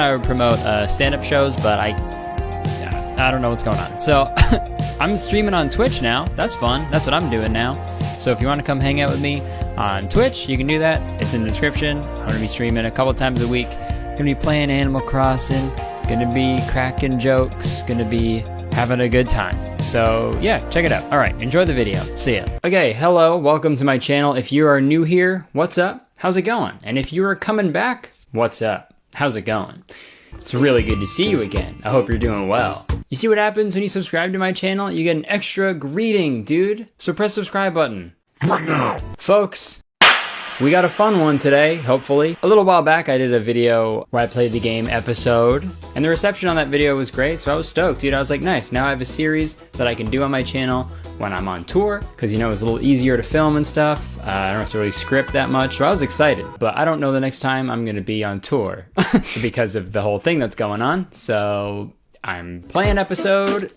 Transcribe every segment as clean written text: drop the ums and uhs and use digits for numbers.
I would promote stand-up shows, but I don't know what's going on. So I'm streaming on Twitch now. That's fun. That's what I'm doing now. So if you want to come hang out with me on Twitch, you can do that. It's in the description. I'm going to be streaming a couple times a week. Going to be playing Animal Crossing. Going to be cracking jokes. Going to be having a good time. So yeah, check it out. All right, enjoy the video. See ya. Okay, hello, welcome to my channel. If you are new here, what's up? How's it going? And if you are coming back, what's up? How's it going? It's really good to see you again. I hope you're doing well. You see what happens when you subscribe to my channel? You get an extra greeting, dude. So press the subscribe button right now. Folks, we got a fun one today, hopefully. A little while back, I did a video where I played the game Episode, and the reception on that video was great, so I was stoked, dude. I was like, nice, now I have a series that I can do on my channel when I'm on tour, because, you know, it's a little easier to film and stuff. I don't have to really script that much, so I was excited. But I don't know the next time I'm gonna be on tour because of the whole thing that's going on, so I'm playing Episode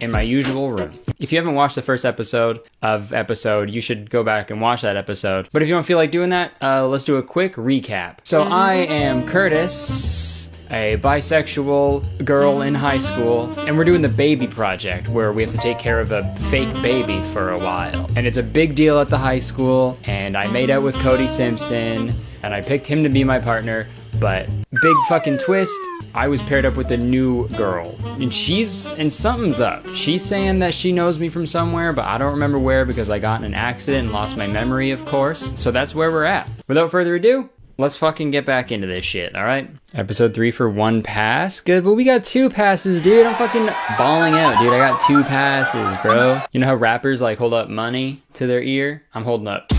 in my usual room. If you haven't watched the first episode of Episode, you should go back and watch that episode. But if you don't feel like doing that, let's do a quick recap. So I am Kurtis, a bisexual girl in high school, and we're doing the baby project where we have to take care of a fake baby for a while. And it's a big deal at the high school, and I made out with Cody Simpson, and I picked him to be my partner, but big fucking twist, I was paired up with a new girl, and something's up. She's saying that she knows me from somewhere, but I don't remember where because I got in an accident and lost my memory, of course. So that's where we're at. Without further ado, let's fucking get back into this shit, all right? Episode 3 for 1 pass. Good, but we got 2 passes, dude. I'm fucking balling out, dude. I got 2 passes, bro. You know how rappers like hold up money to their ear? I'm holding up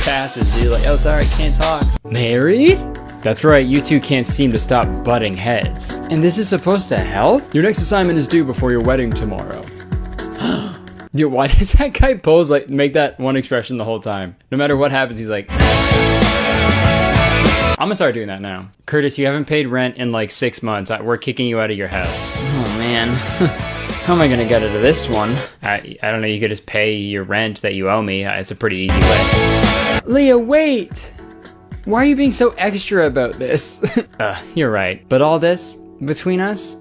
passes, dude. Like, oh, sorry, can't talk. Married? That's right, you two can't seem to stop butting heads. And this is supposed to help? Your next assignment is due before your wedding tomorrow. Dude, why does that guy pose like, make that one expression the whole time? No matter what happens, he's like... I'm gonna start doing that now. Kurtis, you haven't paid rent in like 6 months. We're kicking you out of your house. Oh man, how am I gonna get out of this one? I don't know, you could just pay your rent that you owe me. It's a pretty easy way. Leah, wait! Why are you being so extra about this? You're right. But all this, between us,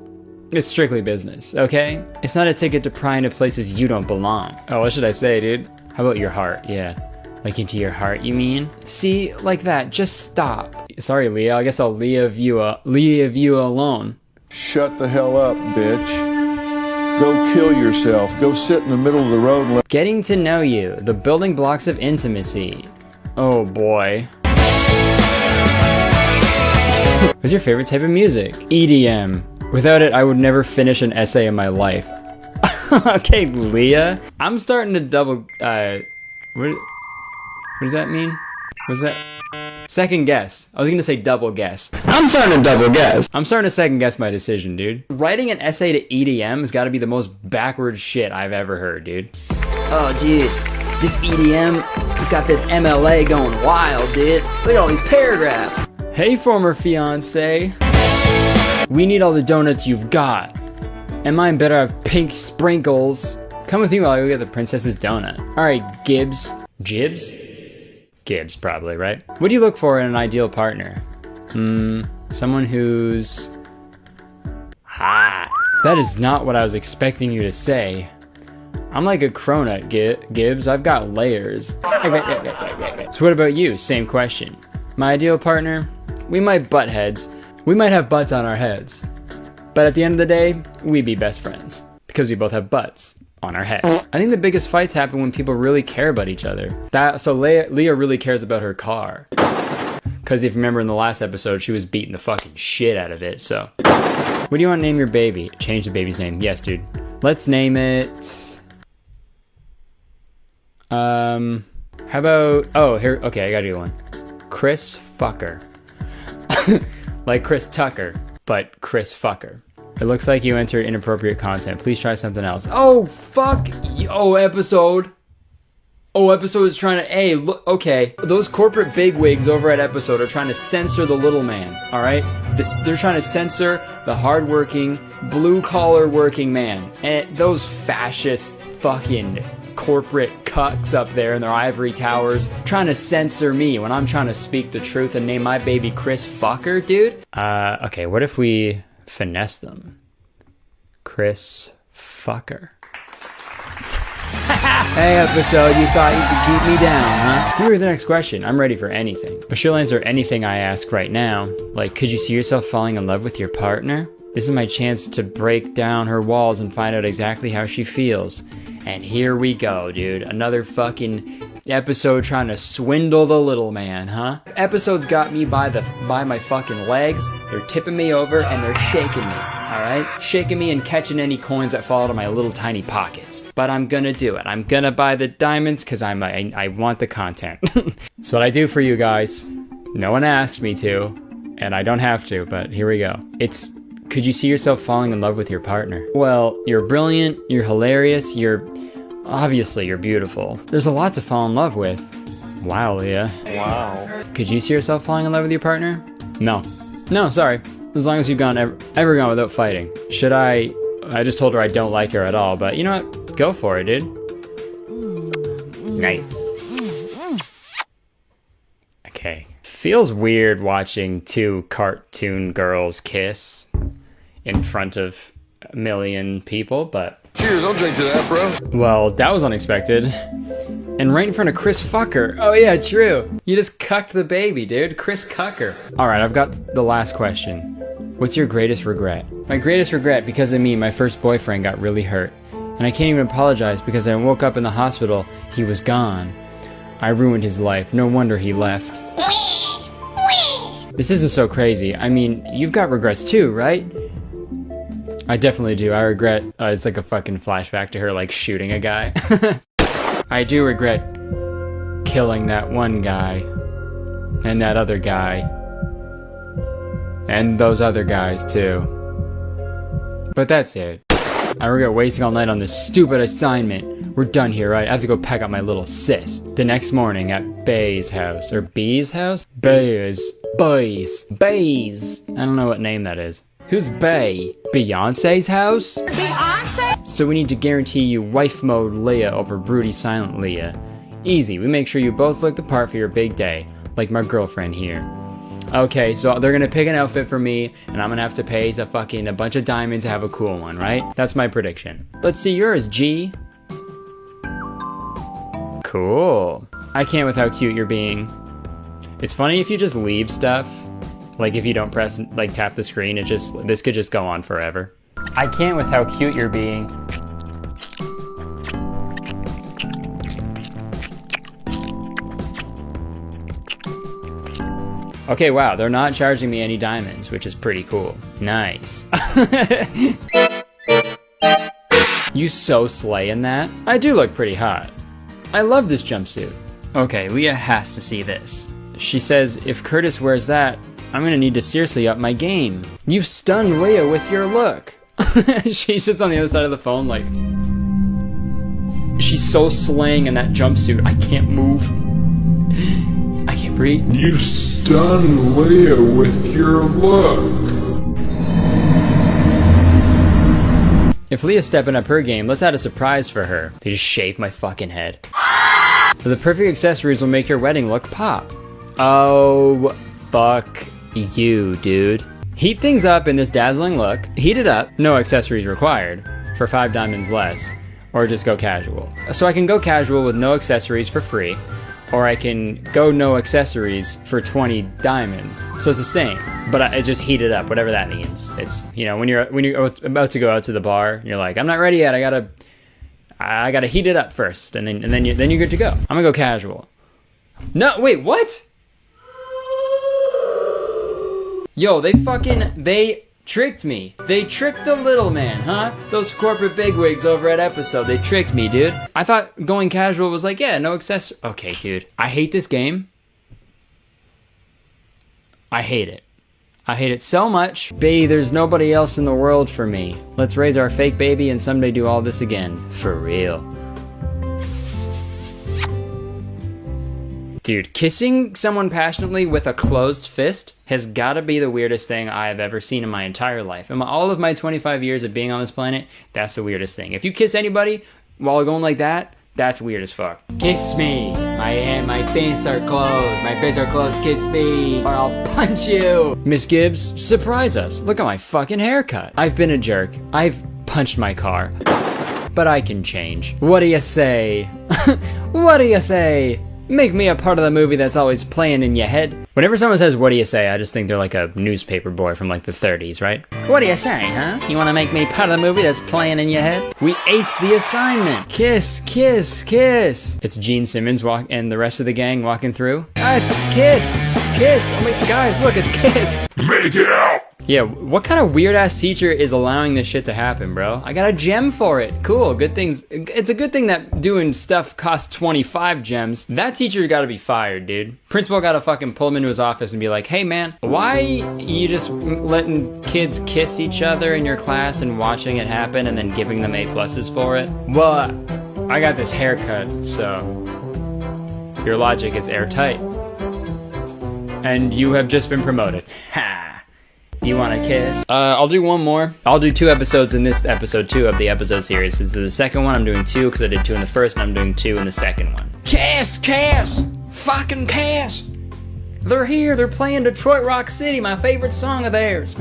it's strictly business, okay? It's not a ticket to pry into places you don't belong. Oh, what should I say, dude? How about your heart? Yeah. Like into your heart, you mean? See, like that, just stop. Sorry, Leah, I guess I'll leave you alone. Shut the hell up, bitch. Go kill yourself. Go sit in the middle of the road and Getting to know you, the building blocks of intimacy. Oh boy. What's your favorite type of music? EDM. Without it, I would never finish an essay in my life. Okay, Leah. I'm starting to double, what does that mean? Was that? Second guess. I was gonna say double guess. I'm starting to double guess. I'm starting to second guess my decision, dude. Writing an essay to EDM has gotta be the most backward shit I've ever heard, dude. Oh, dude. This EDM has got this MLA going wild, dude. Look at all these paragraphs. Hey, former fiance. We need all the donuts you've got. And mine better have pink sprinkles. Come with me while I go get the princess's donut. All right, Gibbs. Jibs? Gibbs, probably, right? What do you look for in an ideal partner? Someone who's hot. That is not what I was expecting you to say. I'm like a cronut, Gibbs. I've got layers. So what about you? Same question. My ideal partner? We might butt heads. We might have butts on our heads. But at the end of the day, we'd be best friends. Because we both have butts on our heads. I think the biggest fights happen when people really care about each other. So Leah really cares about her car. Because if you remember in the last episode, she was beating the fucking shit out of it, so. What do you want to name your baby? Change the baby's name. Yes, dude. Let's name it... How about... Oh, here... Okay, I gotta do one. Chris Fucker. Like Chris Tucker, but Chris Fucker. It looks like you entered inappropriate content. Please try something else. Oh, fuck. Oh, Episode. Oh, Episode is trying to... Hey, look, okay. Those corporate bigwigs over at Episode are trying to censor the little man, all right? They're trying to censor the hardworking, blue-collar working man. And those fascist fucking corporate cucks up there in their ivory towers trying to censor me when I'm trying to speak the truth and name my baby Chris Fucker, dude. Okay, what if we finesse them? Chris Fucker. Hey, episode, you thought you could keep me down, huh? Here with the next question. I'm ready for anything. But she'll answer anything I ask right now. Like, could you see yourself falling in love with your partner? This is my chance to break down her walls and find out exactly how she feels. And here we go, dude. Another fucking episode trying to swindle the little man, huh? Episode's got me by my fucking legs. They're tipping me over and they're shaking me. Alright? Shaking me and catching any coins that fall out of my little tiny pockets. But I'm gonna do it. I'm gonna buy the diamonds because I want the content. That's what I do for you guys. No one asked me to, and I don't have to, but here we go. Could you see yourself falling in love with your partner? Well, you're brilliant, you're hilarious, obviously you're beautiful. There's a lot to fall in love with. Wow, Leah. Wow. Could you see yourself falling in love with your partner? No. No, sorry. As long as you've ever gone without fighting. Should I just told her I don't like her at all, but you know what? Go for it, dude. Nice. Okay. Feels weird watching two cartoon girls kiss in front of a million people, but... Cheers, I'll drink to that, bro. Well, that was unexpected. And right in front of Chris Fucker. Oh yeah, true. You just cucked the baby, dude. Chris Cucker. Alright, I've got the last question. What's your greatest regret? My greatest regret, because of me, my first boyfriend got really hurt. And I can't even apologize because I woke up in the hospital, he was gone. I ruined his life. No wonder he left. This isn't so crazy. I mean, you've got regrets too, right? I definitely do. I regret, it's like a fucking flashback to her like shooting a guy. I do regret killing that one guy, and that other guy, and those other guys too. But that's it. I regret wasting all night on this stupid assignment. We're done here, right? I have to go pack up my little sis. The next morning at Bay's house, or B's house? Bay's. I don't know what name that is. Who's Bay? Beyonce's house? Beyonce? So we need to guarantee you wife mode Leah over broody silent Leah. Easy, we make sure you both look the part for your big day, like my girlfriend here. Okay, so they're gonna pick an outfit for me, and I'm gonna have to pay a bunch of diamonds to have a cool one, right? That's my prediction. Let's see yours, G. Cool. I can't with how cute you're being. It's funny if you just leave stuff. Like if you don't tap the screen, this could just go on forever. I can't with how cute you're being. Okay, wow, they're not charging me any diamonds, which is pretty cool. Nice. You so slay in that. I do look pretty hot. I love this jumpsuit. Okay, Leah has to see this. She says, if Kurtis wears that, I'm gonna need to seriously up my game. You've stunned Leah with your look. She's just on the other side of the phone like... She's so slaying in that jumpsuit, I can't move. I can't breathe. You've stunned Leah with your look. If Leah's stepping up her game, let's add a surprise for her. They just shave my fucking head. The perfect accessories will make your wedding look pop. Oh, fuck you, dude. Heat things up in this dazzling look. Heat it up, no accessories required, for 5 diamonds less. Or just go casual. So I can go casual with no accessories for free, or I can go no accessories for 20 diamonds. So it's the same, but I just heat it up, whatever that means. It's, you know, when you're about to go out to the bar, you're like, I'm not ready yet. I gotta heat it up first, and then you're good to go. I'm gonna go casual. No, wait, what? Yo, they tricked me. They tricked the little man, huh? Those corporate bigwigs over at Episode, they tricked me, dude. I thought going casual was like, yeah, no accessory. Okay, dude. I hate this game. I hate it. I hate it so much. Bae, there's nobody else in the world for me. Let's raise our fake baby and someday do all this again. For real. Dude, kissing someone passionately with a closed fist has got to be the weirdest thing I have ever seen in my entire life. In all of my 25 years of being on this planet, that's the weirdest thing. If you kiss anybody while going like that, That's weird as fuck. Kiss me. My face are closed. My face are closed. Kiss me, or I'll punch you. Miss Gibbs, surprise us. Look at my fucking haircut. I've been a jerk. I've punched my car. But I can change. What do you say? What do you say? Make me a part of the movie that's always playing in your head. Whenever someone says, what do you say? I just think they're like a newspaper boy from like the 30s, right? What do you say, huh? You wanna make me part of the movie that's playing in your head? We aced the assignment. Kiss, kiss, kiss. It's Gene Simmons and the rest of the gang walking through. Ah, it's kiss, kiss. Oh my, guys, look, it's kiss. Make it out! Yeah, what kind of weird ass teacher is allowing this shit to happen, bro? I got a gem for it. Cool, good things. It's a good thing that doing stuff costs 25 gems. That teacher gotta be fired, dude. Principal gotta fucking pull him into his office and be like, hey man, why you just letting kids kiss each other in your class and watching it happen and then giving them A+ for it? Well, I got this haircut, so your logic is airtight. And you have just been promoted. Ha! You want a kiss? I'll do one more. I'll do 2 episodes in this episode 2 of the episode series. This is the second one. I'm doing 2 because I did 2 in the first, and I'm doing 2 in the second one. Kiss, kiss, fucking kiss. They're here. They're playing Detroit Rock City, my favorite song of theirs.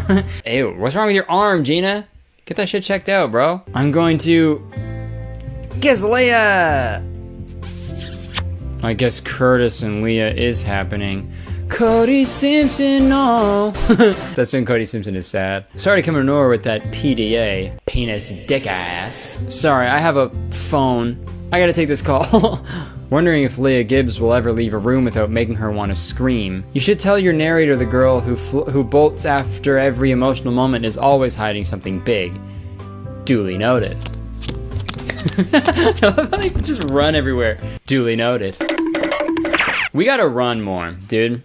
Ew, what's wrong with your arm, Gina? Get that shit checked out, bro. I'm going to kiss Leah. I guess Kurtis and Leah is happening. Cody Simpson, no. That's when Cody Simpson is sad. Sorry to come to nowhere with that PDA. Penis dick ass. Sorry, I have a phone. I gotta take this call. Wondering if Leah Gibbs will ever leave a room without making her want to scream. You should tell your narrator the girl who bolts after every emotional moment is always hiding something big. Duly noted. They just run everywhere. Duly noted. We gotta run more, dude.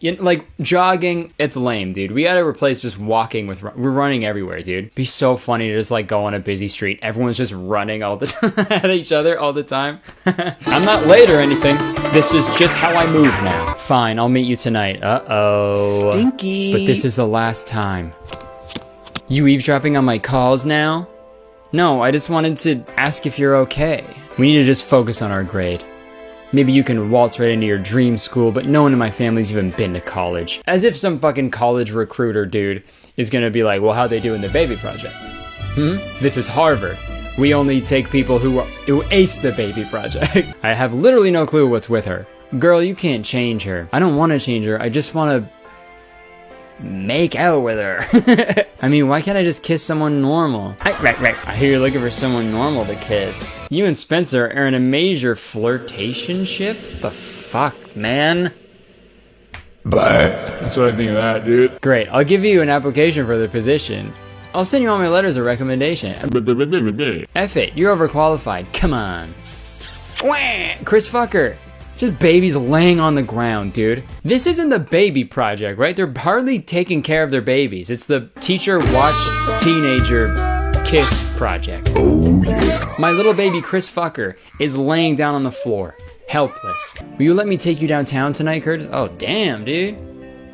Like, jogging, it's lame, dude. We gotta replace just walking with we're running everywhere, dude. It'd be so funny to just like go on a busy street. Everyone's just running all the time at each other all the time. I'm not late or anything. This is just how I move now. Fine, I'll meet you tonight. Uh-oh. Stinky. But this is the last time. You eavesdropping on my calls now? No, I just wanted to ask if you're okay. We need to just focus on our grade. Maybe you can waltz right into your dream school, but no one in my family's even been to college. As if some fucking college recruiter dude is gonna be like, well, how'd they do in the baby project? This is Harvard. We only take people who ace the baby project. I have literally no clue what's with her. Girl, you can't change her. I don't want to change her. I just want to make out with her. I mean, why can't I just kiss someone normal? Right. I hear you're looking for someone normal to kiss. You and Spencer are in a major flirtationship? The fuck, man? That's what I think of that, dude. Great, I'll give you an application for the position. I'll send you all my letters of recommendation. F it, you're overqualified. Come on. Wah! Chris Fucker. Just babies laying on the ground, dude. This isn't the baby project, right? They're hardly taking care of their babies. It's the teacher watch teenager kiss project. Oh yeah. My little baby Chris Fucker is laying down on the floor, helpless. Will you let me take you downtown tonight, Curtis? Oh, damn, dude.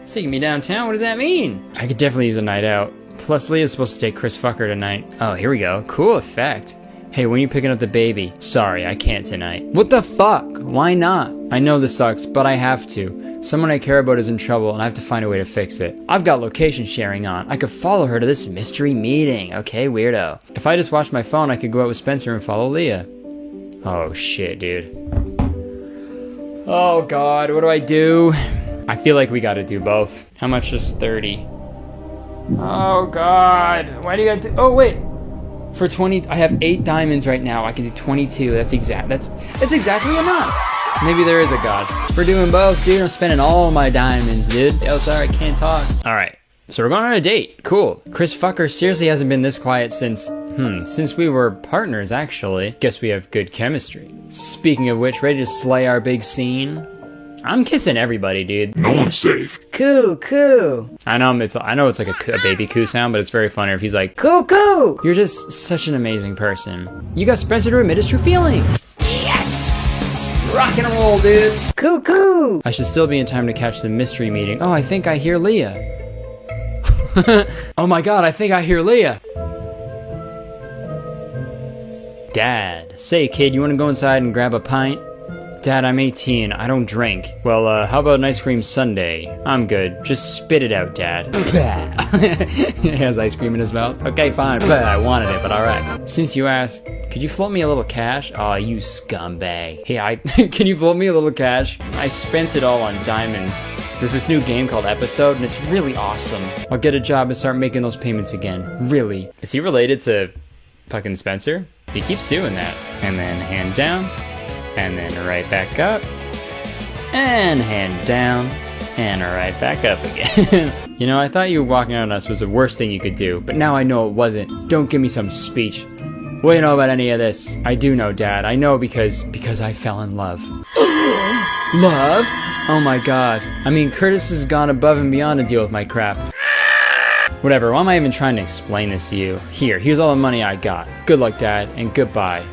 He's taking me downtown? What does that mean? I could definitely use a night out. Plus, Leah's supposed to take Chris Fucker tonight. Oh, here we go. Cool effect. Hey, when are you picking up the baby? Sorry, I can't tonight. What the fuck? Why not? I know this sucks, but I have to. Someone I care about is in trouble, and I have to find a way to fix it. I've got location sharing on. I could follow her to this mystery meeting. Okay, weirdo. If I just watched my phone, I could go out with Spencer and follow Leah. Oh, shit, dude. Oh, God, what do I do? I feel like we gotta do both. How much is 30? Oh, God. Why do you gotta do... Oh, wait. For 20, I have 8 diamonds right now. I can do 22. That's exactly enough. Maybe there is a god. We're doing both, dude. I'm spending all my diamonds, dude. Oh, sorry, I can't talk. All right, so we're going on a date. Cool. Chris Fucker seriously hasn't been this quiet since we were partners, actually. Guess we have good chemistry. Speaking of which, ready to slay our big scene? I'm kissing everybody, dude. No one's safe. Coo. I know it's like a baby coo sound, but it's very funny if he's like, coo. You're just such an amazing person. You got Spencer to admit his true feelings. Yes! Rock and roll, dude. Coo. I should still be in time to catch the mystery meeting. Oh, I think I hear Leah. Oh my God, I think I hear Leah. Dad, say kid, you wanna go inside and grab a pint? Dad, I'm 18, I don't drink. Well, how about an ice cream sundae? I'm good, just spit it out, Dad. He has ice cream in his mouth. Okay, fine, I wanted it, but alright. Since you asked, could you float me a little cash? Aw, you scumbag. Hey, can you float me a little cash? I spent it all on diamonds. There's this new game called Episode, and it's really awesome. I'll get a job and start making those payments again. Really. Is he related to fucking Spencer? He keeps doing that. And then hand down. And then right back up, and hand down, and right back up again. You know, I thought you walking on us was the worst thing you could do, but now I know it wasn't. Don't give me some speech. What do you know about any of this? I do know, Dad. I know because I fell in love. Love? Oh my god. I mean, Kurtis has gone above and beyond to deal with my crap. Whatever, why am I even trying to explain this to you? Here's all the money I got. Good luck, Dad, and goodbye.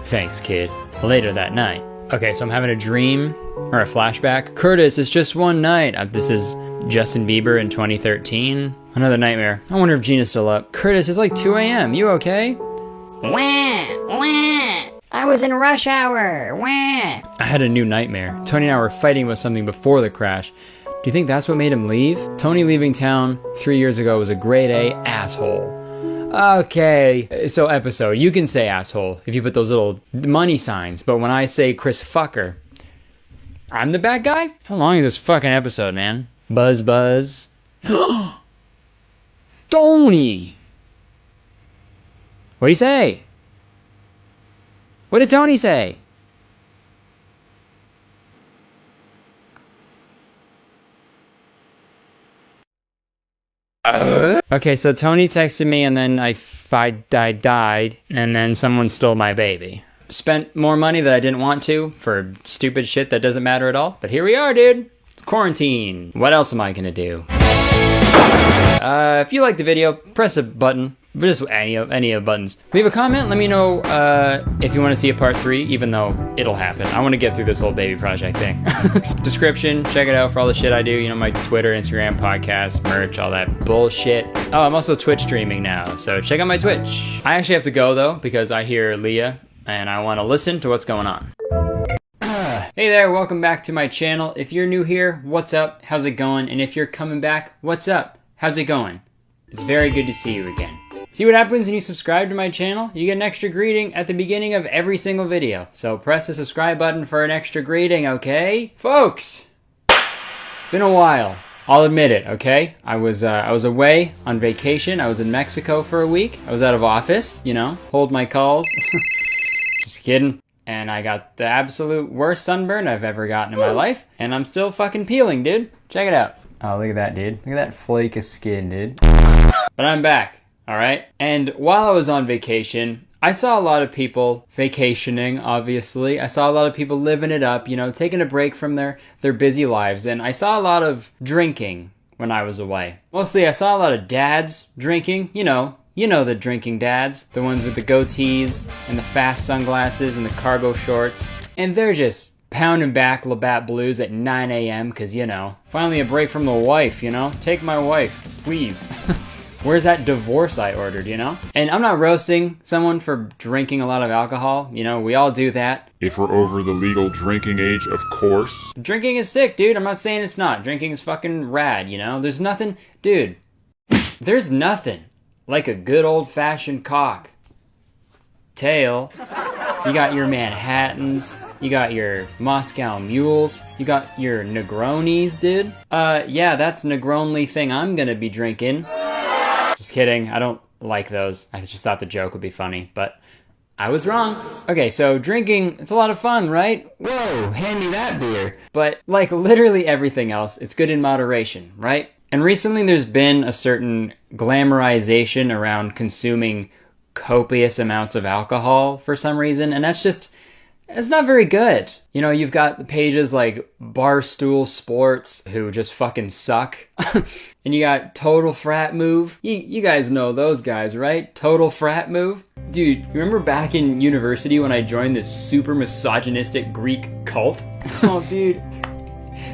Thanks, kid. Later that night. Okay, so I'm having a dream, or a flashback. Kurtis, it's just one night. This is Justin Bieber in 2013. Another nightmare. I wonder if Gina's still up. Kurtis, it's like 2 a.m. You okay? Wah, wah. I was in rush hour. Wah. I had a new nightmare. Tony and I were fighting with something before the crash. Do you think that's what made him leave? Tony leaving town 3 years ago was a grade A asshole. Okay, so Episode, you can say asshole if you put those little money signs, but when I say Chris Fucker, I'm the bad guy? How long is this fucking episode, man? Buzz. Tony! What'd he say? What did Tony say? Okay, so Tony texted me and then I died, and then someone stole my baby. Spent more money that I didn't want to for stupid shit that doesn't matter at all, but here we are, dude. It's quarantine. What else am I gonna do? If you like the video, press a button. Just any of the buttons. Leave a comment, let me know if you want to see a part 3, even though it'll happen. I want to get through this whole baby project thing. Description, check it out for all the shit I do. You know, my Twitter, Instagram, podcast, merch, all that bullshit. Oh, I'm also Twitch streaming now, so check out my Twitch. I actually have to go though, because I hear Leah, and I want to listen to what's going on. Hey there, welcome back to my channel. If you're new here, what's up? How's it going? And if you're coming back, what's up? How's it going? It's very good to see you again. See what happens when you subscribe to my channel? You get an extra greeting at the beginning of every single video. So press the subscribe button for an extra greeting, okay? Folks! Been a while. I'll admit it, okay? I was away on vacation. I was in Mexico for a week. I was out of office, you know, hold my calls. Just kidding. And I got the absolute worst sunburn I've ever gotten in my life. And I'm still fucking peeling, dude. Check it out. Oh, look at that, dude. Look at that flake of skin, dude. But I'm back. All right. And while I was on vacation, I saw a lot of people vacationing, obviously. I saw a lot of people living it up, you know, taking a break from their busy lives. And I saw a lot of drinking when I was away. Mostly I saw a lot of dads drinking, you know the drinking dads, the ones with the goatees and the fast sunglasses and the cargo shorts. And they're just pounding back Labatt Blues at 9 a.m. because, you know, finally a break from the wife, you know? Take my wife, please. Where's that divorce I ordered, you know? And I'm not roasting someone for drinking a lot of alcohol. You know, we all do that. If we're over the legal drinking age, of course. Drinking is sick, dude. I'm not saying it's not. Drinking is fucking rad, you know? There's nothing like a good old-fashioned cocktail. You got your Manhattans, you got your Moscow Mules, you got your Negronis, dude. Yeah, that's Negronly thing I'm gonna be drinking. Just kidding, I don't like those. I just thought the joke would be funny, but I was wrong. Okay, so drinking, it's a lot of fun, right? Whoa, hand me that beer. But like literally everything else, it's good in moderation, right? And recently there's been a certain glamorization around consuming copious amounts of alcohol for some reason, and it's not very good. You know, you've got the pages like Barstool Sports, who just fucking suck. And you got Total Frat Move. You guys know those guys, right? Total Frat Move. Dude, you remember back in university when I joined this super misogynistic Greek cult? Oh, dude.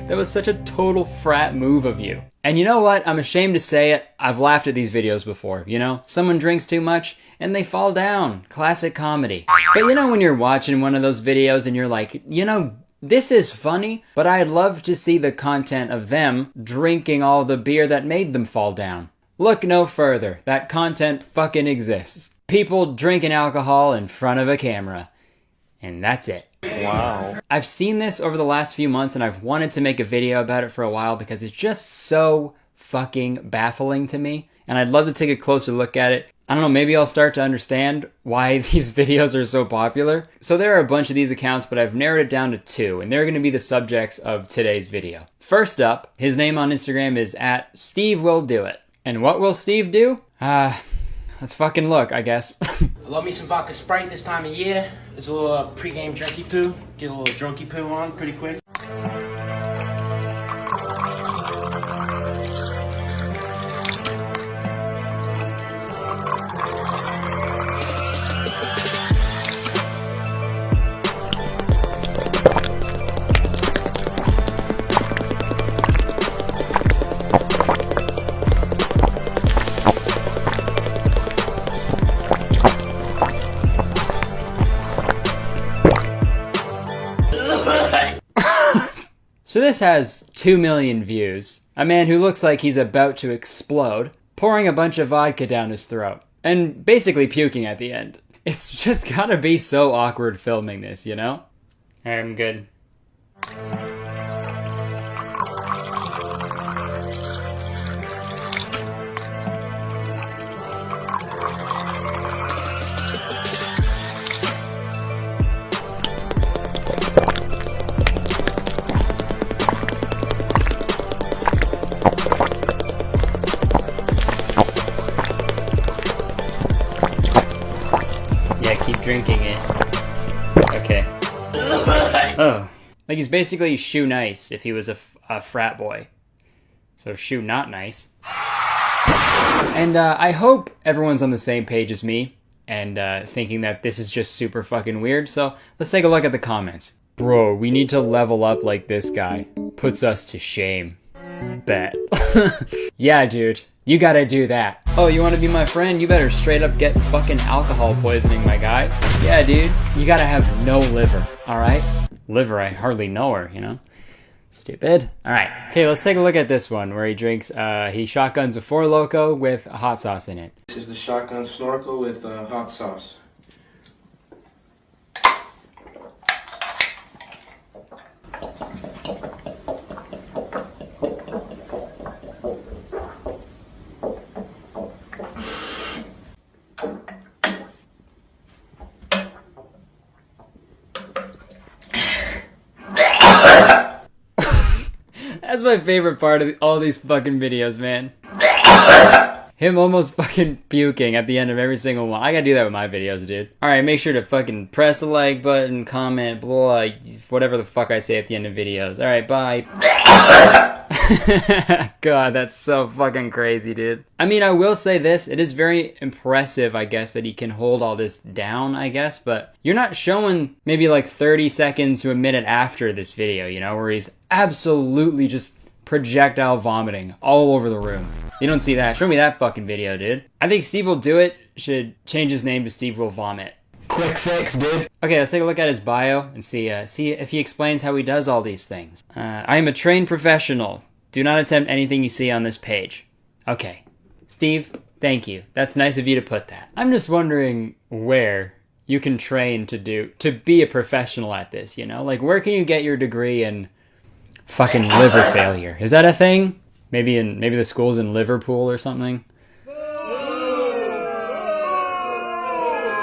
That was such a total frat move of you. And you know what? I'm ashamed to say it. I've laughed at these videos before, you know? Someone drinks too much and they fall down. Classic comedy. But you know when you're watching one of those videos and you're like, you know, this is funny, but I'd love to see the content of them drinking all the beer that made them fall down. Look no further. That content fucking exists. People drinking alcohol in front of a camera. And that's it. Wow. I've seen this over the last few months and I've wanted to make a video about it for a while because it's just so fucking baffling to me. And I'd love to take a closer look at it. I don't know, maybe I'll start to understand why these videos are so popular. So there are a bunch of these accounts, but I've narrowed it down to 2, and they're gonna be the subjects of today's video. First up, his name on Instagram is @SteveWillDoIt. And what will Steve do? Let's fucking look, I guess. Love me some vodka Sprite this time of year. It's a little pre-game drinky poo. Get a little drunky poo on pretty quick. So this has 2 million views. A man who looks like he's about to explode, pouring a bunch of vodka down his throat, and basically puking at the end. It's just gotta be so awkward filming this, you know? I'm good. Yeah, keep drinking it. Okay. Oh. Like he's basically shoe nice if he was a frat boy. So shoe not nice. And I hope everyone's on the same page as me and thinking that this is just super fucking weird. So let's take a look at the comments. Bro, we need to level up like this guy. Puts us to shame. Bet. Yeah, dude. You gotta do that. Oh, you wanna be my friend? You better straight up get fucking alcohol poisoning, my guy. Yeah, dude. You gotta have no liver, alright? Liver, I hardly know her, you know? Stupid. Alright. Okay, let's take a look at this one where he drinks, he shotguns a Four Loko with hot sauce in it. This is the shotgun snorkel with hot sauce. That's my favorite part of all these fucking videos, man. Him almost fucking puking at the end of every single one. I gotta do that with my videos, dude. Alright, make sure to fucking press the like button, comment, blah, whatever the fuck I say at the end of videos. Alright, bye. God, that's so fucking crazy, dude. I mean, I will say this. It is very impressive, I guess, that he can hold all this down, I guess. But you're not showing maybe like 30 seconds to a minute after this video, you know, where he's absolutely just projectile vomiting all over the room. You don't see that. Show me that fucking video, dude. I think Steve Will Do It should change his name to Steve Will Vomit. Quick fix, dude. Okay, let's take a look at his bio and see if he explains how he does all these things. I am a trained professional. Do not attempt anything you see on this page. Okay. Steve, thank you. That's nice of you to put that. I'm just wondering where you can train to be a professional at this, you know? Like, where can you get your degree in fucking liver failure? Is that a thing? Maybe the school's in Liverpool or something?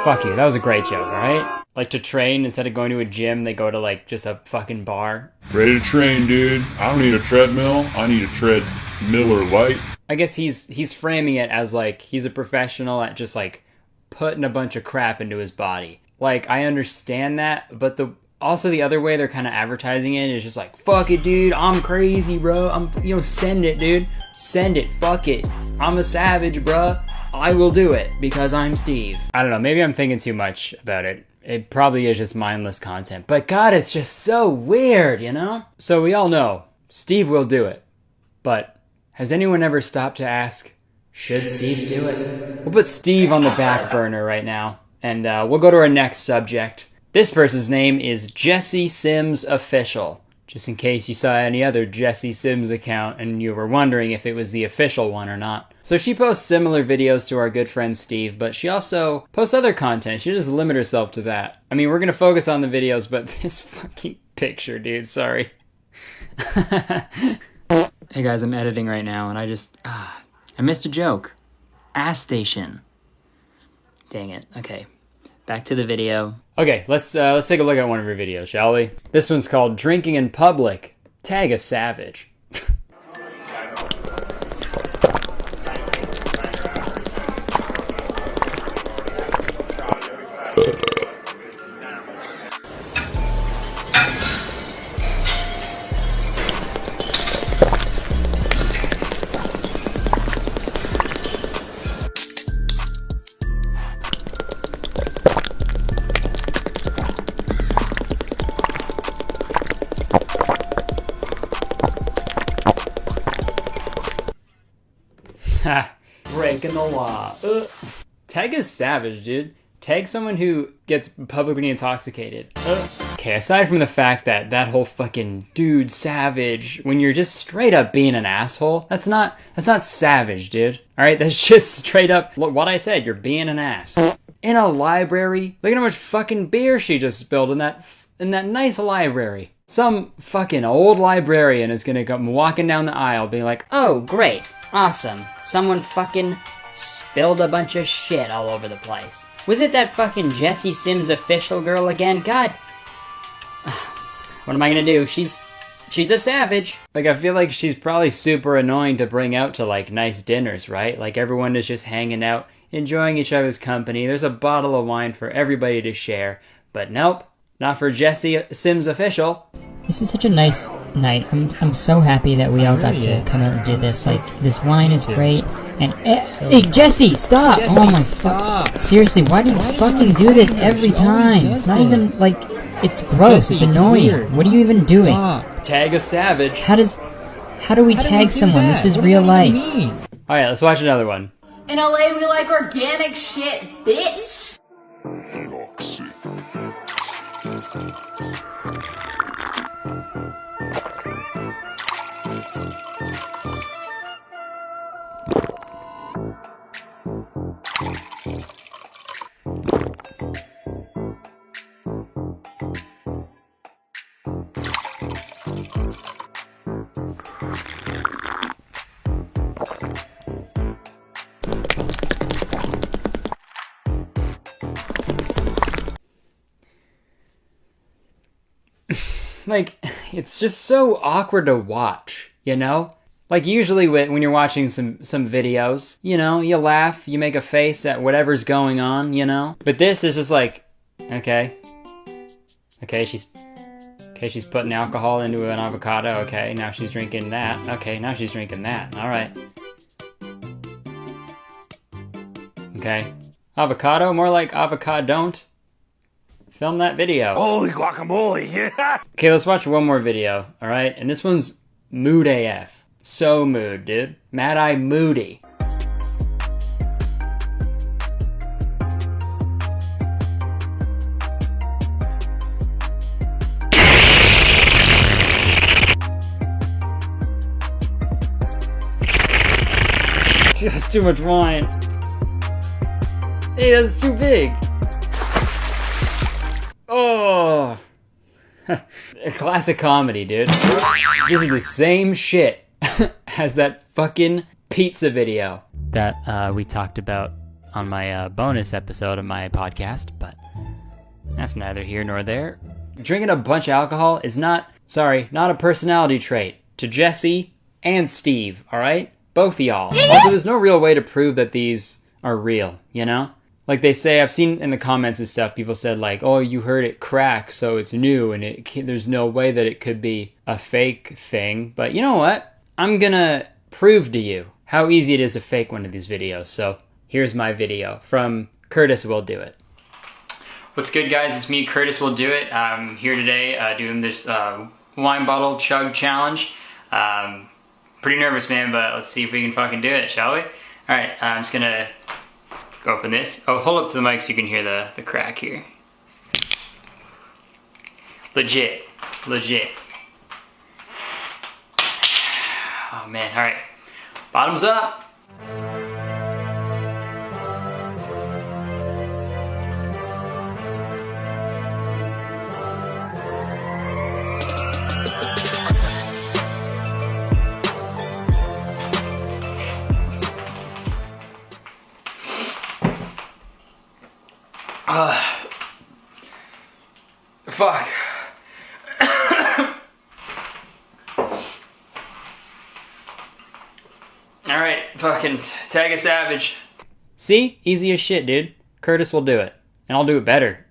Fuck you, that was a great joke, alright? Like to train, instead of going to a gym, they go to like just a fucking bar. Ready to train, dude. I don't need a treadmill. I need a tread Miller Lite. I guess he's framing it as like he's a professional at just like putting a bunch of crap into his body. Like, I understand that, but also the other way they're kind of advertising it is just like, fuck it, dude, I'm crazy, bro. Send it, dude. Send it, fuck it. I'm a savage, bro. I will do it because I'm Steve. I don't know, maybe I'm thinking too much about it. It probably is just mindless content, but God, it's just so weird, you know? So we all know, Steve will do it, but has anyone ever stopped to ask, should Steve do it? We'll put Steve on the back burner right now, and we'll go to our next subject. This person's name is Jesse Sims Official. Just in case you saw any other Jesse Sims account and you were wondering if it was the official one or not. So she posts similar videos to our good friend Steve, but she also posts other content. She doesn't limit herself to that. I mean, we're gonna focus on the videos, but this fucking picture, dude, sorry. Hey guys, I'm editing right now and I missed a joke. Ass station. Dang it, okay. Back to the video. Okay, let's take a look at one of her videos, shall we? This one's called Drinking in Public. Tag a savage. Breaking the law. Tag is savage, dude. Tag someone who gets publicly intoxicated. Okay, aside from the fact that that whole fucking dude savage, when you're just straight up being an asshole, that's not savage, dude. All right, that's just straight up what I said. You're being an ass. In a library, look at how much fucking beer she just spilled in that nice library. Some fucking old librarian is gonna come walking down the aisle being like, Oh, great. Awesome. Someone fucking spilled a bunch of shit all over the place. Was it that fucking Jesse Sims Official girl again? God. What am I gonna do? She's a savage. like, I feel like she's probably super annoying to bring out to, like, nice dinners, right? Like, everyone is just hanging out, enjoying each other's company. There's a bottle of wine for everybody to share. But nope, not for Jesse Sims Official. This is such a nice night. I'm so happy that we all got to come out and do this. Like, this wine is great. And hey, Jesse, stop! Oh my fuck! Seriously, why do you fucking do this every time? It's not even like it's gross. It's annoying. What are you even doing? Tag a savage. How do we tag someone? This is real life. All right, let's watch another one. In LA, we like organic shit, bitch. Like, it's just so awkward to watch, you know? Like, usually when you're watching some videos, you know, you laugh, you make a face at whatever's going on, you know? But this is just like, okay, she's putting alcohol into an avocado, okay, now she's drinking that, okay, now she's drinking that, alright. Okay. Avocado, more like avocado-don't. Film that video. Holy guacamole, yeah! Okay, let's watch one more video, alright? And this one's mood AF. So mood, dude. Mad Eye Moody. That's too much wine. Hey, that's too big. Oh. A classic comedy, dude. This is the same shit as that fucking pizza video that we talked about on my bonus episode of my podcast, but that's neither here nor there. Drinking a bunch of alcohol is not a personality trait to Jesse and Steve, alright? Both of y'all. Also, there's no real way to prove that these are real, you know? Like they say, I've seen in the comments and stuff, people said like, oh, you heard it crack, so it's new, and there's no way that it could be a fake thing. But you know what? I'm gonna prove to you how easy it is to fake one of these videos. So here's my video from Kurtis Will Do It. What's good, guys? It's me, Kurtis Will Do It. I'm here today doing this wine bottle chug challenge. Pretty nervous, man, but let's see if we can fucking do it, shall we? All right, I'm just gonna open this. Oh, hold up to the mic so you can hear the crack here. Legit. Oh man, all right. Bottoms up. Fuck. Alright, fucking tag a savage. See? Easy as shit, dude. Kurtis will do it. And I'll do it better.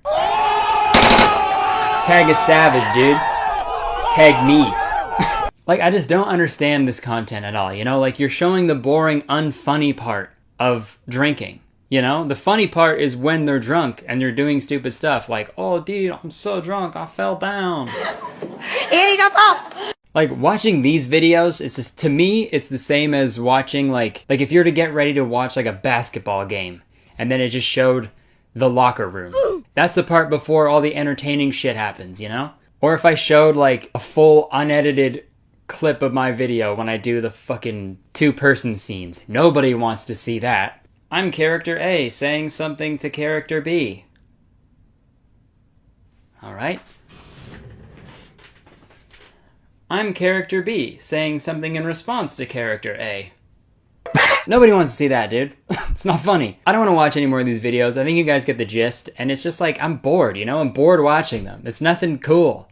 Tag a savage, dude. Tag me. Like, I just don't understand this content at all, you know? Like, you're showing the boring, unfunny part of drinking. You know, the funny part is when they're drunk and they're doing stupid stuff like, oh, dude, I'm so drunk, I fell down. Like, watching these videos, it's just, to me, it's the same as watching, like if you're to get ready to watch, like, a basketball game, and then it just showed the locker room. That's the part before all the entertaining shit happens, you know? Or if I showed, like, a full unedited clip of my video when I do the fucking two-person scenes. Nobody wants to see that. I'm character A saying something to character B. All right. I'm character B saying something in response to character A. Nobody wants to see that, dude. It's not funny. I don't want to watch any more of these videos. I think you guys get the gist, and it's just like, I'm bored, you know? I'm bored watching them. It's nothing cool.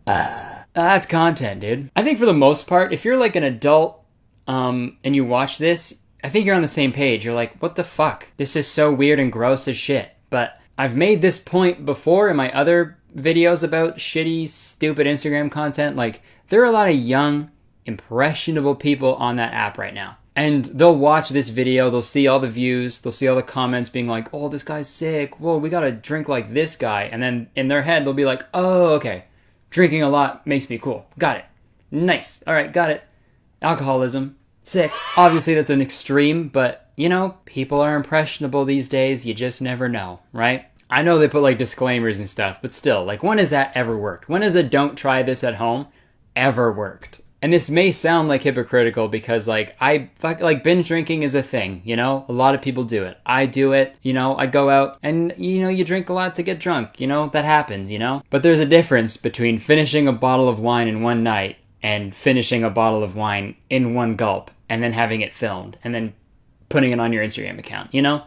That's content, dude. I think for the most part, if you're like an adult and you watch this, I think you're on the same page. You're like, what the fuck? This is so weird and gross as shit. But I've made this point before in my other videos about shitty, stupid Instagram content. Like, there are a lot of young, impressionable people on that app right now. And they'll watch this video, they'll see all the views, they'll see all the comments being like, oh, this guy's sick. Whoa, we gotta drink like this guy. And then in their head, they'll be like, oh, okay. Drinking a lot makes me cool. Got it. Nice. All right, got it. Alcoholism. Sick. Obviously, that's an extreme, but, you know, people are impressionable these days. You just never know, right? I know they put, like, disclaimers and stuff, but still, like, when has that ever worked? When has a don't try this at home ever worked? And this may sound, like, hypocritical because, like, binge drinking is a thing, you know? A lot of people do it. I do it, you know? I go out and, you know, you drink a lot to get drunk, you know? That happens, you know? But there's a difference between finishing a bottle of wine in one night and finishing a bottle of wine in one gulp and then having it filmed and then putting it on your Instagram account, you know?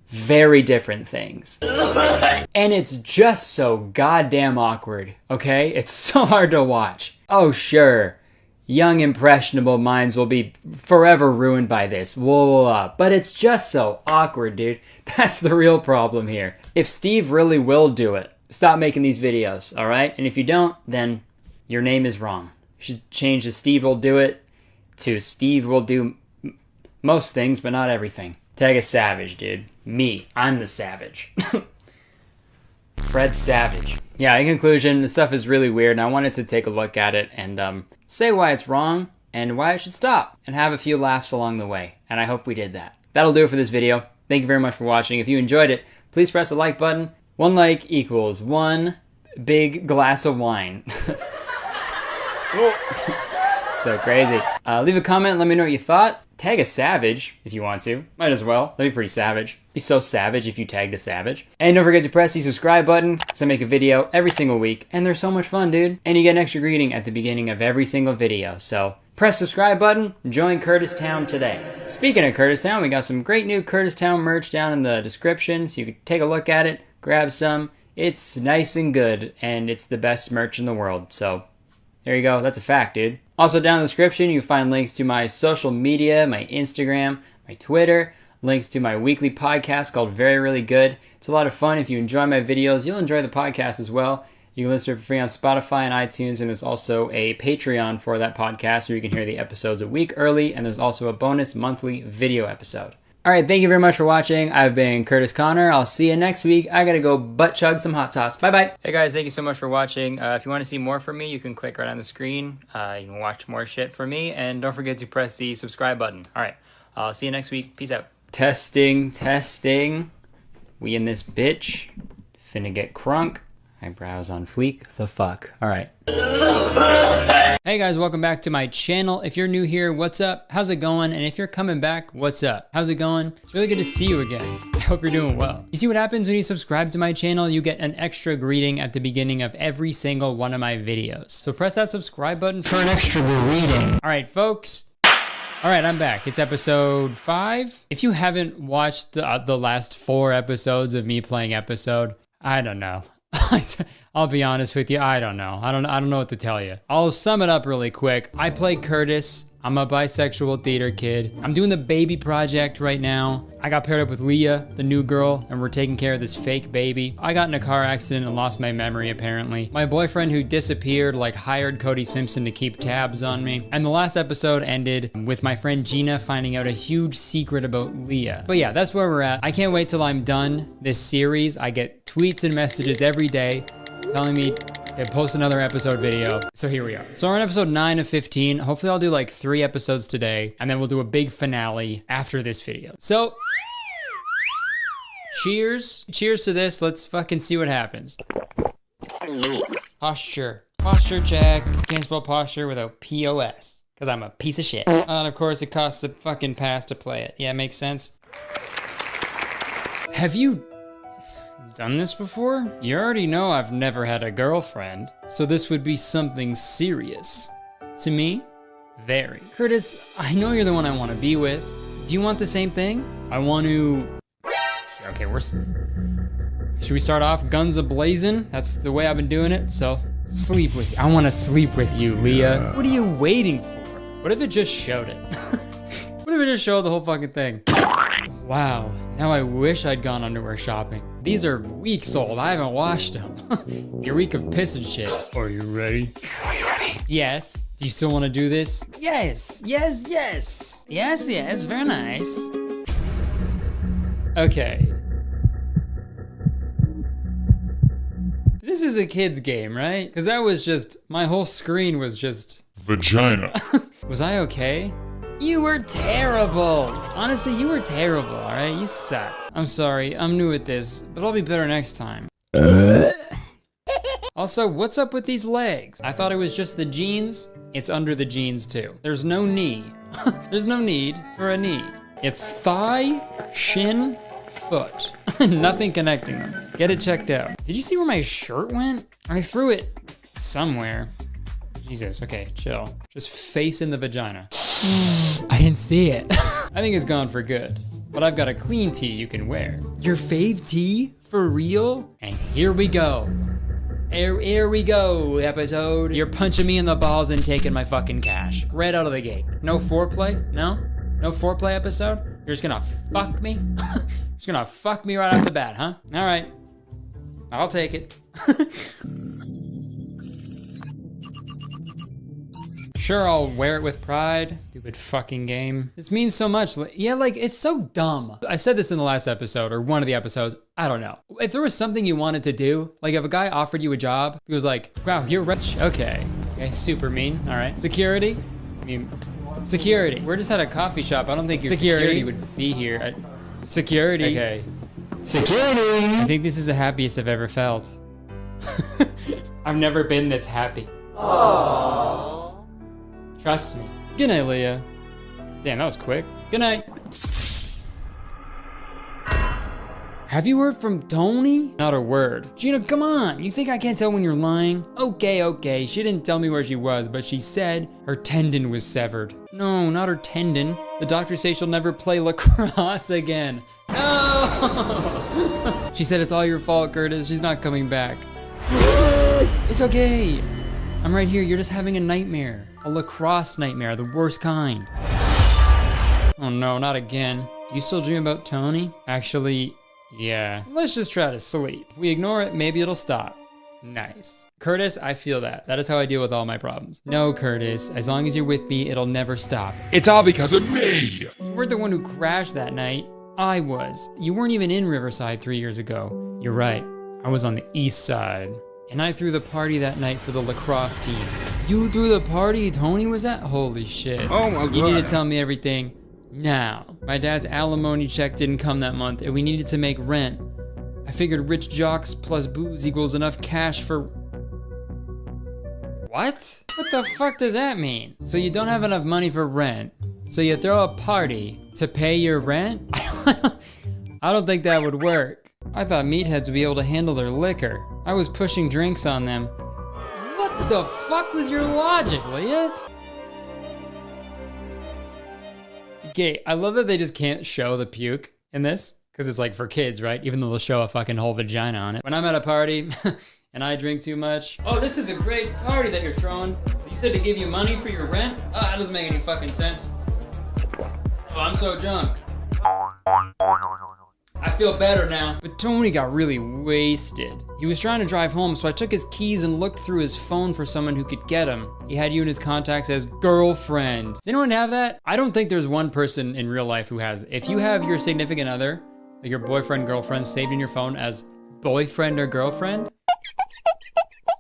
Very different things. And it's just so goddamn awkward, okay? It's so hard to watch. Oh, sure. Young, impressionable minds will be forever ruined by this. Whoa. But it's just so awkward, dude. That's the real problem here. If Steve really will do it, stop making these videos, all right? And if you don't, then your name is wrong. You should change the Steve will do it to Steve will do most things, but not everything. Tag a savage, dude. Me. I'm the savage. Fred Savage. Yeah, in conclusion, this stuff is really weird, and I wanted to take a look at it and say why it's wrong and why it should stop, and have a few laughs along the way, and I hope we did that. That'll do it for this video. Thank you very much for watching. If you enjoyed it, please press the like button. 1 like equals 1 big glass of wine. So crazy. Leave a comment, let me know what you thought. Tag a savage if you want to. Might as well. That'd be pretty savage. Be so savage if you tagged a savage. And don't forget to press the subscribe button, because I make a video every single week, and they're so much fun, dude. And you get an extra greeting at the beginning of every single video. So press subscribe button, join Kurtis Town today. Speaking of Kurtis Town, we got some great new Kurtis Town merch down in the description, so you can take a look at it, grab some. It's nice and good, and it's the best merch in the world. So there you go. That's a fact, dude. Also, down in the description, you can find links to my social media, my Instagram, my Twitter, links to my weekly podcast called Very Really Good. It's a lot of fun. If you enjoy my videos, you'll enjoy the podcast as well. You can listen to it for free on Spotify and iTunes, and there's also a Patreon for that podcast where you can hear the episodes a week early, and there's also a bonus monthly video episode. All right, thank you very much for watching. I've been Kurtis Conner. I'll see you next week. I gotta go butt chug some hot sauce. Bye-bye. Hey guys, thank you so much for watching. If you want to see more from me, you can click right on the screen. You can watch more shit from me, and don't forget to press the subscribe button. All right, I'll see you next week. Peace out. Testing, testing. We in this bitch. Finna get crunk. Eyebrows on fleek. The fuck. All right. Hey guys, welcome back to my channel. If you're new here, what's up? How's it going? And if you're coming back, what's up? How's it going? It's really good to see you again. I hope you're doing well. You see what happens when you subscribe to my channel? You get an extra greeting at the beginning of every single one of my videos. So press that subscribe button for an extra greeting. All right, folks. All right, I'm back. It's episode 5. If you haven't watched the last 4 episodes of me playing episode, I don't know. I'll be honest with you, I don't know. I don't know what to tell you. I'll sum it up really quick. I play Kurtis. I'm a bisexual theater kid. I'm doing the baby project right now. I got paired up with Leah, the new girl, and we're taking care of this fake baby. I got in a car accident and lost my memory, apparently. My boyfriend who disappeared, hired Cody Simpson to keep tabs on me. And the last episode ended with my friend Gina finding out a huge secret about Leah. But yeah, that's where we're at. I can't wait till I'm done this series. I get tweets and messages every day telling me to post another episode video. So here we are. So we're on episode 9 of 15. Hopefully I'll do 3 episodes today, and then we'll do a big finale after this video. So cheers. Cheers to this. Let's fucking see what happens. Posture. Posture check. Can't spell posture without POS, because I'm a piece of shit. And of course it costs a fucking pass to play it. Yeah, makes sense. Have you done this before? You already know I've never had a girlfriend, so this would be something serious. To me, very. Kurtis, I know you're the one I want to be with. Do you want the same thing? I want to... Okay, should we start off guns a-blazing? That's the way I've been doing it, so sleep with you. I want to sleep with you, Leah. Yeah. What are you waiting for? What if it just showed it? What if it just showed the whole fucking thing? Wow, now I wish I'd gone underwear shopping. These are weeks old, I haven't washed them. You reek of piss and shit. Are you ready? Are you ready? Yes. Do you still want to do this? Yes, yes, yes. Yes, yes, very nice. Okay. This is a kid's game, right? Because that was just, my whole screen was just... Vagina. Was I okay? You were terrible. Honestly, you were terrible, all right? You sucked. I'm sorry, I'm new at this, but I'll be better next time. Also, what's up with these legs? I thought it was just the jeans. It's under the jeans too. There's no knee. There's no need for a knee. It's thigh, shin, foot. Nothing connecting them. Get it checked out. Did you see where my shirt went? I threw it somewhere. Jesus, okay, chill. Just face in the vagina. I didn't see it. I think it's gone for good, but I've got a clean tee you can wear. Your fave tee? For real? And here we go. Here we go, episode. You're punching me in the balls and taking my fucking cash. Right out of the gate. No foreplay? No? No foreplay episode? You're just gonna fuck me? Just gonna fuck me right off the bat, huh? All right. I'll take it. Sure, I'll wear it with pride. Stupid fucking game. This means so much. Yeah, it's so dumb. I said this in the last episode, or one of the episodes. I don't know. If there was something you wanted to do, if a guy offered you a job, he was like, wow, you're rich. Okay, super mean. All right. Security? I mean, security. We're just at a coffee shop. I don't think your security would be here. Security. Okay. Security. I think this is the happiest I've ever felt. I've never been this happy. Aww. Trust me. Good night, Leah. Damn, that was quick. Good night. Have you heard from Tony? Not a word. Gina, come on. You think I can't tell when you're lying? Okay. She didn't tell me where she was, but she said her tendon was severed. No, not her tendon. The doctors say she'll never play lacrosse again. No! She said it's all your fault, Kurtis. She's not coming back. It's okay. I'm right here. You're just having a nightmare. A lacrosse nightmare, the worst kind. Oh no, not again. Do you still dream about Tony? Actually, yeah. Let's just try to sleep. If we ignore it, maybe it'll stop. Nice. Kurtis, I feel that. That is how I deal with all my problems. No, Kurtis, as long as you're with me, it'll never stop. It's all because of me. weren't the one who crashed that night. I was. You weren't even in Riverside 3 years ago. You're right. I was on the east side. And I threw the party that night for the lacrosse team. You threw the party Tony was at? Holy shit. Oh my God. You need to tell me everything now. My dad's alimony check didn't come that month and we needed to make rent. I figured rich jocks plus booze equals enough cash for... What? What the fuck does that mean? So you don't have enough money for rent, so you throw a party to pay your rent? I don't think that would work. I thought meatheads would be able to handle their liquor. I was pushing drinks on them. What the fuck was your logic, Leah? Okay, I love that they just can't show the puke in this, because it's like for kids, right? Even though they'll show a fucking whole vagina on it. When I'm at a party and I drink too much, oh, this is a great party that you're throwing. You said to give you money for your rent? Oh, that doesn't make any fucking sense. Oh, I'm so drunk. I feel better now. But Tony got really wasted. He was trying to drive home, so I took his keys and looked through his phone for someone who could get him. He had you in his contacts as girlfriend. Does anyone have that? I don't think there's one person in real life who has it. If you have your significant other, like your boyfriend, girlfriend, saved in your phone as boyfriend or girlfriend,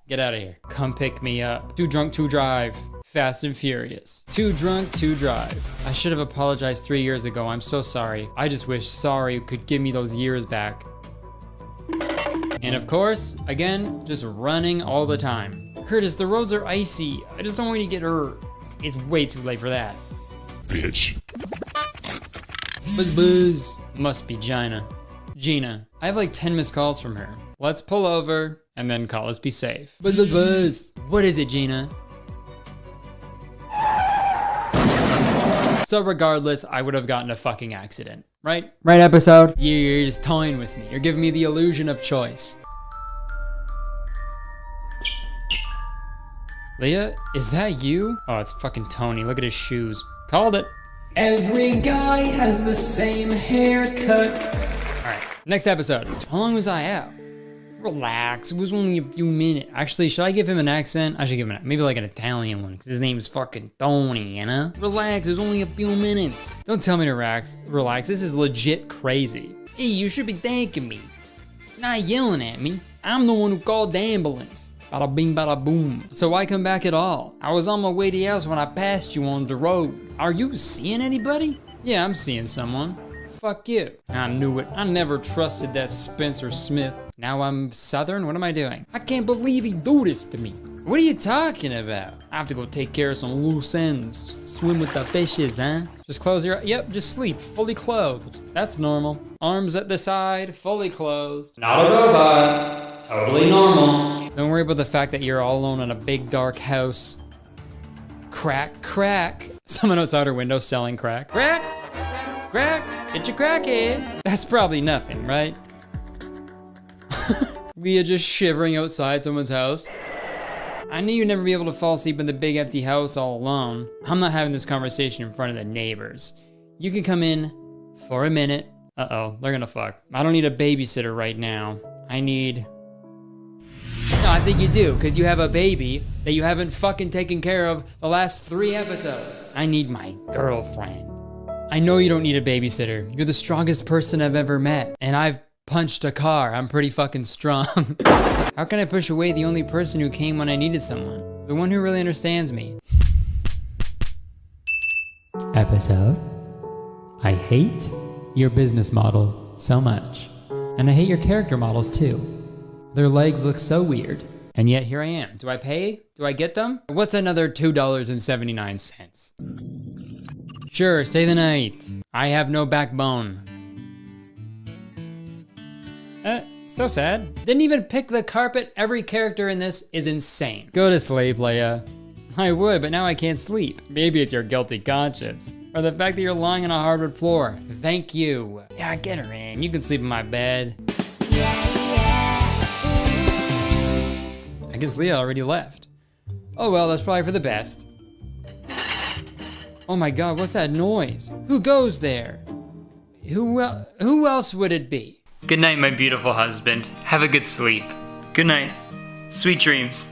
get out of here. Come pick me up. Too drunk to drive. Fast and Furious. Too drunk to drive. I should have apologized 3 years ago. I'm so sorry. I just wish sorry could give me those years back. And of course, again, just running all the time. Kurtis, the roads are icy. I just don't want you to get hurt. It's way too late for that. Bitch. Buzz buzz. Must be Gina. Gina. I have like 10 missed calls from her. Let's pull over and then call us be safe. Buzz buzz buzz. What is it, Gina? So regardless, I would have gotten a fucking accident, right? Right, episode? You're just toying with me. You're giving me the illusion of choice. Leah, is that you? Oh, it's fucking Tony. Look at his shoes. Called it. Every guy has the same haircut. All right, next episode. How long was I out? Relax, it was only a few minutes. Actually, should I give him an accent? I should give him maybe like an Italian one, because his name is fucking Tony, you know? Relax, it was only a few minutes. Don't tell me to relax, this is legit crazy. Hey, you should be thanking me. Not yelling at me. I'm the one who called the ambulance. Bada bing, bada boom. So why come back at all? I was on my way to the house when I passed you on the road. Are you seeing anybody? Yeah, I'm seeing someone. Fuck you. I knew it. I never trusted that Spencer Smith. Now I'm Southern? What am I doing? I can't believe he do this to me. What are you talking about? I have to go take care of some loose ends. Swim with the fishes, huh? Just close your eyes. Yep, just sleep, fully clothed. That's normal. Arms at the side, fully clothed. Not a robot. Totally normal. Don't worry about the fact that you're all alone in a big dark house. Crack, crack. Someone outside her window selling crack. Crack, crack, get your crackhead. That's probably nothing, right? Leah just shivering outside someone's house. I knew you'd never be able to fall asleep in the big empty house all alone. I'm not having this conversation in front of the neighbors. You can come in for a minute. Uh-oh, they're gonna fuck. I don't need a babysitter right now. I need... No, I think you do, because you have a baby that you haven't fucking taken care of the last 3 episodes. I need my girlfriend. I know you don't need a babysitter. You're the strongest person I've ever met, and I've punched a car. I'm pretty fucking strong. How can I push away the only person who came when I needed someone? The one who really understands me. Episode. I hate your business model so much. And I hate your character models too. Their legs look so weird. And yet here I am. Do I pay? Do I get them? What's another $2.79? Sure, stay the night. I have no backbone. So sad. Didn't even pick the carpet. Every character in this is insane. Go to sleep, Leia. I would, but now I can't sleep. Maybe it's your guilty conscience. Or the fact that you're lying on a hardwood floor. Thank you. Yeah, get her in. You can sleep in my bed. I guess Leah already left. Oh well, that's probably for the best. Oh my god, what's that noise? Who goes there? Who else would it be? Good night, my beautiful husband. Have a good sleep. Good night. Sweet dreams.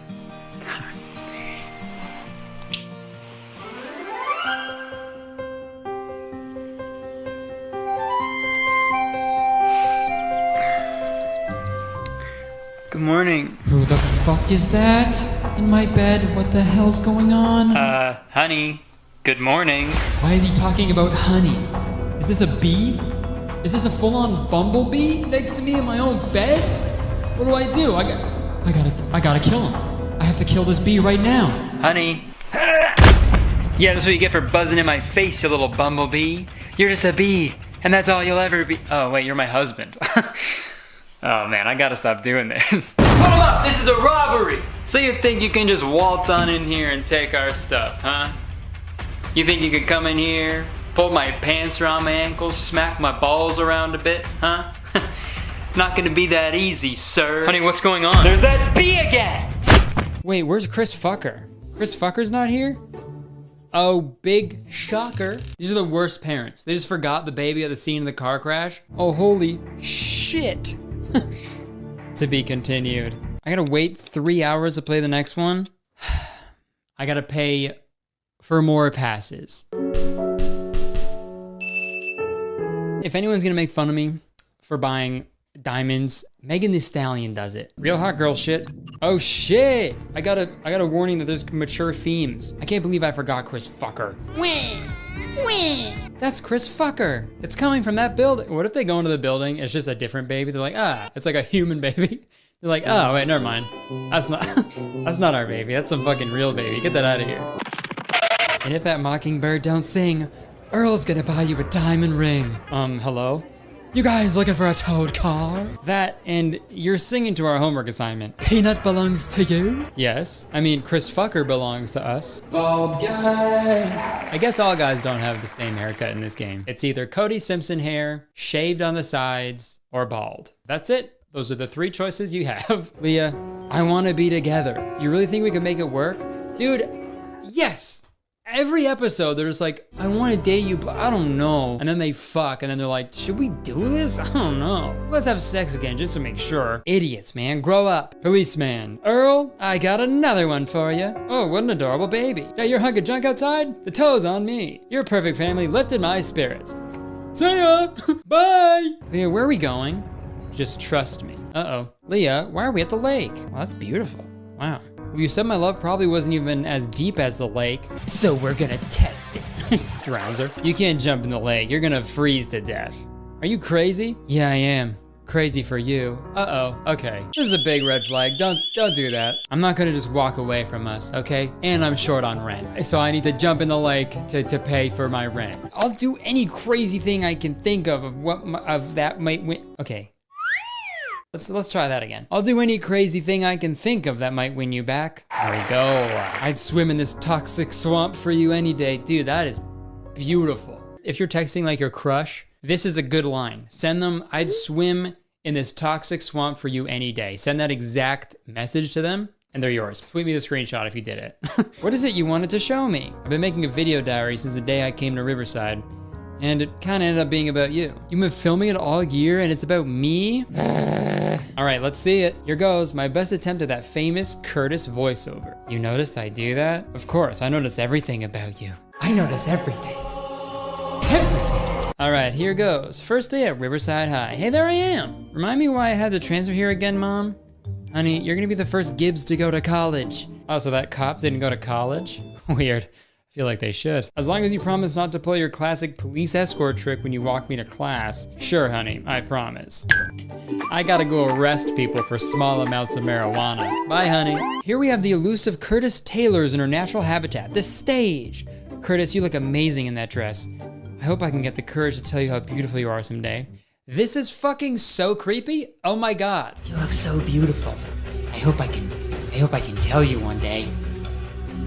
morning. Who the fuck is that? In my bed? What the hell's going on? Honey, good morning. Why is he talking about honey? Is this a bee? Is this a full-on bumblebee next to me in my own bed? What do I do? I gotta kill him. I have to kill this bee right now. Honey. Yeah, that's what you get for buzzing in my face, you little bumblebee. You're just a bee, and that's all you'll ever be. Oh, wait, you're my husband. Oh, man, I gotta stop doing this. Hold up, this is a robbery! So you think you can just waltz on in here and take our stuff, huh? You think you could come in here, pull my pants around my ankles, smack my balls around a bit, huh? Not gonna be that easy, sir. Honey, what's going on? There's that bee again! Wait, where's Chris Fucker? Chris Fucker's not here? Oh, big shocker. These are the worst parents. They just forgot the baby at the scene of the car crash. Oh, holy shit. To be continued. I gotta wait 3 hours to play the next one. I gotta pay for more passes. If anyone's gonna make fun of me for buying diamonds, Megan Thee Stallion does it. Real hot girl shit. Oh shit! I got a warning that there's mature themes. I can't believe I forgot Chris Fucker. That's Chris Fucker. It's coming from that building. What if they go into the building, it's just a different baby? They're like, it's like a human baby. They're like, oh wait, never mind. That's not our baby. That's some fucking real baby. Get that out of here. And if that mockingbird don't sing, Earl's gonna buy you a diamond ring. Hello? You guys looking for a towed car? That, and you're singing to our homework assignment. Peanut belongs to you? Yes. I mean, Chris Fucker belongs to us. Bald guy. I guess all guys don't have the same haircut in this game. It's either Cody Simpson hair, shaved on the sides, or bald. That's it. Those are the 3 choices you have. Leah, I want to be together. Do you really think we can make it work? Dude, yes. Every episode, they're just like, I want to date you, but I don't know. And then they fuck, and then they're like, should we do this? I don't know. Let's have sex again, just to make sure. Idiots, man, grow up. Policeman, Earl, I got another one for you. Oh, what an adorable baby. Got your hunk of junk outside? The toe's on me. Your perfect family lifted my spirits. See ya, bye. Leah, where are we going? Just trust me. Uh-oh. Leah, why are we at the lake? Well, that's beautiful. Wow. Well, you said my love probably wasn't even as deep as the lake, so we're gonna test it. Drowser. You can't jump in the lake. You're gonna freeze to death. Are you crazy? Yeah, I am. Crazy for you. Uh-oh. Okay. This is a big red flag. Don't do that. I'm not gonna just walk away from us, okay? And I'm short on rent, so I need to jump in the lake to pay for my rent. I'll do any crazy thing I can think of that might win. Okay. Let's try that again. I'll do any crazy thing I can think of that might win you back. There we go. I'd swim in this toxic swamp for you any day. Dude, that is beautiful. If you're texting like your crush, this is a good line. Send them, I'd swim in this toxic swamp for you any day. Send that exact message to them and they're yours. Tweet me the screenshot if you did it. What is it you wanted to show me? I've been making a video diary since the day I came to Riverside. And it kind of ended up being about you. You've been filming it all year and it's about me? All right, let's see it. Here goes, my best attempt at that famous Kurtis voiceover. You notice I do that? Of course, I notice everything about you. I notice everything. Everything. All right, here goes. First day at Riverside High. Hey, there I am. Remind me why I had to transfer here again, Mom? Honey, you're gonna be the first Gibbs to go to college. Oh, so that cop didn't go to college? Weird. Feel like they should. As long as you promise not to pull your classic police escort trick when you walk me to class. Sure, honey, I promise. I gotta go arrest people for small amounts of marijuana. Bye, honey. Here we have the elusive Curtis Taylor's in her natural habitat, the stage. Curtis, you look amazing in that dress. I hope I can get the courage to tell you how beautiful you are someday. This is fucking so creepy. Oh my God. You look so beautiful. I hope I can tell you one day.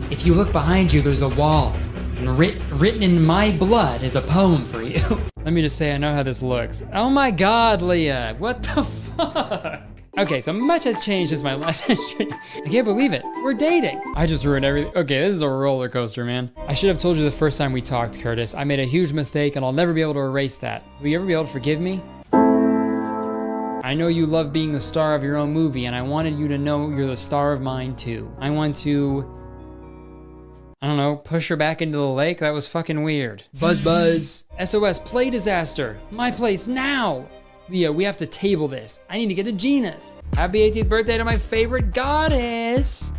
If you look behind you, there's a wall, and written in my blood is a poem for you. Let me just say I know how this looks. Oh my God, Leah, what the fuck? Okay, so much has changed since my last history. I can't believe it, we're dating. I just ruined everything. Okay, this is a roller coaster, man. I should have told you the first time we talked, Curtis. I made a huge mistake and I'll never be able to erase that. Will you ever be able to forgive me? I know you love being the star of your own movie and I wanted you to know you're the star of mine too. I want to, I don't know, push her back into the lake? That was fucking weird. Buzz buzz. SOS, play disaster. My place now. Leah, we have to table this. I need to get to Gina's. Happy 18th birthday to my favorite goddess.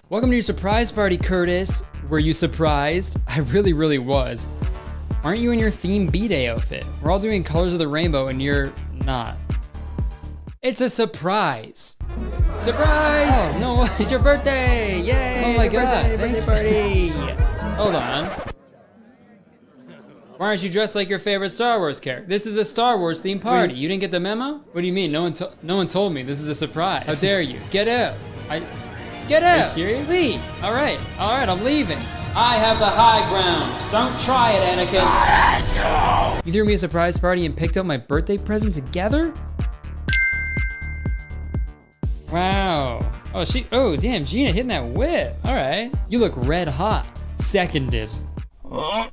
Welcome to your surprise party, Kurtis. Were you surprised? I really was. Aren't you in your theme B-Day outfit? We're all doing colors of the rainbow and you're not. It's a surprise. Surprise! Oh, no, it's your birthday! Yay! Oh my god, birthday party! Hold on. Why aren't you dressed like your favorite Star Wars character? This is a Star Wars themed party. You didn't get the memo? What do you mean? No one told me. This is a surprise. How dare you? Get out. Get out. Are you serious? Leave. All right, I'm leaving. I have the high ground. Don't try it, Anakin. You threw me a surprise party and picked out my birthday present together? Wow. Oh damn, Gina hitting that whip. All right. You look red hot. Seconded.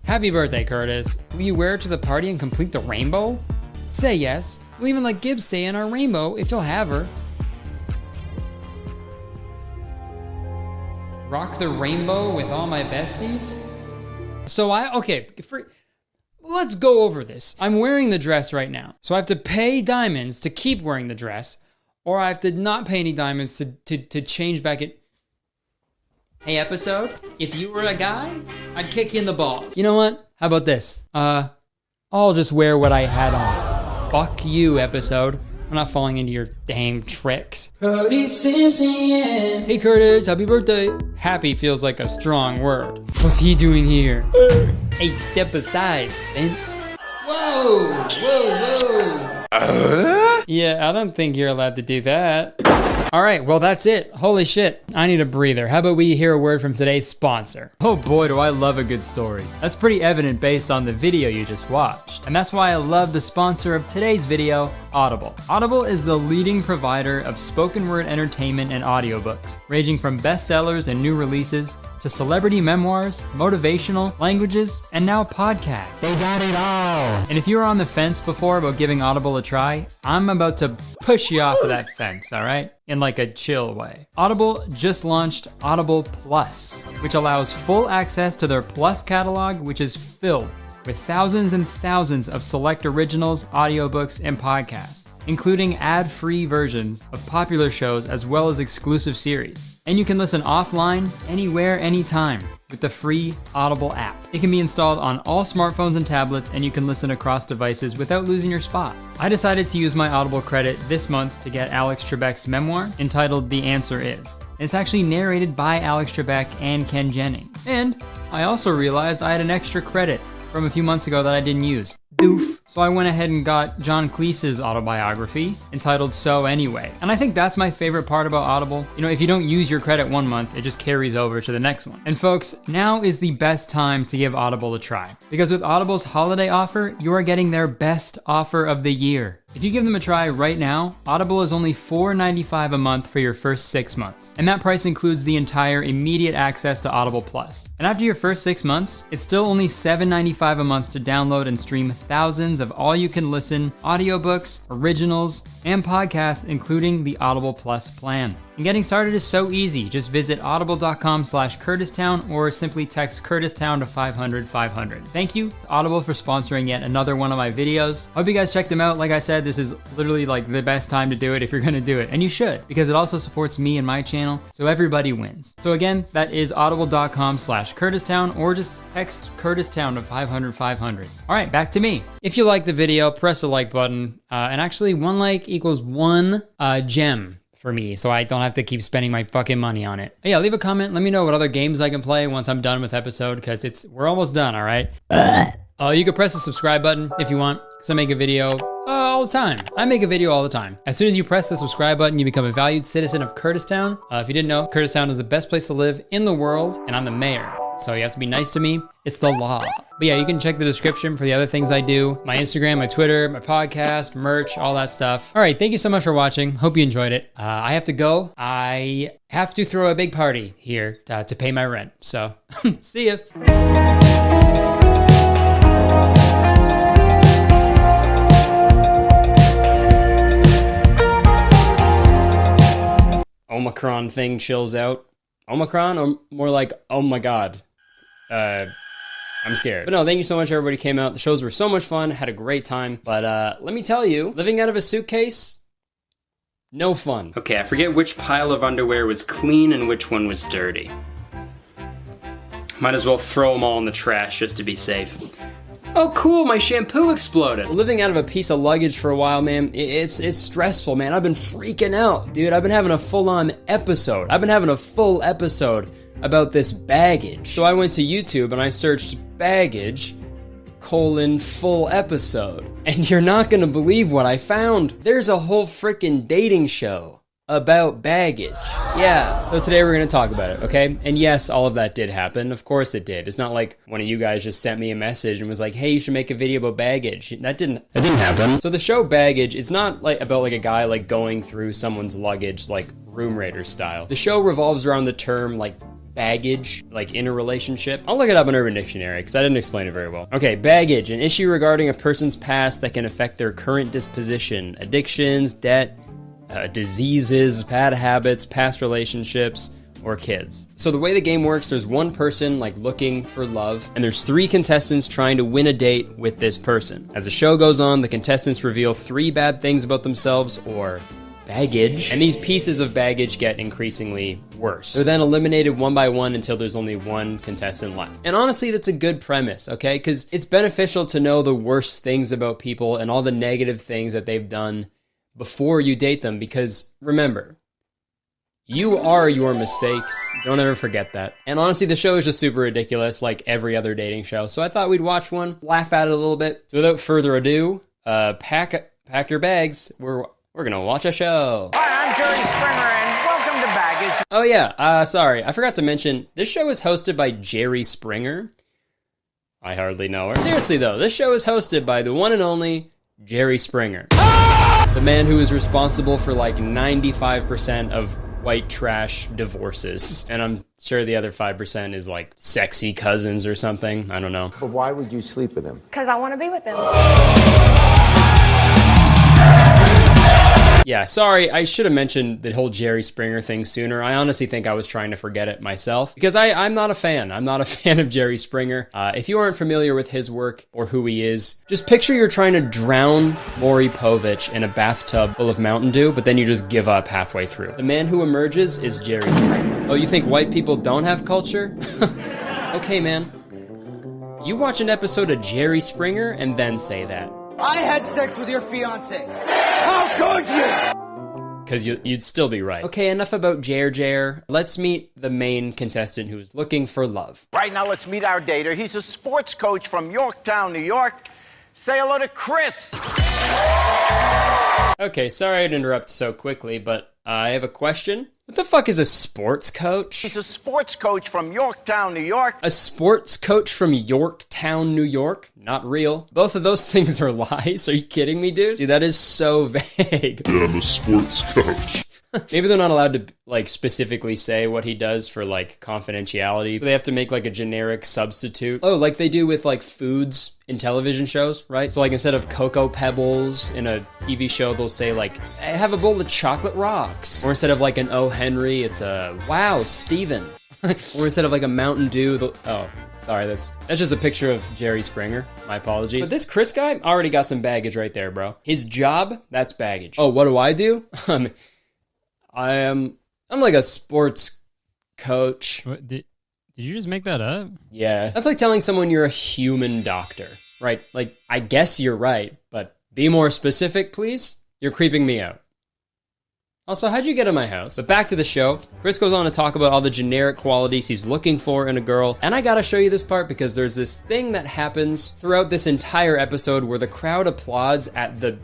Happy birthday, Kurtis. Will you wear it to the party and complete the rainbow? Say yes. We'll even let Gibbs stay in our rainbow if you'll have her. Rock the rainbow with all my besties? So let's go over this. I'm wearing the dress right now. So I have to pay diamonds to keep wearing the dress, or I have to not pay any diamonds to change back it. Hey, episode, if you were a guy, I'd kick you in the balls. You know what? How about this? I'll just wear what I had on. Fuck you, episode. I'm not falling into your dang tricks. Cody Simpson. Hey, Kurtis, happy birthday. Happy feels like a strong word. What's he doing here? Hey, step aside, Spence. Whoa. Yeah, I don't think you're allowed to do that. All right, well, that's it. Holy shit, I need a breather. How about we hear a word from today's sponsor? Oh boy, do I love a good story. That's pretty evident based on the video you just watched. And that's why I love the sponsor of today's video, Audible. Audible is the leading provider of spoken word entertainment and audiobooks, ranging from bestsellers and new releases to celebrity memoirs, motivational, languages, and now podcasts. They got it all. And if you were on the fence before about giving Audible a try, I'm about to push you off of that fence, all right? In like a chill way. Audible just launched Audible Plus, which allows full access to their Plus catalog, which is filled with thousands and thousands of select originals, audiobooks, and podcasts, including ad-free versions of popular shows as well as exclusive series. And you can listen offline, anywhere, anytime, with the free Audible app. It can be installed on all smartphones and tablets, and you can listen across devices without losing your spot. I decided to use my Audible credit this month to get Alex Trebek's memoir entitled The Answer Is. It's actually narrated by Alex Trebek and Ken Jennings. And I also realized I had an extra credit from a few months ago that I didn't use. Doof. So I went ahead and got John Cleese's autobiography entitled So Anyway. And I think that's my favorite part about Audible. You know, if you don't use your credit one month, it just carries over to the next one. And folks, now is the best time to give Audible a try. Because with Audible's holiday offer, you are getting their best offer of the year. If you give them a try right now, Audible is only $4.95 a month for your first 6 months. And that price includes the entire immediate access to Audible Plus. And after your first 6 months, it's still only $7.95 a month to download and stream thousands of all-you-can-listen audiobooks, originals, and podcasts, including the Audible Plus plan. And getting started is so easy. Just visit audible.com/KurtisTown or simply text KurtisTown to 500-500. Thank you to Audible for sponsoring yet another one of my videos. Hope you guys checked them out. Like I said, this is literally like the best time to do it if you're gonna do it. And you should, because it also supports me and my channel, so everybody wins. So again, that is audible.com/KurtisTown or just text KurtisTown to 500-500. All right, back to me. If you like the video, press the like button. And actually, one like equals one gem for me, so I don't have to keep spending my fucking money on it. Yeah, leave a comment. Let me know what other games I can play once I'm done with episode, because we're almost done, all right? You can press the subscribe button if you want, because I make a video all the time. I make a video all the time. As soon as you press the subscribe button, you become a valued citizen of Kurtistown. If you didn't know, Kurtistown is the best place to live in the world, and I'm the mayor. So you have to be nice to me. It's the law. But yeah, you can check the description for the other things I do. My Instagram, my Twitter, my podcast, merch, all that stuff. All right, thank you so much for watching. Hope you enjoyed it. I have to go. I have to throw a big party here to pay my rent. So see ya. Omicron thing chills out. Omicron, or more like, oh my God. I'm scared. But no, thank you so much, everybody came out. The shows were so much fun. Had a great time. But let me tell you, living out of a suitcase, no fun. Okay, I forget which pile of underwear was clean and which one was dirty. Might as well throw them all in the trash just to be safe. Oh, cool, my shampoo exploded. Living out of a piece of luggage for a while, man, it's stressful, man. I've been freaking out, dude. I've been having a full-on episode. I've been having a full episode about this baggage. So I went to YouTube and I searched baggage, full episode. And you're not gonna believe what I found. There's a whole freaking dating show about baggage. Yeah, so today we're gonna talk about it, okay? And yes, all of that did happen. Of course it did. It's not like one of you guys just sent me a message and was like, hey, you should make a video about baggage. That didn't happen. So the show Baggage is not like about like a guy like going through someone's luggage like Room Raider style. The show revolves around the term like baggage, like in a relationship. I'll look it up in Urban Dictionary because I didn't explain it very well. Okay, baggage, an issue regarding a person's past that can affect their current disposition, addictions, debt, diseases, bad habits, past relationships, or kids. So the way the game works, there's one person like looking for love, and there's 3 contestants trying to win a date with this person. As the show goes on, the contestants reveal 3 bad things about themselves, or baggage, and these pieces of baggage get increasingly worse. They're then eliminated one by one until there's only one contestant left. And honestly, that's a good premise, okay? Because it's beneficial to know the worst things about people and all the negative things that they've done before you date them, because remember, you are your mistakes. Don't ever forget that. And honestly, the show is just super ridiculous, like every other dating show. So I thought we'd watch one, laugh at it a little bit. So without further ado, pack your bags. We're gonna watch a show. Hi, I'm Jerry Springer, and welcome to Baggage. Oh yeah, sorry, I forgot to mention, this show is hosted by Jerry Springer. I hardly know her. Seriously though, this show is hosted by the one and only Jerry Springer. The man who is responsible for like 95% of white trash divorces. And I'm sure the other 5% is like sexy cousins or something. I don't know. But why would you sleep with him? Because I want to be with him. Yeah, sorry, I should have mentioned the whole Jerry Springer thing sooner. I honestly think I was trying to forget it myself, because I'm not a fan. I'm not a fan of Jerry Springer. If you aren't familiar with his work or who he is, just picture you're trying to drown Maury Povich in a bathtub full of Mountain Dew, but then you just give up halfway through. The man who emerges is Jerry Springer. Oh, you think white people don't have culture? Okay, man. You watch an episode of Jerry Springer and then say that. I had sex with your fiance. How could you? Because you'd still be right. Okay, enough about Jer. Let's meet the main contestant who's looking for love. Right now, let's meet our dater. He's a sports coach from Yorktown, New York. Say hello to Chris. Okay, sorry to interrupt so quickly, but I have a question. What the fuck is a sports coach? He's a sports coach from Yorktown, New York. A sports coach from Yorktown, New York? Not real. Both of those things are lies. Are you kidding me, dude? Dude, that is so vague. Yeah, I'm a sports coach. Maybe they're not allowed to, like, specifically say what he does for, like, confidentiality. So they have to make, like, a generic substitute. Oh, like they do with, like, foods in television shows, right? So, like, instead of Cocoa Pebbles in a TV show, they'll say, like, I have a bowl of chocolate rocks. Or instead of, like, an Oh Henry, it's a Wow, Steven. Or instead of, like, a Mountain Dew, oh, sorry, that's just a picture of Jerry Springer. My apologies. But this Chris guy already got some baggage right there, bro. His job, that's baggage. Oh, what do? I'm like a sports coach. What, did you just make that up? Yeah. That's like telling someone you're a human doctor, right? Like, I guess you're right, but be more specific, please. You're creeping me out. Also, how'd you get in my house? But back to the show. Chris goes on to talk about all the generic qualities he's looking for in a girl. And I gotta show you this part because there's this thing that happens throughout this entire episode where the crowd applauds at the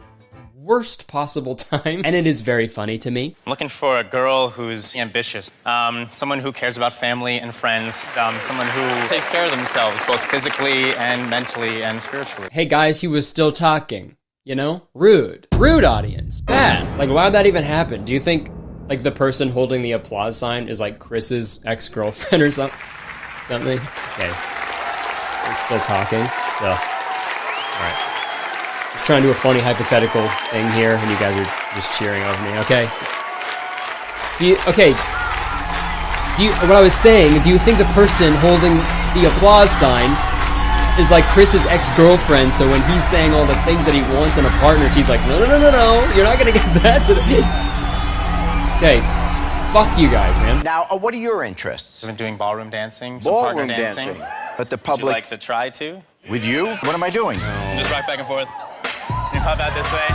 worst possible time, and it is very funny to me. I'm looking for a girl who's ambitious, someone who cares about family and friends, someone who takes care of themselves, both physically and mentally and spiritually. Hey guys, he was still talking, you know? Rude audience, bad. Like, why'd that even happen? Do you think, like, the person holding the applause sign is, like, Chris's ex-girlfriend or something? Okay. We're still talking, so, all right. Just trying to do a funny hypothetical thing here, and you guys are just cheering over me, okay? What I was saying, do you think the person holding the applause sign is like Chris's ex-girlfriend, so when he's saying all the things that he wants in a partner, she's like, no, you're not gonna get that today. Okay, fuck you guys, man. Now, what are your interests? I've been doing ballroom dancing, some Ballroom partner dancing. But the Would public... you like to try to? With you? What am I doing? Just rock back and forth. You pop out this way.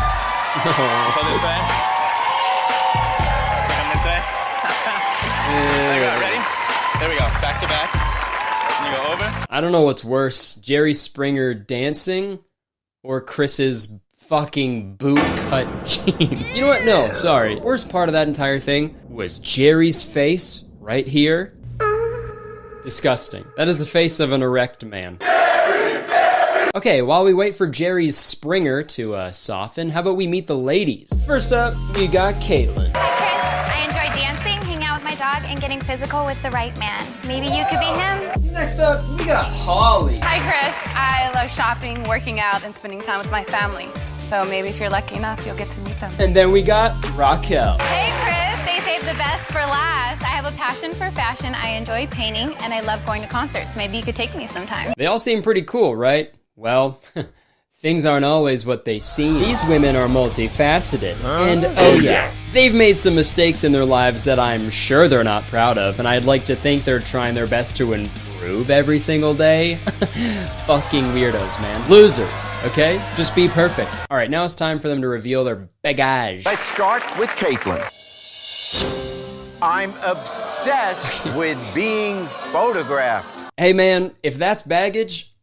Pull this way. Come this way. There you go, ready? There we go, back to back. And you go over. I don't know what's worse, Jerry Springer dancing or Chris's fucking boot-cut jeans. You know what? No, sorry. Worst part of that entire thing was Jerry's face right here. Disgusting. That is the face of an erect man. Okay, while we wait for Jerry's Springer to soften, how about we meet the ladies? First up, we got Caitlin. I enjoy dancing, hanging out with my dog, and getting physical with the right man. Maybe you could be him? Next up, we got Holly. Hi, Chris. I love shopping, working out, and spending time with my family. So maybe if you're lucky enough, you'll get to meet them. And then we got Raquel. Hey, Chris. They saved the best for last. I have a passion for fashion. I enjoy painting, and I love going to concerts. Maybe you could take me sometime. They all seem pretty cool, right? Well, things aren't always what they seem. These women are multifaceted. And oh yeah, they've made some mistakes in their lives that I'm sure they're not proud of, and I'd like to think they're trying their best to improve every single day. Fucking weirdos, man. Losers, okay? Just be perfect. All right, now it's time for them to reveal their bagage. Let's start with Caitlin. I'm obsessed with being photographed. Hey man, if that's baggage,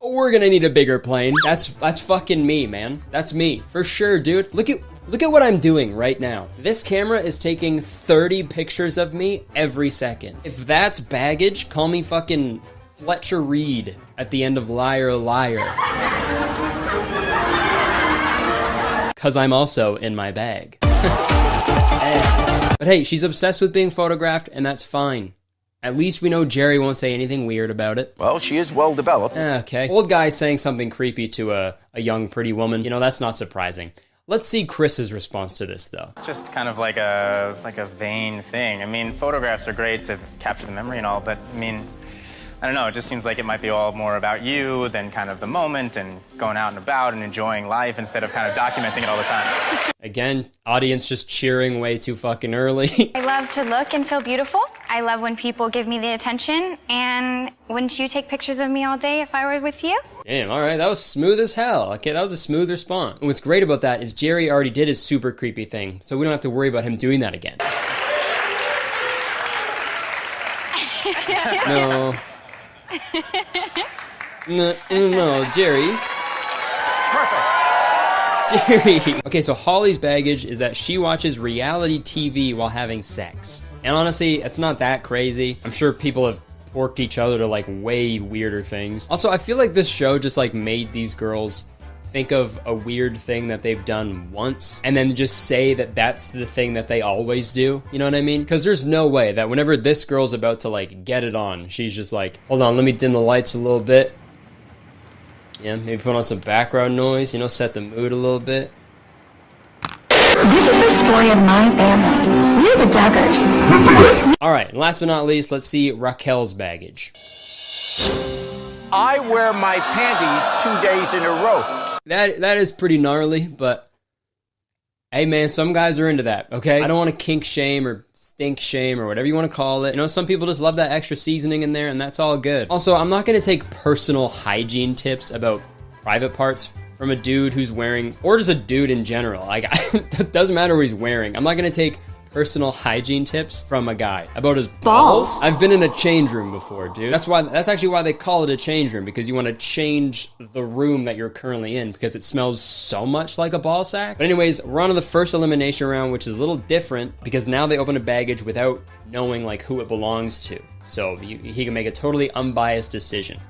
we're gonna need a bigger plane. That's fucking me, man. That's me, for sure, dude. Look at what I'm doing right now. This camera is taking 30 pictures of me every second. If that's baggage, call me fucking Fletcher Reed at the end of Liar Liar. Cause I'm also in my bag. But hey, she's obsessed with being photographed, and that's fine. At least we know Jerry won't say anything weird about it. Well, she is well developed. Okay. Old guy saying something creepy to a young pretty woman. You know, that's not surprising. Let's see Chris's response to this, though. Just kind of like a vain thing. I mean, photographs are great to capture the memory and all, but I mean, I don't know, it just seems like it might be all more about you than kind of the moment and going out and about and enjoying life instead of kind of documenting it all the time. Again, audience just cheering way too fucking early. I love to look and feel beautiful. I love when people give me the attention. And wouldn't you take pictures of me all day if I were with you? Damn, all right, that was smooth as hell. Okay, that was a smooth response. And what's great about that is Jerry already did his super creepy thing, so we don't have to worry about him doing that again. No. No, Jerry. Perfect. Jerry. Okay, so Holly's baggage is that she watches reality TV while having sex. And honestly, it's not that crazy. I'm sure people have porked each other to like way weirder things. Also, I feel like this show just like made these girls think of a weird thing that they've done once and then just say that that's the thing that they always do. You know what I mean? Because there's no way that whenever this girl's about to like get it on, she's just like, hold on, let me dim the lights a little bit. Yeah, maybe put on some background noise, you know, set the mood a little bit. This is the story of my family. We're the Duggars. All right, and last but not least, let's see Raquel's baggage. I wear my panties 2 days in a row. That is pretty gnarly, but hey man, some guys are into that, okay? I don't want to kink shame or stink shame or whatever you want to call it. You know, some people just love that extra seasoning in there, and that's all good. Also, I'm not going to take personal hygiene tips about private parts from a dude who's wearing, or just a dude in general. Like, it doesn't matter what he's wearing. I'm not going to take personal hygiene tips from a guy about his balls. I've been in a change room before, dude. That's actually why they call it a change room, because you want to change the room that you're currently in because it smells so much like a ball sack. But anyways, we're on to the first elimination round, which is a little different because now they open a baggage without knowing like who it belongs to. So he can make a totally unbiased decision.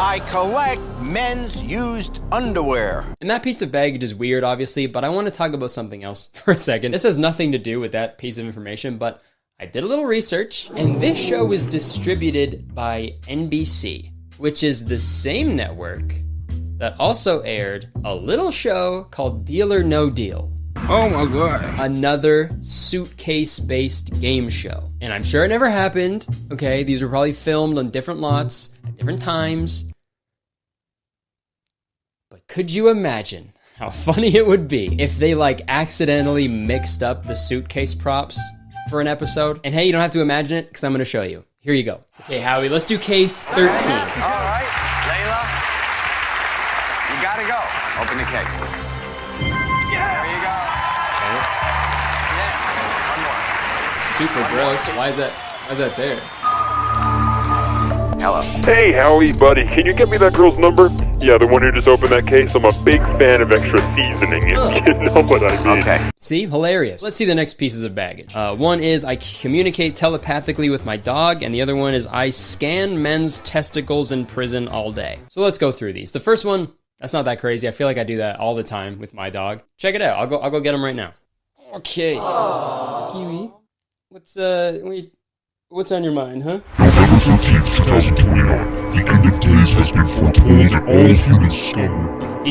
I collect men's used underwear. And that piece of baggage is weird, obviously, but I want to talk about something else for a second. This has nothing to do with that piece of information, but I did a little research, and this show was distributed by NBC, which is the same network that also aired a little show called Deal or No Deal. Oh my god. Another suitcase-based game show. And I'm sure it never happened, okay? These were probably filmed on different lots at different times. But could you imagine how funny it would be if they like accidentally mixed up the suitcase props for an episode? And hey, you don't have to imagine it because I'm gonna show you. Here you go. Okay, Howie, let's do case 13. All right, Layla, you gotta go. Open the case. There you go. Yes, one more. Super gross. Why is that there? Hello. Hey, Howie, buddy, can you get me that girl's number? Yeah, the one who just opened that case. I'm a big fan of extra seasoning, if you know what I mean. Okay. See? Hilarious. Let's see the next pieces of baggage. One is I communicate telepathically with my dog, and the other one is I scan men's testicles in prison all day. So let's go through these. The first one, that's not that crazy. I feel like I do that all the time with my dog. Check it out. I'll go get him right now. Okay. Kiwi, what's on your mind, huh? November 13th, 2029. The end of days has been foretold and all human scum.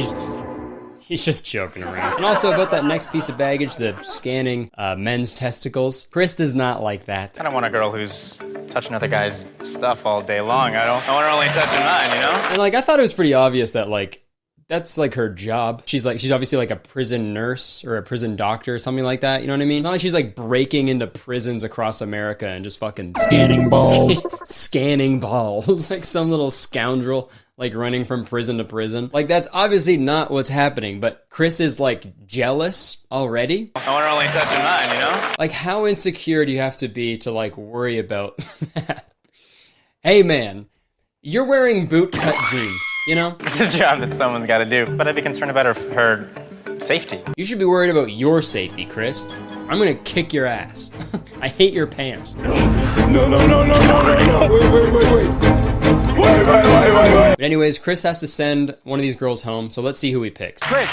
He's just joking around. And also about that next piece of baggage, the scanning men's testicles. Chris does not like that. I don't want a girl who's touching other guys' stuff all day long. I want her only touching mine, you know? And like, I thought it was pretty obvious that like, that's like her job. She's obviously like a prison nurse or a prison doctor or something like that. You know what I mean? It's not like she's like breaking into prisons across America and just fucking scanning balls. Scanning balls. Like some little scoundrel like running from prison to prison. Like that's obviously not what's happening, but Chris is like jealous already. I want her only touching mine, you know? Like how insecure do you have to be to like worry about that? Hey man, you're wearing boot-cut jeans, you know? It's a job that someone's got to do, but I'd be concerned about her safety. You should be worried about your safety, Chris. I'm gonna kick your ass. I hate your pants. No. Wait. But anyways, Chris has to send one of these girls home, so let's see who he picks. Chris,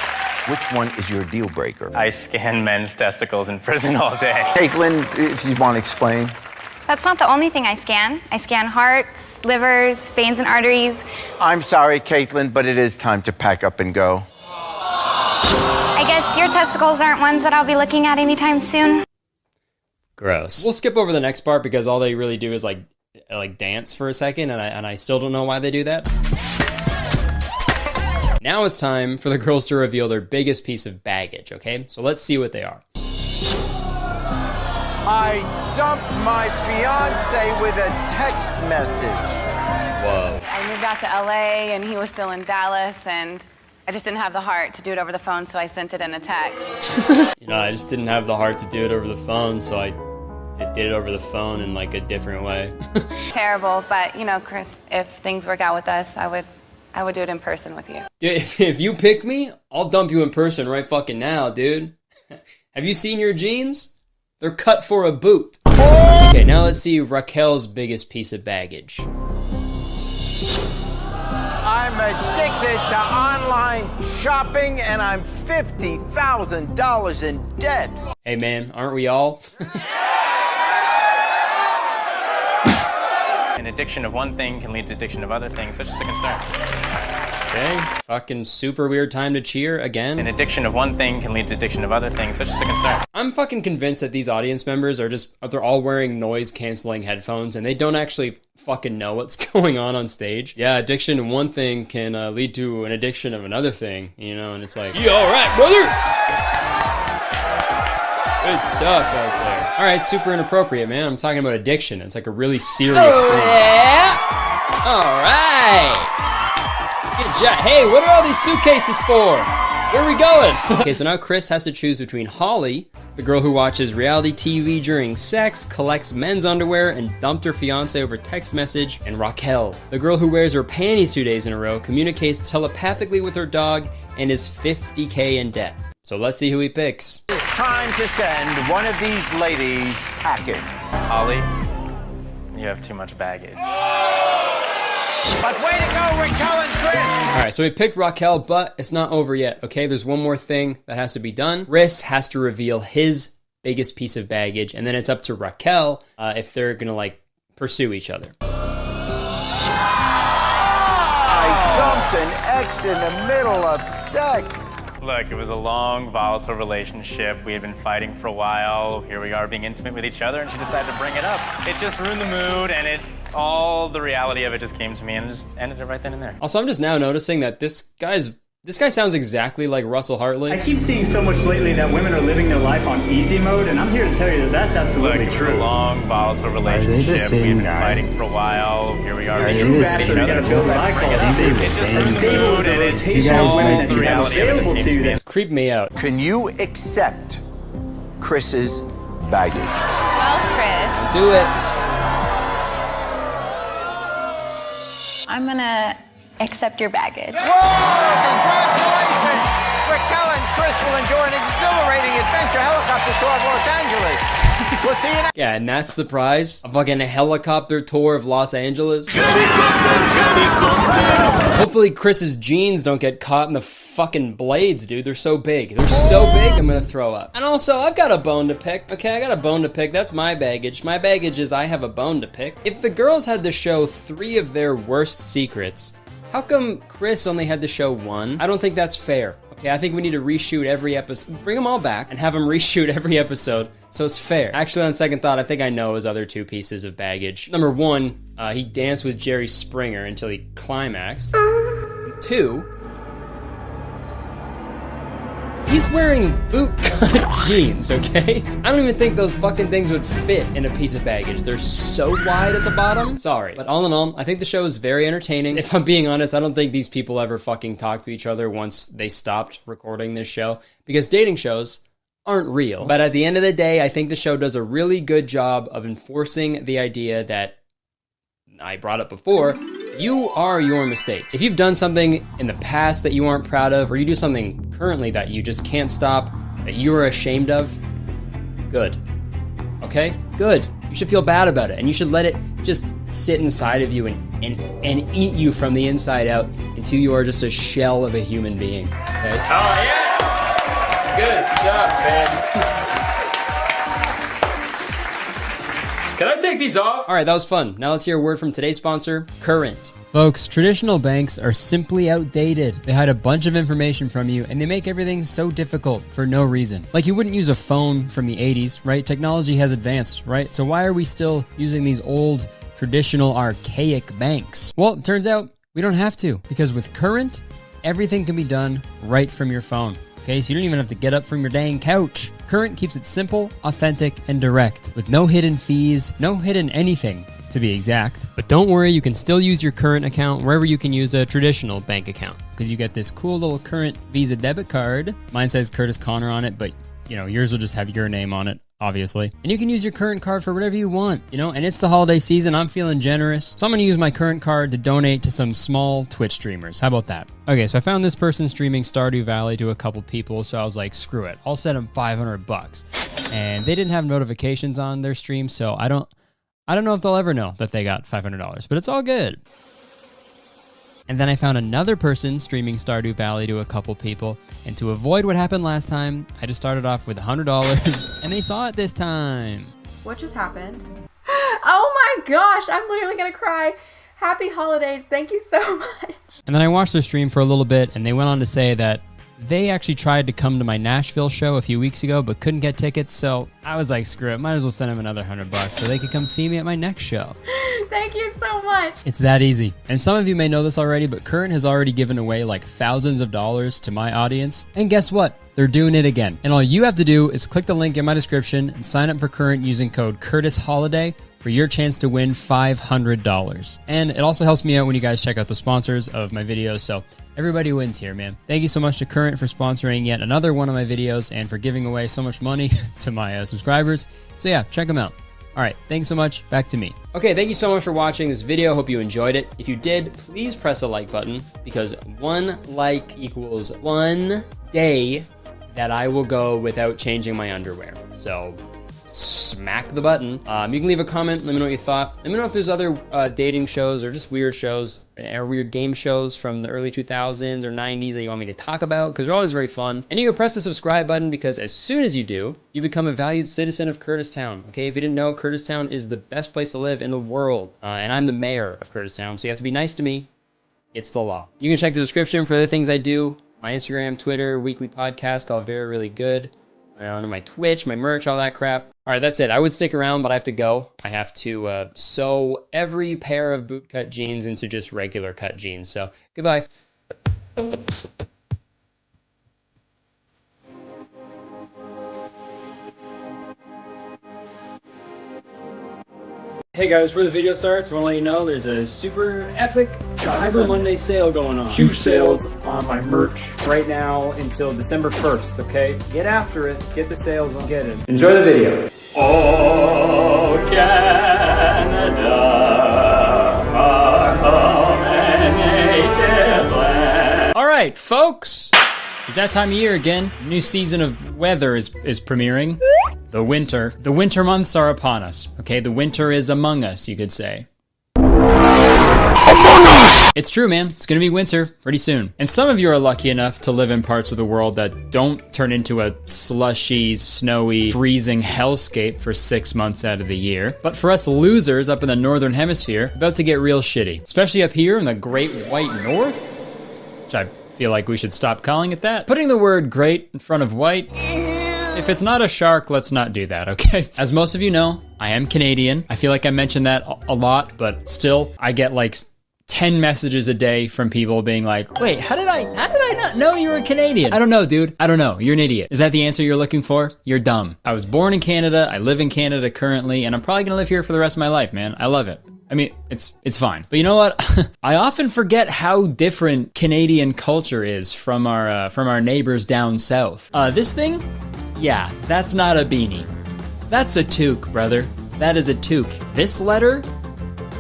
which one is your deal breaker? I scan men's testicles in prison all day. Caitlin, if you want to explain. That's not the only thing I scan. I scan hearts, livers, veins, and arteries. I'm sorry, Caitlin, but it is time to pack up and go. I guess your testicles aren't ones that I'll be looking at anytime soon. Gross. We'll skip over the next part because all they really do is like dance for a second, and I still don't know why they do that. Now it's time for the girls to reveal their biggest piece of baggage, okay? So let's see what they are. I dumped my fiance with a text message. Whoa. I moved out to LA and he was still in Dallas, and I just didn't have the heart to do it over the phone, so I sent it in a text. You know, I just didn't have the heart to do it over the phone, so I did it over the phone in like a different way. Terrible, but you know, Chris, if things work out with us, I would do it in person with you. Dude, if you pick me, I'll dump you in person right fucking now, dude. Have you seen your jeans? They're cut for a boot. Okay, now let's see Raquel's biggest piece of baggage. I'm addicted to online shopping and I'm $50,000 in debt. Hey man, aren't we all? An addiction of one thing can lead to addiction of other things, so it's just a concern. Okay, fucking super weird time to cheer again. An addiction of one thing can lead to addiction of other things, so it's just a concern. I'm fucking convinced that these audience members they're all wearing noise-canceling headphones and they don't actually fucking know what's going on stage. Yeah, addiction of one thing can lead to an addiction of another thing, you know, and it's like, you alright, brother? Good stuff out there. Alright, super inappropriate, man. I'm talking about addiction. It's like a really serious thing. Yeah. Alright. Good job. Hey, what are all these suitcases for? Where are we going? Okay, so now Chris has to choose between Holly, the girl who watches reality TV during sex, collects men's underwear, and dumped her fiance over text message, and Raquel, the girl who wears her panties 2 days in a row, communicates telepathically with her dog, and is $50K in debt. So let's see who he picks. It's time to send one of these ladies packing. Holly, you have too much baggage. But way to go, Raquel and Chris! Alright, so we picked Raquel, but it's not over yet, okay? There's one more thing that has to be done. Chris has to reveal his biggest piece of baggage, and then it's up to Raquel if they're gonna, like, pursue each other. I dumped an ex in the middle of sex. Look, it was a long, volatile relationship. We had been fighting for a while. Here we are being intimate with each other, and she decided to bring it up. It just ruined the mood, and all the reality of it just came to me, and it just ended it right then and there. Also, I'm just now noticing that this guy sounds exactly like Russell Hartley. I keep seeing so much lately that women are living their life on easy mode, and I'm here to tell you that that's absolutely Look, true. It was a long, volatile relationship. We had been fighting for a while. Here we are being intimate with each other, and she decided to bring it up. It just ruined the mood, and all the reality of it just came to me. Creep me out. Can you accept Chris's baggage? Well, Chris. Do it. I'm gonna accept your baggage. Congratulations! Raquel and Chris will enjoy an exhilarating adventure helicopter tour of Los Angeles. We'll see you next. Yeah, and that's the prize? A fucking helicopter tour of Los Angeles? Hopefully Chris's jeans don't get caught in the fucking blades, dude. They're so big. They're so big, I'm gonna throw up. And also, I've got a bone to pick. Okay, I got a bone to pick. That's my baggage. My baggage is I have a bone to pick. If the girls had to show 3 of their worst secrets, how come Chris only had to show 1? I don't think that's fair. Okay, I think we need to reshoot every episode. Bring them all back and have them reshoot every episode so it's fair. Actually, on second thought, I think I know his other 2 pieces of baggage. Number 1, he danced with Jerry Springer until he climaxed. 2, he's wearing boot-cut jeans, okay? I don't even think those fucking things would fit in a piece of baggage. They're so wide at the bottom. Sorry. But all in all, I think the show is very entertaining. If I'm being honest, I don't think these people ever fucking talked to each other once they stopped recording this show, because dating shows aren't real. But at the end of the day, I think the show does a really good job of enforcing the idea that I brought up before. You are your mistakes. If you've done something in the past that you aren't proud of, or you do something currently that you just can't stop, that you're ashamed of, good. Okay? Good. You should feel bad about it, and you should let it just sit inside of you and eat you from the inside out until you are just a shell of a human being. Okay? Oh yeah! Good stuff, man. Can I take these off? All right, that was fun. Now let's hear a word from today's sponsor, Current. Folks, traditional banks are simply outdated. They hide a bunch of information from you, and they make everything so difficult for no reason. Like, you wouldn't use a phone from the 80s, right? Technology has advanced, right? So why are we still using these old, traditional, archaic banks? Well, it turns out we don't have to, because with Current, everything can be done right from your phone. Okay, so you don't even have to get up from your dang couch. Current keeps it simple, authentic, and direct, with no hidden fees, no hidden anything, to be exact. But don't worry, you can still use your Current account wherever you can use a traditional bank account, because you get this cool little Current Visa debit card. Mine says Kurtis Conner on it, but you know, yours will just have your name on it, obviously. And you can use your Current card for whatever you want, you know, and it's the holiday season. I'm feeling generous, so I'm gonna use my Current card to donate to some small Twitch streamers. How about that? Okay, so I found this person streaming Stardew Valley to a couple people, so I was like, screw it. I'll send them $500. And they didn't have notifications on their stream, so I don't know if they'll ever know that they got $500, but it's all good. And then I found another person streaming Stardew Valley to a couple people, and to avoid what happened last time, I just started off with $100, and they saw it this time. What just happened? Oh my gosh, I'm literally gonna cry. Happy holidays, thank you so much. And then I watched their stream for a little bit, and they went on to say that they actually tried to come to my Nashville show a few weeks ago, but couldn't get tickets, so I was like, screw it, might as well send them another $100 so they could come see me at my next show. Thank you so much. It's that easy. And some of you may know this already, but Current has already given away like thousands of dollars to my audience. And guess what? They're doing it again. And all you have to do is click the link in my description and sign up for Current using code CurtisHoliday for your chance to win $500. And it also helps me out when you guys check out the sponsors of my videos, so everybody wins here, man. Thank you so much to Current for sponsoring yet another one of my videos and for giving away so much money to my subscribers. So yeah, check them out. All right, thanks so much. Back to me. Okay, thank you so much for watching this video. Hope you enjoyed it. If you did, please press the like button, because 1 like equals 1 day that I will go without changing my underwear. So smack the button. You can leave a comment. Let me know what you thought. Let me know if there's other dating shows or just weird shows or weird game shows from the early 2000s or 90s that you want me to talk about, because they're always very fun. And you can press the subscribe button, because as soon as you do, you become a valued citizen of Kurtistown. Okay, if you didn't know, Kurtistown is the best place to live in the world. And I'm the mayor of Kurtistown, so you have to be nice to me. It's the law. You can check the description for the things I do my Instagram, Twitter, weekly podcast, all very, really good. My Twitch, my merch, all that crap. All right, that's it. I would stick around, but I have to go. I have to sew every pair of bootcut jeans into just regular cut jeans. So, goodbye. Hey guys, before the video starts, I want to let you know there's a super epic Cyber Monday sale going on. Huge sales on my merch right now until December 1st, okay? Get after it, get the sales and get it. Enjoy the video. Oh, Canada, our home and native land. All right, folks. It's that time of year again. A new season of weather is premiering. The winter. The winter months are upon us. Okay, the winter is among us, you could say. Among us! It's true, man. It's gonna be winter pretty soon. And some of you are lucky enough to live in parts of the world that don't turn into a slushy, snowy, freezing hellscape for 6 months out of the year. But for us losers up in the northern hemisphere, about to get real shitty. Especially up here in the Great White North, which I feel like we should stop calling it that. Putting the word great in front of white, if it's not a shark, let's not do that, okay? As most of you know, I am Canadian. I feel like I mention that a lot, but still, I get like 10 messages a day from people being like, wait, how did I not know you were Canadian? I don't know, dude. I don't know. You're an idiot. Is that the answer you're looking for? You're dumb. I was born in Canada. I live in Canada currently, and I'm probably gonna live here for the rest of my life, man. I love it. I mean, it's fine. But you know what? I often forget how different Canadian culture is from our neighbors down south. This thing? Yeah, that's not a beanie. That's a toque, brother. That is a toque. This letter?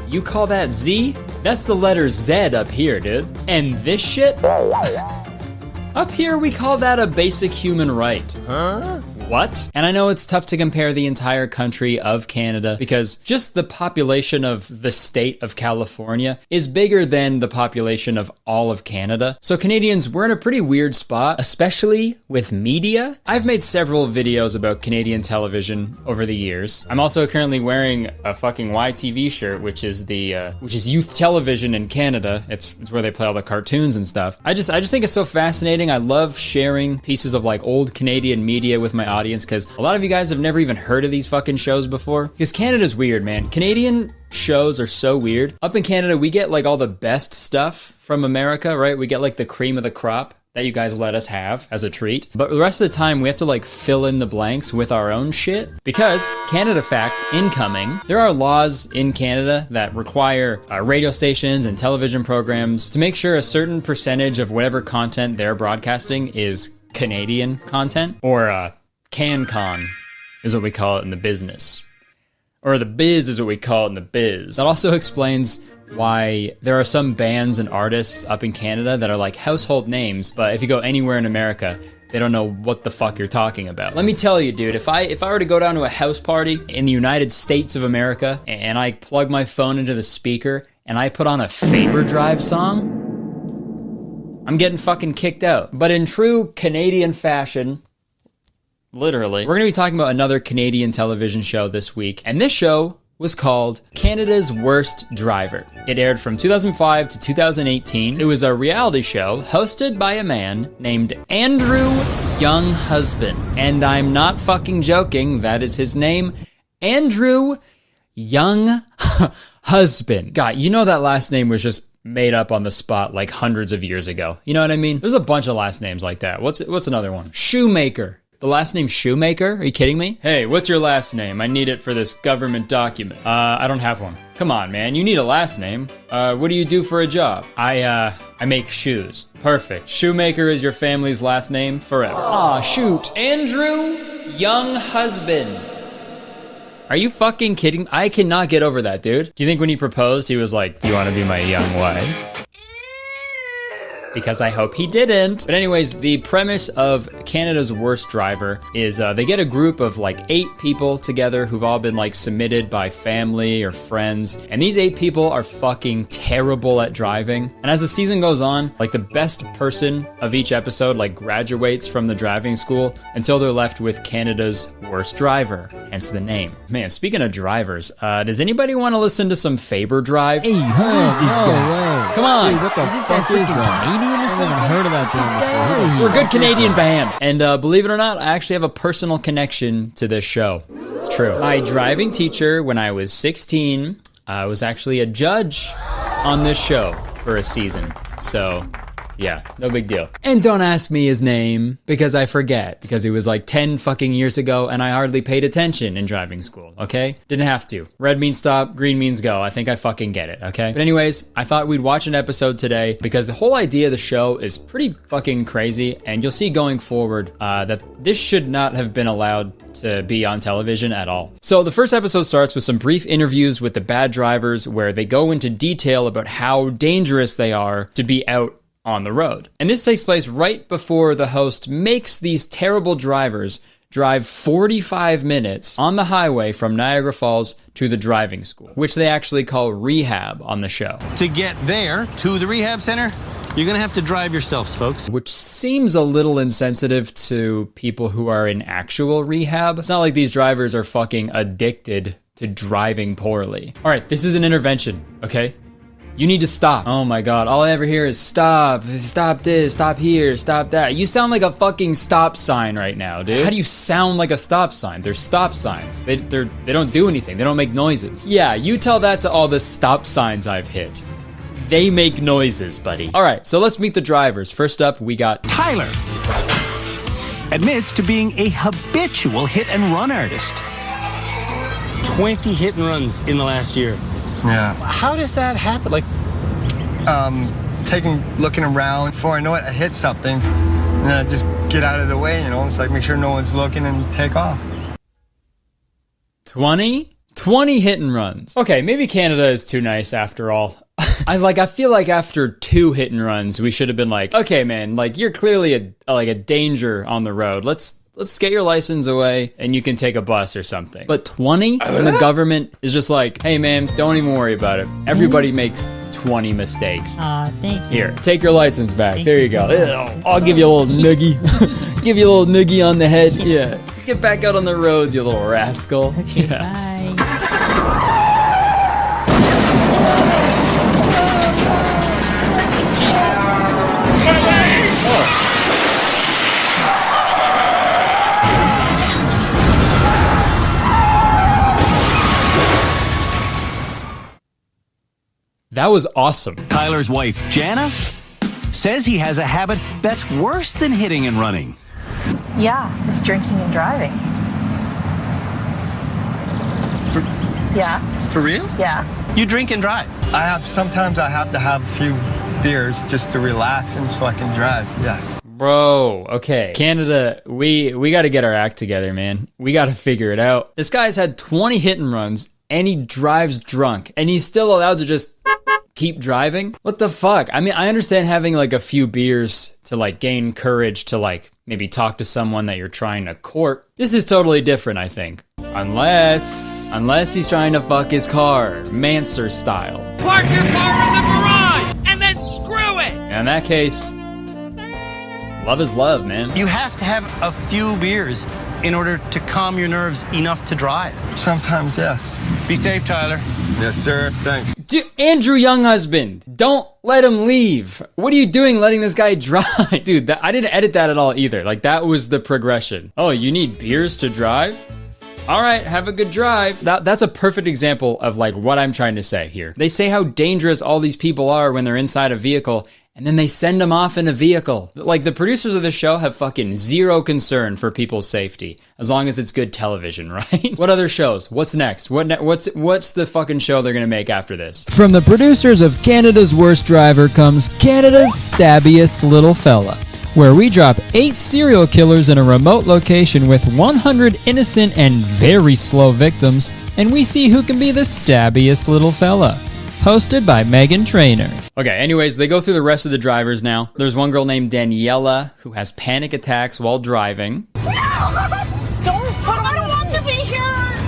You call that Z? That's the letter Z up here, dude. And this shit? Up here, we call that a basic human right. Huh? What? And I know it's tough to compare the entire country of Canada because just the population of the state of California is bigger than the population of all of Canada. So Canadians, we're in a pretty weird spot, especially with media. I've made several videos about Canadian television over the years. I'm also currently wearing a fucking YTV shirt, which is youth television in Canada. It's where they play all the cartoons and stuff. I just think it's so fascinating. I love sharing pieces of like old Canadian media with my audience because a lot of you guys have never even heard of these fucking shows before. Because Canada's weird, man. Canadian shows are so weird. Up in Canada, we get like all the best stuff from America, right? We get like the cream of the crop that you guys let us have as a treat. But the rest of the time, we have to like fill in the blanks with our own shit. Because, Canada fact, incoming, there are laws in Canada that require radio stations and television programs to make sure a certain percentage of whatever content they're broadcasting is Canadian content, or CanCon is what we call it in the business. Or the biz is what we call it in the biz. That also explains why there are some bands and artists up in Canada that are like household names, but if you go anywhere in America, they don't know what the fuck you're talking about. Let me tell you, dude, if I were to go down to a house party in the United States of America and I plug my phone into the speaker and I put on a Faber Drive song, I'm getting fucking kicked out. But in true Canadian fashion, literally, we're gonna be talking about another Canadian television show this week. And this show was called Canada's Worst Driver. It aired from 2005 to 2018. It was a reality show hosted by a man named Andrew Younghusband. And I'm not fucking joking, that is his name. Andrew Younghusband. God, you know that last name was just made up on the spot like hundreds of years ago. You know what I mean? There's a bunch of last names like that. What's another one? Shoemaker. The last name Shoemaker? Are you kidding me? Hey, what's your last name? I need it for this government document. I don't have one. Come on, man. You need a last name. What do you do for a job? I make shoes. Perfect. Shoemaker is your family's last name forever. Aw, shoot. Andrew Younghusband. Are you fucking kidding? I cannot get over that, dude. Do you think when he proposed, he was like, do you want to be my young wife? Because I hope he didn't. But anyways, the premise of Canada's Worst Driver is they get a group of like 8 people together who've all been like submitted by family or friends. And these 8 people are fucking terrible at driving. And as the season goes on, like the best person of each episode like graduates from the driving school until they're left with Canada's Worst Driver, hence the name. Man, speaking of drivers, does anybody want to listen to some Faber Drive? Hey, who is this guy? Come on. Dude, what the fuck is that? me into something. I haven't heard about this guy out of here. We're a good Canadian band. And believe it or not, I actually have a personal connection to this show. It's true. My driving teacher, when I was 16, was actually a judge on this show for a season. So, yeah, no big deal. And don't ask me his name, because I forget. Because it was like 10 fucking years ago, and I hardly paid attention in driving school, okay? Didn't have to. Red means stop, green means go. I think I fucking get it, okay? But anyways, I thought we'd watch an episode today, because the whole idea of the show is pretty fucking crazy, and you'll see going forward that this should not have been allowed to be on television at all. So the first episode starts with some brief interviews with the bad drivers, where they go into detail about how dangerous they are to be out on the road. And this takes place right before the host makes these terrible drivers drive 45 minutes on the highway from Niagara Falls to the driving school, which they actually call rehab on the show. To get there, to the rehab center, you're gonna have to drive yourselves, folks. Which seems a little insensitive to people who are in actual rehab. It's not like these drivers are fucking addicted to driving poorly. All right, this is an intervention, okay? You need to stop. Oh my God, all I ever hear is stop, stop this, stop here, stop that. You sound like a fucking stop sign right now, dude. How do you sound like a stop sign? They're stop signs. They don't do anything. They don't make noises. Yeah, you tell that to all the stop signs I've hit. They make noises, buddy. All right, so let's meet the drivers. First up, we got Tyler. Admits to being a habitual hit and run artist. 20 hit and runs in the last year. Yeah. How does that happen? Like, looking around. Before I know it, I hit something, and then I just get out of the way, you know? It's like make sure no one's looking and take off. 20 hit and runs. Okay, maybe Canada is too nice after all. I feel like after 2 hit and runs, we should have been like, okay, man, like you're clearly a danger on the road. Let's get your license away and you can take a bus or something. But 20? And the government is just like, hey man, don't even worry about it. Everybody makes 20 mistakes. Aw, thank you. Here, take your license back. There you go. I'll give you a little noogie. Give you a little noogie on the head. Yeah. Get back out on the roads, you little rascal. Okay, yeah. bye. That was awesome. Tyler's wife, Jana, says he has a habit that's worse than hitting and running. Yeah, it's drinking and driving. Yeah. For real? Yeah. You drink and drive? Sometimes I have to have a few beers just to relax and so I can drive, yes. Bro, okay. Canada, we got to get our act together, man. We got to figure it out. This guy's had 20 hit and runs and he drives drunk and he's still allowed to just keep driving? What the fuck? I mean, I understand having like a few beers to like gain courage to like maybe talk to someone that you're trying to court. This is totally different, I think. Unless he's trying to fuck his car, Manser style. Park your car in the garage and then screw it! In that case, love is love, man. You have to have a few beers in order to calm your nerves enough to drive. Sometimes, yes. Be safe, Tyler. Yes, sir. Thanks. Dude, Andrew Younghusband, don't let him leave. What are you doing letting this guy drive? Dude, I didn't edit that at all either. Like, that was the progression. Oh, you need beers to drive? All right, have a good drive. That's a perfect example of like what I'm trying to say here. They say how dangerous all these people are when they're inside a vehicle, and then they send them off in a vehicle. Like, the producers of this show have fucking zero concern for people's safety, as long as it's good television, right? What other shows? What's next? What's the fucking show they're gonna make after this? From the producers of Canada's Worst Driver comes Canada's Stabbiest Little Fella, where we drop 8 serial killers in a remote location with 100 innocent and very slow victims, and we see who can be the stabbiest little fella. Hosted by Megan Trainor. Okay, anyways, they go through the rest of the drivers now. There's one girl named Daniela who has panic attacks while driving. No! I don't want to be here!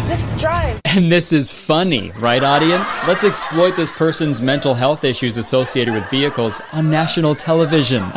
Just drive. And this is funny, right, audience? Let's exploit this person's mental health issues associated with vehicles on national television.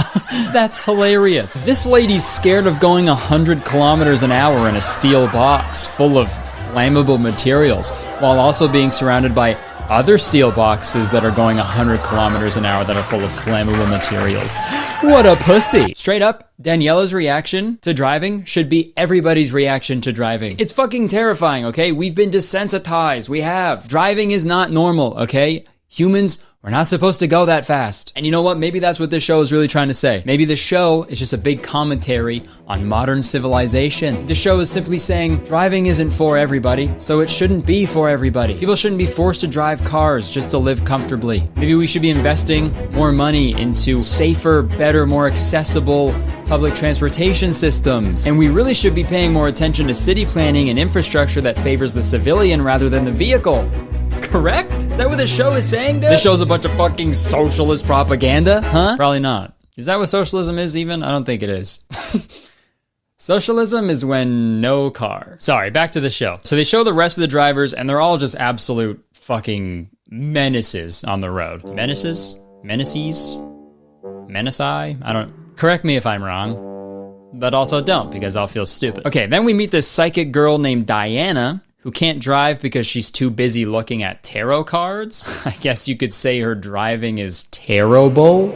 That's hilarious. This lady's scared of going 100 kilometers an hour in a steel box full of flammable materials, while also being surrounded by other steel boxes that are going 100 kilometers an hour that are full of flammable materials. What a pussy. Straight up, Daniela's reaction to driving should be everybody's reaction to driving. It's fucking terrifying, okay? We've been desensitized. We have. Driving is not normal, okay? Humans, we're not supposed to go that fast. And you know what? Maybe that's what this show is really trying to say. Maybe the show is just a big commentary on modern civilization. The show is simply saying driving isn't for everybody, so it shouldn't be for everybody. People shouldn't be forced to drive cars just to live comfortably. Maybe we should be investing more money into safer, better, more accessible public transportation systems. And we really should be paying more attention to city planning and infrastructure that favors the civilian rather than the vehicle. Correct? Is that what the show is saying, dude? This show's a bunch of fucking socialist propaganda, huh? Probably not. Is that what socialism is even? I don't think it is. Socialism is when no car. Sorry, back to the show. So they show the rest of the drivers, and they're all just absolute fucking menaces on the road. Menaces? Menaces? Menaci? I don't... Correct me if I'm wrong. But also don't, because I'll feel stupid. Okay, then we meet this psychic girl named Diana, who can't drive because she's too busy looking at tarot cards. I guess you could say her driving is terrible.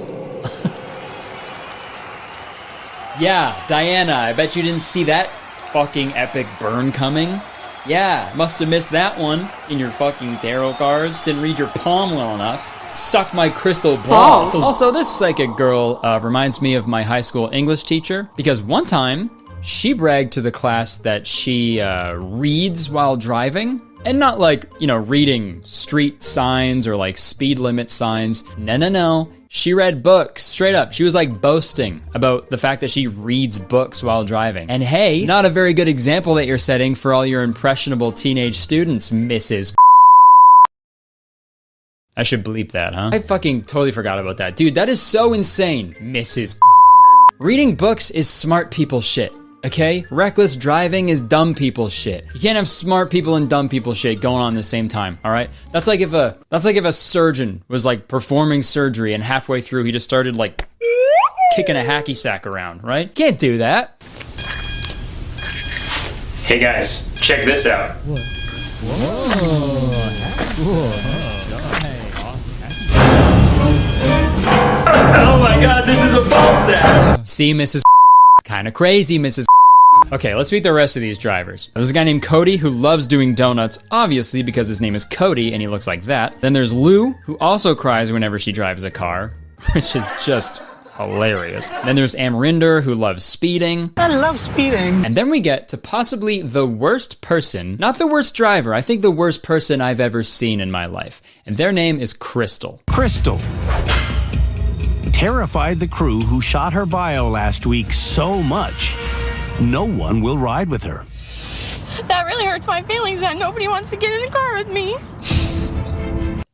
Yeah, Diana, I bet you didn't see that fucking epic burn coming. Yeah, must have missed that one in your fucking tarot cards. Didn't read your palm well enough. Suck my crystal balls. Also, this psychic girl reminds me of my high school English teacher, because one time, she bragged to the class that she reads while driving. And not like, you know, reading street signs or like speed limit signs. No. She read books, straight up. She was like boasting about the fact that she reads books while driving. And hey, not a very good example that you're setting for all your impressionable teenage students, Mrs. I should bleep that, huh? I fucking totally forgot about that. Dude, that is so insane, Mrs. Reading books is smart people shit. Okay? Reckless driving is dumb people shit. You can't have smart people and dumb people shit going on at the same time, all right? That's like if a surgeon was like performing surgery and halfway through he just started like kicking a hacky sack around, right? Can't do that. Hey guys, check this out. Oh my god, this is a ball sack! See, Mrs. Kinda crazy, Mrs. Okay, let's meet the rest of these drivers. There's a guy named Cody who loves doing donuts, obviously because his name is Cody and he looks like that. Then there's Lou, who also cries whenever she drives a car, which is just hilarious. Then there's Amrinder, who loves speeding. I love speeding. And then we get to possibly the worst person, not the worst driver, I think the worst person I've ever seen in my life. And their name is Crystal. Crystal terrified the crew who shot her bio last week so much, no one will ride with her. That really hurts my feelings that nobody wants to get in the car with me.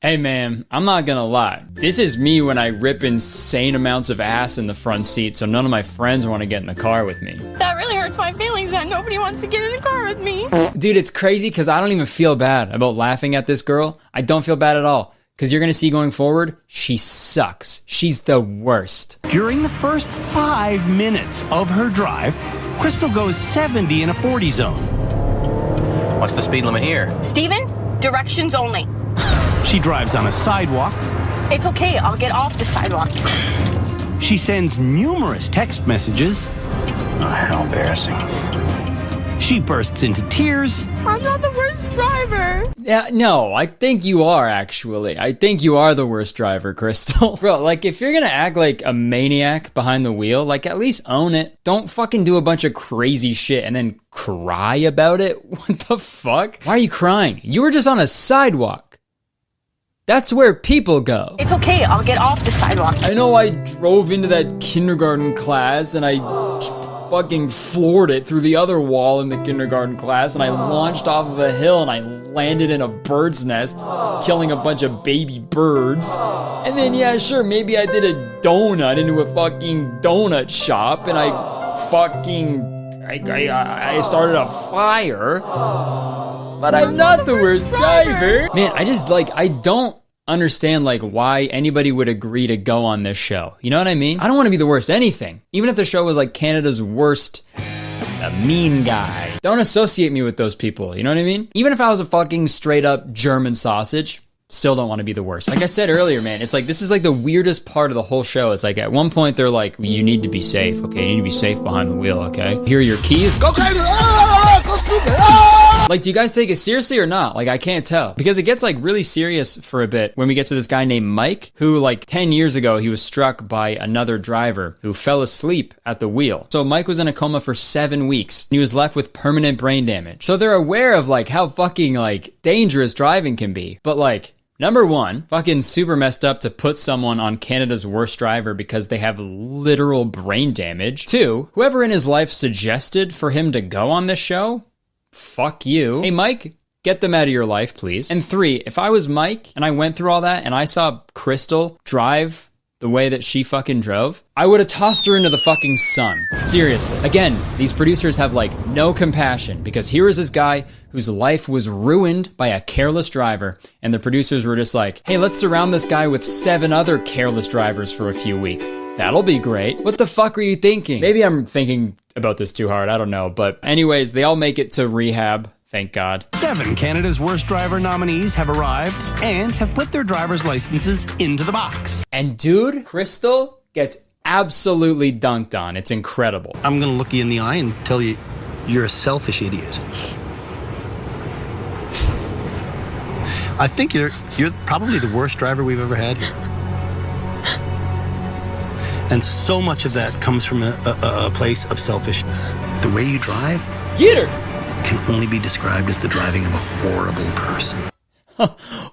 Hey man, I'm not gonna lie. This is me when I rip insane amounts of ass in the front seat so none of my friends want to get in the car with me. That really hurts my feelings that nobody wants to get in the car with me. Dude, it's crazy because I don't even feel bad about laughing at this girl. I don't feel bad at all. Because you're going to see going forward, she sucks. She's the worst. During the first 5 minutes of her drive, Crystal goes 70 in a 40 zone. What's the speed limit here? Steven, directions only. She drives on a sidewalk. It's okay, I'll get off the sidewalk. She sends numerous text messages. Oh, how embarrassing. She bursts into tears. I'm not the worst driver. Yeah, no, I think you are, actually. I think you are the worst driver, Crystal. Bro, like, if you're gonna act like a maniac behind the wheel, like, at least own it. Don't fucking do a bunch of crazy shit and then cry about it. What the fuck? Why are you crying? You were just on a sidewalk. That's where people go. It's okay, I'll get off the sidewalk. I know I drove into that kindergarten class and I fucking floored it through the other wall in the kindergarten class, and I launched off of a hill and I landed in a bird's nest, killing a bunch of baby birds. And then, yeah, sure, maybe I did a donut into a fucking donut shop, and I started a fire. But I'm not the worst driver. Man, I don't understand why anybody would agree to go on this show. You know what I mean? I don't want to be the worst anything. Even if the show was like Canada's worst mean guy. Don't associate me with those people. You know what I mean? Even if I was a fucking straight up German sausage, still don't want to be the worst. Like I said earlier, man, it's like, this is like the weirdest part of the whole show. It's like, at one point they're like, you need to be safe, okay? You need to be safe behind the wheel, okay? Here are your keys. Go crazy! Go stupid! Like, do you guys take it seriously or not? Like, I can't tell. Because it gets like really serious for a bit when we get to this guy named Mike, who like 10 years ago, he was struck by another driver who fell asleep at the wheel. So Mike was in a coma for 7 weeks. He was left with permanent brain damage. So they're aware of like how fucking like dangerous driving can be. But like, number one, fucking super messed up to put someone on Canada's worst driver because they have literal brain damage. 2, whoever in his life suggested for him to go on this show, fuck you. Hey, Mike, get them out of your life, please. And 3, if I was Mike and I went through all that and I saw Crystal drive the way that she fucking drove, I would have tossed her into the fucking sun. Seriously. Again, these producers have like no compassion, because here is this guy whose life was ruined by a careless driver, and the producers were just like, hey, let's surround this guy with 7 other careless drivers for a few weeks. That'll be great. What the fuck are you thinking? Maybe I'm thinking about this too hard, I don't know. But anyways, they all make it to rehab. Thank God. 7 Canada's Worst Driver nominees have arrived and have put their driver's licenses into the box. And dude, Crystal gets absolutely dunked on. It's incredible. I'm gonna look you in the eye and tell you, you're a selfish idiot. I think you're probably the worst driver we've ever had here. And so much of that comes from a place of selfishness. The way you drive, get her, can only be described as the driving of a horrible person.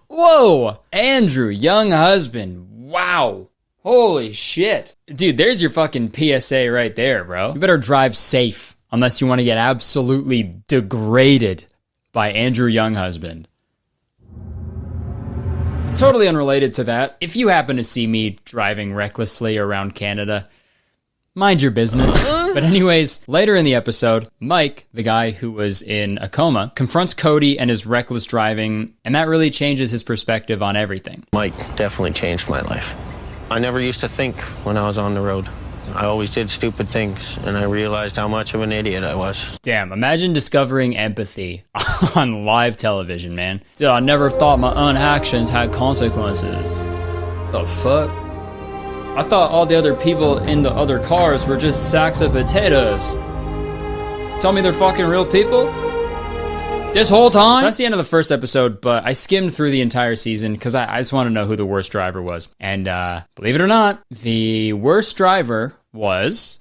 Whoa, Andrew, young husband. Wow. Holy shit. Dude, there's your fucking PSA right there, bro. You better drive safe unless you want to get absolutely degraded by Andrew Younghusband. Totally unrelated to that, if you happen to see me driving recklessly around Canada, mind your business. But anyways, later in the episode, Mike, the guy who was in a coma, confronts Cody and his reckless driving, and that really changes his perspective on everything. Mike definitely changed my life. I never used to think when I was on the road. I always did stupid things, and I realized how much of an idiot I was. Damn, imagine discovering empathy on live television, man. Dude, I never thought my own actions had consequences. The fuck? I thought all the other people in the other cars were just sacks of potatoes. Tell me they're fucking real people? This whole time? So that's the end of the first episode, but I skimmed through the entire season because I just want to know who the worst driver was. And believe it or not, the worst driver was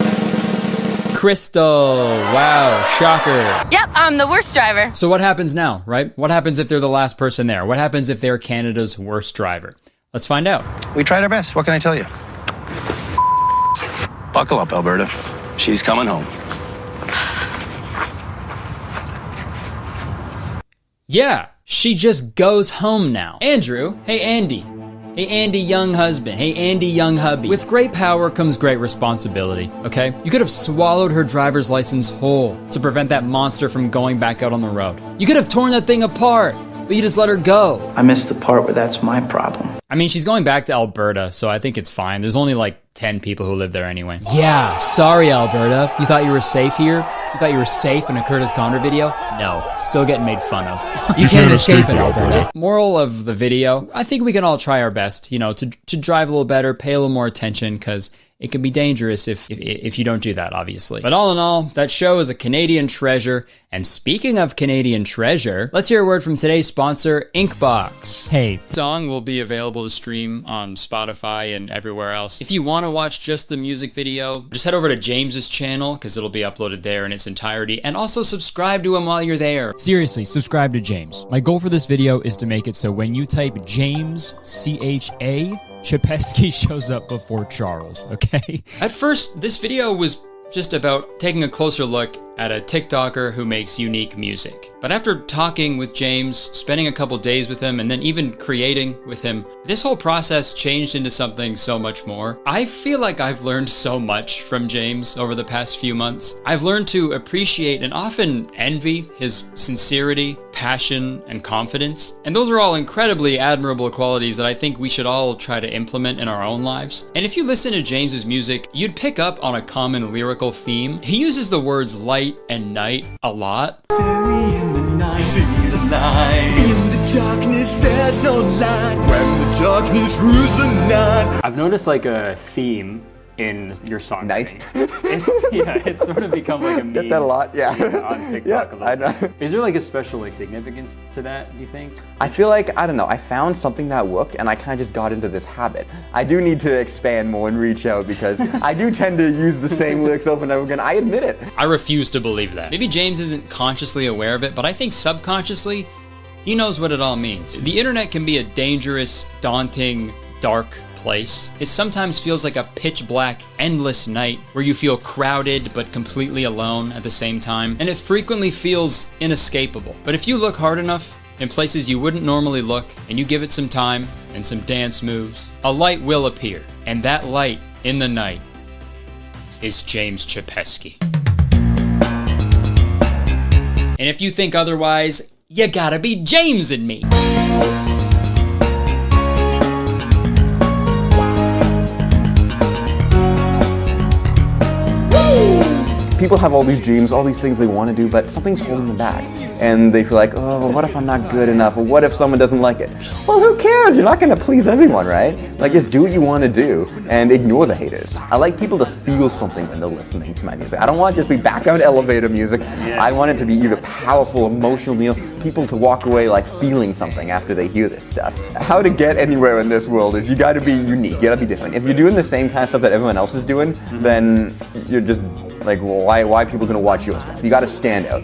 Crystal. Wow, shocker. Yep, I'm the worst driver. So what happens now, right? What happens if they're the last person there? What happens if they're Canada's worst driver? Let's find out. We tried our best. What can I tell you? Buckle up, Alberta. She's coming home. Yeah, she just goes home now. Andrew, hey Andy. Hey Andy young husband. Hey Andy young hubby. With great power comes great responsibility, okay? You could have swallowed her driver's license whole to prevent that monster from going back out on the road. You could have torn that thing apart, but you just let her go. I missed the part where that's my problem. I mean, she's going back to Alberta, so I think it's fine. There's only like 10 people who live there anyway. Yeah, sorry Alberta. You thought you were safe here? You thought you were safe in a Kurtis Conner video? No, still getting made fun of. You can't escape it, Alberta. Moral of the video, I think we can all try our best, you know, to drive a little better, pay a little more attention, because it can be dangerous if you don't do that, obviously. But all in all, that show is a Canadian treasure. And speaking of Canadian treasure, let's hear a word from today's sponsor, Inkbox. Hey, song will be available to stream on Spotify and everywhere else. If you want to watch just the music video, just head over to James's channel, because it'll be uploaded there in its entirety. And also subscribe to him while you're there. Seriously, subscribe to James. My goal for this video is to make it so when you type James, C-H-A, Chapesky shows up before Charles, okay? At first, this video was just about taking a closer look at a TikToker who makes unique music. But after talking with James, spending a couple days with him, and then even creating with him, this whole process changed into something so much more. I feel like I've learned so much from James over the past few months. I've learned to appreciate and often envy his sincerity, passion, and confidence. And those are all incredibly admirable qualities that I think we should all try to implement in our own lives. And if you listen to James's music, you'd pick up on a common lyrical theme. He uses the words light and night a lot. See the light in the darkness, there's no light. When the darkness rules the night. I've noticed like a theme in your song. Night? It's sort of become like a meme. Get that a lot, yeah. On TikTok Yeah, a little I know. bit. Is there like a special like significance to that, do you think? I feel like, I don't know, I found something that worked and I kind of just got into this habit. I do need to expand more and reach out because I do tend to use the same lyrics over and over again. I admit it. I refuse to believe that. Maybe James isn't consciously aware of it, but I think subconsciously, he knows what it all means. The internet can be a dangerous, daunting, dark place. It sometimes feels like a pitch black, endless night where you feel crowded but completely alone at the same time. And it frequently feels inescapable. But if you look hard enough in places you wouldn't normally look, and you give it some time and some dance moves, a light will appear. And that light in the night is James Chapesky. And if you think otherwise, you gotta be James and me. People have all these dreams, all these things they want to do, but something's holding them back. And they feel like, oh, well, what if I'm not good enough? Or what if someone doesn't like it? Well, who cares? You're not going to please everyone, right? Like, just do what you want to do and ignore the haters. I like people to feel something when they're listening to my music. I don't want it to just be background elevator music. I want it to be either powerful, emotional, people to walk away like feeling something after they hear this stuff. How to get anywhere in this world is you got to be unique, you got to be different. If you're doing the same kind of stuff that everyone else is doing, then you're just like, well, why are people going to watch your stuff? You got to stand out.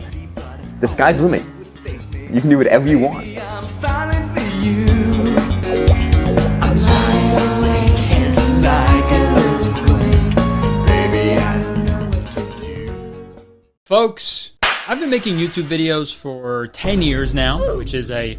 The sky's the limit. You can do whatever you want. Folks, I've been making YouTube videos for 10 years now, which is a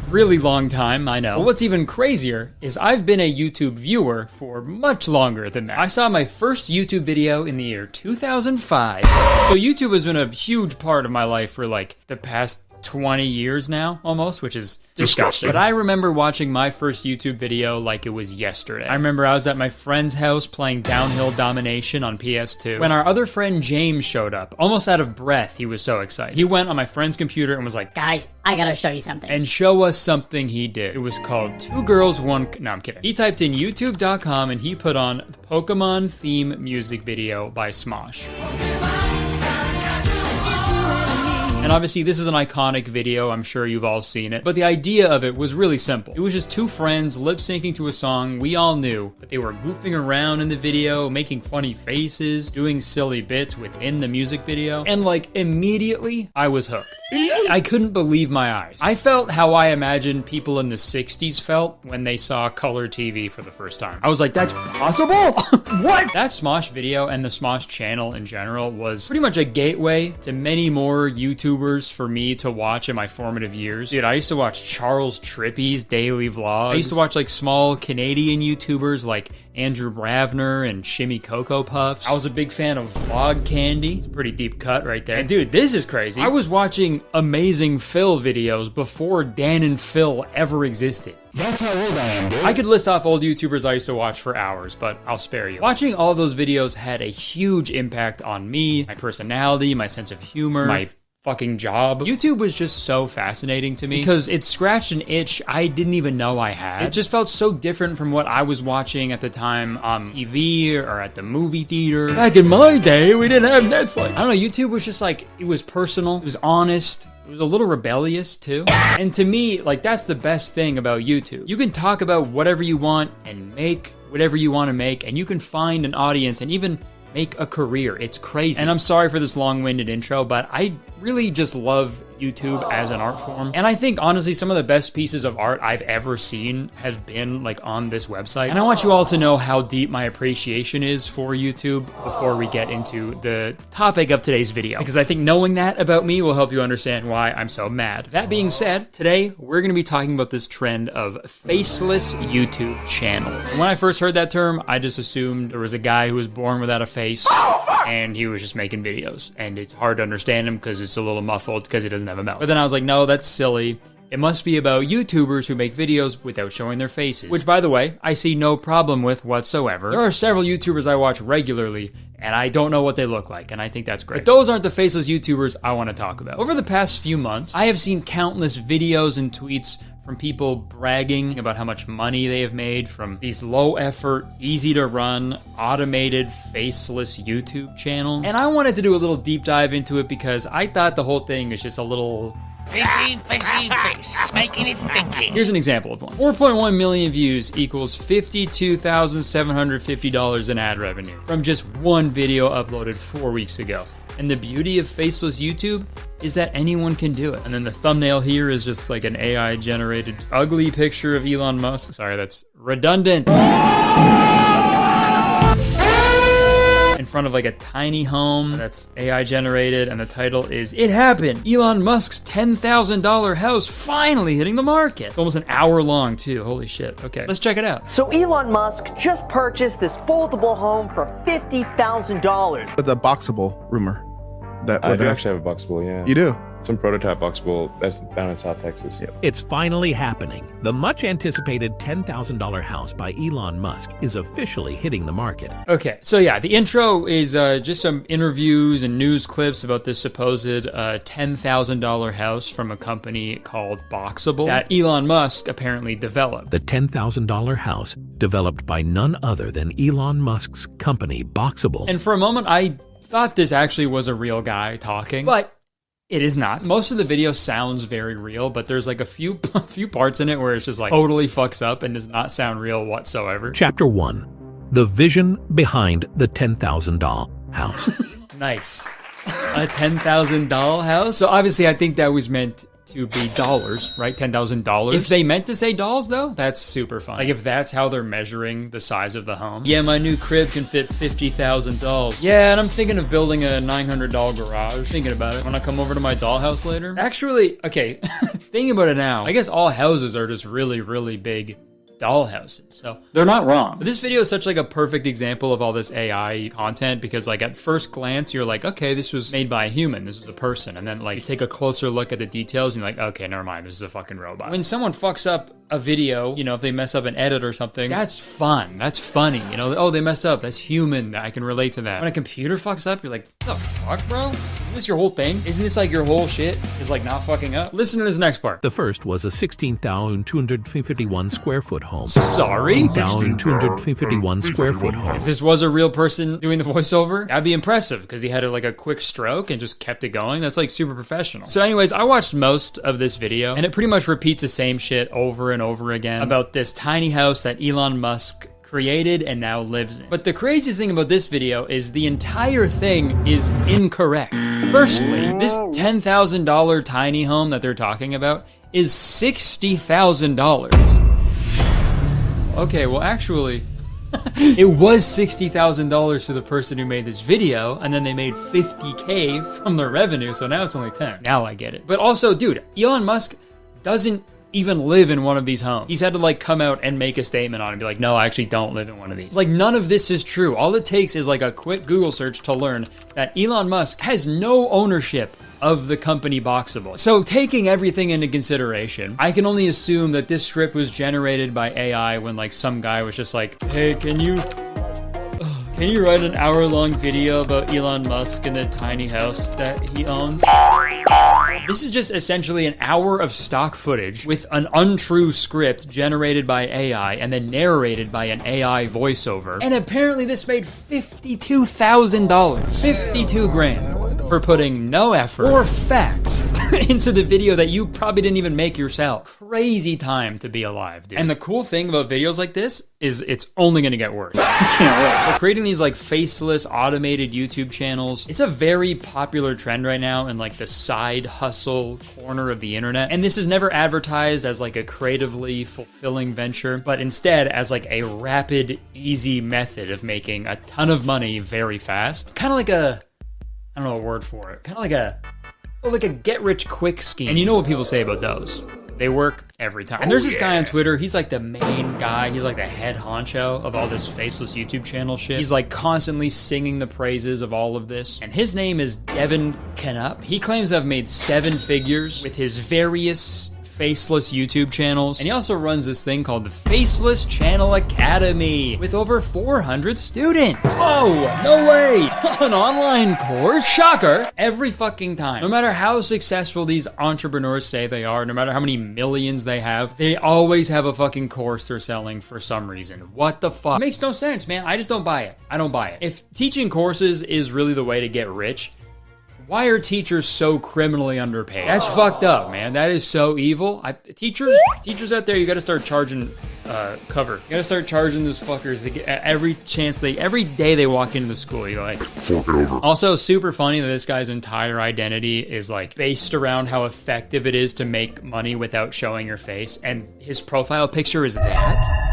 really long time, I know. But what's even crazier is I've been a YouTube viewer for much longer than that. I saw my first YouTube video in the year 2005. So YouTube has been a huge part of my life for like the past 20 years now, almost, which is disgusting. But I remember watching my first YouTube video like it was yesterday. I remember I was at my friend's house playing Downhill Domination on PS2 when our other friend James showed up. Almost out of breath, he was so excited. He went on my friend's computer and was like, guys, I gotta show you something. And show us something he did. It was called Two Girls, One... No, I'm kidding. He typed in youtube.com and he put on Pokemon theme music video by Smosh. And obviously this is an iconic video, I'm sure you've all seen it, but the idea of it was really simple. It was just two friends lip-syncing to a song we all knew, but they were goofing around in the video, making funny faces, doing silly bits within the music video, and like immediately I was hooked. I couldn't believe my eyes. I felt how I imagine people in the 60s felt when they saw color TV for the first time. I was like, that's possible? What? That Smosh video and the Smosh channel in general was pretty much a gateway to many more YouTubers for me to watch in my formative years. Dude, I used to watch Charles Trippy's daily vlogs. I used to watch like small Canadian YouTubers like Andrew Ravner and Shimmy Cocoa Puffs. I was a big fan of Vlog Candy. It's a pretty deep cut right there. And dude, this is crazy. I was watching Amazing Phil videos before Dan and Phil ever existed. That's how old I am, dude. I could list off old YouTubers I used to watch for hours, but I'll spare you. Watching all of those videos had a huge impact on me, my personality, my sense of humor, my fucking job. YouTube was just so fascinating to me because it scratched an itch I didn't even know I had. It just felt so different from what I was watching at the time on TV or at the movie theater. Back in my day, we didn't have Netflix. I don't know, YouTube was just like, it was personal, it was honest, it was a little rebellious too. And to me, like, that's the best thing about YouTube. You can talk about whatever you want and make whatever you want to make, and you can find an audience and even make a career. It's crazy. And I'm sorry for this long-winded intro, but I really just love YouTube as an art form. And I think, honestly, some of the best pieces of art I've ever seen have been, like, on this website. And I want you all to know how deep my appreciation is for YouTube before we get into the topic of today's video, because I think knowing that about me will help you understand why I'm so mad. That being said, today, we're gonna be talking about this trend of faceless YouTube channel. And when I first heard that term, I just assumed there was a guy who was born without a face, and he was just making videos. And it's hard to understand him because it's a little muffled because he doesn't have a mouth. But then I was like, no, that's silly. It must be about YouTubers who make videos without showing their faces. Which, by the way, I see no problem with whatsoever. There are several YouTubers I watch regularly, and I don't know what they look like, and I think that's great. But those aren't the faceless YouTubers I want to talk about. Over the past few months, I have seen countless videos and tweets from people bragging about how much money they have made from these low-effort, easy-to-run, automated, faceless YouTube channels. And I wanted to do a little deep dive into it because I thought the whole thing is just a little... fishy, fishy fish, making it stinky. Here's an example of one. 4.1 million views equals $52,750 in ad revenue from just one video uploaded 4 weeks ago. And the beauty of faceless YouTube is that anyone can do it. And then the thumbnail here is just like an AI-generated ugly picture of Elon Musk. Sorry, that's redundant. In front of like a tiny home that's AI generated, and the title is "It Happened! Elon Musk's $10,000 house finally hitting the market." It's almost an hour long too. Holy shit. Okay, let's check it out. So Elon Musk just purchased this foldable home for $50,000. With the Boxable rumor. I do actually have a Boxable, yeah. You do? Some prototype Boxable that's down in South Texas. Yep. It's finally happening. The much anticipated $10,000 house by Elon Musk is officially hitting the market. Okay, so yeah, the intro is just some interviews and news clips about this supposed $10,000 house from a company called Boxable that Elon Musk apparently developed. The $10,000 house developed by none other than Elon Musk's company, Boxable. And for a moment, I thought this actually was a real guy talking, but it is not. Most of the video sounds very real, but there's like a few parts in it where it's just like totally fucks up and does not sound real whatsoever. Chapter 1. The vision behind the $10,000 house. Nice. A $10,000 house? So obviously I think that was meant to be dollars, right? $10,000. If they meant to say dolls though, that's super fun. Like if that's how they're measuring the size of the home. Yeah, my new crib can fit $50,000. Yeah, and I'm thinking of building a $900 garage. Thinking about it. When I come over to my dollhouse later. Actually, okay, thinking about it now, I guess all houses are just really, really big doll houses, so they're not wrong. But this video is such like a perfect example of all this AI content because like at first glance you're like, okay, this was made by a human, this is a person, and then like you take a closer look at the details and you're like, okay, never mind, this is a fucking robot. When someone fucks up a video, you know, if they mess up an edit or something, that's fun, that's funny, you know, oh, they messed up, that's human, I can relate to that. When a computer fucks up, you're like, what the fuck, bro? Isn't this your whole thing? Isn't this like your whole shit is like not fucking up? Listen to this next part. The first was a 16,251 square foot home. Sorry? 16,251 square foot home. If this was a real person doing the voiceover, that'd be impressive because he had like a quick stroke and just kept it going. That's like super professional. So anyways, I watched most of this video and it pretty much repeats the same shit over and over again about this tiny house that Elon Musk created and now lives in. But the craziest thing about this video is the entire thing is incorrect. Firstly, this $10,000 tiny home that they're talking about is $60,000. Okay, well actually, it was $60,000 to the person who made this video, and then they made $50K from their revenue, so now it's only 10. Now I get it. But also, dude, Elon Musk doesn't even live in one of these homes. He's had to like come out and make a statement on it and be like, no, I actually don't live in one of these. Like none of this is true. All it takes is like a quick Google search to learn that Elon Musk has no ownership of the company Boxable. So taking everything into consideration, I can only assume that this script was generated by AI when like some guy was just like, hey, can you write an hour-long video about Elon Musk and the tiny house that he owns? This is just essentially an hour of stock footage with an untrue script generated by AI and then narrated by an AI voiceover. And apparently this made $52,000. 52 grand. For putting no effort or facts into the video that you probably didn't even make yourself. Crazy time to be alive, dude. And the cool thing about videos like this is it's only gonna get worse. I can't wait. They're creating these like faceless automated YouTube channels. It's a very popular trend right now in like the side hustle corner of the internet. And this is never advertised as like a creatively fulfilling venture, but instead as like a rapid, easy method of making a ton of money very fast. Kind of like a, I don't know a word for it. Kind of like a get-rich-quick scheme. And you know what people say about those. They work every time. And there's this guy on Twitter, he's like the main guy, he's like the head honcho of all this faceless YouTube channel shit. He's like constantly singing the praises of all of this. And his name is Devin Knupp. He claims to have made 7 figures with his various faceless YouTube channels. And he also runs this thing called the Faceless Channel Academy with over 400 students. Whoa, no way. An online course? Shocker. Every fucking time. No matter how successful these entrepreneurs say they are, no matter how many millions they have, they always have a fucking course they're selling for some reason. What the fuck? It makes no sense, man. I just don't buy it. I don't buy it. If teaching courses is really the way to get rich, why are teachers so criminally underpaid? That's fucked up, man. That is so evil. Teachers out there, you gotta start charging cover. You gotta start charging those fuckers to get, every day they walk into the school, you're like, fuck it over. Also, super funny that this guy's entire identity is like based around how effective it is to make money without showing your face, and his profile picture is that?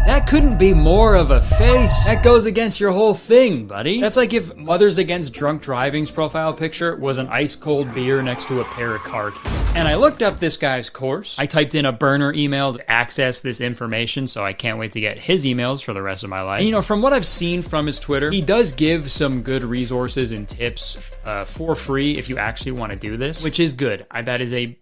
That couldn't be more of a face. That goes against your whole thing, buddy. That's like if Mothers Against Drunk Driving's profile picture was an ice cold beer next to a pair of car keys. And I looked up this guy's course. I typed in a burner email to access this information, so I can't wait to get his emails for the rest of my life. And you know, from what I've seen from his Twitter, he does give some good resources and tips for free if you actually want to do this, which is good. That is a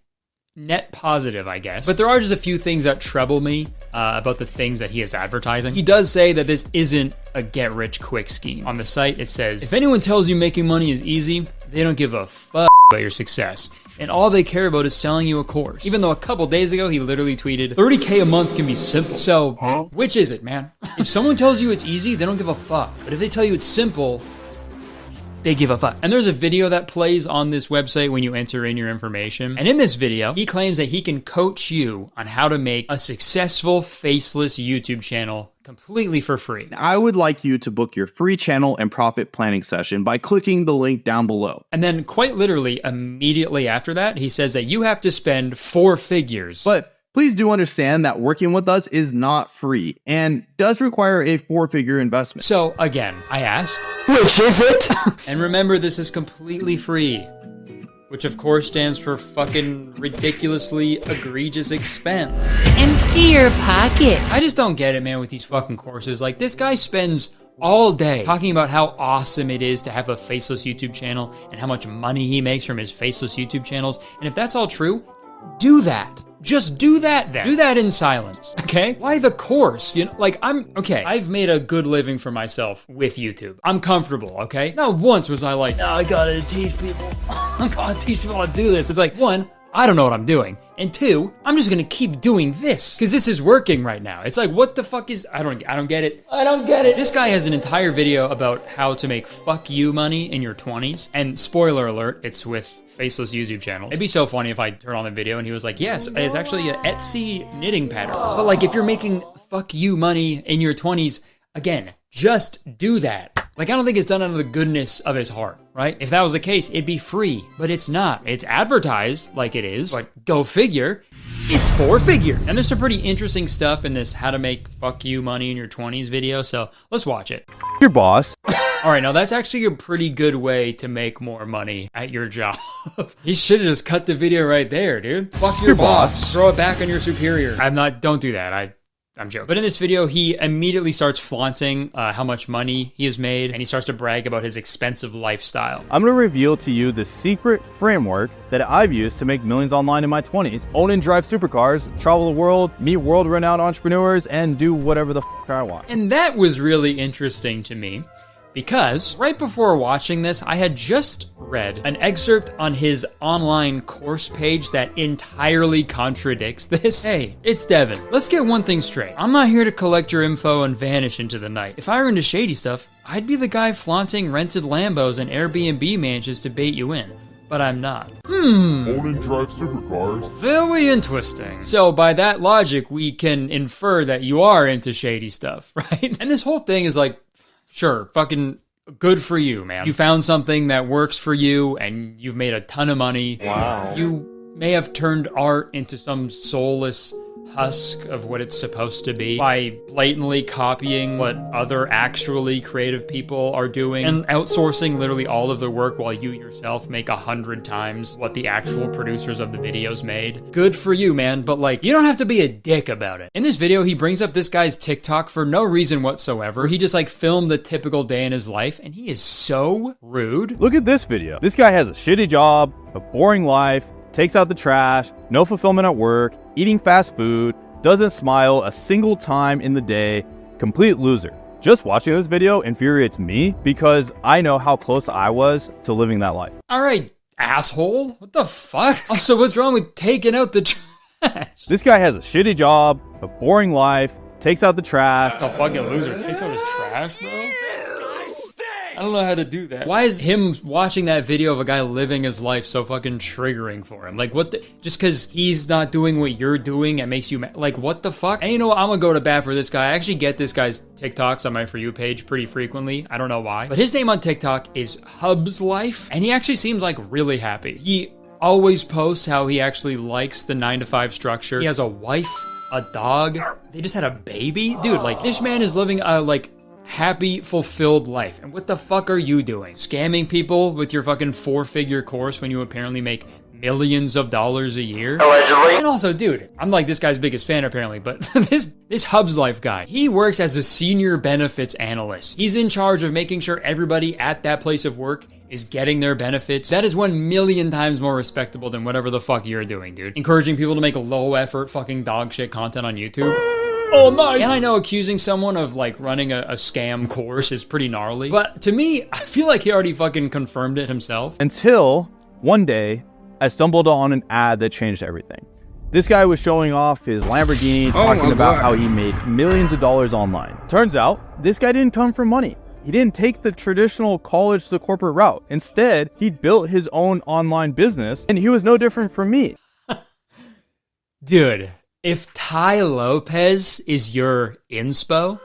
net positive, I guess. But there are just a few things that trouble me about the things that he is advertising. He does say that this isn't a get-rich-quick scheme. On the site, it says, if anyone tells you making money is easy, they don't give a fuck about your success. And all they care about is selling you a course. Even though a couple days ago, he literally tweeted, 30K a month can be simple. So, which is it, man? If someone tells you it's easy, they don't give a fuck. But if they tell you it's simple, they give a fuck. And there's a video that plays on this website when you enter in your information. And in this video, he claims that he can coach you on how to make a successful faceless YouTube channel completely for free. I would like you to book your free channel and profit planning session by clicking the link down below. And then quite literally immediately after that, he says that you have to spend 4 figures. But please do understand that working with us is not free and does require a 4-figure investment. So again, I asked, which is it? And remember, this is completely free, which of course stands for fucking ridiculously egregious expense. Empty your pocket. I just don't get it, man, with these fucking courses. Like, this guy spends all day talking about how awesome it is to have a faceless YouTube channel and how much money he makes from his faceless YouTube channels. And if that's all true, do that. Just do that then. Do that in silence, okay? Why the course? You know, like, I've made a good living for myself with YouTube. I'm comfortable, okay? Not once was I like, no, I gotta teach people. I gotta teach people how to do this. It's like, 1, I don't know what I'm doing. And 2, I'm just gonna keep doing this because this is working right now. It's like, what the fuck is, I don't get it. I don't get it. This guy has an entire video about how to make fuck you money in your 20s. And spoiler alert, it's with faceless YouTube channel. It'd be so funny if I turn on the video and he was like, yes, it's actually a Etsy knitting pattern. But like, if you're making fuck you money in your 20s, again, just do that. Like, I don't think it's done out of the goodness of his heart, right? If that was the case, it'd be free, but it's not. It's advertised like it is, but go figure, it's 4 figures. And there's some pretty interesting stuff in this how to make fuck you money in your 20s video, so let's watch it. Your boss. All right, now that's actually a pretty good way to make more money at your job. He should have just cut the video right there, dude. Fuck your boss. Throw it back on your superior. Don't do that. I'm joking. But in this video, he immediately starts flaunting how much money he has made, and he starts to brag about his expensive lifestyle. I'm going to reveal to you the secret framework that I've used to make millions online in my 20s, own and drive supercars, travel the world, meet world-renowned entrepreneurs, and do whatever the f*** I want. And that was really interesting to me, because right before watching this, I had just read an excerpt on his online course page that entirely contradicts this. Hey, it's Devin. Let's get one thing straight. I'm not here to collect your info and vanish into the night. If I were into shady stuff, I'd be the guy flaunting rented Lambos and Airbnb mansions to bait you in. But I'm not. Own and drive supercars. Very interesting. So by that logic, we can infer that you are into shady stuff, right? And this whole thing is like, sure, fucking good for you, man. You found something that works for you and you've made a ton of money. Wow. You may have turned art into some soulless husk of what it's supposed to be by blatantly copying what other actually creative people are doing and outsourcing literally all of the work while you yourself make 100 times what the actual producers of the videos made. Good for you, man, but like, you don't have to be a dick about it. In this video, he brings up this guy's TikTok for no reason whatsoever. He just like filmed the typical day in his life, and he is so rude. Look at this video. This guy has a shitty job, a boring life, takes out the trash, no fulfillment at work, eating fast food, doesn't smile a single time in the day, complete loser. Just watching this video infuriates me because I know how close I was to living that life. All right, asshole. What the fuck? Also, what's wrong with taking out the trash? This guy has a shitty job, a boring life, takes out the trash. That's a fucking loser. Takes out his trash, bro. I don't know how to do that. Why is him watching that video of a guy living his life so fucking triggering for him? Like, what the, just because he's not doing what you're doing, it makes you mad. Like, what the fuck? And you know what? I'm gonna go to bat for this guy. I actually get this guy's TikToks on my For You page pretty frequently. I don't know why. But his name on TikTok is Hub's Life, and he actually seems like really happy. He always posts how he actually likes the 9-to-5 structure. He has a wife, a dog. They just had a baby. Dude, like, this man is living a, like, happy, fulfilled life. And what the fuck are you doing? Scamming people with your fucking 4-figure course when you apparently make millions of dollars a year? Allegedly. And also, dude, I'm like this guy's biggest fan apparently, but this Hub's Life guy, he works as a senior benefits analyst. He's in charge of making sure everybody at that place of work is getting their benefits. That is 1,000,000 times more respectable than whatever the fuck you're doing, dude. Encouraging people to make low effort fucking dog shit content on YouTube. Oh, nice. And I know accusing someone of like running a scam course is pretty gnarly, but to me, I feel like he already fucking confirmed it himself. Until one day, I stumbled on an ad that changed everything. This guy was showing off his Lamborghini, talking about how he made millions of dollars online. Turns out, this guy didn't come from money. He didn't take the traditional college to corporate route. Instead, he built his own online business, and he was no different from me. Dude. If Ty Lopez is your inspo,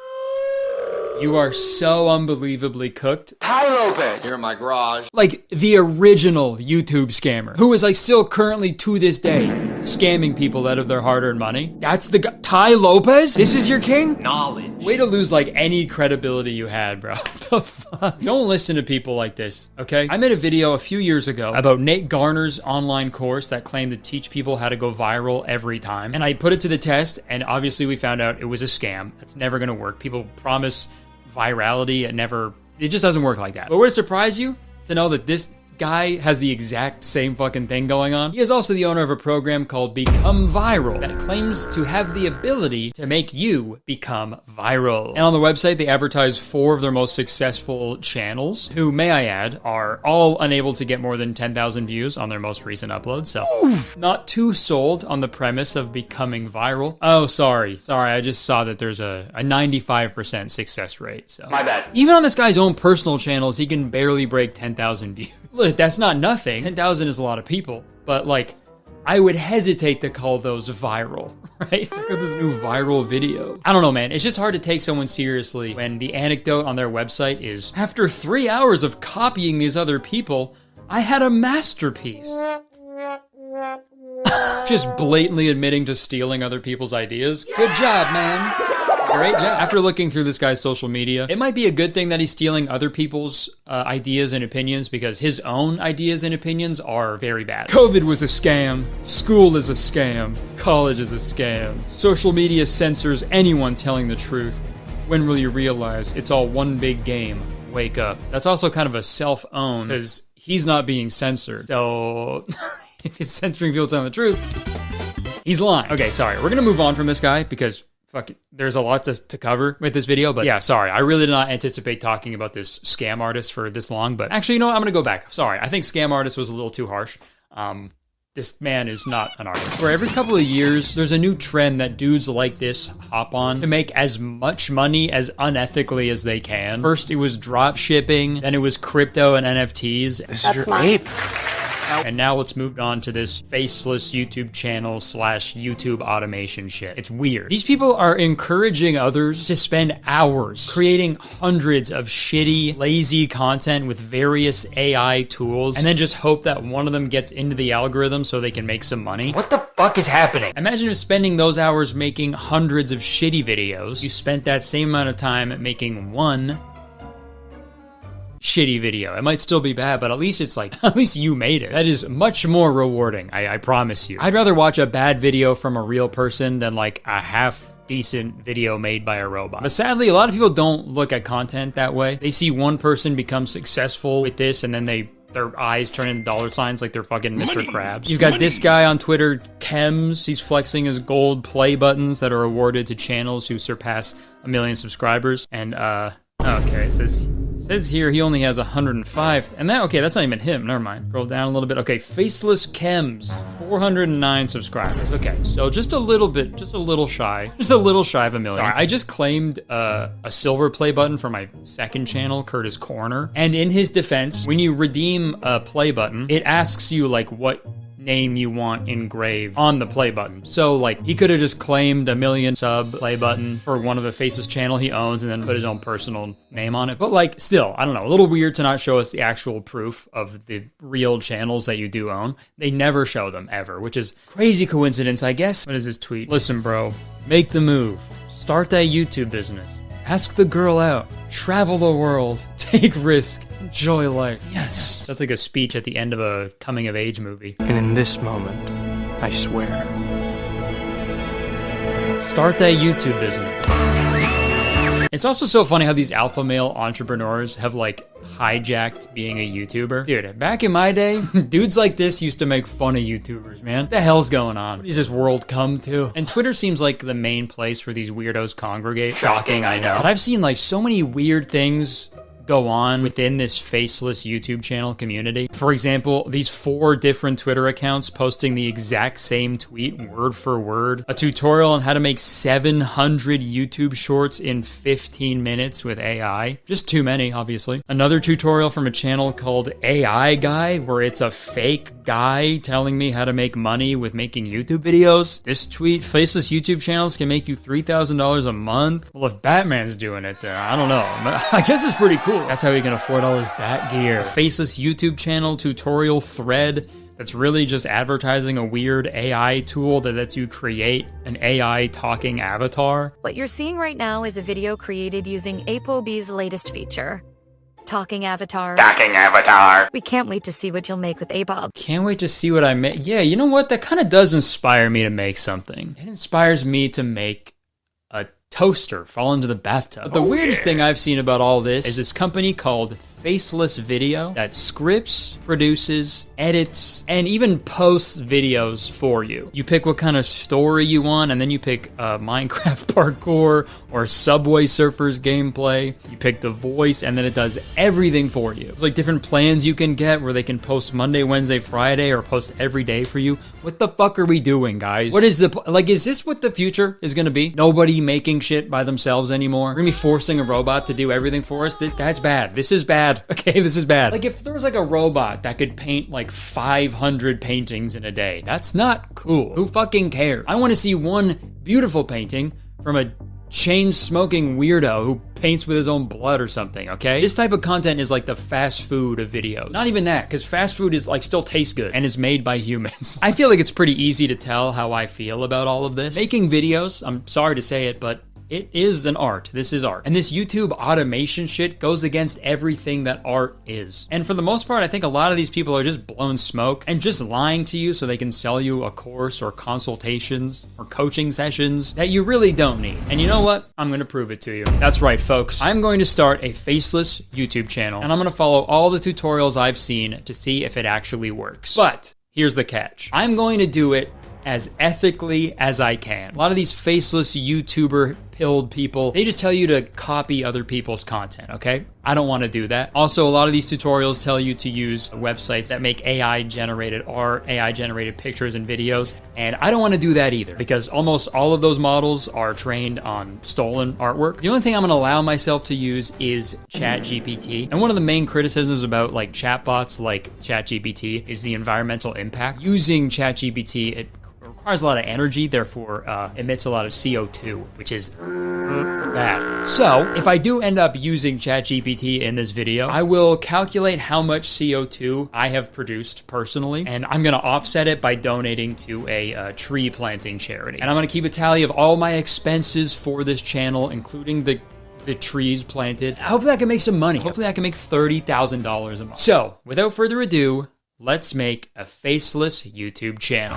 you are so unbelievably cooked. Ty Lopez! Here in my garage. Like the original YouTube scammer, who is like still currently to this day scamming people out of their hard-earned money. That's the guy. Ty Lopez? This is your king? Knowledge. Way to lose like any credibility you had, bro. What the fuck? Don't listen to people like this, okay? I made a video a few years ago about Nate Garner's online course that claimed to teach people how to go viral every time. And I put it to the test, and obviously we found out it was a scam. That's never gonna work. People promise virality, it just doesn't work like that. But would it surprise you to know that this guy has the exact same fucking thing going on? He is also the owner of a program called Become Viral that claims to have the ability to make you become viral. And on the website, they advertise 4 of their most successful channels, who, may I add, are all unable to get more than 10,000 views on their most recent upload. So, not too sold on the premise of becoming viral. Oh, sorry, I just saw that there's a 95% success rate. So My bad. Even on this guy's own personal channels, he can barely break 10,000 views. Look, that's not nothing. 10,000 is a lot of people, but like, I would hesitate to call those viral, right? Look at this new viral video. I don't know, man. It's just hard to take someone seriously when the anecdote on their website is, after 3 hours of copying these other people, I had a masterpiece. Just blatantly admitting to stealing other people's ideas. Good job, man. Great job. After looking through this guy's social media, it might be a good thing that he's stealing other people's ideas and opinions, because his own ideas and opinions are very bad. COVID was a scam. School is a scam. College is a scam. Social media censors anyone telling the truth. When will you realize it's all one big game? Wake up. That's also kind of a self-own, because he's not being censored. So if he's censoring people telling the truth, he's lying. Okay, sorry. We're gonna move on from this guy because fuck it, there's a lot to cover with this video, but yeah, sorry. I really did not anticipate talking about this scam artist for this long, but actually, you know what? I'm gonna go back. Sorry, I think scam artist was a little too harsh. This man is not an artist. For every couple of years, there's a new trend that dudes like this hop on to make as much money as unethically as they can. First, it was drop shipping, then it was crypto and NFTs. This is your ape. And now it's moved on to this faceless YouTube channel / YouTube automation shit. It's weird. These people are encouraging others to spend hours creating hundreds of shitty, lazy content with various AI tools, and then just hope that one of them gets into the algorithm so they can make some money. What the fuck is happening? Imagine if spending those hours making hundreds of shitty videos, you spent that same amount of time making one shitty video. It might still be bad, but at least it's like, at least you made it. That is much more rewarding, I promise you. I'd rather watch a bad video from a real person than like a half decent video made by a robot. But sadly, a lot of people don't look at content that way. They see one person become successful with this and then they their eyes turn into dollar signs like they're fucking Mr. Krabs. You got this guy on Twitter, Chems. He's flexing his gold play buttons that are awarded to channels who surpass 1 million subscribers. And, okay, it says here he only has 105. And that's not even him. Never mind. Scroll down a little bit. Okay, Faceless Chems, 409 subscribers. Okay, so just a little shy of 1 million. Sorry, I just claimed a silver play button for my second channel, Kurtis Conner. And in his defense, when you redeem a play button, it asks you like what name you want engraved on the play button. So like he could have just claimed 1 million sub play button for one of the Faceless channel he owns and then put his own personal name on it. But like still, I don't know, a little weird to not show us the actual proof of the real channels that you do own. They never show them ever, which is crazy coincidence, I guess. What is his tweet? Listen, bro, make the move. Start that YouTube business. Ask the girl out. Travel the world. Take risk. Enjoy life. Yes. That's like a speech at the end of a coming-of-age movie. And in this moment, I swear. Start that YouTube business. It's also so funny how these alpha male entrepreneurs have like hijacked being a YouTuber. Dude, back in my day, dudes like this used to make fun of YouTubers, man. What the hell's going on? What does this world come to? And Twitter seems like the main place where these weirdos congregate. Shocking, I know. But I've seen like so many weird things go on within this faceless YouTube channel community. For example, these 4 different Twitter accounts posting the exact same tweet, word for word. A tutorial on how to make 700 YouTube shorts in 15 minutes with AI. Just too many, obviously. Another tutorial from a channel called AI Guy, where it's a fake guy telling me how to make money with making YouTube videos. This tweet, faceless YouTube channels can make you $3,000 a month. Well, if Batman's doing it, then I don't know. I guess it's pretty cool. That's how he can afford all his bat gear. A faceless YouTube channel tutorial thread that's really just advertising a weird AI tool that lets you create an AI talking avatar. What you're seeing right now is a video created using ApoB's latest feature, Talking Avatar. Talking Avatar. We can't wait to see what you'll make with APOB. Can't wait to see what I make. Yeah, you know what? That kind of does inspire me to make something. It inspires me to make a toaster fall into the bathtub. But the weirdest thing I've seen about all this is this company called Faceless Video that scripts, produces, edits, and even posts videos for you. You pick what kind of story you want, and then you pick Minecraft parkour or Subway Surfers gameplay. You pick the voice, and then it does everything for you. There's like different plans you can get where they can post Monday, Wednesday, Friday, or post every day for you. What the fuck are we doing, guys? What is is this what the future is gonna be? Nobody making shit by themselves anymore? We're gonna be forcing a robot to do everything for us? That's bad. This is bad. Okay, this is bad. Like if there was like a robot that could paint like 500 paintings in a day, that's not cool. Who fucking cares? I want to see one beautiful painting from a chain-smoking weirdo who paints with his own blood or something, okay? This type of content is like the fast food of videos. Not even that, because fast food is like still tastes good and is made by humans. I feel like it's pretty easy to tell how I feel about all of this. Making videos, I'm sorry to say it, but it is an art. This is art. And this YouTube automation shit goes against everything that art is. And for the most part, I think a lot of these people are just blowing smoke and just lying to you so they can sell you a course or consultations or coaching sessions that you really don't need. And you know what? I'm gonna prove it to you. That's right, folks. I'm going to start a faceless YouTube channel, and I'm gonna follow all the tutorials I've seen to see if it actually works. But here's the catch. I'm going to do it as ethically as I can. A lot of these faceless YouTuber pilled people, they just tell you to copy other people's content, okay? I don't want to do that. Also, a lot of these tutorials tell you to use websites that make AI-generated art, AI-generated pictures and videos, and I don't want to do that either, because almost all of those models are trained on stolen artwork. The only thing I'm going to allow myself to use is ChatGPT, and one of the main criticisms about like chatbots like ChatGPT is the environmental impact. Using ChatGPT, it requires a lot of energy, therefore emits a lot of CO2, which is bad. So if I do end up using ChatGPT in this video, I will calculate how much CO2 I have produced personally, and I'm gonna offset it by donating to a tree planting charity. And I'm gonna keep a tally of all my expenses for this channel, including the trees planted. Hopefully I can make some money. Hopefully I can make $30,000 a month. So without further ado, let's make a faceless YouTube channel.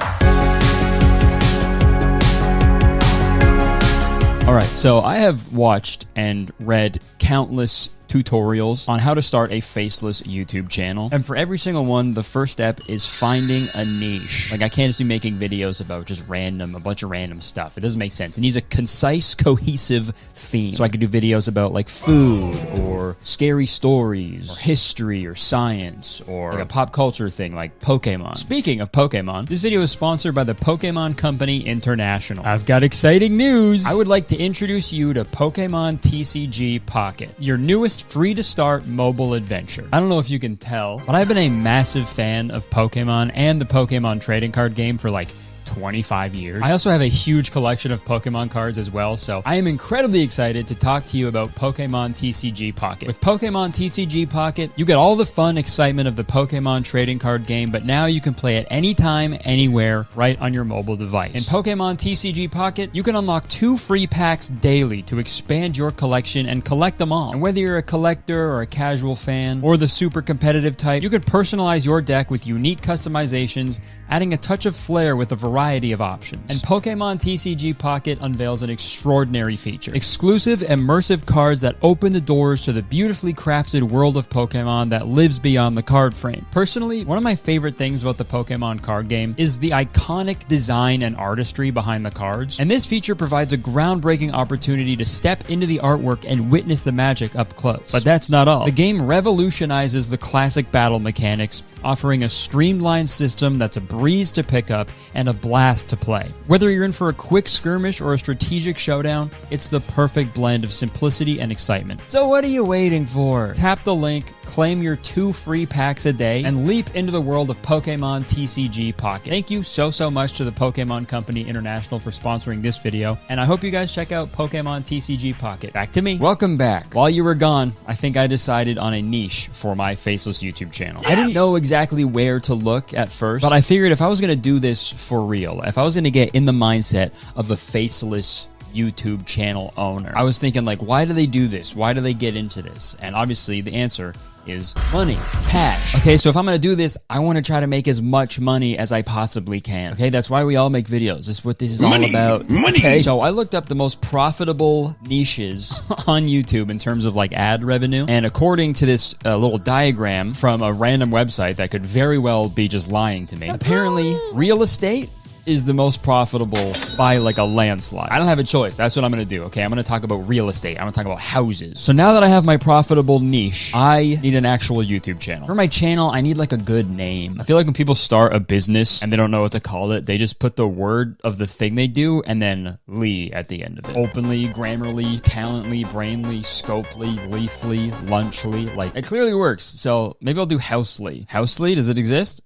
All right, so I have watched and read countless tutorials on how to start a faceless YouTube channel. And for every single one, the first step is finding a niche. Like, I can't just be making videos about just a bunch of random stuff. It doesn't make sense. It needs a concise, cohesive theme. So I could do videos about like food or scary stories or history or science or like a pop culture thing like Pokemon. Speaking of Pokemon, this video is sponsored by the Pokemon Company International. I've got exciting news. I would like to introduce you to Pokemon TCG Pocket, your newest free-to-start mobile adventure. I don't know if you can tell, but I've been a massive fan of Pokemon and the Pokemon trading card game for like 25 years. I also have a huge collection of Pokemon cards as well, so I am incredibly excited to talk to you about Pokemon TCG Pocket. With Pokemon TCG Pocket, you get all the fun excitement of the Pokemon trading card game, but now you can play it anytime, anywhere, right on your mobile device. In Pokemon TCG Pocket, you can unlock 2 free packs daily to expand your collection and collect them all. And whether you're a collector or a casual fan or the super competitive type, you can personalize your deck with unique customizations, adding a touch of flair with a variety of options. And Pokemon TCG Pocket unveils an extraordinary feature: exclusive, immersive cards that open the doors to the beautifully crafted world of Pokemon that lives beyond the card frame. Personally, one of my favorite things about the Pokemon card game is the iconic design and artistry behind the cards. And this feature provides a groundbreaking opportunity to step into the artwork and witness the magic up close. But that's not all. The game revolutionizes the classic battle mechanics, offering a streamlined system that's a breeze to pick up and a blast to play. Whether you're in for a quick skirmish or a strategic showdown, it's the perfect blend of simplicity and excitement. So what are you waiting for? Tap the link, claim your 2 free packs a day, and leap into the world of Pokemon TCG Pocket. Thank you so much to the Pokemon Company International for sponsoring this video, and I hope you guys check out Pokemon TCG Pocket. Back to me. Welcome back. While you were gone, I think I decided on a niche for my faceless YouTube channel. I didn't know exactly where to look at first, but I figured if I was going to do this for real, if I was going to get in the mindset of a faceless YouTube channel owner, I was thinking, like, why do they do this? Why do they get into this? And obviously the answer is money, cash. Okay, so if I'm gonna do this, I want to try to make as much money as I possibly can. Okay, that's why we all make videos. This is what this is all about. Money. Okay, so I looked up the most profitable niches on YouTube in terms of like ad revenue, and according to this little diagram from a random website that could very well be just lying to me, apparently real estate is the most profitable by like a landslide. I don't have a choice. That's what I'm gonna do. Okay, I'm gonna talk about real estate. I'm gonna talk about houses. So now that I have my profitable niche, I need an actual YouTube channel. For my channel, I need like a good name. I feel like when people start a business and they don't know what to call it, they just put the word of the thing they do and then Lee at the end of it. Openly, Grammarly, Talently, Brainly, Scopely, Leafly, Lunchly. Like, it clearly works. So maybe I'll do Housely. Housely, does it exist?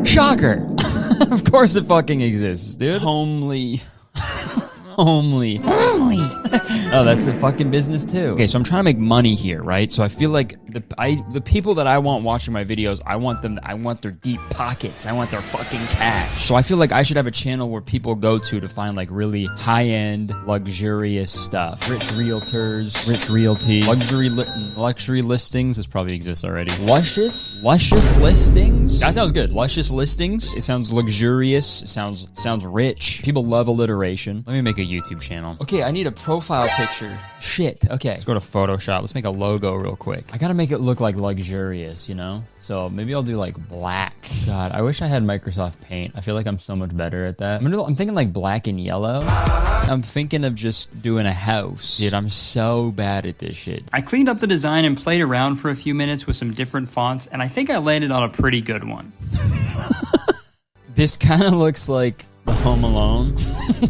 Shocker! Of course it fucking exists, dude. Homely. Homely. Oh, that's the fucking business too. Okay, so I'm trying to make money here, right? So I feel like the people that I want watching my videos, I want their deep pockets. I want their fucking cash. So I feel like I should have a channel where people go to find like really high-end, luxurious stuff. Rich realtors, rich realty, luxury listings. This probably exists already. Luscious listings. That sounds good. Luscious listings. It sounds luxurious. It sounds rich. People love alliteration. Let me make a YouTube channel. Okay, I need a profile picture. Shit. Okay, let's go to Photoshop. Let's make a logo real quick. I gotta make it look like luxurious, you know? So maybe I'll do like black. God, I wish I had Microsoft Paint. I feel like I'm so much better at that. I'm thinking like black and yellow. I'm thinking of just doing a house. Dude, I'm so bad at this shit. I cleaned up the design and played around for a few minutes with some different fonts, and I think I landed on a pretty good one. This kind of looks like the Home Alone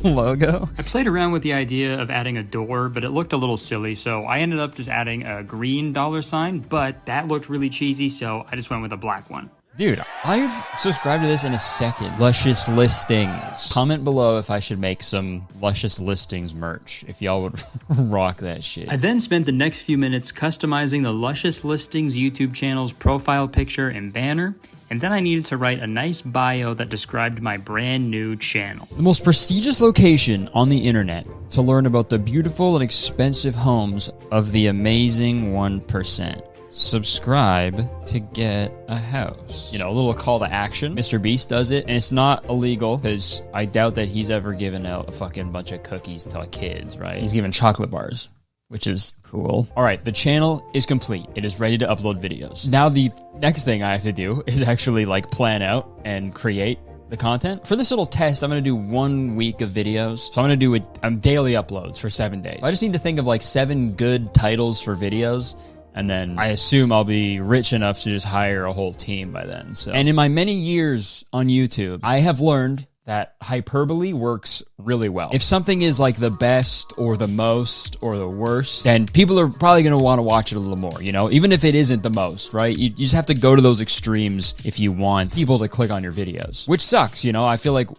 logo. I played around with the idea of adding a door, but it looked a little silly, so I ended up just adding a green $sign, but that looked really cheesy, so I just went with a black one. Dude, I would subscribe to this in a second. Luscious listings. Comment below if I should make some Luscious listings merch, if y'all would rock that shit. I then spent the next few minutes customizing the Luscious Listings YouTube channel's profile picture and banner, and then I needed to write a nice bio that described my brand new channel. The most prestigious location on the internet to learn about the beautiful and expensive homes of the amazing 1%. Subscribe to get a house. You know, a little call to action. Mr. Beast does it, and it's not illegal because I doubt that he's ever given out a fucking bunch of cookies to kids, right? He's giving chocolate bars. which is cool. All right, the channel is complete. It is ready to upload videos. Now the next thing I have to do is actually like plan out and create the content. For this little test, I'm gonna do 1 week of videos. So I'm gonna do daily uploads for 7 days. I just need to think of like 7 good titles for videos, and then I assume I'll be rich enough to just hire a whole team by then. So, and in my many years on YouTube, I have learned that hyperbole works really well. If something is like the best or the most or the worst, then people are probably going to want to watch it a little more, you know, even if it isn't the most, right? You just have to go to those extremes if you want people to click on your videos, which sucks, you know. I feel like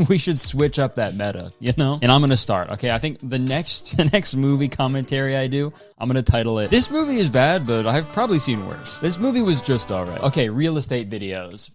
we should switch up that meta, you know? And I'm going to start, okay? I think the next movie commentary I do, I'm going to title it, "This movie is bad, but I've probably seen worse. This movie was just all right." Okay, real estate videos.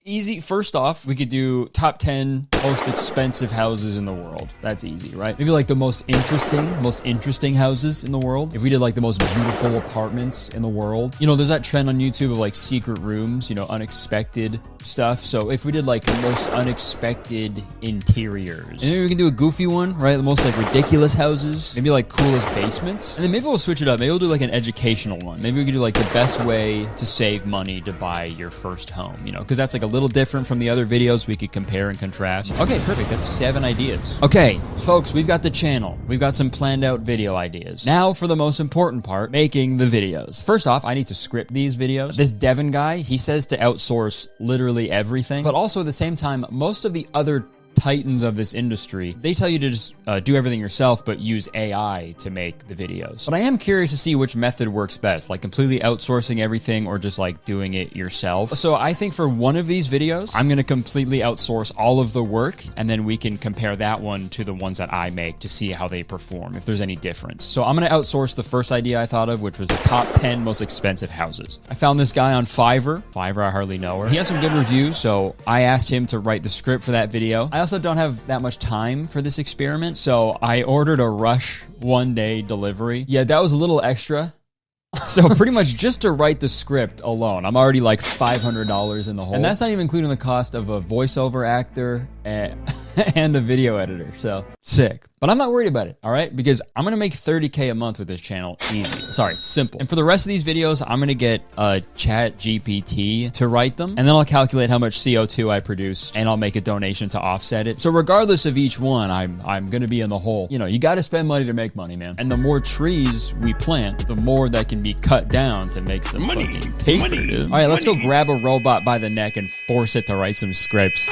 Easy. First off, we could do top 10 most expensive houses in the world. That's easy, right? Maybe like the most interesting houses in the world. If we did like the most beautiful apartments in the world. You know, there's that trend on YouTube of like secret rooms, you know, unexpected stuff. So if we did like the most unexpected interiors. And then we can do a goofy one, right? The most like ridiculous houses. Maybe like coolest basements. And then maybe we'll switch it up. Maybe we'll do like an educational one. Maybe we could do like the best way to save money to buy your first home, you know, because that's like a little different from the other videos we could compare and contrast. Okay, perfect. That's 7 ideas. Okay, folks, we've got the channel. We've got some planned out video ideas. Now for the most important part, making the videos. First off, I need to script these videos. This Devin guy, he says to outsource literally everything, but also at the same time, most of the other titans of this industry, they tell you to just do everything yourself, but use AI to make the videos. But I am curious to see which method works best, like completely outsourcing everything or just like doing it yourself. So I think for one of these videos, I'm going to completely outsource all of the work, and then we can compare that one to the ones that I make to see how they perform, if there's any difference. So I'm going to outsource the first idea I thought of, which was the top 10 most expensive houses. I found this guy on Fiverr. I hardly know her. He has some good reviews, so I asked him to write the script for that video. I also don't have that much time for this experiment, so I ordered a rush 1-day delivery. Yeah, that was a little extra. So pretty much just to write the script alone, I'm already like $500 in the hole. And that's not even including the cost of a voiceover actor and a video editor. So sick. But I'm not worried about it, all right? Because I'm gonna make $30K a month with this channel, easy. Sorry, simple. And for the rest of these videos, I'm gonna get a ChatGPT to write them, and then I'll calculate how much CO2 I produced, and I'll make a donation to offset it. So regardless of each one, I'm gonna be in the hole. You know, you gotta spend money to make money, man. And the more trees we plant, the more that can be cut down to make some fucking paper, dude. All right, let's go grab a robot by the neck and force it to write some scripts.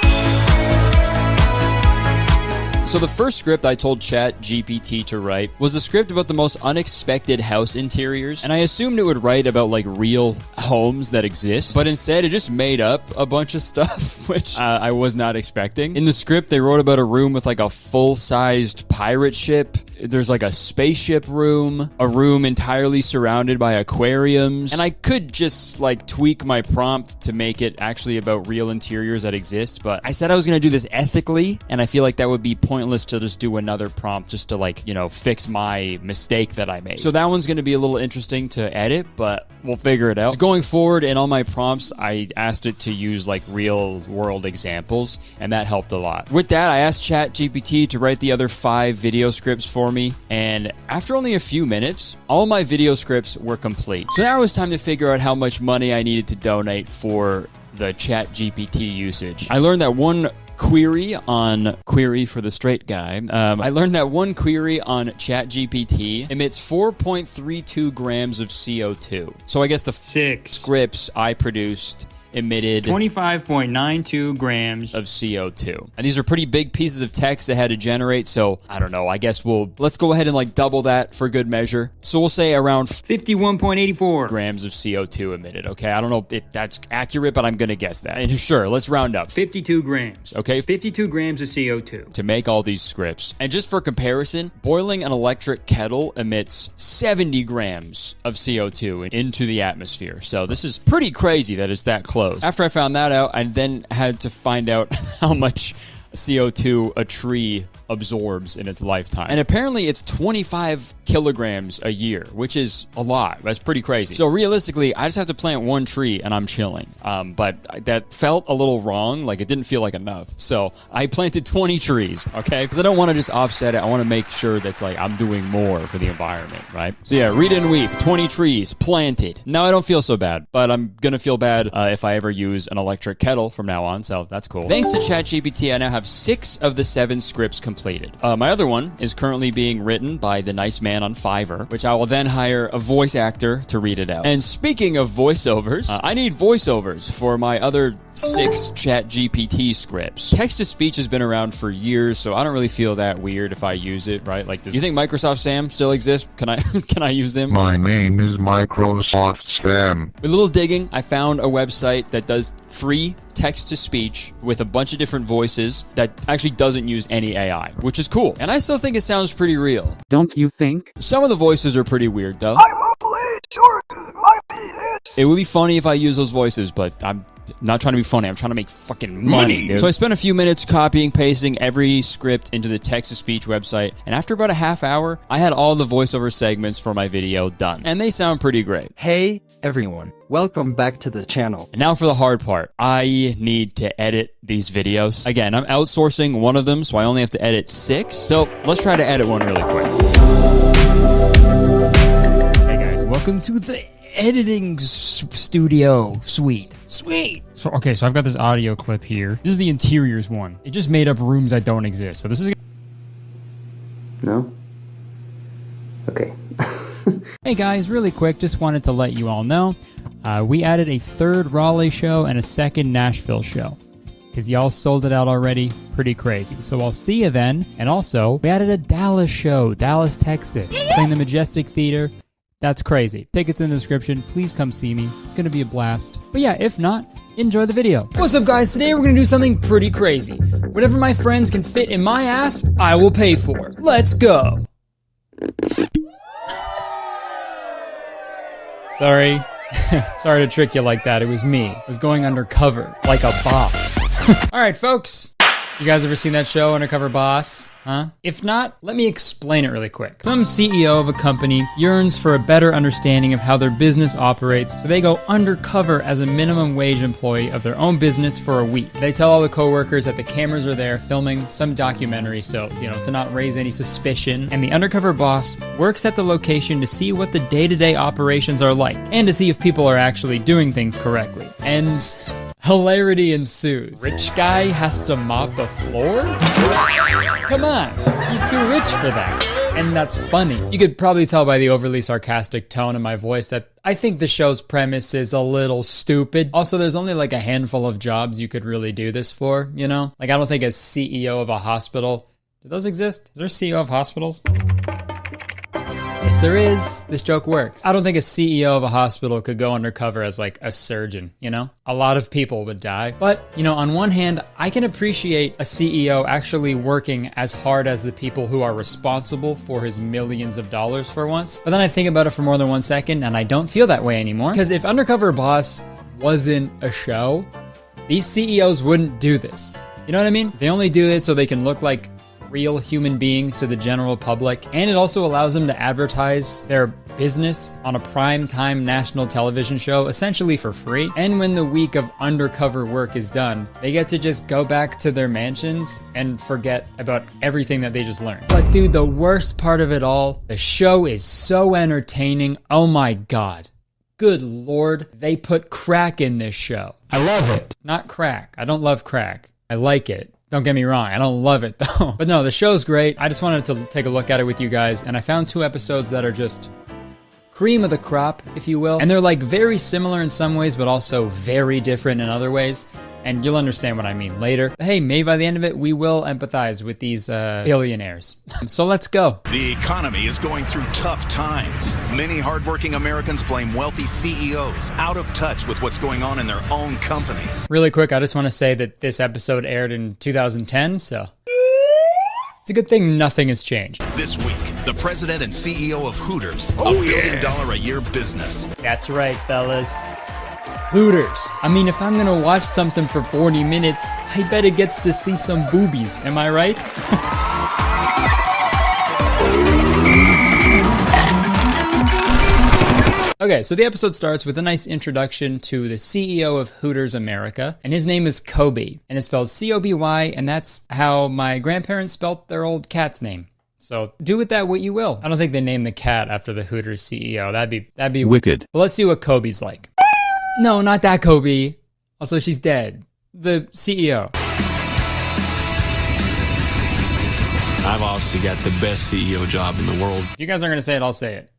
So the first script I told ChatGPT to write was a script about the most unexpected house interiors, and I assumed it would write about like real homes that exist, but instead it just made up a bunch of stuff, which I was not expecting. In the script, they wrote about a room with like a full-sized pirate ship. There's like a spaceship room, a room entirely surrounded by aquariums, and I could just like tweak my prompt to make it actually about real interiors that exist, but I said I was going to do this ethically, and I feel like that would be pointless to just do another prompt just to like, you know, fix my mistake that I made. So that one's going to be a little interesting to edit, but we'll figure it out. Going forward in all my prompts, I asked it to use like real world examples, and that helped a lot. With that, I asked ChatGPT to write the other 5 video scripts for me, and after only a few minutes, all my video scripts were complete. So now it was time to figure out how much money I needed to donate for the ChatGPT usage. I learned that one query for the straight guy. I learned that one query on ChatGPT emits 4.32 grams of CO2. So I guess the 6 scripts I produced emitted 25.92 grams of CO2. And these are pretty big pieces of text I had to generate, so I don't know, I guess let's go ahead and like double that for good measure. So we'll say around 51.84 grams of CO2 emitted, okay? I don't know if that's accurate, but I'm gonna guess that. And sure, let's round up. 52 grams, okay? 52 grams of CO2. To make all these scripts. And just for comparison, boiling an electric kettle emits 70 grams of CO2 into the atmosphere. So this is pretty crazy that it's that close. After I found that out, I then had to find out how much CO2 a tree absorbs in its lifetime. And apparently it's 25 kilograms a year, which is a lot. That's pretty crazy. So realistically, I just have to plant one tree and I'm chilling. But that felt a little wrong. Like, it didn't feel like enough. So I planted 20 trees, okay? Because I don't want to just offset it. I want to make sure that's like I'm doing more for the environment, right? So yeah, read and weep, 20 trees planted. Now I don't feel so bad, but I'm gonna feel bad if I ever use an electric kettle from now on, so that's cool. Thanks to ChatGPT, I now have 6 of the 7 scripts completed. My other one is currently being written by the nice man on Fiverr, which I will then hire a voice actor to read it out. And speaking of voiceovers, I need voiceovers for my other 6 ChatGPT scripts. Text-to-speech has been around for years, so I don't really feel that weird if I use it, right? Like, do you think Microsoft Sam still exists? Can I use him? My name is Microsoft Sam. With a little digging, I found a website that does free text-to-speech with a bunch of different voices that actually doesn't use any AI, which is cool. And I still think it sounds pretty real. Don't you think? Some of the voices are pretty weird, though. It would be funny if I use those voices, but I'm not trying to be funny. I'm trying to make fucking money, dude. So I spent a few minutes copying, pasting every script into the text-to-speech website, and after about a half hour, I had all the voiceover segments for my video done. And they sound pretty great. Hey, everyone. Welcome back to the channel. And now for the hard part. I need to edit these videos. Again, I'm outsourcing one of them, so I only have to edit 6. So let's try to edit one really quick. Hey guys, welcome to the editing studio suite. Sweet. So I've got this audio clip here. This is the interiors one. It just made up rooms that don't exist. So this is... No? Okay. Hey guys, really quick, just wanted to let you all know, we added a 3rd Raleigh show and a 2nd Nashville show. Because y'all sold it out already. Pretty crazy. So I'll see you then. And also, we added a Dallas show, Dallas, Texas, playing the Majestic Theater. That's crazy. Tickets in the description. Please come see me. It's gonna be a blast. But yeah, if not, enjoy the video. What's up guys? Today we're gonna do something pretty crazy. Whatever my friends can fit in my ass, I will pay for. Let's go. Sorry. Sorry to trick you like that. It was me. I was going undercover like a boss. All right, folks. You guys ever seen that show, Undercover Boss? Huh? If not, let me explain it really quick. Some CEO of a company yearns for a better understanding of how their business operates, so they go undercover as a minimum wage employee of their own business for a week. They tell all the coworkers that the cameras are there filming some documentary, so, to not raise any suspicion. And the undercover boss works at the location to see what the day-to-day operations are like, and to see if people are actually doing things correctly. And hilarity ensues. Rich guy has to mop the floor? Come on, he's too rich for that. And that's funny. You could probably tell by the overly sarcastic tone in my voice that I think the show's premise is a little stupid. Also, there's only like a handful of jobs you could really do this for, Like, I don't think a CEO of a hospital... Do those exist? Is there a CEO of hospitals? Yes, there is. This joke works. I don't think a CEO of a hospital could go undercover as like a surgeon, A lot of people would die. But, on one hand, I can appreciate a CEO actually working as hard as the people who are responsible for his millions of dollars for once. But then I think about it for more than 1 second and I don't feel that way anymore. Because if Undercover Boss wasn't a show, these CEOs wouldn't do this. You know what I mean? They only do it so they can look like real human beings to the general public, and it also allows them to advertise their business on a prime-time national television show essentially for free. And when the week of undercover work is done, they get to just go back to their mansions and forget about everything that they just learned. But dude, the worst part of it all, the show is so entertaining. Oh my god. Good lord, they put crack in this show. I love it. Not crack. I don't love crack. I like it. Don't get me wrong, I don't love it though. But no, the show's great. I just wanted to take a look at it with you guys, and I found 2 episodes that are just cream of the crop, if you will. And they're like very similar in some ways, but also very different in other ways. And you'll understand what I mean later. But hey, maybe by the end of it, we will empathize with these billionaires. So let's go. The economy is going through tough times. Many hardworking Americans blame wealthy CEOs out of touch with what's going on in their own companies. Really quick, I just want to say that this episode aired in 2010, so it's a good thing nothing has changed. This week, the president and CEO of Hooters, a $1 billion a year business. That's right, fellas. Hooters. I mean, if I'm gonna watch something for 40 minutes, I bet it gets to see some boobies. Am I right? Okay, so the episode starts with a nice introduction to the CEO of Hooters America, and his name is Kobe, and it's spelled C-O-B-Y, and that's how my grandparents spelt their old cat's name. So do with that what you will. I don't think they named the cat after the Hooters CEO. That'd be wicked. Well, let's see what Kobe's like. No, not that Kobe. Also, she's dead. The CEO. I've obviously got the best CEO job in the world. If you guys aren't going to say it, I'll say it.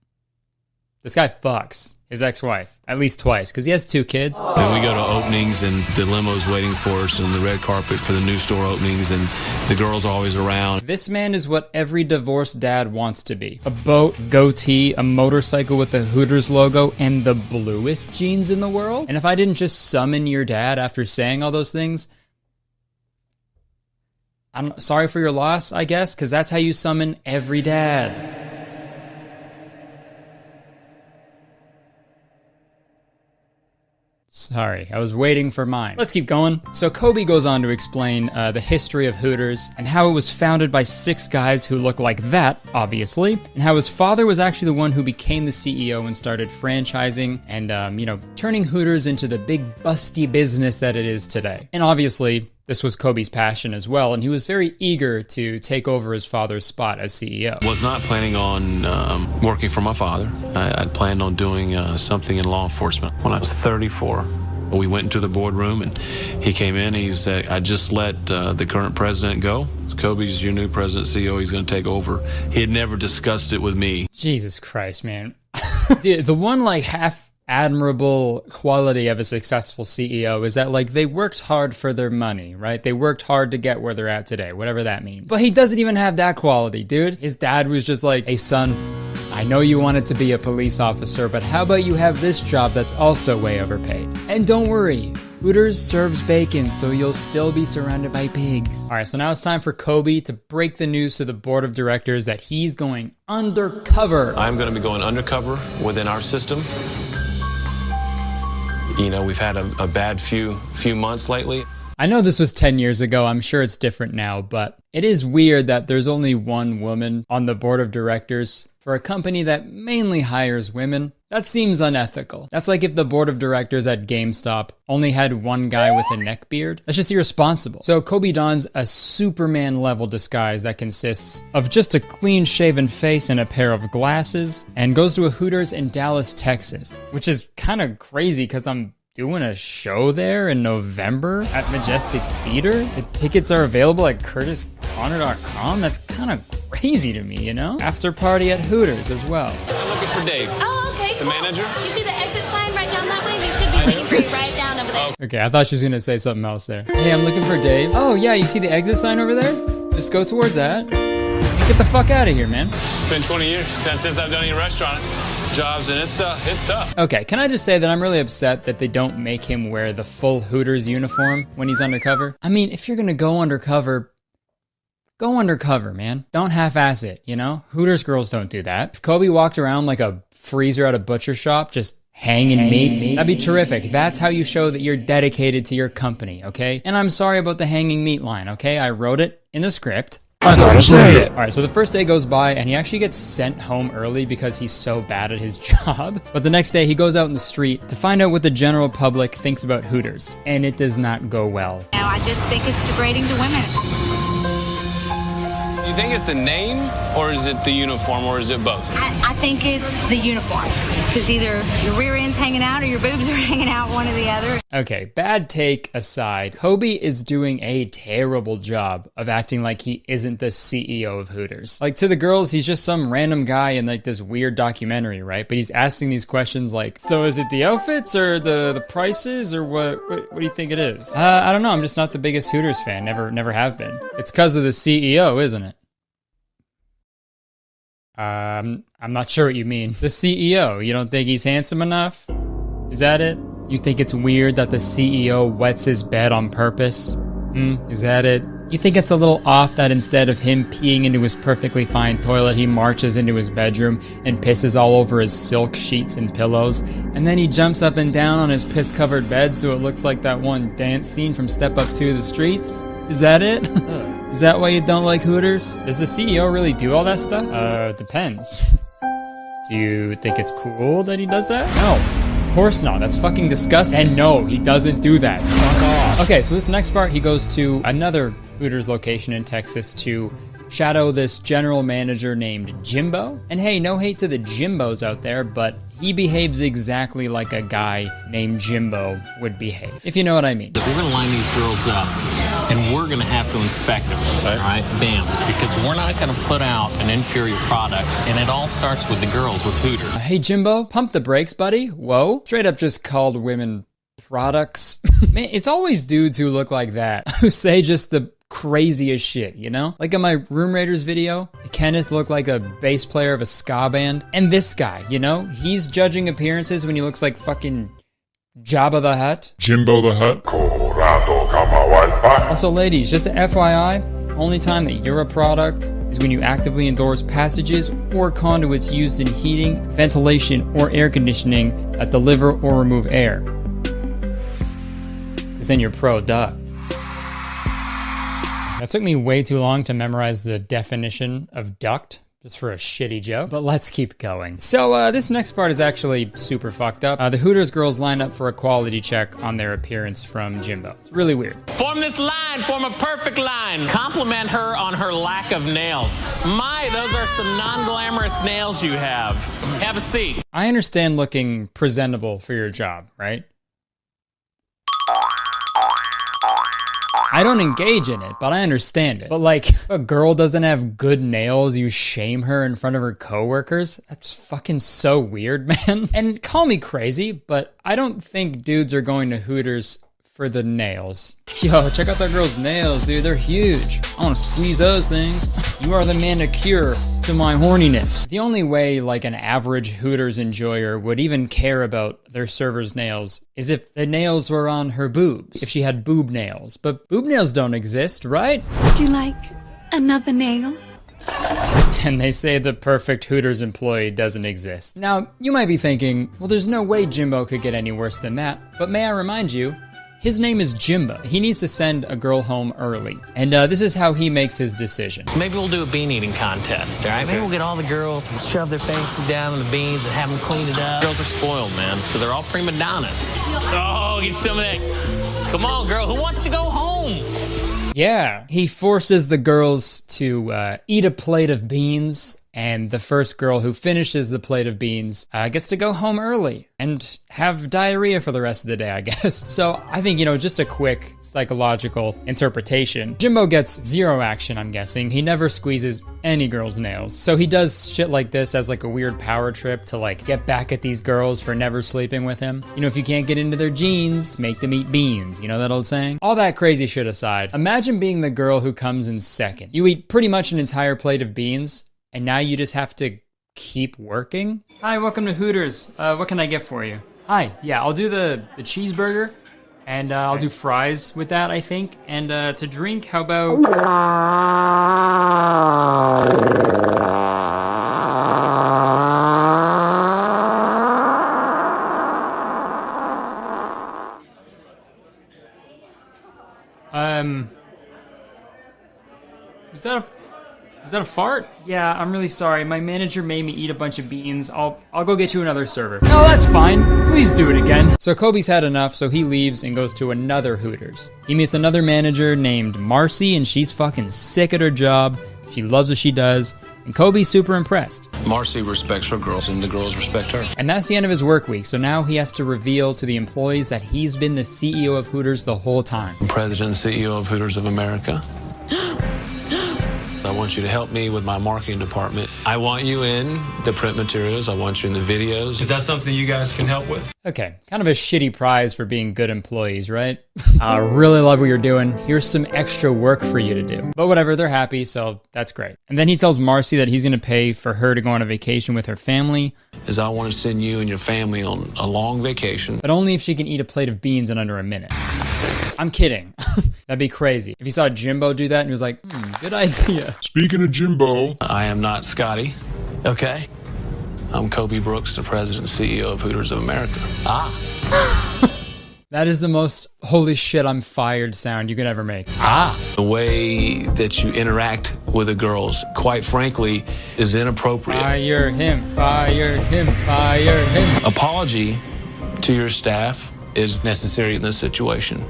This guy fucks his ex-wife at least twice because he has 2 kids. And we go to openings and the limo's waiting for us and the red carpet for the new store openings and the girls are always around. This man is what every divorced dad wants to be. A boat, goatee, a motorcycle with the Hooters logo, and the bluest jeans in the world. And if I didn't just summon your dad after saying all those things, I'm sorry for your loss, I guess, because that's how you summon every dad. Sorry, I was waiting for mine. Let's keep going. So Kobe goes on to explain the history of Hooters and how it was founded by 6 guys who look like that, obviously, and how his father was actually the one who became the CEO and started franchising and, turning Hooters into the big busty business that it is today. And obviously, this was Kobe's passion as well, and he was very eager to take over his father's spot as CEO. Was not planning on working for my father. I'd planned on doing something in law enforcement when I was 34. We went into the boardroom and he came in and he said, I just let the current president go. Kobe's your new president, CEO, he's going to take over. He had never discussed it with me. Jesus Christ, man. Dude, the one half admirable quality of a successful CEO is that they worked hard for their money, right? They worked hard to get where they're at today, whatever that means. But he doesn't even have that quality, dude. His dad was just like, hey son, I know you wanted to be a police officer, but how about you have this job that's also way overpaid? And don't worry, Hooters serves bacon, so you'll still be surrounded by pigs. All right, so now it's time for Kobe to break the news to the board of directors that he's going undercover. I'm going to be going undercover within our system. You know, we've had a bad few months lately. I know this was 10 years ago. I'm sure it's different now, but it is weird that there's only one woman on the board of directors for a company that mainly hires women. That seems unethical. That's like if the board of directors at GameStop only had one guy with a neck beard. That's just irresponsible. So Kobe dons a Superman level disguise that consists of just a clean shaven face and a pair of glasses and goes to a Hooters in Dallas, Texas, which is kind of crazy because I'm doing a show there in November at Majestic Theater. The tickets are available at KurtisConner.com. That's kind of crazy to me, you know? After party at Hooters as well. I'm looking for Dave. Oh, okay. The manager? You see the exit sign right down that way? He should be waiting for you right down over there. Okay, I thought she was gonna say something else there. Hey, I'm looking for Dave. Oh yeah, you see the exit sign over there? Just go towards that. And get the fuck out of here, man. It's been 20 years since I've done any restaurant jobs, and it's tough. Okay, can I just say that I'm really upset that they don't make him wear the full Hooters uniform when he's undercover? I mean, if you're gonna go undercover, man. Don't half-ass it, you know? Hooters girls don't do that. If Kobe walked around like a freezer at a butcher shop, just hanging meat, that'd be terrific. That's how you show that you're dedicated to your company, okay? And I'm sorry about the hanging meat line, okay? I wrote it in the script. I gotta say it. All right, so the first day goes by and he actually gets sent home early because he's so bad at his job. But the next day he goes out in the street to find out what the general public thinks about Hooters. And it does not go well. Now, I just think it's degrading to women. Do you think it's the name, or is it the uniform, or is it both? I think it's the uniform. Because either your rear end's hanging out or your boobs are hanging out, one or the other. Okay, bad take aside, Kobe is doing a terrible job of acting like he isn't the CEO of Hooters. Like, to the girls, he's just some random guy in like this weird documentary, right? But he's asking these questions like, so is it the outfits or the prices or what do you think it is? I don't know, I'm just not the biggest Hooters fan, never have been. It's because of the CEO, isn't it? I'm not sure what you mean. The CEO, you don't think he's handsome enough? Is that it? You think it's weird that the CEO wets his bed on purpose? Is that it? You think it's a little off that instead of him peeing into his perfectly fine toilet, he marches into his bedroom and pisses all over his silk sheets and pillows, and then he jumps up and down on his piss-covered bed so it looks like that one dance scene from Step Up 2 the Streets? Is that it? Is that why you don't like Hooters? Does the CEO really do all that stuff? Depends. Do you think it's cool that he does that? No, of course not. That's fucking disgusting. And no, he doesn't do that. Fuck off. Okay, so this next part, he goes to another Hooters location in Texas to shadow this general manager named Jimbo. And hey, no hate to the Jimbos out there, but he behaves exactly like a guy named Jimbo would behave, if you know what I mean. We're gonna line these girls up, and we're gonna have to inspect them, all right? Bam. Because we're not gonna put out an inferior product, and it all starts with the girls, with Hooters. Hey Jimbo, pump the brakes, buddy. Whoa. Straight up just called women products. Man, it's always dudes who look like that, who say just the craziest shit, you know? Like in my Room Raiders video, Kenneth looked like a bass player of a ska band. And this guy, you know? He's judging appearances when he looks like fucking Jabba the Hutt. Jimbo the Hutt. Also ladies, just an FYI, only time that you're a product is when you actively endorse passages or conduits used in heating, ventilation, or air conditioning that deliver or remove air. Because then you're pro-duct. It took me way too long to memorize the definition of duct, just for a shitty joke, but let's keep going. So this next part is actually super fucked up. The Hooters girls line up for a quality check on their appearance from Jimbo. It's really weird. Form this line, form a perfect line. Compliment her on her lack of nails. My, those are some non-glamorous nails you have. Have a seat. I understand looking presentable for your job, right? I don't engage in it, but I understand it. But like, if a girl doesn't have good nails, you shame her in front of her coworkers? That's fucking so weird, man. And call me crazy, but I don't think dudes are going to Hooters for the nails. Yo, check out that girl's nails, dude. They're huge. I want to squeeze those things. You are the manicure to my horniness. The only way like an average Hooters enjoyer would even care about their server's nails is if the nails were on her boobs, if she had boob nails. But boob nails don't exist, right? Would you like another nail? And they say the perfect Hooters employee doesn't exist. Now, you might be thinking, well, there's no way Jimbo could get any worse than that. But may I remind you, his name is Jimbo. He needs to send a girl home early. And this is how he makes his decision. Maybe we'll do a bean eating contest, all right? Maybe we'll get all the girls, we'll shove their faces down in the beans and have them clean it up. Girls are spoiled, man, so they're all prima donnas. Oh, get some of that. Come on, girl, who wants to go home? Yeah, he forces the girls to eat a plate of beans, and the first girl who finishes the plate of beans gets to go home early and have diarrhea for the rest of the day, I guess. So I think, you know, just a quick psychological interpretation. Jimbo gets zero action, I'm guessing. He never squeezes any girl's nails. So he does shit like this as like a weird power trip to like get back at these girls for never sleeping with him. You know, if you can't get into their jeans, make them eat beans. You know that old saying? All that crazy shit aside, imagine being the girl who comes in second. You eat pretty much an entire plate of beans, and now you just have to keep working? Hi, welcome to Hooters. What can I get for you? Hi, yeah, I'll do the cheeseburger, and I'll do fries with that, I think. And to drink, how about... Is that a fart? Yeah, I'm really sorry. My manager made me eat a bunch of beans. I'll go get you another server. No, that's fine. Please do it again. So Kobe's had enough, so he leaves and goes to another Hooters. He meets another manager named Marcy, and she's fucking sick at her job. She loves what she does, and Kobe's super impressed. Marcy respects her girls, and the girls respect her. And that's the end of his work week, so now he has to reveal to the employees that he's been the CEO of Hooters the whole time. President and CEO of Hooters of America. I want you to help me with my marketing department. I want you in the print materials. I want you in the videos. Is that something you guys can help with? Okay, kind of a shitty prize for being good employees, right? I really love what you're doing. Here's some extra work for you to do. But whatever, they're happy, so that's great. And then he tells Marcy that he's gonna pay for her to go on a vacation with her family. Is I want to send you and your family on a long vacation. But only if she can eat a plate of beans in under a minute. I'm kidding. That'd be crazy. If you saw Jimbo do that and he was like, good idea. Speaking of Jimbo. I am not Scotty. Okay. I'm Kobe Brooks, the president and CEO of Hooters of America. Ah. That is the most holy shit I'm fired sound you could ever make. Ah. The way that you interact with the girls, quite frankly, is inappropriate. Fire him, fire him, fire him. Apology to your staff is necessary in this situation.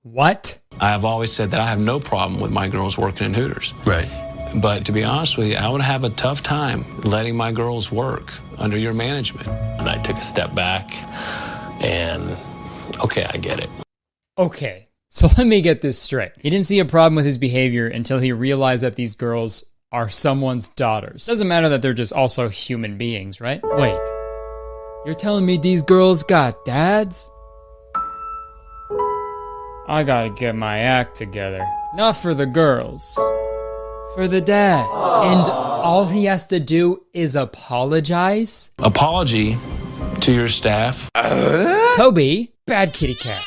What? I have always said that I have no problem with my girls working in Hooters. Right. But to be honest with you, I would have a tough time letting my girls work under your management. And I took a step back and, okay, I get it. Okay, so let me get this straight. He didn't see a problem with his behavior until he realized that these girls are someone's daughters. Doesn't matter that they're just also human beings, right? Wait, you're telling me these girls got dads? I gotta get my act together. Not for the girls, for the dads. And all he has to do is apologize? Apology to your staff. Kobe, bad kitty cat.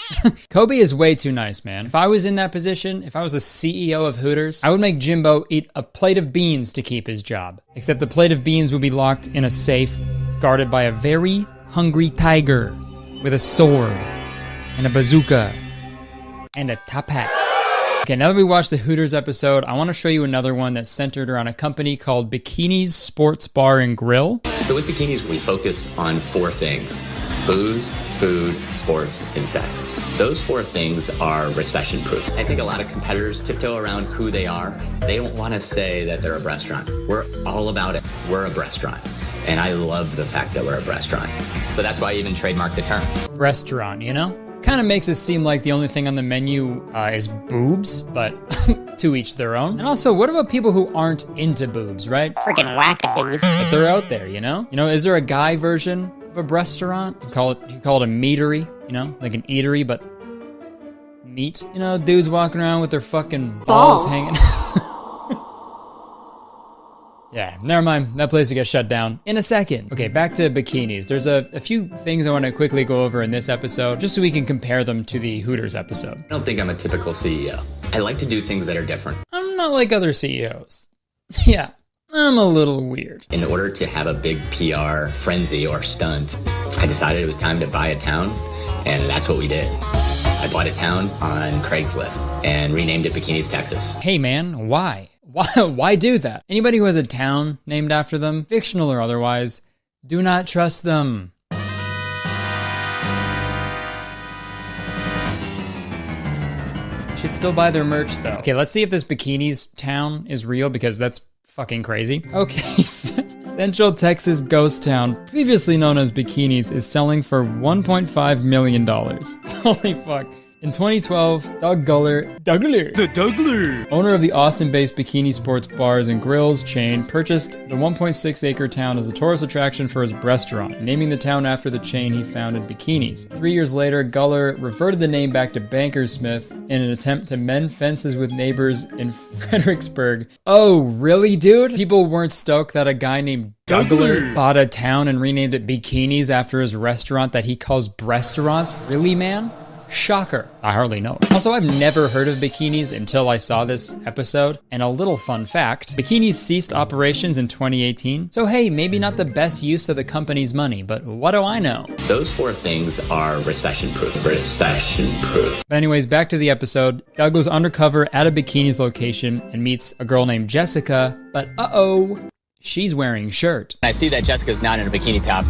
Kobe is way too nice, man. If I was in that position, if I was a CEO of Hooters, I would make Jimbo eat a plate of beans to keep his job. Except the plate of beans would be locked in a safe, guarded by a very hungry tiger with a sword and a bazooka and a top hat. Okay, now that we watched the Hooters episode, I want to show you another one that's centered around a company called Bikini's Sports Bar and Grill. So with Bikinis, we focus on 4 things: booze, food, sports, and sex. Those 4 things are recession-proof. I think a lot of competitors tiptoe around who they are. They don't want to say that they're a restaurant. We're all about it. We're a restaurant. And I love the fact that we're a restaurant. So that's why I even trademarked the term. Restaurant, you know? Kind of makes it seem like the only thing on the menu is boobs, but to each their own. And also, what about people who aren't into boobs, right? Freaking wackadoos. But they're out there, you know? You know, is there a guy version of a restaurant? You call it a meatery, you know? Like an eatery, but meat. You know, dudes walking around with their fucking balls hanging. Yeah, never mind. That place will get shut down in a second. Okay, back to bikinis. There's a few things I want to quickly go over in this episode, just so we can compare them to the Hooters episode. I don't think I'm a typical CEO. I like to do things that are different. I'm not like other CEOs. Yeah, I'm a little weird. In order to have a big PR frenzy or stunt, I decided it was time to buy a town, and that's what we did. I bought a town on Craigslist and renamed it Bikinis, Texas. Hey man, why? Why do that? Anybody who has a town named after them, fictional or otherwise, do not trust them. Should still buy their merch though. Okay, let's see if this Bikinis town is real, because that's fucking crazy. Okay, Central Texas ghost town, previously known as Bikinis, is selling for $1.5 million. Holy fuck. In 2012, Doug Guller, owner of the Austin-based Bikini Sports Bars and Grills chain, purchased the 1.6-acre town as a tourist attraction for his restaurant, naming the town after the chain he founded, Bikinis. 3 years later, Guller reverted the name back to Bankersmith in an attempt to mend fences with neighbors in Fredericksburg. Oh, really, dude? People weren't stoked that a guy named Dougler bought a town and renamed it Bikinis after his restaurant that he calls Breastaurants? Really, man? Shocker. I hardly know. Also, I've never heard of Bikinis until I saw this episode. And a little fun fact, Bikinis ceased operations in 2018. So hey, maybe not the best use of the company's money, but what do I know? Those 4 things are recession-proof. Recession-proof. But anyways, back to the episode. Doug goes undercover at a Bikinis location and meets a girl named Jessica, but uh-oh, she's wearing shirt. I see that Jessica's not in a bikini top.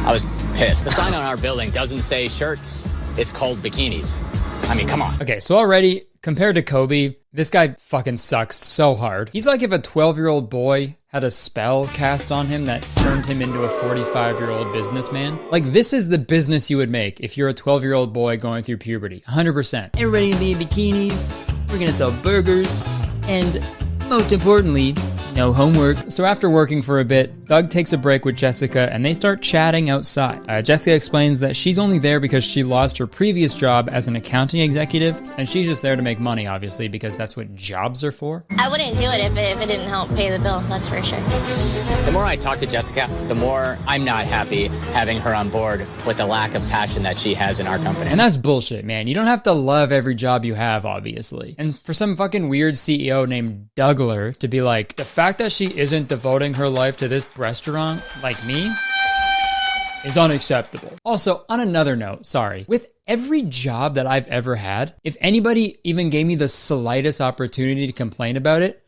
I was pissed. The sign on our building doesn't say shirts. It's called Bikinis. I mean, come on. Okay, so already, compared to Kobe, this guy fucking sucks so hard. He's like if a 12-year-old boy had a spell cast on him that turned him into a 45-year-old businessman. Like, this is the business you would make if you're a 12-year-old boy going through puberty. 100%. Everybody gonna be in bikinis, we're gonna sell burgers, and most importantly, no homework. So after working for a bit, Doug takes a break with Jessica and they start chatting outside. Jessica explains that she's only there because she lost her previous job as an accounting executive, and she's just there to make money, obviously, because that's what jobs are for. I wouldn't do it if it didn't help pay the bills, that's for sure. The more I talk to Jessica, the more I'm not happy having her on board with the lack of passion that she has in our company. And that's bullshit, man. You don't have to love every job you have, obviously. And for some fucking weird CEO named Dougler to be like, the fact that she isn't devoting her life to this restaurant like me is unacceptable. Also, on another note, sorry, with every job that I've ever had, if anybody even gave me the slightest opportunity to complain about it,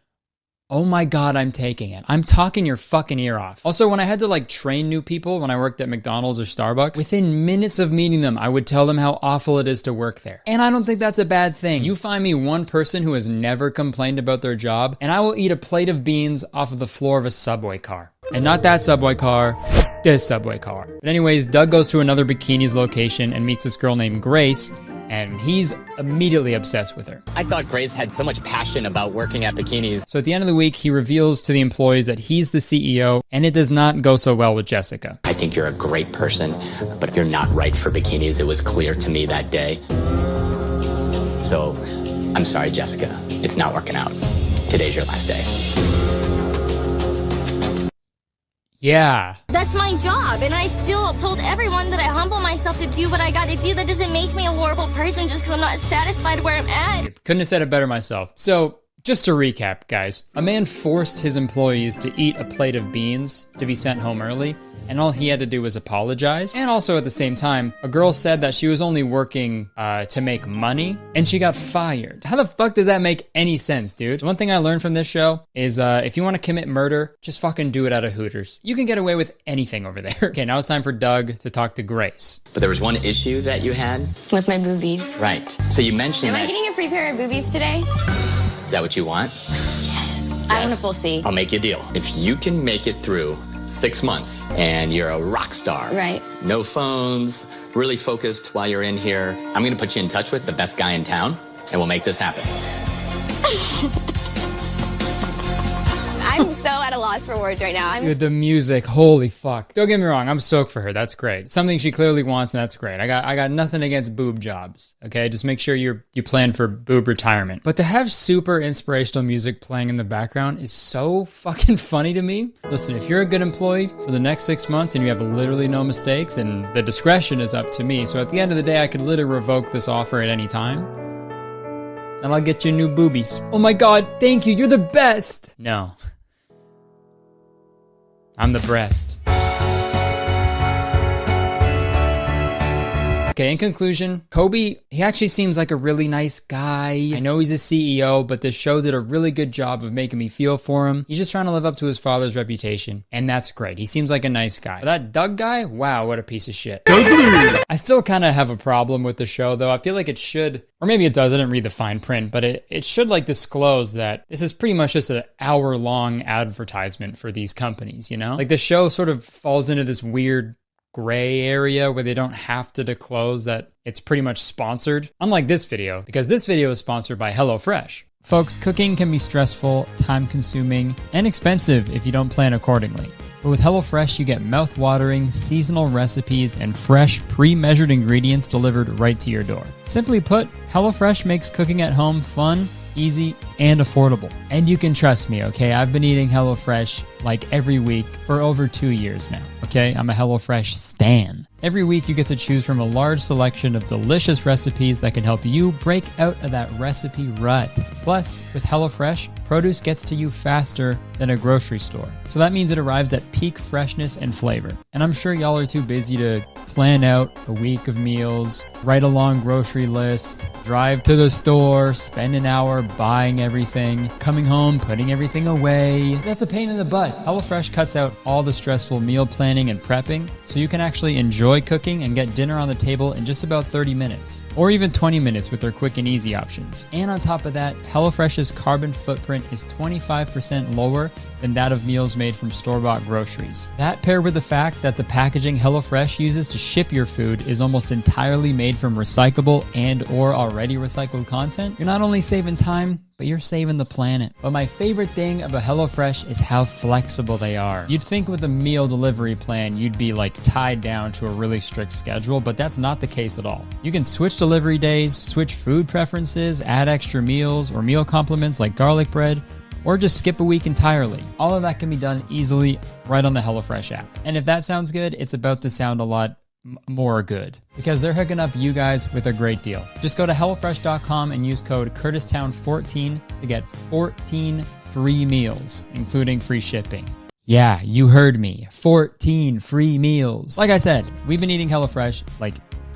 oh my God, I'm taking it. I'm talking your fucking ear off. Also, when I had to like train new people when I worked at McDonald's or Starbucks, within minutes of meeting them, I would tell them how awful it is to work there. And I don't think that's a bad thing. You find me one person who has never complained about their job, and I will eat a plate of beans off of the floor of a subway car. And not that subway car, this subway car. But anyways, Doug goes to another bikinis location and meets this girl named Grace, and he's immediately obsessed with her. I thought Grace had so much passion about working at bikinis. So at the end of the week, he reveals to the employees that he's the CEO, and it does not go so well with Jessica. I think you're a great person, but you're not right for bikinis. It was clear to me that day. So, I'm sorry, Jessica. It's not working out. Today's your last day. Yeah. That's my job, and I still told everyone that I humble myself to do what I gotta do. That doesn't make me a horrible person just because I'm not satisfied where I'm at. Couldn't have said it better myself. So, just to recap, guys, a man forced his employees to eat a plate of beans to be sent home early, and all he had to do was apologize. And also at the same time, a girl said that she was only working to make money, and she got fired. How the fuck does that make any sense, dude? One thing I learned from this show is if you want to commit murder, just fucking do it out of Hooters. You can get away with anything over there. Okay, now it's time for Doug to talk to Grace. But there was one issue that you had? With my boobies. Right. So you mentioned Am that... I getting a free pair of boobies today? Is that what you want? Yes. I want a full C. I'll make you a deal. If you can make it through 6 months and you're a rock star. Right. No phones, really focused while you're in here. I'm going to put you in touch with the best guy in town, and we'll make this happen. I'm so at a loss for words right now. Dude, the music, holy fuck. Don't get me wrong, I'm stoked for her. That's great. Something she clearly wants, and that's great. I got nothing against boob jobs. Okay, just make sure you plan for boob retirement. But to have super inspirational music playing in the background is so fucking funny to me. Listen, if you're a good employee for the next 6 months and you have literally no mistakes, and the discretion is up to me, so at the end of the day, I could literally revoke this offer at any time. And I'll get you new boobies. Oh my God, thank you, you're the best. No. I'm the breast. Okay, in conclusion, Kobe, he actually seems like a really nice guy. I know he's a CEO, but this show did a really good job of making me feel for him. He's just trying to live up to his father's reputation, and that's great. He seems like a nice guy. But that Doug guy, wow, what a piece of shit. I still kind of have a problem with the show, though. I feel like it should, or maybe it does, I didn't read the fine print, but it should like disclose that this is pretty much just an hour-long advertisement for these companies, you know? Like the show sort of falls into this weird gray area where they don't have to disclose that it's pretty much sponsored. Unlike this video, because this video is sponsored by HelloFresh. Folks, cooking can be stressful, time-consuming, and expensive if you don't plan accordingly. But with HelloFresh, you get mouth-watering, seasonal recipes and fresh, pre-measured ingredients delivered right to your door. Simply put, HelloFresh makes cooking at home fun, easy, and affordable. And you can trust me, okay? I've been eating HelloFresh like every week for over 2 years now, okay? I'm a HelloFresh stan. Every week you get to choose from a large selection of delicious recipes that can help you break out of that recipe rut. Plus, with HelloFresh, produce gets to you faster than a grocery store. So that means it arrives at peak freshness and flavor. And I'm sure y'all are too busy to plan out a week of meals, write a long grocery list, drive to the store, spend an hour buying everything, coming home, putting everything away. That's a pain in the butt. HelloFresh cuts out all the stressful meal planning and prepping, so you can actually enjoy cooking and get dinner on the table in just about 30 minutes, or even 20 minutes with their quick and easy options. And on top of that, HelloFresh's carbon footprint is 25% lower than that of meals made from store-bought groceries. That paired with the fact that the packaging HelloFresh uses to ship your food is almost entirely made from recyclable and or already recycled content, you're not only saving time, but you're saving the planet. But my favorite thing about HelloFresh is how flexible they are. You'd think with a meal delivery plan, you'd be like tied down to a really strict schedule, but that's not the case at all. You can switch delivery days, switch food preferences, add extra meals or meal complements like garlic bread, or just skip a week entirely. All of that can be done easily right on the HelloFresh app. And if that sounds good, it's about to sound a lot more good, because they're hooking up you guys with a great deal. Just go to HelloFresh.com and use code KurtisTown14 to get 14 free meals, including free shipping. Yeah, you heard me. 14 free meals. Like I said, we've been eating HelloFresh like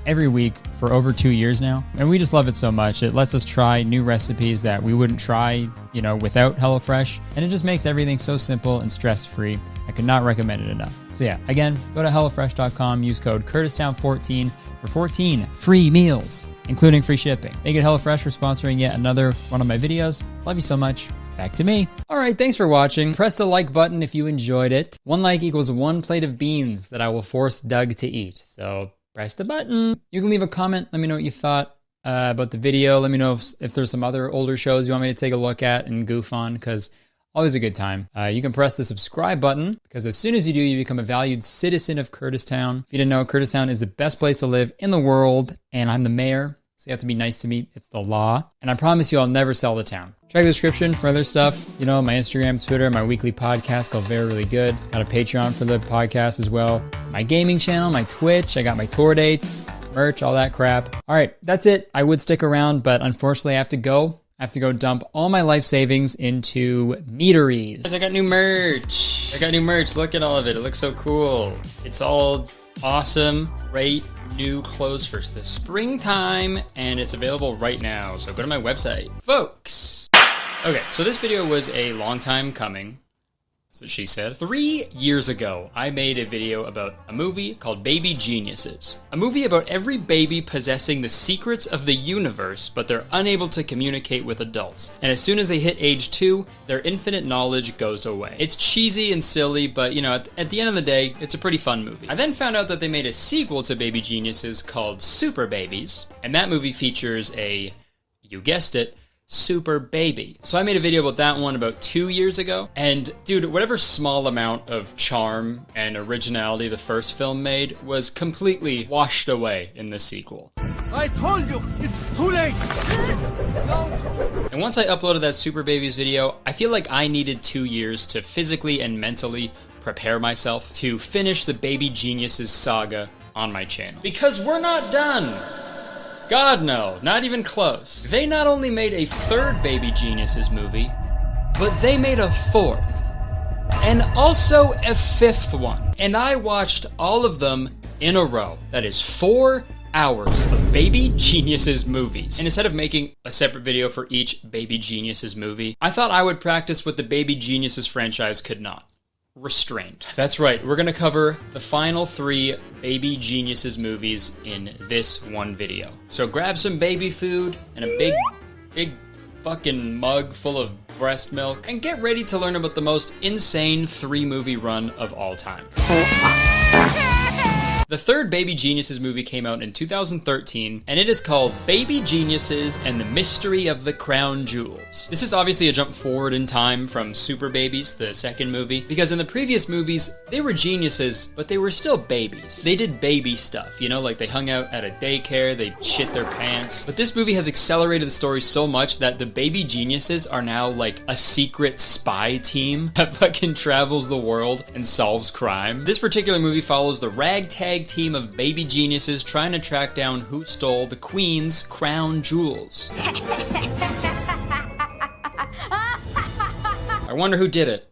every week for over 2 years now, and we just love it so much. It lets us try new recipes that we wouldn't try, without HelloFresh, and it just makes everything so simple and stress-free. I could not recommend it enough. So yeah, again, go to HelloFresh.com, use code KurtisTown14 for 14 free meals, including free shipping. Thank you to HelloFresh for sponsoring yet another one of my videos. Love you so much. Back to me. All right, thanks for watching. Press the like button if you enjoyed it. 1 like equals 1 plate of beans that I will force Doug to eat. So press the button. You can leave a comment. Let me know what you thought about the video. Let me know if there's some other older shows you want me to take a look at and goof on, because always a good time. You can press the subscribe button, because as soon as you do, you become a valued citizen of Kurtistown. If you didn't know, Kurtistown is the best place to live in the world, and I'm the mayor, so you have to be nice to me. It's the law. And I promise you I'll never sell the town. Check the description for other stuff. My Instagram, Twitter, my weekly podcast called Very Really Good. Got a Patreon for the podcast as well. My gaming channel, my Twitch. I got my tour dates, merch, all that crap. All right, that's it. I would stick around, but unfortunately I have to go. I have to go dump all my life savings into meateries. I got new merch. Look at all of it. It looks so cool. It's all awesome. Great new clothes for the springtime, and it's available right now. So go to my website, folks. Okay, so this video was a long time coming. That's what she said. 3 years ago, I made a video about a movie called Baby Geniuses. A movie about every baby possessing the secrets of the universe, but they're unable to communicate with adults. And as soon as they hit age 2, their infinite knowledge goes away. It's cheesy and silly, but at the end of the day, it's a pretty fun movie. I then found out that they made a sequel to Baby Geniuses called Super Babies, and that movie features a, you guessed it, super baby. So I made a video about that one about 2 years ago, and dude, whatever small amount of charm and originality the first film made was completely washed away in the sequel. I told you, it's too late! And once I uploaded that Super Babies video, I feel like I needed 2 years to physically and mentally prepare myself to finish the Baby Geniuses saga on my channel. Because we're not done! God no, not even close. They not only made a 3rd Baby Geniuses movie, but they made a 4th. And also a 5th one. And I watched all of them in a row. That is 4 hours of Baby Geniuses movies. And instead of making a separate video for each Baby Geniuses movie, I thought I would practice what the Baby Geniuses franchise could not. Restraint. That's right, we're gonna cover the final 3 Baby Geniuses movies in this one video. So grab some baby food and a big fucking mug full of breast milk, and get ready to learn about the most insane 3-movie run of all time. The 3rd Baby Geniuses movie came out in 2013, and it is called Baby Geniuses and the Mystery of the Crown Jewels. This is obviously a jump forward in time from Super Babies, the 2nd movie, because in the previous movies, they were geniuses, but they were still babies. They did baby stuff, like they hung out at a daycare, they shit their pants. But this movie has accelerated the story so much that the Baby Geniuses are now like a secret spy team that fucking travels the world and solves crime. This particular movie follows the ragtag team of baby geniuses trying to track down who stole the Queen's crown jewels. I wonder who did it.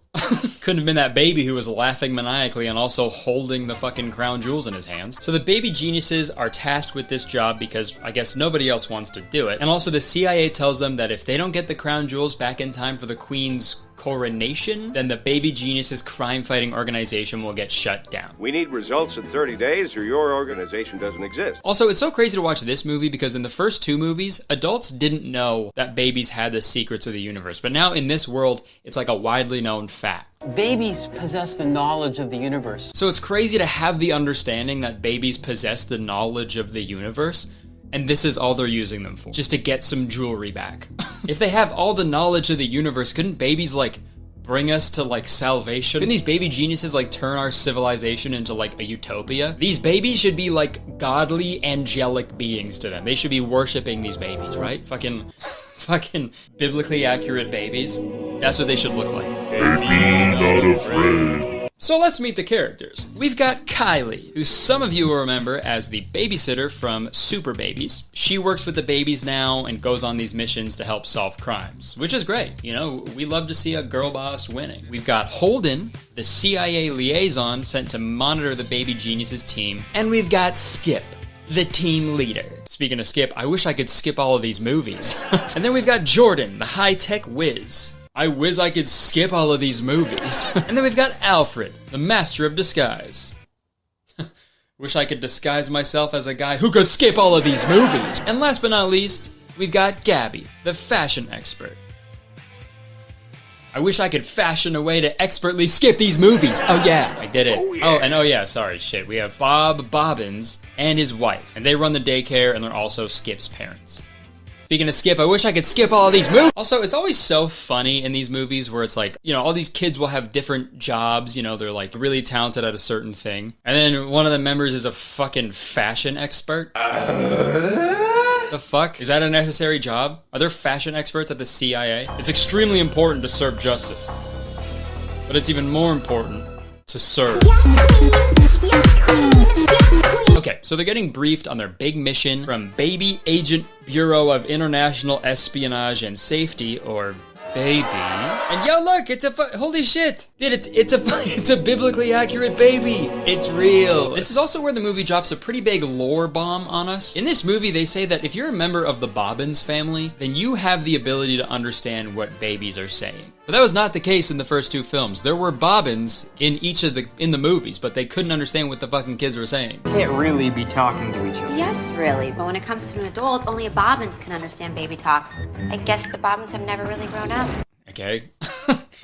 Couldn't have been that baby who was laughing maniacally and also holding the fucking crown jewels in his hands. So the baby geniuses are tasked with this job because I guess nobody else wants to do it. And also the CIA tells them that if they don't get the crown jewels back in time for the Queen's coronation, then the Baby Geniuses crime-fighting organization will get shut down. We need results in 30 days or your organization doesn't exist. Also, it's so crazy to watch this movie because in the first 2 movies, adults didn't know that babies had the secrets of the universe. But now in this world, it's like a widely known fact. Babies possess the knowledge of the universe. So it's crazy to have the understanding that babies possess the knowledge of the universe, and this is all they're using them for, just to get some jewelry back. If they have all the knowledge of the universe, couldn't babies, bring us to, salvation? Couldn't these baby geniuses, turn our civilization into, a utopia? These babies should be, godly, angelic beings to them. They should be worshipping these babies, right? Fucking biblically accurate babies. That's what they should look like. Baby not afraid. So let's meet the characters. We've got Kylie, who some of you will remember as the babysitter from Super Babies. She works with the babies now and goes on these missions to help solve crimes, which is great. We love to see a girl boss winning. We've got Holden, the CIA liaison sent to monitor the Baby Geniuses team. And we've got Skip, the team leader. Speaking of skip, I wish I could skip all of these movies. And then we've got Jordan, the high-tech whiz. I wish I could skip all of these movies. And then we've got Alfred, the master of disguise. Wish I could disguise myself as a guy who could skip all of these movies. And last but not least, we've got Gabby, the fashion expert. I wish I could fashion a way to expertly skip these movies. Oh yeah, I did it. Oh yeah, sorry, shit. We have Bob Bobbins and his wife. And they run the daycare and they're also Skip's parents. Speaking of skip, I wish I could skip all of these movies. Also, it's always so funny in these movies where it's like, you know, all these kids will have different jobs, you know, they're like really talented at a certain thing. And then one of the members is a fucking fashion expert. The fuck? Is that a necessary job? Are there fashion experts at the CIA? It's extremely important to serve justice. But it's even more important to serve. Yes, queen. Okay, so they're getting briefed on their big mission from Baby Agent Bureau of International Espionage and Safety, or baby. And yo, look, it's a holy shit, dude! It's a biblically accurate baby. It's real. This is also where the movie drops a pretty big lore bomb on us. In this movie, they say that if you're a member of the Bobbins family, then you have the ability to understand what babies are saying. But that was not the case in the first two films. There were Bobbins in the movies, but they couldn't understand what the fucking kids were saying. Can't really be talking to each other. Yes, really, but when it comes to an adult, only a Bobbins can understand baby talk. I guess the Bobbins have never really grown up. Okay.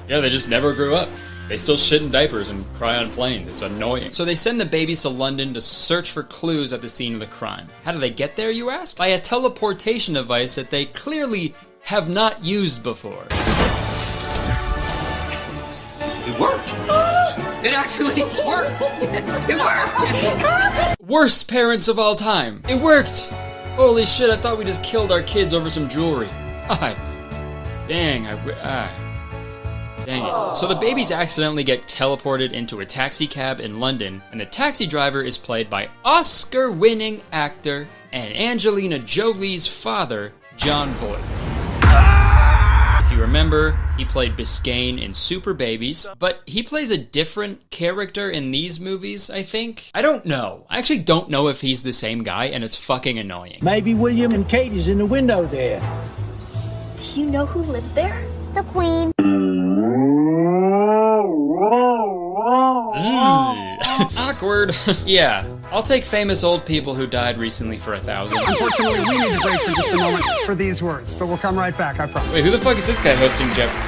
Yeah, they just never grew up. They still shit in diapers and cry on planes. It's annoying. So they send the babies to London to search for clues at the scene of the crime. How do they get there, you ask? By a teleportation device that they clearly have not used before. It worked! It actually worked! It worked! Worst parents of all time. It worked! Holy shit, I thought we just killed our kids over some jewelry. God. Dang, dang it. So the babies accidentally get teleported into a taxi cab in London, and the taxi driver is played by Oscar-winning actor and Angelina Jolie's father, John Voight. If you remember, he played Biscayne in Super Babies, but he plays a different character in these movies, I think. I don't know. I actually don't know if he's the same guy, and it's fucking annoying. Maybe William and Katie's in the window there. Do you know who lives there? The Queen. Awkward. Yeah, I'll take famous old people who died recently for 1,000. Unfortunately, we need to break for just a moment for these words, but we'll come right back, I promise. Wait, who the fuck is this guy hosting Jeopardy?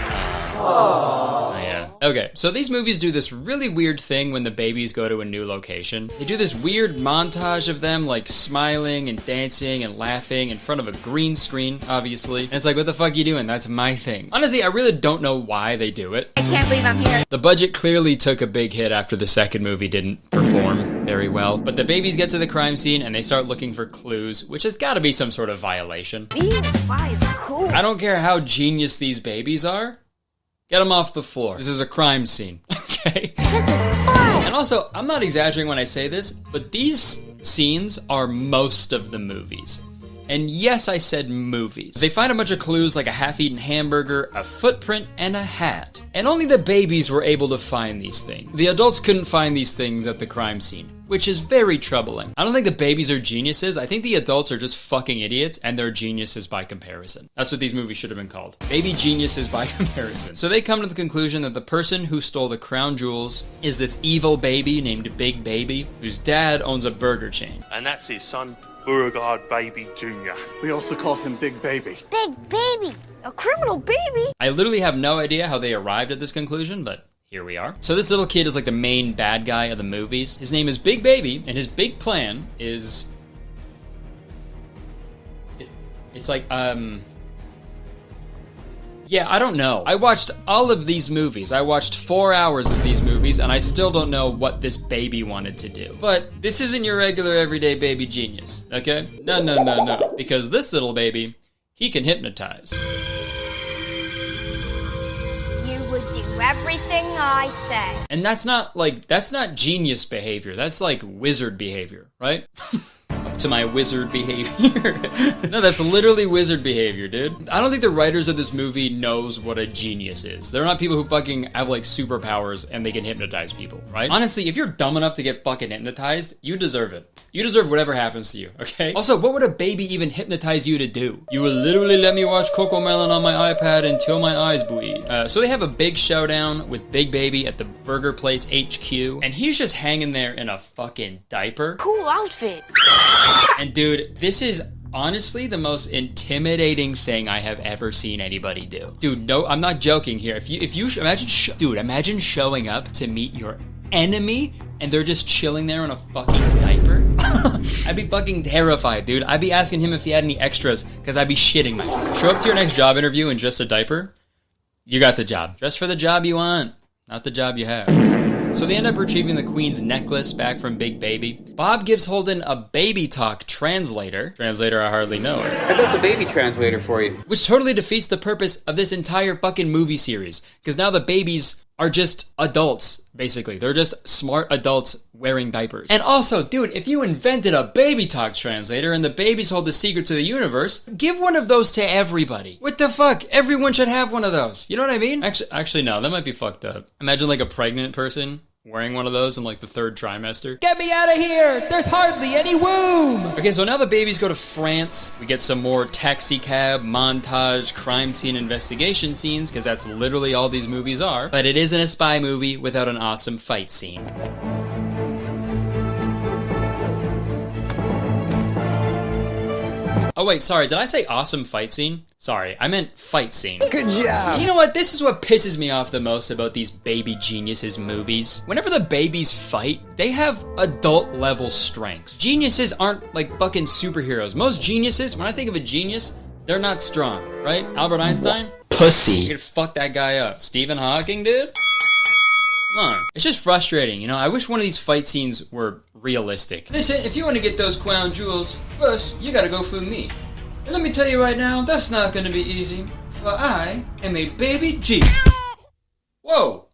Oh, yeah. Okay, so these movies do this really weird thing when the babies go to a new location. They do this weird montage of them, like, smiling and dancing and laughing in front of a green screen, obviously. And it's like, what the fuck are you doing? That's my thing. Honestly, I really don't know why they do it. I can't believe I'm here. The budget clearly took a big hit after the second movie didn't perform very well. But the babies get to the crime scene and they start looking for clues, which has gotta be some sort of violation. Being a spy is cool. I don't care how genius these babies are. Get them off the floor. This is a crime scene, okay? This is fun! And also, I'm not exaggerating when I say this, but these scenes are most of the movies. And yes, I said movies. They find a bunch of clues like a half-eaten hamburger, a footprint, and a hat. And only the babies were able to find these things. The adults couldn't find these things at the crime scene, which is very troubling. I don't think the babies are geniuses. I think the adults are just fucking idiots, and they're geniuses by comparison. That's what these movies should have been called. Baby geniuses by comparison. So they come to the conclusion that the person who stole the crown jewels is this evil baby named Big Baby, whose dad owns a burger chain. And that's his son, Beauregard Baby Jr. We also call him Big Baby. Big Baby! A criminal baby! I literally have no idea how they arrived at this conclusion, but here we are. So this little kid is like the main bad guy of the movies. His name is Big Baby, and his big plan is... It's like, yeah, I don't know. I watched all of these movies. I watched 4 hours of these movies, and I still don't know what this baby wanted to do. But this isn't your regular everyday baby genius, okay? No. Because this little baby, he can hypnotize. You would do everything I say. And that's not genius behavior. That's like wizard behavior, right? up to my wizard behavior. No, that's literally wizard behavior, dude. I don't think the writers of this movie knows what a genius is. They're not people who fucking have like superpowers and they can hypnotize people, right? Honestly, if you're dumb enough to get fucking hypnotized, you deserve it. You deserve whatever happens to you, okay? Also, what would a baby even hypnotize you to do? You will literally let me watch Cocomelon on my iPad until my eyes bleed. So they have a big showdown with Big Baby at the Burger Place HQ, and he's just hanging there in a fucking diaper. Cool outfit. And dude, this is honestly the most intimidating thing I have ever seen anybody do. Dude, no, I'm not joking here. If you imagine showing up to meet your enemy and they're just chilling there in a fucking diaper. I'd be fucking terrified, dude. I'd be asking him if he had any extras because I'd be shitting myself. Show up to your next job interview in just a diaper. You got the job. Dress for the job you want, not the job you have. So they end up retrieving the Queen's necklace back from Big Baby. Bob gives Holden a baby talk translator. Translator I hardly know. I built a baby translator for you. Which totally defeats the purpose of this entire fucking movie series. Because now the babies are just adults, basically. They're just smart adults wearing diapers. And also, dude, if you invented a baby talk translator and the babies hold the secrets of the universe, give one of those to everybody. What the fuck? Everyone should have one of those. You know what I mean? Actually, no, that might be fucked up. Imagine like a pregnant person wearing one of those in like the 3rd trimester. Get me out of here! There's hardly any womb! Okay, so now the babies go to France. We get some more taxi cab, montage, crime scene investigation scenes, because that's literally all these movies are. But it isn't a spy movie without an awesome fight scene. Oh wait, sorry, did I say awesome fight scene? Sorry, I meant fight scene. Good job. You know what? This is what pisses me off the most about these baby geniuses movies. Whenever the babies fight, they have adult level strength. Geniuses aren't like fucking superheroes. Most geniuses, when I think of a genius, they're not strong, right? Albert Einstein? Pussy. You could fuck that guy up. Stephen Hawking, dude? Come on. It's just frustrating, you know? I wish one of these fight scenes were realistic. Listen, if you want to get those crown jewels, first, you gotta go through me. And let me tell you right now, that's not gonna be easy, for I am a baby G. Whoa.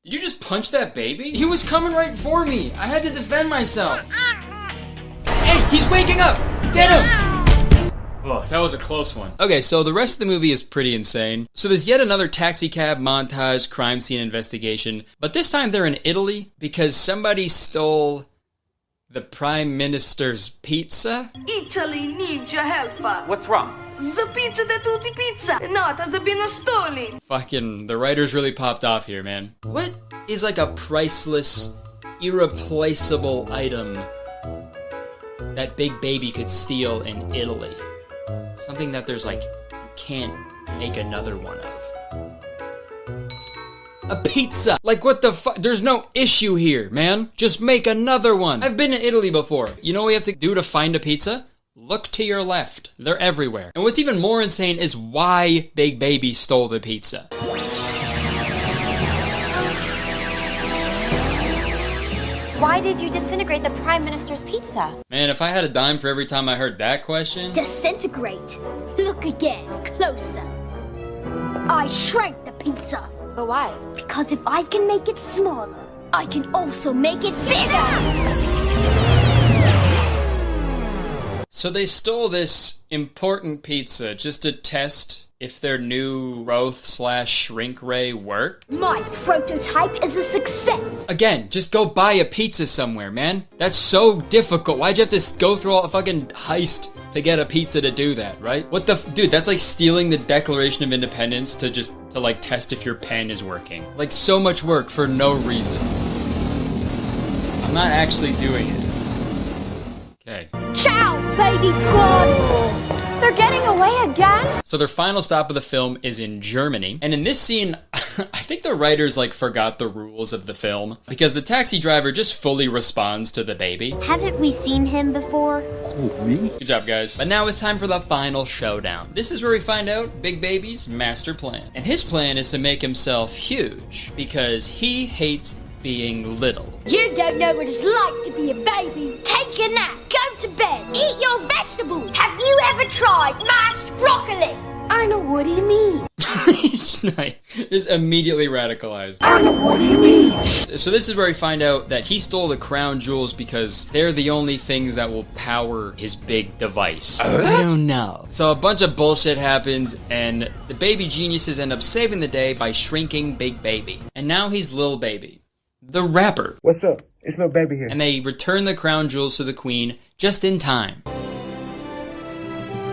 Did you just punch that baby? He was coming right for me. I had to defend myself. Hey, he's waking up! Get him! Oh, that was a close one. Okay, so the rest of the movie is pretty insane. So there's yet another taxi cab montage, crime scene investigation, but this time they're in Italy because somebody stole the Prime Minister's pizza? Italy needs your help. What's wrong? The pizza that tutti pizza, not has been stolen. Fucking, the writers really popped off here, man. What is like a priceless, irreplaceable item that Big Baby could steal in Italy? Something that there's like, you can't make another one of. A pizza! Like what the fuck? There's no issue here, man. Just make another one. I've been to Italy before. You know what we have to do to find a pizza? Look to your left. They're everywhere. And what's even more insane is why Big Baby stole the pizza. Why did you disintegrate the Prime Minister's pizza? Man, if I had a dime for every time I heard that question. Disintegrate. Look again, closer. I shrank the pizza. But why? Because if I can make it smaller, I can also make it bigger. So they stole this important pizza just to test if their new growth/shrink ray worked? My prototype is a success! Again, just go buy a pizza somewhere, man. That's so difficult. Why'd you have to go through all the fucking heist to get a pizza to do that, right? What the dude, that's like stealing the Declaration of Independence to like test if your pen is working. Like so much work for no reason. I'm not actually doing it. Okay. Ciao, baby squad! They're getting away again? So their final stop of the film is in Germany. And in this scene, I think the writers like forgot the rules of the film because the taxi driver just fully responds to the baby. Haven't we seen him before? Oh, me? Good job, guys. But now it's time for the final showdown. This is where we find out Big Baby's master plan. And his plan is to make himself huge because he hates being little. You don't know what it's like to be a baby. Take a nap. Go to bed. Eat your vegetables. Have you ever tried mashed broccoli? I know what he means. Just immediately radicalized. I know what he means. So this is where we find out that he stole the crown jewels because they're the only things that will power his big device. I don't know. So a bunch of bullshit happens and the baby geniuses end up saving the day by shrinking Big Baby. And now he's Lil Baby, the rapper. What's up? It's Lil Baby here. And they return the crown jewels to the queen just in time.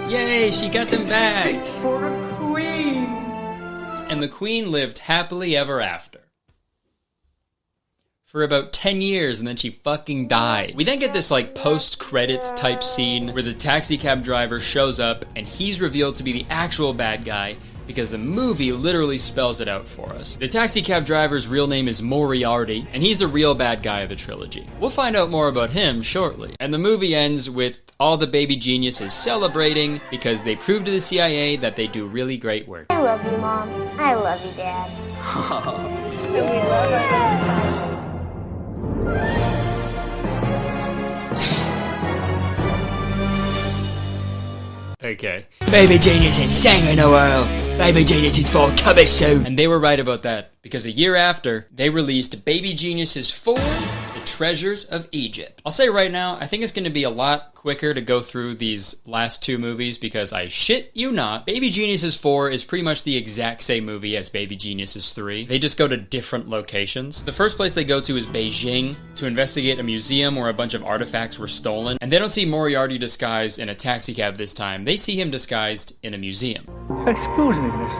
Yay, she got them back! For the queen. And the queen lived happily ever after. For about 10 years, and then she fucking died. We then get this like post-credits type scene where the taxi cab driver shows up and he's revealed to be the actual bad guy because the movie literally spells it out for us. The taxi cab driver's real name is Moriarty, and he's the real bad guy of the trilogy. We'll find out more about him shortly. And the movie ends with all the baby geniuses celebrating because they proved to the CIA that they do really great work. I love you, Mom. I love you, Dad. We love us. Okay. Baby geniuses saving the world. Baby Geniuses 4 coming soon. And they were right about that, because a year after, they released Baby Geniuses 4, The Treasures of Egypt. I'll say right now, I think it's going to be a lot quicker to go through these last two movies, because I shit you not, Baby Geniuses 4 is pretty much the exact same movie as Baby Geniuses 3. They just go to different locations. The first place they go to is Beijing to investigate a museum where a bunch of artifacts were stolen, and they don't see Moriarty disguised in a taxi cab this time. They see him disguised in a museum. Excuse me, miss.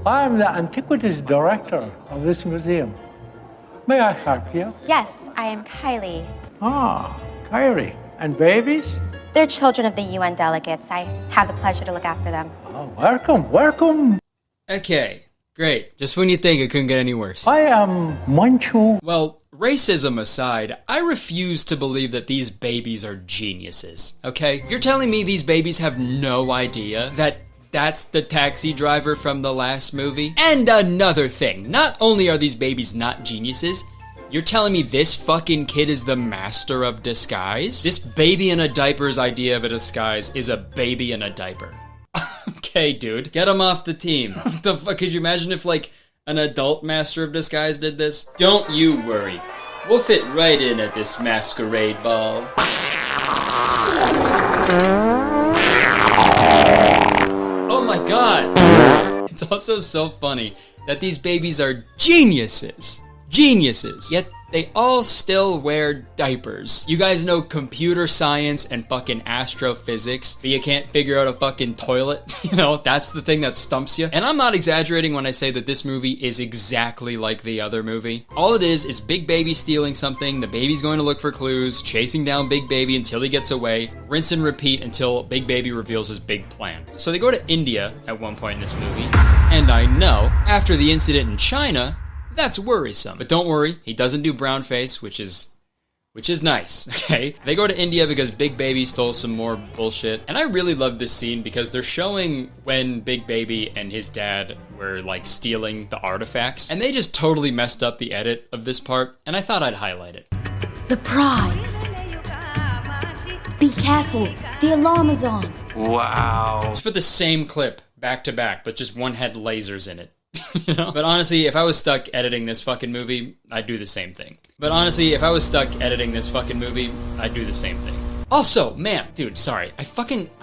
I am the antiquities director of this museum. May I help you? Yes, I am Kylie. Ah, Kyrie. And babies? They're children of the UN delegates. I have the pleasure to look after them. Oh, welcome, welcome. Okay, great. Just when you think it couldn't get any worse. I am Manchu. Well, racism aside, I refuse to believe that these babies are geniuses, okay? You're telling me these babies have no idea that that's the taxi driver from the last movie? And another thing, not only are these babies not geniuses, you're telling me this fucking kid is the master of disguise? This baby in a diaper's idea of a disguise is a baby in a diaper. Okay, dude, get him off the team. What the fuck, could you imagine if, like, an adult master of disguise did this? Don't you worry. We'll fit right in at this masquerade ball. Oh my god! It's also so funny that these babies are geniuses. Geniuses. Yet they all still wear diapers. You guys know computer science and fucking astrophysics, but you can't figure out a fucking toilet? You know, that's the thing that stumps you. And I'm not exaggerating when I say that this movie is exactly like the other movie. All it is Big Baby stealing something, the baby's going to look for clues, chasing down Big Baby until he gets away, rinse and repeat until Big Baby reveals his big plan. So they go to India at one point in this movie, and I know, after the incident in China, that's worrisome. But don't worry, he doesn't do brown face, which is nice, okay? They go to India because Big Baby stole some more bullshit. And I really love this scene because they're showing when Big Baby and his dad were, like, stealing the artifacts. And they just totally messed up the edit of this part, and I thought I'd highlight it. The prize. Be careful, the alarm is on. Wow. Let's put the same clip back to back, but just one had lasers in it. You know? But honestly, if I was stuck editing this fucking movie, I'd do the same thing. Also, man, dude, sorry. I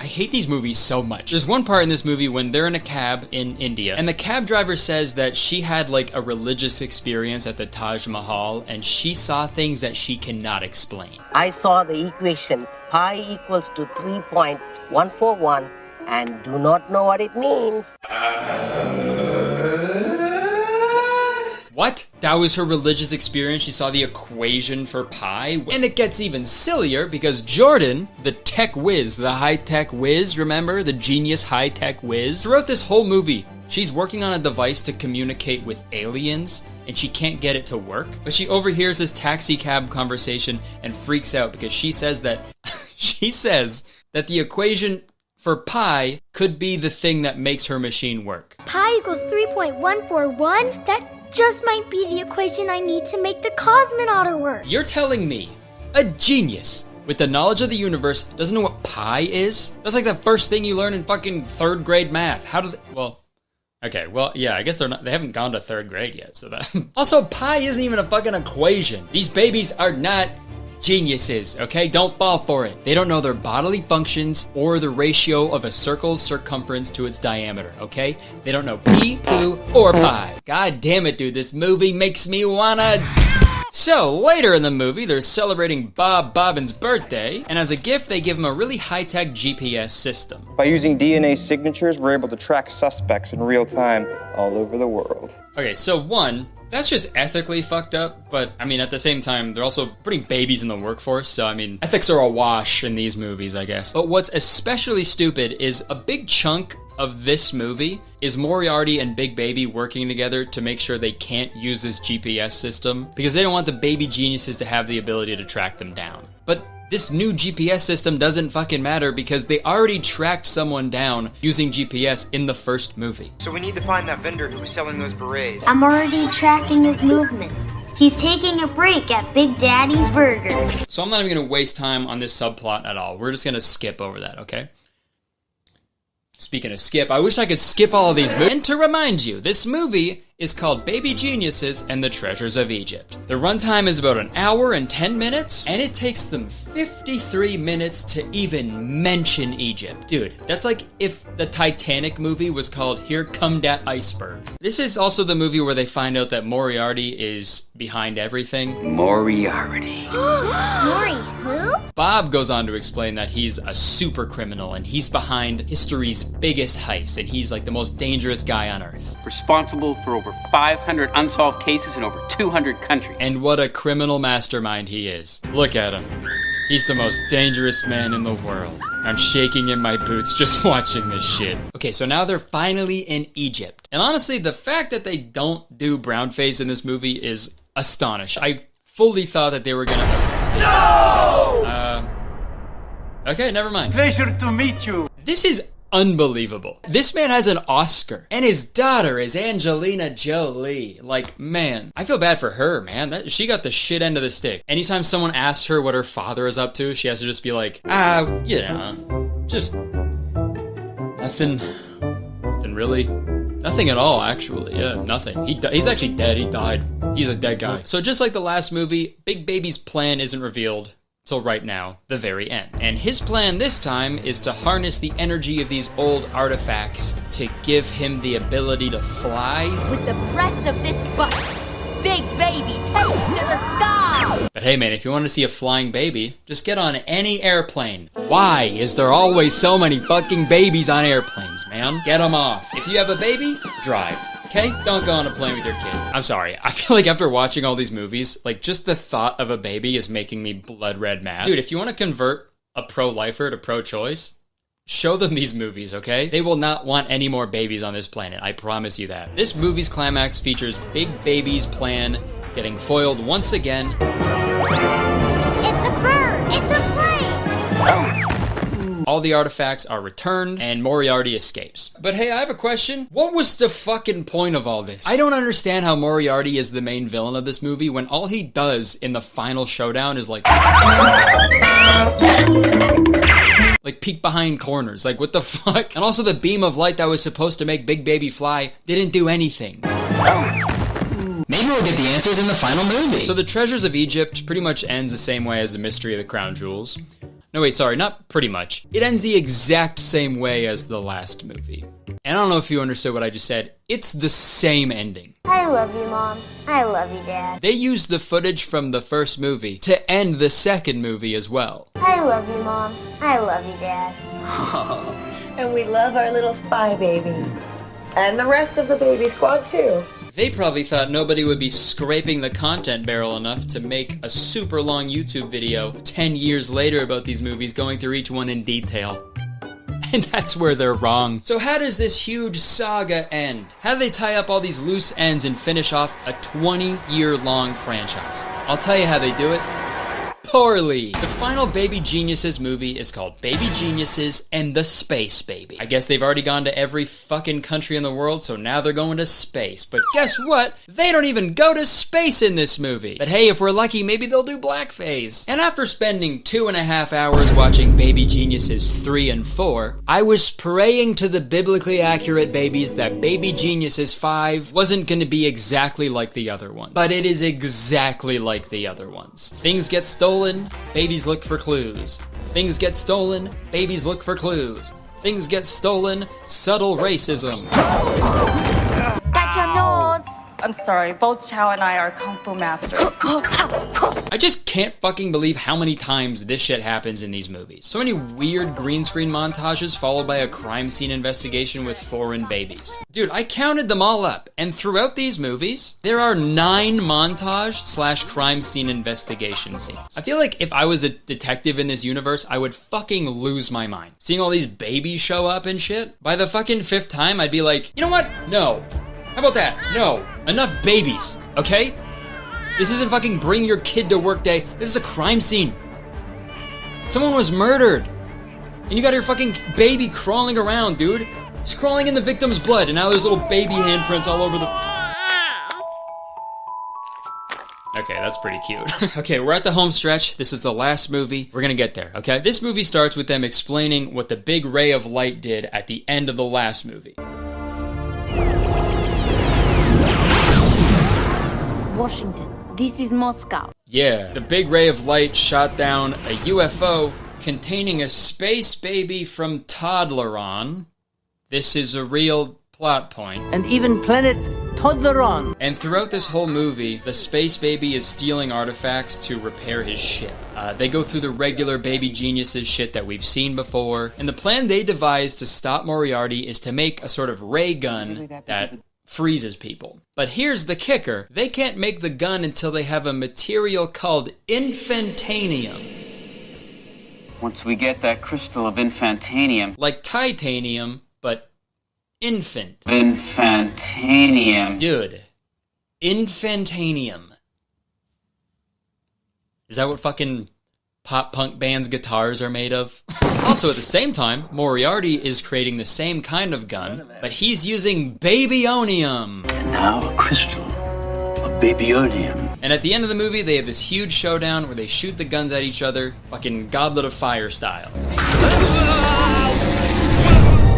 hate these movies so much. There's one part in this movie when they're in a cab in India, and the cab driver says that she had, like, a religious experience at the Taj Mahal, and she saw things that she cannot explain. I saw the equation pi equals to 3.141 and do not know what it means. What? That was her religious experience? She saw the equation for pi? And it gets even sillier because Jordan, the tech whiz, the high-tech whiz, remember? The genius high-tech whiz? Throughout this whole movie, she's working on a device to communicate with aliens, and she can't get it to work. But she overhears this taxi cab conversation and freaks out because she says that the equation for pi could be the thing that makes her machine work. Pi equals 3.141? That just might be the equation I need to make the cosmonauter work. You're telling me a genius with the knowledge of the universe doesn't know what pi is? That's like the first thing you learn in fucking 3rd grade math. How do they, well, okay, well, yeah, I guess they haven't gone to 3rd grade yet, so that. Also, pi isn't even a fucking equation. These babies are not geniuses, okay? Don't fall for it. They don't know their bodily functions or the ratio of a circle's circumference to its diameter, okay? They don't know pee, poo, or pi. God damn it, dude, this movie makes me wanna... So, later in the movie, they're celebrating Bobbin's birthday, and as a gift, they give him a really high-tech GPS system. By using DNA signatures, we're able to track suspects in real time all over the world. Okay, so one, that's just ethically fucked up, but I mean, at the same time, they're also putting babies in the workforce, so I mean, ethics are awash in these movies, I guess. But what's especially stupid is a big chunk of this movie is Moriarty and Big Baby working together to make sure they can't use this GPS system because they don't want the baby geniuses to have the ability to track them down. But this new GPS system doesn't fucking matter because they already tracked someone down using GPS in the first movie. So we need to find that vendor who was selling those berets. I'm already tracking his movement. He's taking a break at Big Daddy's Burgers. So I'm not even gonna waste time on this subplot at all. We're just gonna skip over that, okay? Speaking of skip, I wish I could skip all of these movies. And to remind you, this movie is called Baby Geniuses and the Treasures of Egypt. The runtime is about 1 hour and 10 minutes, and it takes them 53 minutes to even mention Egypt. Dude, that's like if the Titanic movie was called Here Come Dat Iceberg. This is also the movie where they find out that Moriarty is behind everything. Moriarty. Maury, who? Bob goes on to explain that he's a super criminal and he's behind history's biggest heist, and he's like the most dangerous guy on earth. Responsible for over 500 unsolved cases in over 200 countries. And what a criminal mastermind he is. Look at him. He's the most dangerous man in the world. I'm shaking in my boots just watching this shit. Okay, so now they're finally in Egypt. And honestly, the fact that they don't do brownface in this movie is astonishing. I fully thought that they were gonna... No! Okay, never mind. Pleasure to meet you. This is unbelievable. This man has an Oscar, and his daughter is Angelina Jolie. Like, man, I feel bad for her, man. She got the shit end of the stick. Anytime someone asks her what her father is up to, she has to just be like, yeah, just nothing really. Nothing at all, actually. Yeah, nothing. He's actually dead. He died. He's a dead guy. So just like the last movie, Big Baby's plan isn't revealed till right now, the very end. And his plan this time is to harness the energy of these old artifacts to give him the ability to fly. With the press of this button, Big Baby, take to the sky! But hey man, if you want to see a flying baby, just get on any airplane. Why is there always so many fucking babies on airplanes, man? Get them off. If you have a baby, drive. Okay? Don't go on a plane with your kid. I'm sorry. I feel like after watching all these movies, like just the thought of a baby is making me blood red mad. Dude, if you want to convert a pro-lifer to pro-choice, show them these movies, okay? They will not want any more babies on this planet. I promise you that. This movie's climax features Big Baby's plan getting foiled once again. It's a bird! It's a plane! All the artifacts are returned, and Moriarty escapes. But hey, I have a question. What was the fucking point of all this? I don't understand how Moriarty is the main villain of this movie when all he does in the final showdown is like peek behind corners. Like, what the fuck? And also the beam of light that was supposed to make Big Baby fly didn't do anything. Maybe we'll get the answers in the final movie. So the Treasures of Egypt pretty much ends the same way as the Mystery of the Crown Jewels. No, wait, sorry, not pretty much. It ends the exact same way as the last movie. And I don't know if you understood what I just said. It's the same ending. I love you, Mom. I love you, Dad. They used the footage from the first movie to end the second movie as well. I love you, Mom. I love you, Dad. And we love our little spy baby. And the rest of the baby squad, too. They probably thought nobody would be scraping the content barrel enough to make a super long YouTube video 10 years later about these movies, going through each one in detail. And that's where they're wrong. So how does this huge saga end? How do they tie up all these loose ends and finish off a 20-year-long franchise? I'll tell you how they do it. poorly. The final Baby Geniuses movie is called Baby Geniuses and the Space Baby. I guess they've already gone to every fucking country in the world, so now they're going to space. But guess what? They don't even go to space in this movie. But hey, if we're lucky, maybe they'll do blackface. And after spending 2.5 hours watching Baby Geniuses 3 and 4, I was praying to the biblically accurate babies that Baby Geniuses 5 wasn't going to be exactly like the other ones. But it is exactly like the other ones. Things get stolen, babies look for clues. Things get stolen, babies look for clues. Things get stolen, subtle racism. Got your nose. I'm sorry, both Chow and I are kung fu masters. I just can't fucking believe how many times this shit happens in these movies. So many weird green screen montages followed by a crime scene investigation with foreign babies. Dude, I counted them all up, and throughout these movies, there are 9 montage/crime scene investigation scenes. I feel like if I was a detective in this universe, I would fucking lose my mind. Seeing all these babies show up and shit, by the fucking 5th time, I'd be like, you know what? No. How about that? No. Enough babies, okay? This isn't fucking bring your kid to work day. This is a crime scene. Someone was murdered. And you got your fucking baby crawling around, dude. He's crawling in the victim's blood, and now there's little baby handprints all over the... Okay, that's pretty cute. Okay, we're at the home stretch. This is the last movie. We're gonna get there, okay? This movie starts with them explaining what the big ray of light did at the end of the last movie. Washington, this is Moscow. Yeah, the big ray of light shot down a UFO containing a space baby from Toddleron. This is a real plot point. And even planet Toddleron. And throughout this whole movie, the space baby is stealing artifacts to repair his ship. They go through the regular Baby Geniuses shit that we've seen before, and the plan they devised to stop Moriarty is to make a sort of ray gun that freezes people. But here's the kicker. They can't make the gun until they have a material called infantanium. Once we get that crystal of infantanium... Like titanium, but infant. Infantanium. Dude. Infantanium. Is that what fucking pop-punk bands' guitars are made of? Also, at the same time, Moriarty is creating the same kind of gun, but he's using babyonium. And now a crystal of babyonium. And at the end of the movie, they have this huge showdown where they shoot the guns at each other, fucking Goblet of Fire style.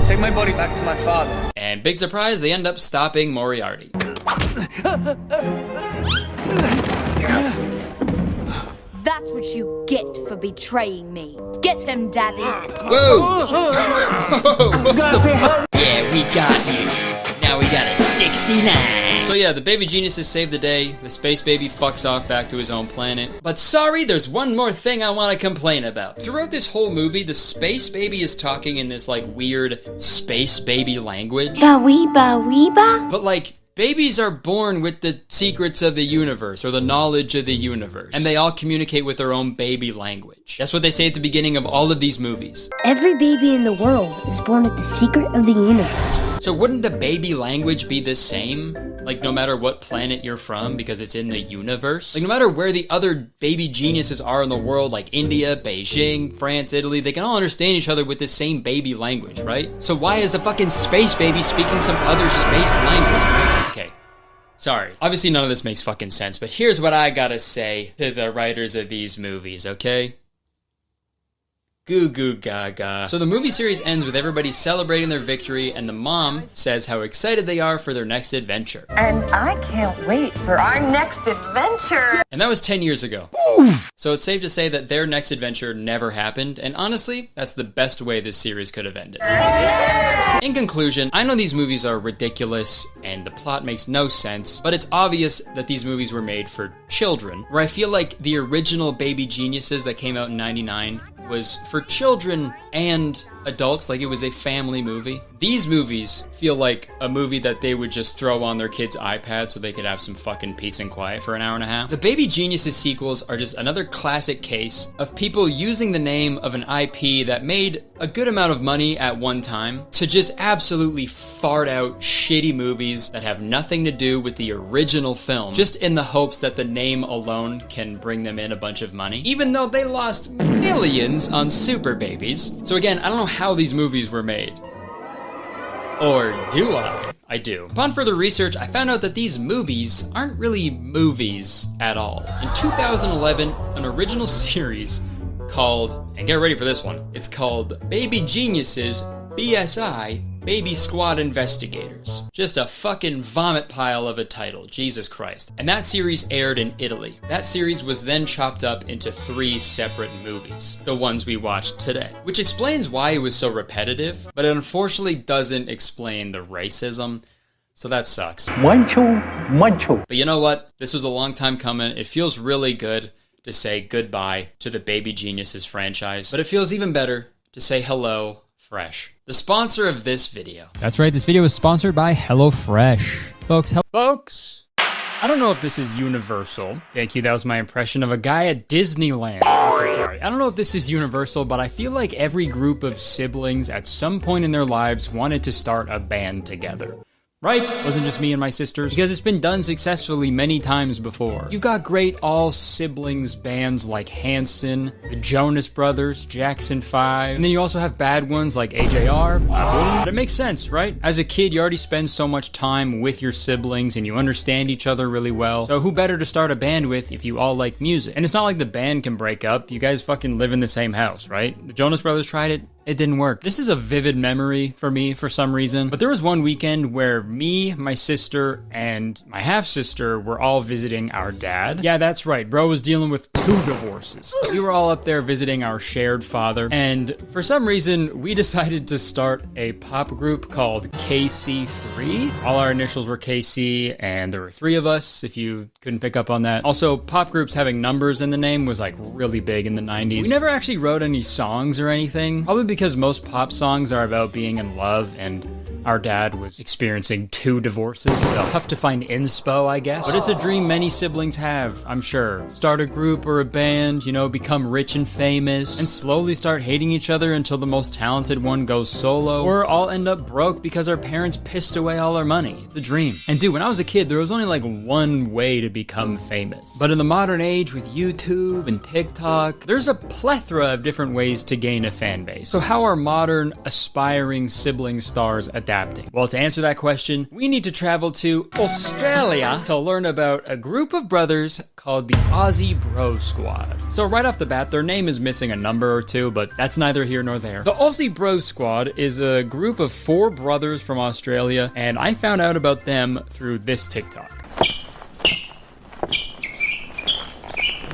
Take my body back to my father. And big surprise, they end up stopping Moriarty. That's what you get for betraying me. Get him, Daddy. Whoa! Whoa! What the fuck? Yeah, we got you. Now we got a 69. So yeah, the Baby Geniuses save the day. The space baby fucks off back to his own planet. But sorry, there's one more thing I want to complain about. Throughout this whole movie, the space baby is talking in this like weird space baby language. Ba-wee-ba-wee-ba? But like, babies are born with the secrets of the universe, or the knowledge of the universe, and they all communicate with their own baby language. That's what they say at the beginning of all of these movies. Every baby in the world is born with the secret of the universe. So wouldn't the baby language be the same? Like, no matter what planet you're from, because it's in the universe? Like, no matter where the other baby geniuses are in the world, like India, Beijing, France, Italy, they can all understand each other with the same baby language, right? So why is the fucking space baby speaking some other space language? Okay. Sorry. Obviously none of this makes fucking sense, but here's what I gotta say to the writers of these movies, okay? Goo goo gaga. So the movie series ends with everybody celebrating their victory, and the mom says how excited they are for their next adventure. And I can't wait for our next adventure. And that was 10 years ago. So it's safe to say that their next adventure never happened, and honestly, that's the best way this series could have ended. In conclusion, I know these movies are ridiculous and the plot makes no sense, but it's obvious that these movies were made for children, where I feel like the original Baby Geniuses that came out in '99 was for children and adults, like it was a family movie. These movies feel like a movie that they would just throw on their kids' iPad so they could have some fucking peace and quiet for an hour and a half. The Baby Geniuses sequels are just another classic case of people using the name of an IP that made a good amount of money at one time to just absolutely fart out shitty movies that have nothing to do with the original film, just in the hopes that the name alone can bring them in a bunch of money, even though they lost millions on Super Babies. So again, I don't know how these movies were made. Or do I? I do. Upon further research, I found out that these movies aren't really movies at all. In 2011, an original series called, and get ready for this one, it's called Baby Geniuses BSI Baby Squad Investigators. Just a fucking vomit pile of a title, Jesus Christ. And that series aired in Italy. That series was then chopped up into 3 separate movies, the ones we watched today, which explains why it was so repetitive, but it unfortunately doesn't explain the racism. So that sucks. Mancho. But you know what? This was a long time coming. It feels really good to say goodbye to the Baby Geniuses franchise, but it feels even better to say hello, Fresh, the sponsor of this video. That's right, this video is sponsored by HelloFresh. Folks, I don't know if this is universal. Thank you, that was my impression of a guy at Disneyland. Okay, sorry. I don't know if this is universal, but I feel like every group of siblings at some point in their lives wanted to start a band together. Right? Wasn't just me and my sisters. Because it's been done successfully many times before. You've got great all-siblings bands like Hanson, the Jonas Brothers, Jackson 5, and then you also have bad ones like AJR, But it makes sense, right? As a kid, you already spend so much time with your siblings and you understand each other really well. So who better to start a band with if you all like music? And it's not like the band can break up. You guys fucking live in the same house, right? The Jonas Brothers tried it. It didn't work. This is a vivid memory for me for some reason, but there was one weekend where me, my sister, and my half-sister were all visiting our dad. Yeah, that's right, bro was dealing with 2 divorces. We were all up there visiting our shared father, and for some reason, we decided to start a pop group called KC3. All our initials were KC, and there were 3 of us, if you couldn't pick up on that. Also, pop groups having numbers in the name was like really big in the 90s. We never actually wrote any songs or anything, probably because most pop songs are about being in love, and our dad was experiencing 2 divorces, so tough to find inspo, I guess. But it's a dream many siblings have, I'm sure. Start a group or a band, you know, become rich and famous, and slowly start hating each other until the most talented one goes solo, or all end up broke because our parents pissed away all our money. It's a dream. And dude, when I was a kid, there was only like one way to become famous. But in the modern age with YouTube and TikTok, there's a plethora of different ways to gain a fan base. So how are modern, aspiring sibling stars adapting? Well, to answer that question, we need to travel to Australia to learn about a group of brothers called the Aussie Bro Squad. So right off the bat, their name is missing a number or 2, but that's neither here nor there. The Aussie Bro Squad is a group of 4 brothers from Australia, and I found out about them through this TikTok.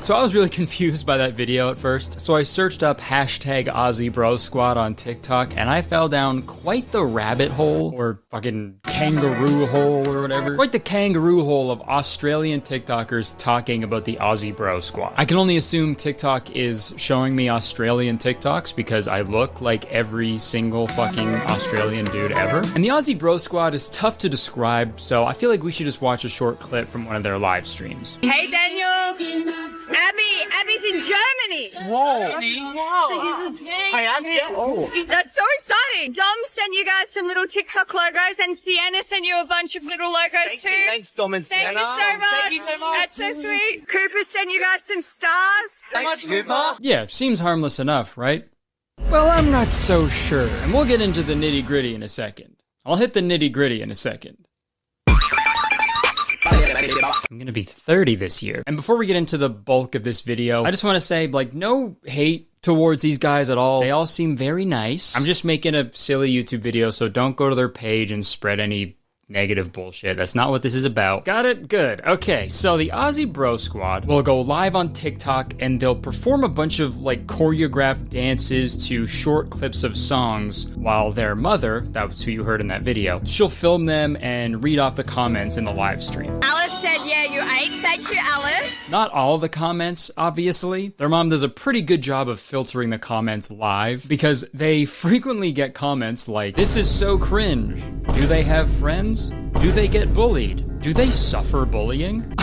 So I was really confused by that video at first, so I searched up hashtag Aussie Bro Squad on TikTok, and I fell down quite the rabbit hole, or fucking kangaroo hole or whatever. Quite the kangaroo hole of Australian TikTokers talking about the Aussie Bro Squad. I can only assume TikTok is showing me Australian TikToks because I look like every single fucking Australian dude ever. And the Aussie Bro Squad is tough to describe, so I feel like we should just watch a short clip from one of their live streams. Hey, Daniel. Abby's in Germany. Whoa. That's so exciting. Dom sent you guys some little TikTok logos, and Sienna sent you a bunch of little logos too. Thanks, Dom and Sienna. Thank you so much. Thank you so much. That's so sweet. Cooper sent you guys some stars. Thanks, Cooper. Yeah, seems harmless enough, right? Well, I'm not so sure, and we'll get into the nitty-gritty in a second. I'll hit the nitty-gritty in a second. I'm gonna be 30 this year. And before we get into the bulk of this video, I just want to say, like, no hate towards these guys at all. They all seem very nice. I'm just making a silly YouTube video, so don't go to their page and spread any negative bullshit. That's not what this is about. Got it? Good. Okay, so the Aussie Bro Squad will go live on TikTok and they'll perform a bunch of like choreographed dances to short clips of songs while their mother, that's who you heard in that video, she'll film them and read off the comments in the live stream. Alice said, yeah, you ate. Thank you, Alice. Not all the comments, obviously. Their mom does a pretty good job of filtering the comments live because they frequently get comments like, this is so cringe. Do they have friends? Do they get bullied? Do they suffer bullying?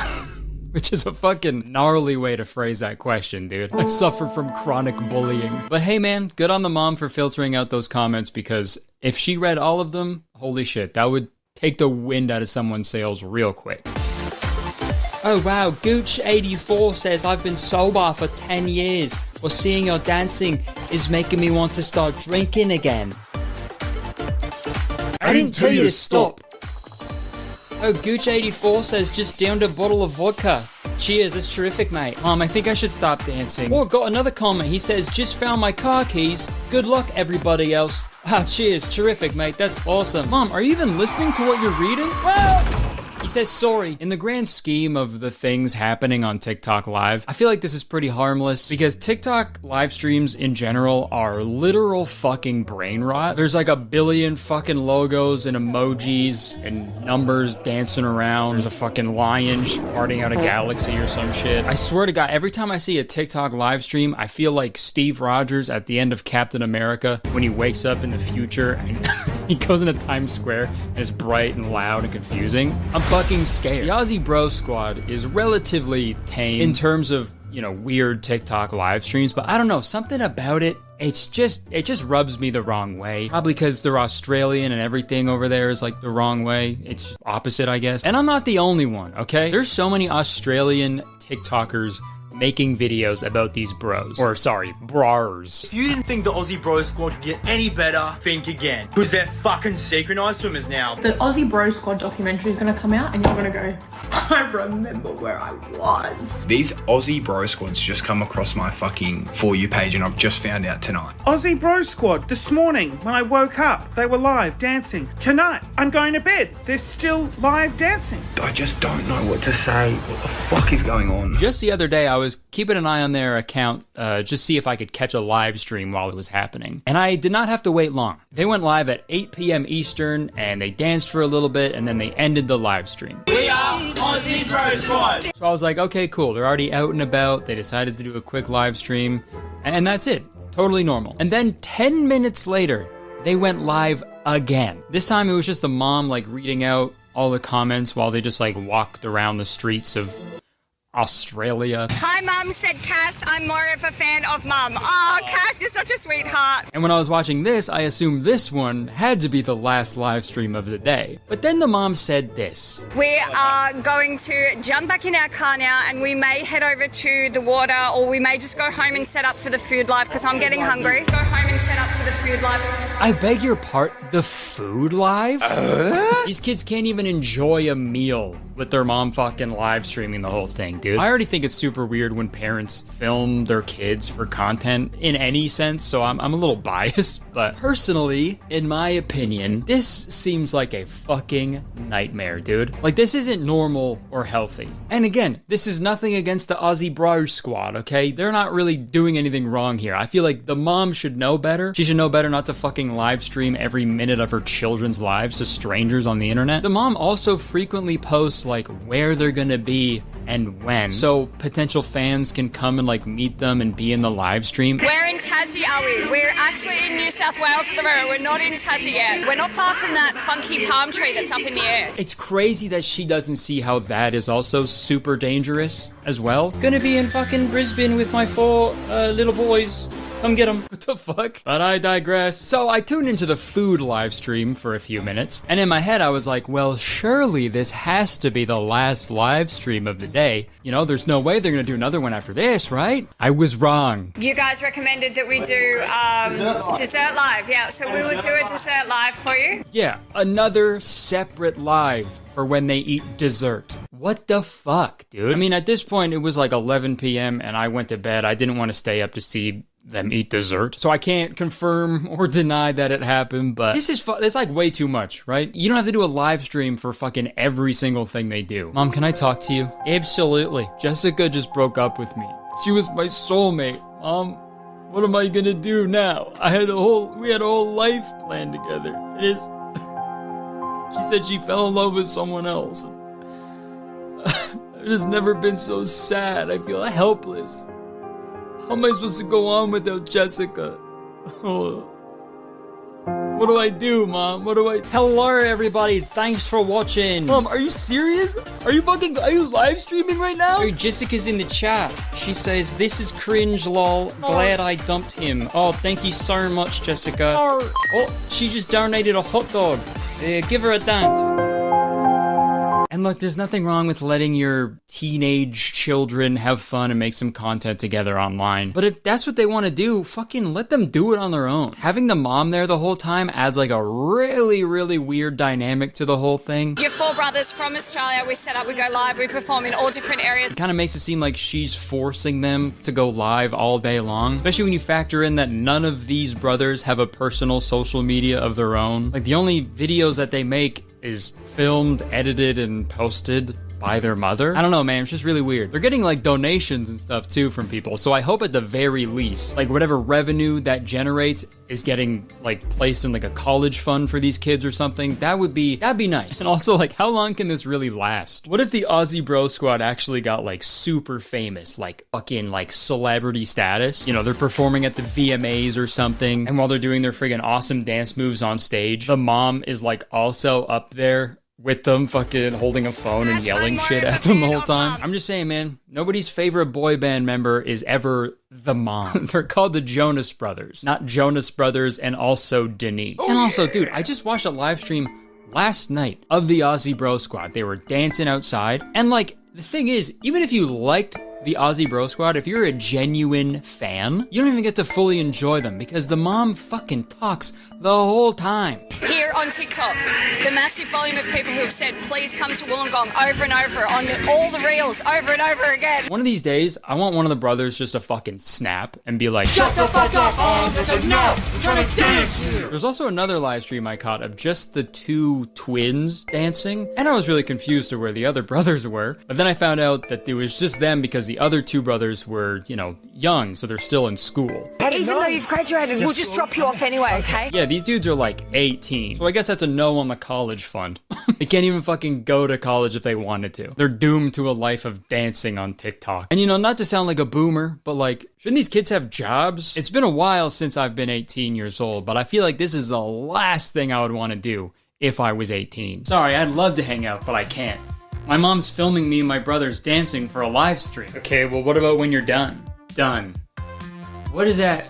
Which is a fucking gnarly way to phrase that question, dude. I suffer from chronic bullying. But hey man, good on the mom for filtering out those comments because if she read all of them, holy shit, that would take the wind out of someone's sails real quick. Oh wow, Gooch84 says, I've been sober for 10 years. Well, seeing your dancing is making me want to start drinking again. I didn't tell you to stop. Oh, Gooch84 says, just downed a bottle of vodka. Cheers, that's terrific, mate. Mom, I think I should stop dancing. Oh, got another comment. He says, just found my car keys. Good luck, everybody else. Wow, cheers, terrific, mate. That's awesome. Mom, are you even listening to what you're reading? Whoa! He says, sorry. In the grand scheme of the things happening on TikTok Live, I feel like this is pretty harmless because TikTok live streams in general are literal fucking brain rot. There's like a billion fucking logos and emojis and numbers dancing around. There's a fucking lion farting out a galaxy or some shit. I swear to God, every time I see a TikTok live stream, I feel like Steve Rogers at the end of Captain America when he wakes up in the future and he goes into Times Square and it's bright and loud and confusing. I'm fucking scared. The Aussie Bro Squad is relatively tame in terms of, you know, weird TikTok live streams, but I don't know, something about it, it just rubs me the wrong way. Probably because they're Australian and everything over there is like the wrong way. It's opposite, I guess. And I'm not the only one, okay? There's so many Australian TikTokers making videos about these bros. Or sorry, brawers. If you didn't think the Aussie Bro Squad could get any better, think again. Because they're fucking synchronized swimmers now. The Aussie Bro Squad documentary is going to come out and you're going to go, I remember where I was. These Aussie Bro Squads just come across my fucking For You page and I've just found out tonight. Aussie Bro Squad, this morning when I woke up, they were live dancing. Tonight, I'm going to bed. They're still live dancing. I just don't know what to say. What the fuck is going on? Just the other day, I was keeping an eye on their account, just see if I could catch a live stream while it was happening. And I did not have to wait long. They went live at 8 p.m. Eastern, and they danced for a little bit, and then they ended the live stream. We are Aussie Bro Squad. So I was like, okay, cool. They're already out and about. They decided to do a quick live stream, and that's it. Totally normal. And then 10 minutes later, they went live again. This time it was just the mom, like, reading out all the comments while they just, like, walked around the streets of Australia. Hi, Mum, said Cass. I'm more of a fan of Mum. Oh, Cass, you're such a sweetheart. And when I was watching this, I assumed this one had to be the last live stream of the day. But then the mom said this. We are going to jump back in our car now and we may head over to the water or we may just go home and set up for the food live because I'm getting hungry. Go home and set up for the food live. I beg your pardon, the food live? These kids can't even enjoy a meal with their mom fucking live streaming the whole thing, dude. I already think it's super weird when parents film their kids for content in any sense, so I'm a little biased, but personally, in my opinion, this seems like a fucking nightmare, dude. Like, this isn't normal or healthy. And again, this is nothing against the Aussie Bro Squad, okay? They're not really doing anything wrong here. I feel like the mom should know better. She should know better not to fucking live stream every minute of her children's lives to strangers on the internet. The mom also frequently posts like where they're gonna be and when, so potential fans can come and like meet them and be in the live stream. Where in Tassie are we? We're actually in New South Wales at the moment. We're not in Tassie yet. We're not far from that funky palm tree that's up in the air. It's crazy that she doesn't see how that is also super dangerous as well. Gonna be in fucking Brisbane with my 4 little boys. Come get them. What the fuck? But I digress. So I tuned into the food live stream for a few minutes, and in my head I was like, well, surely this has to be the last live stream of the day. You know, there's no way they're gonna do another one after this, right? I was wrong. You guys recommended that we do dessert live. Yeah, so we will do a dessert live for you. Yeah, another separate live for when they eat dessert. What the fuck, dude? I mean, at this point, it was like 11 p.m. and I went to bed. I didn't want to stay up to see them eat dessert, so I can't confirm or deny that it happened, but this is it's like way too much, right? You don't have to do a live stream for fucking every single thing they do. Mom, can I talk to you? Absolutely. Jessica just broke up with me. She was my soulmate. Mom, what am I gonna do now? We had a whole life planned together. She said she fell in love with someone else. I've just never been so sad. I feel helpless. How am I supposed to go on without Jessica? Oh. What do I do, Mom? What do I... Hello, everybody. Thanks for watching. Mom, are you serious? Are you live streaming right now? Oh, Jessica's in the chat. She says, this is cringe, lol. Glad I dumped him. Oh, thank you so much, Jessica. Oh, she just donated a hot dog. Give her a dance. And look, there's nothing wrong with letting your teenage children have fun and make some content together online. But if that's what they want to do, fucking let them do it on their own. Having the mom there the whole time adds like a really, really weird dynamic to the whole thing. You're four brothers from Australia. We set up, we go live, we perform in all different areas. It kind of makes it seem like she's forcing them to go live all day long. Especially when you factor in that none of these brothers have a personal social media of their own. Like the only videos that they make is filmed, edited, and posted by their mother. I don't know, man, it's just really weird. They're getting like donations and stuff too from people, so I hope at the very least, like whatever revenue that generates is getting like placed in like a college fund for these kids or something. That'd be nice. And also, like, how long can this really last? What if the Aussie Bro Squad actually got like super famous, like fucking like celebrity status? You know, they're performing at the VMAs or something, and while they're doing their friggin' awesome dance moves on stage, the mom is like also up there with them fucking holding a phone and yelling shit at them the whole time. I'm just saying, man, nobody's favorite boy band member is ever the mom. They're called the Jonas Brothers, not Jonas Brothers and also Denise. And also, dude, I just watched a live stream last night of the Aussie Bro Squad. They were dancing outside. And like, the thing is, even if you liked the Aussie Bro Squad, if you're a genuine fan, you don't even get to fully enjoy them because the mom fucking talks the whole time. Here on TikTok, the massive volume of people who have said, please come to Wollongong over and over on all the reels over and over again. One of these days, I want one of the brothers just to fucking snap and be like, shut the fuck up, Mom, that's enough, I'm trying to dance here. There's also another live stream I caught of just the two twins dancing, and I was really confused to where the other brothers were, but then I found out that it was just them because the other two brothers were, you know, young, so they're still in school. Even though you've graduated, we'll just drop you off anyway, okay? Yeah, these dudes are like 18, so I guess that's a no on the college fund. They can't even fucking go to college if they wanted to. They're doomed to a life of dancing on TikTok. And you know, not to sound like a boomer, but like, shouldn't these kids have jobs? It's been a while since I've been 18 years old, but I feel like this is the last thing I would want to do if I was 18. Sorry, I'd love to hang out, but I can't. My mom's filming me and my brothers dancing for a live stream. Okay, well, what about when you're done? Done. What is that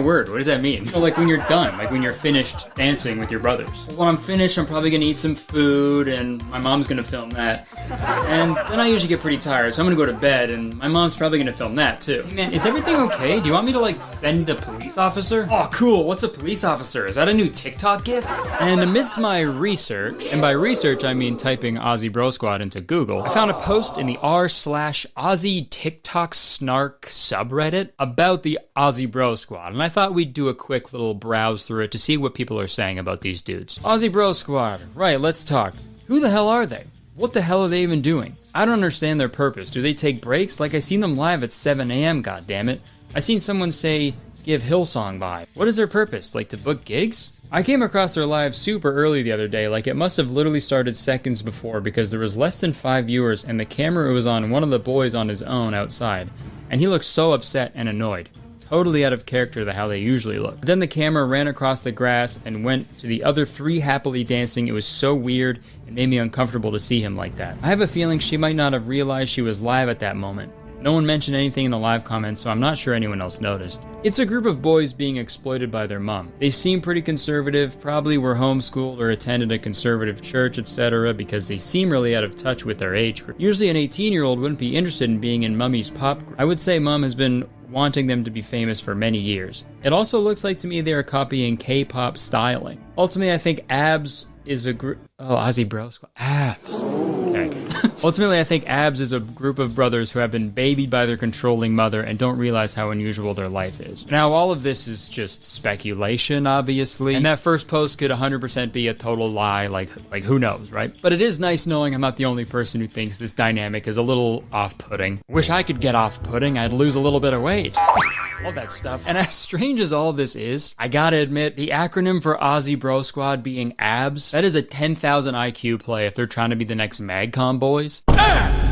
word? What does that mean? Well, like when you're done, like when you're finished dancing with your brothers. When I'm finished, I'm probably gonna eat some food and my mom's gonna film that. And then I usually get pretty tired, so I'm gonna go to bed and my mom's probably gonna film that too. Hey man, is everything okay? Do you want me to like send a police officer? Oh, cool, what's a police officer? Is that a new TikTok gift? And amidst my research, and by research I mean typing Aussie Bro Squad into Google, I found a post in the r/Aussie TikTok snark subreddit about the Aussie Bro Squad, and I thought we'd do a quick little browse through it to see what people are saying about these dudes. Aussie Bro Squad, right, let's talk. Who the hell are they? What the hell are they even doing? I don't understand their purpose. Do they take breaks? Like, I seen them live at 7 a.m, goddammit. I seen someone say, give Hillsong vibe. What is their purpose? Like, to book gigs? I came across their live super early the other day, like it must have literally started seconds before because there was less than 5 viewers and the camera was on one of the boys on his own outside, and he looked so upset and annoyed. Totally out of character to how they usually look. But then the camera ran across the grass and went to the other three happily dancing. It was so weird, it made me uncomfortable to see him like that. I have a feeling she might not have realized she was live at that moment. No one mentioned anything in the live comments, so I'm not sure anyone else noticed. It's a group of boys being exploited by their mom. They seem pretty conservative, probably were homeschooled or attended a conservative church, etc. because they seem really out of touch with their age group. Usually an 18-year-old wouldn't be interested in being in Mummy's pop group. I would say Mom has been wanting them to be famous for many years. It also looks like to me they are copying K-pop styling. Ultimately, I think ABS is a group... Oh, Aussie Bro Squad. ABS. Okay. Ultimately, I think ABS is a group of brothers who have been babied by their controlling mother and don't realize how unusual their life is. Now, all of this is just speculation, obviously, and that first post could 100% be a total lie, like who knows, right? But it is nice knowing I'm not the only person who thinks this dynamic is a little off-putting. Wish I could get off-putting, I'd lose a little bit of weight. All that stuff. And as strange as all this is, I gotta admit, the acronym for Aussie Bro Squad being ABS, that is a 10,000 IQ play if they're trying to be the next MagCom boys.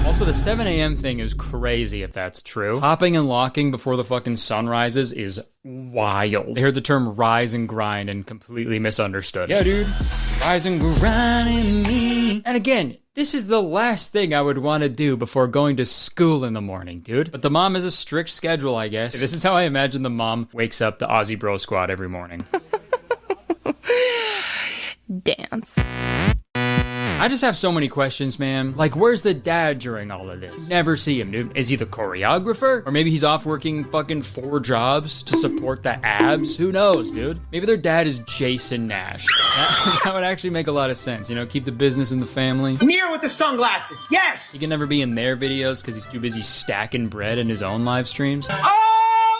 Also, the 7 a.m. thing is crazy if that's true. Popping and locking before the fucking sun rises is wild. I heard the term rise and grind and completely misunderstood. Yeah, dude. Rise and grind in me. And again, this is the last thing I would want to do before going to school in the morning, dude. But the mom has a strict schedule, I guess. This is how I imagine the mom wakes up the Aussie Bro Squad every morning. Dance. I just have so many questions, man. Like, where's the dad during all of this? Never see him, dude. Is he the choreographer? Or maybe he's off working fucking 4 jobs to support the abs? Who knows, dude? Maybe their dad is Jason Nash. That would actually make a lot of sense, you know? Keep the business in the family. Mirror with the sunglasses, yes! He can never be in their videos because he's too busy stacking bread in his own live streams.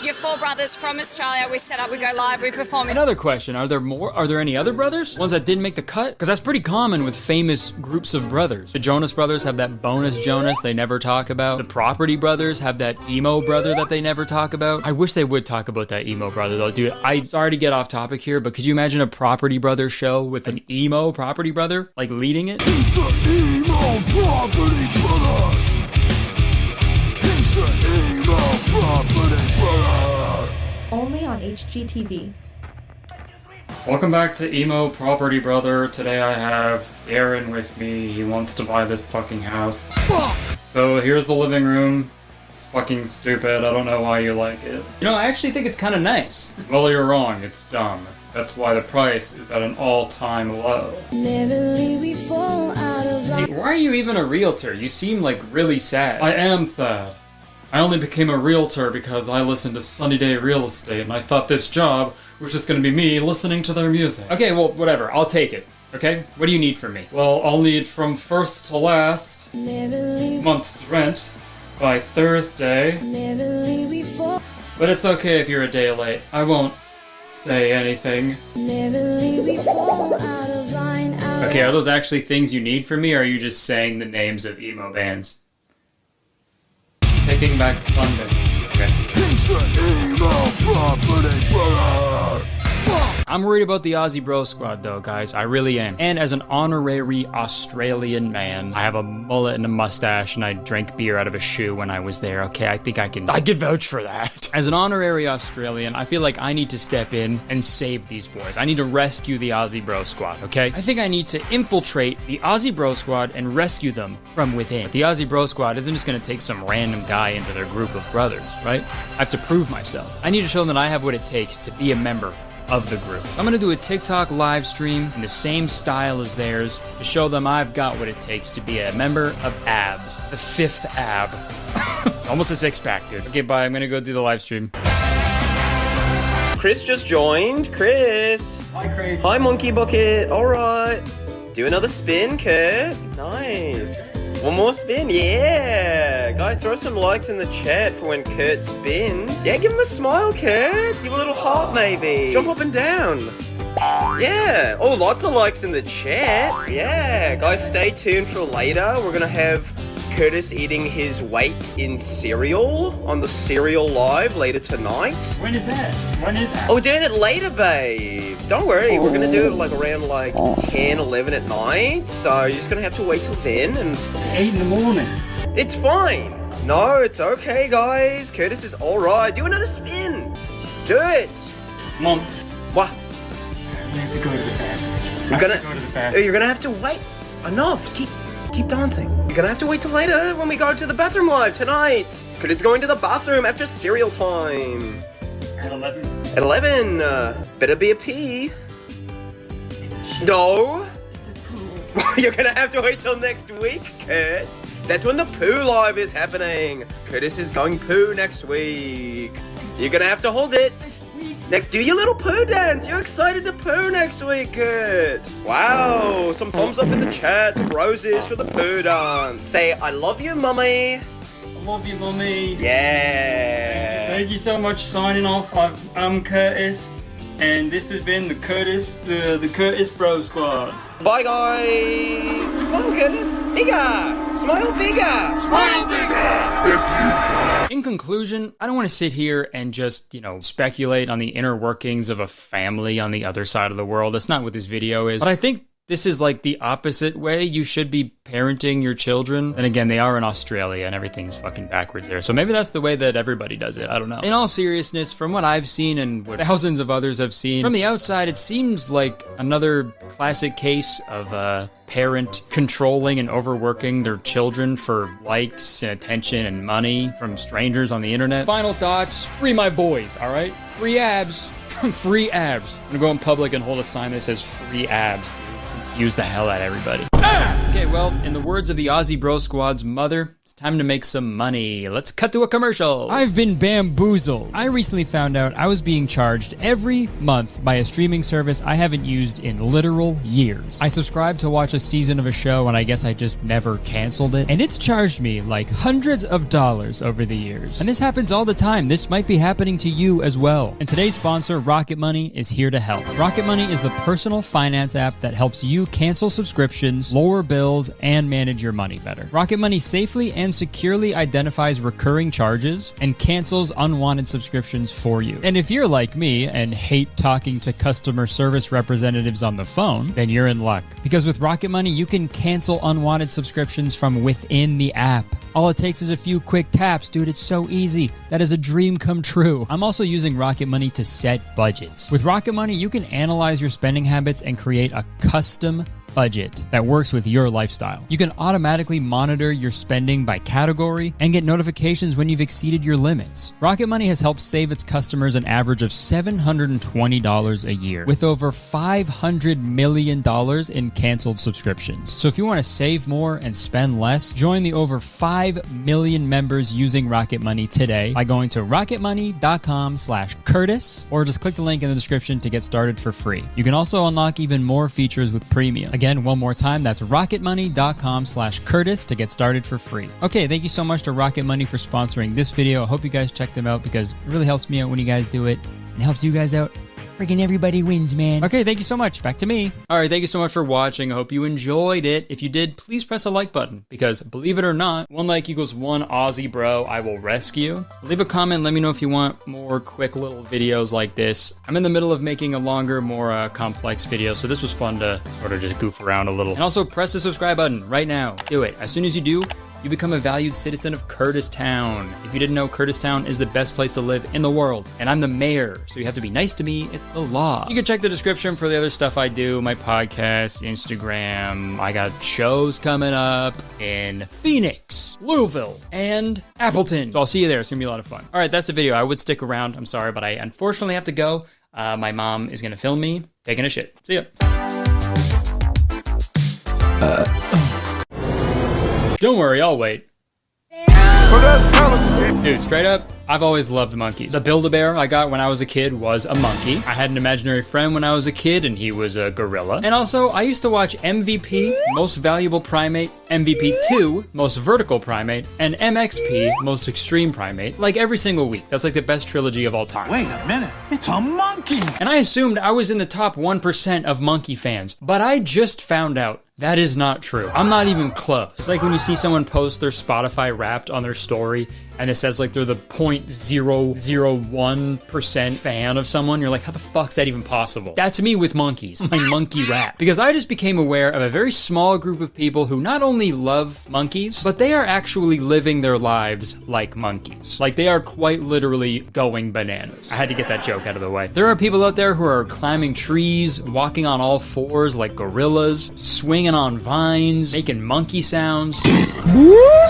You're 4 brothers from Australia. We set up, we go live, we perform. Another question, are there any other brothers? Ones that didn't make the cut? Because that's pretty common with famous groups of brothers. The Jonas Brothers have that bonus Jonas they never talk about. The Property Brothers have that emo brother that they never talk about. I wish they would talk about that emo brother though, dude. I'm sorry to get off topic here, but could you imagine a Property Brothers show with an emo Property Brother, like leading it? He's the emo property brother. He's the emo property brother. Only on HGTV. Welcome back to Emo Property Brother. Today I have Aaron with me. He wants to buy this fucking house. Fuck! So here's the living room. It's fucking stupid. I don't know why you like it. You know, I actually think it's kind of nice. Well, you're wrong. It's dumb. That's why the price is at an all-time low. Hey, why are you even a realtor? You seem like really sad. I am sad. I only became a realtor because I listened to Sunny Day Real Estate and I thought this job was just gonna be me listening to their music. Okay, well, whatever. I'll take it. Okay? What do you need from me? Well, I'll need from first to last month's rent by Thursday. But it's okay if you're a day late. I won't say anything. Okay, are those actually things you need from me, or are you just saying the names of emo bands? Taking back London. Okay. I'm worried about the Aussie Bro Squad though, guys. I really am. And as an honorary Australian man, I have a mullet and a mustache and I drank beer out of a shoe when I was there. Okay, I think I can vouch for that. As an honorary Australian, I feel like I need to step in and save these boys. I need to rescue the Aussie Bro Squad, okay? I think I need to infiltrate the Aussie Bro Squad and rescue them from within. But the Aussie Bro Squad isn't just gonna take some random guy into their group of brothers, right? I have to prove myself. I need to show them that I have what it takes to be a member of the group. I'm gonna do a TikTok live stream in the same style as theirs to show them I've got what it takes to be a member of ABS, the 5th ab. Almost a 6-pack, dude. Okay, bye. I'm gonna go do the live stream. Chris just joined. Chris. Hi, Chris. Hi, Monkey Bucket. All right. Do another spin, Kurt. Nice. One more spin, yeah! Guys, throw some likes in the chat for when Kurt spins. Yeah, give him a smile, Kurt! Give a little heart, maybe. Jump up and down. Yeah! Oh, lots of likes in the chat. Yeah! Guys, stay tuned for later. We're gonna have Kurtis eating his weight in cereal on the cereal live later tonight. When is that? When is that? Oh, we're doing it later, babe. Don't worry, we're gonna do it like around like 10, 11 at night. So you're just gonna have to wait till then and... 8 in the morning. It's fine. No, it's okay, guys. Kurtis is alright. Do another spin. Do it. Mom. What? We have to go to the bathroom. You're gonna have to wait. Enough. Keep dancing. You're gonna have to wait till later when we go to the bathroom live tonight. Kurtis going to the bathroom after cereal time. At 11. At 11. Better be a pee. No. It's a poo. You're gonna have to wait till next week, Kurt. That's when the poo live is happening. Kurtis is going poo next week. You're gonna have to hold it. Next, do your little poo dance. You're excited to poo next week, Kurt. Wow, some thumbs up in the chat, some roses for the poo dance. Say, I love you, mummy. I love you, mummy. Yeah. Thank you so much. Signing off. I'm Kurtis, and this has been the Kurtis Bro Squad. Bye, guys. Smile, Kurtis. Bigger. Smile bigger. Smile bigger. In conclusion, I don't want to sit here and just, speculate on the inner workings of a family on the other side of the world. That's not what this video is. But I think this is like the opposite way you should be parenting your children. And again, they are in Australia and everything's fucking backwards there. So maybe that's the way that everybody does it. I don't know. In all seriousness, from what I've seen and what thousands of others have seen, from the outside, it seems like another classic case of a parent controlling and overworking their children for likes and attention and money from strangers on the internet. Final thoughts, free my boys, all right? Free abs from free abs. I'm gonna go in public and hold a sign that says free abs, dude. Confuse the hell out of everybody. Okay, well, in the words of the Aussie Bro Squad's mother, it's time to make some money. Let's cut to a commercial. I've been bamboozled. I recently found out I was being charged every month by a streaming service I haven't used in literal years. I subscribed to watch a season of a show and I guess I just never canceled it. And it's charged me like hundreds of dollars over the years. And this happens all the time. This might be happening to you as well. And today's sponsor, Rocket Money, is here to help. Rocket Money is the personal finance app that helps you cancel subscriptions, lower bills, and manage your money better. Rocket Money safely and securely identifies recurring charges and cancels unwanted subscriptions for you. And if you're like me and hate talking to customer service representatives on the phone, then you're in luck. Because with Rocket Money, you can cancel unwanted subscriptions from within the app. All it takes is a few quick taps, dude. It's so easy. That is a dream come true. I'm also using Rocket Money to set budgets. With Rocket Money, you can analyze your spending habits and create a custom budget that works with your lifestyle. You can automatically monitor your spending by category and get notifications when you've exceeded your limits. Rocket Money has helped save its customers an average of $720 a year, with over $500 million in canceled subscriptions. So if you want to save more and spend less, join the over 5 million members using Rocket Money today by going to rocketmoney.com/Curtis, or just click the link in the description to get started for free. You can also unlock even more features with premium. Again, one more time, that's rocketmoney.com/Curtis to get started for free. Okay, thank you so much to Rocket Money for sponsoring this video. I hope you guys check them out because it really helps me out when you guys do it and helps you guys out. Freaking everybody wins, man. Okay, thank you so much. Back to me. All right, thank you so much for watching. I hope you enjoyed it. If you did, please press a like button because believe it or not, 1 like equals 1 Aussie bro I will rescue. Leave a comment. Let me know if you want more quick little videos like this. I'm in the middle of making a longer, more complex video, so this was fun to sort of just goof around a little. And also press the subscribe button right now. Do it. As soon as you do, you become a valued citizen of Kurtistown. If you didn't know, Kurtistown is the best place to live in the world, and I'm the mayor, so you have to be nice to me. It's the law. You can check the description for the other stuff I do, my podcast, Instagram. I got shows coming up in Phoenix, Louisville, and Appleton. So I'll see you there. It's gonna be a lot of fun. All right, that's the video. I would stick around. I'm sorry, but I unfortunately have to go. My mom is gonna film me taking a shit. See ya. Don't worry, I'll wait. Dude, straight up, I've always loved monkeys. The Build-A-Bear I got when I was a kid was a monkey. I had an imaginary friend when I was a kid and he was a gorilla. And also, I used to watch MVP, Most Valuable Primate, MVP 2, Most Vertical Primate, and MXP, Most Extreme Primate, like every single week. That's like the best trilogy of all time. Wait a minute, it's a monkey! And I assumed I was in the top 1% of monkey fans, but I just found out that is not true. I'm not even close. It's like when you see someone post their Spotify Wrapped on their story and it says like they're the 0.001% fan of someone. You're like, how the fuck's that even possible? That's me with monkeys, my monkey rap. Because I just became aware of a very small group of people who not only love monkeys, but they are actually living their lives like monkeys. Like they are quite literally going bananas. I had to get that joke out of the way. There are people out there who are climbing trees, walking on all fours like gorillas, swinging on vines, making monkey sounds.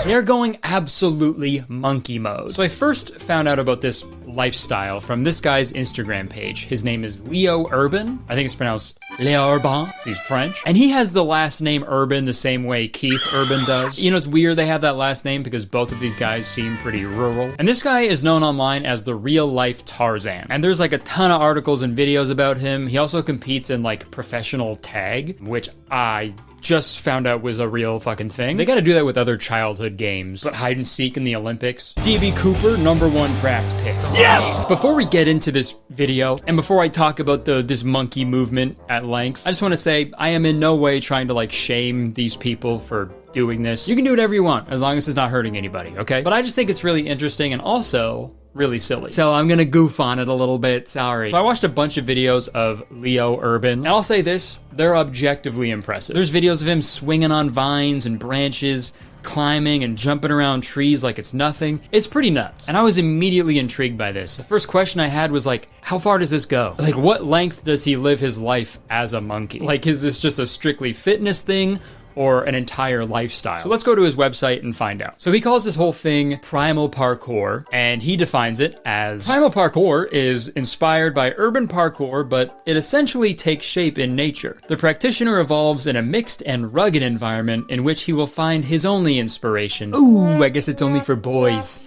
They're going absolutely monkey mode. So I first found out about this lifestyle from this guy's Instagram page. His name is Leo Urban. I think it's pronounced Leo Urban. He's French. And he has the last name Urban the same way Keith Urban does. You know, it's weird they have that last name because both of these guys seem pretty rural. And this guy is known online as the real life Tarzan. And there's like a ton of articles and videos about him. He also competes in like professional tag, which I just found out was a real fucking thing. They gotta do that with other childhood games, but hide and seek in the Olympics. DB Cooper, #1 draft pick. Yes! Before we get into this video, and before I talk about this monkey movement at length, I just wanna say I am in no way trying to like shame these people for doing this. You can do whatever you want, as long as it's not hurting anybody, okay? But I just think it's really interesting and also really silly. So I'm gonna goof on it a little bit, sorry. So I watched a bunch of videos of Leo Urban, and I'll say this, they're objectively impressive. There's videos of him swinging on vines and branches, climbing and jumping around trees like it's nothing. It's pretty nuts. And I was immediately intrigued by this. The first question I had was like, how far does this go? Like, what length does he live his life as a monkey? Like, is this just a strictly fitness thing or an entire lifestyle? So let's go to his website and find out. So he calls this whole thing primal parkour, and he defines it as primal parkour is inspired by urban parkour, but it essentially takes shape in nature. The practitioner evolves in a mixed and rugged environment in which he will find his only inspiration. Ooh, I guess it's only for boys.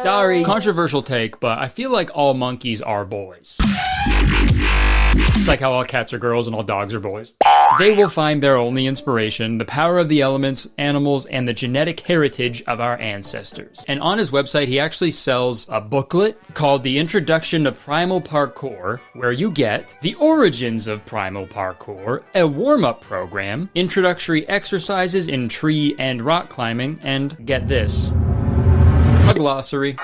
Sorry. Controversial take, but I feel like all monkeys are boys. It's like how all cats are girls and all dogs are boys. They will find their only inspiration, the power of the elements, animals, and the genetic heritage of our ancestors. And on his website, he actually sells a booklet called The Introduction to Primal Parkour, where you get the origins of primal parkour, a warm-up program, introductory exercises in tree and rock climbing, and get this, a glossary.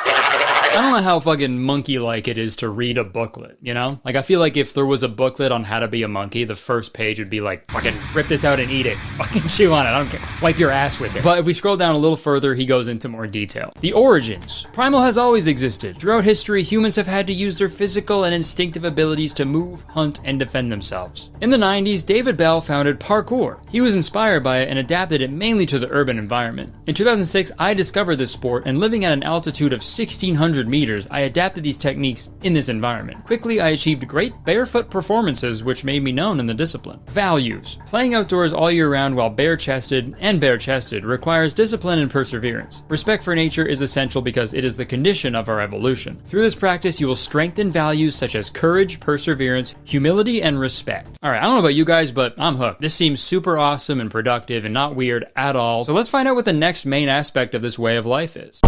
I don't know how fucking monkey-like it is to read a booklet, you know? Like, I feel like if there was a booklet on how to be a monkey, the first page would be like, fucking rip this out and eat it. Fucking chew on it, I don't care. Wipe your ass with it. But if we scroll down a little further, he goes into more detail. The origins. Primal has always existed. Throughout history, humans have had to use their physical and instinctive abilities to move, hunt, and defend themselves. In the 90s, David Bell founded parkour. He was inspired by it and adapted it mainly to the urban environment. In 2006, I discovered this sport, and living at an altitude of 1,600 meters, I adapted these techniques in this environment. Quickly, I achieved great barefoot performances, which made me known in the discipline. Values. Playing outdoors all year round while bare-chested requires discipline and perseverance. Respect for nature is essential because it is the condition of our evolution. Through this practice, you will strengthen values such as courage, perseverance, humility, and respect. Alright, I don't know about you guys, but I'm hooked. This seems super awesome and productive and not weird at all. So let's find out what the next main aspect of this way of life is.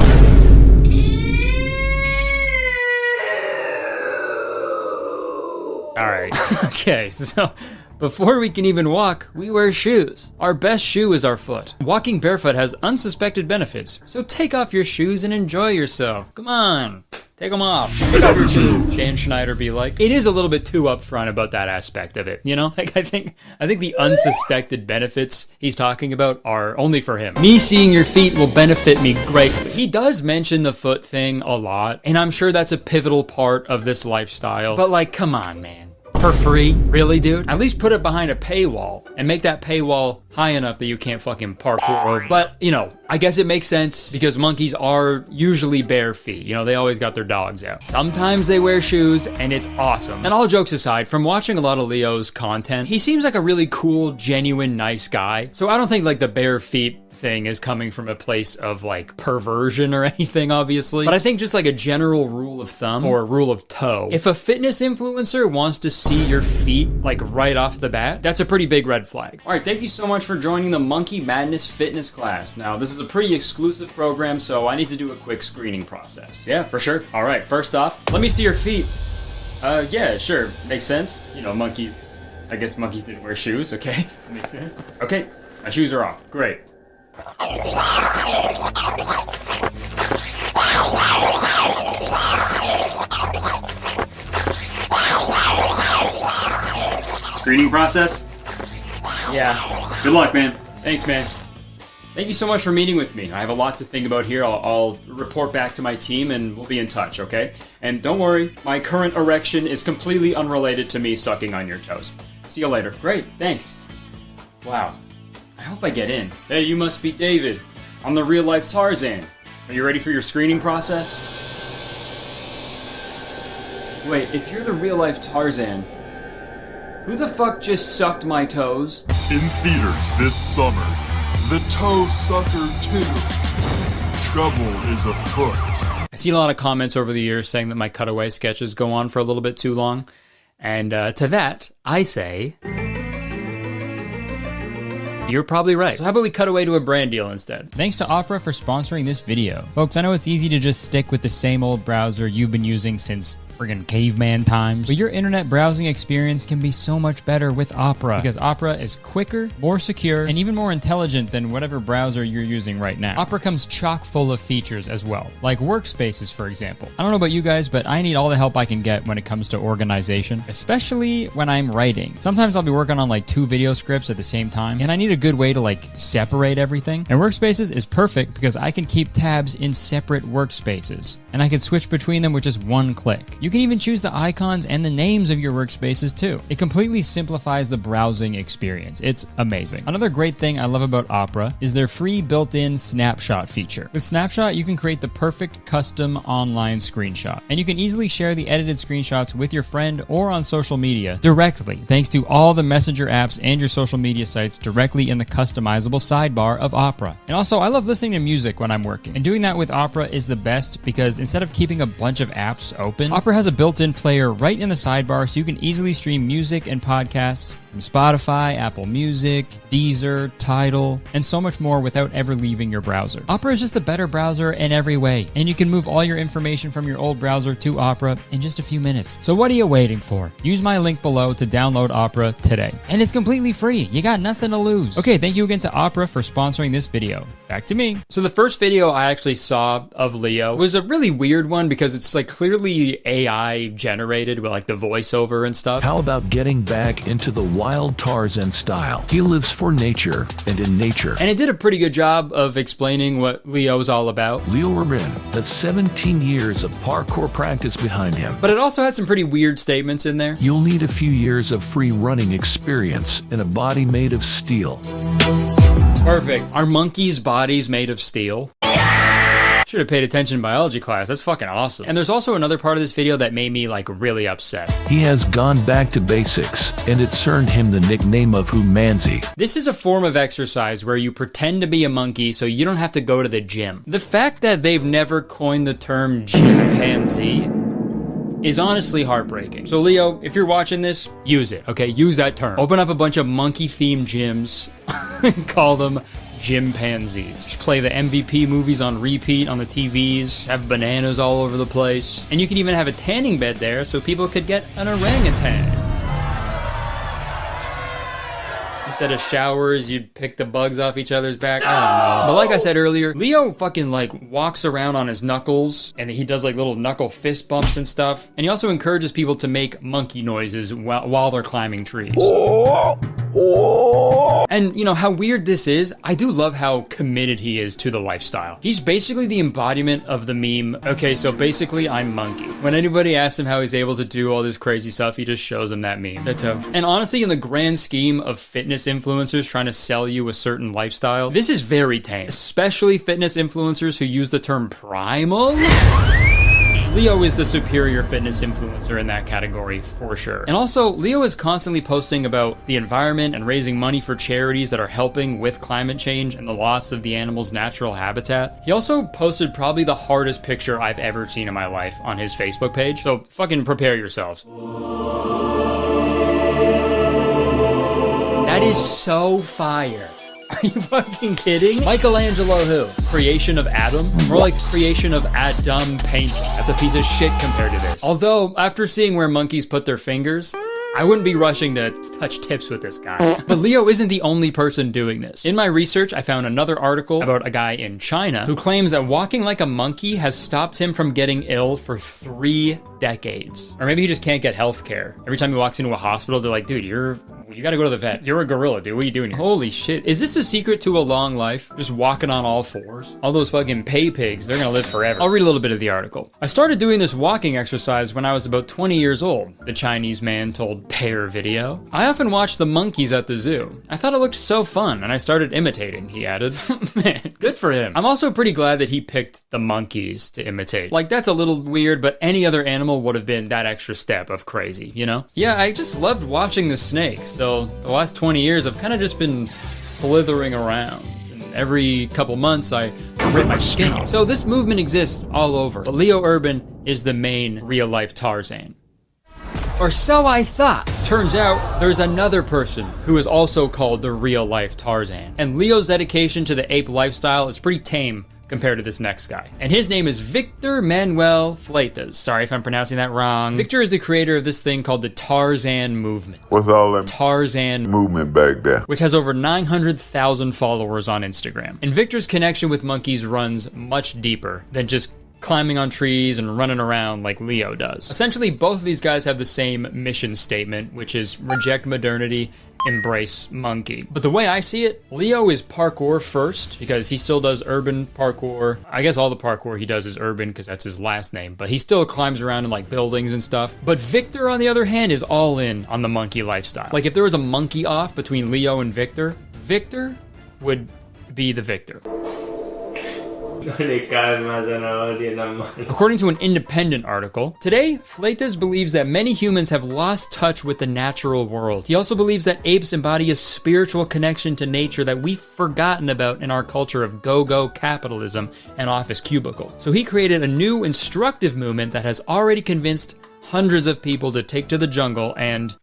Alright, okay, so before we can even walk, we wear shoes. Our best shoe is our foot. Walking barefoot has unsuspected benefits, so take off your shoes and enjoy yourself. Come on, take them off. Take off your shoes. Shane Schneider be like. It is a little bit too upfront about that aspect of it, you know? Like, I think the unsuspected benefits he's talking about are only for him. Me seeing your feet will benefit me greatly. He does mention the foot thing a lot, and I'm sure that's a pivotal part of this lifestyle, but like, come on, man. For free? Really, dude? At least put it behind a paywall and make that paywall high enough that you can't fucking parkour over. But, you know, I guess it makes sense because monkeys are usually bare feet. You know, they always got their dogs out. Sometimes they wear shoes and it's awesome. And all jokes aside, from watching a lot of Leo's content, he seems like a really cool, genuine, nice guy. So I don't think like the bare feet thing is coming from a place of like perversion or anything, obviously, but I think just like a general rule of thumb or a rule of toe, if a fitness influencer wants to see your feet like right off the bat, that's a pretty big red flag. All right, thank you so much for joining the Monkey Madness fitness class. Now this is a pretty exclusive program, so I need to do a quick screening process. Yeah, for sure. All right, first off, let me see your feet. Yeah, sure, makes sense. You know, monkeys, I guess monkeys didn't wear shoes. Okay, makes sense. Okay, my shoes are off. Great. Screening process? Yeah. Good luck, man. Thanks, man. Thank you so much for meeting with me. I have a lot to think about here. I'll report back to my team and we'll be in touch, okay? And don't worry, my current erection is completely unrelated to me sucking on your toes. See you later. Great, thanks. Wow. I hope I get in. Hey, you must be David. I'm the real-life Tarzan. Are you ready for your screening process? Wait, if you're the real-life Tarzan, who the fuck just sucked my toes? In theaters this summer, The Toe Sucker 2. Trouble is afoot. I seen a lot of comments over the years saying that my cutaway sketches go on for a little bit too long. And to that, I say... You're probably right. So how about we cut away to a brand deal instead? Thanks to Opera for sponsoring this video. Folks, I know it's easy to just stick with the same old browser you've been using since friggin' caveman times. But your internet browsing experience can be so much better with Opera, because Opera is quicker, more secure, and even more intelligent than whatever browser you're using right now. Opera comes chock full of features as well, like workspaces, for example. I don't know about you guys, but I need all the help I can get when it comes to organization, especially when I'm writing. Sometimes I'll be working on like 2 video scripts at the same time, and I need a good way to like separate everything. And Workspaces is perfect because I can keep tabs in separate workspaces, and I can switch between them with just one click. You can even choose the icons and the names of your workspaces too. It completely simplifies the browsing experience. It's amazing. Another great thing I love about Opera is their free built-in snapshot feature. With Snapshot, you can create the perfect custom online screenshot, and you can easily share the edited screenshots with your friend or on social media directly, thanks to all the messenger apps and your social media sites directly in the customizable sidebar of Opera. And also, I love listening to music when I'm working, and doing that with Opera is the best because instead of keeping a bunch of apps open, Opera has a built-in player right in the sidebar, so you can easily stream music and podcasts from Spotify, Apple Music, Deezer, Tidal, and so much more without ever leaving your browser. Opera is just a better browser in every way, and you can move all your information from your old browser to Opera in just a few minutes. So what are you waiting for? Use my link below to download Opera today. And it's completely free. You got nothing to lose. Okay, thank you again to Opera for sponsoring this video. Back to me. So the first video I actually saw of Leo was a really weird one because it's like clearly AI generated with like the voiceover and stuff. How about getting back into the wild Tarzan style? He lives for nature and in nature. And it did a pretty good job of explaining what Leo's all about. Leo Urban has 17 years of parkour practice behind him. But it also had some pretty weird statements in there. You'll need a few years of free running experience and a body made of steel. Perfect. Are monkeys' bodies made of steel? Should have paid attention in biology class. That's fucking awesome. And there's also another part of this video that made me like really upset. He has gone back to basics, and it's earned him the nickname of Humanzi. This is a form of exercise where you pretend to be a monkey so you don't have to go to the gym. The fact that they've never coined the term chimpanzee is honestly heartbreaking. So Leo, if you're watching this, use it, okay? Use that term. Open up a bunch of monkey-themed gyms and call them chimpanzees. Just play the MVP movies on repeat on the TVs, have bananas all over the place, and you can even have a tanning bed there so people could get an orangutan. Instead of showers, you'd pick the bugs off each other's back. I don't know. But like I said earlier, Leo fucking like walks around on his knuckles, and he does like little knuckle fist bumps and stuff. And he also encourages people to make monkey noises while they're climbing trees. And you know how weird this is? I do love how committed he is to the lifestyle. He's basically the embodiment of the meme, okay, so basically I'm monkey. When anybody asks him how he's able to do all this crazy stuff, he just shows them that meme. And honestly, in the grand scheme of fitness influencers trying to sell you a certain lifestyle, this is very tame. Especially fitness influencers who use the term primal. Leo is the superior fitness influencer in that category for sure. And also, Leo is constantly posting about the environment and raising money for charities that are helping with climate change and the loss of the animal's natural habitat. He also posted probably the hardest picture I've ever seen in my life on his Facebook page, so fucking prepare yourselves. That is so fire. Are you fucking kidding? Michelangelo who? Creation of Adam? More like creation of Adam painting. That's a piece of shit compared to this. Although, after seeing where monkeys put their fingers, I wouldn't be rushing to touch tips with this guy. But Leo isn't the only person doing this. In my research, I found another article about a guy in China who claims that walking like a monkey has stopped him from getting ill for 3 decades. Or maybe he just can't get health care. Every time he walks into a hospital, they're like, dude, you gotta go to the vet. You're a gorilla, dude. What are you doing here? Holy shit. Is this the secret to a long life? Just walking on all fours? All those fucking pay pigs, they're gonna live forever. I'll read a little bit of the article. I started doing this walking exercise when I was about 20 years old, the Chinese man told Pear Video. I often watched the monkeys at the zoo. I thought it looked so fun, and I started imitating, he added. Man, good for him. I'm also pretty glad that he picked the monkeys to imitate. Like, that's a little weird, but any other animal would have been that extra step of crazy, you know? Yeah, I just loved watching the snakes. So the last 20 years, I've kind of just been slithering around. And every couple months, I rip my skin off. So this movement exists all over. But Leo Urban is the main real-life Tarzan. Or so I thought. Turns out, there's another person who is also called the real-life Tarzan. And Leo's dedication to the ape lifestyle is pretty tame compared to this next guy. And his name is Victor Manuel Fleitas. Sorry if I'm pronouncing that wrong. Victor is the creator of this thing called the Tarzan movement. What's all that Tarzan movement back there? Which has over 900,000 followers on Instagram. And Victor's connection with monkeys runs much deeper than just climbing on trees and running around like Leo does. Essentially, both of these guys have the same mission statement, which is reject modernity, embrace monkey. But the way I see it, Leo is parkour first because he still does urban parkour. I guess all the parkour he does is urban because that's his last name, but he still climbs around in like buildings and stuff. But Victor, on the other hand, is all in on the monkey lifestyle. Like if there was a monkey off between Leo and Victor, Victor would be the victor. According to an independent article, today, Fleitas believes that many humans have lost touch with the natural world. He also believes that apes embody a spiritual connection to nature that we've forgotten about in our culture of go-go capitalism and office cubicle. So he created a new instructive movement that has already convinced hundreds of people to take to the jungle and,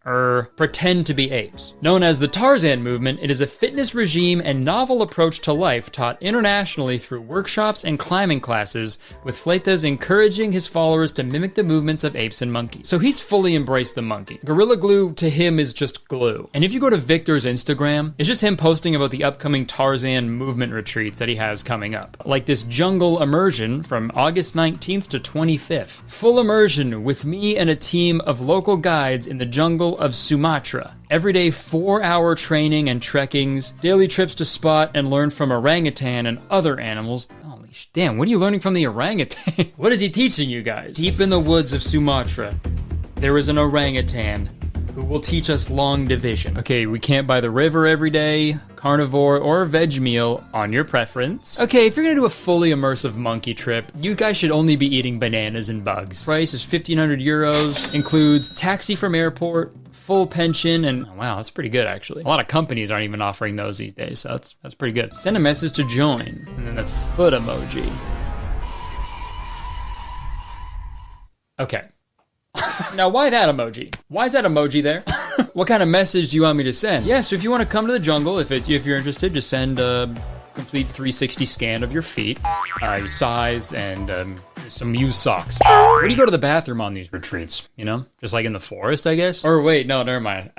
pretend to be apes. Known as the Tarzan movement, it is a fitness regime and novel approach to life taught internationally through workshops and climbing classes, with Fleitas encouraging his followers to mimic the movements of apes and monkeys. So he's fully embraced the monkey. Gorilla Glue to him is just glue. And if you go to Victor's Instagram, it's just him posting about the upcoming Tarzan movement retreats that he has coming up. Like this jungle immersion from August 19th to 25th. Full immersion with me and a team of local guides in the jungle of Sumatra. Everyday 4-hour training and trekkings, daily trips to spot and learn from orangutan and other animals. Holy damn, what are you learning from the orangutan? What is he teaching you guys? Deep in the woods of Sumatra, there is an orangutan who will teach us long division. Okay, we camp by the river every day, carnivore or veg meal on your preference. Okay, if you're gonna do a fully immersive monkey trip, you guys should only be eating bananas and bugs. Price is 1,500 euros, includes taxi from airport, full pension, and oh, wow, that's pretty good actually. A lot of companies aren't even offering those these days, so that's pretty good. Send a message to join, and then the foot emoji. Okay. Now, why that emoji? Why is that emoji there? What kind of message do you want me to send? Yes, if you want to come to the jungle, if you're interested, just send a complete 360 scan of your feet, your size, and some used socks. Where do you go to the bathroom on these retreats? You know, just like in the forest, I guess? Or wait, no, never mind.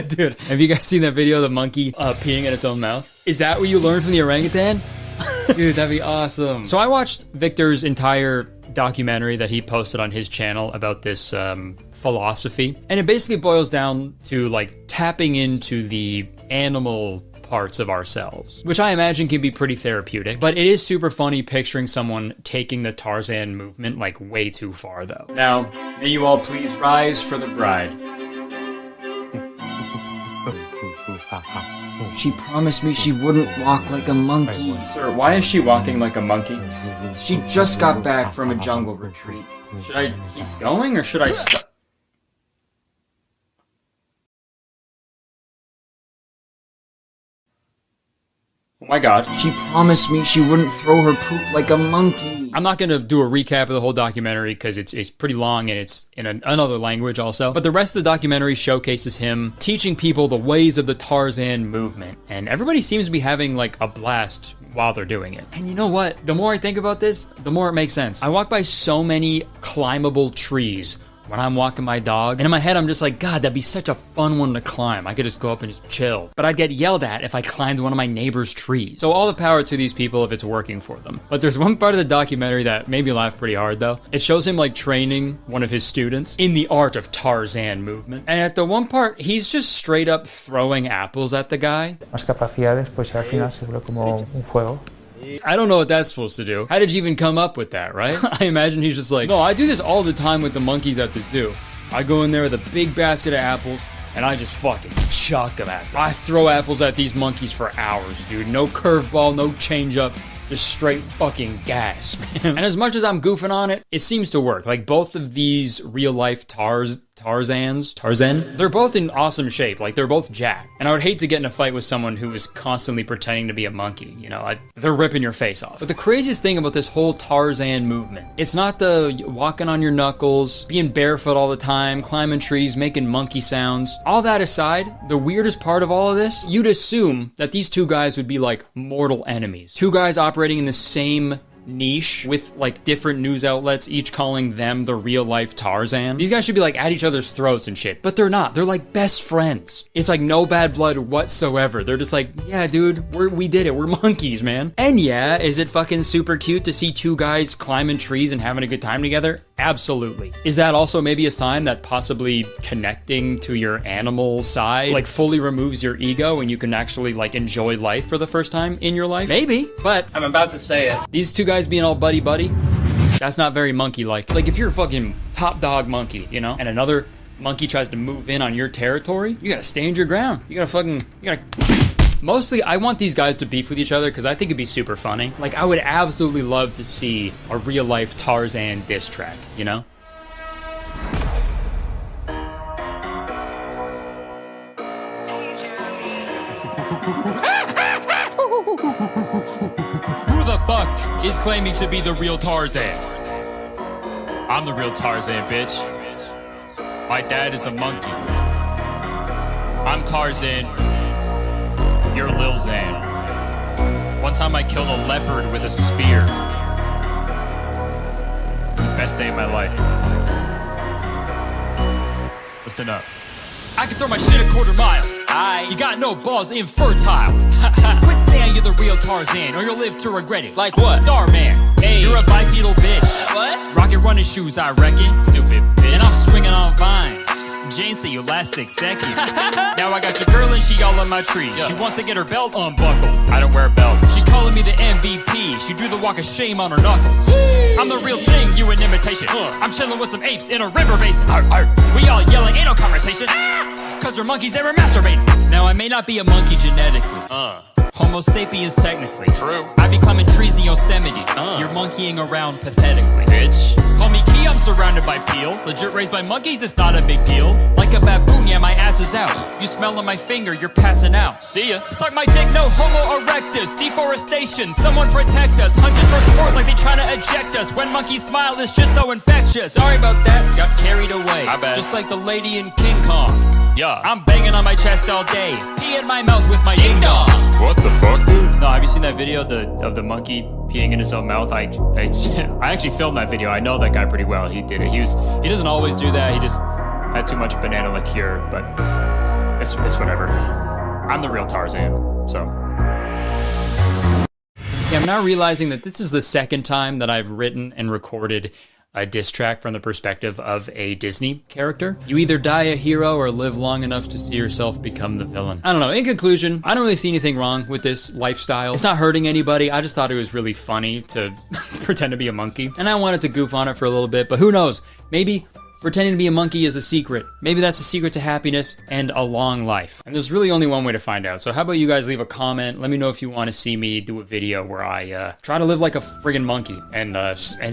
Dude, have you guys seen that video of the monkey peeing in its own mouth? Is that what you learned from the orangutan? Dude, that'd be awesome. So I watched Victor's entire documentary that he posted on his channel about this philosophy, and it basically boils down to like tapping into the animal parts of ourselves, which I imagine can be pretty therapeutic. But it is super funny picturing someone taking the Tarzan movement like way too far though. Now, may you all please rise for the bride. She promised me she wouldn't walk like a monkey. Sir, why is she walking like a monkey? She just got back from a jungle retreat. Should I keep going or should I stop? Oh my god. She promised me she wouldn't throw her poop like a monkey. I'm not gonna do a recap of the whole documentary because it's pretty long and it's in another language also. But the rest of the documentary showcases him teaching people the ways of the Tarzan movement. And everybody seems to be having like a blast while they're doing it. And you know what? The more I think about this, the more it makes sense. I walk by so many climbable trees when I'm walking my dog, and in my head I'm just like, God, that'd be such a fun one to climb. I could just go up and just chill. But I'd get yelled at if I climbed one of my neighbor's trees. So all the power to these people if it's working for them. But there's one part of the documentary that made me laugh pretty hard though. It shows him like training one of his students in the art of Tarzan movement. And at the one part, he's just straight up throwing apples at the guy. Más capacidades, pues al final se vuelve como un juego. I don't know what that's supposed to do. How did you even come up with that, right? I imagine he's just like, no, I do this all the time with the monkeys at the zoo. I go in there with a big basket of apples, and I just fucking chuck them at them. I throw apples at these monkeys for hours, dude. No curveball, no changeup. Just straight fucking gas, man. And as much as I'm goofing on it, it seems to work. Like both of these real-life Tarzan, they're both in awesome shape. Like they're both jacked. And I would hate to get in a fight with someone who is constantly pretending to be a monkey. You know, they're ripping your face off. But the craziest thing about this whole Tarzan movement, it's not the walking on your knuckles, being barefoot all the time, climbing trees, making monkey sounds. All that aside, the weirdest part of all of this, you'd assume that these two guys would be like mortal enemies. Two guys operating in the same niche with like different news outlets, each calling them the real life Tarzan. These guys should be like at each other's throats and shit, but they're not. They're like best friends. It's like no bad blood whatsoever. They're just like, yeah, dude, we did it. We're monkeys, man. And yeah, is it fucking super cute to see two guys climbing trees and having a good time together? Absolutely. Is that also maybe a sign that possibly connecting to your animal side like fully removes your ego and you can actually like enjoy life for the first time in your life? Maybe, but I'm about to say it. These two guys being all buddy-buddy, that's not very monkey-like. Like if you're a fucking top dog monkey, you know, and another monkey tries to move in on your territory, you gotta stand your ground. You gotta Mostly, I want these guys to beef with each other because I think it'd be super funny. Like, I would absolutely love to see a real-life Tarzan diss track, you know? Who the fuck is claiming to be the real Tarzan? I'm the real Tarzan, bitch. My dad is a monkey. I'm Tarzan. You're Lil Xan. One time I killed a leopard with a spear. It was the best day of my life. Listen up. I can throw my shit a quarter mile. You got no balls, infertile. Quit saying you're the real Tarzan, or you'll live to regret it. Like what? Starman. Hey. You're a bipedal bitch. What? Rocket running shoes, I reckon. Stupid bitch. And I'm swinging on vines. Jane said you last 6 seconds. Now I got your girl and she all on my tree. She wants to get her belt unbuckled. I don't wear belts. She calling me the MVP. She drew the walk of shame on her knuckles. I'm the real thing, you an imitation. I'm chilling with some apes in a river basin. We all yelling, ain't no conversation. Cause we're monkeys and we're masturbating. Now I may not be a monkey genetically. Homo sapiens technically. True. I be climbing trees in Yosemite. You're monkeying around pathetically. Bitch. Call me Key, I'm surrounded by peel. Legit raised by monkeys, it's not a big deal. Like a baboon, yeah, my ass is out. You smell on my finger, you're passing out. See ya. Suck my dick, no homo erectus. Deforestation, someone protect us. Hunted for sport like they trying to eject us. When monkeys smile, it's just so infectious. Sorry about that, got carried away. My bad. Just like the lady in King Kong. Yeah. I'm banging on my chest all day. Pee in my mouth with my ding dong. What the fuck, dude? No, have you seen that video of the monkey peeing in his own mouth? I actually filmed that video. I know that guy pretty well. He did it. He doesn't always do that. He just had too much banana liqueur, but it's whatever. I'm the real Tarzan, so. Yeah, I'm now realizing that this is the second time that I've written and recorded a diss track from the perspective of a Disney character. You either die a hero or live long enough to see yourself become the villain. I don't know. In conclusion, I don't really see anything wrong with this lifestyle. It's not hurting anybody. I just thought it was really funny to pretend to be a monkey. And I wanted to goof on it for a little bit, but who knows? Maybe pretending to be a monkey is a secret. Maybe that's the secret to happiness and a long life. And there's really only one way to find out. So how about you guys leave a comment? Let me know if you want to see me do a video where I try to live like a friggin' monkey and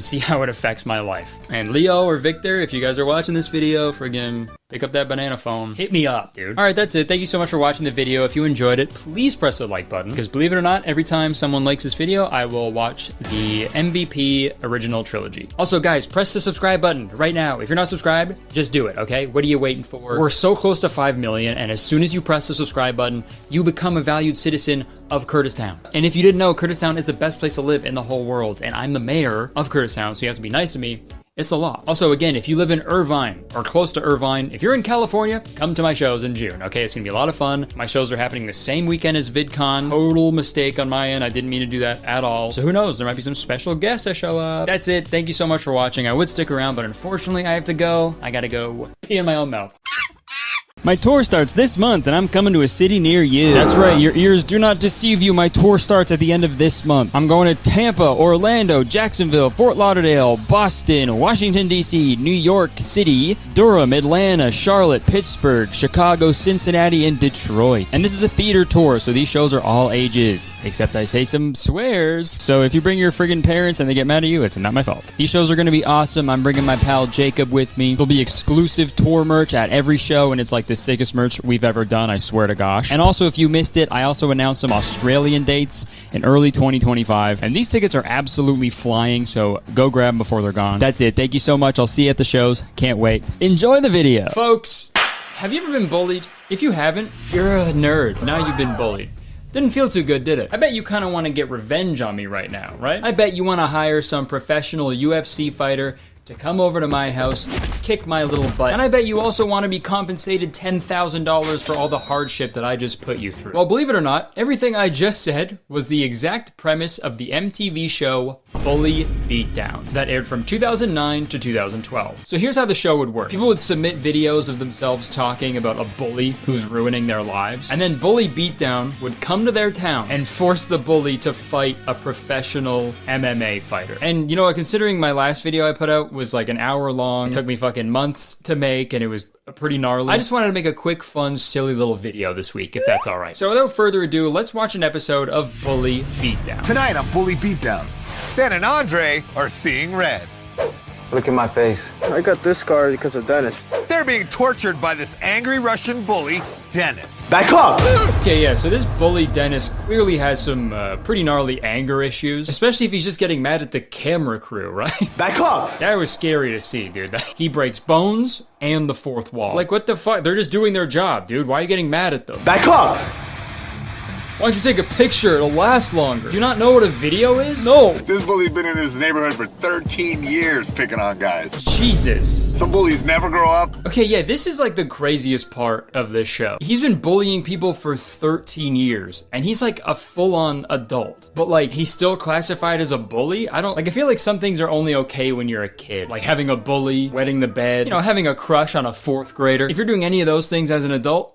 see how it affects my life. And Leo or Victor, if you guys are watching this video, friggin' pick up that banana phone. Hit me up, dude. All right, that's it. Thank you so much for watching the video. If you enjoyed it, please press the like button, because believe it or not, every time someone likes this video, I will watch the MVP original trilogy. Also, guys, press the subscribe button right now. If you're not subscribed, just do it, okay? What are you waiting for? We're so close to 5 million, and as soon as you press the subscribe button, you become a valued citizen of Kurtistown. And if you didn't know, Kurtistown is the best place to live in the whole world, and I'm the mayor of Kurtistown, so you have to be nice to me. It's a law. Also, again, if you live in Irvine or close to Irvine, if you're in California, come to my shows in June, okay? It's gonna be a lot of fun. My shows are happening the same weekend as VidCon. Total mistake on my end. I didn't mean to do that at all. So who knows? There might be some special guests that show up. That's it. Thank you so much for watching. I would stick around, but unfortunately, I have to go. I gotta go pee in my own mouth. My tour starts this month, and I'm coming to a city near you. That's right, your ears do not deceive you. My tour starts at the end of this month. I'm going to Tampa, Orlando, Jacksonville, Fort Lauderdale, Boston, Washington, D.C., New York City, Durham, Atlanta, Charlotte, Pittsburgh, Chicago, Cincinnati, and Detroit. And this is a theater tour, so these shows are all ages, except I say some swears. So if you bring your friggin' parents and they get mad at you, it's not my fault. These shows are going to be awesome. I'm bringing my pal Jacob with me. There'll be exclusive tour merch at every show, and it's like the sickest merch we've ever done, I swear to gosh. And also, if you missed it, I also announced some Australian dates in early 2025, and these tickets are absolutely flying, so go grab them before they're gone. That's it. Thank you so much. I'll see you at the shows. Can't wait. Enjoy the video. Folks, have you ever been bullied? If you haven't, you're a nerd. Now you've been bullied. Didn't feel too good, did it? I bet you kind of want to get revenge on me right now, right? I bet you want to hire some professional UFC fighter to come over to my house, kick my little butt, and I bet you also want to be compensated $10,000 for all the hardship that I just put you through. Well, believe it or not, everything I just said was the exact premise of the MTV show Bully Beatdown that aired from 2009 to 2012. So here's how the show would work. People would submit videos of themselves talking about a bully who's ruining their lives, and then Bully Beatdown would come to their town and force the bully to fight a professional MMA fighter. And you know what, considering my last video I put out was like an hour long, it took me fucking months to make, and it was pretty gnarly. I just wanted to make a quick, fun, silly little video this week, if that's all right. So without further ado, let's watch an episode of Bully Beatdown. Tonight on Bully Beatdown, Stan and Andre are seeing red. Look at my face. I got this scar because of Dennis. They're being tortured by this angry Russian bully, Dennis. Back up! Okay, yeah, so this bully Dennis clearly has some pretty gnarly anger issues, especially if he's just getting mad at the camera crew, right? Back up! That was scary to see, dude. He breaks bones and the fourth wall. Like, what the fuck? They're just doing their job, dude. Why are you getting mad at them? Back up! Why don't you take a picture? It'll last longer. Do you not know what a video is? No. This bully's been in his neighborhood for 13 years picking on guys. Jesus. Some bullies never grow up. Okay, yeah, this is like the craziest part of this show. He's been bullying people for 13 years, and he's like a full-on adult. But like, he's still classified as a bully? I feel like some things are only okay when you're a kid. Like having a bully, wetting the bed, you know, having a crush on a 4th grader. If you're doing any of those things as an adult,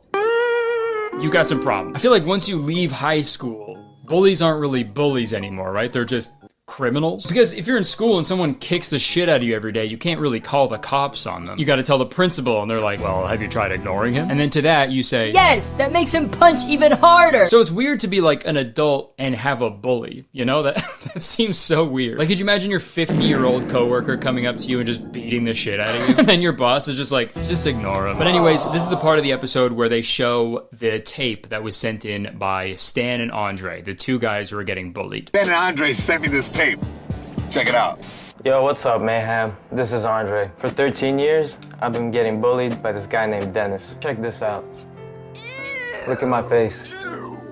you've got some problems. I feel like once you leave high school, bullies aren't really bullies anymore, right? They're just criminals. Because if you're in school and someone kicks the shit out of you every day, you can't really call the cops on them. You gotta tell the principal, and they're like, well, have you tried ignoring him? And then to that, you say, yes, that makes him punch even harder. So it's weird to be like an adult and have a bully, you know? That seems so weird. Like, could you imagine your 50-year-old coworker coming up to you and just beating the shit out of you? And then your boss is just like, just ignore him. But anyways, this is the part of the episode where they show the tape that was sent in by Stan and Andre, the two guys who were getting bullied. Stan and Andre sent me this tape. Check it out. Yo, what's up, Mayhem? This is Andre. For 13 years, I've been getting bullied by this guy named Dennis. Check this out. Look at my face.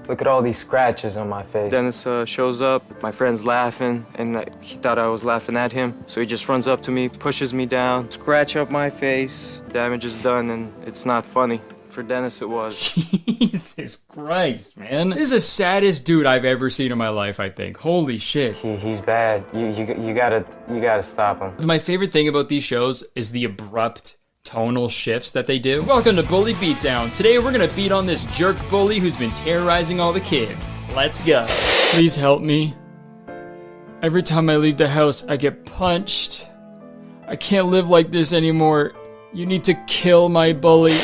Look at all these scratches on my face. Dennis shows up, my friend's laughing, and he thought I was laughing at him. So he just runs up to me, pushes me down, scratch up my face. Damage is done, and it's not funny. For Dennis, it was. Jesus Christ, man. This is the saddest dude I've ever seen in my life, I think. Holy shit. He's bad. You gotta stop him. My favorite thing about these shows is the abrupt tonal shifts that they do. Welcome to Bully Beatdown. Today we're gonna beat on this jerk bully who's been terrorizing all the kids. Let's go. Please help me. Every time I leave the house, I get punched. I can't live like this anymore. You need to kill my bully.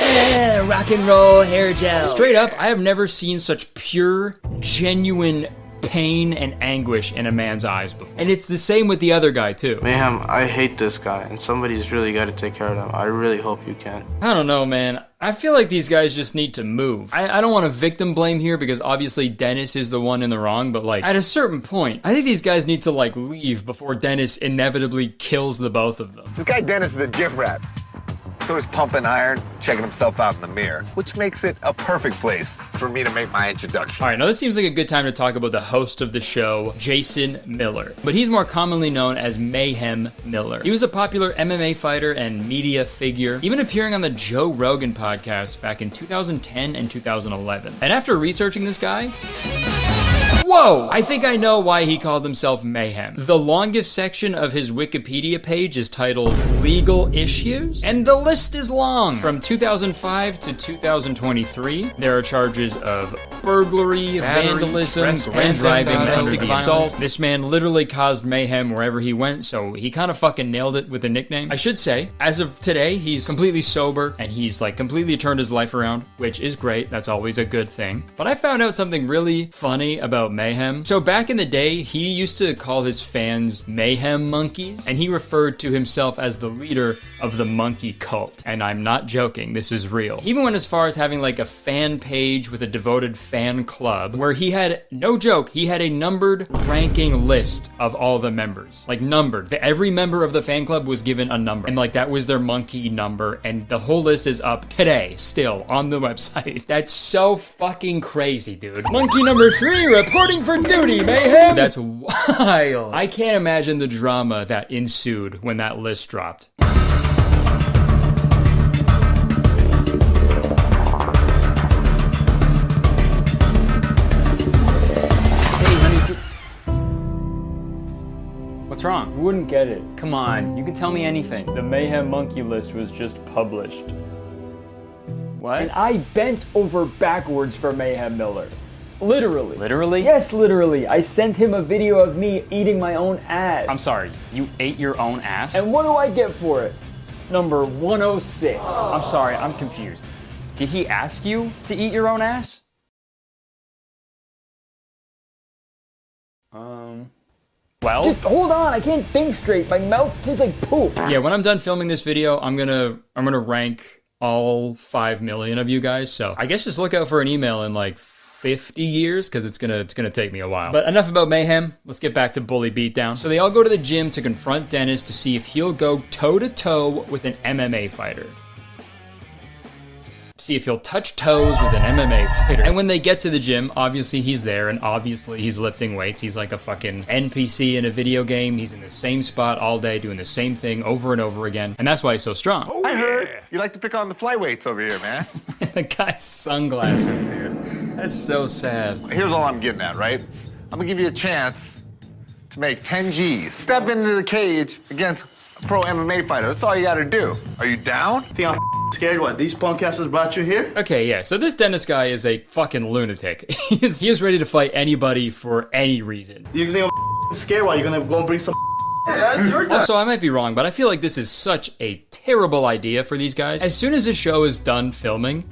Rock and roll hair gel. Straight up, I have never seen such pure, genuine pain and anguish in a man's eyes before. And it's the same with the other guy too. Mayhem, I hate this guy, and somebody's really got to take care of him. I really hope you can. I don't know, man. I feel like these guys just need to move. I don't want to victim blame here because obviously Dennis is the one in the wrong, but like at a certain point, I think these guys need to like leave before Dennis inevitably kills the both of them. This guy Dennis is a gym rat. So he's pumping iron, checking himself out in the mirror, which makes it a perfect place for me to make my introduction. All right, now this seems like a good time to talk about the host of the show, Jason Miller. But he's more commonly known as Mayhem Miller. He was a popular MMA fighter and media figure, even appearing on the Joe Rogan podcast back in 2010 and 2011. And after researching this guy, whoa! I think I know why he called himself Mayhem. The longest section of his Wikipedia page is titled Legal Issues, and the list is long. From 2005 to 2023, there are charges of burglary, vandalism, grand driving, domestic assault. This man literally caused mayhem wherever he went, so he kind of fucking nailed it with a nickname. I should say, as of today, he's completely sober, and he's like completely turned his life around, which is great. That's always a good thing. But I found out something really funny about Mayhem. So back in the day, he used to call his fans mayhem monkeys, and he referred to himself as the leader of the monkey cult. And I'm not joking, this is real. He even went as far as having like a fan page with a devoted fan fan club where he had, no joke, he had a numbered ranking list of all the members. Like numbered. Every member of the fan club was given a number. And like that was their monkey number. And the whole list is up today, still, on the website. That's so fucking crazy, dude. Monkey number 3 reporting for duty, mayhem! That's wild. I can't imagine the drama that ensued when that list dropped. What's wrong? Wouldn't get it. Come on, you can tell me anything. The Mayhem Monkey list was just published. What? And I bent over backwards for Mayhem Miller. Literally. Literally? Yes, literally. I sent him a video of me eating my own ass. I'm sorry, you ate your own ass? And what do I get for it? Number 106. I'm sorry, I'm confused. Did he ask you to eat your own ass? Well? Just hold on, I can't think straight. My mouth tastes like poop. Yeah, when I'm done filming this video, I'm gonna rank all 5 million of you guys. So I guess just look out for an email in like 50 years, because it's gonna take me a while. But enough about Mayhem. Let's get back to Bully Beatdown. So they all go to the gym to confront Dennis to see if he'll go toe-to-toe with an MMA fighter. See if he'll touch toes with an MMA fighter. And when they get to the gym, obviously he's there, and obviously he's lifting weights. He's like a fucking NPC in a video game. He's in the same spot all day, doing the same thing over and over again. And that's why he's so strong. Oh, I heard you like to pick on the flyweights over here, man. The guy's sunglasses, dude. That's so sad. Here's all I'm getting at, right? I'm gonna give you a chance to make 10 G's. Step into the cage against a pro MMA fighter. That's all you gotta do. Are you down? Think I'm scared what these punkasses brought you here? Okay, yeah, so this Dennis guy is a fucking lunatic. He is ready to fight anybody for any reason. You think I'm scared what? You're gonna go and bring some Also, I might be wrong, but I feel like this is such a terrible idea for these guys. As soon as the show is done filming,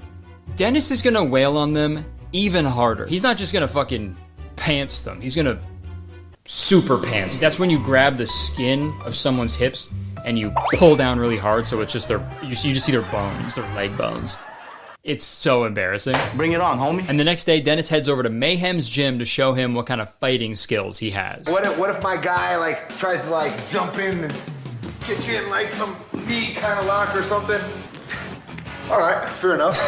Dennis is gonna wail on them even harder. He's not just gonna fucking pants them. He's gonna super pants. That's when you grab the skin of someone's hips and you pull down really hard, so it's just you just see their bones, their leg bones. It's so embarrassing. Bring it on, homie. And the next day, Dennis heads over to Mayhem's gym to show him what kind of fighting skills he has. What if my guy like tries to like jump in and get you in like some knee kind of lock or something? All right, fair enough.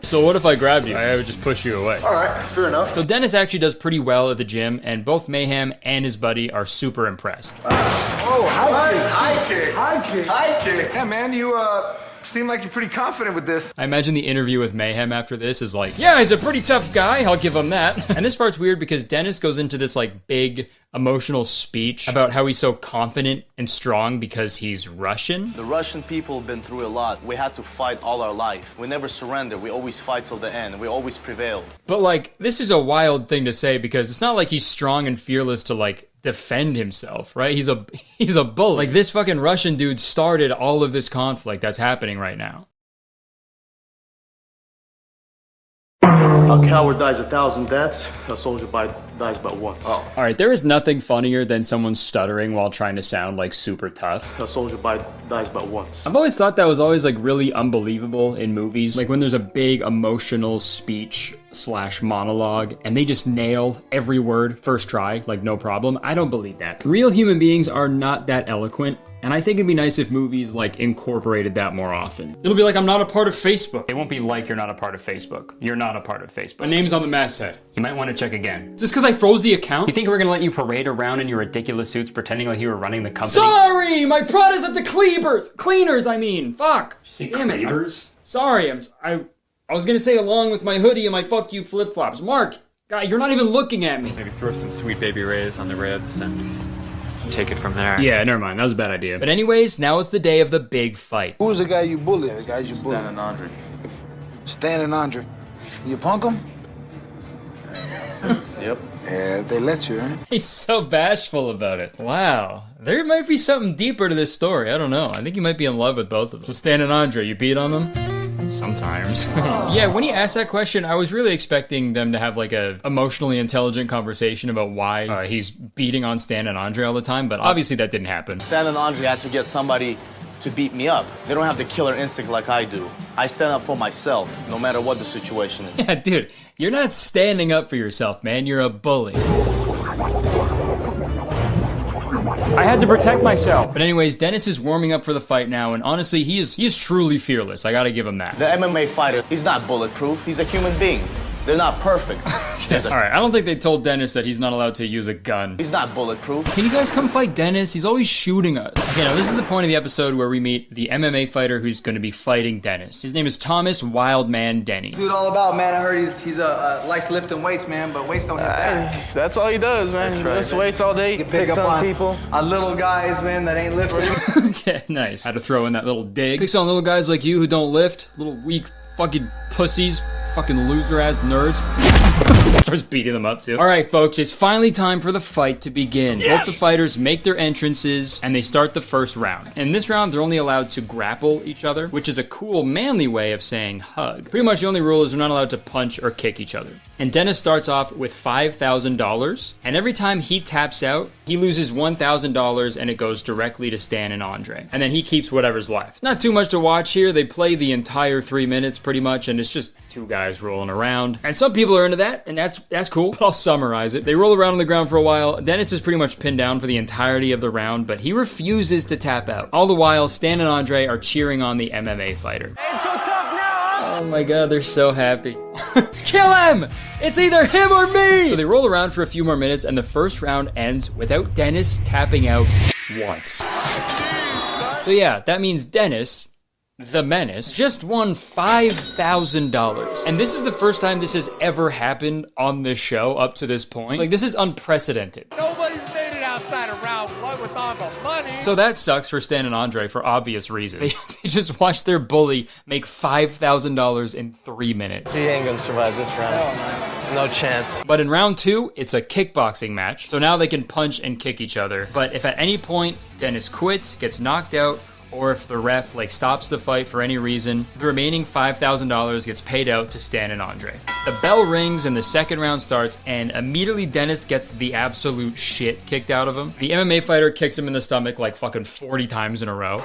So what if I grabbed you? I would just push you away. All right, fair enough. So Dennis actually does pretty well at the gym, and both Mayhem and his buddy are super impressed. Hi, kid. Yeah, man, you seem like you're pretty confident with this. I imagine the interview with Mayhem after this is like, yeah, he's a pretty tough guy, I'll give him that. And this part's weird because Dennis goes into this like big emotional speech about how he's so confident and strong because he's Russian. The Russian people have been through a lot. We had to fight all our life. We never surrender. We always fight till the end. We always prevail. But like, this is a wild thing to say because it's not like he's strong and fearless to like defend himself, right? He's a bull. Like this fucking Russian dude started all of this conflict that's happening right now. A coward dies 1,000 deaths. A soldier dies but once. All right, there is nothing funnier than someone stuttering while trying to sound like super tough. A soldier dies but once. I've always thought that was always like really unbelievable in movies. Like when there's a big emotional speech / monologue and they just nail every word first try, like no problem. I don't believe that. Real human beings are not that eloquent. And I think it'd be nice if movies like incorporated that more often. It'll be like, I'm not a part of Facebook. It won't be like you're not a part of Facebook. You're not a part of Facebook. My name's on the masthead. You might want to check again. Is this because I froze the account? You think we're gonna let you parade around in your ridiculous suits pretending like you were running the company? Sorry! My Prada's at the cleaners, I mean. Fuck. Damn it. Sorry, I was gonna say along with my hoodie and my fuck you flip-flops. Mark, God, you're not even looking at me. Maybe throw some Sweet Baby Rays on the ribs and take it from there. Yeah, never mind. That was a bad idea. But anyways, now is the day of the big fight. Who's the guy you bully? The guys you bully? Stan and Andre. Stan and Andre. You punk them? Yep. Yeah, they let you, eh? He's so bashful about it. Wow. There might be something deeper to this story. I don't know. I think you might be in love with both of them. So Stan and Andre, you beat on them? Sometimes. Yeah, when you asked that question, I was really expecting them to have like a emotionally intelligent conversation about why he's beating on Stan and Andre all the time, but obviously that didn't happen. Stan and Andre had to get somebody to beat me up. They don't have the killer instinct like I do. I stand up for myself, no matter what the situation is. Yeah, dude, you're not standing up for yourself, man. You're a bully. I had to protect myself. But anyways, Dennis is warming up for the fight now, and honestly, he is truly fearless. I gotta give him that. The MMA fighter, he's not bulletproof. He's a human being. They're not perfect. All right, I don't think they told Dennis that he's not allowed to use a gun. He's not bulletproof. Can you guys come fight Dennis? He's always shooting us. Okay, now this is the point of the episode where we meet the MMA fighter who's going to be fighting Dennis. His name is Thomas Wildman Denny. Dude, all about, man. I heard he's likes lifting weights, man, but weights don't hit back. That's all he does, man. He lifts weights all day. You can pick up on people. On little guys, man, that ain't lifting. Yeah, nice. Had to throw in that little dig. Picks on little guys like you who don't lift. Little weak fucking pussies. Fucking loser-ass nerds. Starts beating them up, too. All right, folks, it's finally time for the fight to begin. Both the fighters make their entrances, and they start the first round. In this round, they're only allowed to grapple each other, which is a cool, manly way of saying hug. Pretty much the only rule is they're not allowed to punch or kick each other. And Dennis starts off with $5,000, and every time he taps out, he loses $1,000, and it goes directly to Stan and Andre. And then he keeps whatever's left. Not too much to watch here. They play the entire 3 minutes, pretty much, and it's just two guys rolling around. And some people are into that, and that's cool, but I'll summarize it. They roll around on the ground for a while. Dennis is pretty much pinned down for the entirety of the round, but he refuses to tap out. All the while, Stan and Andre are cheering on the MMA fighter. Hey, so tough now, Oh my god, they're so happy. Kill him! It's either him or me! So they roll around for a few more minutes, and the first round ends without Dennis tapping out once. So yeah, that means Dennis, the Menace, just won $5,000. And this is the first time this has ever happened on this show up to this point. Like, this is unprecedented. Nobody's made it outside of round one with all the money. So that sucks for Stan and Andre for obvious reasons. They just watched their bully make $5,000 in 3 minutes. He ain't gonna survive this round. No chance. But in round 2, it's a kickboxing match. So now they can punch and kick each other. But if at any point Dennis quits, gets knocked out, or if the ref stops the fight for any reason, the remaining $5,000 gets paid out to Stan and Andre. The bell rings and the second round starts, and immediately Dennis gets the absolute shit kicked out of him. The MMA fighter kicks him in the stomach like fucking 40 times in a row.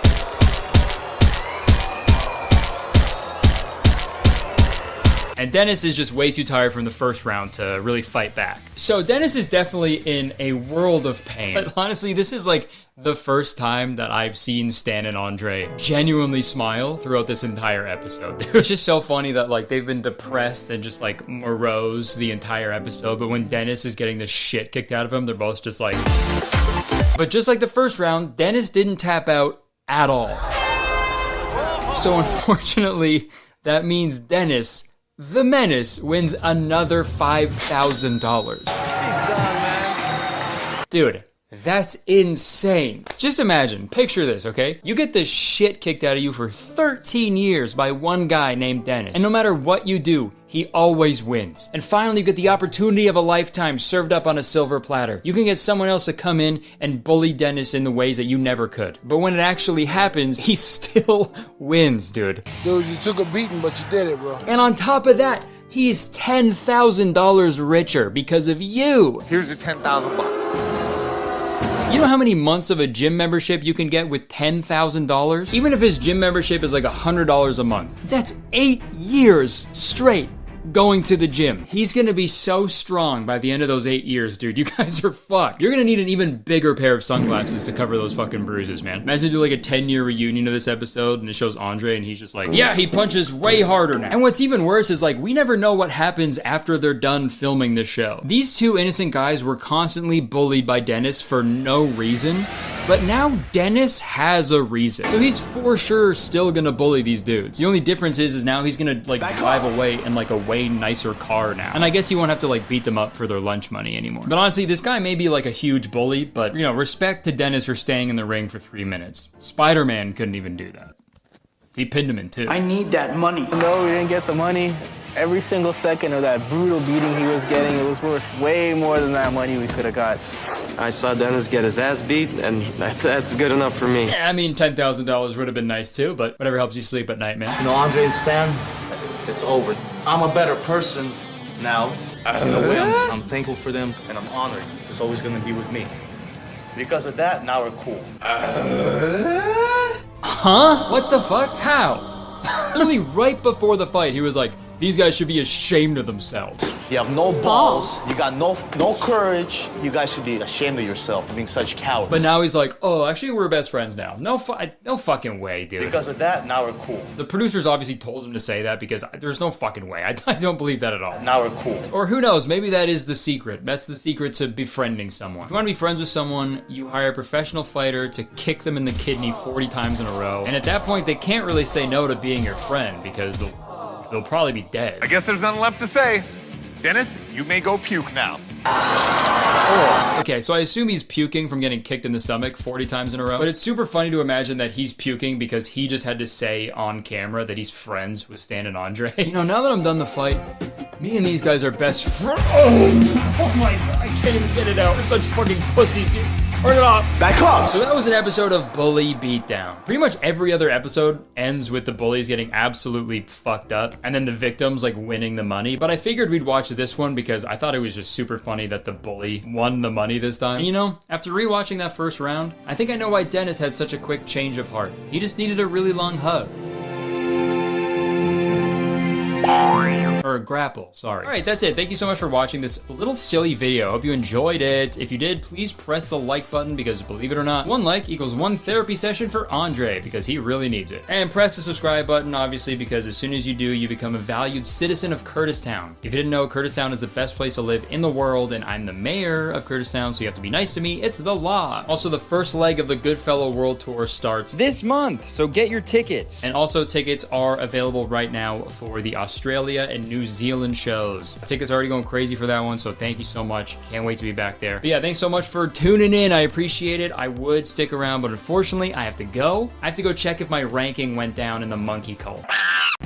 And Dennis is just way too tired from the first round to really fight back. So Dennis is definitely in a world of pain. But honestly, this is like the first time that I've seen Stan and Andre genuinely smile throughout this entire episode. It's just so funny that like they've been depressed and just like morose the entire episode. But when Dennis is getting the shit kicked out of him, they're both just like... But just like the first round, Dennis didn't tap out at all. So unfortunately, that means Dennis, the Menace, wins another $5,000. Dude, that's insane. Just imagine, picture this, okay? You get the shit kicked out of you for 13 years by one guy named Dennis. And no matter what you do, he always wins. And finally, you get the opportunity of a lifetime served up on a silver platter. You can get someone else to come in and bully Dennis in the ways that you never could. But when it actually happens, he still wins, dude. Dude, you took a beating, but you did it, bro. And on top of that, he's $10,000 richer because of you. Here's your $10,000. You know how many months of a gym membership you can get with $10,000? Even if his gym membership is like $100 a month. That's 8 years straight going to the gym. He's gonna be so strong by the end of those 8 years, dude. You guys are fucked. You're gonna need an even bigger pair of sunglasses to cover those fucking bruises, man. Imagine do like a 10-year reunion of this episode and it shows Andre and he's just like, yeah, he punches way harder now. And what's even worse is like, we never know what happens after they're done filming the show. These two innocent guys were constantly bullied by Dennis for no reason. But now Dennis has a reason. So he's for sure still gonna bully these dudes. The only difference is now he's gonna like drive away in like a way nicer car now. And I guess he won't have to like beat them up for their lunch money anymore. But honestly, this guy may be like a huge bully, but you know, respect to Dennis for staying in the ring for 3 minutes. Spider-Man couldn't even do that. He pinned him in 2. I need that money. No, we didn't get the money. Every single second of that brutal beating he was getting, it was worth way more than that money we could have got. I saw Dennis get his ass beat, and that's good enough for me. Yeah, I mean, $10,000 would have been nice too, but whatever helps you sleep at night, man. You know, Andre and Stan, it's over. I'm a better person now. In a way, I'm thankful for them, and I'm honored. It's always gonna be with me. Because of that, now we're cool. Huh? What the fuck? How? Literally right before the fight, he was like, these guys should be ashamed of themselves. You have no balls, you got no courage, you guys should be ashamed of yourself for being such cowards. But now he's like, oh, actually we're best friends now. No fucking way, dude. Because of that, now we're cool. The producers obviously told him to say that because there's no fucking way. I don't believe that at all. Now we're cool. Or who knows, maybe that is the secret. That's the secret to befriending someone. If you want to be friends with someone, you hire a professional fighter to kick them in the kidney 40 times in a row. And at that point, they can't really say no to being your friend because they'll probably be dead. I guess there's nothing left to say. Dennis, you may go puke now. Okay, so I assume he's puking from getting kicked in the stomach 40 times in a row. But it's super funny to imagine that he's puking because he just had to say on camera that he's friends with Stan and Andre. You know, now that I'm done the fight, me and these guys are best friends. Oh my god, I can't even get it out. We're such fucking pussies, dude. Turn it off. Back up. So that was an episode of Bully Beatdown. Pretty much every other episode ends with the bullies getting absolutely fucked up and then the victims like winning the money. But I figured we'd watch this one because I thought it was just super funny that the bully won the money this time. And you know, after rewatching that first round, I think I know why Dennis had such a quick change of heart. He just needed a really long hug. Or grapple, sorry. All right, that's it. Thank you so much for watching this little silly video. Hope you enjoyed it. If you did, please press the like button because believe it or not, 1 like equals 1 therapy session for Andre because he really needs it. And press the subscribe button, obviously, because as soon as you do, you become a valued citizen of Kurtistown. If you didn't know, Kurtistown is the best place to live in the world, and I'm the mayor of Kurtistown, so you have to be nice to me. It's the law. Also, the first leg of the Goodfellow World Tour starts this month, so get your tickets. And also, tickets are available right now for the Australia and New Zealand shows. Tickets are already going crazy for that one, so thank you so much. Can't wait to be back there. But yeah, thanks so much for tuning in. I appreciate it. I would stick around, but unfortunately, I have to go. I have to go check if my ranking went down in the monkey cult.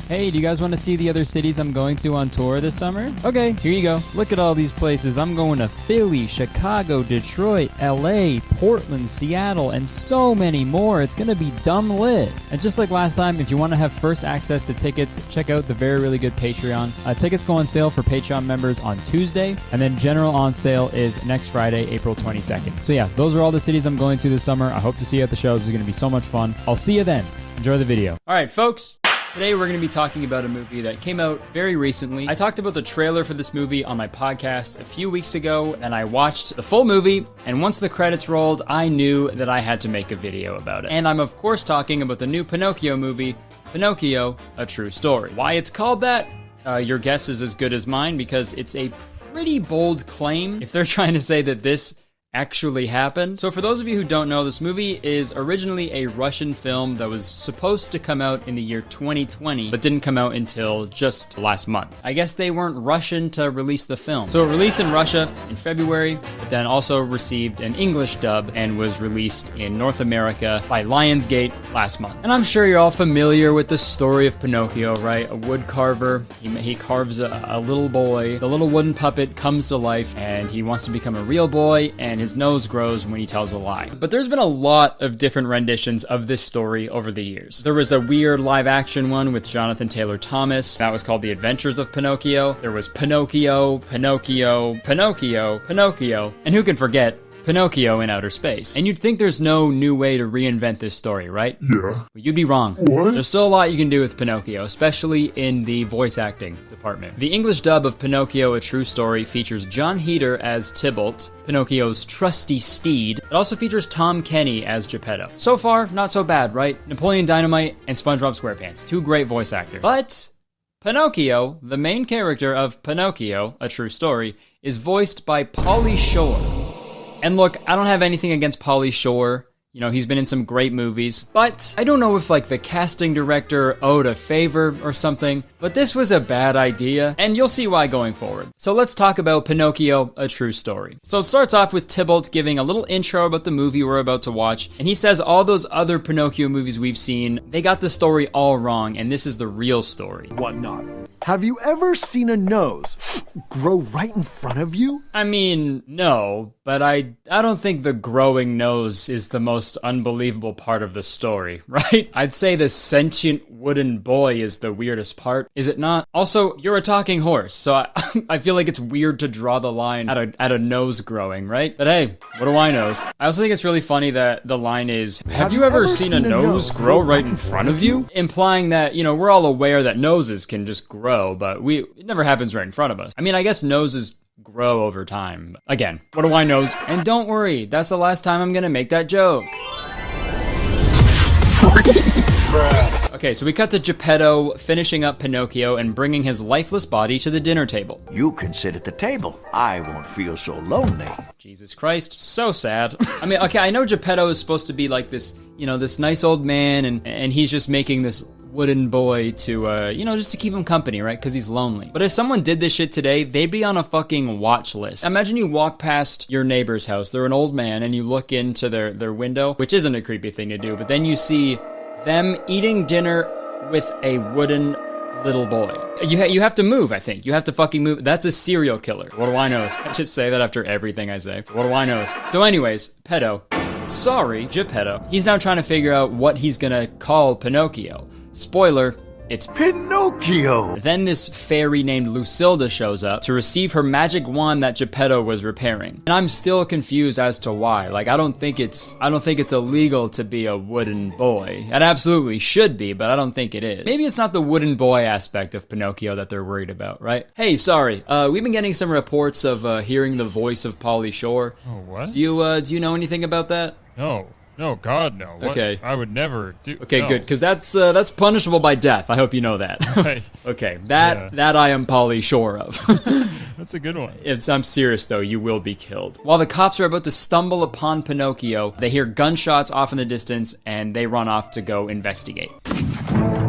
Hey, do you guys want to see the other cities I'm going to on tour this summer? Okay, here you go. Look at all these places. I'm going to Philly, Chicago, Detroit, LA, Portland, Seattle, and so many more. It's going to be dumb lit. And just like last time, if you want to have first access to tickets, check out the very, really good Patreon. Tickets go on sale for Patreon members on Tuesday, and then general on sale is next Friday, April 22nd. So yeah, those are all the cities I'm going to this summer. I hope to see you at the shows. It's going to be so much fun. I'll see you then. Enjoy the video. All right, folks. Today we're going to be talking about a movie that came out very recently. I talked about the trailer for this movie on my podcast a few weeks ago, and I watched the full movie, and once the credits rolled, I knew that I had to make a video about it. And I'm of course talking about the new Pinocchio movie, Pinocchio, A True Story. Why it's called that? Your guess is as good as mine, because it's a pretty bold claim if they're trying to say that this actually happened. So for those of you who don't know, this movie is originally a Russian film that was supposed to come out in the year 2020, but didn't come out until just last month. I guess they weren't Russian to release the film. So it released in Russia in February, but then also received an English dub and was released in North America by Lionsgate last month. And I'm sure you're all familiar with the story of Pinocchio, right? A wood carver, he carves a little boy, the little wooden puppet comes to life, and he wants to become a real boy, and his nose grows when he tells a lie. But there's been a lot of different renditions of this story over the years. There was a weird live action one with Jonathan Taylor Thomas. That was called The Adventures of Pinocchio. There was Pinocchio, Pinocchio, Pinocchio, Pinocchio, and who can forget Pinocchio in outer space. And you'd think there's no new way to reinvent this story, right? Yeah. Well, you'd be wrong. What? There's still a lot you can do with Pinocchio, especially in the voice acting department. The English dub of Pinocchio, A True Story features John Heder as Tybalt, Pinocchio's trusty steed. It also features Tom Kenny as Geppetto. So far, not so bad, right? Napoleon Dynamite and SpongeBob SquarePants. 2 great voice actors. But Pinocchio, the main character of Pinocchio, A True Story, is voiced by Pauly Shore. And look, I don't have anything against Pauly Shore. You know, he's been in some great movies. But I don't know if like the casting director owed a favor or something, but this was a bad idea, and you'll see why going forward. So let's talk about Pinocchio, A True Story. So it starts off with Tybalt giving a little intro about the movie we're about to watch, and he says all those other Pinocchio movies we've seen, they got the story all wrong, and this is the real story. Whatnot. Have you ever seen a nose grow right in front of you? I mean, no, but I don't think the growing nose is the most unbelievable part of the story, right? I'd say the sentient wooden boy is the weirdest part, is it not? Also, you're a talking horse, so I feel like it's weird to draw the line at a nose growing, right? But hey, what do I know? I also think it's really funny that the line is, have you ever seen a nose grow right in front of you? Implying that, you know, we're all aware that noses can just grow, but it never happens right in front of us. I mean, I guess noses grow over time. Again, what do I know? And don't worry, that's the last time I'm gonna make that joke. Okay, so we cut to Geppetto finishing up Pinocchio and bringing his lifeless body to the dinner table. You can sit at the table. I won't feel so lonely. Jesus Christ, so sad. I mean, okay, I know Geppetto is supposed to be like this, you know, this nice old man, and he's just making this wooden boy to, you know, just to keep him company, right? Because he's lonely. But if someone did this shit today, they'd be on a fucking watch list. Imagine you walk past your neighbor's house, they're an old man, and you look into their window, which isn't a creepy thing to do, but then you see them eating dinner with a wooden little boy. You have to move, I think. You have to fucking move. That's a serial killer. What do I know? I should say that after everything I say. What do I know? So anyways, Geppetto. He's now trying to figure out what he's gonna call Pinocchio. Spoiler, it's Pinocchio. Then this fairy named Lucilda shows up to receive her magic wand that Geppetto was repairing. And I'm still confused as to why. Like, I don't think it's illegal to be a wooden boy. It absolutely should be, but I don't think it is. Maybe it's not the wooden boy aspect of Pinocchio that they're worried about, right? Hey, sorry. We've been getting some reports of hearing the voice of Pauly Shore. Oh, what? Do you know anything about that? No, God, no. What? Okay. I would never do. Okay, no. good, because that's punishable by death. I hope you know that. Right. Okay, that I am Pauly Shore of. That's a good one. If I'm serious, though, you will be killed. While the cops are about to stumble upon Pinocchio, they hear gunshots off in the distance, and they run off to go investigate.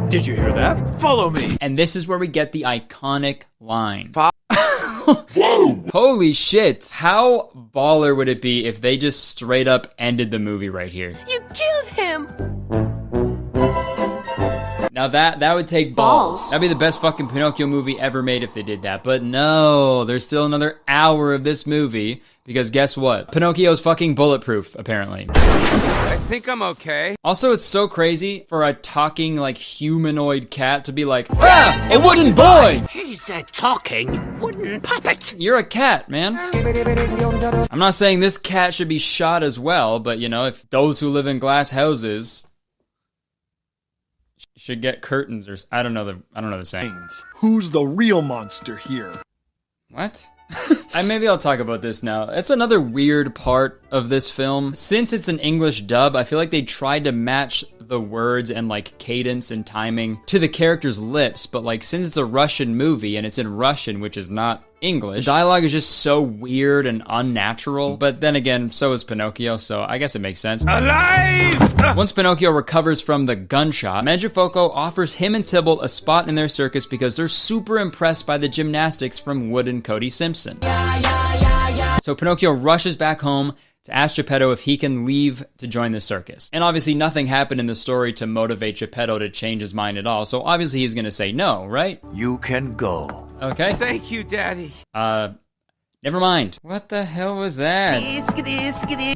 Did you hear that? Follow me. And this is where we get the iconic line. Holy shit. How baller would it be if they just straight up ended the movie right here? You killed him! Now that would take balls. That'd be the best fucking Pinocchio movie ever made if they did that. But no, there's still another hour of this movie because guess what? Pinocchio's fucking bulletproof, apparently. I think I'm okay. Also, it's so crazy for a talking, like, humanoid cat to be like, ah, a wooden boy! He's a talking wooden puppet. You're a cat, man. I'm not saying this cat should be shot as well, but, you know, if those who live in glass houses should get curtains or I don't know the saying. Who's the real monster here? What? Maybe I'll talk about this now. It's another weird part of this film. Since it's an English dub, I feel like they tried to match the words and like cadence and timing to the characters' lips, but like since it's a Russian movie and it's in Russian, which is not English, the dialogue is just so weird and unnatural. But then again, so is Pinocchio, so I guess it makes sense. Alive! Once Pinocchio recovers from the gunshot, Mangiafoco offers him and Tybalt a spot in their circus because they're super impressed by the gymnastics from Wood and Cody Simpson. So Pinocchio rushes back home to ask Geppetto if he can leave to join the circus. And obviously nothing happened in the story to motivate Geppetto to change his mind at all, so obviously he's gonna say no, right? You can go. Okay. Thank you, Daddy. Never mind. What the hell was that?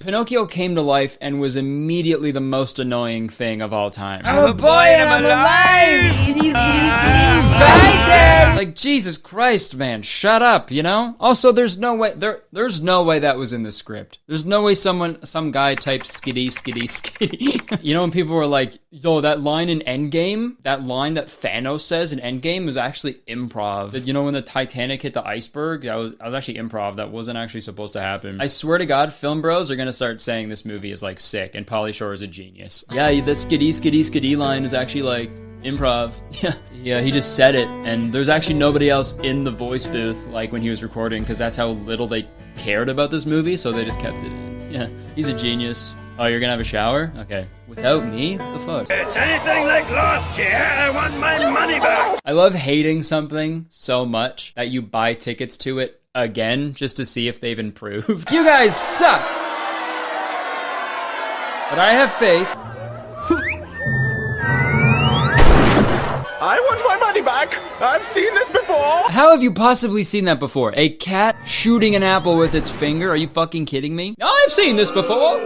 Pinocchio came to life and was immediately the most annoying thing of all time. I'm a boy and I'm alive! Bye, Dad! Like, Jesus Christ, man, shut up, you know? Also, there's no way that was in the script. There's no way some guy typed skitty, skitty, skitty. You know when people were like, yo, that line in Endgame, that line that Thanos says in Endgame was actually improv. You know when the Titanic hit the iceberg? That was actually improv. That wasn't actually supposed to happen. I swear to God, film bros are gonna start saying this movie is like sick and Pauly Shore is a genius. Yeah, the skitty, skitty, skitty line is actually like improv. Yeah, he just said it, and there's actually nobody else in the voice booth like when he was recording because that's how little they cared about this movie, so they just kept it in. Yeah, he's a genius. Oh, you're gonna have a shower? Okay. Without me? What the fuck? It's anything like last year. I want my money back. I love hating something so much that you buy tickets to it again just to see if they've improved. You guys suck! But I have faith. I want my money back. back. I've seen this before. How have you possibly seen that before? A cat shooting an apple with its finger? Are you fucking kidding me? I've seen this before.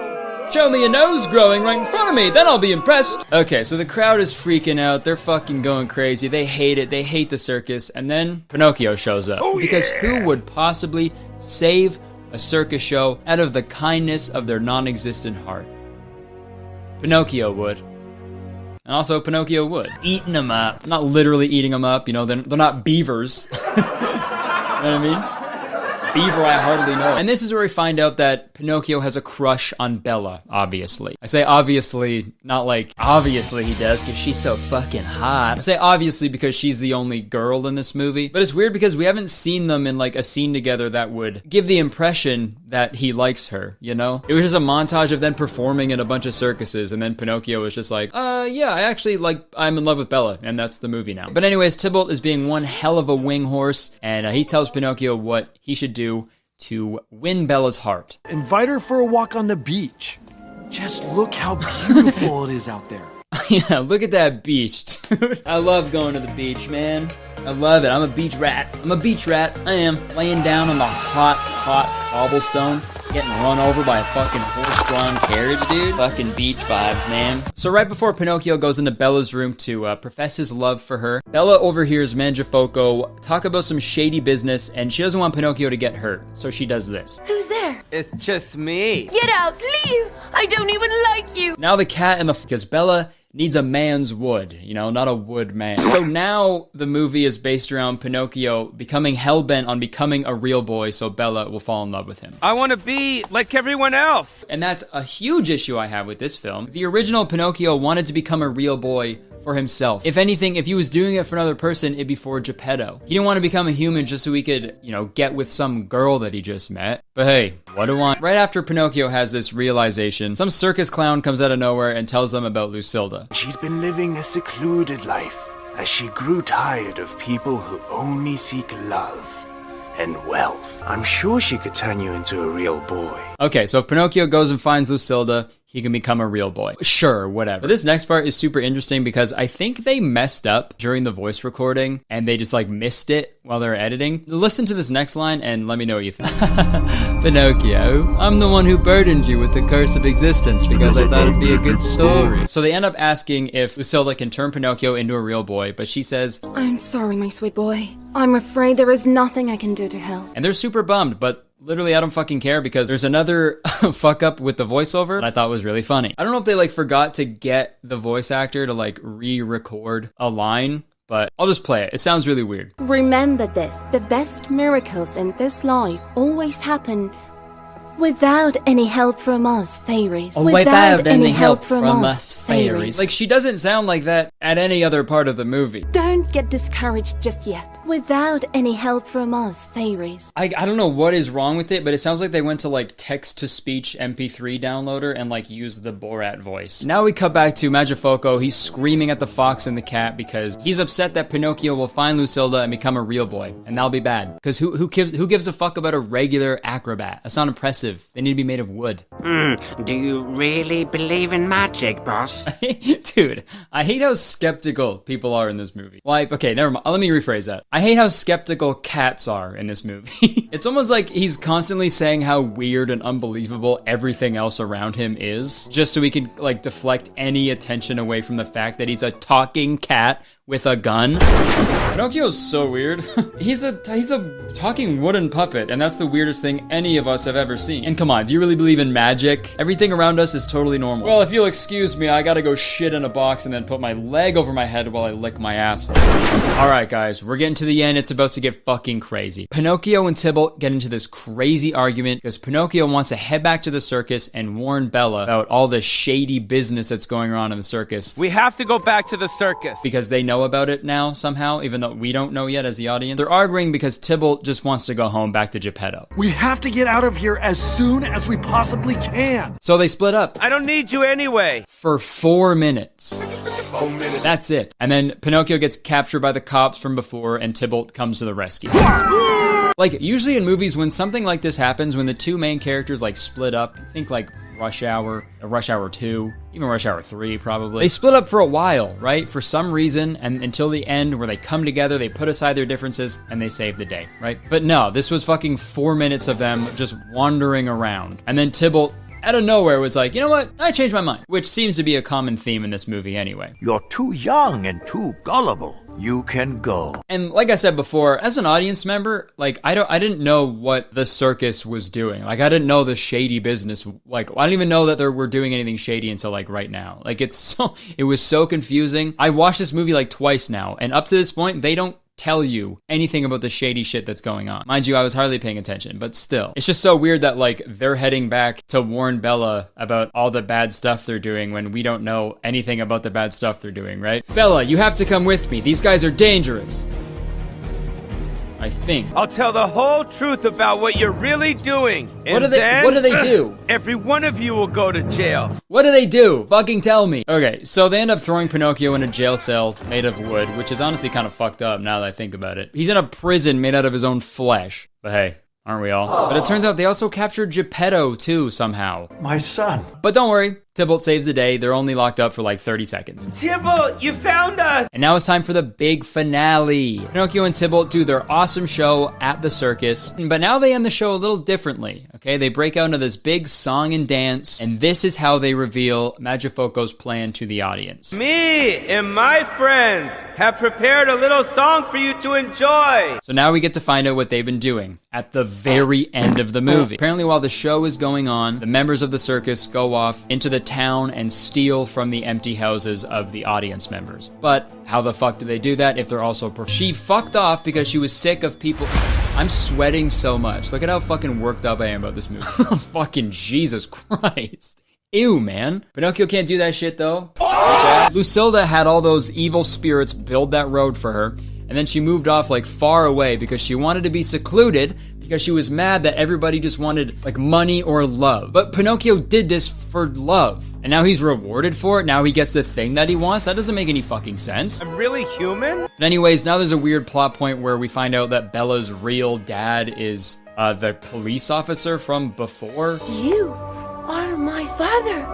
Show me a nose growing right in front of me, then I'll be impressed. Okay, so the crowd is freaking out. They're fucking going crazy. They hate it. They hate the circus. And then Pinocchio shows up. Because who would possibly save a circus show out of the kindness of their non-existent heart? Pinocchio would. And also Pinocchio would. Eating them up. Not literally eating them up, you know, they're not beavers. You know what I mean? Beaver I hardly know. And this is where we find out that Pinocchio has a crush on Bella, obviously. I say obviously, not like obviously he does, because she's so fucking hot. I say obviously because she's the only girl in this movie. But it's weird because we haven't seen them in like a scene together that would give the impression that he likes her, you know? It was just a montage of them performing in a bunch of circuses, and then Pinocchio was just like, yeah, I actually I'm in love with Bella, and that's the movie now. But anyways, Tybalt is being one hell of a wing horse, and he tells Pinocchio what he should do to win Bella's heart. Invite her for a walk on the beach. Just look how beautiful it is out there. Yeah, look at that beach, dude. I love going to the beach, man. I love it. I'm a beach rat. I am. Laying down on the hot cobblestone, getting run over by a fucking horse-drawn carriage, dude. Fucking beach vibes, man. So right before Pinocchio goes into Bella's room to profess his love for her, Bella overhears Mangiafoco talk about some shady business, and she doesn't want Pinocchio to get hurt, so she does this. Who's there? It's just me. Get out, leave! I don't even like you! Now the cat and because Bella needs a man's wood, you know, not a wood man. So now the movie is based around Pinocchio becoming hellbent on becoming a real boy so Bella will fall in love with him. I want to be like everyone else. And that's a huge issue I have with this film. The original Pinocchio wanted to become a real boy for himself. If anything, if he was doing it for another person, it'd be for Geppetto. He didn't want to become a human just so he could, you know, get with some girl that he just met. But hey, what do I? Right after Pinocchio has this realization, some circus clown comes out of nowhere and tells them about Lucilda. She's been living a secluded life as she grew tired of people who only seek love and wealth. I'm sure she could turn you into a real boy. Okay, so if Pinocchio goes and finds Lucilda, he can become a real boy. Sure, whatever. But this next part is super interesting because I think they messed up during the voice recording and they just like missed it while they were editing. Listen to this next line and let me know what you think. Pinocchio, I'm the one who burdened you with the curse of existence because I thought it'd be a good story. So they end up asking if Lucilda can turn Pinocchio into a real boy, but she says, I'm sorry, my sweet boy. I'm afraid there is nothing I can do to help. And they're super bummed, but literally, I don't fucking care because there's another fuck up with the voiceover that I thought was really funny. I don't know if they like forgot to get the voice actor to like re-record a line, but I'll just play it. It sounds really weird. Remember this, the best miracles in this life always happen without any help from us, fairies. Without any help from us, fairies. Like, she doesn't sound like that at any other part of the movie. Don't get discouraged just yet. Without any help from us, fairies. I don't know what is wrong with it, but it sounds like they went to, like, text-to-speech MP3 downloader and, like, used the Borat voice. Now we cut back to Mangiafoco. He's screaming at the fox and the cat because he's upset that Pinocchio will find Lucilda and become a real boy, and that'll be bad. Because who gives a fuck about a regular acrobat? That's not impressive. They need to be made of wood. Do you really believe in magic, boss? Dude, I hate how skeptical people are in this movie. Like, okay, never mind. Let me rephrase that. I hate how skeptical cats are in this movie. It's almost like he's constantly saying how weird and unbelievable everything else around him is, just so he can, like, deflect any attention away from the fact that he's a talking cat with a gun. Pinocchio's so weird. He's a talking wooden puppet, and that's the weirdest thing any of us have ever seen. And come on, do you really believe in magic? Everything around us is totally normal. Well, if you'll excuse me, I gotta go shit in a box and then put my leg over my head while I lick my asshole. Alright guys, we're getting to the end. It's about to get fucking crazy. Pinocchio and Tybalt get into this crazy argument because Pinocchio wants to head back to the circus and warn Bella about all the shady business that's going on in the circus. We have to go back to the circus. Because they know about it now somehow, even though we don't know yet as the audience. They're arguing because Tybalt just wants to go home back to Geppetto. We have to get out of here as soon as we possibly can. So they split up. I don't need you anyway. For 4 minutes. That's it. And then Pinocchio gets captured by the cops from before and Tybalt comes to the rescue. Like, usually in movies when something like this happens, when the two main characters like split up, think like Rush Hour 2, even Rush Hour 3 probably. They split up for a while, right? For some reason, and until the end where they come together, they put aside their differences, and they save the day, right? But no, this was fucking 4 minutes of them just wandering around. And then Tybalt, out of nowhere, was like, you know what? I changed my mind. Which seems to be a common theme in this movie anyway. You're too young and too gullible. You can go. And like I said before, as an audience member, like I didn't know what the circus was doing. Like I didn't know the shady business. Like I don't even know that they were doing anything shady until like right now. Like it was so confusing. I watched this movie like twice now, and up to this point, they don't tell you anything about the shady shit that's going on. Mind you, I was hardly paying attention, but still. It's just so weird that like they're heading back to warn Bella about all the bad stuff they're doing when we don't know anything about the bad stuff they're doing, right? Bella, you have to come with me. These guys are dangerous. I think. I'll tell the whole truth about what you're really doing. What do they do? Every one of you will go to jail. What do they do? Fucking tell me. Okay, so they end up throwing Pinocchio in a jail cell made of wood, which is honestly kind of fucked up now that I think about it. He's in a prison made out of his own flesh. But hey, aren't we all? But it turns out they also captured Geppetto too somehow. My son. But don't worry, Tybalt saves the day. They're only locked up for like 30 seconds. Tybalt, you found us! And now it's time for the big finale. Pinocchio and Tybalt do their awesome show at the circus, but now they end the show a little differently, okay? They break out into this big song and dance, and this is how they reveal Magifoco's plan to the audience. Me and my friends have prepared a little song for you to enjoy. So now we get to find out what they've been doing at the very end of the movie. Apparently while the show is going on, the members of the circus go off into the town and steal from the empty houses of the audience members. But how the fuck do they do that if they're also... She fucked off because she was sick of people... I'm sweating so much. Look at how fucking worked up I am about this movie. Fucking Jesus Christ. Ew, man. Pinocchio can't do that shit though. Lucilda had all those evil spirits build that road for her, and then she moved off like far away because she wanted to be secluded because she was mad that everybody just wanted like money or love. But Pinocchio did this for love, and now he's rewarded for it. Now he gets the thing that he wants. That doesn't make any fucking sense. I'm really human? But anyways, now there's a weird plot point where we find out that Bella's real dad is the police officer from before. You are my father.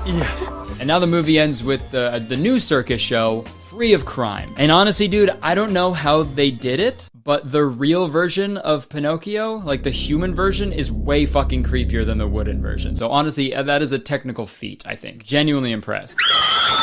Yes. And now the movie ends with the new circus show, free of crime. And honestly, dude, I don't know how they did it, but the real version of Pinocchio, like the human version, is way fucking creepier than the wooden version. So honestly, that is a technical feat, I think. Genuinely impressed.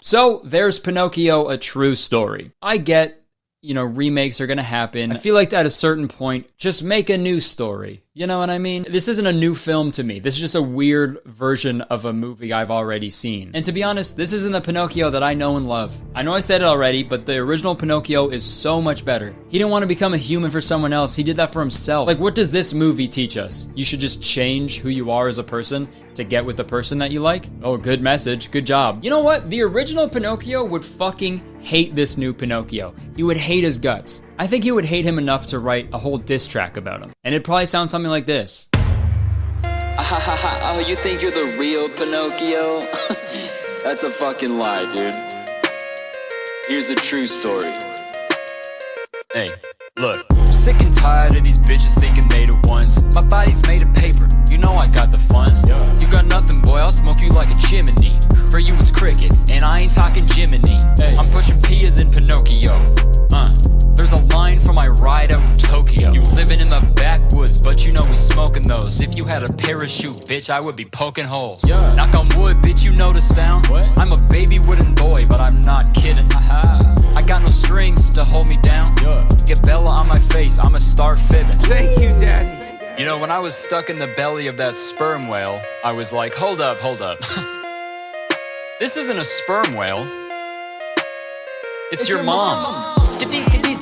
So there's Pinocchio, a true story. I get, you know, remakes are gonna happen. I feel like at a certain point, just make a new story. You know what I mean? This isn't a new film to me. This is just a weird version of a movie I've already seen. And to be honest, this isn't the Pinocchio that I know and love. I know I said it already, but the original Pinocchio is so much better. He didn't want to become a human for someone else. He did that for himself. Like, what does this movie teach us? You should just change who you are as a person to get with the person that you like? Oh, good message. Good job. You know what? The original Pinocchio would fucking hate this new Pinocchio. He would hate his guts. I think he would hate him enough to write a whole diss track about him. And it'd probably sound something like this. Oh, you think you're the real Pinocchio? That's a fucking lie, dude. Here's a true story. Hey, look. I'm sick and tired of these bitches thinking they the ones. My body's made of paper. You know I got the funds. You got nothing, boy. I'll smoke you like a chimney. For you it's crickets, and I ain't talking Jiminy. Hey. I'm pushing Pias in Pinocchio. There's a line for my ride out in Tokyo. You living in the backwoods, but you know we smoking those. If you had a parachute, bitch, I would be poking holes. Knock on wood, bitch, you know the sound. What? I'm a baby wooden boy, but I'm not kidding. I got no strings to hold me down. Get Bella on my face, I'm a star fibbing. Thank you, Daddy. You know, when I was stuck in the belly of that sperm whale, I was like, hold up. This isn't a sperm whale. It's your mom.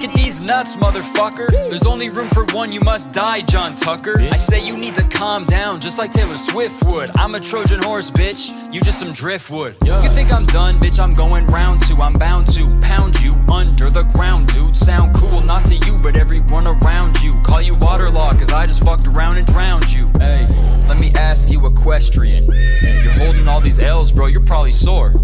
Get these nuts, motherfucker. There's only room for one, you must die, John Tucker. I say you need to calm down, just like Taylor Swift would. I'm a Trojan horse, bitch, you just some driftwood. You think I'm done, bitch, I'm going round two. I'm bound to pound you under the ground, dude. Sound cool, not to you, but everyone around you. Call you waterlogged, cause I just fucked around and drowned you. Hey, let me ask you, equestrian. You're holding all these L's, bro, you're probably sore.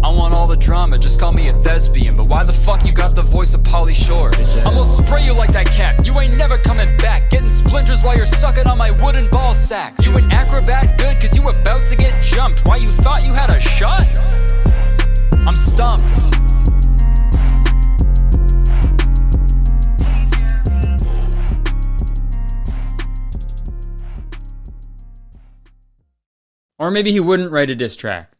I want all the drama, just call me a thespian. But why the fuck you got the voice of Pauly Shore? I'm gonna spray you like that cat, you ain't never coming back. Getting splinters while you're sucking on my wooden ball sack. You an acrobat good cause you about to get jumped. Why you thought you had a shot? I'm stumped. Or maybe he wouldn't write a diss track.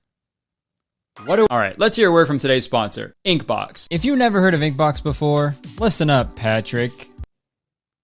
Alright, let's hear a word from today's sponsor, Inkbox. If you've never heard of Inkbox before, listen up, Patrick.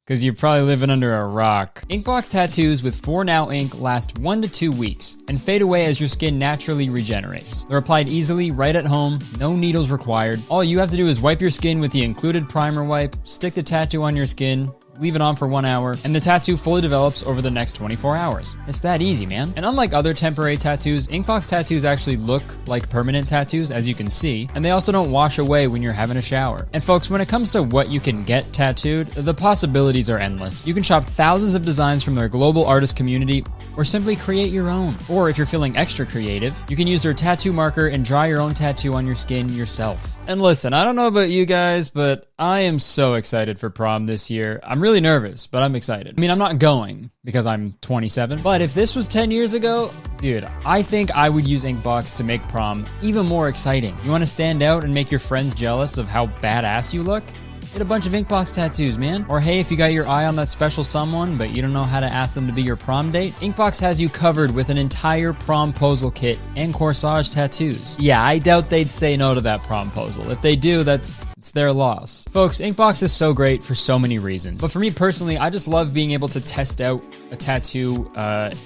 Because you're probably living under a rock. Inkbox tattoos with 4Now ink last 1 to 2 weeks and fade away as your skin naturally regenerates. They're applied easily, right at home, no needles required. All you have to do is wipe your skin with the included primer wipe, stick the tattoo on your skin, leave it on for 1 hour, and the tattoo fully develops over the next 24 hours. It's that easy, man. And unlike other temporary tattoos, Inkbox tattoos actually look like permanent tattoos, as you can see, and they also don't wash away when you're having a shower. And folks, when it comes to what you can get tattooed, the possibilities are endless. You can shop thousands of designs from their global artist community, or simply create your own. Or if you're feeling extra creative, you can use their tattoo marker and draw your own tattoo on your skin yourself. And listen, I don't know about you guys, but I am so excited for prom this year. I'm really nervous, but I'm excited. I mean, I'm not going because I'm 27, but if this was 10 years ago, dude, I think I would use Inkbox to make prom even more exciting. You want to stand out and make your friends jealous of how badass you look? Get a bunch of Inkbox tattoos, man. Or hey, if you got your eye on that special someone, but you don't know how to ask them to be your prom date, Inkbox has you covered with an entire promposal kit and corsage tattoos. Yeah, I doubt they'd say no to that promposal. If they do, it's their loss. Folks, Inkbox is so great for so many reasons. But for me personally, I just love being able to test out a tattoo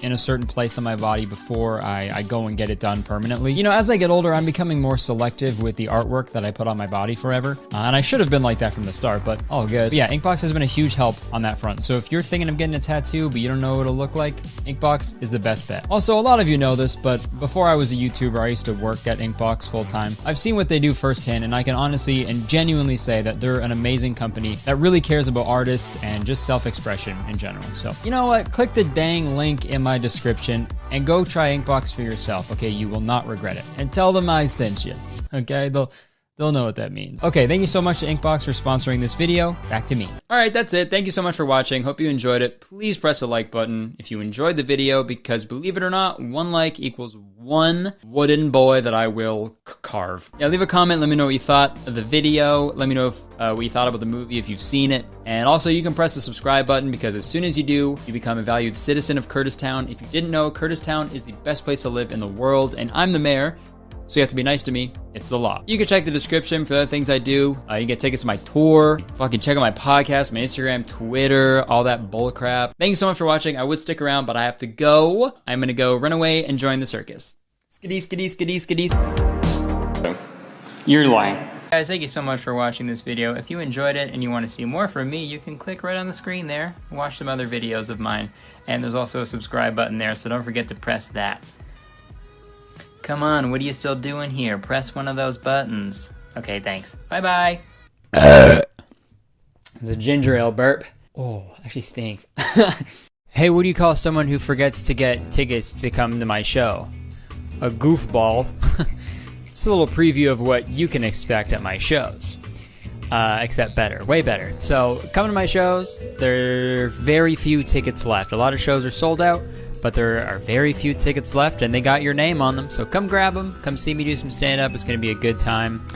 in a certain place on my body before I go and get it done permanently. You know, as I get older, I'm becoming more selective with the artwork that I put on my body forever. And I should have been like that from the start, but all good. But yeah, Inkbox has been a huge help on that front. So if you're thinking of getting a tattoo, but you don't know what it'll look like, Inkbox is the best bet. Also, a lot of you know this, but before I was a YouTuber, I used to work at Inkbox full time. I've seen what they do firsthand, and I can honestly and genuinely say that they're an amazing company that really cares about artists and just self-expression in general. So, you know what? Click the dang link in my description and go try Inkbox for yourself, okay? You will not regret it. And tell them I sent you, okay? They'll know what that means. Okay, thank you so much to Inkbox for sponsoring this video. Back to me. All right, that's it. Thank you so much for watching. Hope you enjoyed it. Please press the like button if you enjoyed the video, because believe it or not, 1 like equals 1 wooden boy that I will carve. Yeah, leave a comment. Let me know what you thought of the video. Let me know if, what you thought about the movie, if you've seen it. And also, you can press the subscribe button, because as soon as you do, you become a valued citizen of Kurtistown. If you didn't know, Kurtistown is the best place to live in the world, and I'm the mayor. So you have to be nice to me. It's the law. You can check the description for other things I do. You can get tickets to my tour. Fucking check out my podcast, my Instagram, Twitter, all that bullcrap. Thank you so much for watching. I would stick around, but I have to go. I'm gonna go run away and join the circus. Skiddy, skiddy, skiddy, skiddy. You're lying. Guys, thank you so much for watching this video. If you enjoyed it and you want to see more from me, you can click right on the screen there. Watch some other videos of mine. And there's also a subscribe button there, so don't forget to press that. Come on, what are you still doing here? Press one of those buttons. Okay, thanks. Bye-bye. There's a ginger ale burp. Oh, actually stinks. Hey, what do you call someone who forgets to get tickets to come to my show? A goofball. Just a little preview of what you can expect at my shows. Except better, way better. So, come to my shows. There are very few tickets left. A lot of shows are sold out, but there are very few tickets left, and they got your name on them. So come grab them. Come see me do some stand-up. It's going to be a good time.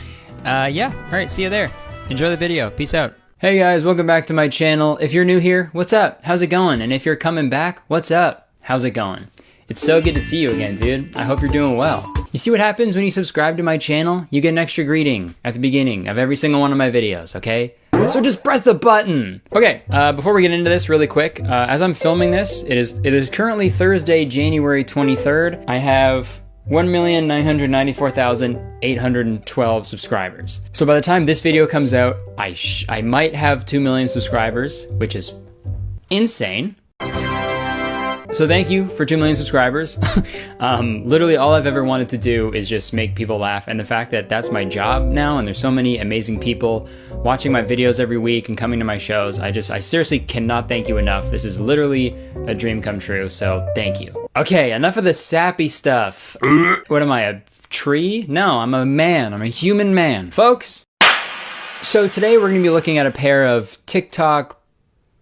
Yeah, all right, see you there. Enjoy the video. Peace out. Hey guys, welcome back to my channel. If you're new here, what's up? How's it going? And if you're coming back, what's up? How's it going? It's so good to see you again, dude. I hope you're doing well. You see what happens when you subscribe to my channel? You get an extra greeting at the beginning of every single one of my videos, okay? So just press the button. Okay, before we get into this really quick, as I'm filming this, it is currently Thursday, January 23rd. I have 1,994,812 subscribers. So by the time this video comes out, I might have 2 million subscribers, which is insane. So thank you for 2 million subscribers. Literally all I've ever wanted to do is just make people laugh, and the fact that that's my job now, and there's so many amazing people watching my videos every week and coming to my shows, I seriously cannot thank you enough. This is literally a dream come true, so thank you. Okay, enough of the sappy stuff. What am I, a tree? No, I'm a man. I'm a human man. Folks, so today we're going to be looking at a pair of TikTok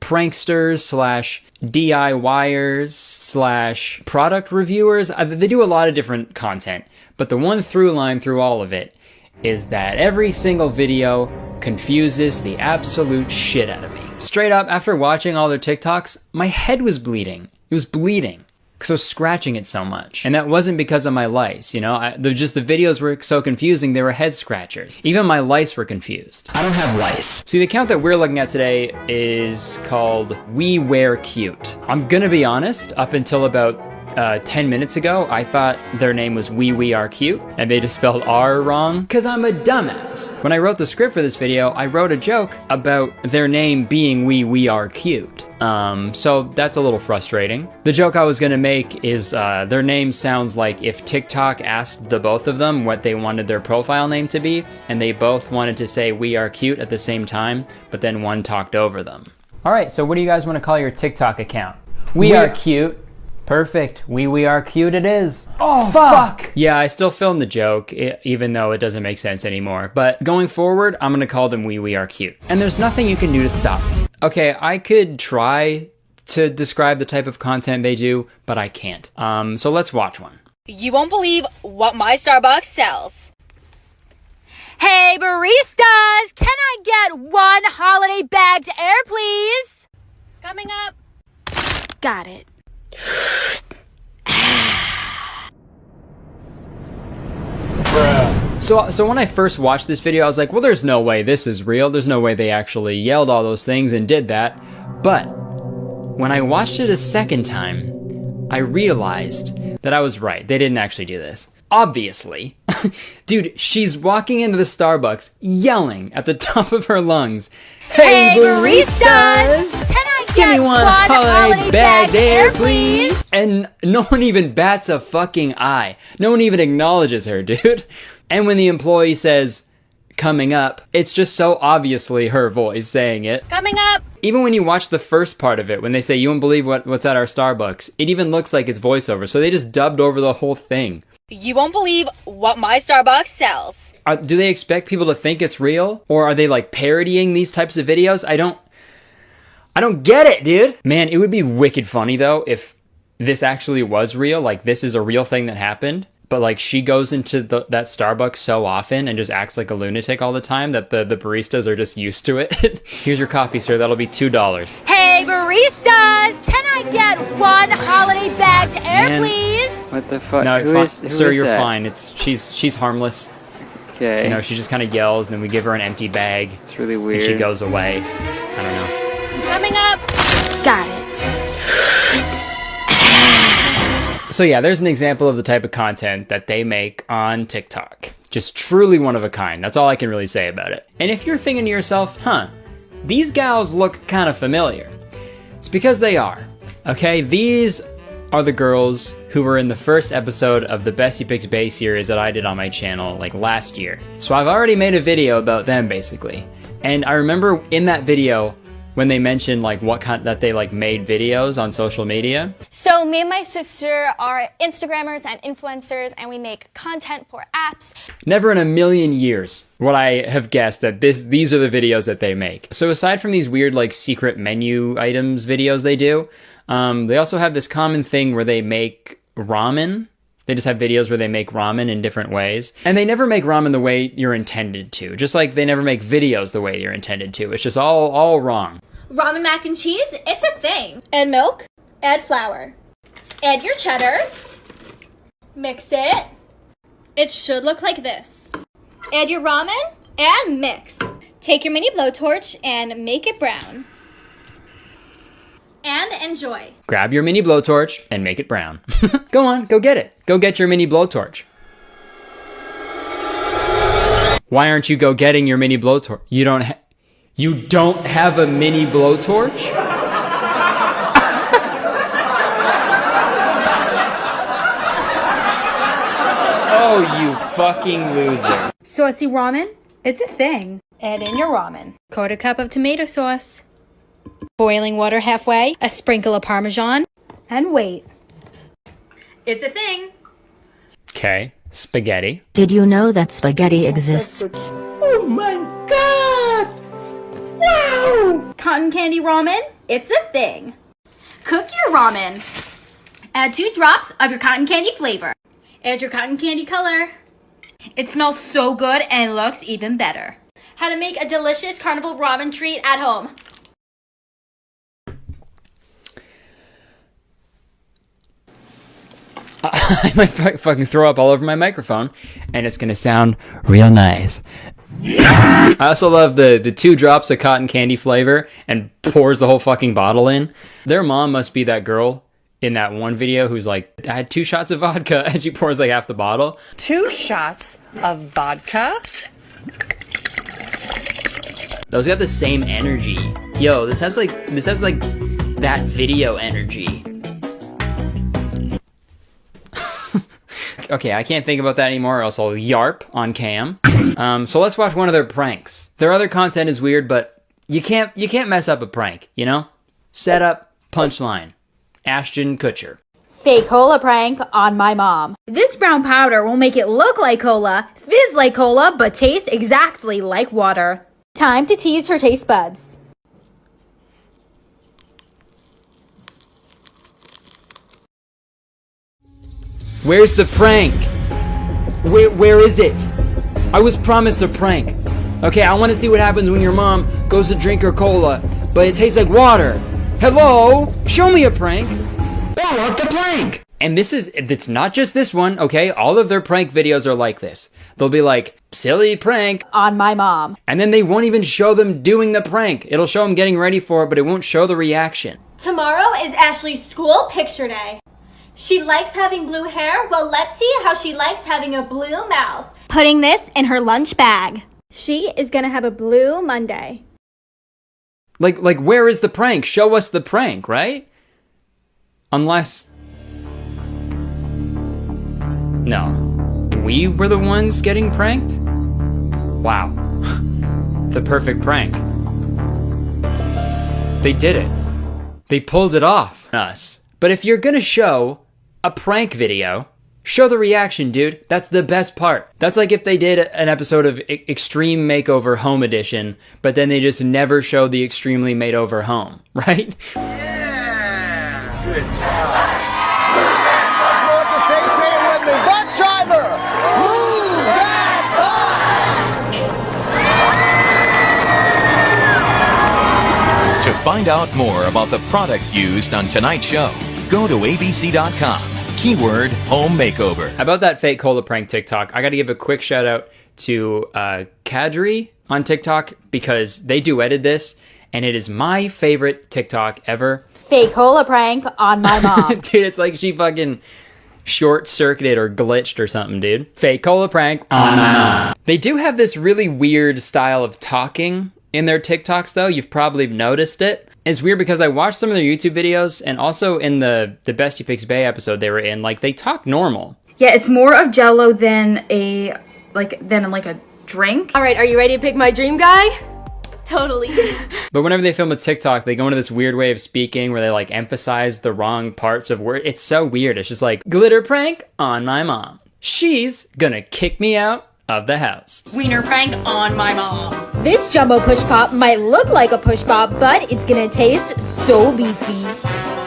pranksters slash DIYers slash product reviewers. They do a lot of different content, but the one through line through all of it is that every single video confuses the absolute shit out of me. Straight up, after watching all their TikToks, my head was bleeding. It was bleeding because I was scratching it so much. And that wasn't because of my lice, you know? The videos were so confusing, they were head scratchers. Even my lice were confused. I don't have lice. See, the account that we're looking at today is called We Wear Cute. I'm gonna be honest, up until about 10 minutes ago, I thought their name was We Are Cute, and they just spelled R wrong, because I'm a dumbass. When I wrote the script for this video, I wrote a joke about their name being We Are Cute. So that's a little frustrating. The joke I was gonna make is their name sounds like if TikTok asked the both of them what they wanted their profile name to be, and they both wanted to say We Are Cute at the same time, but then one talked over them. All right, so what do you guys want to call your TikTok account? We Are Cute. Perfect. We Are Cute it is. Oh, fuck! Yeah, I still filmed the joke, even though it doesn't make sense anymore. But going forward, I'm gonna call them We Are Cute. And there's nothing you can do to stop me. Okay, I could try to describe the type of content they do, but I can't. So let's watch one. You won't believe what my Starbucks sells. Hey, baristas! Can I get 1 holiday bagged air, please? Coming up. Got it. So when I first watched this video, I was like, well, there's no way this is real. There's no way they actually yelled all those things and did that. But when I watched it a second time, I realized that I was right. They didn't actually do this. Obviously. Dude, she's walking into the Starbucks yelling at the top of her lungs, "Hey, baristas! Can I give me one holiday bagged air, please?" And no one even bats a fucking eye. No one even acknowledges her, dude. And when the employee says, "Coming up," it's just so obviously her voice saying it. Coming up. Even when you watch the first part of it, when they say, "You won't believe what's at our Starbucks," it even looks like it's voiceover. So they just dubbed over the whole thing. You won't believe what my Starbucks sells. Do they expect people to think it's real? Or are they like parodying these types of videos? I don't get it, dude. Man, it would be wicked funny though if this actually was real. Like this is a real thing that happened. But like she goes into that Starbucks so often and just acts like a lunatic all the time that the baristas are just used to it. Here's your coffee, sir. That'll be $2. Hey, baristas! Can I get 1 holiday bagged air, please? What the fuck? No, who sir, is you're that? fine. She's harmless. Okay. You know, she just kind of yells, and then we give her an empty bag. It's really weird. And she goes away. I don't know. Coming up. Got it. So yeah, there's an example of the type of content that they make on TikTok. Just truly one of a kind. That's all I can really say about it. And if you're thinking to yourself, these gals look kind of familiar. It's because they are. Okay, these are the girls who were in the first episode of the Bessie Picks Bay series that I did on my channel like last year. So I've already made a video about them basically. And I remember in that video when they mentioned like that they like made videos on social media. So me and my sister are Instagrammers and influencers, and we make content for apps. Never in a million years would I have guessed that these are the videos that they make. So aside from these weird like secret menu items videos they do, they also have this common thing where they make ramen. They just have videos where they make ramen in different ways. And they never make ramen the way you're intended to. Just like they never make videos the way you're intended to. It's just all wrong. Ramen mac and cheese, it's a thing. Add milk, add flour, add your cheddar, mix it. It should look like this. Add your ramen and mix. Take your mini blowtorch and make it brown. And enjoy. Grab your mini blowtorch and make it brown. Go on, go get it. Go get your mini blowtorch. Why aren't you go getting your mini blowtorch? You don't have a mini blowtorch? Oh, you fucking loser. Saucy ramen? It's a thing. Add in your ramen. Quarter cup of tomato sauce. Boiling water halfway. A sprinkle of Parmesan. And wait. It's a thing. Okay, spaghetti. Did you know that spaghetti exists? Oh my god! Wow! Cotton candy ramen? It's a thing. Cook your ramen. Add 2 drops of your cotton candy flavor. Add your cotton candy color. It smells so good and looks even better. How to make a delicious carnival ramen treat at home. I might fucking throw up all over my microphone, and it's gonna sound real nice. I also love the 2 drops of cotton candy flavor and pours the whole fucking bottle in. Their mom must be that girl in that one video who's like, I had 2 shots of vodka, and she pours like half the bottle. 2 shots of vodka? Those got the same energy. Yo, this has like that video energy. Okay, I can't think about that anymore or else I'll yarp on cam. So let's watch one of their pranks. Their other content is weird, but you can't mess up a prank, you know? Setup, punchline. Ashton Kutcher. Fake cola prank on my mom. This brown powder will make it look like cola, fizz like cola, but taste exactly like water. Time to tease her taste buds. Where's the prank? Where is it? I was promised a prank. Okay, I want to see what happens when your mom goes to drink her cola, but it tastes like water. Hello? Show me a prank. I want the prank. And it's not just this one, okay? All of their prank videos are like this. They'll be like, silly prank on my mom. And then they won't even show them doing the prank. It'll show them getting ready for it, but it won't show the reaction. Tomorrow is Ashley's school picture day. She likes having blue hair. Well, let's see how she likes having a blue mouth. Putting this in her lunch bag. She is gonna have a blue Monday. Like where is the prank? Show us the prank, right? Unless... No. We were the ones getting pranked? Wow. The perfect prank. They did it. They pulled it off. Us. But if you're gonna show a prank video, show the reaction, dude. That's the best part. That's like if they did an episode of Extreme Makeover Home Edition, but then they just never showed the extremely made over home, right? Yeah! Good job. You know what to say? Say it with me. Bus driver! Move that bus! To find out more about the products used on tonight's show, go to abc.com. Keyword home makeover. How about that fake cola prank TikTok? I got to give a quick shout out to Kadri on TikTok because they duetted this and it is my favorite TikTok ever. Fake cola prank on my mom. Dude, it's like she fucking short-circuited or glitched or something, dude. Fake cola prank on my mom. They do have this really weird style of talking in their TikToks though. You've probably noticed it. It's weird because I watched some of their YouTube videos and also in the Bestie Picks Bay episode they were in, like they talk normal. Yeah, it's more of Jello than a drink. All right, are you ready to pick my dream guy? Totally. But whenever they film a TikTok, they go into this weird way of speaking where they like emphasize the wrong parts of words. It's so weird. It's just like, glitter prank on my mom. She's gonna kick me out of the house. Wiener prank on my mom. This jumbo push pop might look like a push pop, but it's gonna taste so beefy.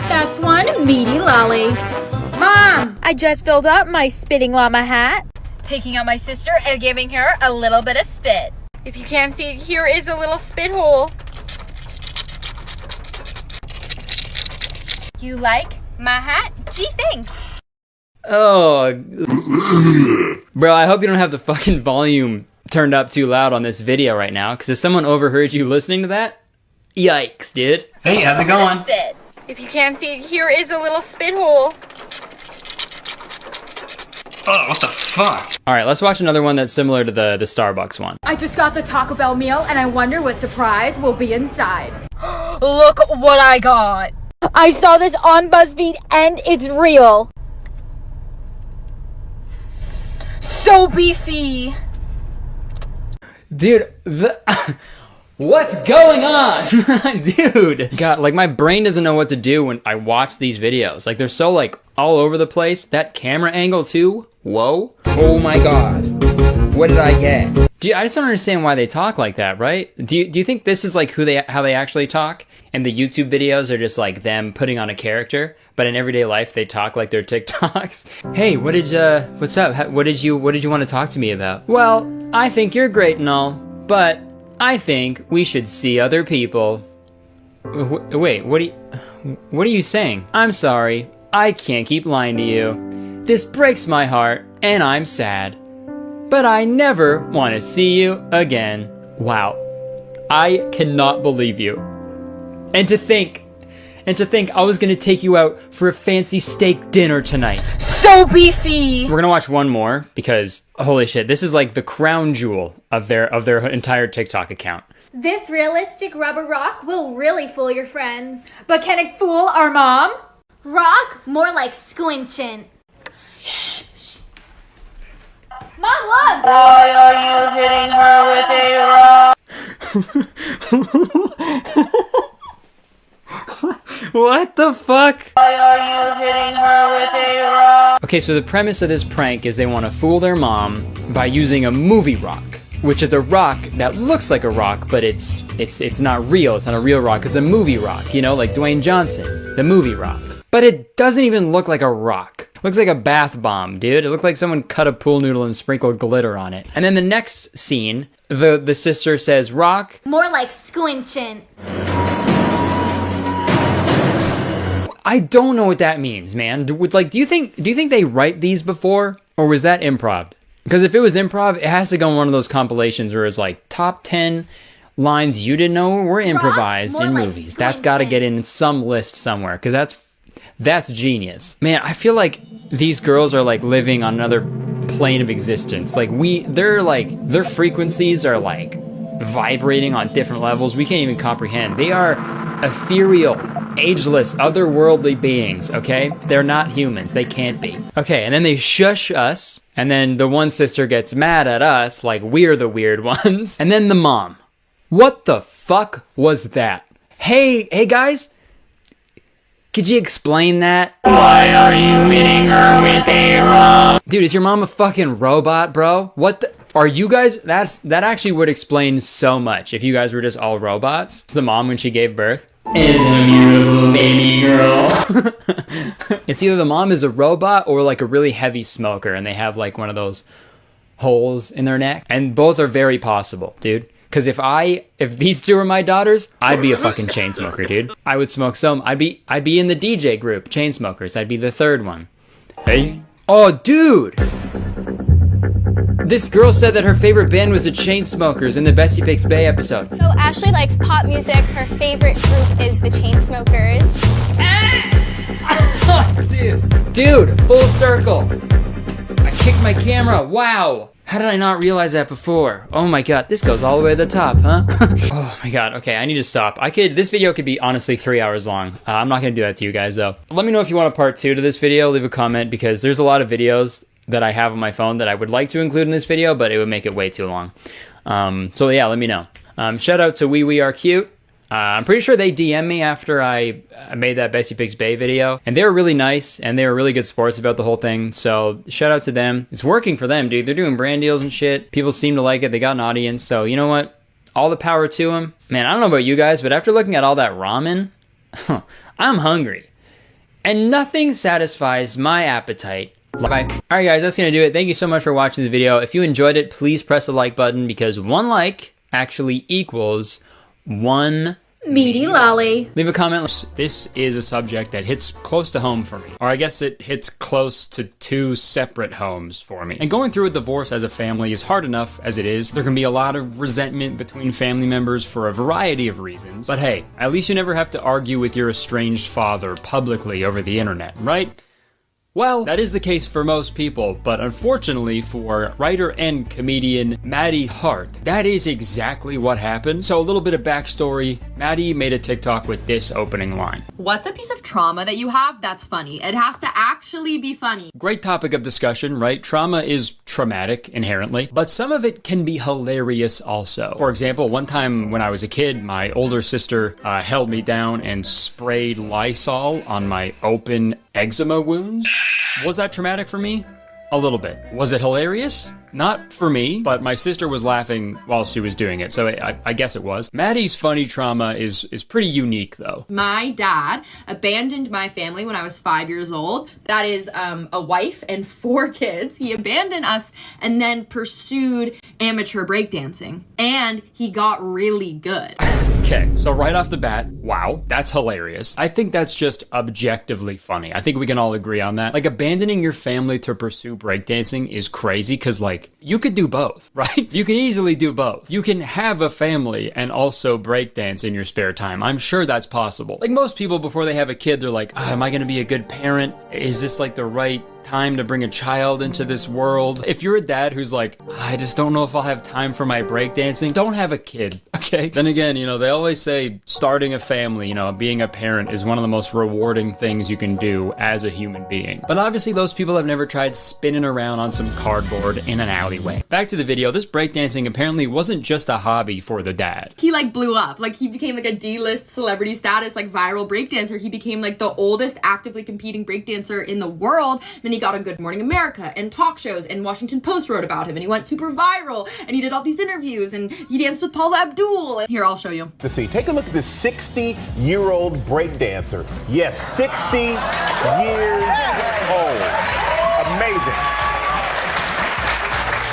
That's one meaty lolly. Mom, I just filled up my spitting llama hat, picking up my sister and giving her a little bit of spit. If you can't see it, here is a little spit hole. You like my hat? Gee, thanks. Oh. Bro, I hope you don't have the fucking volume turned up too loud on this video right now, because if someone overheard you listening to that, yikes, dude. Hey, how's it going? Spit. If you can't see it, here is a little spit hole. Oh, what the fuck? All right, let's watch another one that's similar to the Starbucks one. I just got the Taco Bell meal, and I wonder what surprise will be inside. Look what I got. I saw this on BuzzFeed, and it's real. So beefy. Dude, what's going on? Dude. God, like my brain doesn't know what to do when I watch these videos. Like they're so like all over the place. That camera angle too. Whoa. Oh my God. What did I get? I just don't understand why they talk like that, right? Do you think this is like how they actually talk? And the YouTube videos are just like them putting on a character, but in everyday life they talk like they're TikToks. Hey, what's up? What did you want to talk to me about? Well, I think you're great and all, but I think we should see other people. Wait, what are you saying? I'm sorry, I can't keep lying to you. This breaks my heart, and I'm sad. But I never want to see you again. Wow. I cannot believe you. And to think I was gonna take you out for a fancy steak dinner tonight. So beefy! We're gonna watch one more because, holy shit, this is like the crown jewel of their entire TikTok account. This realistic rubber rock will really fool your friends. But can it fool our mom? Rock? More like squinching. Shh. Mom, look! Why are you hitting her with a rock? What the fuck? Why are you hitting her with a rock? Okay, so the premise of this prank is they want to fool their mom by using a movie rock, which is a rock that looks like a rock, but it's not real. It's not a real rock. It's a movie rock, you know, like Dwayne Johnson, the movie rock. But it doesn't even look like a rock. It looks like a bath bomb, dude. It looked like someone cut a pool noodle and sprinkled glitter on it. And then the next scene, the sister says, rock. More like squinching. I don't know what that means, man. Do you think they write these before, or was that improv? Because if it was improv, it has to go on one of those compilations where it's like top 10 lines you didn't know were improvised in movies. That's got to get in some list somewhere, because that's genius. Man, I feel like these girls are like living on another plane of existence. Like their frequencies are like vibrating on different levels we can't even comprehend. They are ethereal, ageless, otherworldly beings, okay? They're not humans. They can't be. Okay, and then they shush us, and then the one sister gets mad at us like we're the weird ones. And then the mom. What the fuck was that? Hey guys, could you explain that? Why are you hitting her with a rock? Dude, is your mom a fucking robot, bro? What the? Are you guys? That actually would explain so much if you guys were just all robots. It's the mom when she gave birth. Isn't a beautiful baby girl. It's either the mom is a robot or like a really heavy smoker and they have like one of those holes in their neck. And both are very possible, dude. Because if these two were my daughters, I'd be a fucking chain smoker, dude. I would smoke some. I'd be in the DJ group, chain smokers. I'd be the third one. Hey. Oh, dude. This girl said that her favorite band was the Chainsmokers in the Bessie Picks Bay episode. So Ashley likes pop music. Her favorite group is the Chainsmokers. Dude, full circle. I kicked my camera. Wow. How did I not realize that before? Oh my god, this goes all the way to the top, huh? Oh my god, okay, I need to stop. This video could be honestly 3 hours long. I'm not gonna do that to you guys though. Let me know if you want a part 2 to this video, leave a comment, because there's a lot of videos that I have on my phone that I would like to include in this video, but it would make it way too long. So yeah, let me know. Shout out to We Are Cute. I'm pretty sure they DM'd me after I made that Bessie Picks Bay video, and they were really nice, and they were really good sports about the whole thing, so shout out to them. It's working for them, dude. They're doing brand deals and shit. People seem to like it. They got an audience, so you know what? All the power to them. Man, I don't know about you guys, but after looking at all that ramen, I'm hungry. And nothing satisfies my appetite. Bye. Alright guys, that's gonna do it. Thank you so much for watching the video. If you enjoyed it, please press the like button, because one like actually equals one meaty lolly. Leave a comment. This is a subject that hits close to home for me. Or I guess it hits close to 2 separate homes for me. And going through a divorce as a family is hard enough as it is. There can be a lot of resentment between family members for a variety of reasons. But hey, at least you never have to argue with your estranged father publicly over the internet, right? Well, that is the case for most people, but unfortunately for writer and comedian Maddie Hart, that is exactly what happened. So a little bit of backstory, Maddie made a TikTok with this opening line. What's a piece of trauma that you have that's funny? It has to actually be funny. Great topic of discussion, right? Trauma is traumatic inherently, but some of it can be hilarious also. For example, one time when I was a kid, my older sister held me down and sprayed Lysol on my open eczema wounds. Was that traumatic for me? A little bit. Was it hilarious? Not for me, but my sister was laughing while she was doing it, so I guess it was. Maddie's funny trauma is pretty unique, though. My dad abandoned my family when I was 5 years old. That is a wife and 4 kids. He abandoned us and then pursued amateur breakdancing, and he got really good. Okay, so right off the bat, wow, that's hilarious. I think that's just objectively funny. I think we can all agree on that. Like, abandoning your family to pursue breakdancing is crazy because, like, you could do both, right? You can easily do both. You can have a family and also breakdance in your spare time. I'm sure that's possible. Like, most people, before they have a kid, they're like, am I gonna be a good parent? Is this, like, the right time to bring a child into this world? If you're a dad who's like, I just don't know if I'll have time for my breakdancing, don't have a kid, okay? Then again, you know, they always say starting a family, you know, being a parent is one of the most rewarding things you can do as a human being. But obviously those people have never tried spinning around on some cardboard in an alleyway. Back to the video, this breakdancing apparently wasn't just a hobby for the dad. He like blew up. Like he became like a D-list celebrity status, like viral breakdancer. He became like the oldest actively competing breakdancer in the world. Then he got on Good Morning America and talk shows, and Washington Post wrote about him, and he went super viral, and he did all these interviews, and he danced with Paula Abdul. Here, I'll show you. Let's see, take a look at this 60-year-old breakdancer. Yes, 60 years old. Amazing.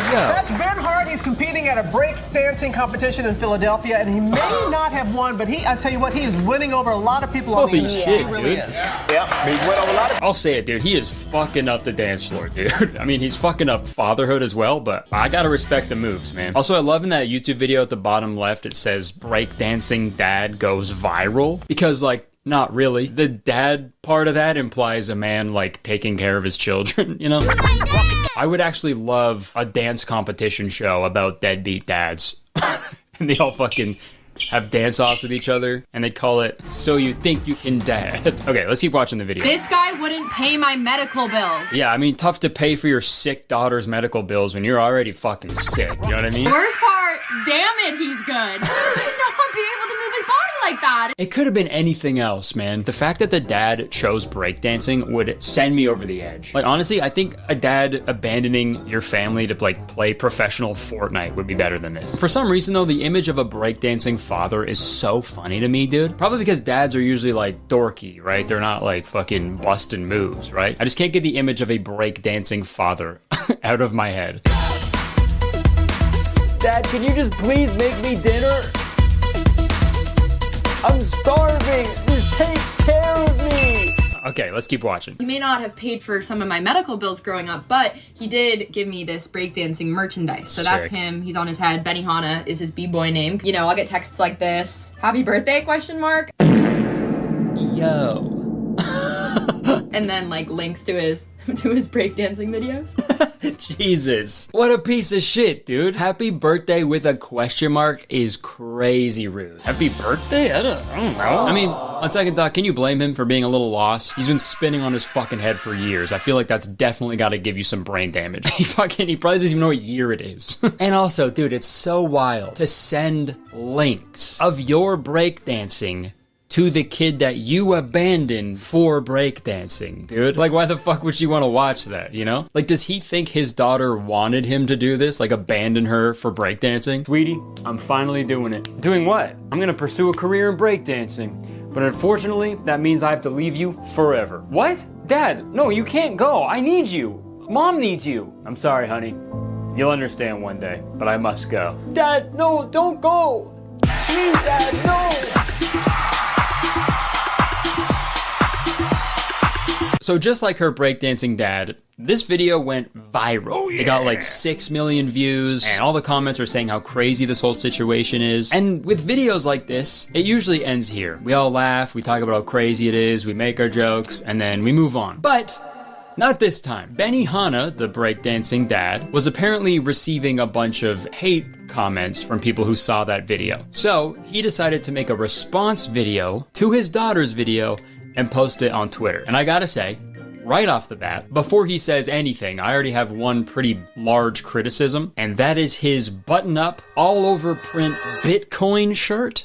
That's Ben Hart. He's competing at a break dancing competition in Philadelphia, and he may not have won, but I tell you what, he is winning over a lot of people on the internet. Shit, he really dude. is. Yep, he's winning over a lot of. I'll say it, dude. He is fucking up the dance floor, dude. I mean, he's fucking up fatherhood as well, but I gotta respect the moves, man. Also, I love in that YouTube video at the bottom left, it says breakdancing dad goes viral, because, like, not really. The dad part of that implies a man, like, taking care of his children, you know? I would actually love a dance competition show about deadbeat dads. And they all fucking have dance-offs with each other, and they call it So You Think You Can Dad. Okay, let's keep watching the video. This guy wouldn't pay my medical bills. Yeah, I mean, tough to pay for your sick daughter's medical bills when you're already fucking sick, you know what I mean? Worst part, damn it, he's good. I should not be able to move his body like that. It could have been anything else, man. The fact that the dad chose breakdancing would send me over the edge. Like, honestly, I think a dad abandoning your family to, like, play professional Fortnite would be better than this. For some reason, though, the image of a breakdancing father is so funny to me, dude. Probably because dads are usually, like, dorky, right? They're not, like, fucking busting moves, right? I just can't get the image of a breakdancing father out of my head. Dad, can you just please make me dinner? I'm starving. Just take care of me. Okay, let's keep watching. He may not have paid for some of my medical bills growing up, but he did give me this breakdancing merchandise. So that's Sick. him. He's on his head. Benihana is his b-boy name. You know, I'll get texts like this. Happy birthday, question mark. Yo. And then like links to his breakdancing videos. Jesus. What a piece of shit, dude. Happy birthday with a question mark is crazy rude. Happy birthday? I don't know. I mean, on second thought, can you blame him for being a little lost? He's been spinning on his fucking head for years. I feel like that's definitely got to give you some brain damage. He probably doesn't even know what year it is. And also, dude, it's so wild to send links of your breakdancing to the kid that you abandoned for breakdancing, dude. Like, why the fuck would she want to watch that, you know? Like, does he think his daughter wanted him to do this? Like, abandon her for breakdancing? Sweetie, I'm finally doing it. Doing what? I'm gonna pursue a career in breakdancing. But unfortunately, that means I have to leave you forever. What? Dad, no, you can't go. I need you. Mom needs you. I'm sorry, honey. You'll understand one day, but I must go. Dad, no, don't go. Please, Dad, no. So just like her breakdancing dad, this video went viral. Oh, yeah. It got like 6 million views, and all the comments are saying how crazy this whole situation is. And with videos like this, it usually ends here. We all laugh, we talk about how crazy it is, we make our jokes, and then we move on. But Not this time. Benihana, the breakdancing dad, was apparently receiving a bunch of hate comments from people who saw that video. So he decided to make a response video to his daughter's video and post it on Twitter. And I gotta say, right off the bat, before he says anything, I already have one pretty large criticism, and that is his button-up, all-over print Bitcoin shirt.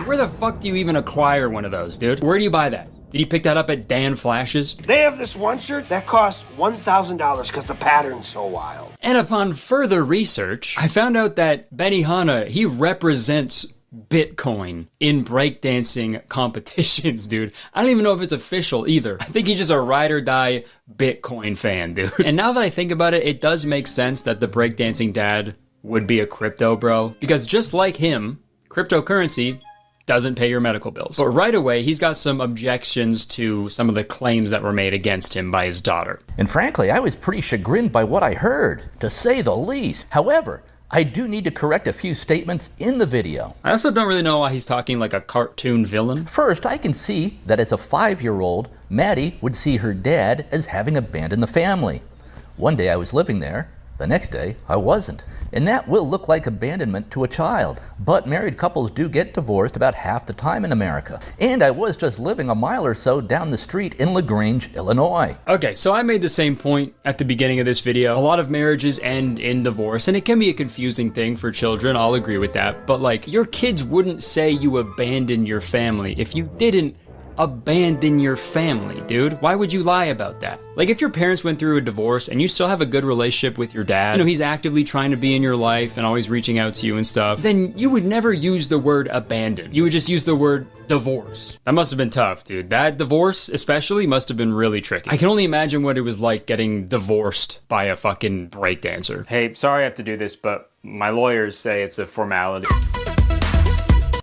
Where the fuck do you even acquire one of those, dude? Where do you buy that? Did he pick that up at Dan Flash's? They have this one shirt that costs $1,000 because the pattern's so wild. And upon further research, I found out that Benihana, he represents Bitcoin in breakdancing competitions, dude. I don't even know if it's official either. I think he's just a ride or die Bitcoin fan, dude. And now that I think about it, it does make sense that the breakdancing dad would be a crypto bro, because just like him, cryptocurrency doesn't pay your medical bills. But right away, he's got some objections to some of the claims that were made against him by his daughter. And frankly, I was pretty chagrined by what I heard, to say the least. However, I do need to correct a few statements in the video. I also don't really know why he's talking like a cartoon villain. First, I can see that as a 5-year-old, Maddie would see her dad as having abandoned the family. One day I was living there, the next day I wasn't. And that will look like abandonment to a child. But married couples do get divorced about half the time in America. And I was just living a mile or so down the street in LaGrange, Illinois. Okay, so I made the same point at the beginning of this video. A lot of marriages end in divorce, and it can be a confusing thing for children, I'll agree with that. But like, your kids wouldn't say you abandoned your family if you didn't abandon your family, dude. Why would you lie about that? Like, if your parents went through a divorce and you still have a good relationship with your dad, you know, he's actively trying to be in your life and always reaching out to you and stuff, then you would never use the word abandon. You would just use the word divorce. That must have been tough, dude. That divorce especially must have been really tricky. I can only imagine what it was like getting divorced by a fucking breakdancer. Hey, sorry I have to do this, but my lawyers say it's a formality.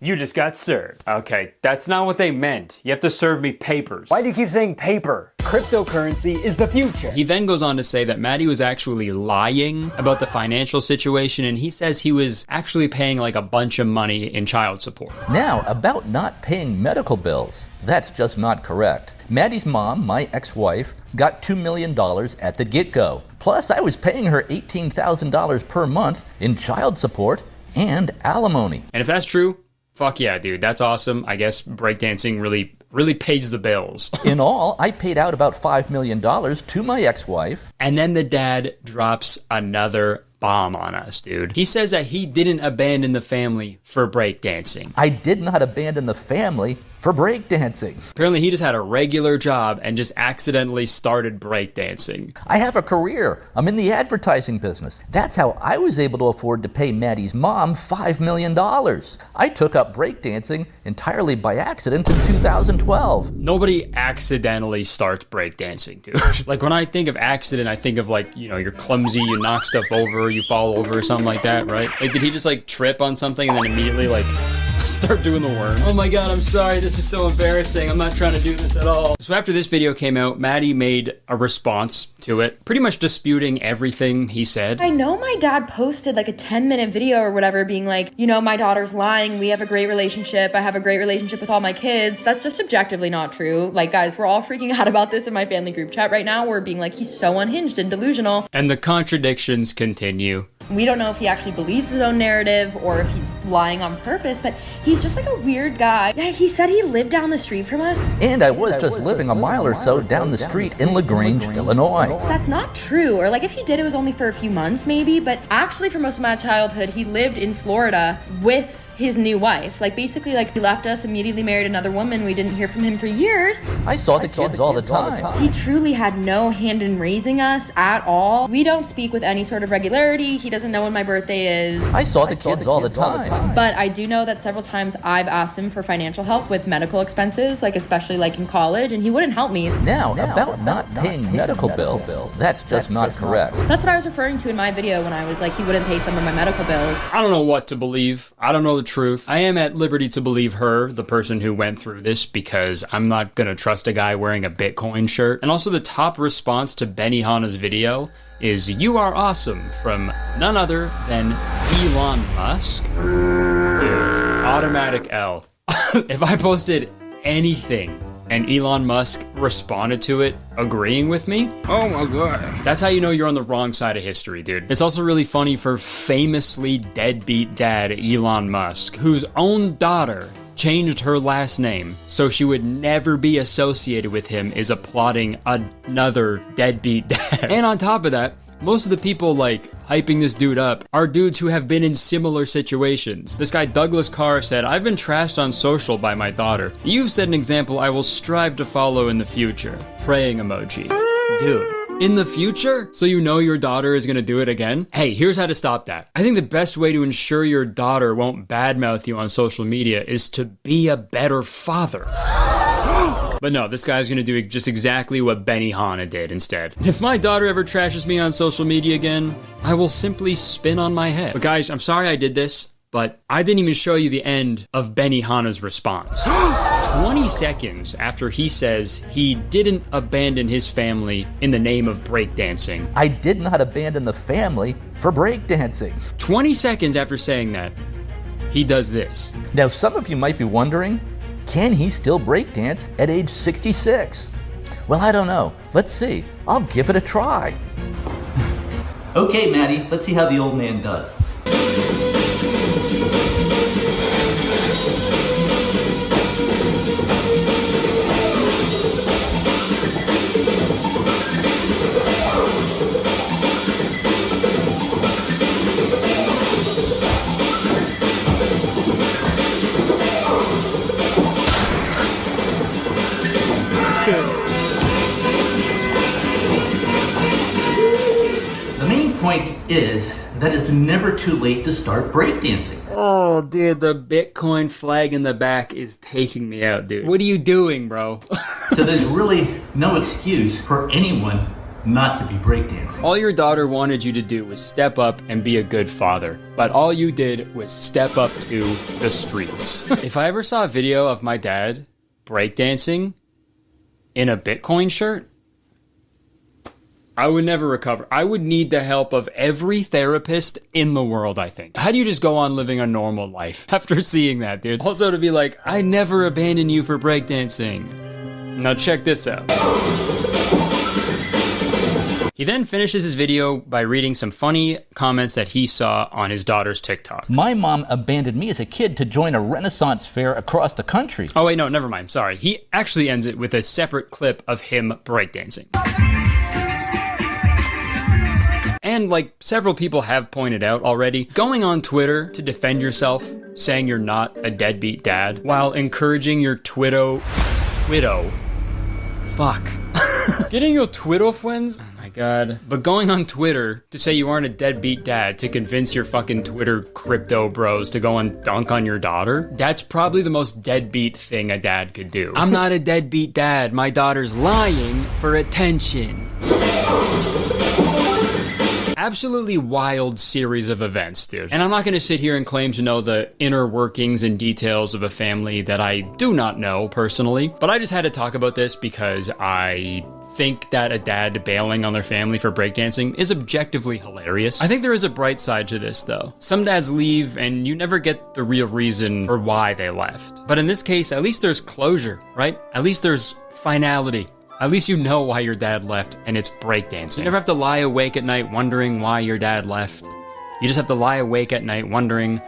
You just got served. Okay, that's not what they meant. You have to serve me papers. Why do you keep saying paper? Cryptocurrency is the future. He then goes on to say that Maddie was actually lying about the financial situation, and he says he was actually paying like a bunch of money in child support. Now, about not paying medical bills. That's just not correct. Maddie's mom, my ex-wife, got $2 million at the get-go. Plus, I was paying her $18,000 per month in child support and alimony. And if that's true, fuck yeah, dude. That's awesome. I guess breakdancing really pays the bills. In all, I paid out about $5 million to my ex-wife. And then the dad drops another bomb on us, dude. He says that he didn't abandon the family for breakdancing. I did not abandon the family for breakdancing. Apparently he just had a regular job and just accidentally started breakdancing. I have a career. I'm in the advertising business. That's how I was able to afford to pay Maddie's mom $5 million. I took up breakdancing entirely by accident in 2012. Nobody accidentally starts breakdancing, dude. Like, when I think of accident, I think of like, you know, you're clumsy, you knock stuff over, you fall over or something like that, right? Like, did he just like trip on something and then immediately like start doing the worm? Oh my god, I'm sorry, this is so embarrassing. I'm not trying to do this at all. So after this video came out, Maddie made a response to it, pretty much disputing everything he said. I know my dad posted like a 10-minute video or whatever being like, you know, my daughter's lying, we have a great relationship, I have a great relationship with all my kids. That's just objectively not true. Like, guys, we're all freaking out about this in my family group chat right now. We're being like, he's so unhinged and delusional. And the contradictions continue. We don't know if he actually believes his own narrative or if he's lying on purpose, but he's just like a weird guy. Yeah, he said he lived down the street from us. And I was just living a mile or so down the street in LaGrange, Illinois. That's not true. Or like, if he did, it was only for a few months maybe, but actually for most of my childhood, he lived in Florida with his new wife. Like, basically, like, he left us, immediately married another woman. We didn't hear from him for years. I saw the kids all the time. He truly had no hand in raising us at all. We don't speak with any sort of regularity. He doesn't know when my birthday is. I saw the kids all the time. But I do know that several times I've asked him for financial help with medical expenses, like especially like in college, and he wouldn't help me. Now, about not paying medical bills, that's just not correct. That's what I was referring to in my video when I was like, he wouldn't pay some of my medical bills. I don't know what to believe. I don't know the truth. I am at liberty to believe her, the person who went through this, because I'm not gonna trust a guy wearing a Bitcoin shirt. And also, the top response to Benihana's video is "You are awesome" from none other than Elon Musk. Dude, automatic L. If I posted anything and Elon Musk responded to it agreeing with me. Oh my god. That's how you know you're on the wrong side of history, dude. It's also really funny for famously deadbeat dad Elon Musk, whose own daughter changed her last name so she would never be associated with him, is applauding another deadbeat dad. And on top of that, most of the people like hyping this dude up are dudes who have been in similar situations. This guy Douglas Carr said, "I've been trashed on social by my daughter. You've set an example I will strive to follow in the future." Praying emoji. Dude, in the future? So you know your daughter is gonna do it again? Hey, here's how to stop that. I think the best way to ensure your daughter won't badmouth you on social media is to be a better father. But no, this guy's gonna do just exactly what Benihana did instead. If my daughter ever trashes me on social media again, I will simply spin on my head. But guys, I'm sorry I did this, but I didn't even show you the end of Benihana's response. 20 seconds after he says he didn't abandon his family in the name of breakdancing. I did not abandon the family for breakdancing. 20 seconds after saying that, he does this. Now, some of you might be wondering, can he still breakdance at age 66? Well, I don't know. Let's see. I'll give it a try. Okay, Maddie, let's see how the old man does. The main point is that it's never too late to start breakdancing. Oh, dude, the Bitcoin flag in the back is taking me out, dude. What are you doing, bro? So there's really no excuse for anyone not to be breakdancing. All your daughter wanted you to do was step up and be a good father, but all you did was step up to the streets. If I ever saw a video of my dad breakdancing in a Bitcoin shirt, I would never recover. I would need the help of every therapist in the world, I think. How do you just go on living a normal life after seeing that, dude? Also to be like, I never abandoned you for breakdancing. Now check this out. He then finishes his video by reading some funny comments that he saw on his daughter's TikTok. My mom abandoned me as a kid to join a Renaissance fair across the country. Oh wait, no, never mind, sorry. He actually ends it with a separate clip of him breakdancing. And like several people have pointed out already, going on Twitter to defend yourself, saying you're not a deadbeat dad, while encouraging your Getting your Twitter friends? Oh my god. But going on Twitter to say you aren't a deadbeat dad to convince your fucking Twitter crypto bros to go and dunk on your daughter, that's probably the most deadbeat thing a dad could do. I'm not a deadbeat dad, my daughter's lying for attention. Absolutely wild series of events, dude. And I'm not going to sit here and claim to know the inner workings and details of a family that I do not know personally, but I just had to talk about this because I think that a dad bailing on their family for breakdancing is objectively hilarious. I think there is a bright side to this, though. Some dads leave and you never get the real reason for why they left. But in this case, at least there's closure, right? At least there's finality. At least you know why your dad left, and it's breakdancing. You never have to lie awake at night wondering why your dad left. You just have to lie awake at night wondering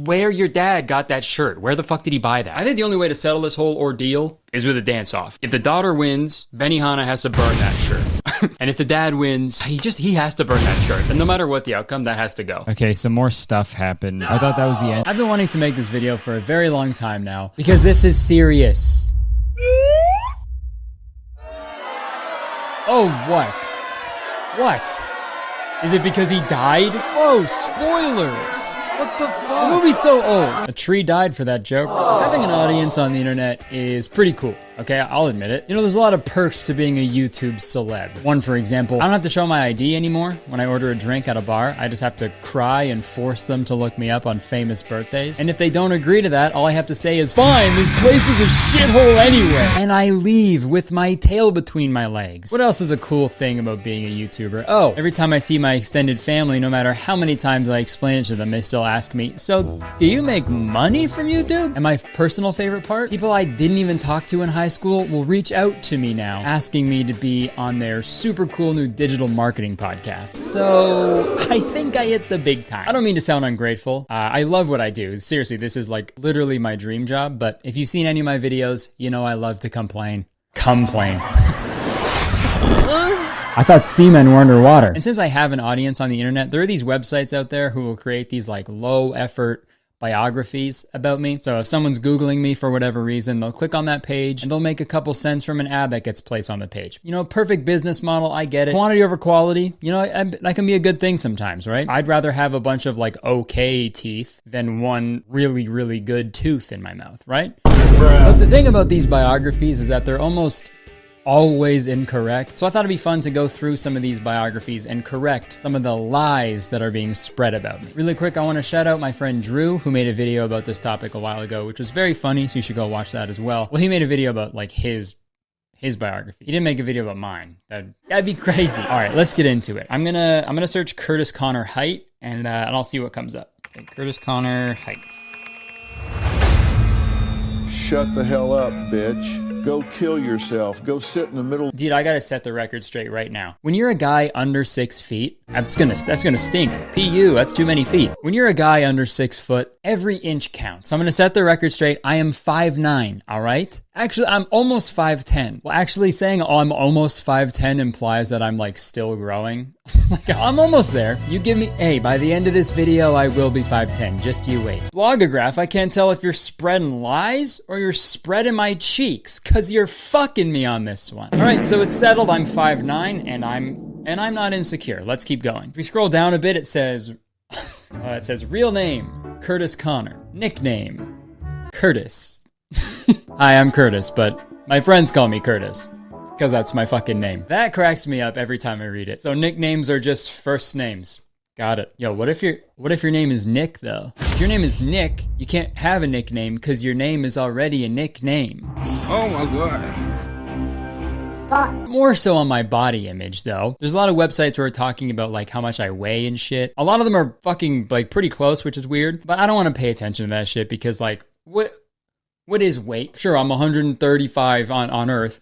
where your dad got that shirt. Where the fuck did he buy that? I think the only way to settle this whole ordeal is with a dance-off. If the daughter wins, Benihana has to burn that shirt. And if the dad wins, he has to burn that shirt. And no matter what the outcome, that has to go. Okay, some more stuff happened. I thought that was the end. I've been wanting to make this video for a very long time now, because this is serious. Oh, what? What? Is it because he died? Oh, spoilers! What the fuck? The movie's so old. A tree died for that joke. Having an audience on the internet is pretty cool. Okay, I'll admit it. You know, there's a lot of perks to being a YouTube celeb. One, for example, I don't have to show my ID anymore when I order a drink at a bar. I just have to cry and force them to look me up on famous birthdays. And if they don't agree to that, all I have to say is, fine, this place is a shithole anyway. And I leave with my tail between my legs. What else is a cool thing about being a YouTuber? Oh, every time I see my extended family, no matter how many times I explain it to them, they still ask me, so do you make money from YouTube? And my personal favorite part, people I didn't even talk to in high high school will reach out to me now, asking me to be on their super cool new digital marketing podcast. So I think I hit the big time. I don't mean to sound ungrateful. I love what I do. Seriously, this is like literally my dream job. But if you've seen any of my videos, you know I love to complain. Complain. I thought seamen were underwater. And since I have an audience on the internet, there are these websites out there who will create these like low effort biographies about me. So if someone's Googling me for whatever reason, they'll click on that page and they'll make a couple cents from an ad that gets placed on the page. You know, perfect business model, I get it. Quantity over quality, you know, that can be a good thing sometimes, right? I'd rather have a bunch of like okay teeth than one really, really good tooth in my mouth, right? But the thing about these biographies is that they're almost always incorrect. So I thought it'd be fun to go through some of these biographies and correct some of the lies that are being spread about me. Really quick, I want to shout out my friend Drew, who made a video about this topic a while ago, which was very funny, so you should go watch that as well. Well, he made a video about like his biography. He didn't make a video about mine. That'd be crazy. All right, let's get into it. I'm gonna search Kurtis Conner height and I'll see what comes up. Okay, Kurtis Conner height. Shut the hell up, bitch. Go kill yourself. Go sit in the middle. Dude, I gotta set the record straight right now. When you're a guy under 6 feet, that's gonna stink. PU, that's too many feet. When you're a guy under 6 foot, every inch counts. So I'm gonna set the record straight. I am 5'9", all right? Actually, I'm almost 5'10". Well, actually saying I'm almost 5'10" implies that I'm like still growing. Like, I'm almost there. You give me, hey, by the end of this video, I will be 5'10". Just you wait. Blogograph, I can't tell if you're spreading lies or you're spreading my cheeks, cause you're fucking me on this one. All right, so it's settled. I'm 5'9", and I'm not insecure. Let's keep going. If we scroll down a bit, it says real name, Kurtis Conner. Nickname, Kurtis. Hi, I'm Kurtis, but my friends call me Kurtis, because that's my fucking name. That cracks me up every time I read it. So nicknames are just first names. Got it. Yo, what if your name is Nick, though? If your name is Nick, you can't have a nickname because your name is already a nickname. Oh my god. More so on my body image, though. There's a lot of websites where we're talking about like how much I weigh and shit. A lot of them are fucking like pretty close, which is weird. But I don't want to pay attention to that shit because like, what is weight? Sure, I'm 135 on Earth.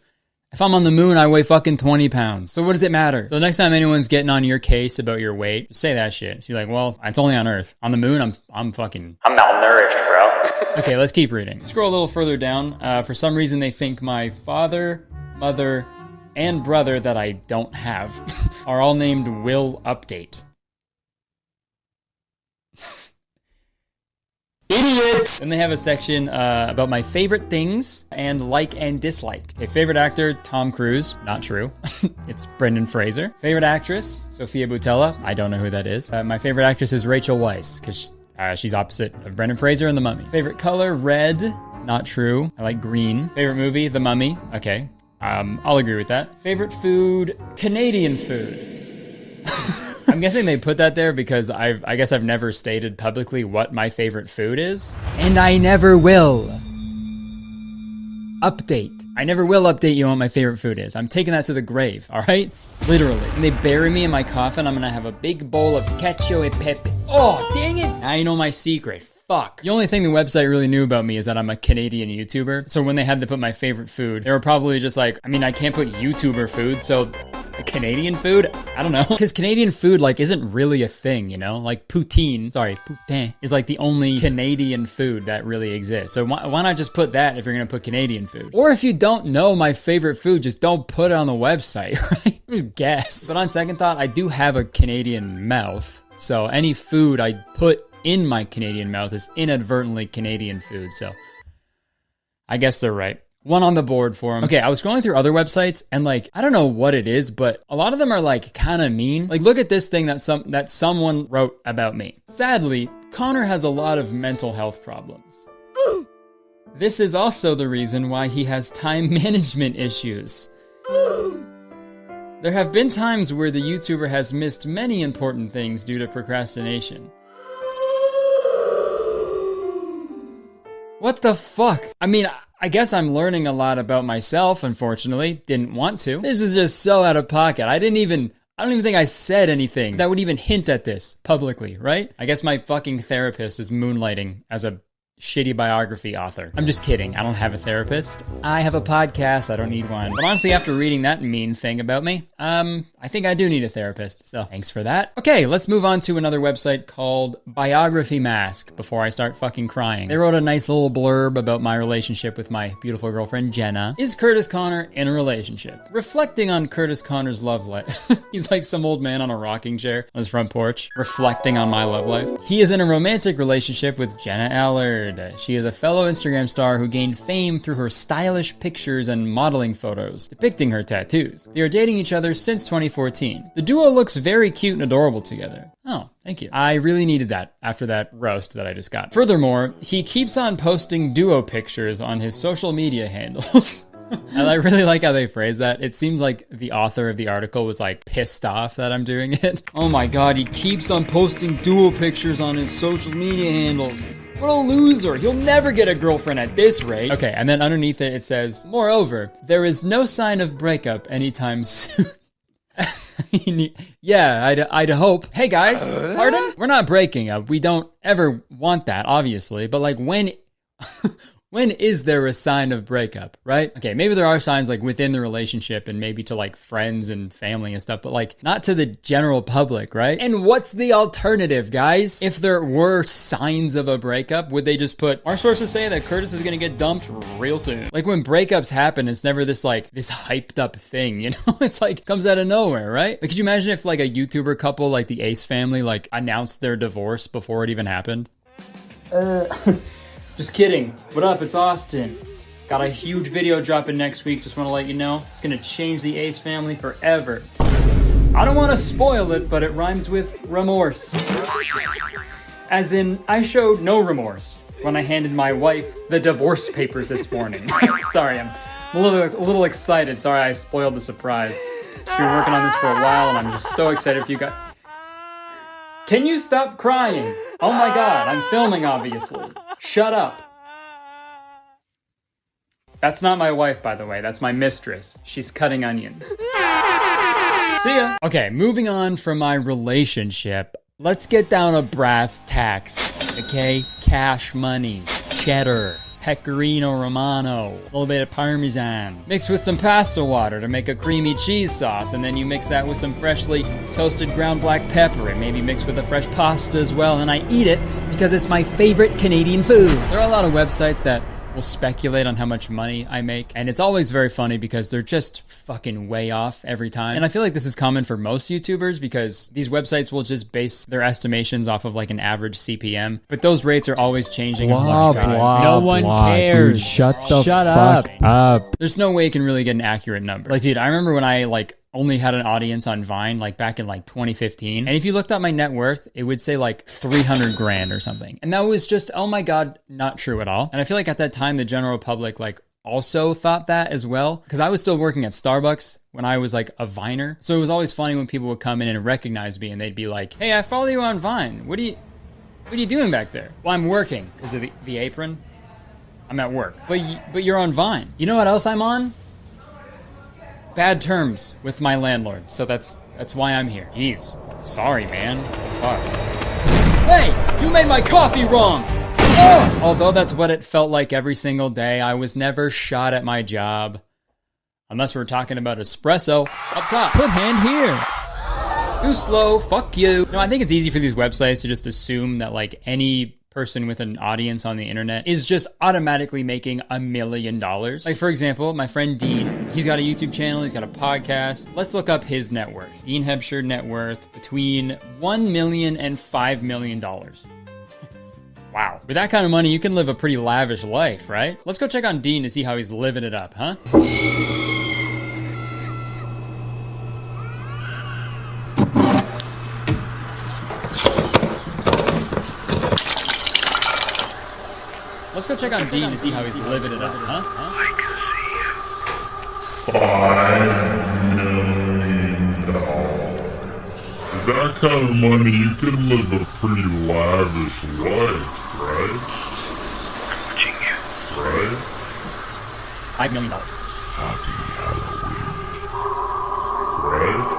If I'm on the moon, I weigh fucking 20 pounds. So what does it matter? So next time anyone's getting on your case about your weight, just say that shit. She's like, well, it's only on Earth. On the moon, I'm malnourished, bro. Okay, let's keep reading. Scroll a little further down. For some reason, they think my father, mother, and brother that I don't have are all named Will Update. Idiots! Then they have a section about my favorite things and like and dislike. Okay, favorite actor, Tom Cruise. Not true. It's Brendan Fraser. Favorite actress, Sofia Boutella. I don't know who that is. My favorite actress is Rachel Weisz, because she's opposite of Brendan Fraser in The Mummy. Favorite color, red. Not true. I like green. Favorite movie, The Mummy. Okay. I'll agree with that. Favorite food, Canadian food. I'm guessing they put that there because I guess I've never stated publicly what my favorite food is. And I never will. Update. I never will update you on what my favorite food is. I'm taking that to the grave, all right? Literally. When they bury me in my coffin, I'm gonna have a big bowl of cacio e pepe. Oh, dang it! Now you know my secret. Fuck. The only thing the website really knew about me is that I'm a Canadian YouTuber. So when they had to put my favorite food, they were probably just like, I mean, I can't put YouTuber food, so Canadian food? I don't know. Because Canadian food, like, isn't really a thing, you know? Like, poutine is like the only Canadian food that really exists. So why not just put that if you're gonna put Canadian food? Or if you don't know my favorite food, just don't put it on the website, right? Just guess. But on second thought, I do have a Canadian mouth. So any food I put in my Canadian mouth is inadvertently Canadian food, so I guess they're right. One on the board for them. Okay, I was scrolling through other websites and like, I don't know what it is, but a lot of them are like kind of mean. Like, look at this thing that someone wrote about me. Sadly, Connor has a lot of mental health problems. This is also the reason why he has time management issues. There have been times where the YouTuber has missed many important things due to procrastination. What the fuck? I mean, I guess I'm learning a lot about myself, unfortunately. Didn't want to. This is just so out of pocket. I don't even think I said anything that would even hint at this publicly, right? I guess my fucking therapist is moonlighting as a shitty biography author. I'm just kidding. I don't have a therapist. I have a podcast. I don't need one. But honestly, after reading that mean thing about me, I think I do need a therapist. So thanks for that. Okay, let's move on to another website called Biography Mask before I start fucking crying. They wrote a nice little blurb about my relationship with my beautiful girlfriend, Jenna. Is Kurtis Conner in a relationship? Reflecting on Kurtis Conner's love life. He's like some old man on a rocking chair on his front porch, reflecting on my love life. He is in a romantic relationship with Jenna Allard. She is a fellow Instagram star who gained fame through her stylish pictures and modeling photos depicting her tattoos. They are dating each other since 2014. The duo looks very cute and adorable together. Oh, thank you. I really needed that after that roast that I just got. Furthermore, he keeps on posting duo pictures on his social media handles. And I really like how they phrase that. It seems like the author of the article was like pissed off that I'm doing it. Oh my god, he keeps on posting duo pictures on his social media handles. What a loser. He'll never get a girlfriend at this rate. Okay, and then underneath it, it says, moreover, there is no sign of breakup anytime soon. Yeah, I'd hope. Hey guys, pardon? We're not breaking up. We don't ever want that, obviously. But like when is there a sign of breakup, right? Okay, maybe there are signs like within the relationship and maybe to like friends and family and stuff, but like not to the general public, right? And what's the alternative, guys? If there were signs of a breakup, would they just put, our sources say that Kurtis is gonna get dumped real soon? Like when breakups happen, it's never this like, this hyped up thing, you know? It's like, comes out of nowhere, right? Like could you imagine if like a YouTuber couple like the Ace family like announced their divorce before it even happened? Just kidding. What up? It's Austin. Got a huge video dropping next week. Just want to let you know. It's going to change the Ace family forever. I don't want to spoil it, but it rhymes with remorse. As in, I showed no remorse when I handed my wife the divorce papers this morning. Sorry, I'm a little excited. Sorry I spoiled the surprise. She's been working on this for a while, and I'm just so excited for you guys. Can you stop crying? Oh my god, I'm filming, obviously. Shut up. That's not my wife, by the way. That's my mistress. She's cutting onions. See ya. Okay, moving on from my relationship, let's get down to brass tacks, okay? Cash money, cheddar, pecorino romano, a little bit of parmesan, mixed with some pasta water to make a creamy cheese sauce, and then you mix that with some freshly toasted ground black pepper and maybe mixed with a fresh pasta as well, and I eat it because it's my favorite Canadian food. There are a lot of websites that will speculate on how much money I make, and it's always very funny because they're just fucking way off every time. And I feel like this is common for most YouTubers because these websites will just base their estimations off of like an average CPM, but those rates are always changing and fluctuating. No one cares. Dude, shut up. There's no way you can really get an accurate number. Like, dude, I remember when I like only had an audience on Vine like back in like 2015, and if you looked up my net worth, it would say like 300 grand or something, and that was just, oh my god, not true at all. And I feel like at that time the general public like also thought that as well, because I was still working at Starbucks when I was like a Viner, so it was always funny when people would come in and recognize me and they'd be like, hey, I follow you on Vine, what are you doing back there? Well, I'm working because of the apron. I'm at work. But you're on Vine. You know what else I'm on? Bad terms with my landlord, so that's why I'm here. Jeez, sorry, man. Fuck. Hey, you made my coffee wrong! Oh! Although that's what it felt like every single day, I was never shot at my job. Unless we're talking about espresso. Up top, put hand here. Too slow, fuck you. No, I think it's easy for these websites to just assume that like any person with an audience on the internet is just automatically making $1 million. Like for example, my friend Dean, he's got a YouTube channel, he's got a podcast. Let's look up his net worth. Dean Hebshire net worth between $1 million and $5 million. Wow. With that kind of money, you can live a pretty lavish life, right? Let's go check on Dean to see how he's living it up, huh? Let's go check on Dean to see how he's living it up, huh? $5 million. With that kind of money, you can live a pretty lavish life, right? Right? $5 million. Happy Halloween. Right?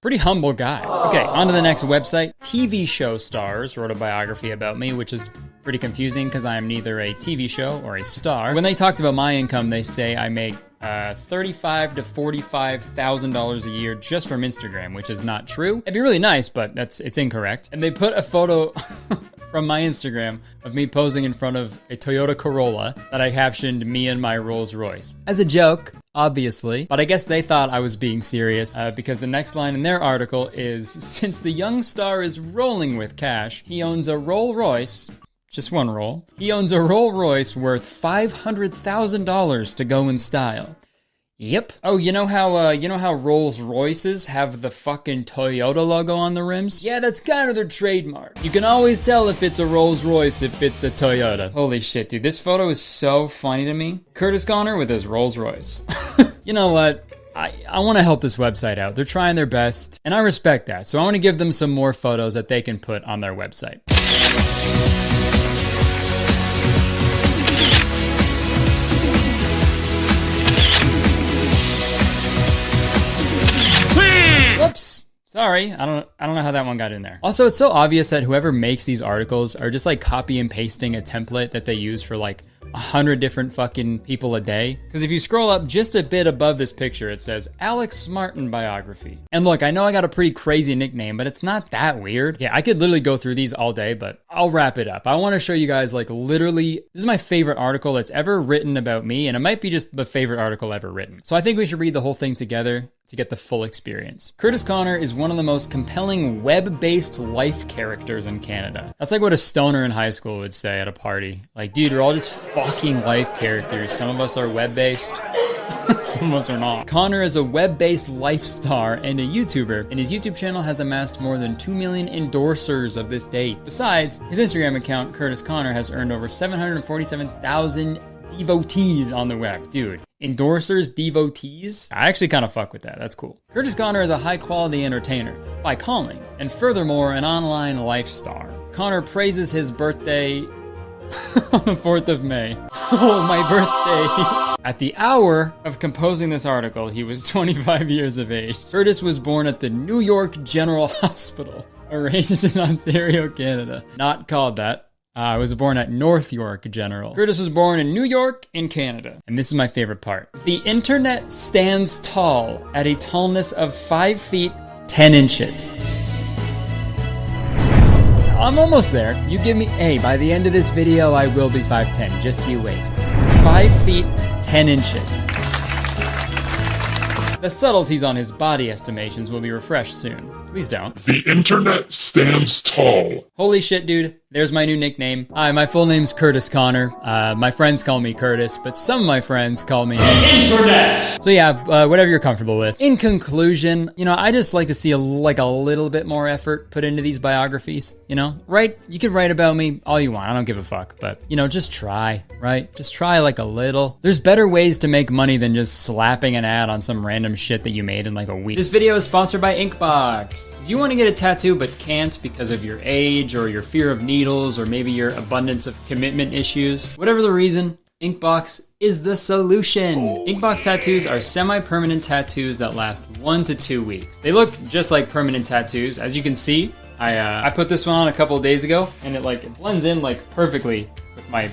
Pretty humble guy. Okay, on to the next website. TV show stars wrote a biography about me, which is pretty confusing because I am neither a TV show or a star. When they talked about my income, they say I make $35,000 to $45,000 a year just from Instagram, which is not true. It'd be really nice, but it's incorrect. And they put a photo from my Instagram of me posing in front of a Toyota Corolla that I captioned "me and my Rolls Royce" as a joke, obviously, but I guess they thought I was being serious because the next line in their article is, since the young star is rolling with cash, he owns a Rolls Royce. Just one roll. He owns a Rolls Royce worth $500,000 to go in style. Yep. Oh, you know how Rolls Royces have the fucking Toyota logo on the rims? Yeah, that's kind of their trademark. You can always tell if it's a Rolls Royce if it's a Toyota. Holy shit, dude, this photo is so funny to me. Kurtis Conner with his Rolls Royce. You know what? I want to help this website out. They're trying their best, and I respect that. So I want to give them some more photos that they can put on their website. Whoops. Sorry, I don't know how that one got in there. Also, it's so obvious that whoever makes these articles are just like copy and pasting a template that they use for like 100 different fucking people a day. Because if you scroll up just a bit above this picture, it says Alex Martin biography. And look, I know I got a pretty crazy nickname, but it's not that weird. Yeah, I could literally go through these all day, but I'll wrap it up. I want to show you guys like literally, this is my favorite article that's ever written about me, and it might be just the favorite article ever written. So I think we should read the whole thing together to get the full experience. Kurtis Conner is one of the most compelling web-based life characters in Canada. That's like what a stoner in high school would say at a party. Like, dude, we're all just fucking life characters. Some of us are web-based, some of us are not. Conner is a web-based life star and a YouTuber, and his YouTube channel has amassed more than 2 million endorsers of this date. Besides, his Instagram account, Kurtis Conner, has earned over 747,000 devotees on the web. Dude, endorsers, devotees? I actually kind of fuck with that. That's cool. Kurtis Conner is a high-quality entertainer by calling, and furthermore, an online life star. Conner praises his birthday on the 4th of May. Oh, my birthday. At the hour of composing this article, he was 25 years of age. Kurtis was born at the New York General Hospital, arranged in Ontario, Canada. Not called that. I was born at North York General. Kurtis was born in New York, in Canada. And this is my favorite part. The internet stands tall at a tallness of 5 feet, 10 inches. I'm almost there. You give me, hey, by the end of this video, I will be 5'10". Just you wait. 5 feet, 10 inches. The subtleties on his body estimations will be refreshed soon. Please don't. The internet stands tall. Holy shit, dude. There's my new nickname. Hi, my full name's Kurtis Conner. My friends call me Kurtis, but some of my friends call me Internet. So yeah, whatever you're comfortable with. In conclusion, you know, I just like to see a little bit more effort put into these biographies, you know? Right? You could write about me all you want. I don't give a fuck, but you know, just try, right? Just try like a little. There's better ways to make money than just slapping an ad on some random shit that you made in like a week. This video is sponsored by Inkbox. Do you want to get a tattoo but can't because of your age or your fear of needles or maybe your abundance of commitment issues? Whatever the reason, Inkbox is the solution. Inkbox tattoos are semi-permanent tattoos that last 1 to 2 weeks. They look just like permanent tattoos. As you can see, I put this one on a couple of days ago and it blends in like perfectly with my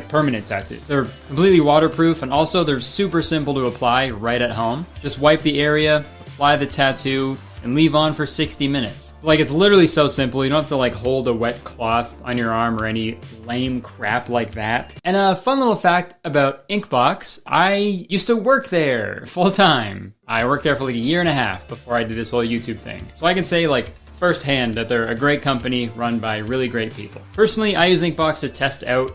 permanent tattoos. They're completely waterproof and also they're super simple to apply right at home. Just wipe the area, apply the tattoo, and leave on for 60 minutes. Like, it's literally so simple. You don't have to like hold a wet cloth on your arm or any lame crap like that. And a fun little fact about Inkbox, I used to work there full time. I worked there for like 1.5 years before I did this whole YouTube thing. So I can say like firsthand that they're a great company run by really great people. Personally, I use Inkbox to test out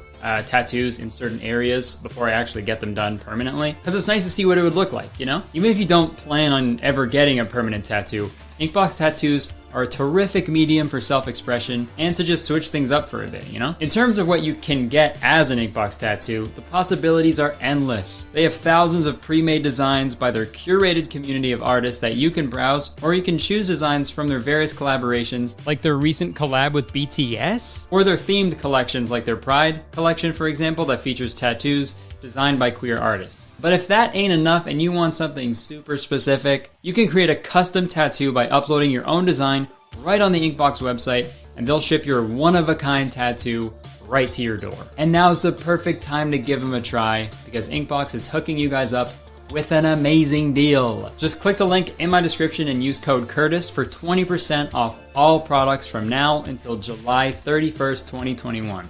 tattoos in certain areas before I actually get them done permanently, because it's nice to see what it would look like, you know? Even if you don't plan on ever getting a permanent tattoo, Inkbox tattoos are a terrific medium for self-expression and to just switch things up for a bit, you know? In terms of what you can get as an Inkbox tattoo, the possibilities are endless. They have thousands of pre-made designs by their curated community of artists that you can browse, or you can choose designs from their various collaborations, like their recent collab with BTS, or their themed collections like their Pride collection, for example, that features tattoos designed by queer artists. But if that ain't enough and you want something super specific, you can create a custom tattoo by uploading your own design right on the Inkbox website, and they'll ship your one-of-a-kind tattoo right to your door. And now's the perfect time to give them a try, because Inkbox is hooking you guys up with an amazing deal. Just click the link in my description and use code Curtis for 20% off all products from now until July 31st, 2021.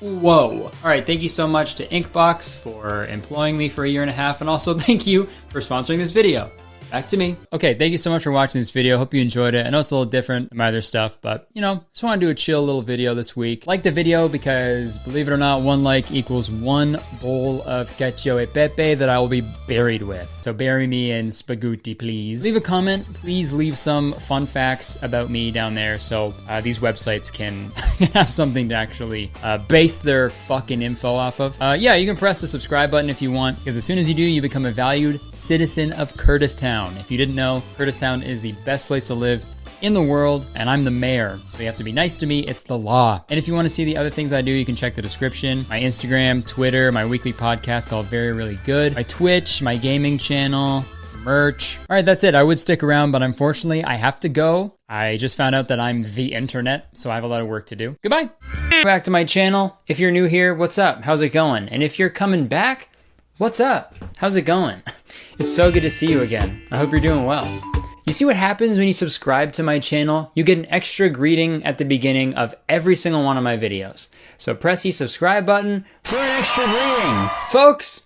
Whoa. All right, thank you so much to Inkbox for employing me for a year and a half, and also thank you for sponsoring this video. Back to me. Okay, thank you so much for watching this video. Hope you enjoyed it. I know it's a little different than my other stuff, but you know, just want to do a chill little video this week. Like the video because, believe it or not, 1 like equals 1 bowl of cacio e pepe that I will be buried with. So bury me in spaghetti, please. Leave a comment. Please leave some fun facts about me down there so these websites can have something to actually base their fucking info off of. Yeah, you can press the subscribe button if you want, because as soon as you do, you become a valued citizen of Kurtistown. If you didn't know, Kurtistown is the best place to live in the world, and I'm the mayor, so you have to be nice to me. It's the law. And if you want to see the other things I do, you can check the description. My Instagram, Twitter, my weekly podcast called Very Really Good, my Twitch, my gaming channel, merch. All right, that's it. I would stick around, but unfortunately, I have to go. I just found out that I'm the internet, so I have a lot of work to do. Goodbye. Back to my channel. If you're new here, what's up? How's it going? And if you're coming back, what's up? How's it going? It's so good to see you again. I hope you're doing well. You see what happens when you subscribe to my channel? You get an extra greeting at the beginning of every single one of my videos. So press the subscribe button for an extra greeting. Folks,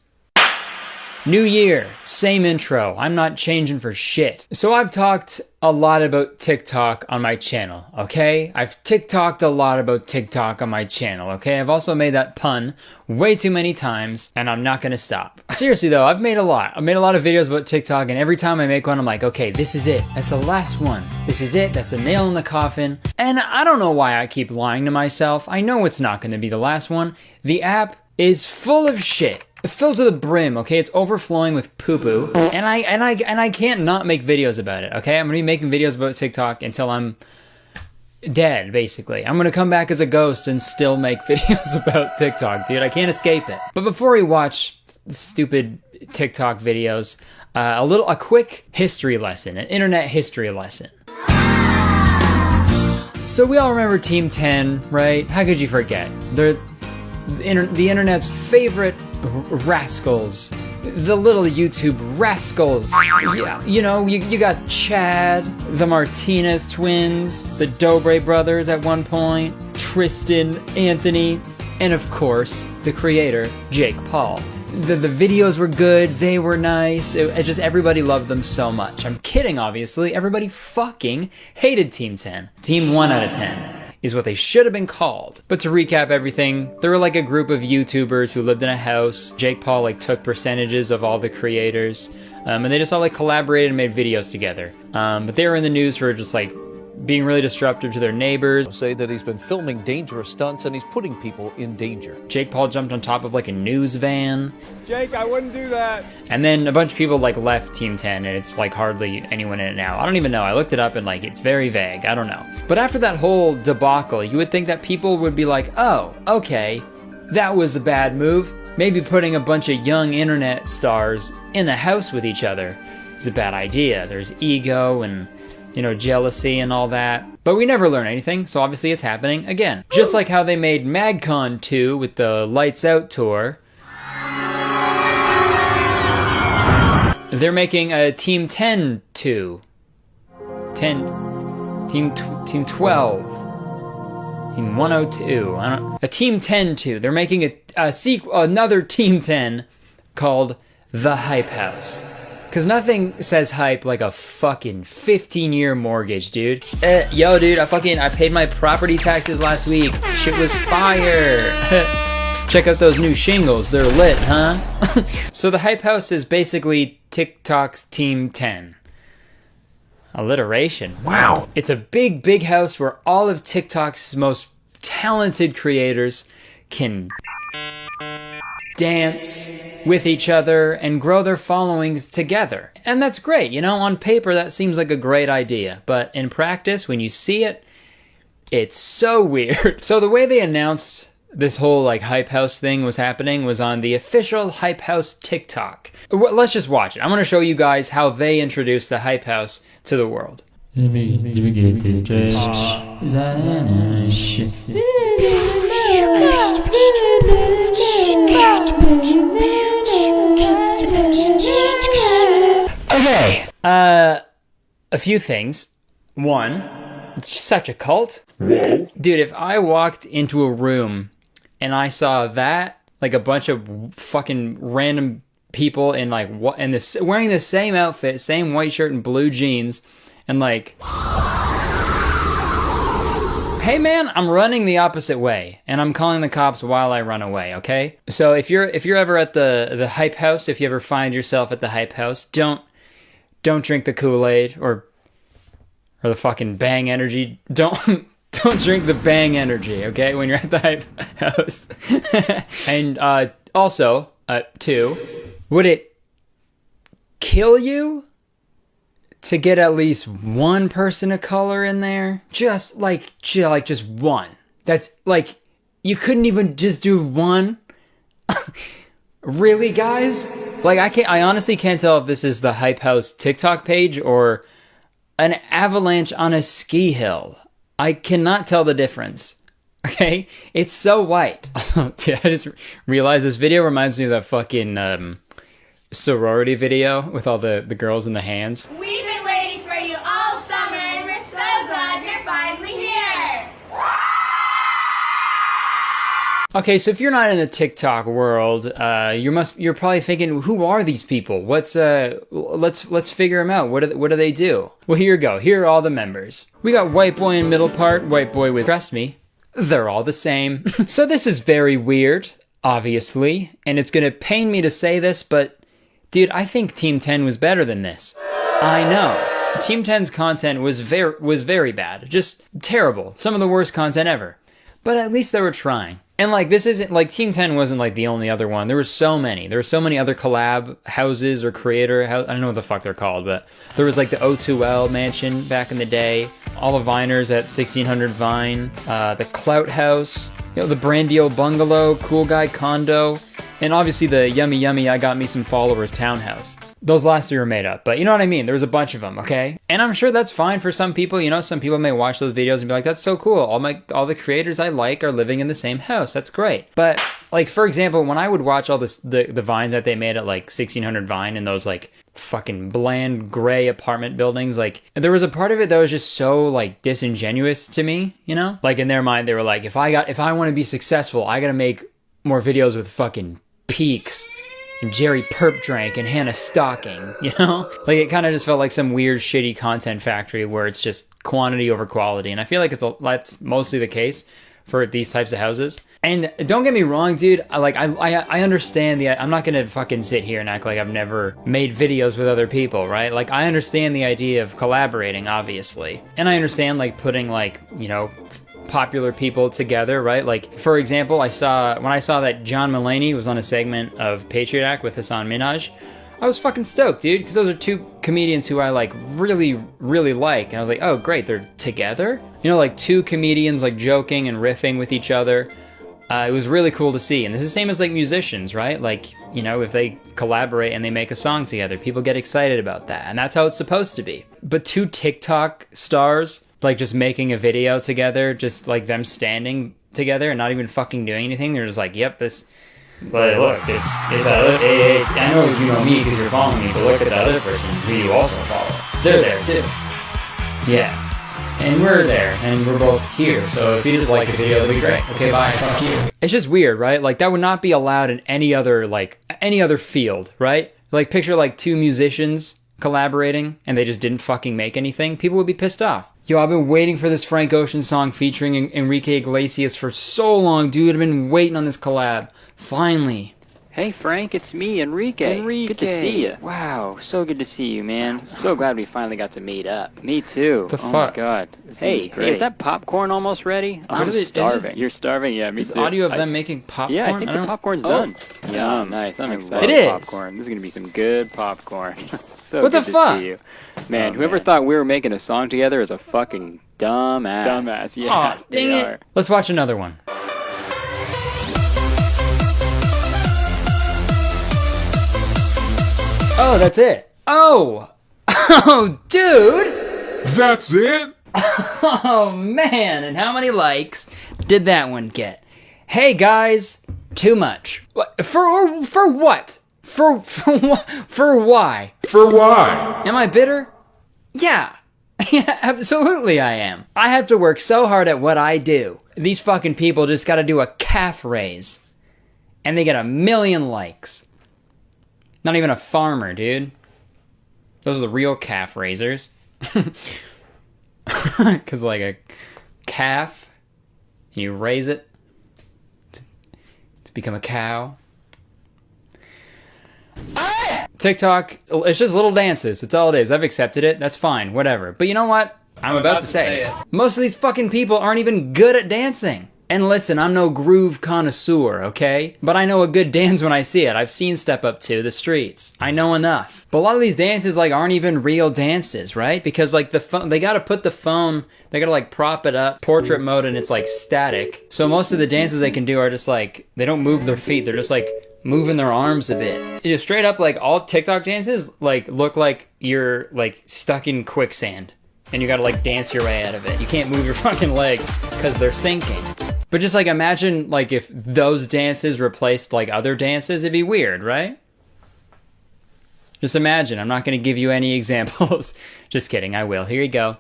new year, same intro. I'm not changing for shit. So I've talked a lot about TikTok on my channel, okay? I've TikToked a lot about TikTok on my channel, okay? I've also made that pun way too many times, and I'm not gonna stop. Seriously though, I've made a lot. I've made a lot of videos about TikTok, and every time I make one, I'm like, okay, this is it. That's the last one. This is it. That's the nail in the coffin. And I don't know why I keep lying to myself. I know it's not gonna be the last one. The app is full of shit. Filled to the brim, okay? It's overflowing with poo-poo, and I can't not make videos about it, okay? I'm gonna be making videos about TikTok until I'm dead, basically. I'm gonna come back as a ghost and still make videos about TikTok, dude. I can't escape it. But before we watch stupid TikTok videos, a quick history lesson, an internet history lesson. So we all remember Team 10, right? How could you forget? They're the internet's favorite rascals, the little YouTube rascals. Yeah, you know, you got Chad, the Martinez twins, the Dobre brothers at one point, Tristan, Anthony, and of course, the creator, Jake Paul. The videos were good, they were nice, it just everybody loved them so much. I'm kidding, obviously, everybody fucking hated Team 10. Team 1 out of 10. Is what they should have been called. But to recap everything, there were like a group of YouTubers who lived in a house. Jake Paul like took percentages of all the creators, and they just all like collaborated and made videos together. But they were in the news for just like being really disruptive to their neighbors. Say that he's been filming dangerous stunts and he's putting people in danger. Jake Paul jumped on top of like a news van. Jake, I wouldn't do that. And then a bunch of people like left Team 10 and it's like hardly anyone in it now. I don't even know. I looked it up and like it's very vague. I don't know. But after that whole debacle, you would think that people would be like, oh, okay, that was a bad move. Maybe putting a bunch of young internet stars in the house with each other is a bad idea. There's ego and, you know, jealousy and all that. But we never learn anything, so obviously it's happening again. Just like how they made MagCon 2 with the Lights Out tour. They're making a Team 10 2. Team 12. Team 102. I don't, a Team 10 2. They're making a sequel, another Team 10 called The Hype House. Cause nothing says hype like a fucking 15-year mortgage, dude. Yo, dude, I paid my property taxes last week. Shit was fire. Check out those new shingles, they're lit, huh? So the Hype House is basically TikTok's Team 10. Alliteration. Wow. It's a big, big house where all of TikTok's most talented creators can dance with each other and grow their followings together. And that's great, you know, on paper that seems like a great idea, but in practice, when you see it, it's so weird. So the way they announced this whole like Hype House thing was happening was on the official Hype House TikTok. Let's just watch it. I'm going to show you guys how they introduced the Hype House to the world. Let me get this straight. Okay, a few things. One, it's such a cult. Dude, if I walked into a room and I saw that, like a bunch of fucking random people in like wearing the same outfit, same white shirt and blue jeans, and like, hey man, I'm running the opposite way, and I'm calling the cops while I run away. Okay, so if you're ever at the Hype House, if you ever find yourself at the Hype House, don't drink the Kool-Aid or the fucking Bang Energy. Don't drink the Bang Energy, okay, when you're at the Hype House. And also, two, would it kill you to get at least one person of color in there? Just one. That's like, you couldn't even just do one? Really, guys? Like, I honestly can't tell if this is the Hype House TikTok page or an avalanche on a ski hill. I cannot tell the difference. Okay? It's so white. Dude, I just realized this video reminds me of that fucking sorority video with all the girls in the hands. We've been waiting for you all summer, and we're so glad you're finally here. Okay, so if you're not in the TikTok world, you're probably thinking, who are these people? Let's figure them out. What do they do? Well, here you go. Here are all the members. We got white boy in middle part, white boy with, trust me, they're all the same. So this is very weird, obviously, and it's gonna pain me to say this, but dude, I think Team 10 was better than this. I know. Team 10's content was very bad. Just terrible. Some of the worst content ever. But at least they were trying. And like, this isn't like Team 10 wasn't like the only other one. There were so many. There were so many other collab houses or creator I don't know what the fuck they're called, but there was like the O2L mansion back in the day. All the Viners at 1600 Vine, the Clout House, you know, the Brandio Bungalow, Cool Guy Condo, and obviously the Yummy I Got Me Some Followers Townhouse. Those last three were made up, but you know what I mean? There was a bunch of them, okay? And I'm sure that's fine for some people. You know, some people may watch those videos and be like, that's so cool. All the creators I like are living in the same house. That's great. But like, for example, when I would watch all the vines that they made at like 1600 Vine in those like fucking bland gray apartment buildings, like there was a part of it that was just so like disingenuous to me, you know? Like in their mind, they were like, if I want to be successful, I gotta make more videos with fucking Peaks and Jerry Perp Drank and Hannah Stocking, you know? Like, it kind of just felt like some weird, shitty content factory where it's just quantity over quality. And I feel like that's mostly the case for these types of houses. And don't get me wrong, dude, I understand I'm not gonna fucking sit here and act like I've never made videos with other people, right? Like, I understand the idea of collaborating, obviously. And I understand, like, putting, like, you know, popular people together, right? Like, for example, when I saw that John Mulaney was on a segment of Patriot Act with Hassan Minhaj, I was fucking stoked, dude, because those are two comedians who I like really, really like. And I was like, oh great, they're together? You know, like two comedians like joking and riffing with each other. It was really cool to see. And this is the same as like musicians, right? Like, you know, if they collaborate and they make a song together, people get excited about that. And that's how it's supposed to be. But two TikTok stars, like just making a video together, just like them standing together and not even fucking doing anything. They're just like, yep, this, but look, this, I know you know me because you're following me, but look at the other person who you also follow. They're there too. Yeah. And we're there, and we're both here, so if you just like the video, that'd be great. Okay, bye, fuck you. It's just weird, right? Like, that would not be allowed in any other field, right? Like, picture like two musicians collaborating, and they just didn't fucking make anything. People would be pissed off. Yo, I've been waiting for this Frank Ocean song featuring Enrique Iglesias for so long, dude. I've been waiting on this collab. Finally. Hey Frank, it's me, Enrique. Good to see you. Wow, so good to see you, man. So glad we finally got to meet up. Me too. The fuck? Oh my god. Hey, is that popcorn almost ready? I'm starving. You're starving? Yeah, me too. Is audio of them making popcorn? Yeah, I think the popcorn's done. Yeah, nice. I'm excited. It is. Popcorn. This is gonna be some good popcorn. So what good the fuck? To see you. Man, whoever thought we were making a song together is a fucking dumbass. Dumbass, yeah. Aw, dang it. Let's watch another one. Oh, that's it. Oh. Oh, dude. That's it? Oh, man. And how many likes did that one get? Hey, guys. Too much. For what? For why? For why? Am I bitter? Yeah. Yeah, absolutely I am. I have to work so hard at what I do. These fucking people just gotta do a calf raise. And they get 1 million likes. Not even a farmer, dude. Those are the real calf raisers. Because like a calf, you raise it to become a cow. TikTok, it's just little dances. That's all it is. I've accepted it. That's fine. Whatever. But you know what? I'm about to say it. Most of these fucking people aren't even good at dancing. And listen, I'm no groove connoisseur, okay? But I know a good dance when I see it. I've seen Step Up 2, The Streets. I know enough. But a lot of these dances like aren't even real dances, right? Because like the phone, they gotta put the phone, they gotta like prop it up, portrait mode, and it's like static. So most of the dances they can do are just like, they don't move their feet. They're just like moving their arms a bit. You know, straight up, like all TikTok dances like look like you're like stuck in quicksand and you gotta like dance your way out of it. You can't move your fucking leg because they're sinking. But just like imagine like if those dances replaced like other dances, it'd be weird, right? Just imagine. I'm not gonna give you any examples. Just kidding, I will. Here you go.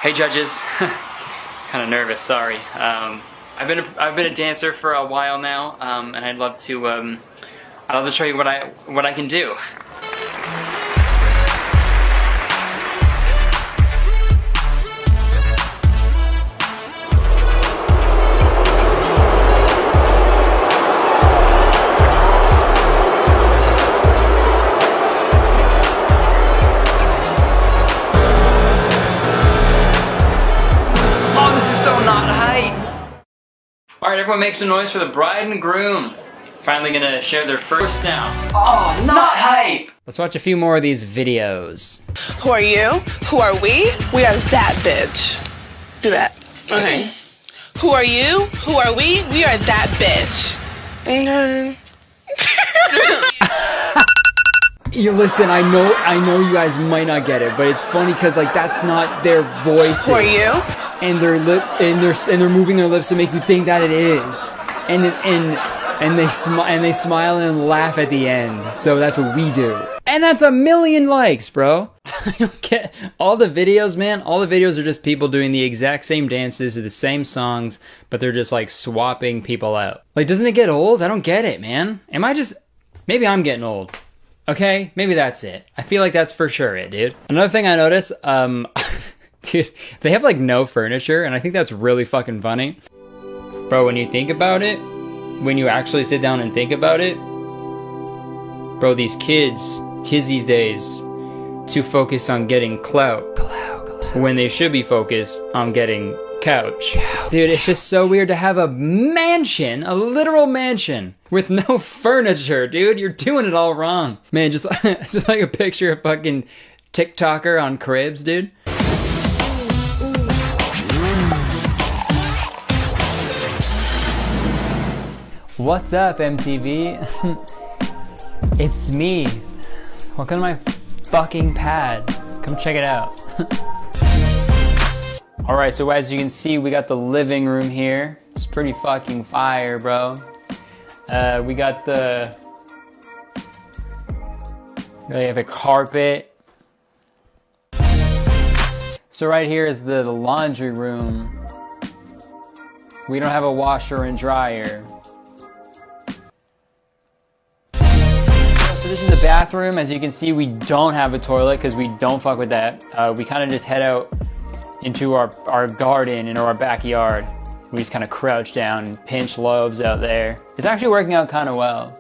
Hey judges, kind of nervous. Sorry. I've been a dancer for a while now, and I'd love to show you what I can do. Alright, everyone make some noise for the bride and groom. Finally gonna share their first now. Oh, not hype! Let's watch a few more of these videos. Who are you? Who are we? We are that bitch. Do that. Okay. Who are you? Who are we? We are that bitch. Okay. You listen, I know you guys might not get it, but it's funny because like that's not their voices. Who are you? And they're moving their lips to make you think that it is. And they smile and laugh at the end. So that's what we do. And that's 1 million likes, bro. I don't get all the videos, man. All the videos are just people doing the exact same dances to the same songs, but they're just like swapping people out. Like, doesn't it get old? I don't get it, man. Maybe I'm getting old. Okay, maybe that's it. I feel like that's for sure it, dude. Another thing I noticed, dude, they have like no furniture, and I think that's really fucking funny. Bro, when you think about it, when you actually sit down and think about it, bro, these kids these days, too focused on getting clout when they should be focused on getting couch. Dude, it's just so weird to have a mansion, a literal mansion, with no furniture, dude. You're doing it all wrong. Man, just like a picture of fucking TikToker on Cribs, dude. What's up, MTV? It's me. Welcome to my fucking pad. Come check it out. Alright, so as you can see, we got the living room here. It's pretty fucking fire, bro. We got the... We have a carpet. So right here is the laundry room. We don't have a washer and dryer. So this is the bathroom. As you can see, we don't have a toilet because we don't fuck with that. We kind of just head out into our garden in our backyard. We just kind of crouch down and pinch loaves out there. It's actually working out kind of well.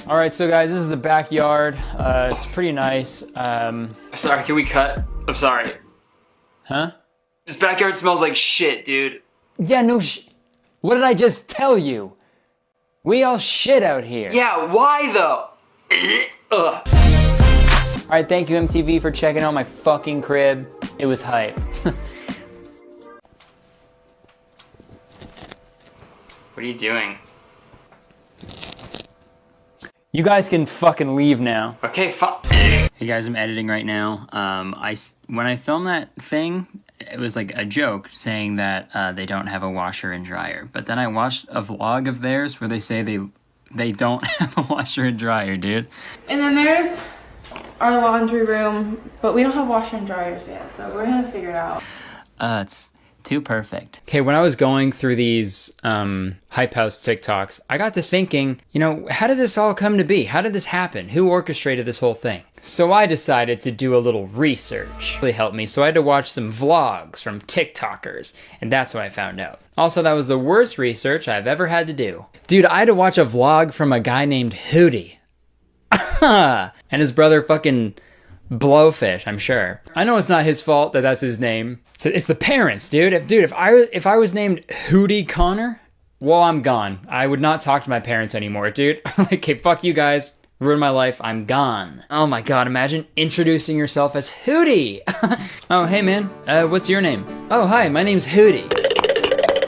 Alright, so guys, this is the backyard. It's pretty nice. Sorry, can we cut? I'm sorry. Huh? This backyard smells like shit, dude. Yeah, no what did I just tell you? We all shit out here. Yeah, why though? Ugh. Alright, thank you MTV for checking out my fucking crib. It was hype. What are you doing? You guys can fucking leave now. Okay, Hey guys, I'm editing right now. When I filmed that thing, it was like a joke saying that they don't have a washer and dryer. But then I watched a vlog of theirs where they say they don't have a washer and dryer, dude. And then there's our laundry room, but we don't have washer and dryers yet, so we're gonna figure it out. It's too perfect. Okay, when I was going through these Hype House TikToks, I got to thinking, you know, how did this all come to be? How did this happen? Who orchestrated this whole thing? So I decided to do a little research. It really helped me, so I had to watch some vlogs from TikTokers, and that's what I found out. Also, that was the worst research I've ever had to do. Dude, I had to watch a vlog from a guy named Hootie. And his brother fucking Blowfish, I'm sure. I know it's not his fault that that's his name. So it's the parents, dude. If I was named Kurtis Conner, well, I'm gone. I would not talk to my parents anymore, dude. Like, okay, fuck you guys. Ruined my life. I'm gone. Oh my god, imagine introducing yourself as Hootie. Oh, hey man, what's your name? Oh, hi, my name's Hootie.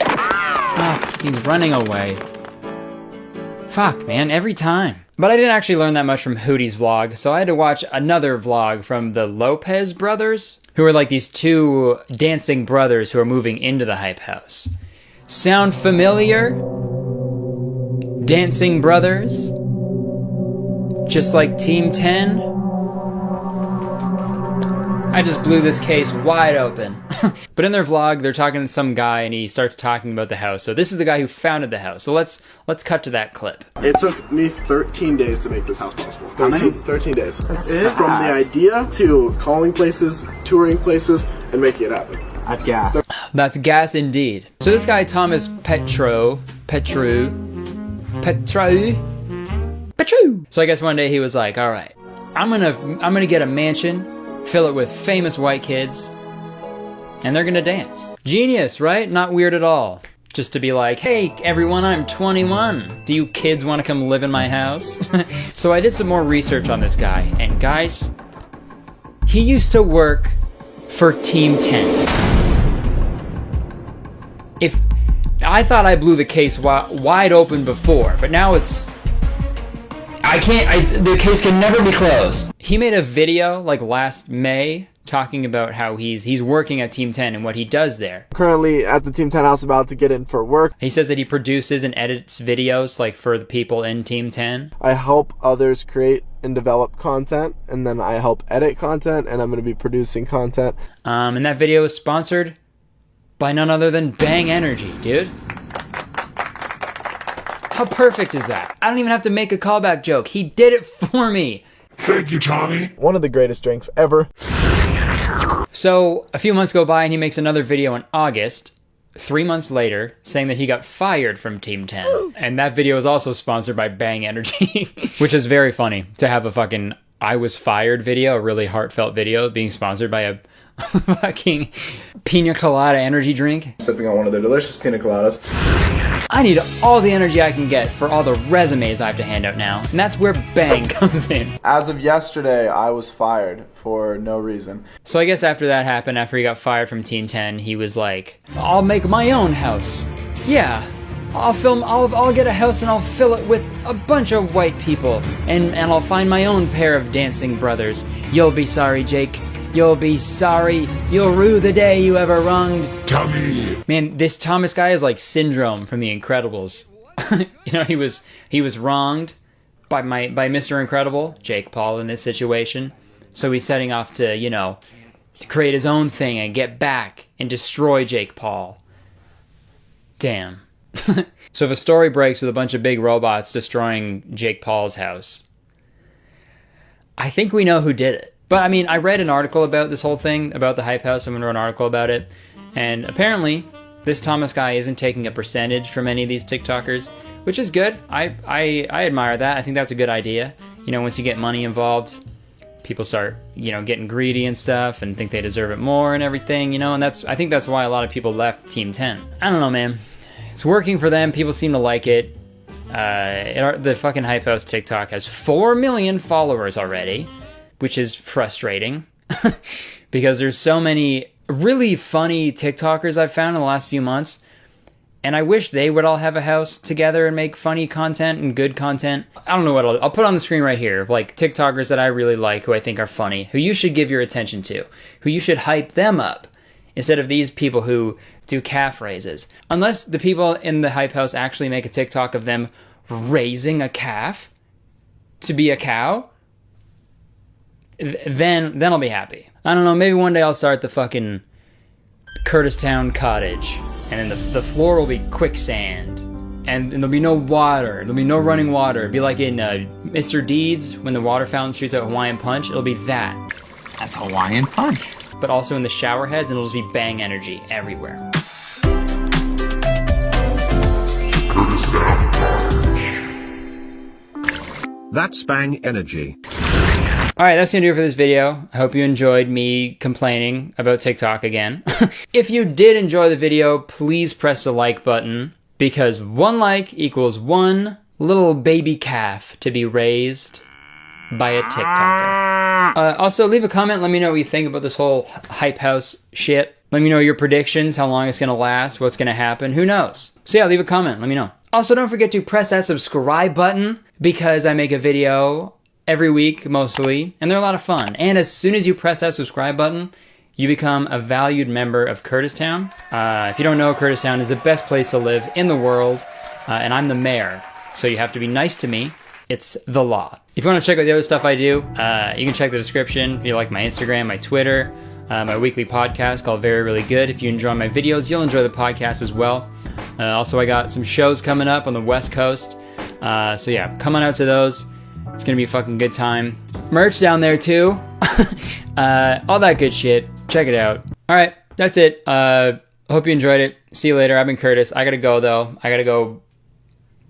Oh, he's running away. Fuck, man, every time. But I didn't actually learn that much from Hootie's vlog, so I had to watch another vlog from the Lopez brothers, who are like these two dancing brothers who are moving into the Hype House. Sound familiar? Dancing brothers? Just like Team 10? I just blew this case wide open. But in their vlog, they're talking to some guy and he starts talking about the house. So this is the guy who founded the house. So let's cut to that clip. It took me 13 days to make this house possible. How many? 13 days. From the idea to calling places, touring places, and making it happen. That's gas. That's gas indeed. So this guy, Thomas Petru. So I guess one day he was like, all right, I'm gonna get a mansion, fill it with famous white kids, and they're gonna dance. Genius, right? Not weird at all. Just to be like, hey everyone, I'm 21. Do you kids wanna come live in my house? So I did some more research on this guy, and guys, he used to work for Team 10. I thought I blew the case wide open before, but now it's... the case can never be closed. He made a video like last May talking about how he's working at Team 10 and what he does there. Currently at the Team 10 house, about to get in for work. He says that he produces and edits videos like for the people in Team 10. I help others create and develop content, and then I help edit content, and I'm going to be producing content. And that video is sponsored by none other than Bang Energy, dude. How perfect is that? I don't even have to make a callback joke. He did it for me. Thank you, Tommy. One of the greatest drinks ever. So a few months go by and he makes another video in August, 3 months later, saying that he got fired from Team 10. And that video is also sponsored by Bang Energy, which is very funny to have a fucking I was fired video, a really heartfelt video being sponsored by a fucking pina colada energy drink. Sipping on one of their delicious pina coladas. I need all the energy I can get for all the resumes I have to hand out now, and that's where Bang comes in. As of yesterday, I was fired for no reason. So I guess after that happened, after he got fired from Team 10, he was like, I'll make my own house. Yeah, I'll get a house and I'll fill it with a bunch of white people, and I'll find my own pair of dancing brothers. You'll be sorry, Jake. You'll be sorry. You'll rue the day you ever wronged Tommy. Man, this Thomas guy is like Syndrome from The Incredibles. You know, he was wronged by Mr. Incredible, Jake Paul, in this situation. So he's setting off to, you know, to create his own thing and get back and destroy Jake Paul. Damn. So if a story breaks with a bunch of big robots destroying Jake Paul's house, I think we know who did it. But I mean, I read an article about this whole thing, about the Hype House. Someone wrote an article about it. And apparently, this Thomas guy isn't taking a percentage from any of these TikTokers, which is good. I admire that. I think that's a good idea. You know, once you get money involved, people start, you know, getting greedy and stuff and think they deserve it more and everything, you know, and I think that's why a lot of people left Team 10. I don't know, man. It's working for them. People seem to like it. The fucking Hype House TikTok has 4 million followers already, which is frustrating because there's so many really funny TikTokers I've found in the last few months. And I wish they would all have a house together and make funny content and good content. I don't know what I'll put on the screen right here, like TikTokers that I really like, who I think are funny, who you should give your attention to, who you should hype them up, instead of these people who do calf raises. Unless the people in the hype house actually make a TikTok of them raising a calf to be a cow, then I'll be happy. I don't know, maybe one day I'll start the fucking Kurtis Town cottage, and then the floor will be quicksand, and there'll be no water, there'll be no running water. It'll be like in Mr. Deeds, when the water fountain shoots out Hawaiian Punch, it'll be that. That's Hawaiian Punch. But also in the shower heads, and it'll just be bang energy everywhere. That's bang energy. Alright, that's gonna do it for this video. I hope you enjoyed me complaining about TikTok again. If you did enjoy the video, please press the like button, because 1 like equals 1 little baby calf to be raised by a TikToker. Also, leave a comment, let me know what you think about this whole hype house shit. Let me know your predictions, how long it's gonna last, what's gonna happen, who knows? So yeah, leave a comment, let me know. Also, don't forget to press that subscribe button, because I make a video every week, mostly, and they're a lot of fun. And as soon as you press that subscribe button, you become a valued member of Kurtis Town. If you don't know, Kurtis Town is the best place to live in the world, and I'm the mayor, so you have to be nice to me. It's the law. If you want to check out the other stuff I do, you can check the description. If you like my Instagram, my Twitter, my weekly podcast called Very Really Good. If you enjoy my videos, you'll enjoy the podcast as well. Also, I got some shows coming up on the West Coast. So yeah, come on out to those. It's gonna be a fucking good time. Merch down there too. All that good shit. Check it out. Alright, that's it. Hope you enjoyed it. See you later. I've been Kurtis. I gotta go though. I gotta go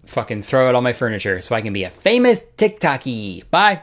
fucking throw out all my furniture so I can be a famous TikTokie. Bye.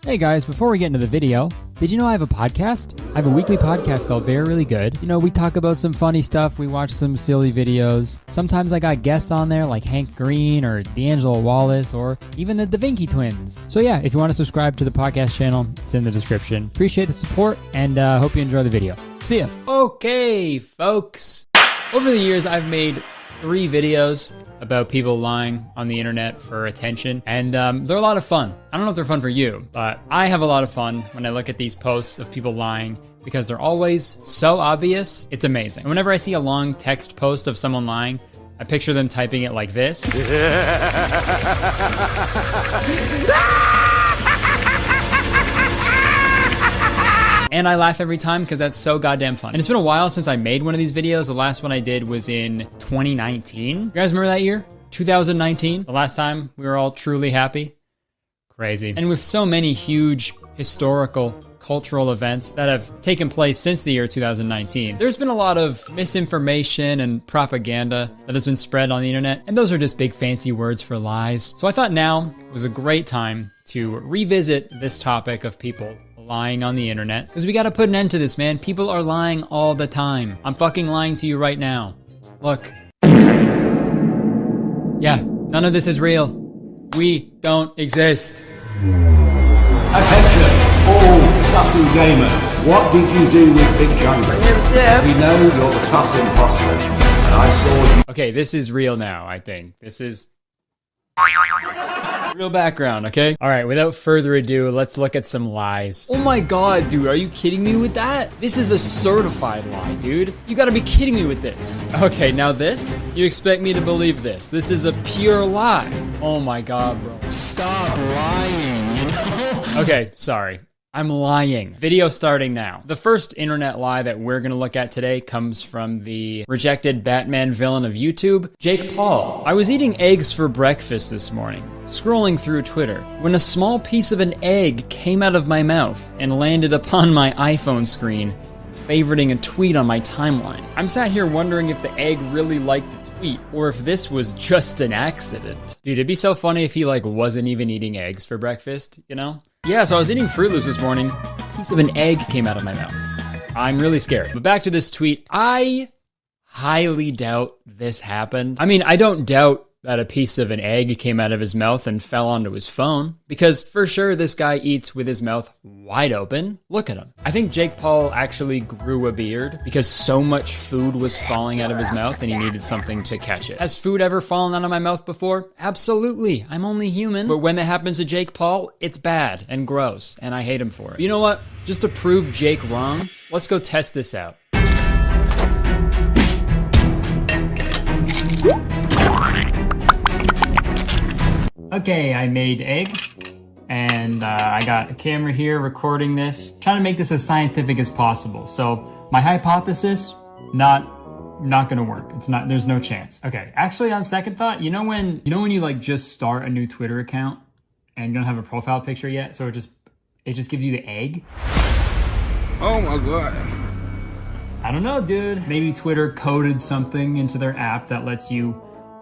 Hey guys, before we get into the video, did you know I have a podcast? I have a weekly podcast called Very Really Good. You know, we talk about some funny stuff, we watch some silly videos. Sometimes I got guests on there like Hank Green or D'Angelo Wallace or even the Da Vinci Twins. So yeah, if you want to subscribe to the podcast channel, it's in the description. Appreciate the support and hope you enjoy the video. See ya. Okay, folks. Over the years, I've made 3 videos about people lying on the internet for attention, and they're a lot of fun. I don't know if they're fun for you, but I have a lot of fun when I look at these posts of people lying because they're always so obvious. It's amazing. And whenever I see a long text post of someone lying, I picture them typing it like this. And I laugh every time because that's so goddamn fun. And it's been a while since I made one of these videos. The last one I did was in 2019. You guys remember that year? 2019? The last time we were all truly happy? Crazy. And with so many huge historical, cultural events that have taken place since the year 2019, there's been a lot of misinformation and propaganda that has been spread on the internet. And those are just big fancy words for lies. So I thought now was a great time to revisit this topic of people lying on the internet, because we gotta put an end to this, man. People are lying all the time. I'm fucking lying to you right now. Look. Yeah, none of this is real. We don't exist. Attention, all Sussy gamers. What did you do with Big Jungle? We know you're the sus imposter, and I saw you. Okay, this is real now, I think. This is real background, okay? All right, without further ado, let's look at some lies. Oh my god, dude, are you kidding me with that? This is a certified lie, dude. You gotta be kidding me with this. Okay, now this? You expect me to believe this? This is a pure lie. Oh my god, bro. Stop lying, you know? Okay, sorry. I'm lying. Video starting now. The first internet lie that we're gonna look at today comes from the rejected Batman villain of YouTube, Jake Paul. I was eating eggs for breakfast this morning, scrolling through Twitter, when a small piece of an egg came out of my mouth and landed upon my iPhone screen, favoriting a tweet on my timeline. I'm sat here wondering if the egg really liked the tweet, or if this was just an accident. Dude, it'd be so funny if he wasn't even eating eggs for breakfast, you know? Yeah, so I was eating Fruit Loops this morning, a piece of an egg came out of my mouth. I'm really scared. But back to this tweet. I highly doubt this happened. I mean, I don't doubt that a piece of an egg came out of his mouth and fell onto his phone. Because for sure, this guy eats with his mouth wide open. Look at him. I think Jake Paul actually grew a beard because so much food was falling out of his mouth and he needed something to catch it. Has food ever fallen out of my mouth before? Absolutely. I'm only human. But when that happens to Jake Paul, it's bad and gross, and I hate him for it. You know what? Just to prove Jake wrong, let's go test this out. Okay, I made egg, and I got a camera here recording this, trying to make this as scientific as possible. So my hypothesis, not gonna work. It's not, there's no chance. Okay, actually on second thought, you know when you like just start a new Twitter account and you don't have a profile picture yet, so it just gives you the egg? Oh my God. I don't know, dude. Maybe Twitter coded something into their app that lets you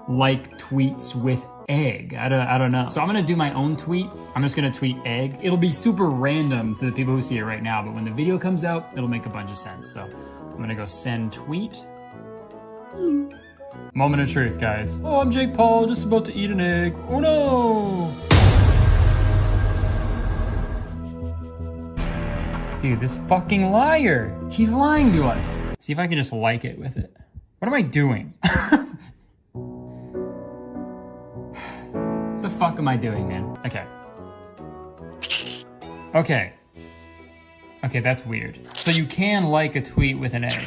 like tweets with egg. I don't know. So I'm gonna do my own tweet. I'm just gonna tweet egg. It'll be super random to the people who see it right now, but when the video comes out, it'll make a bunch of sense. So I'm gonna go send tweet. Moment of truth, guys. Oh, I'm Jake Paul, just about to eat an egg. Oh no! Dude, this fucking liar. He's lying to us. See if I can just like it with it. What am I doing? What the fuck am I doing, man? Okay. Okay. Okay, that's weird. So you can like a tweet with an egg.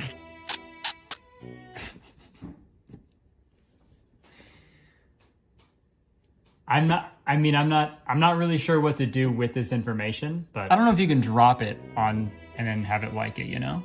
I'm not really sure what to do with this information, but I don't know if you can drop it on and then have it like it, you know?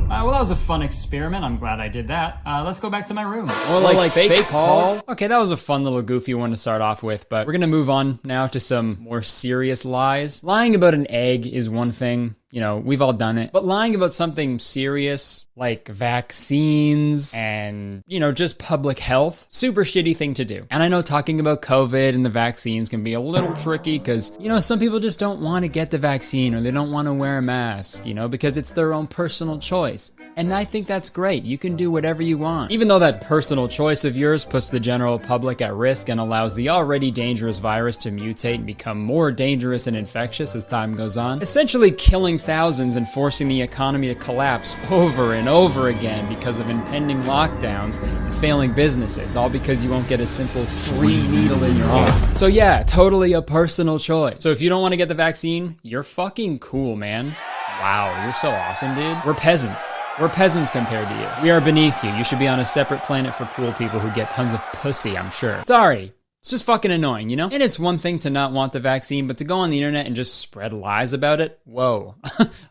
Well, that was a fun experiment. I'm glad I did that. Let's go back to my room. Or like fake Paul. Okay, that was a fun little goofy one to start off with, but we're gonna move on now to some more serious lies. Lying about an egg is one thing. You know, we've all done it. But lying about something serious, like vaccines and, you know, just public health, super shitty thing to do. And I know talking about COVID and the vaccines can be a little tricky because, you know, some people just don't want to get the vaccine or they don't want to wear a mask, you know, because it's their own personal choice. And I think that's great. You can do whatever you want. Even though that personal choice of yours puts the general public at risk and allows the already dangerous virus to mutate and become more dangerous and infectious as time goes on, essentially killing thousands and forcing the economy to collapse over and over again because of impending lockdowns and failing businesses, all because you won't get a simple free needle in your arm. So yeah, totally a personal choice. So if you don't want to get the vaccine, you're fucking cool, man. Wow, you're so awesome, dude. We're peasants. We're peasants compared to you. We are beneath you. You should be on a separate planet for cool people who get tons of pussy, I'm sure. Sorry. It's just fucking annoying, you know? And it's one thing to not want the vaccine, but to go on the internet and just spread lies about it? Whoa.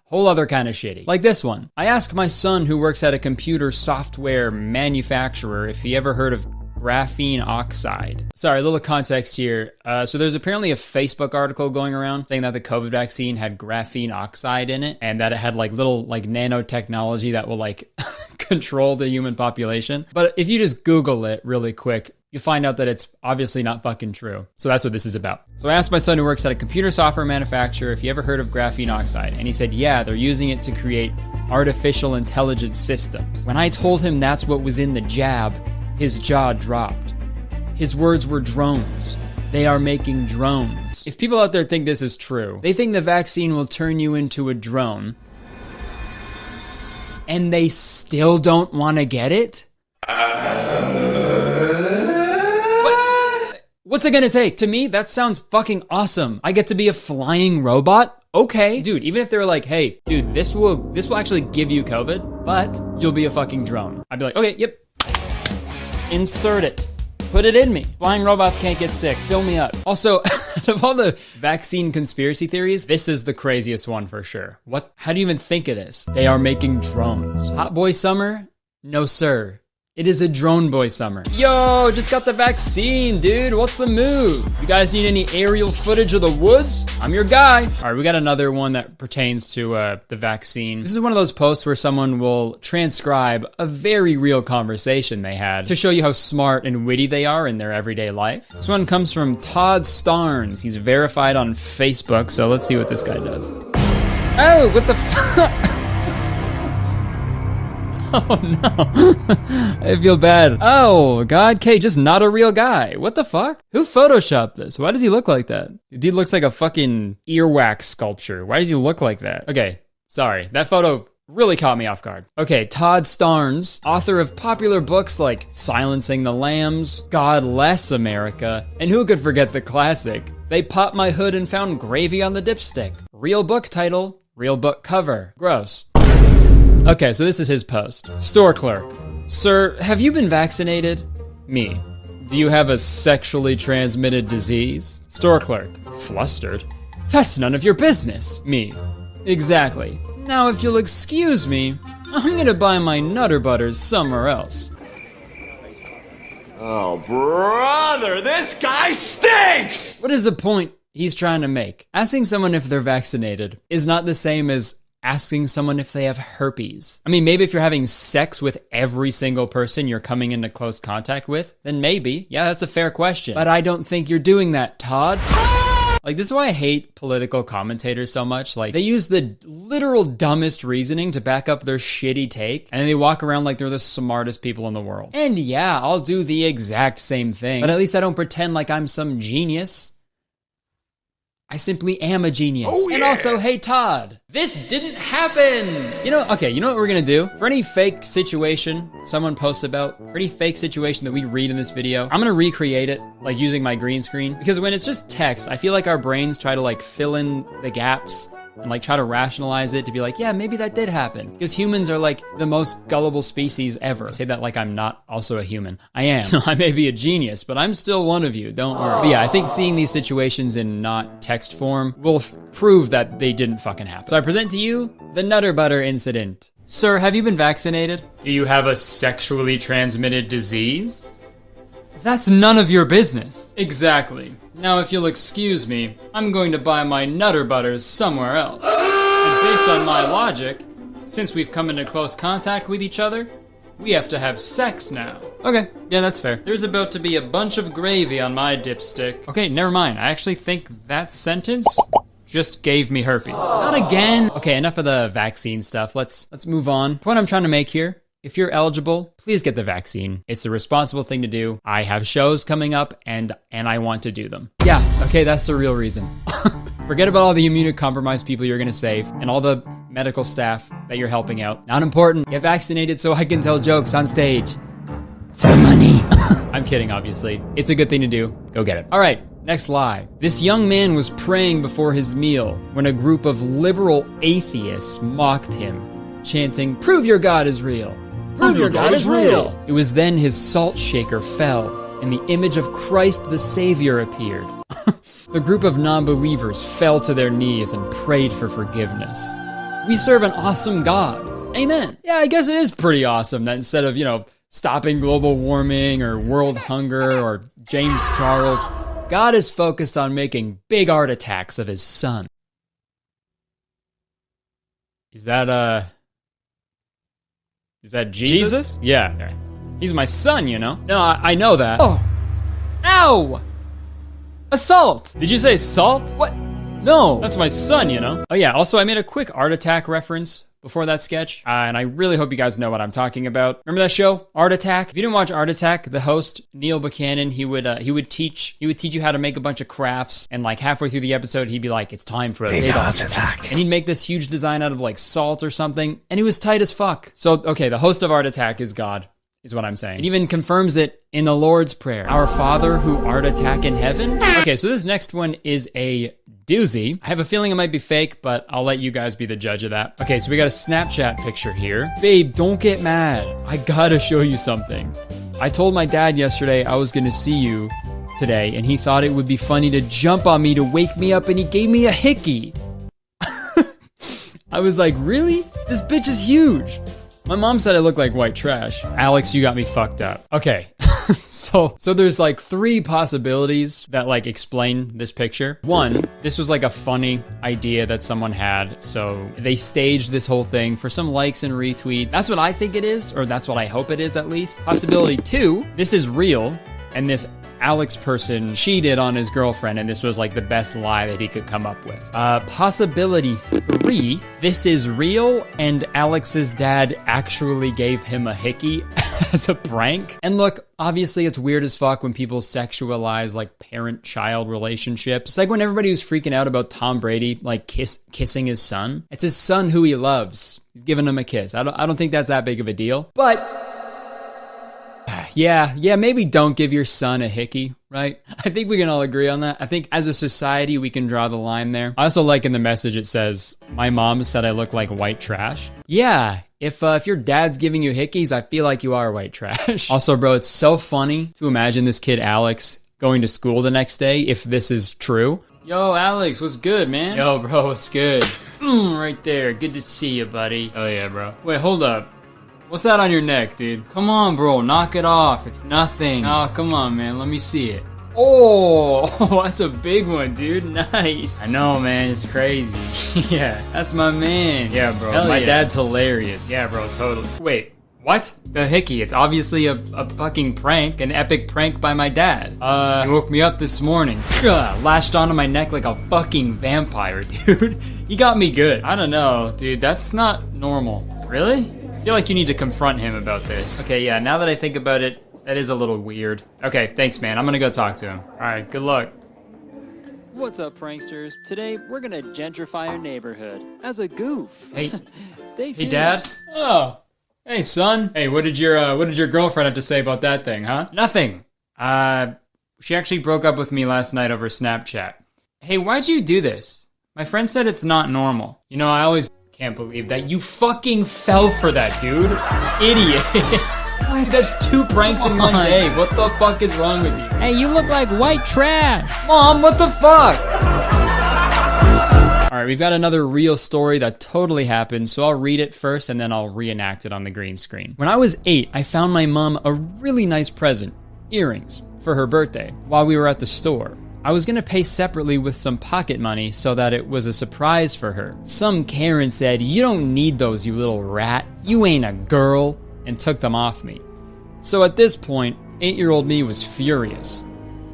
Whole other kind of shitty. Like this one. I asked my son who works at a computer software manufacturer if he ever heard of graphene oxide. Sorry, a little context here. So there's apparently a Facebook article going around saying that the COVID vaccine had graphene oxide in it and that it had like little like nanotechnology that will like control the human population. But if you just Google it really quick, you find out that it's obviously not fucking true. So that's what this is about. So I asked my son who works at a computer software manufacturer if he ever heard of graphene oxide. And he said, yeah, they're using it to create artificial intelligence systems. When I told him that's what was in the jab, his jaw dropped. His words were drones. They are making drones. If people out there think this is true, they think the vaccine will turn you into a drone, and they still don't want to get it? What's it gonna take? To me, that sounds fucking awesome. I get to be a flying robot? Okay. Dude, even if they were like, hey, dude, this will actually give you COVID, but you'll be a fucking drone. I'd be like, okay, yep. Insert it. Put it in me. Flying robots can't get sick. Fill me up. Also, out of all the vaccine conspiracy theories, this is the craziest one for sure. What? How do you even think of this? They are making drones. Hot boy summer? No, sir. It is a drone boy summer. Yo, just got the vaccine, dude. What's the move? You guys need any aerial footage of the woods? I'm your guy. All right, we got another one that pertains to the vaccine. This is one of those posts where someone will transcribe a very real conversation they had to show you how smart and witty they are in their everyday life. This one comes from Todd Starnes. He's verified on Facebook, so let's see what this guy does. Oh, what the fuck? Oh no, I feel bad. Oh God, K, just not a real guy. What the fuck? Who photoshopped this? Why does he look like that? Dude looks like a fucking earwax sculpture. Why does he look like that? Okay, sorry, that photo really caught me off guard. Okay, Todd Starnes, author of popular books like Silencing the Lambs, God Bless America, and who could forget the classic, They Popped My Hood and Found Gravy on the Dipstick. Real book title, real book cover. Gross. Okay, so this is his post. Store clerk. Sir, have you been vaccinated? Me. Do you have a sexually transmitted disease? Store clerk. Flustered. That's none of your business. Me. Exactly. Now, if you'll excuse me, I'm gonna buy my Nutter Butters somewhere else. Oh, brother, this guy stinks! What is the point he's trying to make? Asking someone if they're vaccinated is not the same as asking someone if they have herpes. I mean, maybe if you're having sex with every single person you're coming into close contact with, then maybe. Yeah, that's a fair question. But I don't think you're doing that, Todd. Like, this is why I hate political commentators so much. Like, they use the literal dumbest reasoning to back up their shitty take, and they walk around like they're the smartest people in the world. And yeah, I'll do the exact same thing, but at least I don't pretend like I'm some genius. I simply am a genius. Oh, yeah. And also, hey Todd, this didn't happen. You know what we're gonna do? For any fake situation someone posts about, for any fake situation that we read in this video, I'm gonna recreate it, like using my green screen. Because when it's just text, I feel like our brains try to like fill in the gaps and like try to rationalize it to be like, yeah, maybe that did happen. Because humans are like the most gullible species ever. I say that like I'm not also a human. I am. I may be a genius, but I'm still one of you, don't worry. But yeah, I think seeing these situations in not text form will prove that they didn't fucking happen. So I present to you the Nutter Butter incident. Sir, have you been vaccinated? Do you have a sexually transmitted disease? That's none of your business. Exactly. Now, if you'll excuse me, I'm going to buy my Nutter Butters somewhere else. And based on my logic, since we've come into close contact with each other, we have to have sex now. Okay, yeah, that's fair. There's about to be a bunch of gravy on my dipstick. Okay, never mind. I actually think that sentence just gave me herpes. Not again. Okay, enough of the vaccine stuff. Let's move on. What I'm trying to make here, if you're eligible, please get the vaccine. It's the responsible thing to do. I have shows coming up and I want to do them. Yeah, okay, that's the real reason. Forget about all the immunocompromised people you're gonna save and all the medical staff that you're helping out. Not important. Get vaccinated so I can tell jokes on stage. For money. I'm kidding, obviously. It's a good thing to do. Go get it. All right, next lie. This young man was praying before his meal when a group of liberal atheists mocked him, chanting, "Prove your God is real. Prove your God is real." It was then his salt shaker fell, and the image of Christ the Savior appeared. The group of non-believers fell to their knees and prayed for forgiveness. We serve an awesome God. Amen. Yeah, I guess it is pretty awesome that instead of, stopping global warming or world hunger or James Charles, God is focused on making big art attacks of his son. Is that Jesus? Yeah. He's my son, No, I know that. Oh. Ow! Assault! Did you say salt? What? No, that's my son, Oh yeah, also I made a quick art attack reference before that sketch, and I really hope you guys know what I'm talking about. Remember that show, Art Attack? If you didn't watch Art Attack, the host, Neil Buchanan, he would teach you how to make a bunch of crafts, and like halfway through the episode, he'd be like, it's time for a art attack. And he'd make this huge design out of like salt or something, and he was tight as fuck. So, okay, the host of Art Attack is God, is what I'm saying. It even confirms it in the Lord's Prayer. Our Father who art attack in heaven. Okay, so this next one is a doozy. I have a feeling it might be fake, but I'll let you guys be the judge of that. Okay, so we got a Snapchat picture here. Babe, don't get mad. I gotta show you something. I told my dad yesterday I was gonna see you today, and he thought it would be funny to jump on me to wake me up, and he gave me a hickey. I was like, really? This bitch is huge. My mom said I look like white trash. Alex, you got me fucked up. Okay, so there's like 3 possibilities that like explain this picture. 1, this was like a funny idea that someone had, so they staged this whole thing for some likes and retweets. That's what I think it is, or that's what I hope it is at least. Possibility 2, this is real, and this Alex person cheated on his girlfriend and this was like the best lie that he could come up with. Possibility 3, this is real and Alex's dad actually gave him a hickey as a prank. And look, obviously it's weird as fuck when people sexualize like parent-child relationships. It's like when everybody was freaking out about Tom Brady like kissing his son. It's his son who he loves. He's giving him a kiss. I don't think that's that big of a deal. But yeah, maybe don't give your son a hickey, right? I think we can all agree on that. I think as a society, we can draw the line there. I also like in the message it says, my mom said I look like white trash. Yeah, if your dad's giving you hickeys, I feel like you are white trash. Also, bro, it's so funny to imagine this kid, Alex, going to school the next day if this is true. Yo, Alex, what's good, man? Yo, bro, what's good? Right there. Good to see you, buddy. Oh, yeah, bro. Wait, hold up. What's that on your neck, dude? Come on, bro. Knock it off. It's nothing. Oh, come on, man. Let me see it. Oh, that's a big one, dude. Nice. I know, man. It's crazy. Yeah, that's my man. Yeah, bro. Hell my dad's hilarious. Yeah, bro. Totally. Wait. What? The hickey. It's obviously a fucking prank, an epic prank by my dad. He woke me up this morning. Lashed onto my neck like a fucking vampire, dude. He got me good. I don't know, dude. That's not normal. Really? I feel like you need to confront him about this. Okay, yeah, now that I think about it, that is a little weird. Okay, thanks, man. I'm gonna go talk to him. All right, good luck. What's up, pranksters? Today, we're gonna gentrify our neighborhood as a goof. Hey, Stay tuned. hey, Dad. Oh, hey, son. Hey, what did your girlfriend have to say about that thing, huh? Nothing. She actually broke up with me last night over Snapchat. Hey, why'd you do this? My friend said it's not normal. You know, I always can't believe that you fucking fell for that, dude. Idiot. What? That's 2 pranks in one day. What the fuck is wrong with you? Hey, you look like white trash. Mom, what the fuck? All right, we've got another real story that totally happened, so I'll read it first and then I'll reenact it on the green screen. When I was 8, I found my mom a really nice present, earrings, for her birthday while we were at the store. I was gonna pay separately with some pocket money so that it was a surprise for her. Some Karen said, "You don't need those, you little rat. You ain't a girl," and took them off me. So at this point, 8-year-old me was furious.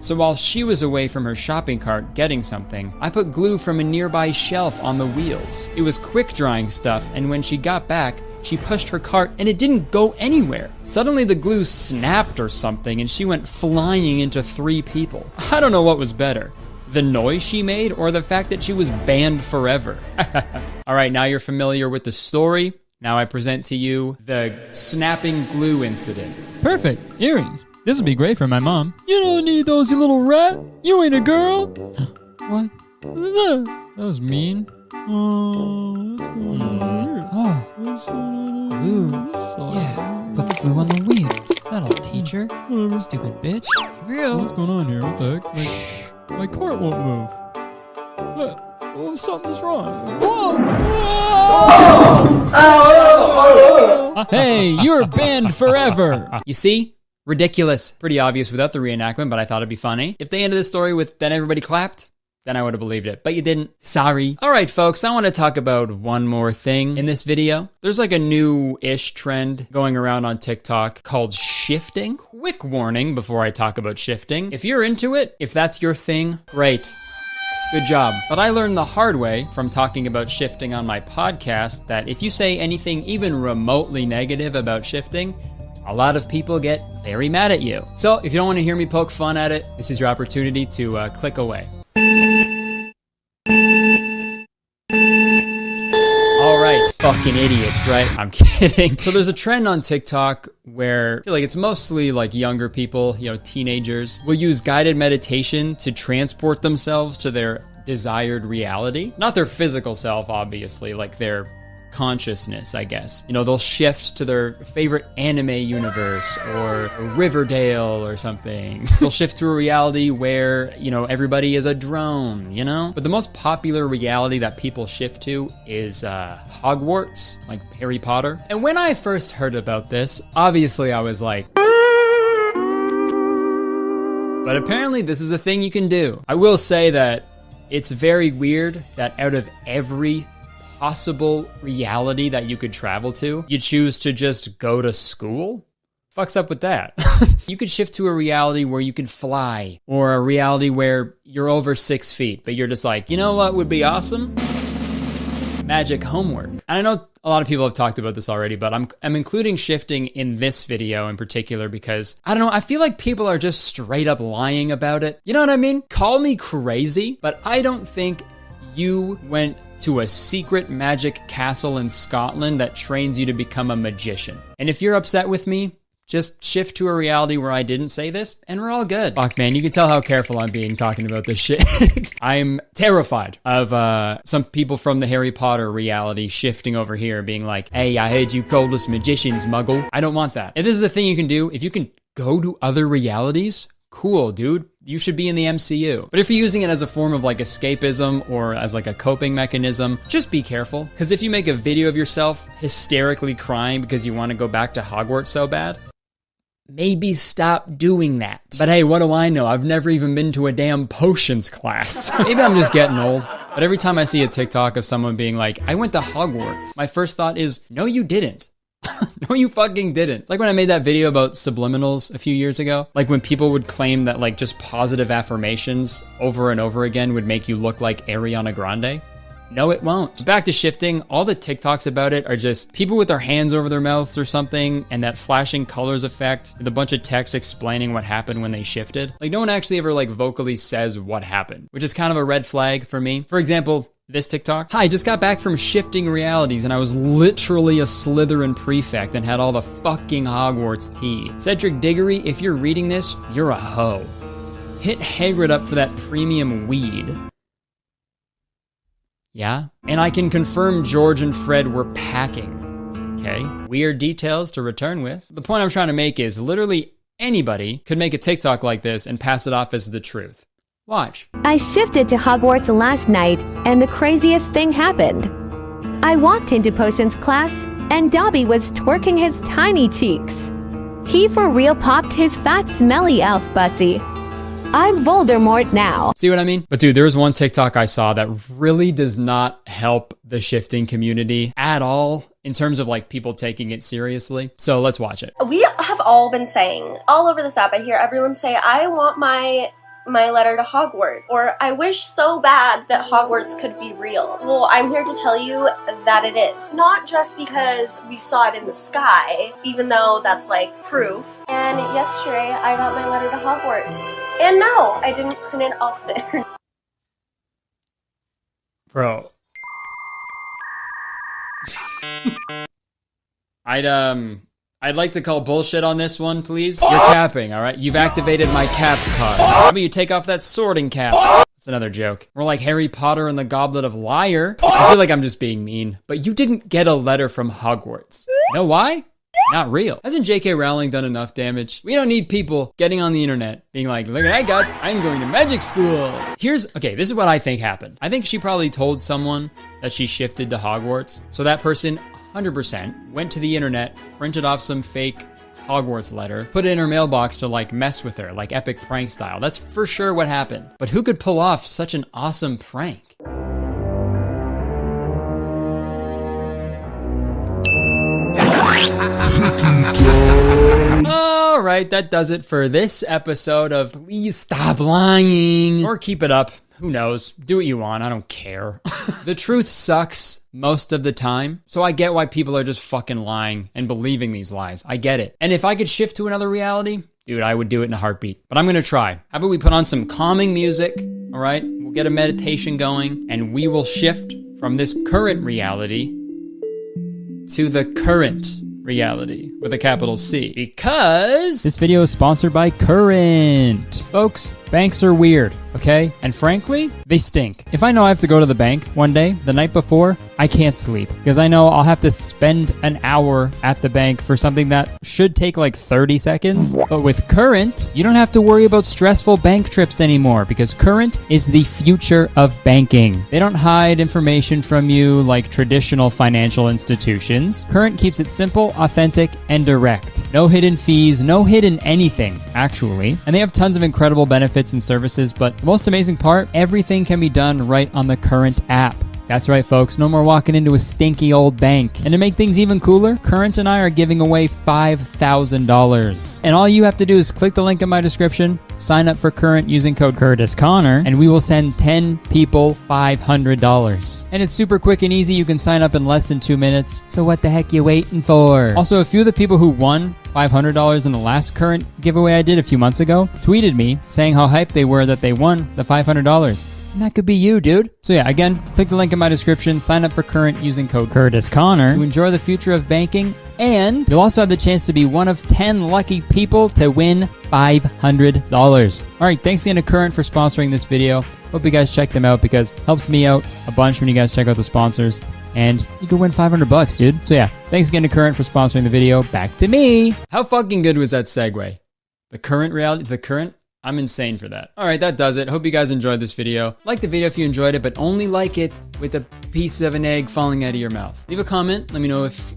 So while she was away from her shopping cart getting something, I put glue from a nearby shelf on the wheels. It was quick drying stuff, and when she got back, she pushed her cart and it didn't go anywhere. Suddenly the glue snapped or something and she went flying into 3 people. I don't know what was better, the noise she made or the fact that she was banned forever. All right, now you're familiar with the story. Now I present to you the snapping glue incident. Perfect. Earrings. This would be great for my mom. You don't need those, you little rat. You ain't a girl. What? That was mean. Oh, what's going on here? Oh, glue. Yeah, put the glue on the wheels. That'll teach her. Whatever. Stupid bitch. Real. What's going on here? What the heck? My cart won't move. What? Oh, something's wrong. Whoa! Whoa! Hey, you're banned forever. You see? Ridiculous. Pretty obvious without the reenactment, but I thought it'd be funny. If they ended the story with "then everybody clapped," then I would have believed it, but you didn't. Sorry. All right, folks, I want to talk about one more thing in this video. There's like a new-ish trend going around on TikTok called shifting. Quick warning before I talk about shifting. If you're into it, if that's your thing, great. Good job. But I learned the hard way from talking about shifting on my podcast that if you say anything even remotely negative about shifting, a lot of people get very mad at you. So if you don't want to hear me poke fun at it, this is your opportunity to click away. All right, fucking idiots, right? I'm kidding. So there's a trend on TikTok where I feel like it's mostly like younger people, you know, teenagers, will use guided meditation to transport themselves to their desired reality. Not their physical self, obviously, like their consciousness, I guess. You know, they'll shift to their favorite anime universe or Riverdale or something. They'll shift to a reality where, you know, everybody is a drone, you know? But the most popular reality that people shift to is Hogwarts, like Harry Potter. And when I first heard about this, obviously I was like, but apparently this is a thing you can do. I will say that it's very weird that out of every possible reality that you could travel to, you choose to just go to school? Fuck's up with that? You could shift to a reality where you could fly, or a reality where you're over 6 feet, but you're just like, you know what would be awesome? Magic homework. And I know a lot of people have talked about this already, but I'm including shifting in this video in particular because, I don't know, I feel like people are just straight up lying about it. You know what I mean? Call me crazy, but I don't think you went to a secret magic castle in Scotland that trains you to become a magician. And if you're upset with me, just shift to a reality where I didn't say this, and we're all good. Fuck, man, you can tell how careful I'm being talking about this shit. I'm terrified of some people from the Harry Potter reality shifting over here, being like, hey, I heard you called us magicians, muggle. I don't want that. If this is a thing you can do, if you can go to other realities, cool, dude. You should be in the MCU. But if you're using it as a form of like escapism or as like a coping mechanism, just be careful. Because if you make a video of yourself hysterically crying because you want to go back to Hogwarts so bad, maybe stop doing that. But hey, what do I know? I've never even been to a damn potions class. Maybe I'm just getting old. But every time I see a TikTok of someone being like, I went to Hogwarts, my first thought is, no, you didn't. No, you fucking didn't. It's like when I made that video about subliminals a few years ago. Like when people would claim that like just positive affirmations over and over again would make you look like Ariana Grande. No, it won't. Back to shifting, all the TikToks about it are just people with their hands over their mouths or something, and that flashing colors effect with a bunch of text explaining what happened when they shifted. Like no one actually ever like vocally says what happened, which is kind of a red flag for me. For example, this TikTok. Hi, just got back from shifting realities and I was literally a Slytherin prefect and had all the fucking Hogwarts tea. Cedric Diggory, if you're reading this, you're a hoe. Hit Hagrid up for that premium weed. Yeah? And I can confirm George and Fred were packing. Okay? Weird details to return with. The point I'm trying to make is literally anybody could make a TikTok like this and pass it off as the truth. Watch. I shifted to Hogwarts last night, and the craziest thing happened. I walked into potions class, and Dobby was twerking his tiny cheeks. He for real popped his fat smelly elf bussy. I'm Voldemort now. See what I mean? But dude, there was one TikTok I saw that really does not help the shifting community at all in terms of like people taking it seriously. So let's watch it. We have all been saying, all over this app, I hear everyone say, I want my letter to Hogwarts, or I wish so bad that Hogwarts could be real. Well, I'm here to tell you that it is. Not just because we saw it in the sky, even though that's like proof. And yesterday I got my letter to Hogwarts. And no, I didn't print it off there. Bro. I'd like to call bullshit on this one, please. You're capping, all right? You've activated my cap card. How about you take off that sorting cap? That's another joke. We're like Harry Potter and the Goblet of Liar. I feel like I'm just being mean, but you didn't get a letter from Hogwarts. You know why? Not real. Hasn't J.K. Rowling done enough damage? We don't need people getting on the internet being like, look what I got, I'm going to magic school. Okay, this is what I think happened. I think she probably told someone that she shifted to Hogwarts, so that person 100% went to the internet, printed off some fake Hogwarts letter, put it in her mailbox to like mess with her, like epic prank style. That's for sure what happened. But who could pull off such an awesome prank? All right, that does it for this episode of Please Stop Lying. Or keep it up. Who knows? Do what you want. I don't care. The truth sucks most of the time. So I get why people are just fucking lying and believing these lies. I get it. And if I could shift to another reality, dude, I would do it in a heartbeat. But I'm going to try. How about we put on some calming music? All right? We'll get a meditation going and we will shift from this current reality to the current reality with a capital C, because this video is sponsored by Current. Folks, banks are weird, okay? And frankly, they stink. If I know I have to go to the bank one day, the night before, I can't sleep because I know I'll have to spend an hour at the bank for something that should take like 30 seconds. But with Current, you don't have to worry about stressful bank trips anymore because Current is the future of banking. They don't hide information from you like traditional financial institutions. Current keeps it simple, authentic, and direct. No hidden fees, no hidden anything, actually. And they have tons of incredible benefits and services, but the most amazing part, everything can be done right on the Current app. That's right, folks. No more walking into a stinky old bank. And to make things even cooler, Current and I are giving away $5,000. And all you have to do is click the link in my description, sign up for Current using code Kurtis Conner, and we will send 10 people $500. And it's super quick and easy. You can sign up in less than 2 minutes. So what the heck you waiting for? Also, a few of the people who won $500 in the last Current giveaway I did a few months ago tweeted me saying how hyped they were that they won the $500. And that could be you, dude. So yeah, again, click the link in my description, sign up for Current using code Kurtis Conner to enjoy the future of banking, and you'll also have the chance to be one of 10 lucky people to win $500. All right, thanks again to Current for sponsoring this video. Hope you guys check them out because it helps me out a bunch when you guys check out the sponsors. And you could win $500, dude. So yeah, thanks again to Current for sponsoring the video. Back to me. How fucking good was that segue? The current? I'm insane for that. All right, that does it. Hope you guys enjoyed this video. Like the video if you enjoyed it, but only like it with a piece of an egg falling out of your mouth. Leave a comment. Let me know if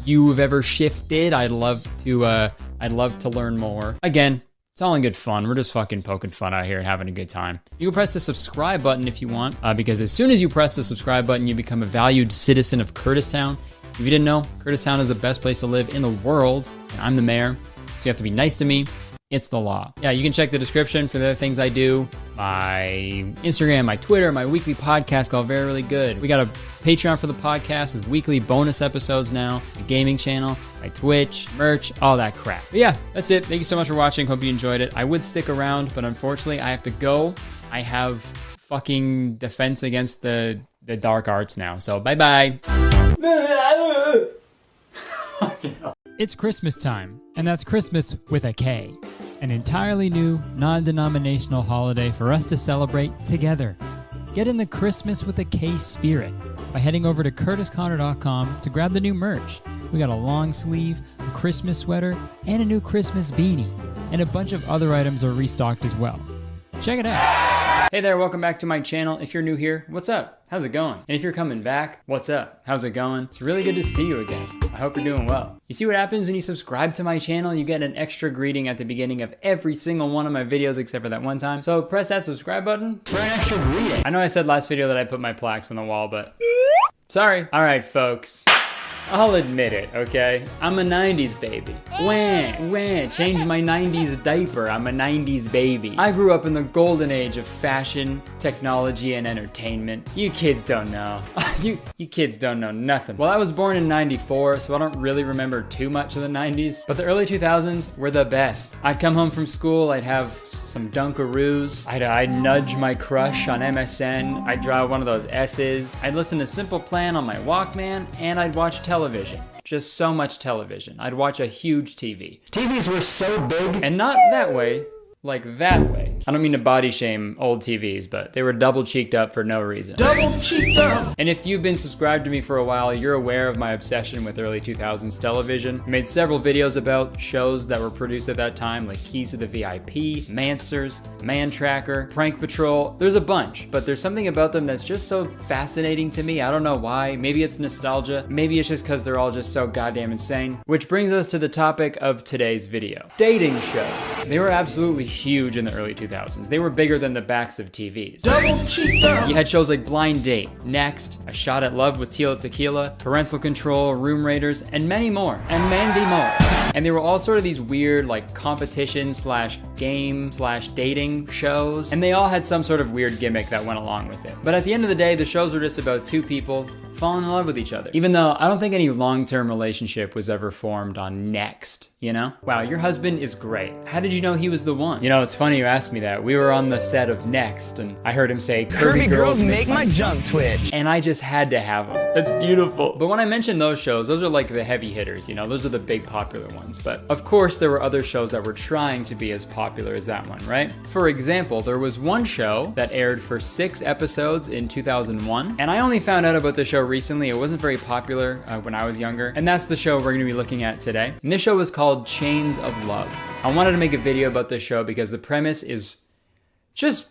you've ever shifted. I'd love to learn more. Again, it's all in good fun. We're just fucking poking fun out here and having a good time. You can press the subscribe button if you want, because as soon as you press the subscribe button, you become a valued citizen of Kurtistown. If you didn't know, Kurtistown is the best place to live in the world, and I'm the mayor, so you have to be nice to me. It's the law. Yeah, you can check the description for the other things I do. My Instagram, my Twitter, my weekly podcast called Very Really Good. We got a Patreon for the podcast with weekly bonus episodes now, a gaming channel, my Twitch, merch, all that crap. But yeah, that's it. Thank you so much for watching. Hope you enjoyed it. I would stick around, but unfortunately I have to go. I have fucking defense against the dark arts now. So bye-bye. It's Christmas time, and that's Christmas with a K. An entirely new, non-denominational holiday for us to celebrate together. Get in the Christmas with a K spirit by heading over to kurtisconner.com to grab the new merch. We got a long sleeve, a Christmas sweater, and a new Christmas beanie. And a bunch of other items are restocked as well. Check it out. Hey there, welcome back to my channel. If you're new here, what's up? How's it going? And if you're coming back, what's up? How's it going? It's really good to see you again. I hope you're doing well. You see what happens when you subscribe to my channel? You get an extra greeting at the beginning of every single one of my videos except for that one time. So press that subscribe button for an extra greeting. I know I said last video that I put my plaques on the wall, but sorry. All right, folks. I'll admit it, okay? I'm a 90s baby. Change my 90s diaper. I'm a 90s baby. I grew up in the golden age of fashion, technology, and entertainment. You kids don't know. you kids don't know nothing. Well, I was born in 94, so I don't really remember too much of the 90s, but the early 2000s were the best. I'd come home from school, I'd have some Dunkaroos, I'd nudge my crush on MSN, I'd draw one of those S's, I'd listen to Simple Plan on my Walkman, and I'd watch television. Just so much television. I'd watch a huge TV. TVs were so big, and not that way, like that way. I don't mean to body shame old TVs, but they were double cheeked up for no reason. Double cheeked up! And if you've been subscribed to me for a while, you're aware of my obsession with early 2000s television. I made several videos about shows that were produced at that time, like Keys to the VIP, Mansers, Man Tracker, Prank Patrol. There's a bunch, but there's something about them that's just so fascinating to me. I don't know why. Maybe it's nostalgia. Maybe it's just because they're all just so goddamn insane. Which brings us to the topic of today's video. Dating shows. They were absolutely huge in the early 2000s. They were bigger than the backs of TVs. You had shows like Blind Date, Next, A Shot at Love with Tila Tequila, Parental Control, Room Raiders, and many more. And Mandy more. And they were all sort of these weird like competition slash game slash dating shows. And they all had some sort of weird gimmick that went along with it. But at the end of the day, the shows were just about two people falling in love with each other. Even though I don't think any long-term relationship was ever formed on Next, you know? Wow, your husband is great. How did you know he was the one? You know, it's funny you asked me that. We were on the set of Next, and I heard him say, Curvy girls make my junk twitch. And I just had to have him. That's beautiful. But when I mentioned those shows, those are like the heavy hitters, you know? Those are the big popular ones. But of course, there were other shows that were trying to be as popular as that one, right? For example, there was one show that aired for 6 episodes in 2001, and I only found out about the show recently. It wasn't very popular when I was younger, and that's the show we're gonna be looking at today. And this show was called Chains of Love. I wanted to make a video about this show because the premise is just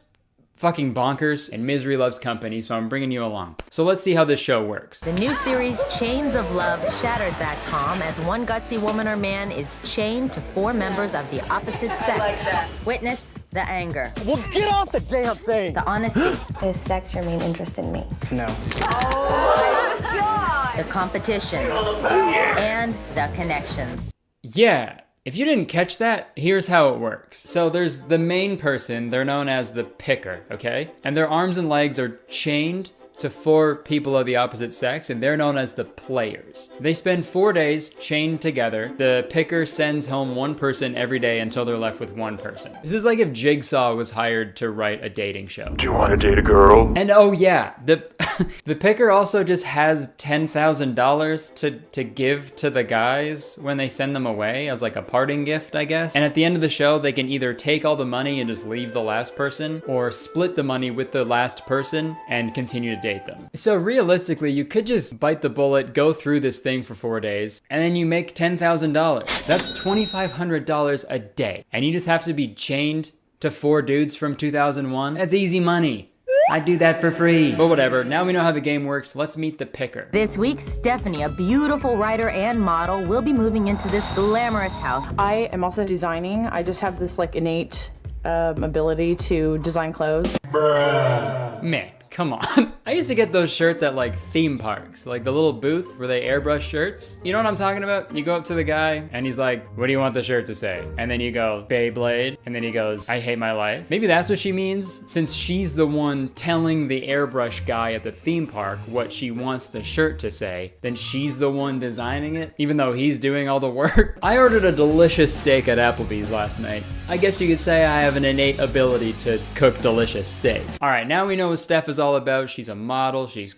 fucking bonkers, and misery loves company, so I'm bringing you along. So let's see how this show works. The new series Chains of Love shatters that calm as one gutsy woman or man is chained to 4 members of the opposite sex. Witness, The anger. Well, get off the damn thing. The honesty. Is sex your main interest in me? No. Oh my God. The competition. And the connection. Yeah. If you didn't catch that, here's how it works. So there's the main person, they're known as the picker, okay? And their arms and legs are chained to 4 people of the opposite sex, and they're known as the players. They spend 4 days chained together. The picker sends home 1 person every day until they're left with 1 person. This is like if Jigsaw was hired to write a dating show. Do you want to date a girl? And oh yeah, the picker also just has $10,000 to give to the guys when they send them away as like a parting gift, I guess. And at the end of the show, they can either take all the money and just leave the last person, or split the money with the last person and continue to date them. So realistically, you could just bite the bullet, go through this thing for 4 days, and then you make $10,000. That's $2,500 a day. And you just have to be chained to 4 dudes from 2001. That's easy money. I'd do that for free. But whatever, now we know how the game works. Let's meet the picker. This week, Stephanie, a beautiful writer and model, will be moving into this glamorous house. I am also designing. I just have this like innate ability to design clothes. Man, come on. I used to get those shirts at like theme parks, like the little booth where they airbrush shirts. You know what I'm talking about? You go up to the guy and he's like, what do you want the shirt to say? And then you go, Beyblade. And then he goes, I hate my life. Maybe that's what she means, since she's the one telling the airbrush guy at the theme park what she wants the shirt to say, then she's the one designing it, even though he's doing all the work. I ordered a delicious steak at Applebee's last night. I guess you could say I have an innate ability to cook delicious steak. All right, now we know what Steph is all about. She's a model, she's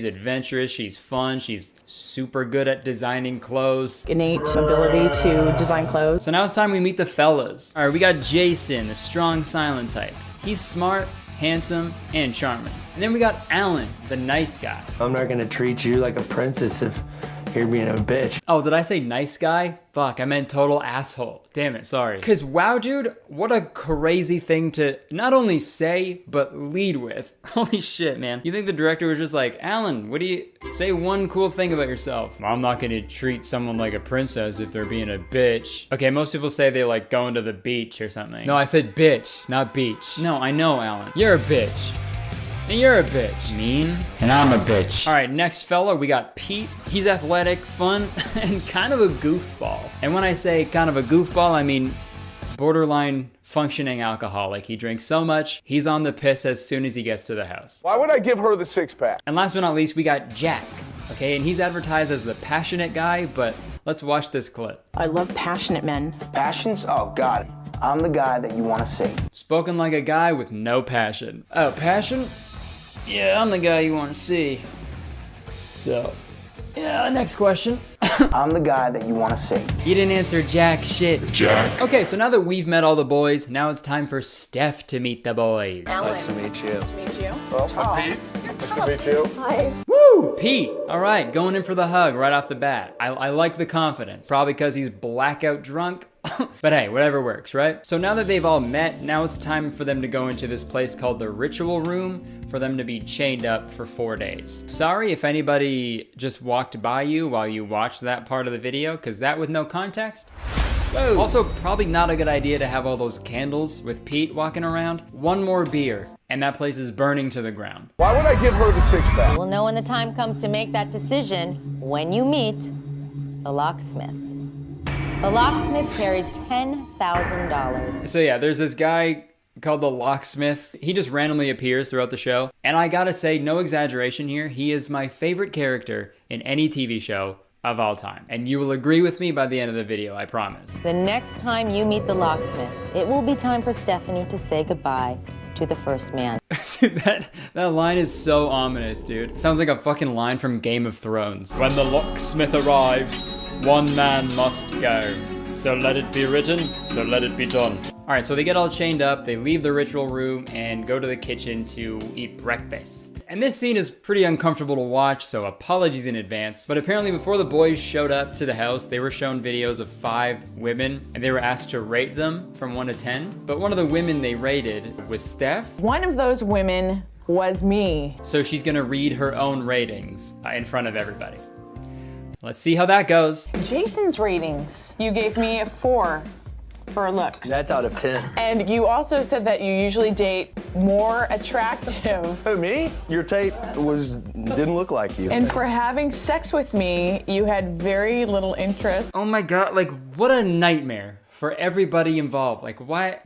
adventurous, she's fun, she's super good at designing clothes. Innate ability to design clothes. So now it's time we meet the fellas. All right, we got Jason, the strong silent type. He's smart, handsome, and charming. And then we got Alan, the nice guy. I'm not gonna treat you like a princess if you're being a bitch. Oh, did I say nice guy? Fuck, I meant total asshole. Damn it, sorry. Cause wow, dude, what a crazy thing to not only say, but lead with. Holy shit, man. You think the director was just like, Alan, what do you, say one cool thing about yourself. I'm not gonna treat someone like a princess if they're being a bitch. Okay, most people say they like going to the beach or something. No, I said bitch, not beach. No, I know, Alan. You're a bitch. And you're a bitch. Mean. And I'm a bitch. All right, next fella, we got Pete. He's athletic, fun, and kind of a goofball. And when I say kind of a goofball, I mean borderline functioning alcoholic. He drinks so much, he's on the piss as soon as he gets to the house. Why would I give her the 6-pack? And last but not least, we got Jack. Okay, and he's advertised as the passionate guy, but let's watch this clip. I love passionate men. Passions? Oh, God. I'm the guy that you want to see. Spoken like a guy with no passion. Oh, passion? Yeah, I'm the guy you want to see. So, yeah, next question. I'm the guy that you want to see. You didn't answer jack shit. Jack. Okay, so now that we've met all the boys, now it's time for Steph to meet the boys. Nice to meet you. Nice to meet you. Well, I'm Pete. Nice to meet you. Hi. Woo! Pete. All right, going in for the hug right off the bat. I like the confidence. Probably because he's blackout drunk. But hey, whatever works, right? So now that they've all met, now it's time for them to go into this place called the Ritual Room for them to be chained up for 4 days. Sorry if anybody just walked by you while you watched that part of the video, because that with no context. Whoa. Also, probably not a good idea to have all those candles with Pete walking around. One more beer, and that place is burning to the ground. Why would I give her the 6-pack? We'll know when the time comes to make that decision when you meet the locksmith. The locksmith carries $10,000. So yeah, there's this guy called the locksmith. He just randomly appears throughout the show. And I gotta say, no exaggeration here, he is my favorite character in any TV show of all time. And you will agree with me by the end of the video, I promise. The next time you meet the locksmith, it will be time for Stephanie to say goodbye to the first man. Dude, that line is so ominous, dude. It sounds like a fucking line from Game of Thrones. When the locksmith arrives, one man must go. So let it be written, so let it be done. All right, so they get all chained up, they leave the ritual room and go to the kitchen to eat breakfast. And this scene is pretty uncomfortable to watch, so apologies in advance. But apparently before the boys showed up to the house, they were shown videos of 5 women and they were asked to rate them from 1 to 10. But one of the women they rated was Steph. One of those women was me. So she's gonna read her own ratings in front of everybody. Let's see how that goes. Jason's ratings. You gave me a 4. for looks. That's out of 10. And you also said that you usually date more attractive. Who, me? Your tape didn't look like you. And for having sex with me, you had very little interest. Oh my god, like what a nightmare for everybody involved. Like why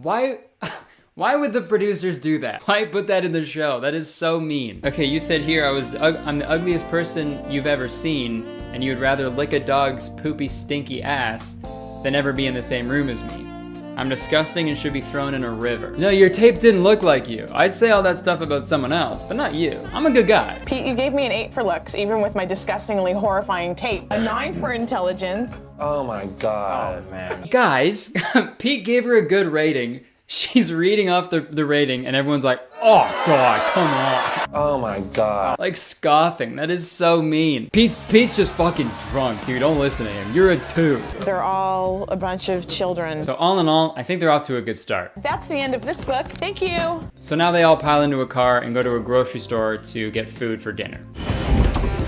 why would the producers do that? Why put that in the show? That is so mean. Okay, you said here I'm the ugliest person you've ever seen, and you'd rather lick a dog's poopy, stinky ass than ever be in the same room as me. I'm disgusting and should be thrown in a river. No, your tape didn't look like you. I'd say all that stuff about someone else, but not you. I'm a good guy. Pete, you gave me an 8 for looks, even with my disgustingly horrifying tape. A 9 for intelligence. Oh my god. Oh man. Guys, Pete gave her a good rating. She's reading off the rating and everyone's like, oh god, come on. Oh my god. Like scoffing, that is so mean. Pete's just fucking drunk, dude, don't listen to him. You're a 2. They're all a bunch of children. So all in all, I think they're off to a good start. That's the end of this book, thank you. So now they all pile into a car and go to a grocery store to get food for dinner.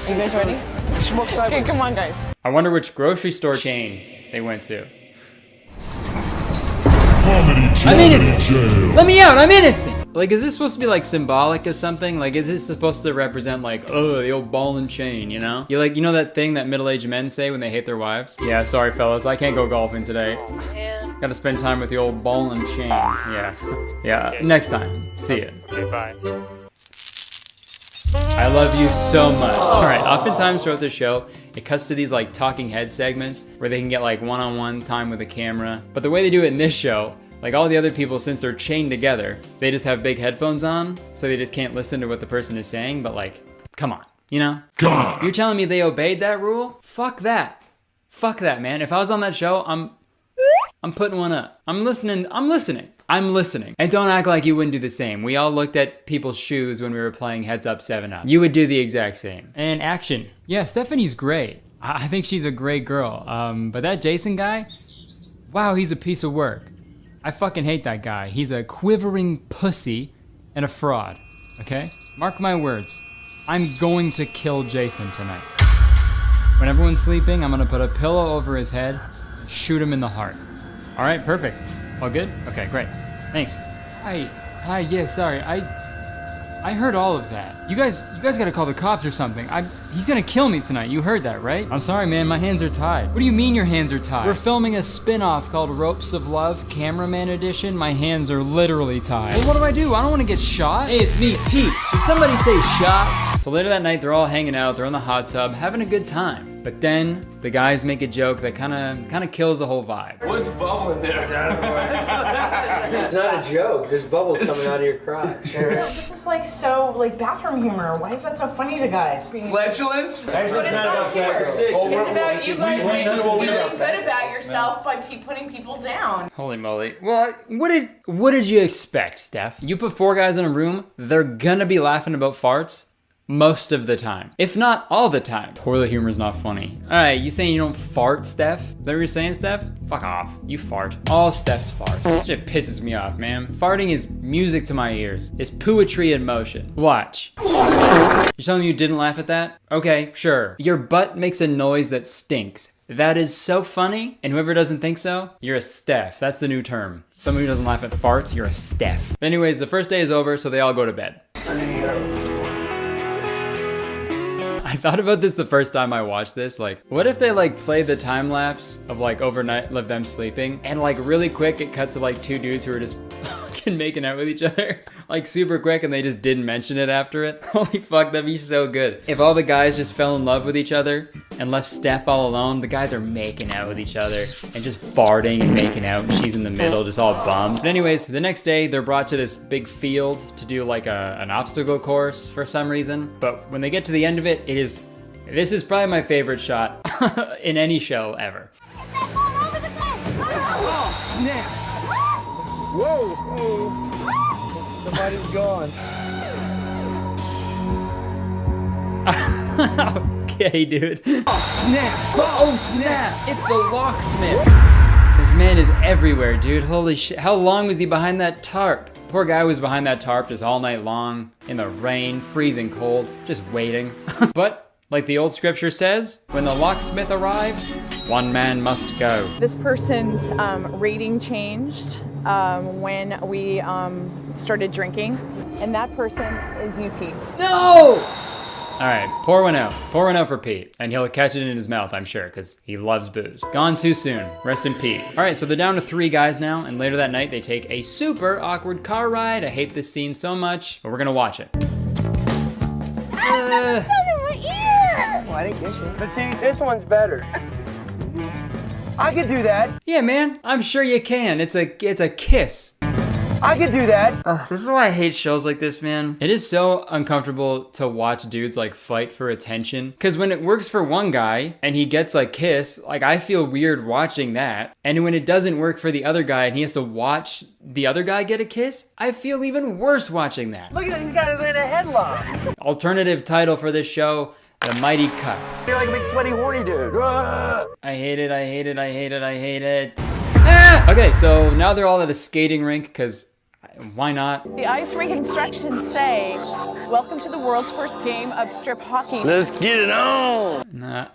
You guys ready? Smoke sideways. Okay, come on guys. I wonder which grocery store chain they went to. I'm innocent! Let me out, I'm innocent! Like, is this supposed to be like symbolic of something? Like, is this supposed to represent like, oh, the old ball and chain, you know? You know that thing that middle-aged men say when they hate their wives? Yeah, sorry fellas, I can't go golfing today. Gotta spend time with the old ball and chain. Yeah, next time. See ya. Okay, bye. I love you so much. All right, oftentimes throughout the show, it cuts to these like talking head segments where they can get like one-on-one time with the camera. But the way they do it in this show, like all the other people, since they're chained together, they just have big headphones on, so they just can't listen to what the person is saying, but like, come on, you know? Come on. You're telling me they obeyed that rule? Fuck that. Fuck that, man. If I was on that show, I'm putting one up. I'm listening. And don't act like you wouldn't do the same. We all looked at people's shoes when we were playing Heads Up 7-Up. You would do the exact same. And action. Yeah, Stephanie's great. I think she's a great girl. But that Jason guy, wow, he's a piece of work. I fucking hate that guy. He's a quivering pussy and a fraud, okay? Mark my words. I'm going to kill Jason tonight. When everyone's sleeping, I'm gonna put a pillow over his head and shoot him in the heart. All right, perfect. All good? Okay, great. Thanks. Hi, yeah, sorry. I heard all of that. You guys gotta call the cops or something. He's gonna kill me tonight. You heard that, right? I'm sorry, man, my hands are tied. What do you mean your hands are tied? We're filming a spin-off called Ropes of Love, Cameraman Edition. My hands are literally tied. Well, what do? I don't wanna get shot. Hey, it's me, Pete. Did somebody say shots? So later that night, they're all hanging out, they're in the hot tub, having a good time. But then, the guys make a joke that kinda kills the whole vibe. What's bubbling there? It's not a joke. There's bubbles coming out of your crotch. This is like so bathroom humor. Why is that so funny to guys? Flatulence? But it's not humor. It's about you guys feeling good about yourself by putting people down. Holy moly. Well, what did you expect, Steph? You put 4 guys in a room, they're gonna be laughing about farts most of the time. If not all the time. Toilet humor is not funny. All right, you saying you don't fart, Steph? Is that what you're saying, Steph? Fuck off. You fart. All Steph's fart. That shit pisses me off, man. Farting is music to my ears. It's poetry in motion. Watch. You're telling me you didn't laugh at that? Okay, sure. Your butt makes a noise that stinks. That is so funny, and whoever doesn't think so, you're a Steph. That's the new term. Someone who doesn't laugh at farts, you're a Steph. But anyways, the first day is over, so they all go to bed. I thought about this the first time I watched this, like, what if they play the time lapse of overnight of them sleeping, and really quick it cut to 2 dudes who are just fucking making out with each other, super quick, and they just didn't mention it after it. Holy fuck, that'd be so good. If all the guys just fell in love with each other and left Steph all alone, the guys are making out with each other and just farting and making out, and she's in the middle just all bummed. But anyways, the next day they're brought to this big field to do an obstacle course for some reason. But when they get to the end of it, this is probably my favorite shot in any show ever. Oh, snap. Whoa. Somebody's gone. Okay, dude. Oh, snap. Oh, snap. It's the locksmith. This man is everywhere, dude. Holy shit. How long was he behind that tarp? Poor guy was behind that tarp just all night long, in the rain, freezing cold, just waiting. But like the old scripture says, when the locksmith arrives, One man must go. This person's rating changed when we started drinking, and that person is you, Pete. No! All right, pour one out. Pour one out for Pete. And he'll catch it in his mouth, I'm sure, because he loves booze. Gone too soon. Rest in Pete. All right, so they're down to 3 guys now, and later that night they take a super awkward car ride. I hate this scene so much, but we're gonna watch it. I didn't kiss you. But see, this one's better. I could do that. Yeah, man, I'm sure you can. It's a kiss. I could do that. This is why I hate shows like this, man. It is so uncomfortable to watch dudes like fight for attention. Cause when it works for one guy and he gets like kiss, like I feel weird watching that. And when it doesn't work for the other guy and he has to watch the other guy get a kiss, I feel even worse watching that. Look at that, he's got it in a headlock. Alternative title for this show, The Mighty Cuts. You're like a big sweaty horny dude. I hate it, I hate it, I hate it, I hate it. Ah! Okay, so now they're all at a skating rink, cause why not? The ice rink instructions say, welcome to the world's first game of strip hockey. Let's get it on. Nah,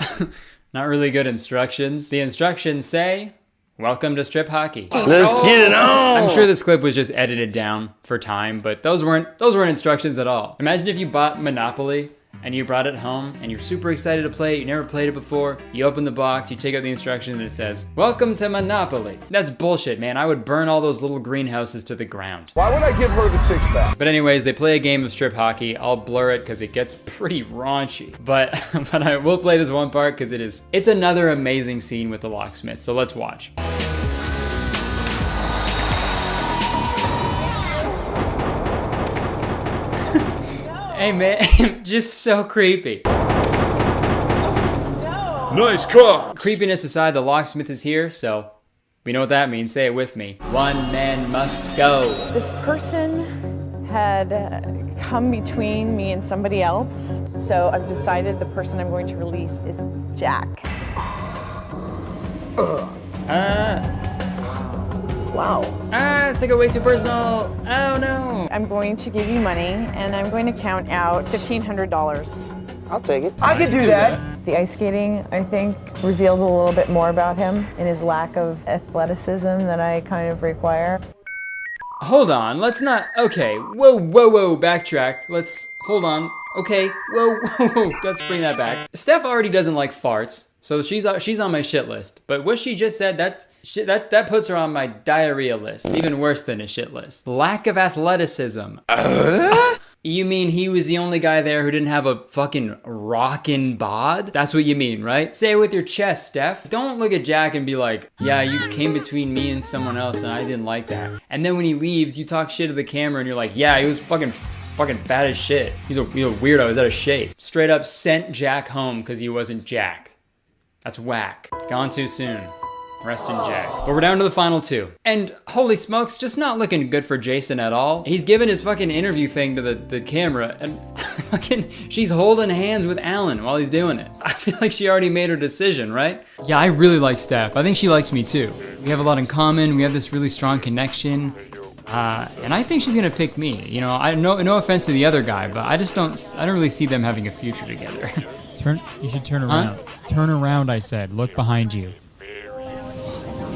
not really good instructions. The instructions say, welcome to strip hockey. Let's get it on. I'm sure this clip was just edited down for time, but those weren't instructions at all. Imagine if you bought Monopoly and you brought it home and you're super excited to play it, you never played it before, you open the box, you take out the instructions and it says, welcome to Monopoly. That's bullshit, man. I would burn all those little greenhouses to the ground. Why would I give her the 6-pack? But anyways, they play a game of strip hockey. I'll blur it because it gets pretty raunchy. But I will play this one part because it's another amazing scene with the locksmith. So let's watch. Hey man, just so creepy. Nice car. Creepiness aside, the locksmith is here, so we know what that means. Say it with me. One man must go. This person had come between me and somebody else, so I've decided the person I'm going to release is Jack. Wow. It's like way too personal. Oh no. I'm going to give you money, and I'm going to count out $1,500. I'll take it. I could do that. The ice skating, I think, revealed a little bit more about him and his lack of athleticism that I kind of require. Hold on, let's not, okay, whoa, backtrack. Hold on, okay, whoa, let's bring that back. Steph already doesn't like farts, so she's on my shit list. But what she just said, that puts her on my diarrhea list. Even worse than a shit list. Lack of athleticism. You mean he was the only guy there who didn't have a fucking rockin' bod? That's what you mean, right? Say it with your chest, Steph. Don't look at Jack and be like, yeah, you came between me and someone else and I didn't like that. And then when he leaves, you talk shit to the camera and you're like, yeah, he was fucking fat as shit. He's a weirdo, he's out of shape. Straight up sent Jack home because he wasn't jacked. That's whack. Gone too soon. Rest in Jack. But we're down to the final 2. And holy smokes, just not looking good for Jason at all. He's giving his fucking interview thing to the camera and fucking she's holding hands with Alan while he's doing it. I feel like she already made her decision, right? Yeah, I really like Steph. I think she likes me too. We have a lot in common. We have this really strong connection. And I think she's gonna pick me. You know, no offense to the other guy, but I don't really see them having a future together. You should turn around. Huh? Turn around, I said. Look behind you.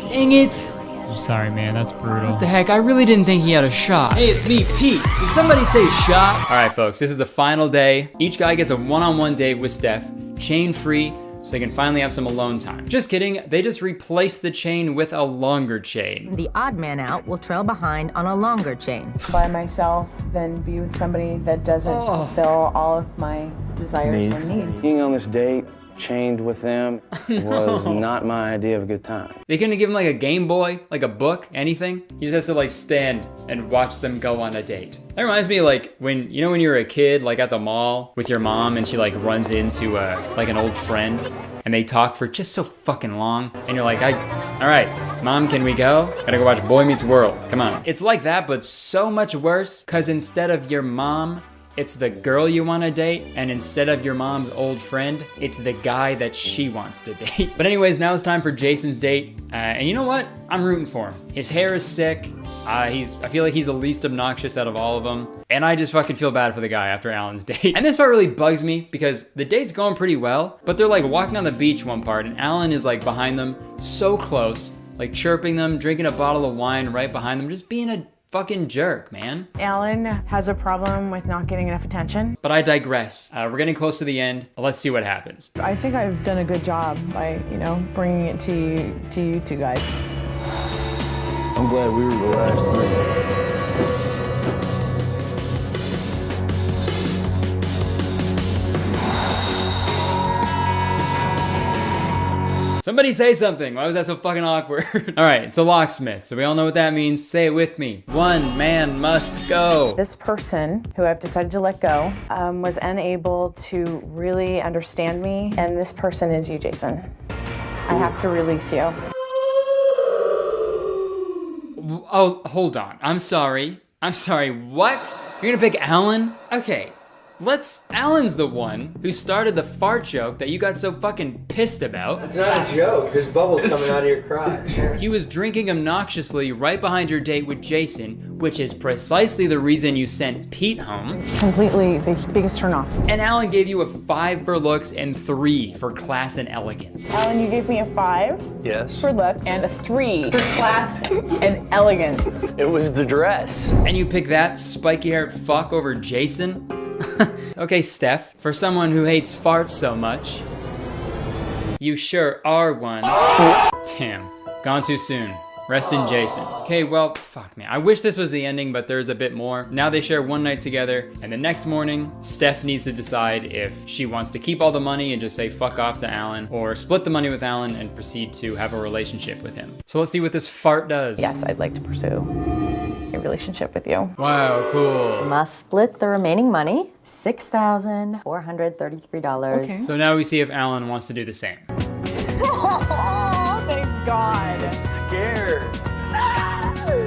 Dang it. I'm sorry, man. That's brutal. What the heck? I really didn't think he had a shot. Hey, it's me, Pete. Did somebody say shot? All right, folks. This is the final day. Each guy gets a one-on-one date with Steph, chain-free, so they can finally have some alone time. Just kidding. They just replace the chain with a longer chain. The odd man out will trail behind on a longer chain. By myself, then be with somebody that doesn't fulfill all of my desires and needs. Being on this date, chained with them, was not my idea of a good time. They couldn't give him like a Game Boy, like a book, anything? He just has to like stand and watch them go on a date. That reminds me of like when you were a kid, like at the mall with your mom and she like runs into like an old friend and they talk for just so fucking long and you're like, all right, Mom, can we go? Gotta go watch Boy Meets World, come on. It's like that, but so much worse, cause instead of your mom it's the girl you want to date, and instead of your mom's old friend, it's the guy that she wants to date. But anyways, now it's time for Jason's date, and you know what? I'm rooting for him. His hair is sick. I feel like he's the least obnoxious out of all of them. And I just fucking feel bad for the guy after Alan's date. And this part really bugs me because the date's going pretty well, but they're like walking on the beach one part and Alan is like behind them, so close, like chirping them, drinking a bottle of wine right behind them, just being a fucking jerk, man. Alan has a problem with not getting enough attention. But I digress. We're getting close to the end. Let's see what happens. I think I've done a good job by, bringing it to you two guys. I'm glad we were the last three. Somebody say something. Why was that so fucking awkward? All right, it's the locksmith. So we all know what that means. Say it with me. One man must go. This person who I've decided to let go was unable to really understand me. And this person is you, Jason. I have to release you. Oh, hold on. I'm sorry. What? You're gonna pick Alan? Okay. Alan's the one who started the fart joke that you got so fucking pissed about. It's not a joke. There's bubbles coming out of your crotch. He was drinking obnoxiously right behind your date with Jason, which is precisely the reason you sent Pete home. It's completely the biggest turnoff. And Alan gave you a 5 for looks and 3 for class and elegance. Alan, you gave me a 5 Yes. for looks and a 3 for class and elegance. It was the dress. And you pick that spiky-haired fuck over Jason? Okay, Steph, for someone who hates farts so much, you sure are one. Damn, gone too soon. Rest in Jason. Okay, well, fuck me. I wish this was the ending, but there's a bit more. Now they share one night together, and the next morning, Steph needs to decide if she wants to keep all the money and just say fuck off to Alan, or split the money with Alan and proceed to have a relationship with him. So let's see what this fart does. Yes, I'd like to pursue a relationship with you. Wow, cool. Must split the remaining money, $6,433. Okay. So now we see if Alan wants to do the same. Oh, thank God. Scared.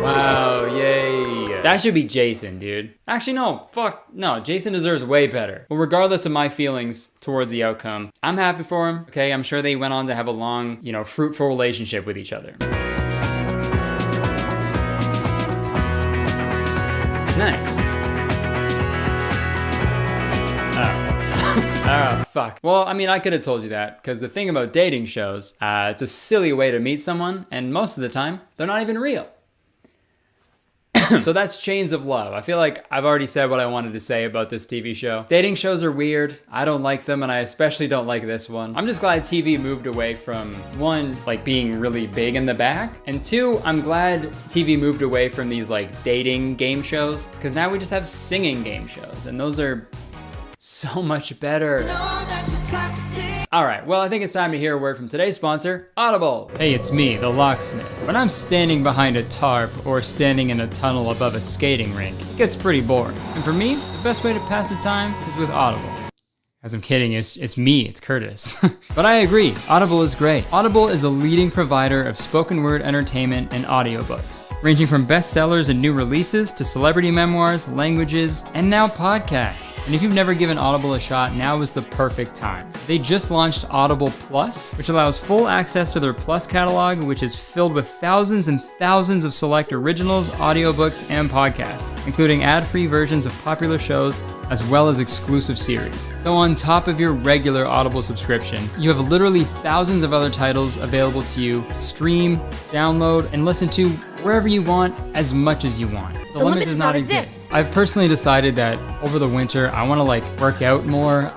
Wow, yay. That should be Jason, dude. Actually, no, fuck, no, Jason deserves way better. Well, regardless of my feelings towards the outcome, I'm happy for him, okay? I'm sure they went on to have a long, fruitful relationship with each other. Nice. Oh, fuck. Well, I mean, I could have told you that, because the thing about dating shows, it's a silly way to meet someone, and most of the time, they're not even real. So that's Chains of Love. I feel like I've already said what I wanted to say about this TV show. Dating shows are weird. I don't like them, and I especially don't like this one. I'm just glad TV moved away from, one, like being really big in the back, and two, I'm glad TV moved away from these like dating game shows, because now we just have singing game shows, and those are so much better. All right, well, I think it's time to hear a word from today's sponsor, Audible. Hey, it's me, the locksmith. When I'm standing behind a tarp or standing in a tunnel above a skating rink, it gets pretty boring. And for me, the best way to pass the time is with Audible. As I'm kidding, it's me, it's Kurtis. But I agree, Audible is great. Audible is a leading provider of spoken word entertainment and audiobooks, ranging from bestsellers and new releases to celebrity memoirs, languages, and now podcasts. And if you've never given Audible a shot, now is the perfect time. They just launched Audible Plus, which allows full access to their Plus catalog, which is filled with thousands and thousands of select originals, audiobooks, and podcasts, including ad-free versions of popular shows, as well as exclusive series. So on top of your regular Audible subscription, you have literally thousands of other titles available to you to stream, download, and listen to wherever you want, as much as you want. The limit does not exist. I've personally decided that over the winter, I want to work out more.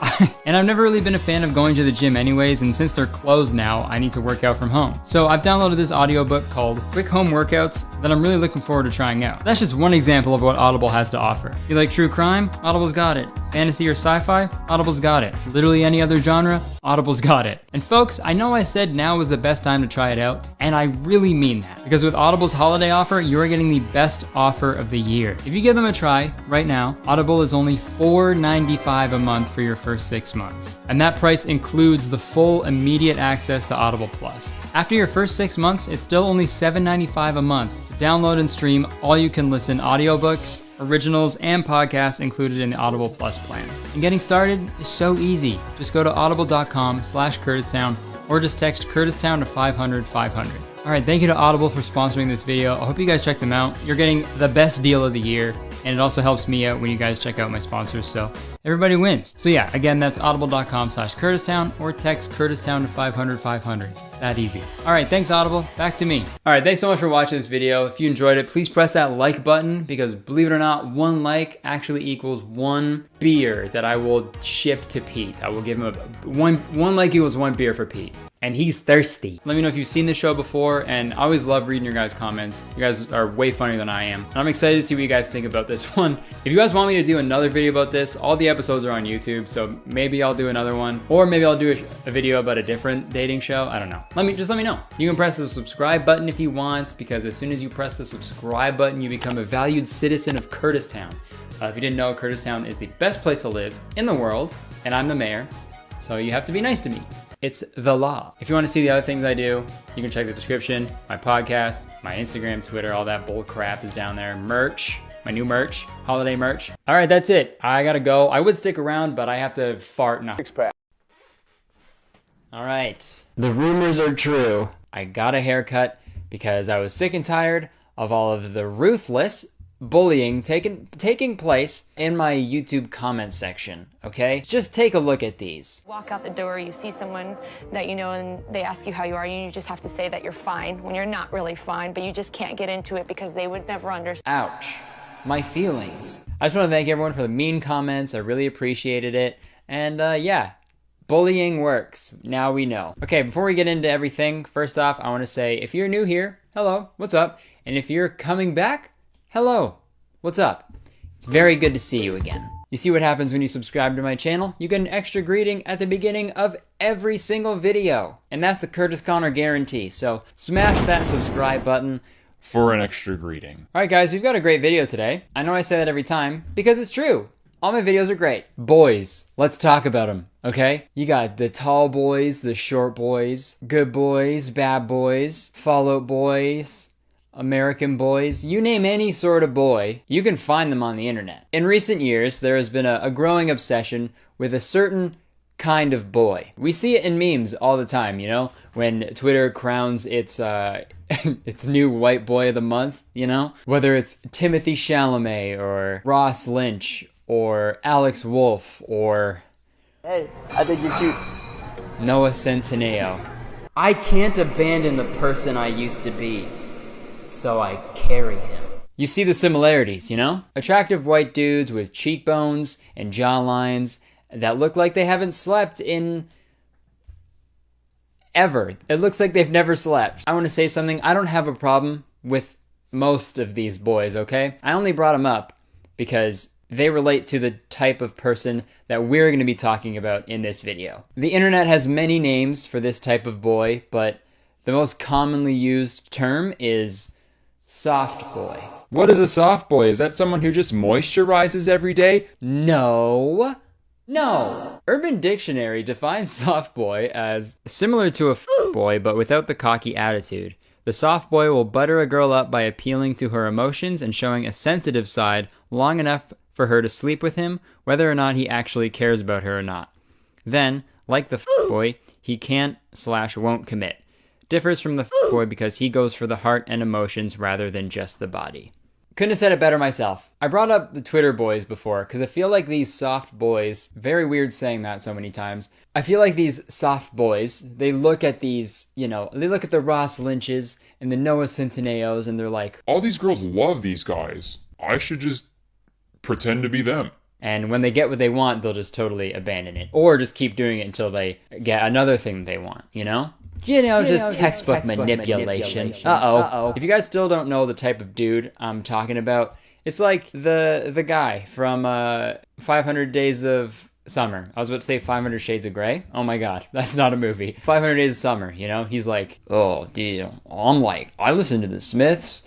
And I've never really been a fan of going to the gym anyways, and since they're closed now, I need to work out from home. So I've downloaded this audiobook called Quick Home Workouts that I'm really looking forward to trying out. That's just one example of what Audible has to offer. You like true crime? Audible's got it. Fantasy or sci-fi? Audible's got it. Literally any other genre? Audible's got it. And folks, I know I said now is the best time to try it out, and I really mean that. Because with Audible's holiday offer, you're getting the best offer of the year. If you give them a try right now, Audible is only $4.95 a month for your first 6 months. And that price includes the full immediate access to Audible Plus. After your first 6 months, it's still only $7.95 a month to download and stream all you can listen audiobooks, originals, and podcasts included in the Audible Plus plan. And getting started is so easy. Just go to audible.com/CurtisTown or just text CurtisTown to 500-500. All right, thank you to Audible for sponsoring this video. I hope you guys check them out. You're getting the best deal of the year, and it also helps me out when you guys check out my sponsors, so everybody wins. So yeah, again, that's audible.com/CurtisTown or text CurtisTown to 500-500. It's that easy. All right, thanks Audible, back to me. All right, thanks so much for watching this video. If you enjoyed it, please press that like button because believe it or not, one like actually equals one beer that I will ship to Pete. I will give him one like equals one beer for Pete. And he's thirsty. Let me know if you've seen the show before, and I always love reading your guys' comments. You guys are way funnier than I am. And I'm excited to see what you guys think about this one. If you guys want me to do another video about this, all the episodes are on YouTube, so maybe I'll do another one, or maybe I'll do a video about a different dating show. I don't know. Just let me know. You can press the subscribe button if you want, because as soon as you press the subscribe button, you become a valued citizen of Kurtistown. If you didn't know, Kurtistown is the best place to live in the world, and I'm the mayor, so you have to be nice to me. It's the law. If you want to see the other things I do, you can check the description. My podcast, my Instagram, Twitter, all that bull crap is down there. Merch, my new merch, holiday merch. All right, that's it. I gotta go. I would stick around, but I have to fart now. All right, the rumors are true. I got a haircut because I was sick and tired of all of the ruthless bullying taking place in my YouTube comment section, okay? Just take a look at these. Walk out the door, you see someone that you know and they ask you how you are, and you just have to say that you're fine when you're not really fine, but you just can't get into it because they would never understand. Ouch. My feelings. I just want to thank everyone for the mean comments. I really appreciated it. And yeah, bullying works. Now we know. Okay, before we get into everything, first off, I want to say if you're new here, hello, what's up? And if you're coming back, hello, what's up? It's very good to see you again. You see what happens when you subscribe to my channel? You get an extra greeting at the beginning of every single video. And that's the Kurtis Conner guarantee. So smash that subscribe button for an extra greeting. All right, guys, we've got a great video today. I know I say that every time because it's true. All my videos are great. Boys, let's talk about them, okay? You got the tall boys, the short boys, good boys, bad boys, Fallout boys, American boys, you name any sort of boy, you can find them on the internet. In recent years, there has been a growing obsession with a certain kind of boy. We see it in memes all the time, you know, when Twitter crowns its its new white boy of the month, you know? Whether it's Timothy Chalamet or Ross Lynch or Alex Wolff or... Hey, I think you're cute. Noah Centineo. I can't abandon the person I used to be, so I carry him. You see the similarities, you know? Attractive white dudes with cheekbones and jawlines that look like they haven't slept in ever. It looks like they've never slept. I want to say something. I don't have a problem with most of these boys, okay? I only brought them up because they relate to the type of person that we're going to be talking about in this video. The internet has many names for this type of boy, but the most commonly used term is soft boy. What is a soft boy? Is that someone who just moisturizes every day? No. Urban Dictionary defines soft boy as similar to a boy, but without the cocky attitude. The soft boy will butter a girl up by appealing to her emotions and showing a sensitive side long enough for her to sleep with him, whether or not he actually cares about her or not. Then, like the boy, he can't/won't commit. Differs from the boy because he goes for the heart and emotions rather than just the body. Couldn't have said it better myself. I brought up the Twitter boys before because I feel like these soft boys, very weird saying that so many times, I feel like these soft boys, they look at these, you know, they look at the Ross Lynches and the Noah Centineos and they're like, all these girls love these guys. I should just pretend to be them. And when they get what they want, they'll just totally abandon it. Or just keep doing it until they get another thing they want, you know? Just textbook manipulation. Uh-oh. If you guys still don't know the type of dude I'm talking about, it's like the guy from 500 Days of Summer. I was about to say 500 Shades of Grey. Oh my god, that's not a movie. 500 Days of Summer, you know? He's like, oh, dude, I listen to the Smiths,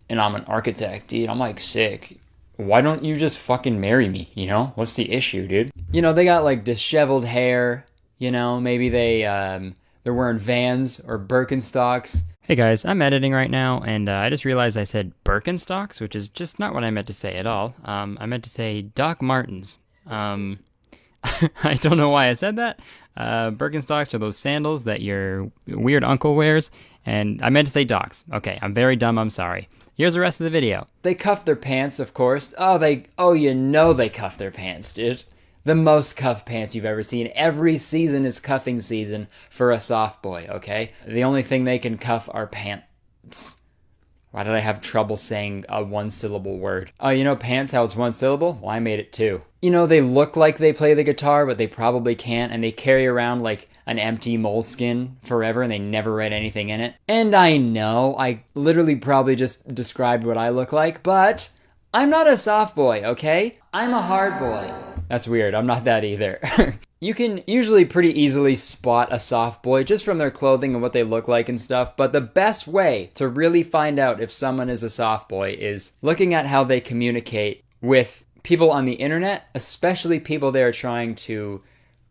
and I'm an architect, dude. I'm like sick. Why don't you just fucking marry me, you know? What's the issue, dude? You know, they got like disheveled hair, you know? Maybe they're They're wearing Vans or Birkenstocks. Hey guys, I'm editing right now, and I just realized I said Birkenstocks, which is just not what I meant to say at all. I meant to say Doc Martens. I don't know why I said that. Birkenstocks are those sandals that your weird uncle wears, and I meant to say Docs. Okay, I'm very dumb, I'm sorry. Here's the rest of the video. They cuff their pants, of course. Oh, you know they cuff their pants, dude. The most cuffed pants you've ever seen. Every season is cuffing season for a soft boy, okay? The only thing they can cuff are pants. Why did I have trouble saying a one-syllable word? Oh, you know pants, how it's one syllable? Well, I made it two. You know, they look like they play the guitar, but they probably can't, and they carry around like an empty moleskin forever, and they never write anything in it. And I know, I literally probably just described what I look like, but I'm not a soft boy, okay? I'm a hard boy. That's weird, I'm not that either. You can usually pretty easily spot a soft boy just from their clothing and what they look like and stuff, but the best way to really find out if someone is a soft boy is looking at how they communicate with people on the internet, especially people they're trying to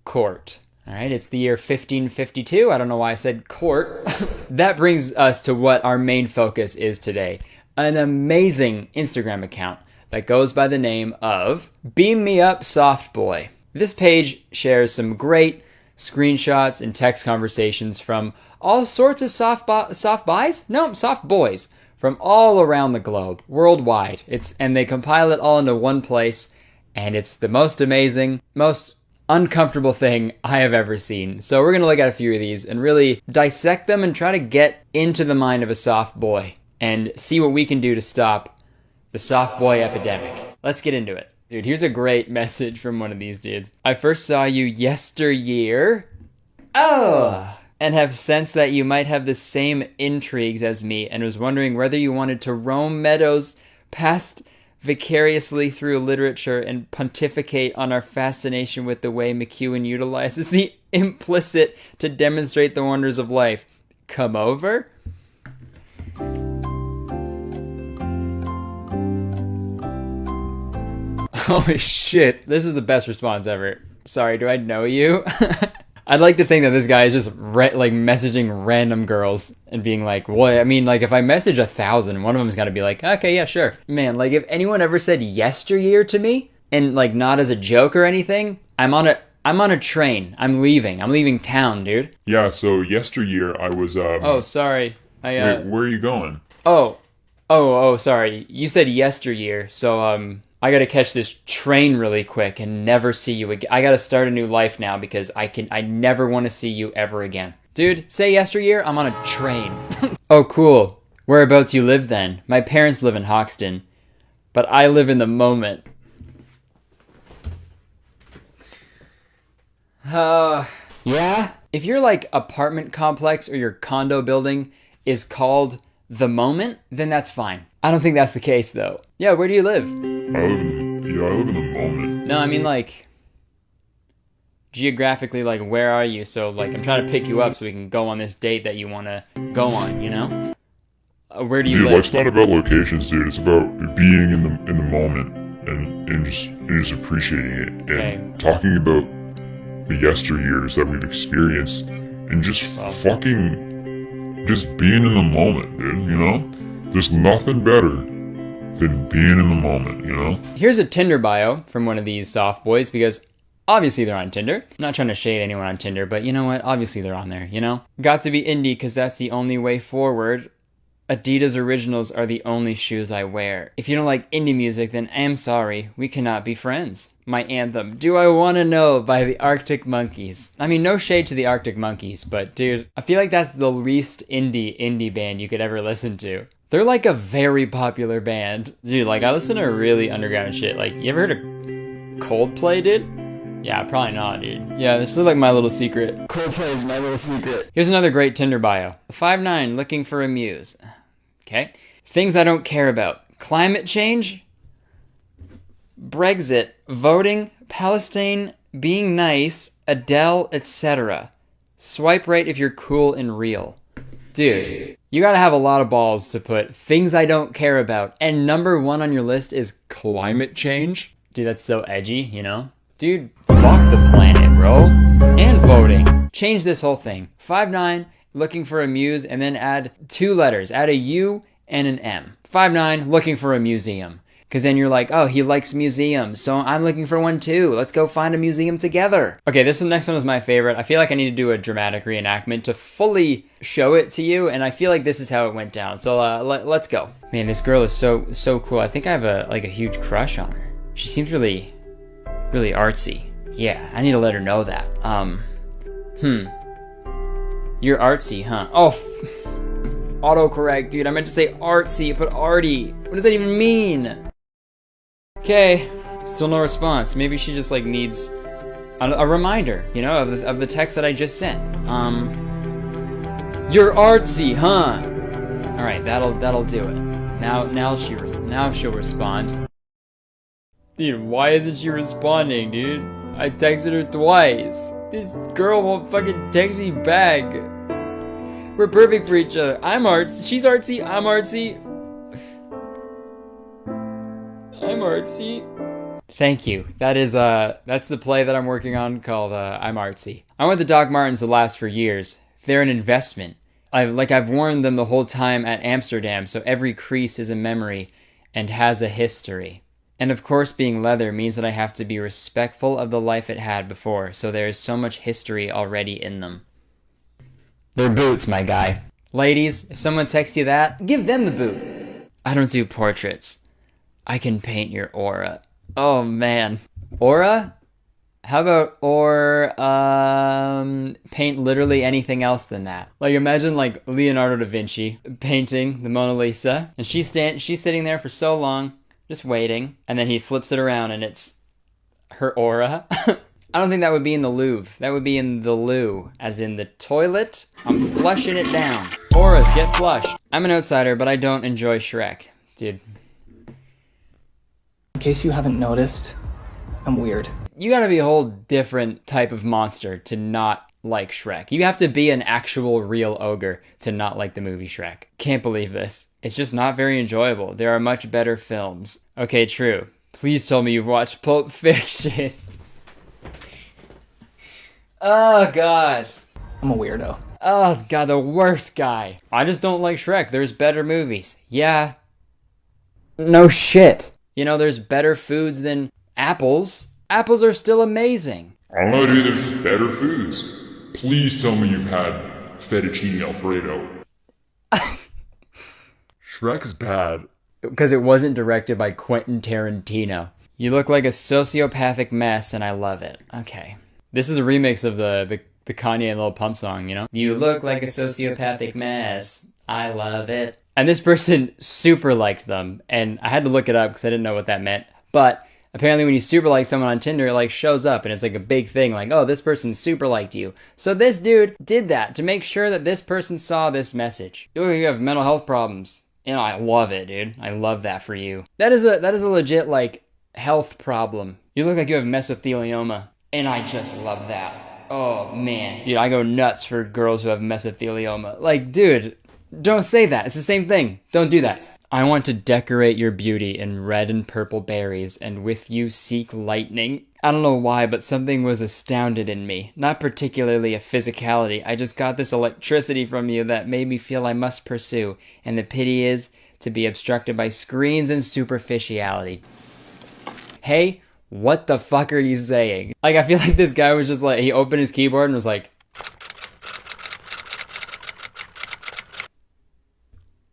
court. All right, it's the year 1552. I don't know why I said court. That brings us to what our main focus is today. An amazing Instagram account that goes by the name of Beam Me Up Soft Boy. This page shares some great screenshots and text conversations from all sorts of soft boys from all around the globe, worldwide. And they compile it all into one place, and it's the most amazing, most uncomfortable thing I have ever seen. So we're gonna look at a few of these and really dissect them and try to get into the mind of a soft boy and see what we can do to stop the soft boy epidemic. Let's get into it. Dude, here's a great message from one of these dudes. I first saw you yesteryear. Oh! And have sensed that you might have the same intrigues as me, and was wondering whether you wanted to roam meadows past vicariously through literature and pontificate on our fascination with the way McEwen utilizes the implicit to demonstrate the wonders of life. Come over? Holy shit, this is the best response ever. Sorry, do I know you? I'd like to think that this guy is just messaging random girls and being like, what? I mean, like if I message 1,000, one of them's gotta be like, okay, yeah, sure. Man, like if anyone ever said yesteryear to me, and like not as a joke or anything, I'm on a train. I'm leaving town, dude. Yeah, so yesteryear I was Oh, sorry. Wait, where are you going? Oh, sorry. You said yesteryear, so I gotta catch this train really quick and never see you again. I gotta start a new life now because I never want to see you ever again. Dude, say yesteryear, I'm on a train. Oh, cool. Whereabouts you live then? My parents live in Hoxton, but I live in the moment. Yeah? If your like apartment complex or your condo building is called the moment, then that's fine. I don't think that's the case though. Yeah, where do you live? I live in the moment. No, I mean like geographically, like where are you? So like I'm trying to pick you up so we can go on this date that you want to go on, you know? Where do you live? Dude, life's not about locations, dude. It's about being in the moment and just appreciating it and talking about the yesteryears that we've experienced and just just being in the moment, dude, you know? There's nothing better than being in the moment, you know? Here's a Tinder bio from one of these soft boys because obviously they're on Tinder. I'm not trying to shade anyone on Tinder, but you know what? Obviously they're on there, you know? Got to be indie because that's the only way forward. Adidas Originals are the only shoes I wear. If you don't like indie music, then I'm sorry, we cannot be friends. My anthem, Do I Wanna Know by the Arctic Monkeys. I mean, no shade to the Arctic Monkeys, but dude, I feel like that's the least indie band you could ever listen to. They're like a very popular band. Dude, like I listen to really underground shit. Like, you ever heard of Coldplay, dude? Yeah, probably not, dude. Yeah, this is like my little secret. Coldplay is my little secret. Here's another great Tinder bio. 5'9", looking for a muse. Okay. Things I don't care about. Climate change, Brexit, voting, Palestine, being nice, Adele, etc. Swipe right if you're cool and real. Dude, you gotta have a lot of balls to put things I don't care about. And number one on your list is climate change. Dude, that's so edgy, you know? Dude, fuck the planet, bro. And voting. change this whole thing. 5'9", looking for a muse, and then add 2 letters. Add a U and an M. 5'9", looking for a museum. Because then you're like, oh, he likes museums, so I'm looking for one too. Let's go find a museum together. Okay, this next one is my favorite. I feel like I need to do a dramatic reenactment to fully show it to you, and I feel like this is how it went down. So let's go. Man, this girl is so cool. I think I have a huge crush on her. She seems really artsy. Yeah, I need to let her know that. You're artsy, huh? Oh, autocorrect, dude. I meant to say artsy, but arty. What does that even mean? Okay, still no response. Maybe she just like needs a reminder, you know, of the text that I just sent. You're artsy, huh? All right, that'll do it. Now she'll respond. Dude, why isn't she responding, dude? I texted her twice. This girl won't fucking text me back. We're perfect for each other. I'm artsy. She's artsy. I'm artsy. I'm artsy. Thank you. That's the play that I'm working on called I'm Artsy. I want the Doc Martens to last for years. They're an investment. I've worn them the whole time at Amsterdam, so every crease is a memory and has a history. And of course, being leather means that I have to be respectful of the life it had before, so there is so much history already in them. They're boots, my guy. Ladies, if someone texts you that, give them the boot. I don't do portraits. I can paint your aura. Oh man. Aura? How about paint literally anything else than that? Like imagine like Leonardo da Vinci painting the Mona Lisa, and she's sitting there for so long, just waiting, and then he flips it around and it's her aura. I don't think that would be in the Louvre. That would be in the loo, as in the toilet. I'm flushing it down. Auras, get flushed. I'm an outsider, but I don't enjoy Shrek. Dude. In case you haven't noticed, I'm weird. You gotta be a whole different type of monster to not like Shrek. You have to be an actual real ogre to not like the movie Shrek. Can't believe this. It's just not very enjoyable. There are much better films. Okay, true. Please tell me you've watched Pulp Fiction. Oh, God. I'm a weirdo. Oh, God, the worst guy. I just don't like Shrek. There's better movies. Yeah. No shit. You know, there's better foods than apples. Apples are still amazing. I don't know, dude. There's just better foods. Please tell me you've had fettuccine Alfredo. Shrek is bad. Because it wasn't directed by Quentin Tarantino. You look like a sociopathic mess, and I love it. Okay. This is a remix of the Kanye and Lil Pump song, you know? You look like a sociopathic mess. I love it. And this person super liked them. And I had to look it up because I didn't know what that meant. But apparently when you super like someone on Tinder, it like shows up and it's like a big thing. Like, oh, this person super liked you. So this dude did that to make sure that this person saw this message. Oh, you have mental health problems. You know, I love it, dude. I love that for you. That is a legit like health problem. You look like you have mesothelioma. And I just love that. Oh man. Dude, I go nuts for girls who have mesothelioma. Like, dude, don't say that. It's the same thing. Don't do that. I want to decorate your beauty in red and purple berries, and with you seek lightning. I don't know why, but something was astounded in me. Not particularly a physicality. I just got this electricity from you that made me feel I must pursue, and the pity is to be obstructed by screens and superficiality. Hey, what the fuck are you saying? Like, I feel like this guy was just like, he opened his keyboard and was like,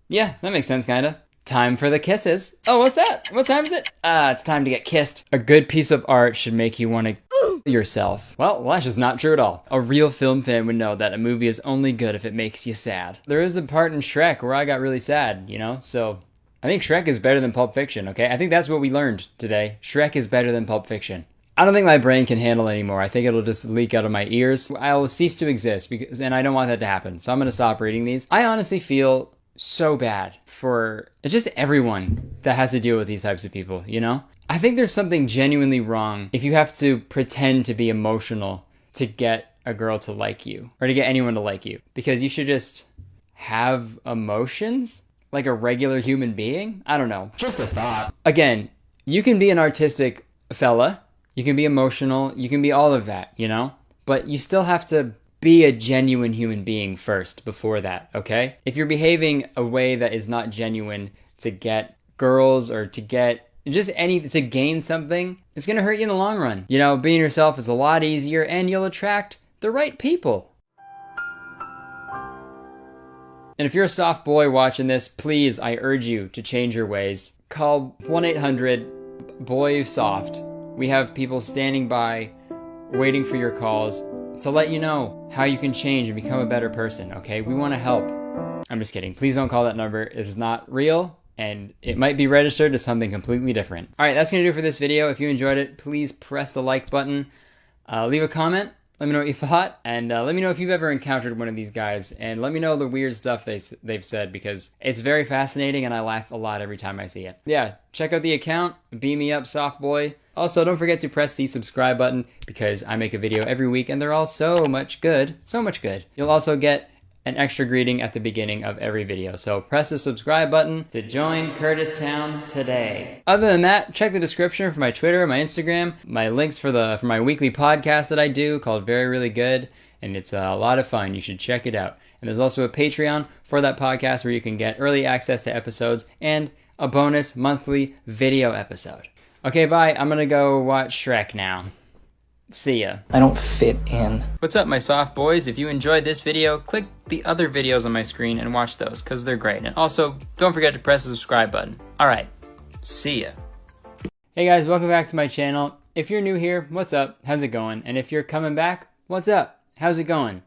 yeah, that makes sense, kinda. Time for the kisses. Oh, what's that? What time is it? It's time to get kissed. A good piece of art should make you want to yourself. Well, that's just not true at all. A real film fan would know that a movie is only good if it makes you sad. There is a part in Shrek where I got really sad, you know? So I think Shrek is better than Pulp Fiction, okay? I think that's what we learned today. Shrek is better than Pulp Fiction. I don't think my brain can handle it anymore. I think it'll just leak out of my ears. I will cease to exist, and I don't want that to happen. So I'm going to stop reading these. I honestly feel so bad for just everyone that has to deal with these types of people, you know? I think there's something genuinely wrong if you have to pretend to be emotional to get a girl to like you, or to get anyone to like you, because you should just have emotions like a regular human being. I don't know, just a thought. Again, you can be an artistic fella, you can be emotional, you can be all of that, you know? But you still have to be a genuine human being first before that, okay? If you're behaving a way that is not genuine to get girls or to get to gain something, it's gonna hurt you in the long run. You know, being yourself is a lot easier and you'll attract the right people. And if you're a soft boy watching this, please, I urge you to change your ways. Call 1-800-BOY-SOFT. We have people standing by, waiting for your calls to let you know how you can change and become a better person, okay? We wanna help. I'm just kidding. Please don't call that number. It is not real, and it might be registered to something completely different. All right, that's gonna do it for this video. If you enjoyed it, please press the like button. Leave a comment. Let me know what you thought, and let me know if you've ever encountered one of these guys, and let me know the weird stuff they've said, because it's very fascinating, and I laugh a lot every time I see it. Yeah, check out the account, beam me up, soft boy. Also, don't forget to press the subscribe button, because I make a video every week, and they're all so much good, so much good. You'll also get an extra greeting at the beginning of every video. So press the subscribe button to join Kurtis Town today. Other than that, check the description for my Twitter, my Instagram, my links for my weekly podcast that I do called Very Really Good, and it's a lot of fun. You should check it out. And there's also a Patreon for that podcast where you can get early access to episodes and a bonus monthly video episode. Okay, bye. I'm gonna go watch Shrek now. See ya. I don't fit in. What's up, my soft boys? If you enjoyed this video, click the other videos on my screen and watch those, because they're great. And also, don't forget to press the subscribe button. Alright, see ya. Hey guys, welcome back to my channel. If you're new here, what's up? How's it going? And if you're coming back, what's up? How's it going?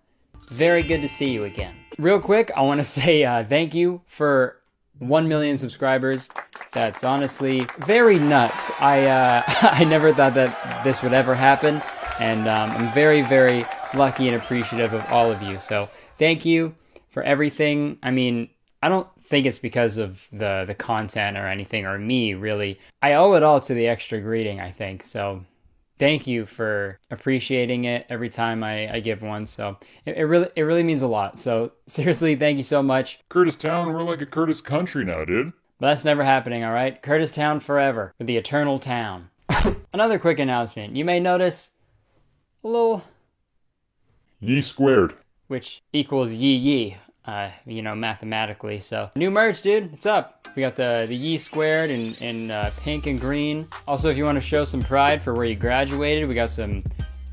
Very good to see you again. Real quick, I want to say thank you for 1 million subscribers. That's honestly very nuts. I never thought that this would ever happen, and I'm very, very lucky and appreciative of all of you. So thank you for everything. I mean, I don't think it's because of the content or anything, or me really. I owe it all to the extra greeting, I think. So thank you for appreciating it every time I give one. So it really means a lot. So seriously, thank you so much. Kurtis Town, we're like a Kurtis country now, dude. But that's never happening, all right? Kurtis Town forever, for the eternal town. Another quick announcement. You may notice a little... Ye squared. Which equals yee, you know, mathematically. So, new merch, dude. What's up? We got the Ye squared in pink and green. Also, if you want to show some pride for where you graduated, we got some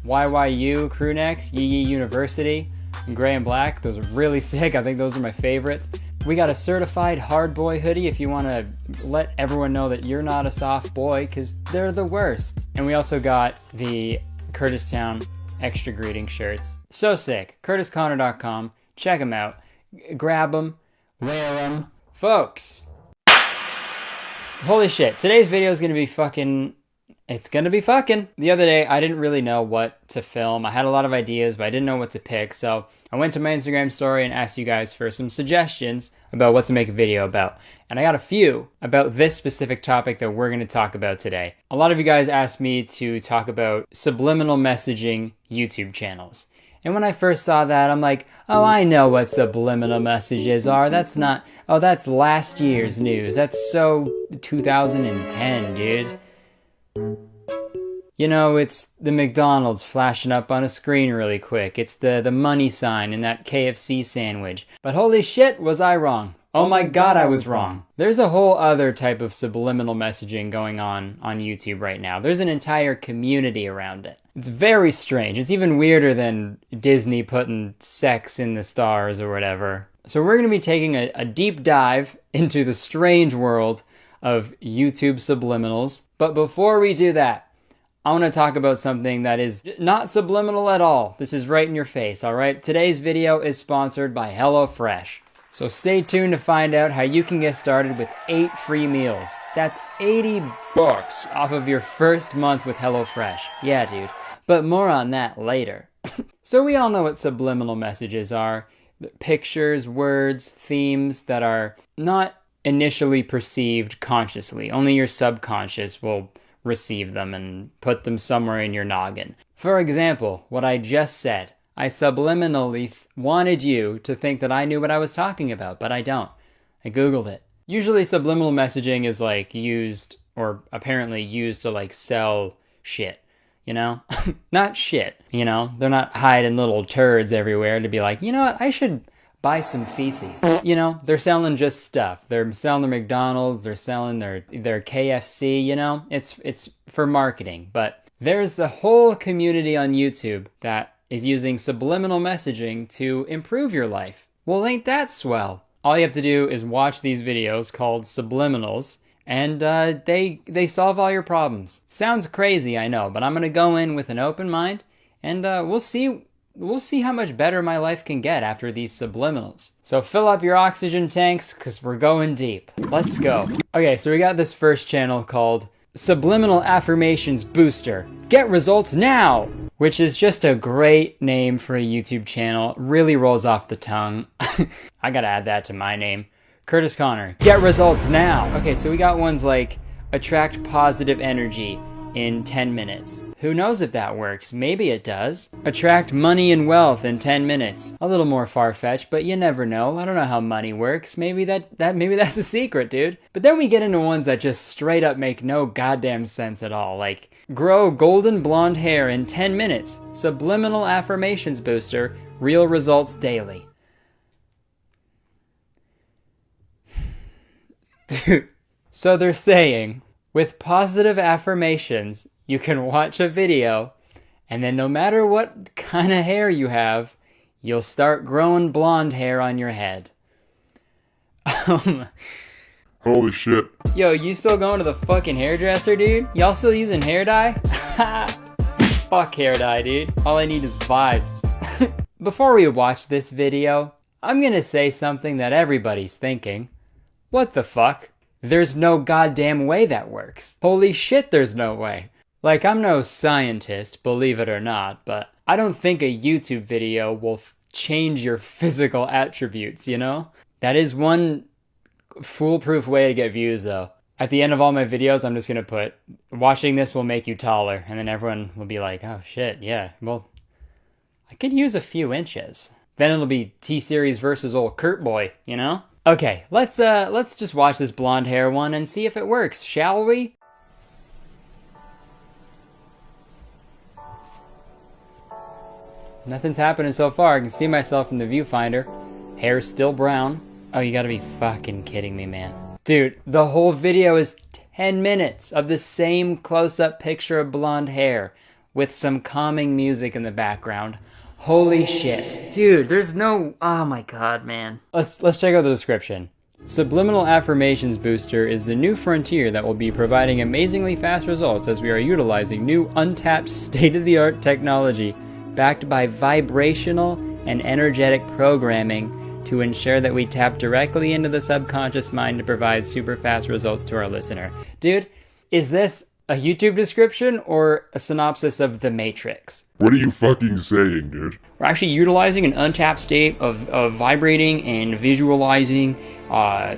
YYU crew necks, Yee University, in gray and black. Those are really sick. I think those are my favorites. We got a certified hard boy hoodie if you want to let everyone know that you're not a soft boy, because they're the worst. And we also got the Kurtis Town extra greeting shirts. So sick. KurtisConner.com. Check them out. Grab them. Wear them. Folks. Holy shit. Today's video is going to be fucking... It's gonna be fucking. The other day, I didn't really know what to film. I had a lot of ideas, but I didn't know what to pick. So I went to my Instagram story and asked you guys for some suggestions about what to make a video about. And I got a few about this specific topic that we're gonna talk about today. A lot of you guys asked me to talk about subliminal messaging YouTube channels. And when I first saw that, I'm like, oh, I know what subliminal messages are. That's last year's news. That's so 2010, dude. You know, it's the McDonald's flashing up on a screen really quick. It's the money sign in that KFC sandwich. But holy shit, was I wrong. Oh my god, I was wrong. There's a whole other type of subliminal messaging going on YouTube right now. There's an entire community around it. It's very strange. It's even weirder than Disney putting sex in the stars or whatever. So we're going to be taking a deep dive into the strange world of YouTube subliminals. But before we do that, I want to talk about something that is not subliminal at all. This is right in your face, all right? Today's video is sponsored by HelloFresh. So stay tuned to find out how you can get started with 8 free meals. That's $80 off of your first month with HelloFresh. Yeah, dude. But more on that later. So we all know what subliminal messages are. Pictures, words, themes that are not initially perceived consciously. Only your subconscious will receive them and put them somewhere in your noggin. For example, what I just said. I subliminally wanted you to think that I knew what I was talking about, but I don't. I Googled it. Usually subliminal messaging is like used, or apparently used to like sell shit. you know? Not shit, you know? They're not hiding little turds everywhere to be like, you know what, I should buy some feces. You know, they're selling just stuff. They're selling their McDonald's, they're selling their KFC, you know? It's for marketing. But there's a whole community on YouTube that is using subliminal messaging to improve your life. Well, ain't that swell? All you have to do is watch these videos called subliminals, and they solve all your problems. Sounds crazy, I know, but I'm gonna go in with an open mind, and we'll see how much better my life can get after these subliminals. So fill up your oxygen tanks, because we're going deep. Let's go. Okay, so we got this first channel called Subliminal Affirmations Booster. Get results now! Which is just a great name for a YouTube channel. Really rolls off the tongue. I gotta add that to my name. Kurtis Conner. Get results now! Okay, so we got ones like attract positive energy in 10 minutes. Who knows if that works? Maybe it does. Attract money and wealth in 10 minutes. A little more far-fetched, but you never know. I don't know how money works. Maybe that's a secret, dude. But then we get into ones that just straight up make no goddamn sense at all. Like, grow golden blonde hair in 10 minutes. Subliminal affirmations booster. Real results daily. Dude. So they're saying, with positive affirmations, you can watch a video, and then no matter what kind of hair you have, you'll start growing blonde hair on your head. Holy shit. Yo, you still going to the fucking hairdresser, dude? Y'all still using hair dye? Fuck hair dye, dude. All I need is vibes. Before we watch this video, I'm gonna say something that everybody's thinking. What the fuck? There's no goddamn way that works. Holy shit, there's no way. Like, I'm no scientist, believe it or not, but I don't think a YouTube video will change your physical attributes, you know? That is one foolproof way to get views, though. At the end of all my videos, I'm just gonna put, watching this will make you taller, and then everyone will be like, oh shit, yeah, well, I could use a few inches. Then it'll be T-Series versus old Kurt Boy, you know? Okay, let's just watch this blonde hair one and see if it works, shall we? Nothing's happening so far. I can see myself in the viewfinder. Hair's still brown. Oh, you gotta be fucking kidding me, man. Dude, the whole video is 10 minutes of the same close-up picture of blonde hair with some calming music in the background. Holy shit. Dude, there's no... Oh my god, man. Let's check out the description. Subliminal Affirmations Booster is the new frontier that will be providing amazingly fast results as we are utilizing new untapped state-of-the-art technology backed by vibrational and energetic programming to ensure that we tap directly into the subconscious mind to provide super fast results to our listener. Dude, is this a YouTube description or a synopsis of The Matrix? What are you fucking saying, dude? We're actually utilizing an untapped state of vibrating and visualizing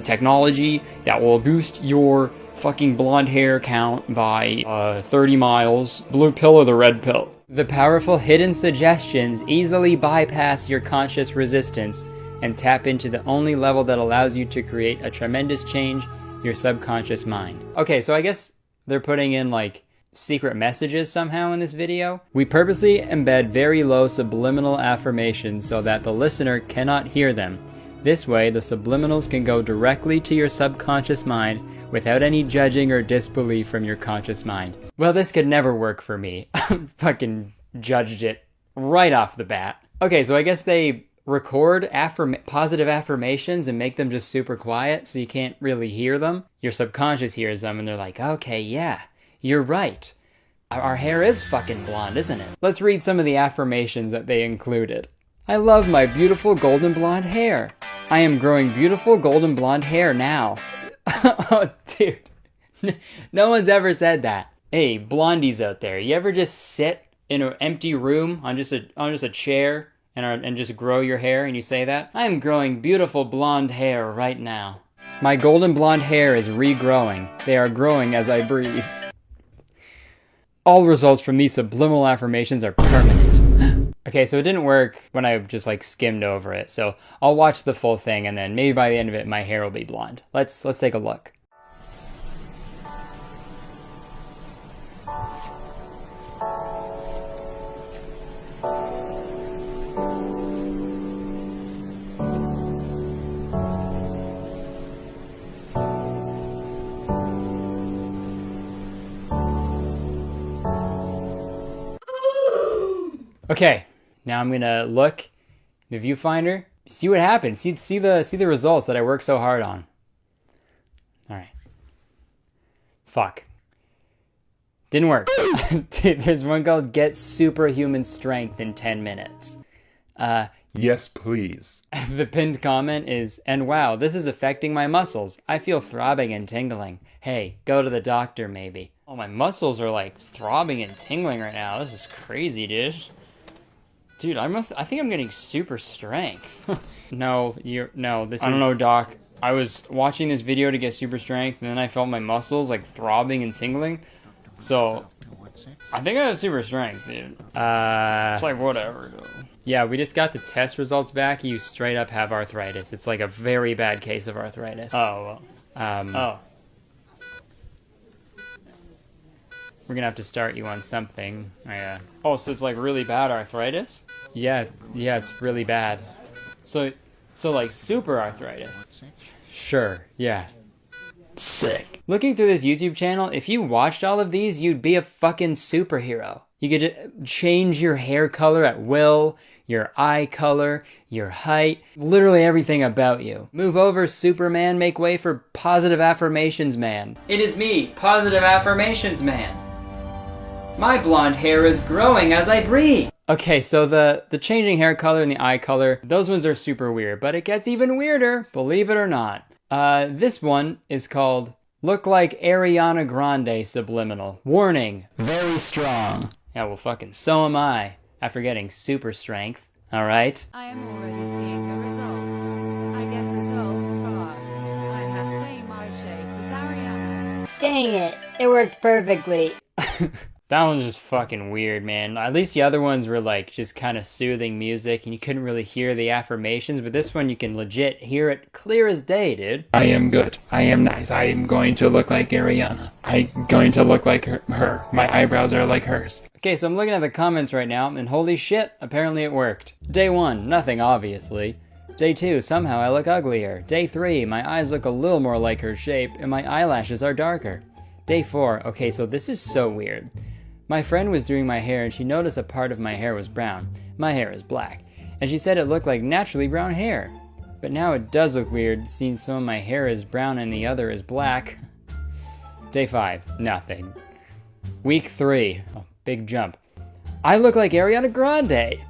technology that will boost your fucking blonde hair count by 30 miles. Blue pill or the red pill? The powerful hidden suggestions easily bypass your conscious resistance and tap into the only level that allows you to create a tremendous change, your subconscious mind. Okay, so I guess they're putting in like secret messages somehow in this video. We purposely embed very low subliminal affirmations so that the listener cannot hear them. This way, the subliminals can go directly to your subconscious mind without any judging or disbelief from your conscious mind. Well, this could never work for me. Fucking judged it right off the bat. Okay, so I guess they record positive affirmations and make them just super quiet so you can't really hear them. Your subconscious hears them and they're like, okay, yeah, you're right. Our hair is fucking blonde, isn't it? Let's read some of the affirmations that they included. I love my beautiful golden blonde hair. I am growing beautiful golden blonde hair now. Oh, dude. No one's ever said that. Hey, blondies out there, you ever just sit in an empty room on just a chair and just grow your hair and you say that? I am growing beautiful blonde hair right now. My golden blonde hair is regrowing. They are growing as I breathe. All results from these subliminal affirmations are permanent. Okay, so it didn't work when I just like skimmed over it. So I'll watch the full thing and then maybe by the end of it, my hair will be blonde. Let's take a look. Okay, now I'm gonna look in the viewfinder, see what happens, see the results that I worked so hard on. All right. Fuck. Didn't work. Dude, there's one called Get Superhuman Strength in 10 minutes. Yes, please. The pinned comment is, and wow, this is affecting my muscles. I feel throbbing and tingling. Hey, go to the doctor maybe. Oh, my muscles are like throbbing and tingling right now. This is crazy, dude. Dude, I think I'm getting super strength. No, I don't know, doc. I was watching this video to get super strength, and then I felt my muscles like throbbing and tingling. So, I think I have super strength, dude. It's like, whatever. Yeah, we just got the test results back. You straight up have arthritis. It's like a very bad case of arthritis. Oh, well. We're gonna have to start you on something. Oh, so it's like really bad arthritis? Yeah, it's really bad. So like super arthritis? Sure, yeah. Sick. Looking through this YouTube channel, if you watched all of these, you'd be a fucking superhero. You could change your hair color at will, your eye color, your height, literally everything about you. Move over, Superman, make way for Positive Affirmations Man. It is me, Positive Affirmations Man. My blonde hair is growing as I breathe. Okay, so the changing hair color and the eye color, those ones are super weird, but it gets even weirder, believe it or not. This one is called Look Like Ariana Grande Subliminal. Warning, very strong. Yeah, well fucking so am I, after getting super strength, alright? I am already seeing the results. I get results fast. I have same eye shape as Ariana. Dang it, it worked perfectly. That one's just fucking weird, man. At least the other ones were like just kind of soothing music and you couldn't really hear the affirmations, but this one you can legit hear it clear as day, dude. I am good. I am nice. I am going to look like Ariana. I'm going to look like her. My eyebrows are like hers. Okay, so I'm looking at the comments right now and holy shit, apparently it worked. Day 1, nothing obviously. Day 2, somehow I look uglier. Day 3, my eyes look a little more like her shape and my eyelashes are darker. Day 4, okay, so this is so weird. My friend was doing my hair and she noticed a part of my hair was brown. My hair is black. And she said it looked like naturally brown hair. But now it does look weird seeing some of my hair is brown and the other is black. Day 5, nothing. Week 3, oh, big jump. I look like Ariana Grande.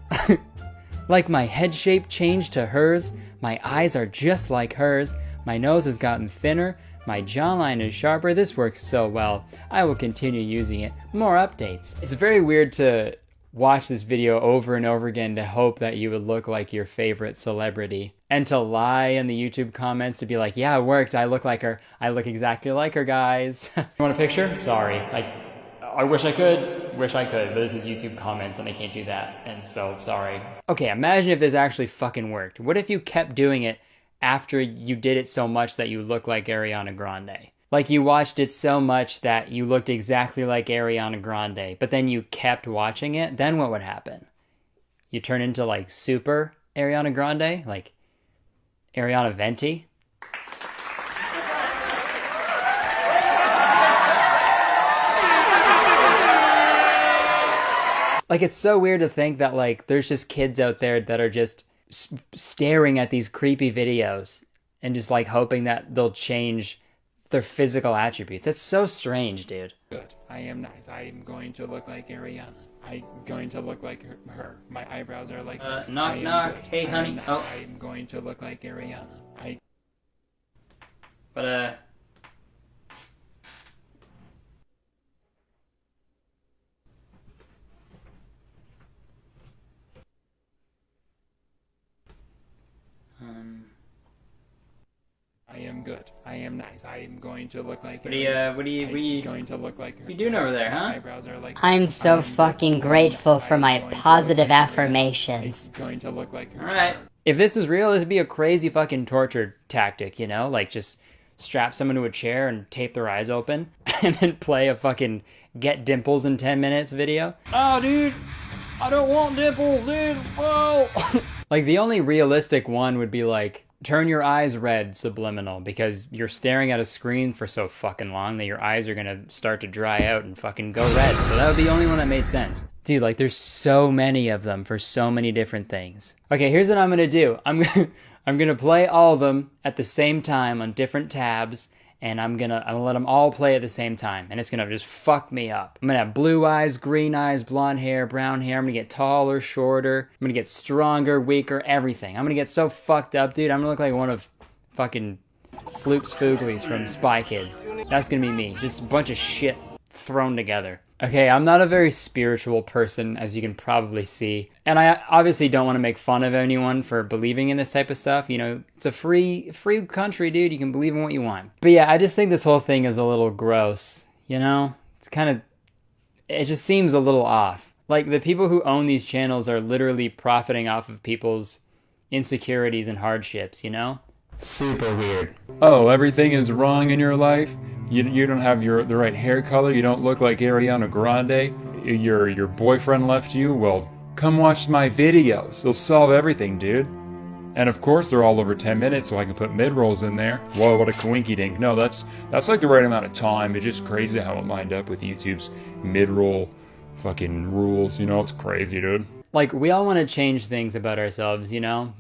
Like my head shape changed to hers. My eyes are just like hers. My nose has gotten thinner. My jawline is sharper. This works so well. I will continue using it. More updates. It's very weird to watch this video over and over again to hope that you would look like your favorite celebrity. And to lie in the YouTube comments to be like, yeah, it worked. I look like her. I look exactly like her, guys. You want a picture? Sorry. I wish I could. Wish I could, but this is YouTube comments and I can't do that. And so, sorry. Okay, imagine if this actually fucking worked. What if you kept doing it after you did it so much that you look like Ariana Grande? Like you watched it so much that you looked exactly like Ariana Grande, but then you kept watching it, then what would happen? You turn into like super Ariana Grande? Like Ariana Venti? Like it's so weird to think that like there's just kids out there that are just staring at these creepy videos and just like hoping that they'll change their physical attributes. It's so strange, dude. Good. I am nice. I am going to look like Ariana. I'm going to look like her. My eyebrows are like hers. Knock, knock. Good. Hey, honey. Oh. I am going to look like Ariana. But, I am good. I am nice. I am going to look like what are you going to look like her. What are you doing over there, huh? My eyebrows are like I'm so fucking grateful for my positive affirmations. Going to look like her. Alright. If this was real, this would be a crazy fucking torture tactic, you know? Like just strap someone to a chair and tape their eyes open and then play a fucking get dimples in 10 minutes video. Oh, dude. I don't want dimples, dude. Whoa. Like, the only realistic one would be like, turn your eyes red subliminal, because you're staring at a screen for so fucking long that your eyes are gonna start to dry out and fucking go red. So that would be the only one that made sense. Dude, like, there's so many of them for so many different things. Okay, here's what I'm gonna do. I'm gonna play all of them at the same time on different tabs, and I'm gonna let them all play at the same time, and it's gonna just fuck me up. I'm gonna have blue eyes, green eyes, blonde hair, brown hair. I'm gonna get taller, shorter. I'm gonna get stronger, weaker, everything. I'm gonna get so fucked up, dude. I'm gonna look like one of fucking Floops Fooglies from Spy Kids. That's gonna be me. Just a bunch of shit thrown together. Okay, I'm not a very spiritual person, as you can probably see. And I obviously don't want to make fun of anyone for believing in this type of stuff. You know, it's a free country, dude. You can believe in what you want. But yeah, I just think this whole thing is a little gross, you know? It's kind of, it just seems a little off. Like, the people who own these channels are literally profiting off of people's insecurities and hardships, you know? Super weird. Oh, everything is wrong in your life? You don't have the right hair color, you don't look like Ariana Grande, your boyfriend left you? Well, come watch my videos. They'll solve everything, dude. And of course they're all over 10 minutes, so I can put mid-rolls in there. Whoa, what a coinky-dink. No, that's like the right amount of time. It's just crazy how it lined up with YouTube's mid-roll fucking rules, you know? It's crazy, dude. Like, we all want to change things about ourselves, you know?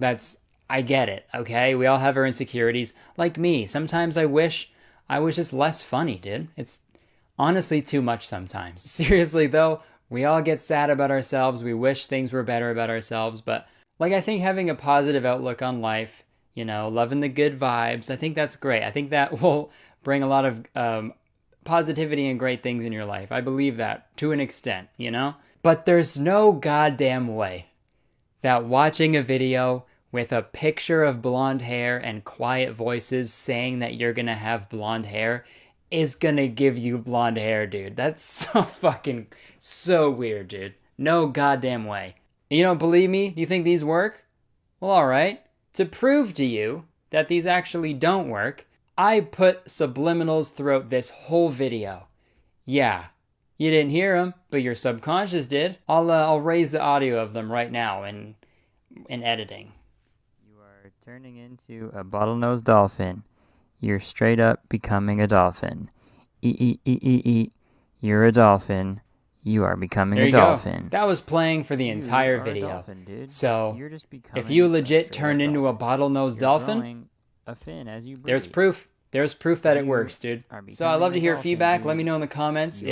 I get it, okay? We all have our insecurities. Like me, sometimes I wish I was just less funny, dude. It's honestly too much sometimes. Seriously though, we all get sad about ourselves. We wish things were better about ourselves. But like, I think having a positive outlook on life, you know, loving the good vibes, I think that's great. I think that will bring a lot of positivity and great things in your life. I believe that to an extent, you know? But there's no goddamn way that watching a video with a picture of blonde hair and quiet voices saying that you're gonna have blonde hair is gonna give you blonde hair, dude. That's so weird, dude. No goddamn way. You don't believe me? You think these work? Well, alright. To prove to you that these actually don't work, I put subliminals throughout this whole video. Yeah, you didn't hear them, but your subconscious did. I'll raise the audio of them right now in editing. Turning into a bottlenose dolphin. You're straight up becoming a dolphin. You're a dolphin. You are becoming a dolphin. Go. That was playing for the entire video. Dolphin, so, if you legit turned into a bottlenose dolphin, a fin as you breathe. There's proof. There's proof that it works, dude. So I'd love to hear feedback. Let me know in the comments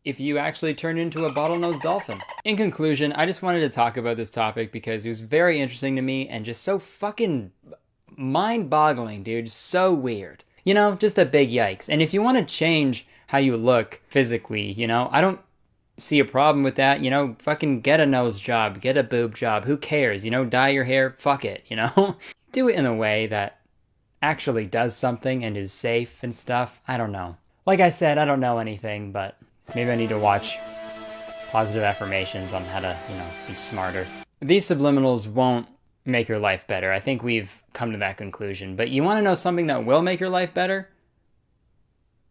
if you actually turned into a bottlenose dolphin. In conclusion, I just wanted to talk about this topic because it was very interesting to me and just so fucking mind-boggling, dude. So weird. You know, just a big yikes. And if you want to change how you look physically, you know, I don't see a problem with that. You know, fucking get a nose job, get a boob job. Who cares? You know, dye your hair. Fuck it, you know? Do it in a way that actually does something and is safe and stuff. I don't know. Like I said, I don't know anything, but maybe I need to watch positive affirmations on how to, you know, be smarter. These subliminals won't make your life better. I think we've come to that conclusion. But you want to know something that will make your life better?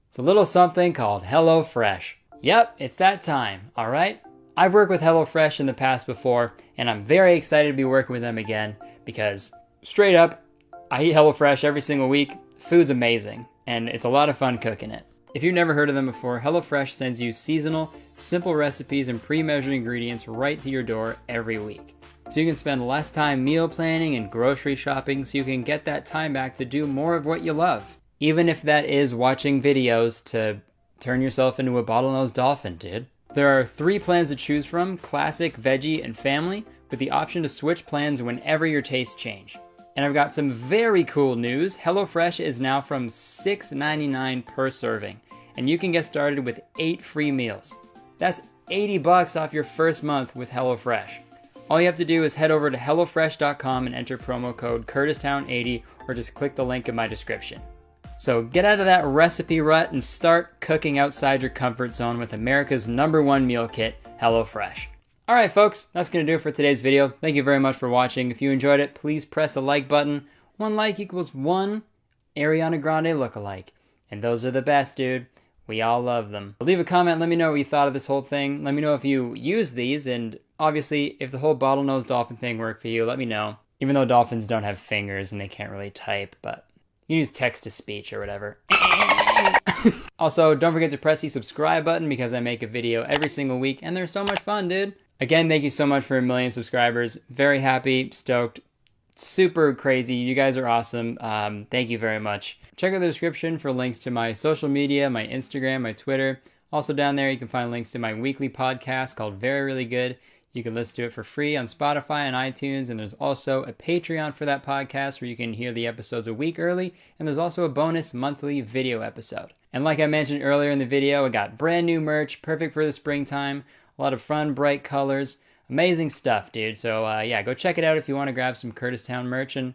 It's a little something called HelloFresh. Yep, it's that time, all right? I've worked with HelloFresh in the past before, and I'm very excited to be working with them again because, straight up, I eat HelloFresh every single week. Food's amazing, and it's a lot of fun cooking it. If you've never heard of them before, HelloFresh sends you seasonal, simple recipes and pre-measured ingredients right to your door every week. So you can spend less time meal planning and grocery shopping so you can get that time back to do more of what you love. Even if that is watching videos to turn yourself into a bottlenose dolphin, dude. There are 3 plans to choose from: classic, veggie, and family, with the option to switch plans whenever your tastes change. And I've got some very cool news. HelloFresh is now from $6.99 per serving, and you can get started with 8 free meals. That's $80 off your first month with HelloFresh. All you have to do is head over to HelloFresh.com and enter promo code CurtisTown80, or just click the link in my description. So get out of that recipe rut and start cooking outside your comfort zone with America's #1 meal kit, HelloFresh. Alright folks, that's going to do it for today's video. Thank you very much for watching. If you enjoyed it, please press the like button. 1 like equals 1 Ariana Grande lookalike. And those are the best, dude. We all love them. Leave a comment, let me know what you thought of this whole thing. Let me know if you use these, and obviously, if the whole bottlenose dolphin thing worked for you, let me know. Even though dolphins don't have fingers and they can't really type, but you use text-to-speech or whatever. Also, don't forget to press the subscribe button because I make a video every single week, and they're so much fun, dude. Again, thank you so much for 1 million subscribers. Very happy, stoked, super crazy. You guys are awesome. Thank you very much. Check out the description for links to my social media, my Instagram, my Twitter. Also down there, you can find links to my weekly podcast called Very Really Good. You can listen to it for free on Spotify and iTunes, and there's also a Patreon for that podcast where you can hear the episodes a week early, and there's also a bonus monthly video episode. And like I mentioned earlier in the video, I got brand new merch, perfect for the springtime, a lot of fun, bright colors, amazing stuff, dude. So yeah, go check it out if you want to grab some Kurtis Town merch and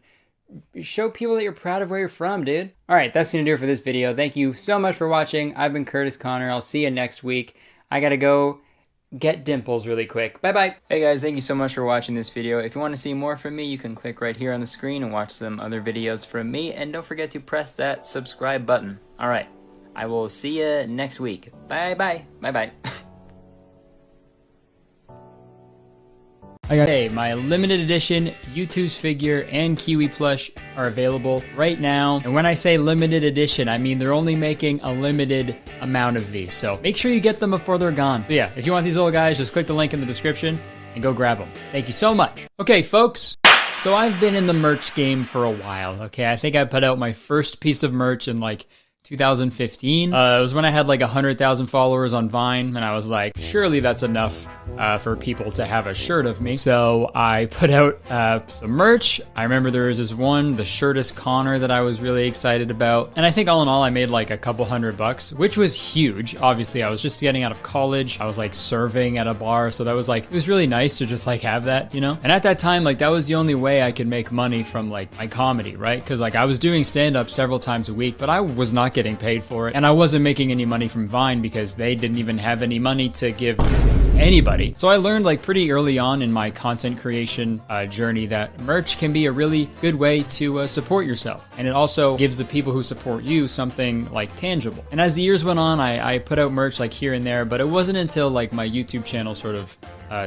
show people that you're proud of where you're from, dude. All right, that's going to do it for this video. Thank you so much for watching. I've been Kurtis Conner. I'll see you next week. I got to go get dimples really quick. Bye-bye. Hey guys, thank you so much for watching this video. If you want to see more from me, you can click right here on the screen and watch some other videos from me. And don't forget to press that subscribe button. All right, I will see you next week. Bye-bye. Bye-bye. Hey, my limited edition Mewtwo's figure and Kiwi plush are available right now. And when I say limited edition, I mean they're only making a limited amount of these. So make sure you get them before they're gone. So yeah, if you want these little guys, just click the link in the description and go grab them. Thank you so much. Okay, folks. So I've been in the merch game for a while, okay? I think I put out my first piece of merch in like 2015. It was when I had like 100,000 followers on Vine, and I was like, surely that's enough for people to have a shirt of me. So I put out some merch. I remember there was this one, the Kurtis Conner, that I was really excited about. And I think all in all, I made like a couple $100, which was huge. Obviously, I was just getting out of college. I was like serving at a bar. So that was like, it was really nice to just like have that, you know? And at that time, like that was the only way I could make money from like my comedy, right? Because like I was doing stand-up several times a week, but I was not getting paid for it, and I wasn't making any money from Vine because they didn't even have any money to give anybody. So I learned like pretty early on in my content creation journey that merch can be a really good way to support yourself, and it also gives the people who support you something like tangible. And as the years went on, I put out merch like here and there, but it wasn't until like my YouTube channel sort of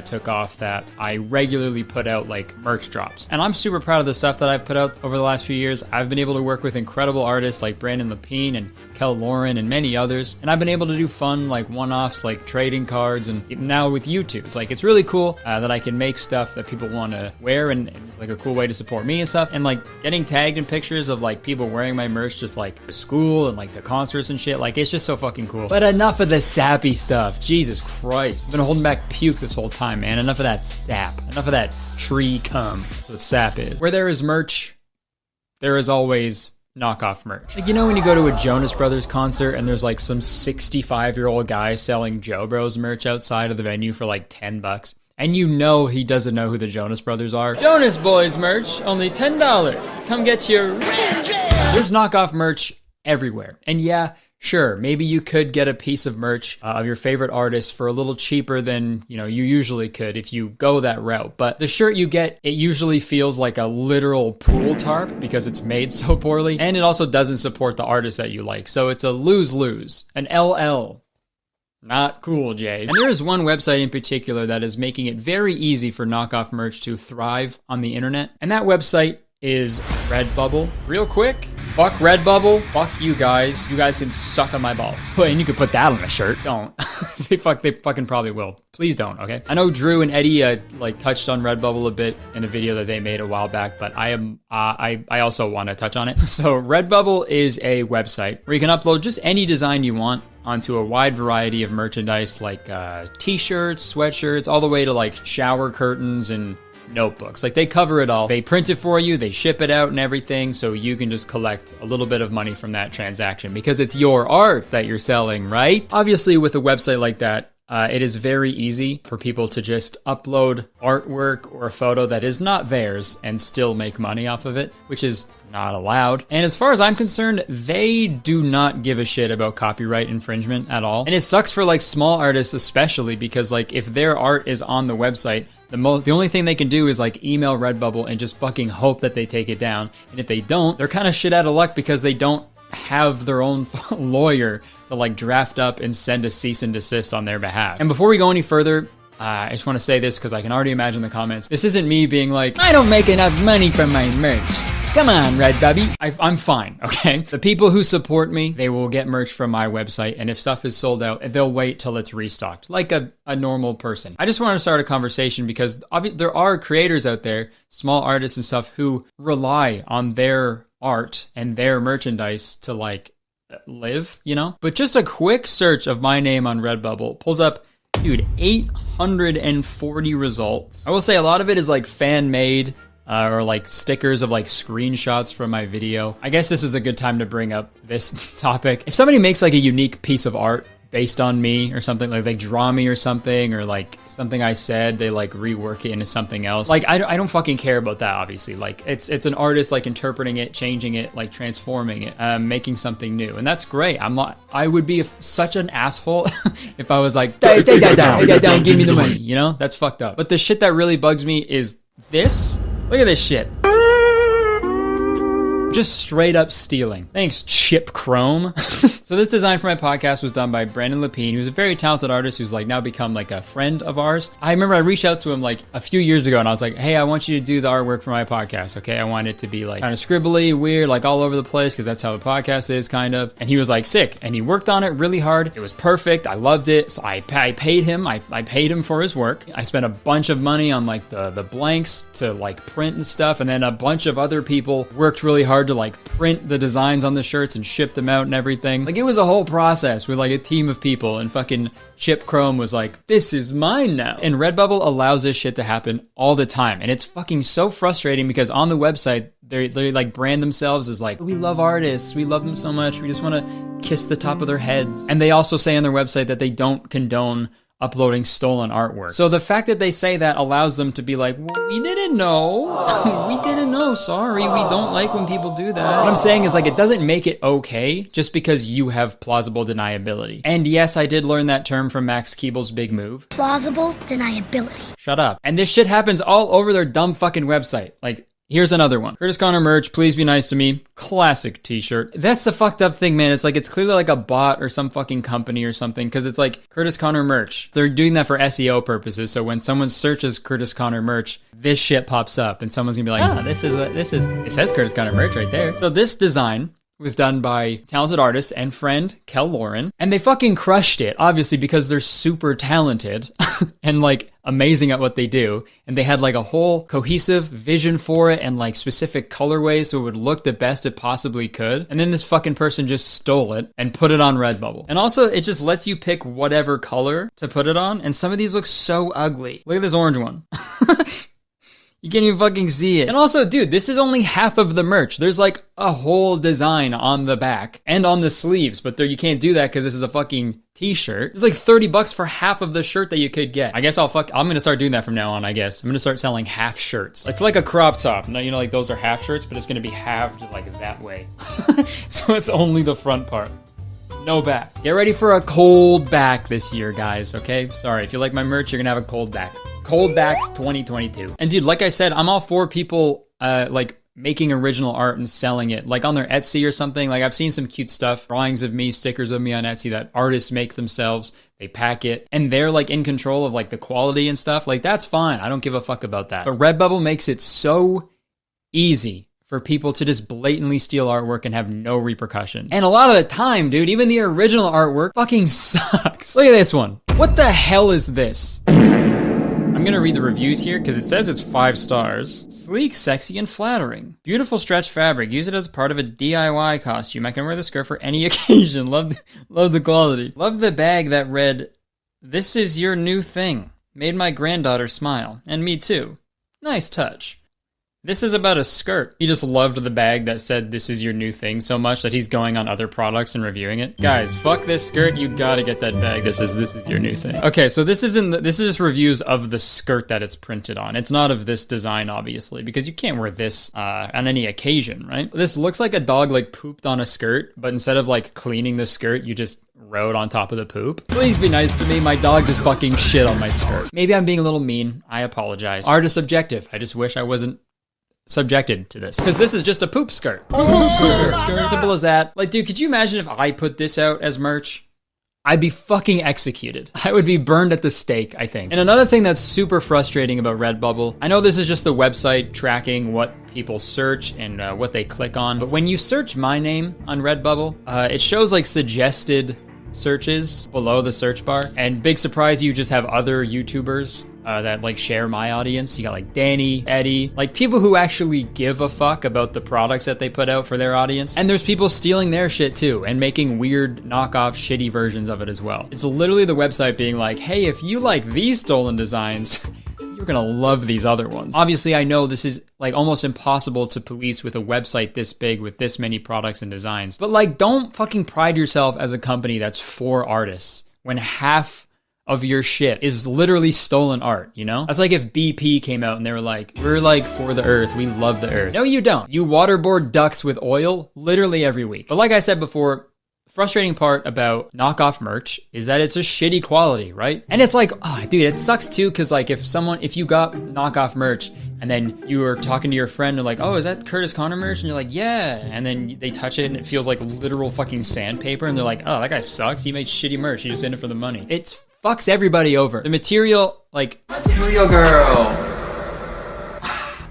took off that I regularly put out like merch drops. And I'm super proud of the stuff that I've put out over the last few years. I've been able to work with incredible artists like Brandon Lepine and Kel Lauren and many others. And I've been able to do fun like one-offs like trading cards, and now with YouTube. It's like, it's really cool that I can make stuff that people want to wear, and it's like a cool way to support me and stuff. And like getting tagged in pictures of like people wearing my merch just like to school and like to concerts and shit. Like it's just so fucking cool. But enough of the sappy stuff. Jesus Christ. I've been holding back puke this whole time, man. Enough of that sap. Enough of that tree cum. That's what sap is. Where there is merch, there is always knockoff merch. Like, you know when you go to a Jonas Brothers concert and there's like some 65-year-old guy selling Joe Bros merch outside of the venue for like $10, and you know he doesn't know who the Jonas Brothers are? Jonas Boys merch, only $10. Come get your... There's knockoff merch everywhere. And yeah, sure, maybe you could get a piece of merch of your favorite artist for a little cheaper than, you know, you usually could if you go that route. But the shirt you get, it usually feels like a literal pool tarp because it's made so poorly, and it also doesn't support the artist that you like. So it's a lose-lose, an LL. Not cool, Jade. And there is one website in particular that is making it very easy for knockoff merch to thrive on the internet, and that website is Redbubble. Real quick, fuck Redbubble, fuck you guys. You guys can suck on my balls. And you could put that on a shirt. Don't. They fucking probably will. Please don't, okay? I know Drew and Eddie like touched on Redbubble a bit in a video that they made a while back, but I also want to touch on it. So Redbubble is a website where you can upload just any design you want onto a wide variety of merchandise like t-shirts, sweatshirts, all the way to like shower curtains and notebooks. Like they cover it all. They print it for you, they ship it out and everything, so you can just collect a little bit of money from that transaction because it's your art that you're selling, right? Obviously, with a website like that, it is very easy for people to just upload artwork or a photo that is not theirs and still make money off of it, which is not allowed. And as far as I'm concerned, they do not give a shit about copyright infringement at all. And it sucks for like small artists especially because like if their art is on the website, the only thing they can do is like email Redbubble and just fucking hope that they take it down. And if they don't, they're kind of shit out of luck because they don't have their own lawyer to like draft up and send a cease and desist on their behalf. And before we go any further, I just want to say this because I can already imagine the comments. This isn't me being like, I don't make enough money from my merch. Come on, Redbubby. I'm fine, okay? The people who support me, they will get merch from my website, and if stuff is sold out, they'll wait till it's restocked, like a normal person. I just want to start a conversation because there are creators out there, small artists and stuff, who rely on their art and their merchandise to like live, you know? But just a quick search of my name on Redbubble pulls up, dude, 840 results. I will say a lot of it is like fan-made, or like stickers of like screenshots from my video. I guess this is a good time to bring up this topic. If somebody makes like a unique piece of art based on me or something, like they draw me or something, or like something I said, they like rework it into something else. Like I don't fucking care about that, obviously. Like it's an artist like interpreting it, changing it, like transforming it, making something new. And that's great. I would be such an asshole if I was like, down, give me the money, you know? That's fucked up. But the shit that really bugs me is this. Look at this shit. Just straight up stealing. Thanks, Chip Chrome. So this design for my podcast was done by Brandon Lapine, who's a very talented artist who's like now become like a friend of ours. I remember I reached out to him like a few years ago and I was like, hey, I want you to do the artwork for my podcast, okay? I want it to be like kind of scribbly, weird, like all over the place because that's how the podcast is kind of. And he was like, sick. And he worked on it really hard. It was perfect. I loved it. So I paid him. I paid him for his work. I spent a bunch of money on like the blanks to like print and stuff. And then a bunch of other people worked really hard to like print the designs on the shirts and ship them out and everything. Like it was a whole process with like a team of people, and fucking Chip Chrome was like, this is mine now. And Redbubble allows this shit to happen all the time. And it's fucking so frustrating because on the website, they like brand themselves as like, we love artists, we love them so much, we just want to kiss the top of their heads. And they also say on their website that they don't condone uploading stolen artwork. So the fact that they say that allows them to be like, well, we didn't know. We didn't know. Sorry, we don't like when people do that. What I'm saying is like, it doesn't make it okay just because you have plausible deniability. And yes, I did learn that term from Max Keeble's Big Move. Plausible deniability. Shut up. And this shit happens all over their dumb fucking website. Like, here's another one. Kurtis Conner merch, please be nice to me. Classic t-shirt. That's the fucked up thing, man. It's like, it's clearly like a bot or some fucking company or something, because it's like Kurtis Conner merch. They're doing that for SEO purposes, so when someone searches Kurtis Conner merch, this shit pops up, and someone's gonna be like, oh, this is what this is. It says Kurtis Conner merch right there. So this design was done by talented artist and friend Kel Lauren, and they fucking crushed it, obviously, because they're super talented and like amazing at what they do, and they had like a whole cohesive vision for it and like specific colorways so it would look the best it possibly could. And then this fucking person just stole it and put it on Redbubble. And also it just lets you pick whatever color to put it on, and some of these look so ugly. Look at this orange one. You can't even fucking see it. And also, dude, this is only half of the merch. There's like a whole design on the back and on the sleeves, but there you can't do that because this is a fucking t-shirt. It's like $30 for half of the shirt that you could get. I guess I'm gonna start doing that from now on, I guess. I'm gonna start selling half shirts. It's like a crop top. Now, you know, like those are half shirts, but it's gonna be halved like that way. So it's only the front part. No back. Get ready for a cold back this year, guys, okay? Sorry, if you like my merch, you're gonna have a cold back. Cold backs 2022. And dude, like I said, I'm all for people like making original art and selling it, like on their Etsy or something. Like I've seen some cute stuff, drawings of me, stickers of me on Etsy that artists make themselves. They pack it and they're like in control of like the quality and stuff. Like that's fine. I don't give a fuck about that. But Redbubble makes it so easy for people to just blatantly steal artwork and have no repercussions. And a lot of the time, dude, even the original artwork fucking sucks. Look at this one. What the hell is this? I'm gonna read the reviews here because it says it's 5 stars. Sleek, sexy, and flattering. Beautiful stretch fabric. Use it as part of a DIY costume. I can wear the skirt for any occasion. Love the quality. Love the bag that read, "This is your new thing." Made my granddaughter smile. And me too. Nice touch. This is about a skirt. He just loved the bag that said, "This is your new thing" so much that he's going on other products and reviewing it. Guys, fuck this skirt. You gotta get that bag that says, "This is your new thing." Okay, so this is reviews of the skirt that it's printed on. It's not of this design, obviously, because you can't wear this on any occasion, right? This looks like a dog like pooped on a skirt, but instead of like cleaning the skirt, you just rode on top of the poop. Please be nice to me. My dog just fucking shit on my skirt. Maybe I'm being a little mean. I apologize. Art is subjective. I just wish I wasn't subjected to this. Because this is just a poop skirt. Poop skirt. Simple as that. Like, dude, could you imagine if I put this out as merch? I'd be fucking executed. I would be burned at the stake, I think. And another thing that's super frustrating about Redbubble, I know this is just the website tracking what people search and what they click on, but when you search my name on Redbubble, it shows like suggested searches below the search bar. And big surprise, you just have other YouTubers that like share my audience. You got like Danny, Eddie, like people who actually give a fuck about the products that they put out for their audience. And there's people stealing their shit too and making weird knockoff shitty versions of it as well. It's literally the website being like, hey, if you like these stolen designs, you're gonna love these other ones. Obviously, I know this is like almost impossible to police with a website this big with this many products and designs. But like, don't fucking pride yourself as a company that's for artists when half of your shit is literally stolen art, you know? That's like if BP came out and they were like, we're like for the earth, we love the earth. No, you don't. You waterboard ducks with oil literally every week. But like I said before, the frustrating part about knockoff merch is that it's a shitty quality, right? And it's like, oh, dude, it sucks too, because like if you got knockoff merch and then you were talking to your friend and like, oh, is that Kurtis Conner merch? And you're like, yeah. And then they touch it and it feels like literal fucking sandpaper. And they're like, oh, that guy sucks. He made shitty merch. He just in it for the money. It's fucks everybody over. The material, like, material girl.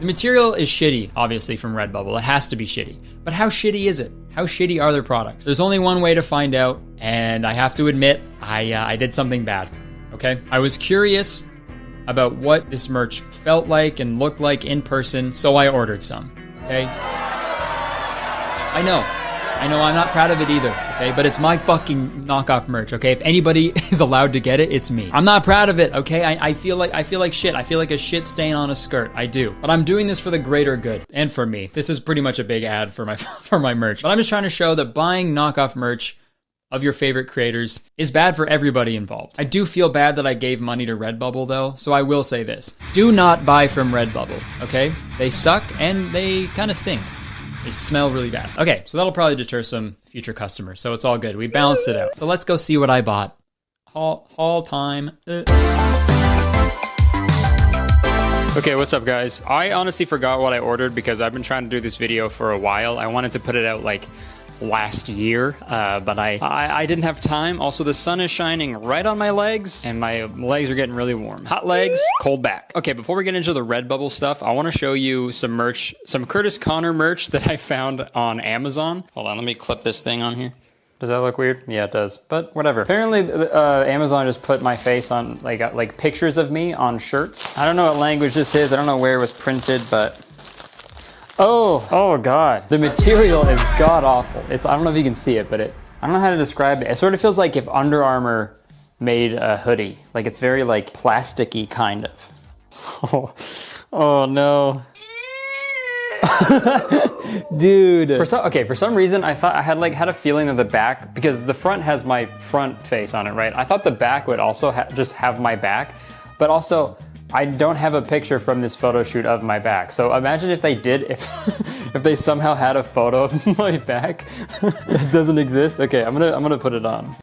The material is shitty, obviously, from Redbubble. It has to be shitty. But how shitty is it? How shitty are their products? There's only one way to find out, and I have to admit, I did something bad, okay? I was curious about what this merch felt like and looked like in person, so I ordered some, okay? I know I'm not proud of it either, okay? But it's my fucking knockoff merch, okay? If anybody is allowed to get it, it's me. I'm not proud of it, okay? I feel like shit. I feel like a shit stain on a skirt. I do. But I'm doing this for the greater good and for me. This is pretty much a big ad for my for my merch. But I'm just trying to show that buying knockoff merch of your favorite creators is bad for everybody involved. I do feel bad that I gave money to Redbubble though, so I will say this. Do not buy from Redbubble, okay? They suck and they kind of stink. They smell really bad. Okay, so that'll probably deter some future customers, so it's all good. We balanced it out. So let's go see what I bought. Haul time. Okay, what's up guys? I honestly forgot what I ordered because I've been trying to do this video for a while. I wanted to put it out like last year, but I didn't have time. Also, the sun is shining right on my legs and my legs are getting really warm. Hot legs, cold back. Okay, before we get into the Redbubble stuff, I want to show you some merch, some Kurtis Conner merch that I found on Amazon. Hold on, let me clip this thing on here. Does that look weird? Yeah, it does, but whatever. Apparently, Amazon just put my face on like pictures of me on shirts. I don't know what language this is. I don't know where it was printed, but oh God. The material is god awful. I don't know if you can see it, but I don't know how to describe it. It sort of feels like if Under Armour made a hoodie. Like it's very like plasticky kind of. Oh no. Dude. For some reason I thought I had a feeling of the back, because the front has my front face on it, right? I thought the back would also just have my back, but also I don't have a picture from this photo shoot of my back. So imagine if they did, if they somehow had a photo of my back that doesn't exist. Okay, I'm gonna put it on.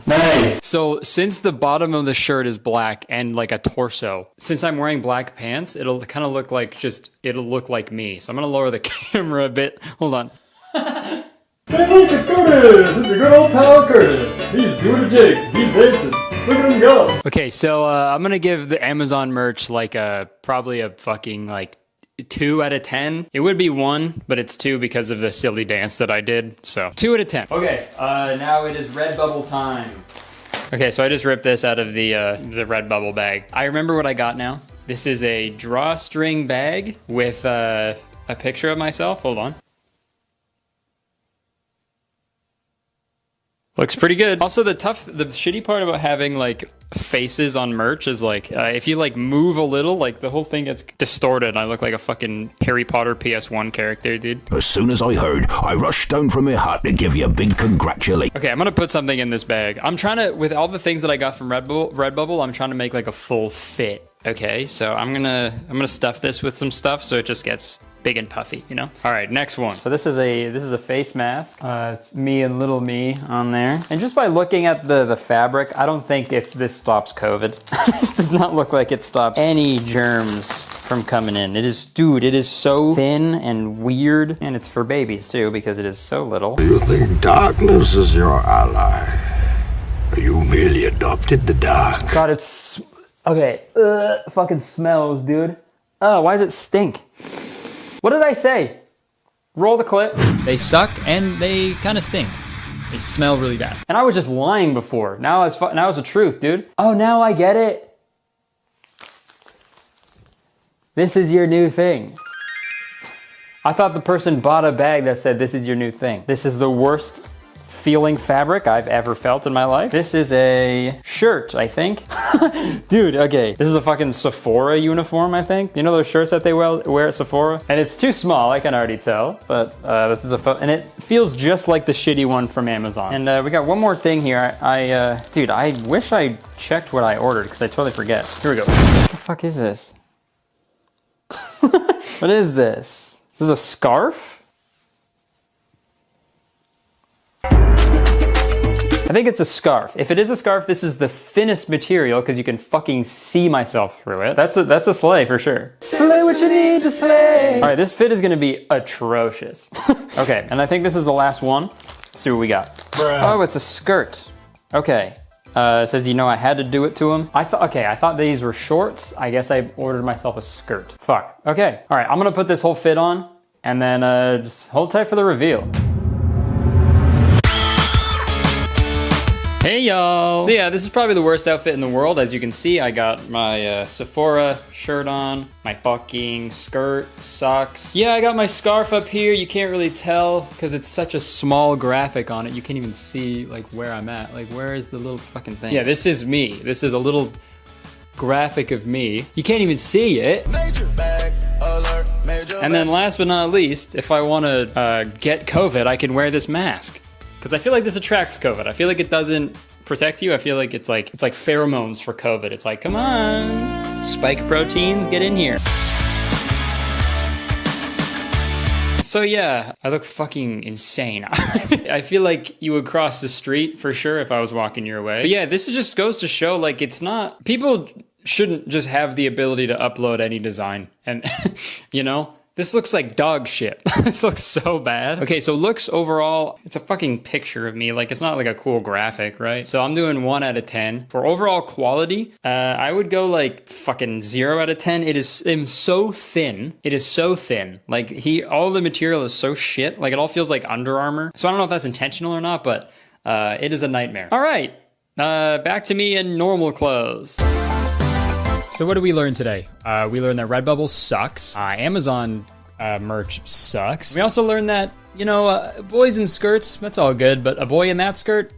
Nice. So since the bottom of the shirt is black and like a torso, since I'm wearing black pants, it'll kind of look like it'll look like me. So I'm gonna lower the camera a bit. Hold on. Hey look, it's Kurtis! It's a good old pal Kurtis. He's doing a jig. He's dancing. Look at him go. Okay, so I'm gonna give the Amazon merch like probably a fucking like 2 out of 10. It would be 1, but it's 2 because of the silly dance that I did. So 2 out of 10. Okay, now it is Redbubble time. Okay, so I just ripped this out of the Redbubble bag. I remember what I got now. This is a drawstring bag with a picture of myself. Hold on. Looks pretty good. Also, the shitty part about having like faces on merch is like, if you like move a little, like the whole thing gets distorted and I look like a fucking Harry Potter PS1 character, dude. As soon as I heard, I rushed down from my hut to give you a big congratulations. Okay, I'm gonna put something in this bag. I'm trying to, with all the things that I got from Redbubble, I'm trying to make like a full fit. Okay, so I'm gonna stuff this with some stuff so it just gets big and puffy, you know? All right, next one. So this is a face mask. It's me and little me on there. And just by looking at the fabric, I don't think this stops COVID. This does not look like it stops any germs from coming in. It is, dude, it is so thin and weird. And it's for babies too, because it is so little. You think darkness is your ally? You merely adopted the dark. God, it's, okay, fucking smells, dude. Oh, why does it stink? What did I say? Roll the clip. They suck and they kind of stink. They smell really bad. And I was just lying before. Now it's the truth, dude. Oh, now I get it. This is your new thing. I thought the person bought a bag that said, this is your new thing. This is the worst feeling fabric I've ever felt in my life. This is a shirt, I think. Dude, okay. This is a fucking Sephora uniform, I think. You know those shirts that they wear at Sephora? And it's too small, I can already tell. But this is and it feels just like the shitty one from Amazon. And we got one more thing here. Dude, I wish I checked what I ordered because I totally forget. Here we go. What the fuck is this? What is this? This is a scarf? I think it's a scarf. If it is a scarf, this is the thinnest material because you can fucking see myself through it. That's a sleigh for sure. Slay what you need to slay. All right, this fit is gonna be atrocious. Okay, and I think this is the last one. Let's see what we got. Oh, it's a skirt. Okay. It says, you know, I had to do it to him. I thought these were shorts. I guess I ordered myself a skirt. Fuck. Okay. All right, I'm gonna put this whole fit on and then just hold tight for the reveal. Hey y'all! So yeah, this is probably the worst outfit in the world. As you can see, I got my Sephora shirt on, my fucking skirt, socks. Yeah, I got my scarf up here. You can't really tell because it's such a small graphic on it. You can't even see like where I'm at. Like where is the little fucking thing? Yeah, this is me. This is a little graphic of me. You can't even see it. And then last but not least, if I want to get COVID, I can wear this mask. Because I feel like this attracts COVID. I feel like it doesn't protect you. I feel like it's like pheromones for COVID. It's like, come on, spike proteins, get in here. So yeah, I look fucking insane. I feel like you would cross the street for sure if I was walking your way. But yeah, this just goes to show like it's not, people shouldn't just have the ability to upload any design. And you know? This looks like dog shit. This looks so bad. Okay, so looks overall, it's a fucking picture of me. Like, it's not like a cool graphic, right? So I'm doing 1 out of 10. For overall quality, I would go like fucking 0 out of 10. It is so thin. It is so thin. Like, all the material is so shit. Like, it all feels like Under Armour. So I don't know if that's intentional or not, but it is a nightmare. All right, back to me in normal clothes. So what did we learn today? We learned that Redbubble sucks. Amazon merch sucks. We also learned that, you know, boys in skirts, that's all good, but a boy in that skirt,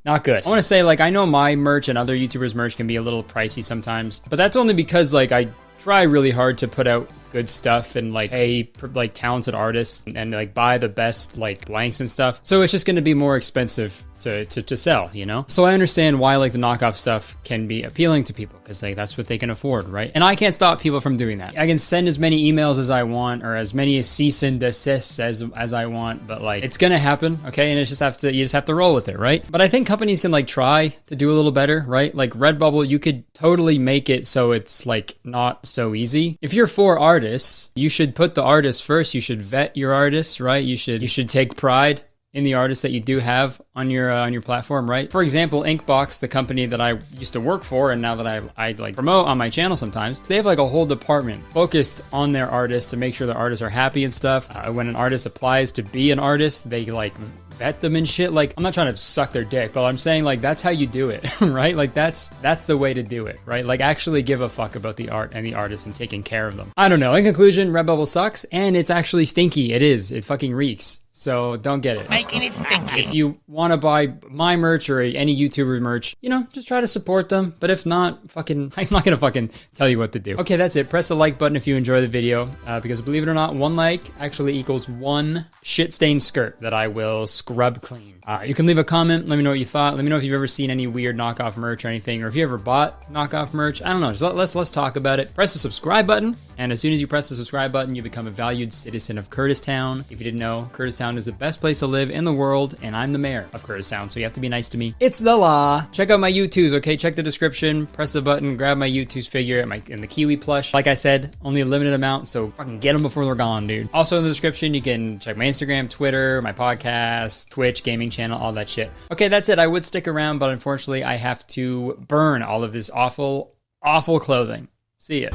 not good. I want to say, like, I know my merch and other YouTubers' merch can be a little pricey sometimes, but that's only because, like, I try really hard to put out good stuff and like pay like talented artists and like buy the best like blanks and stuff. So it's just going to be more expensive to sell, you know? So I understand why like the knockoff stuff can be appealing to people because like that's what they can afford, right? And I can't stop people from doing that. I can send as many emails as I want or as many cease and desists as I want, but like it's gonna happen, okay? And you just have to roll with it, right? But I think companies can like try to do a little better, right? Like Redbubble, you could totally make it so it's like not so easy. If you're for artists, you should put the artists first. You should vet your artists, right? You should take pride in the artists that you do have on your platform, right? For example, Inkbox, the company that I used to work for and now that I like promote on my channel sometimes, they have like a whole department focused on their artists to make sure their artists are happy and stuff. When an artist applies to be an artist, they like vet them and shit. Like, I'm not trying to suck their dick, but I'm saying like that's how you do it, right? Like that's the way to do it, right? Like actually give a fuck about the art and the artist and taking care of them. I don't know. In conclusion, Redbubble sucks and it's actually stinky. It is. It fucking reeks. So don't get it. Making it stinky. If you want to buy my merch or any YouTuber's merch, you know, just try to support them. But if not, I'm not going to fucking tell you what to do. Okay, that's it. Press the like button if you enjoy the video. Because believe it or not, 1 like actually equals 1 shit-stained skirt that I will scrub clean. You can leave a comment. Let me know what you thought. Let me know if you've ever seen any weird knockoff merch or anything. Or if you ever bought knockoff merch. I don't know. Just let's talk about it. Press the subscribe button. And as soon as you press the subscribe button, you become a valued citizen of Kurtistown. If you didn't know, Kurtistown is the best place to live in the world, and I'm the mayor of Kurtistown, so you have to be nice to me. It's the law. Check out my YouTubes, okay? Check the description, press the button, grab my YouTube's figure in the Kiwi plush. Like I said, only a limited amount, so fucking get them before they're gone, dude. Also in the description, you can check my Instagram, Twitter, my podcast, Twitch, gaming channel, all that shit. Okay, that's it. I would stick around, but unfortunately, I have to burn all of this awful, awful clothing. See ya.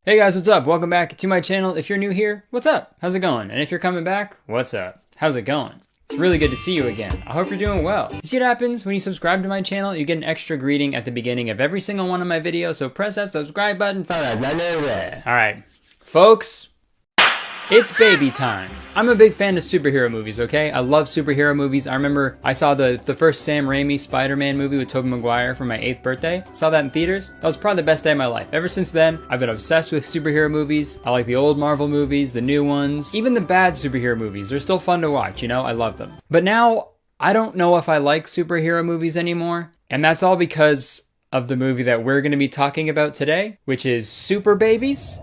Hey guys, what's up? Welcome back to my channel. If you're new here, what's up? How's it going? And if you're coming back, what's up? How's it going? It's really good to see you again. I hope you're doing well. You see what happens when you subscribe to my channel? You get an extra greeting at the beginning of every single one of my videos, so press that subscribe button. Alright, folks, it's baby time. I'm a big fan of superhero movies, okay? I love superhero movies. I remember I saw the first Sam Raimi Spider-Man movie with Tobey Maguire for my 8th birthday. Saw that in theaters. That was probably the best day of my life. Ever since then, I've been obsessed with superhero movies. I like the old Marvel movies, the new ones, even the bad superhero movies. They're still fun to watch, you know? I love them. But now, I don't know if I like superhero movies anymore, and that's all because of the movie that we're going to be talking about today, which is Super Babies: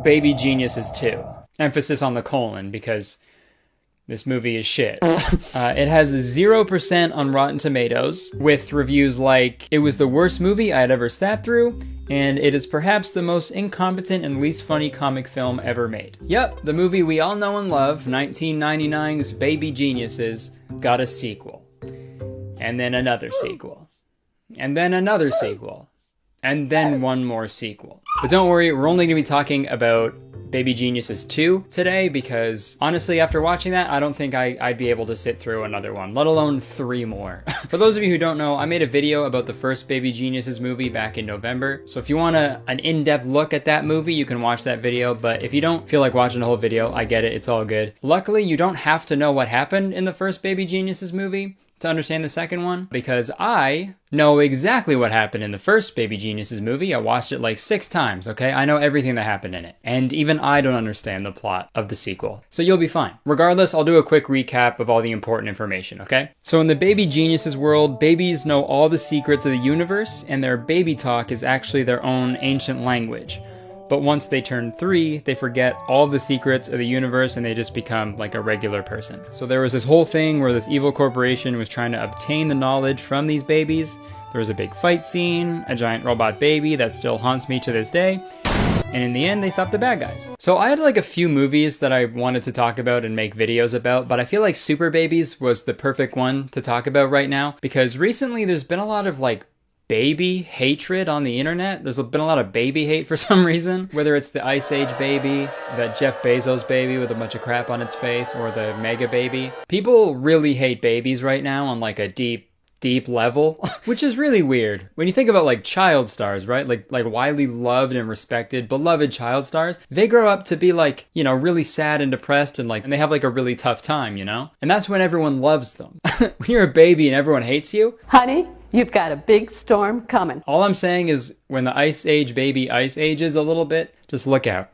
Baby Geniuses 2. Emphasis on the colon because this movie is shit. It has 0% on Rotten Tomatoes, with reviews like, it was the worst movie I had ever sat through, and it is perhaps the most incompetent and least funny comic film ever made. Yep, the movie we all know and love, 1999's Baby Geniuses, got a sequel. And then another sequel. And then another sequel. And then one more sequel. But don't worry, we're only going to be talking about Baby Geniuses 2 today, because honestly, after watching that, I don't think I'd be able to sit through another one, let alone 3 more. For those of you who don't know, I made a video about the first Baby Geniuses movie back in November, so if you want an in-depth look at that movie, you can watch that video, but if you don't feel like watching the whole video, I get it, it's all good. Luckily, you don't have to know what happened in the first Baby Geniuses movie to understand the second one, because I know exactly what happened in the first Baby Geniuses movie. I watched it like 6 times, okay? I know everything that happened in it. And even I don't understand the plot of the sequel. So you'll be fine. Regardless, I'll do a quick recap of all the important information, okay? So in the Baby Geniuses world, babies know all the secrets of the universe, and their baby talk is actually their own ancient language. But once they turn 3, they forget all the secrets of the universe and they just become like a regular person. So there was this whole thing where this evil corporation was trying to obtain the knowledge from these babies. There was a big fight scene, a giant robot baby that still haunts me to this day. And in the end, they stopped the bad guys. So I had like a few movies that I wanted to talk about and make videos about, but I feel like Super Babies was the perfect one to talk about right now, because recently there's been a lot of like baby hatred on the internet. There's been a lot of baby hate for some reason, whether it's the Ice Age baby, that Jeff Bezos baby with a bunch of crap on its face, or the Mega baby. People really hate babies right now on like a deep level, which is really weird. When you think about like child stars, right? Like widely loved and respected, beloved child stars, they grow up to be like, you know, really sad and depressed and they have like a really tough time, you know? And that's when everyone loves them. When you're a baby and everyone hates you, Honey, you've got a big storm coming. all I'm saying is when the Ice Age baby ice ages a little bit, just look out.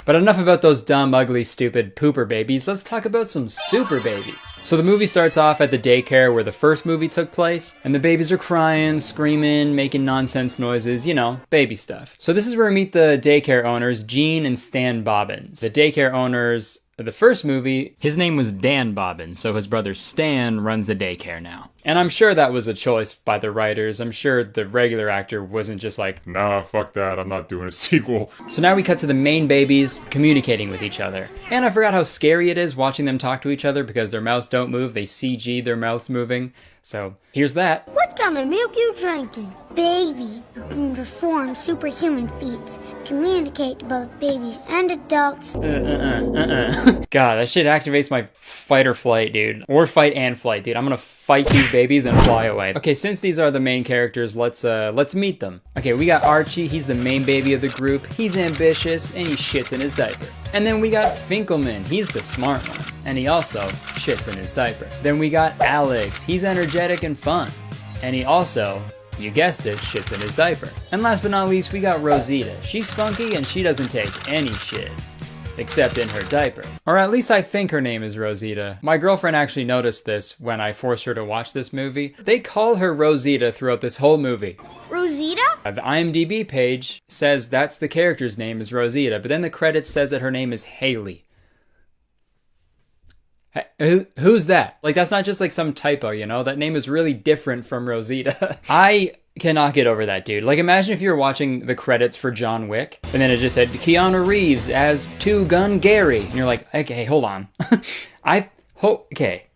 But enough about those dumb, ugly, stupid pooper babies. Let's talk about some super babies. So the movie starts off at the daycare where the first movie took place, and the babies are crying, screaming, making nonsense noises, you know, baby stuff. So this is where we meet the daycare owners, Gene and Stan Bobbins. The daycare owners of the first movie, his name was Dan Bobbins, so his brother Stan runs the daycare now. And I'm sure that was a choice by the writers. I'm sure the regular actor wasn't just like, nah, fuck that, I'm not doing a sequel. So now we cut to the main babies communicating with each other. And I forgot how scary it is watching them talk to each other because their mouths don't move, they CG their mouths moving. So here's that. What kind of milk you drinking? Baby who can perform superhuman feats, communicate to both babies and adults. God, that shit activates my fight or flight, dude. Or fight and flight, dude. I'm gonna fight these babies and fly away. Okay, since these are the main characters, let's meet them. Okay, we got Archie. He's the main baby of the group. He's ambitious and he shits in his diaper. And then we got Finkelman. He's the smart one, and he also shits in his diaper. Then we got Alex. He's energetic and fun, and he also, you guessed it, shits in his diaper. And last but not least, we got Rosita. She's spunky and she doesn't take any shit. except in her diaper. Or at least I think her name is Rosita. My girlfriend actually noticed this when I forced her to watch this movie. They call her Rosita throughout this whole movie. Rosita? The IMDb page says that's the character's name is Rosita, but then the credits says that her name is Haley. Who's that? Like, that's not just like some typo, you know? That name is really different from Rosita. I cannot get over that, dude. Like, imagine if you were watching the credits for John Wick, and then it just said, Keanu Reeves as Two Gun Gary. And you're like, okay, hold on. Okay.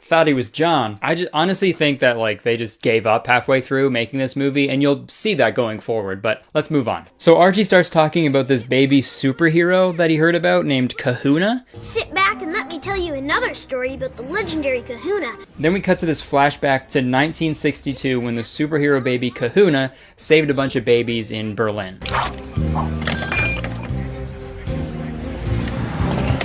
Thought he was John. I just honestly think that like they just gave up halfway through making this movie, and you'll see that going forward, but let's move on. So Archie starts talking about this baby superhero that he heard about named Kahuna. Sit back and let me tell you another story about the legendary Kahuna. Then we cut to this flashback to 1962 when the superhero baby Kahuna saved a bunch of babies in Berlin.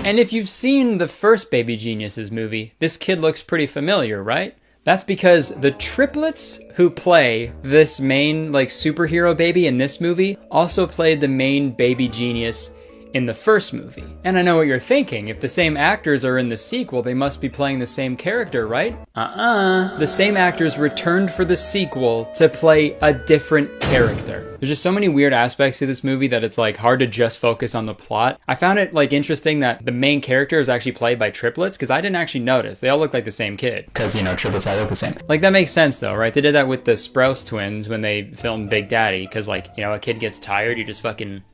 And if you've seen the first Baby Geniuses movie, this kid looks pretty familiar, right? That's because the triplets who play this main like superhero baby in this movie also played the main baby genius in the first movie. And I know what you're thinking, if the same actors are in the sequel, they must be playing the same character, right? The same actors returned for the sequel to play a different character. There's just so many weird aspects to this movie that it's like hard to just focus on the plot. I found it like interesting that the main character is actually played by triplets, because I didn't actually notice. They all look like the same kid. Because, you know, triplets all look the same. Like, that makes sense though, right? They did that with the Sprouse twins when they filmed Big Daddy, because like, you know, a kid gets tired, you just fucking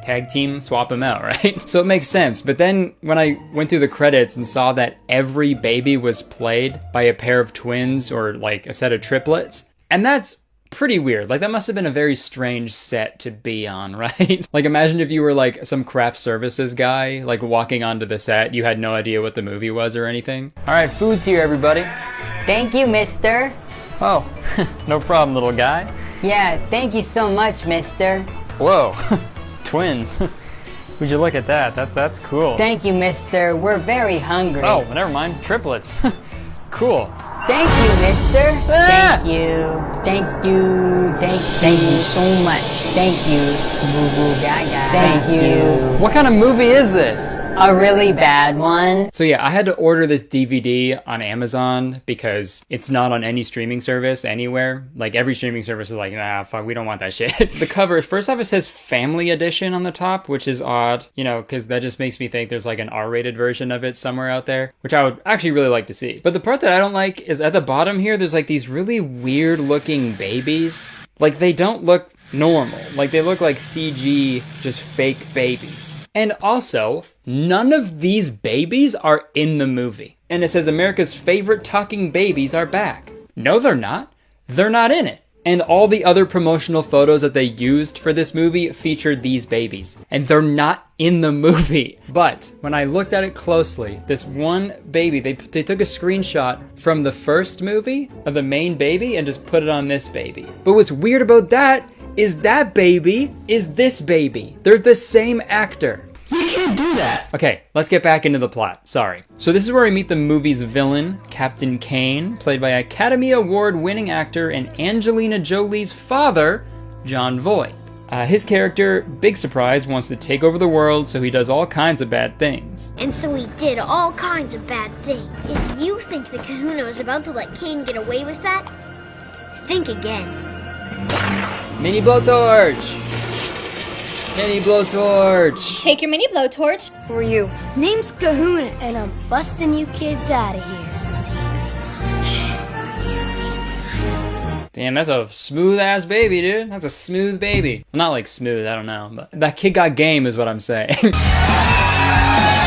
tag team, swap them out, right? So it makes sense. But then when I went through the credits and saw that every baby was played by a pair of twins or like a set of triplets, and that's pretty weird. Like, that must have been a very strange set to be on, right? Like, imagine if you were like some craft services guy, like walking onto the set, you had no idea what the movie was or anything. All right, food's here, everybody. Thank you, mister. Oh, no problem, little guy. Yeah, thank you so much, mister. Whoa. Twins. Would you look at that? That's cool. Thank you, mister. We're very hungry. Oh, never mind. Triplets. Cool. Thank you, mister. Thank you. Thank you. Thank you so much. Thank you. Boo boo gaga. Thank you. What kind of movie is this? A really bad one. So yeah, I had to order this DVD on Amazon because it's not on any streaming service anywhere. Like, every streaming service is like, nah, fuck, we don't want that shit. The cover, first off, it says Family Edition on the top, which is odd, you know, because that just makes me think there's like an R-rated version of it somewhere out there, which I would actually really like to see. But the part that I don't like is at the bottom here, there's like these really weird looking babies. Like, they don't look normal. Like, they look like CG, just fake babies. And also, none of these babies are in the movie. And it says America's favorite talking babies are back. No, they're not. They're not in it. And all the other promotional photos that they used for this movie featured these babies. And they're not in the movie. But when I looked at it closely, this one baby, they took a screenshot from the first movie of the main baby and just put it on this baby. But what's weird about that is that baby is this baby. They're the same actor. You can't do that. Okay, let's get back into the plot. Sorry. So this is where we meet the movie's villain, Captain Kane, played by Academy Award-winning actor and Angelina Jolie's father, Jon Voight. His character, big surprise, wants to take over the world, so he does all kinds of bad things. And so he did all kinds of bad things. If you think the Kahuna was about to let Kane get away with that, think again. Mini blowtorch! Mini blowtorch! Take your mini blowtorch. Who are you? Name's Kahuna, and I'm busting you kids out of here. Damn, that's a smooth ass baby, dude. That's a smooth baby. Not like smooth, I don't know, but that kid got game is what I'm saying.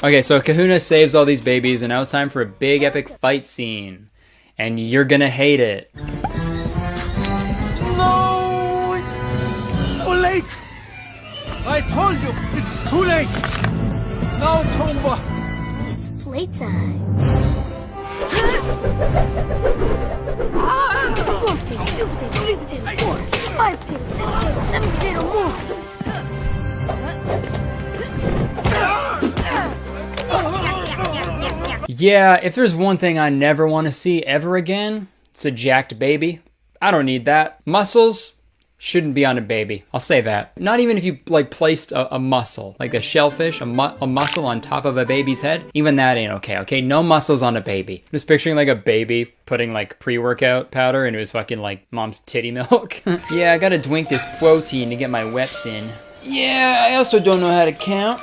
Okay, so Kahuna saves all these babies, and now it's time for a big epic fight scene. And you're gonna hate it. No! Too late! I told you, it's too late! Now it's over! It's playtime. 1 potato, 2 potato, 3 potato, 4, 5 potato, 6 potato, 7 potato, more! Yeah, if there's one thing I never want to see ever again, it's a jacked baby. I don't need that. Muscles? shouldn't be on a baby. I'll say that. Not even if you like placed a muscle, like a shellfish, a muscle on top of a baby's head. Even that ain't okay, okay? No muscles on a baby. I'm just picturing like a baby putting like pre-workout powder into his fucking like mom's titty milk. Yeah, I gotta drink this protein to get my reps in. Yeah, I also don't know how to count,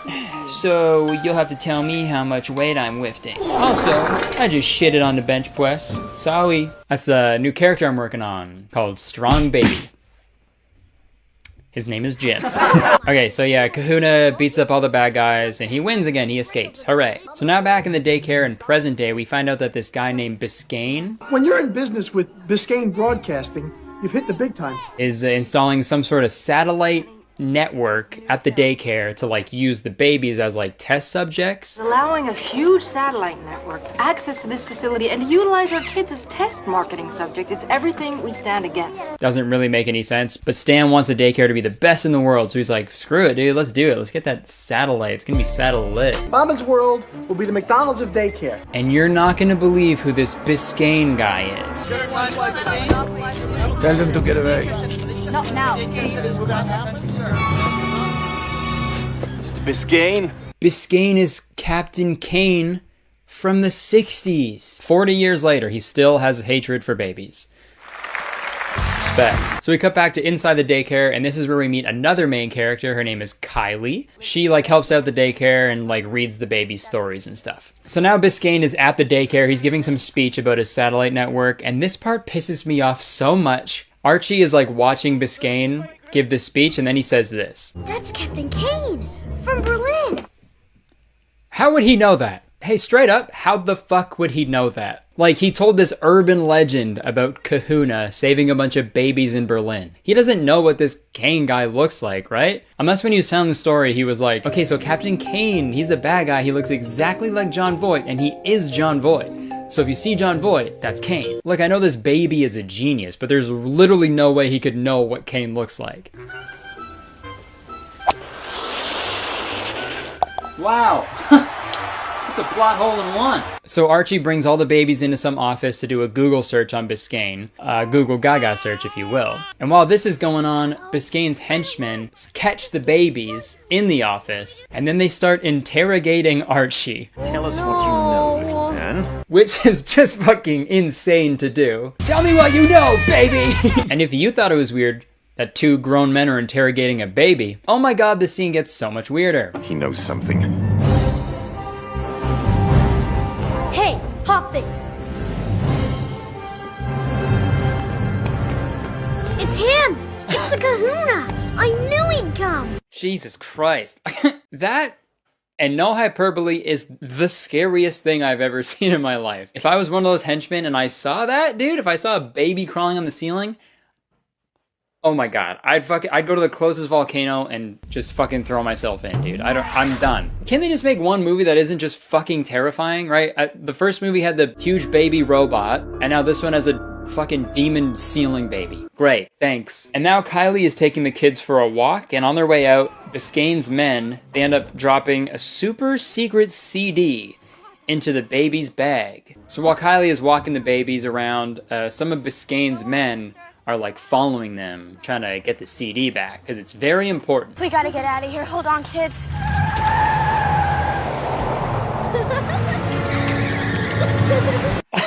so you'll have to tell me how much weight I'm lifting. Also, I just shitted on the bench press. Sorry. That's a new character I'm working on called Strong Baby. His name is Jim. Okay, so yeah, Kahuna beats up all the bad guys and he wins again, he escapes, hooray. So now back in the daycare in present day, we find out that this guy named Biscayne When you're in business with Biscayne Broadcasting, you've hit the big time. is installing some sort of satellite network at the daycare to like use the babies as like test subjects. Allowing a huge satellite network access to this facility and to utilize our kids as test marketing subjects. It's everything we stand against. Doesn't really make any sense, but Stan wants the daycare to be the best in the world, so he's like, screw it, dude, let's do it. Let's get that satellite. It's gonna be satellite. Bobbin's World will be the McDonald's of daycare. And you're not gonna believe who this Biscayne guy is. Tell them to get away. Not now. Mr. Biscayne? Biscayne is Captain Kane from the 60s. 40 years later, he still has hatred for babies. Respect. So we cut back to inside the daycare, and this is where we meet another main character. Her name is Kylie. She like helps out the daycare and like reads the baby's stories and stuff. So now Biscayne is at the daycare. He's giving some speech about his satellite network, and this part pisses me off so much. Archie is like watching Biscayne give this speech, and then he says this. That's Captain Kane from Berlin. How would he know that? Hey, straight up, how the fuck would he know that? Like, he told this urban legend about Kahuna saving a bunch of babies in Berlin. He doesn't know what this Kane guy looks like, right? Unless when he was telling the story, he was like, okay, so Captain Kane, he's a bad guy. He looks exactly like John Voight, and he is John Voight. So if you see John Voight, that's Kane. Look, I know this baby is a genius, but there's literally no way he could know what Kane looks like. Wow. It's a plot hole in one. So Archie brings all the babies into some office to do a Google search on Biscayne. Google Gaga search, if you will. And while this is going on, Biscayne's henchmen catch the babies in the office, and then they start interrogating Archie. Tell us what you know, little man. Which is just fucking insane to do. Tell me what you know, baby! And if you thought it was weird that two grown men are interrogating a baby, oh my god, the scene gets so much weirder. He knows something. Hey, Hotfix. It's him! It's the Kahuna! I knew he'd come! Jesus Christ. That, and no hyperbole, is the scariest thing I've ever seen in my life. If I was one of those henchmen and I saw that, dude, if I saw a baby crawling on the ceiling, oh my god, I'd go to the closest volcano and just fucking throw myself in, dude. I'm done. Can't they just make one movie that isn't just fucking terrifying, right? The first movie had the huge baby robot, and now this one has a fucking demon ceiling baby. Great, thanks. And now Kylie is taking the kids for a walk, and on their way out, Biscayne's men, they end up dropping a super secret CD into the baby's bag. So while Kylie is walking the babies around, some of Biscayne's men are like following them, trying to get the CD back, because it's very important. We gotta get out of here. Hold on, kids.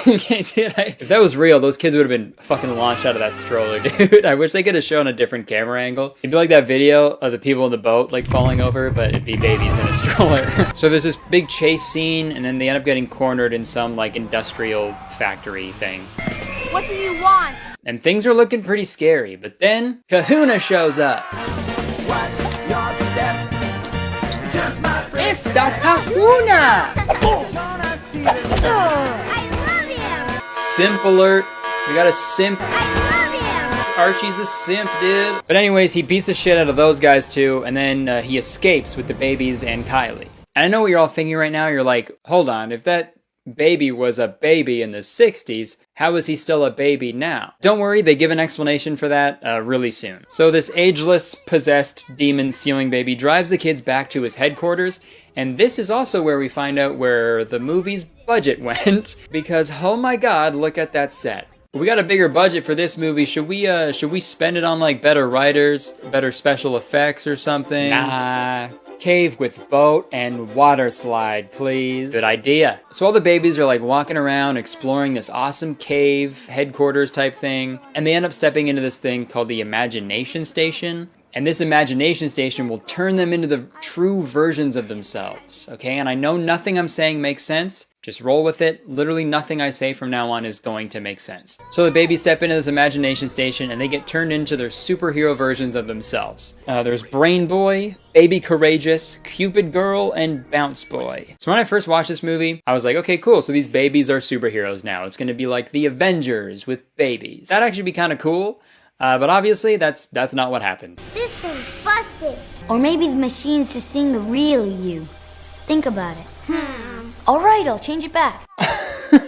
If that was real, those kids would have been fucking launched out of that stroller, dude. I wish they could have shown a different camera angle. It'd be like that video of the people in the boat like falling over, but it'd be babies in a stroller. So there's this big chase scene, and then they end up getting cornered in some like industrial factory thing. What do you want? And things are looking pretty scary, but then Kahuna shows up. What's your step? Just my friend. It's the Kahuna! I love him! Simp alert. We got a simp. I love him! Archie's a simp, dude. But anyways, he beats the shit out of those guys too, and then he escapes with the babies and Kylie. And I know what you're all thinking right now. You're like, hold on, if that baby was a baby in the 60s, how is he still a baby now? Don't worry, they give an explanation for that really soon. So this ageless, possessed demon ceiling baby drives the kids back to his headquarters, and this is also where we find out where the movie's budget went, because oh my god, look at that set. We got a bigger budget for this movie. Should we spend it on like better writers, better special effects or something? Nah. Cave with boat and water slide, please. Good idea. So all the babies are like walking around exploring this awesome cave headquarters type thing, and they end up stepping into this thing called the Imagination Station. And this imagination station will turn them into the true versions of themselves, okay? And I know nothing I'm saying makes sense. Just roll with it. Literally nothing I say from now on is going to make sense. So the babies step into this imagination station and they get turned into their superhero versions of themselves. There's Brain Boy, Baby Courageous, Cupid Girl, and Bounce Boy. So when I first watched this movie, I was like, okay, cool. So these babies are superheroes now. It's gonna be like the Avengers with babies. That'd actually be kind of cool. But obviously, that's not what happened. This thing's busted. Or maybe the machine's just seeing the real you. Think about it. All right, I'll change it back.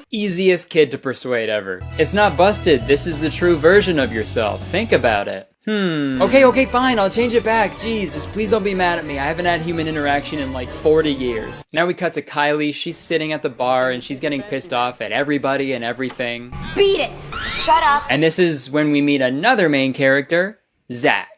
Easiest kid to persuade ever. It's not busted. This is the true version of yourself. Think about it. Okay, fine. I'll change it back. Jeez, just please don't be mad at me. I haven't had human interaction in like 40 years. Now we cut to Kylie. She's sitting at the bar and she's getting pissed off at everybody and everything. Beat it! Shut up! And this is when we meet another main character, Zach.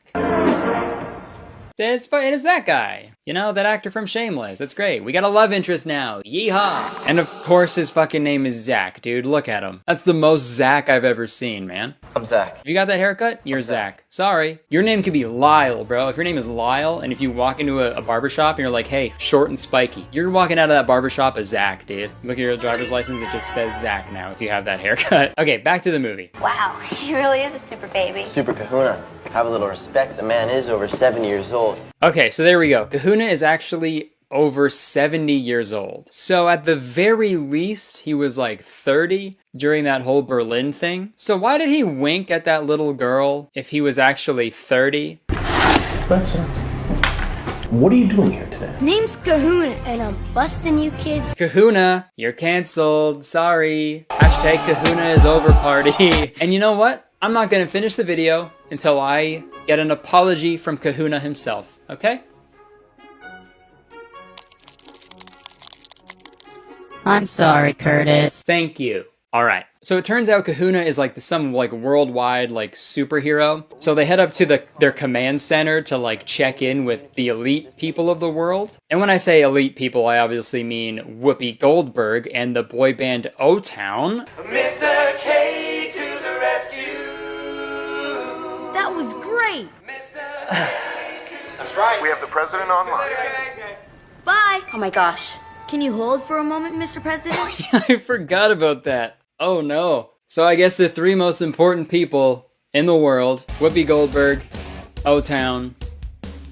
It's that guy. You know, that actor from Shameless. That's great. We got a love interest now. Yeehaw! And of course his fucking name is Zach, dude. Look at him. That's the most Zach I've ever seen, man. I'm Zach. If you got that haircut, you're Zach. Sorry. Your name could be Lyle, bro. If your name is Lyle, and if you walk into a barbershop and you're like, hey, short and spiky, you're walking out of that barbershop as Zach, dude. Look at your driver's license, it just says Zach now if you have that haircut. Okay, back to the movie. Wow, he really is a super baby. Super kahuna. Have a little respect. The man is over 7 years old. Okay, so there we go. Kahuna is actually over 70 years old. So at the very least, he was like 30 during that whole Berlin thing. So why did he wink at that little girl if he was actually 30? Spencer, what are you doing here today? Name's Kahuna, and I'm busting you kids. Kahuna, you're canceled. Sorry. Hashtag Kahuna is over party. And you know what? I'm not gonna finish the video until I get an apology from Kahuna himself, okay? I'm sorry, Kurtis. Thank you. All right. So it turns out Kahuna is like some like worldwide like superhero. So they head up to their command center to like check in with the elite people of the world. And when I say elite people, I obviously mean Whoopi Goldberg and the boy band O-Town. Mr. K to the rescue. That was great. That's right. We have the president online. Bye. Oh my gosh. Can you hold for a moment, Mr. President? I forgot about that. Oh no. So I guess the three most important people in the world, Whoopi Goldberg, O-Town,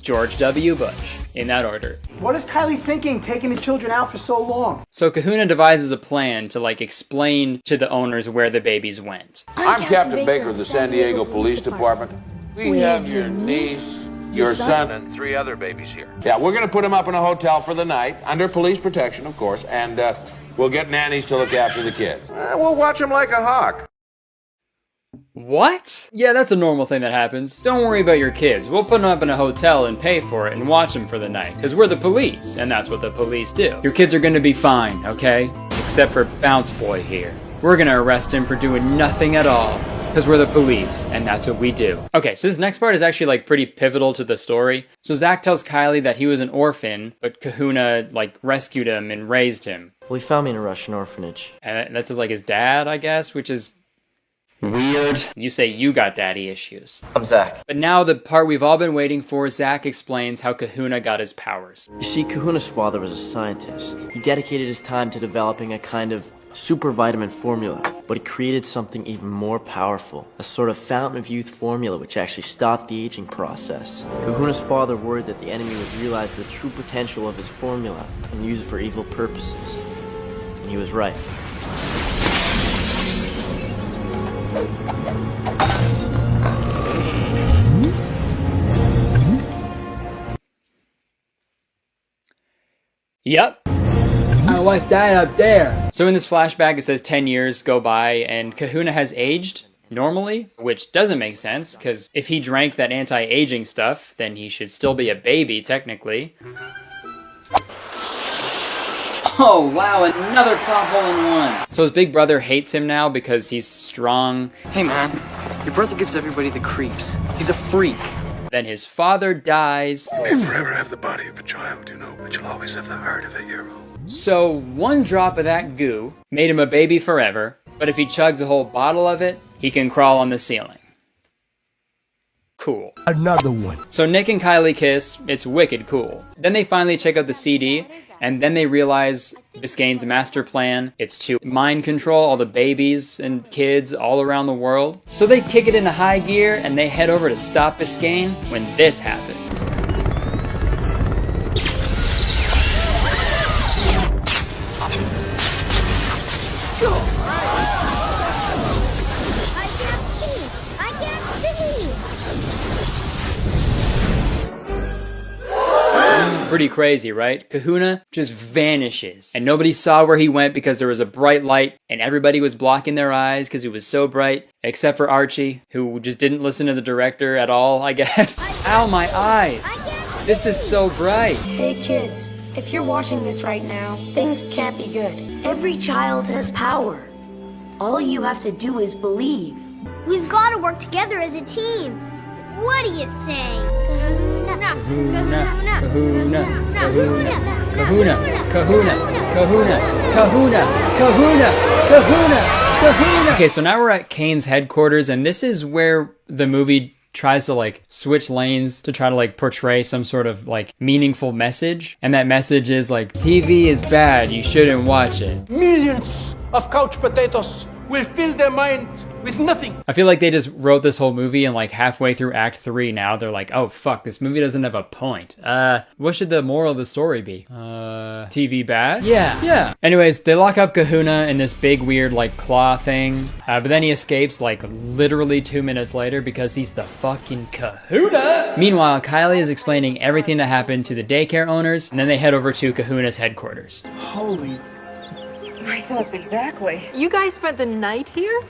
George W. Bush, in that order. What is Kylie thinking taking the children out for so long? So Kahuna devises a plan to like explain to the owners where the babies went. I'm Captain Baker of the San Diego Police Department. We have your niece, your son, and 3 other babies here. Yeah, we're going to put them up in a hotel for the night, under police protection, of course, and we'll get nannies to look after the kids. We'll watch them like a hawk. What? Yeah, that's a normal thing that happens. Don't worry about your kids. We'll put them up in a hotel and pay for it and watch them for the night. Because we're the police, and that's what the police do. Your kids are going to be fine, okay? Except for Bounce Boy here. We're going to arrest him for doing nothing at all. Because we're the police, and that's what we do. Okay, so this next part is actually like pretty pivotal to the story. So Zach tells Kylie that he was an orphan, but Kahuna like rescued him and raised him. Well, he found me in a Russian orphanage. And that's like his dad, I guess, which is weird. You say you got daddy issues. I'm Zach. But now the part we've all been waiting for, Zach explains how Kahuna got his powers. You see, Kahuna's father was a scientist. He dedicated his time to developing a kind of super vitamin formula, but he created something even more powerful, a sort of fountain of youth formula which actually stopped the aging process. Kahuna's father worried that the enemy would realize the true potential of his formula and use it for evil purposes. And he was right. Yep. What's that up there? So in this flashback, it says 10 years go by and Kahuna has aged normally, which doesn't make sense because if he drank that anti-aging stuff, then he should still be a baby technically. Oh, wow, another pop hole-in-one. So his big brother hates him now because he's strong. Hey man, your brother gives everybody the creeps. He's a freak. Then his father dies. You may forever have the body of a child, you know, but you'll always have the heart of a hero. So one drop of that goo made him a baby forever, but if he chugs a whole bottle of it, he can crawl on the ceiling. Cool. Another one. So Nick and Kylie kiss, it's wicked cool. Then they finally check out the CD, and then they realize Biscayne's master plan, it's to mind control all the babies and kids all around the world. So they kick it into high gear, and they head over to stop Biscayne when this happens. Pretty crazy, right? Kahuna just vanishes, and nobody saw where he went because there was a bright light, and everybody was blocking their eyes because it was so bright, except for Archie, who just didn't listen to the director at all, I guess. Ow, my eyes! This is so bright. Hey kids, if you're watching this right now, things can't be good. Every child has power. All you have to do is believe. We've got to work together as a team. What do you say? Kahuna, kahuna, kahuna, kahuna, kahuna, kahuna, kahuna, kahuna, kahuna, kahuna. Okay, so now we're at Kane's headquarters, and this is where the movie tries to like switch lanes to try to like portray some sort of like meaningful message. And that message is like, TV is bad, you shouldn't watch it. Millions of couch potatoes will fill their mind with nothing. I feel like they just wrote this whole movie and like halfway through Act 3 now they're like, oh fuck, this movie doesn't have a point. What should the moral of the story be? TV bad? Yeah. Anyways, they lock up Kahuna in this big weird like claw thing, but then he escapes like literally 2 minutes later because he's the fucking Kahuna! Meanwhile, Kylie is explaining everything that happened to the daycare owners, and then they head over to Kahuna's headquarters. Holy. My thoughts exactly. You guys spent the night here?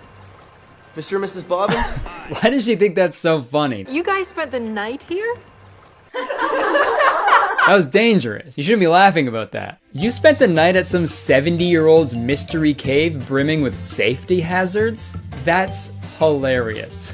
Mr. and Mrs. Bobbins? Why does she think that's so funny? You guys spent the night here? That was dangerous. You shouldn't be laughing about that. You spent the night at some 70-year-old's mystery cave brimming with safety hazards? That's hilarious.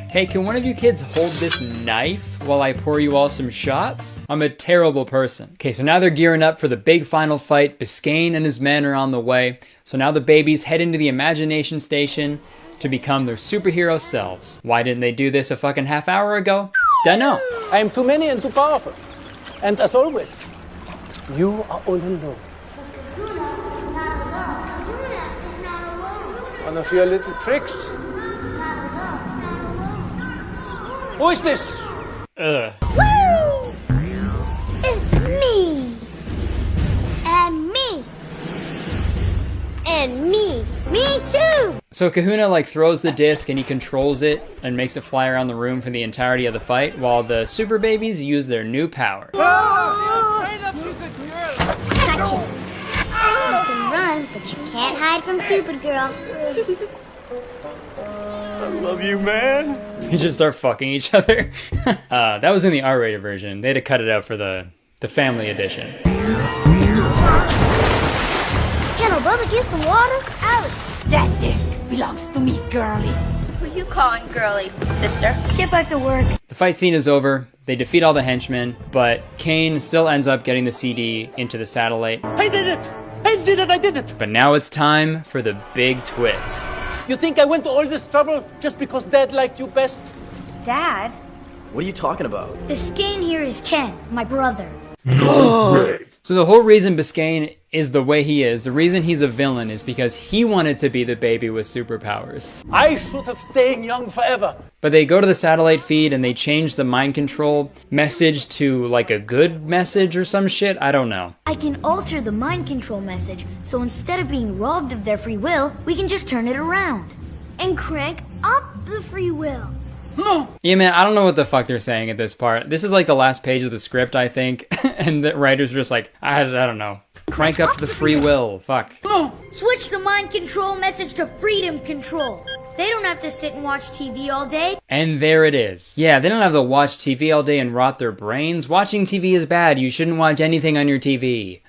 Hey, can one of you kids hold this knife while I pour you all some shots? I'm a terrible person. Okay, so now they're gearing up for the big final fight. Biscayne and his men are on the way. So now the babies head into the imagination station to become their superhero selves. Why didn't they do this a fucking half hour ago? Dunno. I am too many and too powerful. And as always, you are all alone. Kahuna is not alone. Kahuna is not alone. One of your little tricks. Who is this? Ugh. Woo! It's me. And me. And me. Me too. So Kahuna like throws the disc and he controls it and makes it fly around the room for the entirety of the fight, while the super babies use their new power. Gotcha. You can run, but you can't hide from Cupid Girl. I love you, man. You just start fucking each other. That was in the R-rated version. They had to cut it out for the family edition. Can our brother get some water? Alex. That disc belongs to me, girlie. Who you calling girly, sister? Get back to work. The fight scene is over. They defeat all the henchmen, but Kane still ends up getting the CD into the satellite. I did it! I did it! I did it! But now it's time for the big twist. You think I went to all this trouble just because Dad liked you best? Dad? What are you talking about? Biscayne here is Ken, my brother. So the whole reason Biscayne is the way he is, the reason he's a villain, is because he wanted to be the baby with superpowers. I should have stayed young forever. But they go to the satellite feed and they change the mind control message to like a good message or some shit. I don't know. I can alter the mind control message, so instead of being robbed of their free will, we can just turn it around. And crank up the free will. Yeah, man, I don't know what the fuck they're saying at this part. This is like the last page of the script, I think. And the writers are just like, I don't know. Crank up the free will. Fuck. Switch the mind control message to freedom control. They don't have to sit and watch TV all day. And there it is. Yeah, they don't have to watch TV all day and rot their brains. Watching TV is bad. You shouldn't watch anything on your TV.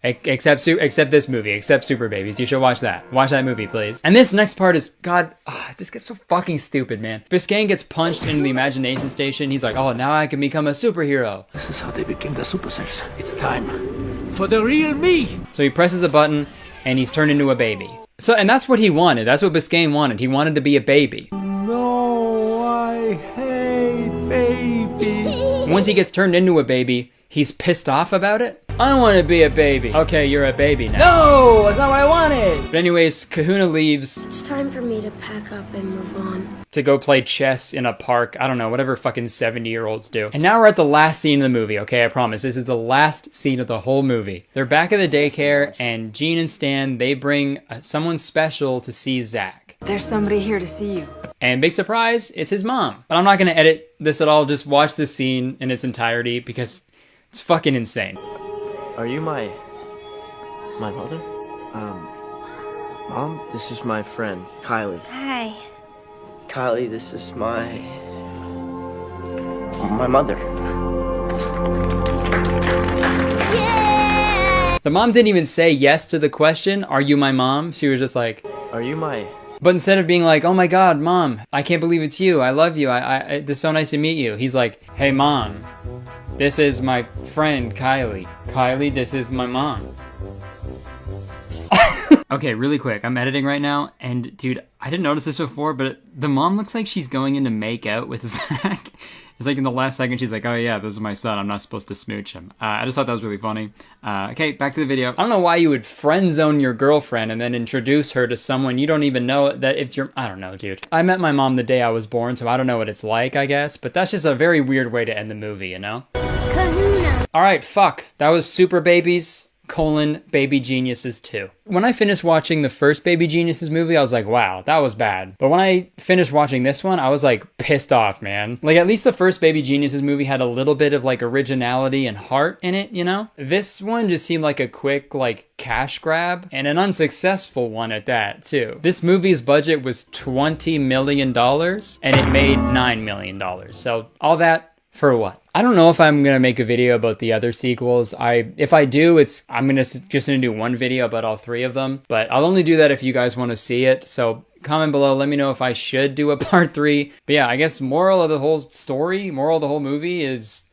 Except this movie, except Super Babies. You should watch that. Watch that movie, please. And this next part is, God, it just gets so fucking stupid, man. Biscayne gets punched into the imagination station. He's like, oh, now I can become a superhero. This is how they became the Super Saiyan. It's time for the real me. So he presses a button and he's turned into a baby. So, and that's what he wanted. That's what Biscayne wanted. He wanted to be a baby. No, I hate babies. Once he gets turned into a baby, he's pissed off about it. I want to be a baby. Okay, you're a baby now. No, that's not what I wanted. But anyways, Kahuna leaves. It's time for me to pack up and move on. To go play chess in a park. I don't know, whatever fucking 70-year-olds do. And now we're at the last scene of the movie, okay? I promise. This is the last scene of the whole movie. They're back at the daycare, and Jean and Stan, they bring someone special to see Zach. There's somebody here to see you. And big surprise, it's his mom. But I'm not going to edit this at all. Just watch this scene in its entirety because it's fucking insane. Are you my mother? Mom, this is my friend, Kylie. Hi. Kylie, this is my mother. The mom didn't even say yes to the question, are you my mom? She was just like, are you my... But instead of being like, oh my God, Mom, I can't believe it's you. I love you. It's so nice to meet you. He's like, hey, Mom, this is my friend, Kylie. Kylie, this is my mom. Okay, really quick. I'm editing right now. And dude, I didn't notice this before, but the mom looks like she's going in to make out with Zach. It's like in the last second, she's like, oh yeah, this is my son. I'm not supposed to smooch him. I just thought that was really funny. Okay, back to the video. I don't know why you would friend zone your girlfriend and then introduce her to someone you don't even know that it's your... I don't know, dude. I met my mom the day I was born, so I don't know what it's like, I guess. But that's just a very weird way to end the movie, you know? Kahuna. All right, fuck. That was Super Babies, Baby Geniuses 2. When I finished watching the first Baby Geniuses movie, I was like, wow, that was bad. But when I finished watching this one, I was like pissed off, man. Like at least the first Baby Geniuses movie had a little bit of like originality and heart in it, you know? This one just seemed like a quick like cash grab and an unsuccessful one at that too. This movie's budget was $20 million and it made $9 million. So all that for what? I don't know if I'm gonna make a video about the other sequels. If I do, I'm just gonna do one video about all three of them. But I'll only do that if you guys want to see it. So comment below, let me know if I should do a part 3. But yeah, I guess moral of the whole story, moral of the whole movie is...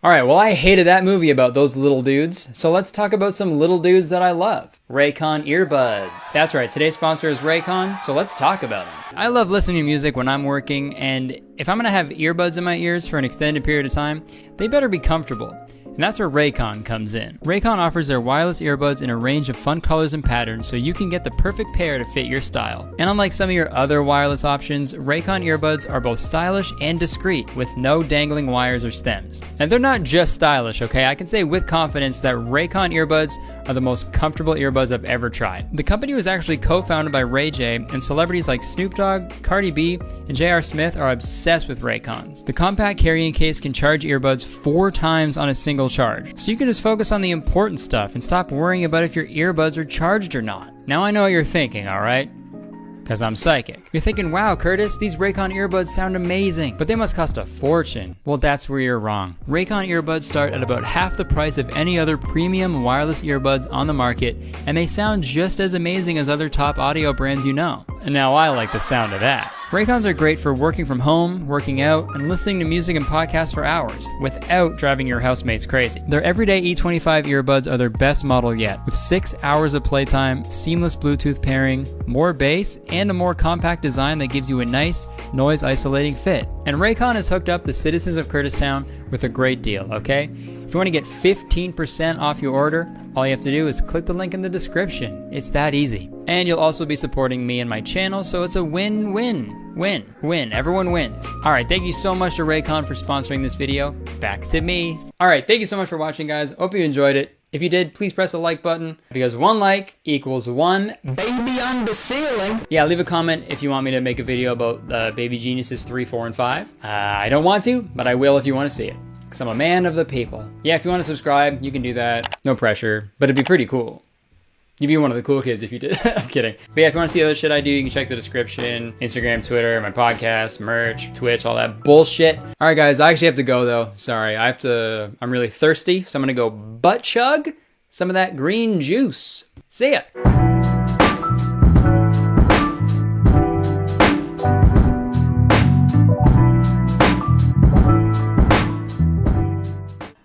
Alright, well I hated that movie about those little dudes, so let's talk about some little dudes that I love. Raycon earbuds. That's right, today's sponsor is Raycon, so let's talk about them. I love listening to music when I'm working, and if I'm gonna have earbuds in my ears for an extended period of time, they better be comfortable. And that's where Raycon comes in. Raycon offers their wireless earbuds in a range of fun colors and patterns so you can get the perfect pair to fit your style. And unlike some of your other wireless options, Raycon earbuds are both stylish and discreet with no dangling wires or stems. And they're not just stylish, okay? I can say with confidence that Raycon earbuds are the most comfortable earbuds I've ever tried. The company was actually co-founded by Ray J, and celebrities like Snoop Dogg, Cardi B, and J.R. Smith are obsessed with Raycons. The compact carrying case can charge earbuds 4 times on a single charge. So you can just focus on the important stuff and stop worrying about if your earbuds are charged or not. Now I know what you're thinking, alright? Because I'm psychic. You're thinking, wow, Curtis, these Raycon earbuds sound amazing, but they must cost a fortune. Well, that's where you're wrong. Raycon earbuds start at about half the price of any other premium wireless earbuds on the market, and they sound just as amazing as other top audio brands you know. And now I like the sound of that. Raycons are great for working from home, working out, and listening to music and podcasts for hours, without driving your housemates crazy. Their everyday E25 earbuds are their best model yet, with 6 hours of playtime, seamless Bluetooth pairing, more bass, and a more compact design that gives you a nice, noise-isolating fit. And Raycon has hooked up the citizens of Kurtistown with a great deal, okay? If you want to get 15% off your order, all you have to do is click the link in the description. It's that easy. And you'll also be supporting me and my channel, so it's a win-win. Win. Everyone wins. Alright, thank you so much to Raycon for sponsoring this video. Back to me. Alright, thank you so much for watching, guys. Hope you enjoyed it. If you did, please press the like button, because 1 like equals 1 baby on the ceiling. Yeah, leave a comment if you want me to make a video about Baby Geniuses 3, 4, and 5. I don't want to, but I will if you want to see it. Because I'm a man of the people. Yeah, if you want to subscribe, you can do that. No pressure, but it'd be pretty cool. You'd be one of the cool kids if you did. I'm kidding. But yeah, if you want to see other shit I do, you can check the description. Instagram, Twitter, my podcast, merch, Twitch, all that bullshit. All right, guys, I actually have to go, though. Sorry, I'm really thirsty, so I'm going to go butt chug some of that green juice. See ya.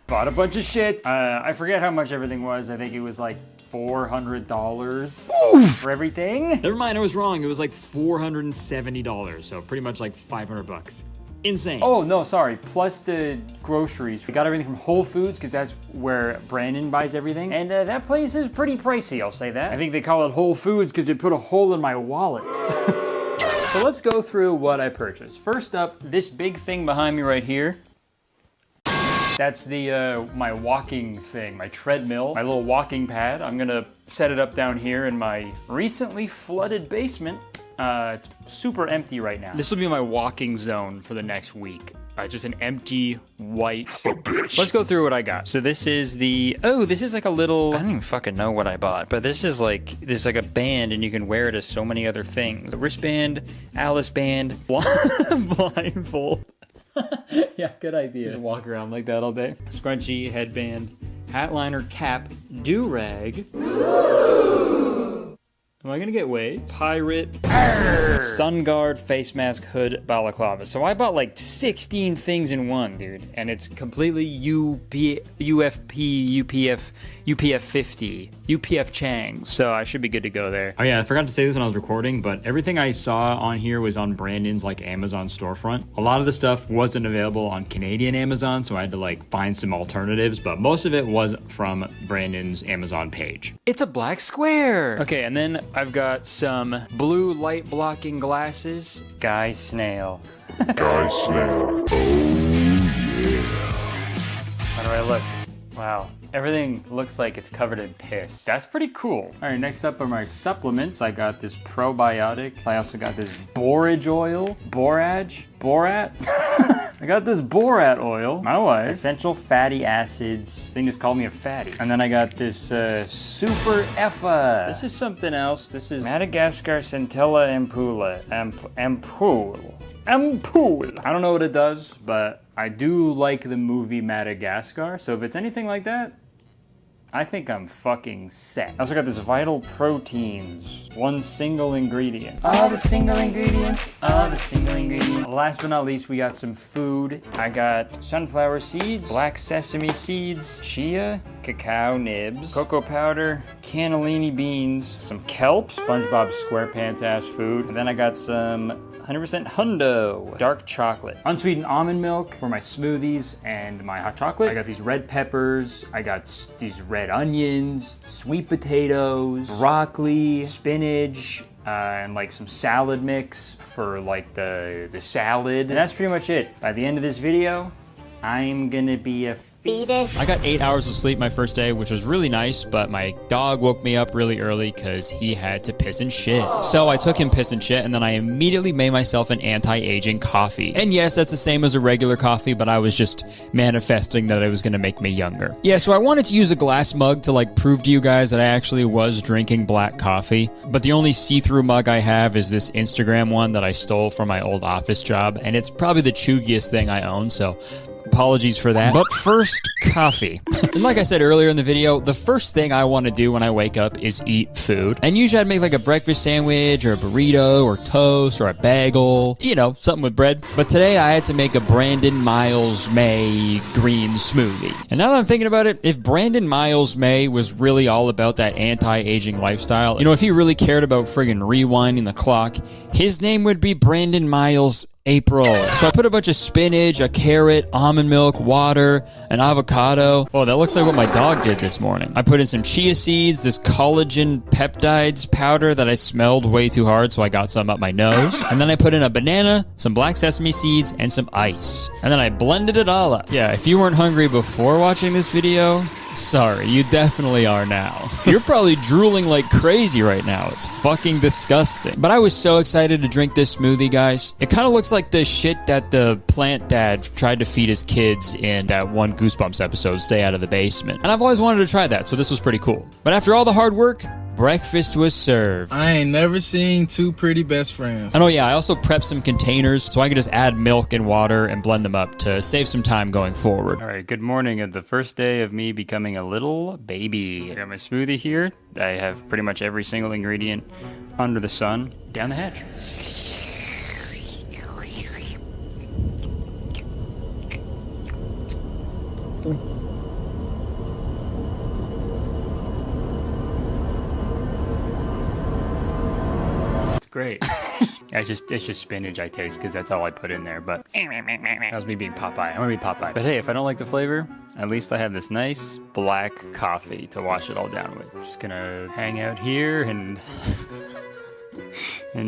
Bought a bunch of shit. I forget how much everything was. I think it was like $400 for everything. Never mind, I was wrong. It was like $470, so pretty much like 500 bucks. Insane. Oh, no, sorry. Plus the groceries. We got everything from Whole Foods because that's where Brandon buys everything. And that place is pretty pricey, I'll say that. I think they call it Whole Foods because it put a hole in my wallet. So let's go through what I purchased. First up, this big thing behind me right here. That's the my walking thing, my treadmill, my little walking pad. I'm gonna set it up down here in my recently flooded basement. It's super empty right now. This will be my walking zone for the next week. Just an empty white. Let's go through what I got. So this is this is like a little, I don't even fucking know what I bought, but this is like a band and you can wear it as so many other things. The wristband, Alice band, blindfold. Yeah, good idea. Just walk around like that all day. Scrunchie, headband, hat liner, cap, do-rag. Am I gonna get waves? Pirate, sun guard, face mask, hood, balaclava. So I bought like 16 things in one, dude. And it's completely UPF 50, UPF Chang. So I should be good to go there. Oh yeah, I forgot to say this when I was recording, but everything I saw on here was on Brandon's like Amazon storefront. A lot of the stuff wasn't available on Canadian Amazon, so I had to like find some alternatives, but most of it was from Brandon's Amazon page. It's a black square. Okay, and then I've got some blue light blocking glasses. Guy Snail. Guy Snail. Oh yeah. How do I look? Wow. Everything looks like it's covered in piss. That's pretty cool. All right, next up are my supplements. I got this probiotic. I also got this borage oil. Borat? I got this borat oil. My wife. Essential fatty acids. Thing just called me a fatty. And then I got this super effa. This is something else. This is Madagascar Centella ampulla. Ampoule. I don't know what it does, but I do like the movie Madagascar. So if it's anything like that, I think I'm fucking set. I also got this Vital Proteins. One single ingredient. All the single ingredients. All the single ingredients. Last but not least, we got some food. I got sunflower seeds, black sesame seeds, chia, cacao nibs, cocoa powder, cannellini beans, some kelp, SpongeBob SquarePants ass food. And then I got some 100% Hundo dark chocolate. Unsweetened almond milk for my smoothies and my hot chocolate. I got these red peppers. I got these red onions, sweet potatoes, broccoli, spinach, and like some salad mix for like the salad. And that's pretty much it. By the end of this video, I'm gonna be a fetus. I got 8 hours of sleep my first day, which was really nice, but my dog woke me up really early because he had to piss and shit. So I took him piss and shit, and then I immediately made myself an anti-aging coffee. And yes, that's the same as a regular coffee, but I was just manifesting that it was gonna make me younger. Yeah, so I wanted to use a glass mug to like prove to you guys that I actually was drinking black coffee, but the only see-through mug I have is this Instagram one that I stole from my old office job, and it's probably the chuggiest thing I own, so apologies for that. But first, coffee. And like I said earlier in the video, the first thing I want to do when I wake up is eat food. And usually I'd make like a breakfast sandwich or a burrito or toast or a bagel, you know, something with bread. But today I had to make a Brandon Miles May green smoothie. And now that I'm thinking about it, if Brandon Miles May was really all about that anti-aging lifestyle, you know, if he really cared about friggin' rewinding the clock, his name would be Brandon Miles April. So I put a bunch of spinach, a carrot, almond milk, water, an avocado. Oh, that looks like what my dog did this morning. I put in some chia seeds, this collagen peptides powder that I smelled way too hard, so I got some up my nose. And then I put in a banana, some black sesame seeds, and some ice. And then I blended it all up. Yeah, if you weren't hungry before watching this video, sorry, you definitely are now. You're probably drooling like crazy right now. It's fucking disgusting. But I was so excited to drink this smoothie, guys. It kind of looks like the shit that the plant dad tried to feed his kids in that one Goosebumps episode, Stay Out of the Basement. And I've always wanted to try that, so this was pretty cool. But after all the hard work, breakfast was served. I ain't never seen two pretty best friends. And oh yeah, I also prepped some containers so I could just add milk and water and blend them up to save some time going forward. All right, good morning of the first day of me becoming a little baby. I got my smoothie here. I have pretty much every single ingredient under the sun down the hatch. Great. It's just spinach I taste because that's all I put in there, but that was me being Popeye. I want to be Popeye. But hey, if I don't like the flavor, at least I have this nice black coffee to wash it all down with. I'm just gonna hang out here and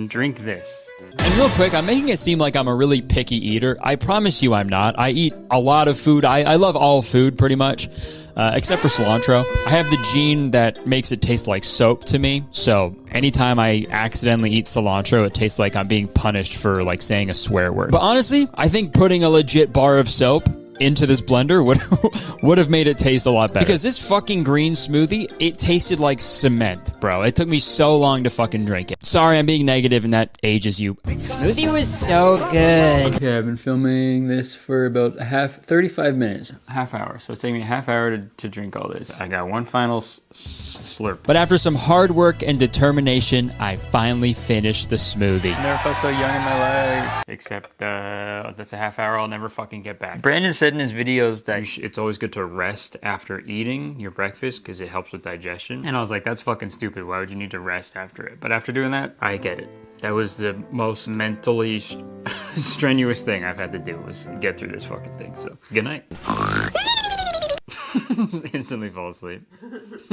drink this. And real quick, I'm making it seem like I'm a really picky eater. I promise you I'm not. I eat a lot of food. I love all food pretty much. Except for cilantro. I have the gene that makes it taste like soap to me. So anytime I accidentally eat cilantro, it tastes like I'm being punished for like saying a swear word. But honestly, I think putting a legit bar of soap into this blender would have made it taste a lot better. Because this fucking green smoothie, it tasted like cement, bro. It took me so long to fucking drink it. Sorry, I'm being negative and that ages you. Smoothie was so good. Okay, I've been filming this for about 35 minutes, half hour. So it's taking me a half hour to drink all this. I got one final slurp. But after some hard work and determination, I finally finished the smoothie. I never felt so young in my life. Except that's a half hour I'll never fucking get back. Brandon said in his videos that it's always good to rest after eating your breakfast because it helps with digestion. And I was like, that's fucking stupid. Why would you need to rest after it? But after doing that, I get it. That was the most mentally strenuous thing I've had to do was get through this fucking thing. So, good night. Instantly fall asleep.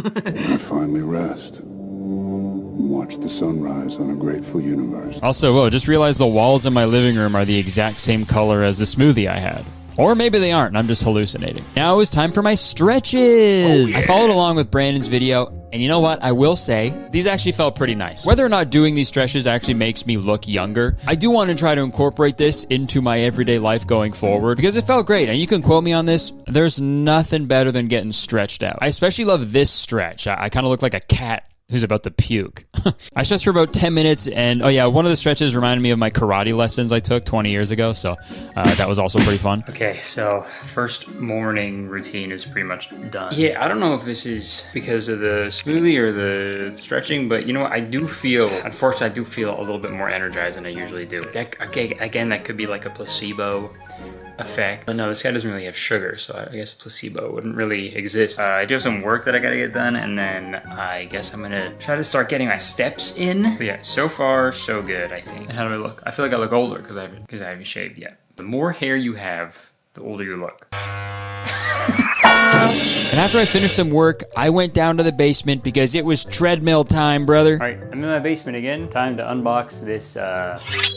I finally rest. Watch the sunrise on a grateful universe. Also, whoa, just realized the walls in my living room are the exact same color as the smoothie I had. Or maybe they aren't, and I'm just hallucinating. Now it's time for my stretches. I followed along with Brandon's video, and you know what? I will say, these actually felt pretty nice. Whether or not doing these stretches actually makes me look younger, I do want to try to incorporate this into my everyday life going forward, because it felt great, and you can quote me on this, there's nothing better than getting stretched out. I especially love this stretch. I kind of look like a cat who's about to puke. I stretched for about 10 minutes, and oh yeah, one of the stretches reminded me of my karate lessons I took 20 years ago, so that was also pretty fun. Okay, so first morning routine is pretty much done. Yeah, I don't know if this is because of the smoothie or the stretching, but you know what, unfortunately I do feel a little bit more energized than I usually do. Again, that could be like a placebo effect. But no, this guy doesn't really have sugar, so I guess a placebo wouldn't really exist. I do have some work that I gotta get done, and then I guess I'm gonna try to start getting my steps in. But yeah, so far, so good, I think. And how do I look? I feel like I look older because I haven't shaved yet. The more hair you have, the older you look. And after I finished some work, I went down to the basement because it was treadmill time, brother. All right, I'm in my basement again. Time to unbox this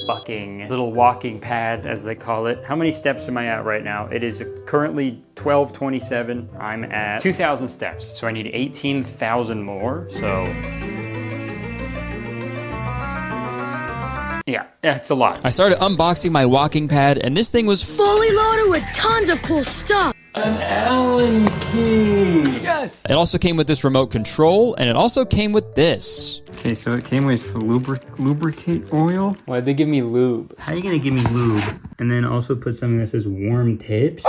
fucking little walking pad, as they call it. How many steps am I at right now? It is currently 1227. I'm at 2,000 steps. So I need 18,000 more, so... yeah, that's a lot. I started unboxing my walking pad, and this thing was fully loaded with tons of cool stuff. An Allen key! Yes! It also came with this remote control, and it also came with this. Okay, so it came with lubricate oil. Why'd they give me lube? How are you gonna give me lube? And then also put something that says warm tips?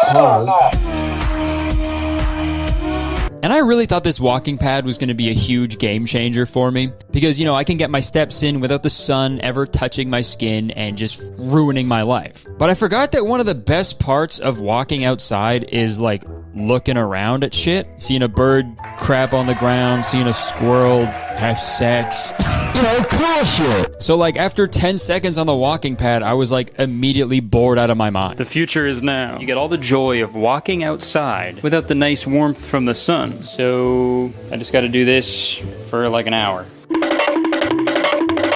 And I really thought this walking pad was going to be a huge game changer for me because, you know, I can get my steps in without the sun ever touching my skin and just ruining my life. But I forgot that one of the best parts of walking outside is like looking around at shit, seeing a bird crap on the ground, seeing a squirrel have sex. You know, cool shit. So like after 10 seconds on the walking pad, I was like immediately bored out of my mind. The future is now. You get all the joy of walking outside without the nice warmth from the sun. So I just got to do this for like an hour.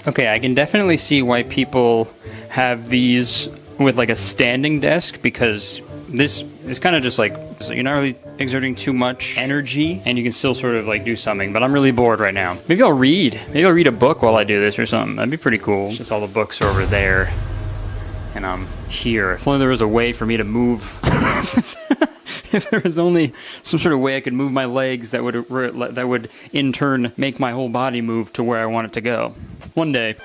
Okay, I can definitely see why people have these with like a standing desk, because this is kind of just like, so you're not really exerting too much energy and you can still sort of like do something, but I'm really bored right now. Maybe I'll read. Maybe I'll read a book while I do this or something. That'd be pretty cool. Just all the books are over there and I'm here. If only there was a way for me to move if there was only some sort of way I could move my legs that would in turn make my whole body move to where I want it to go. One day.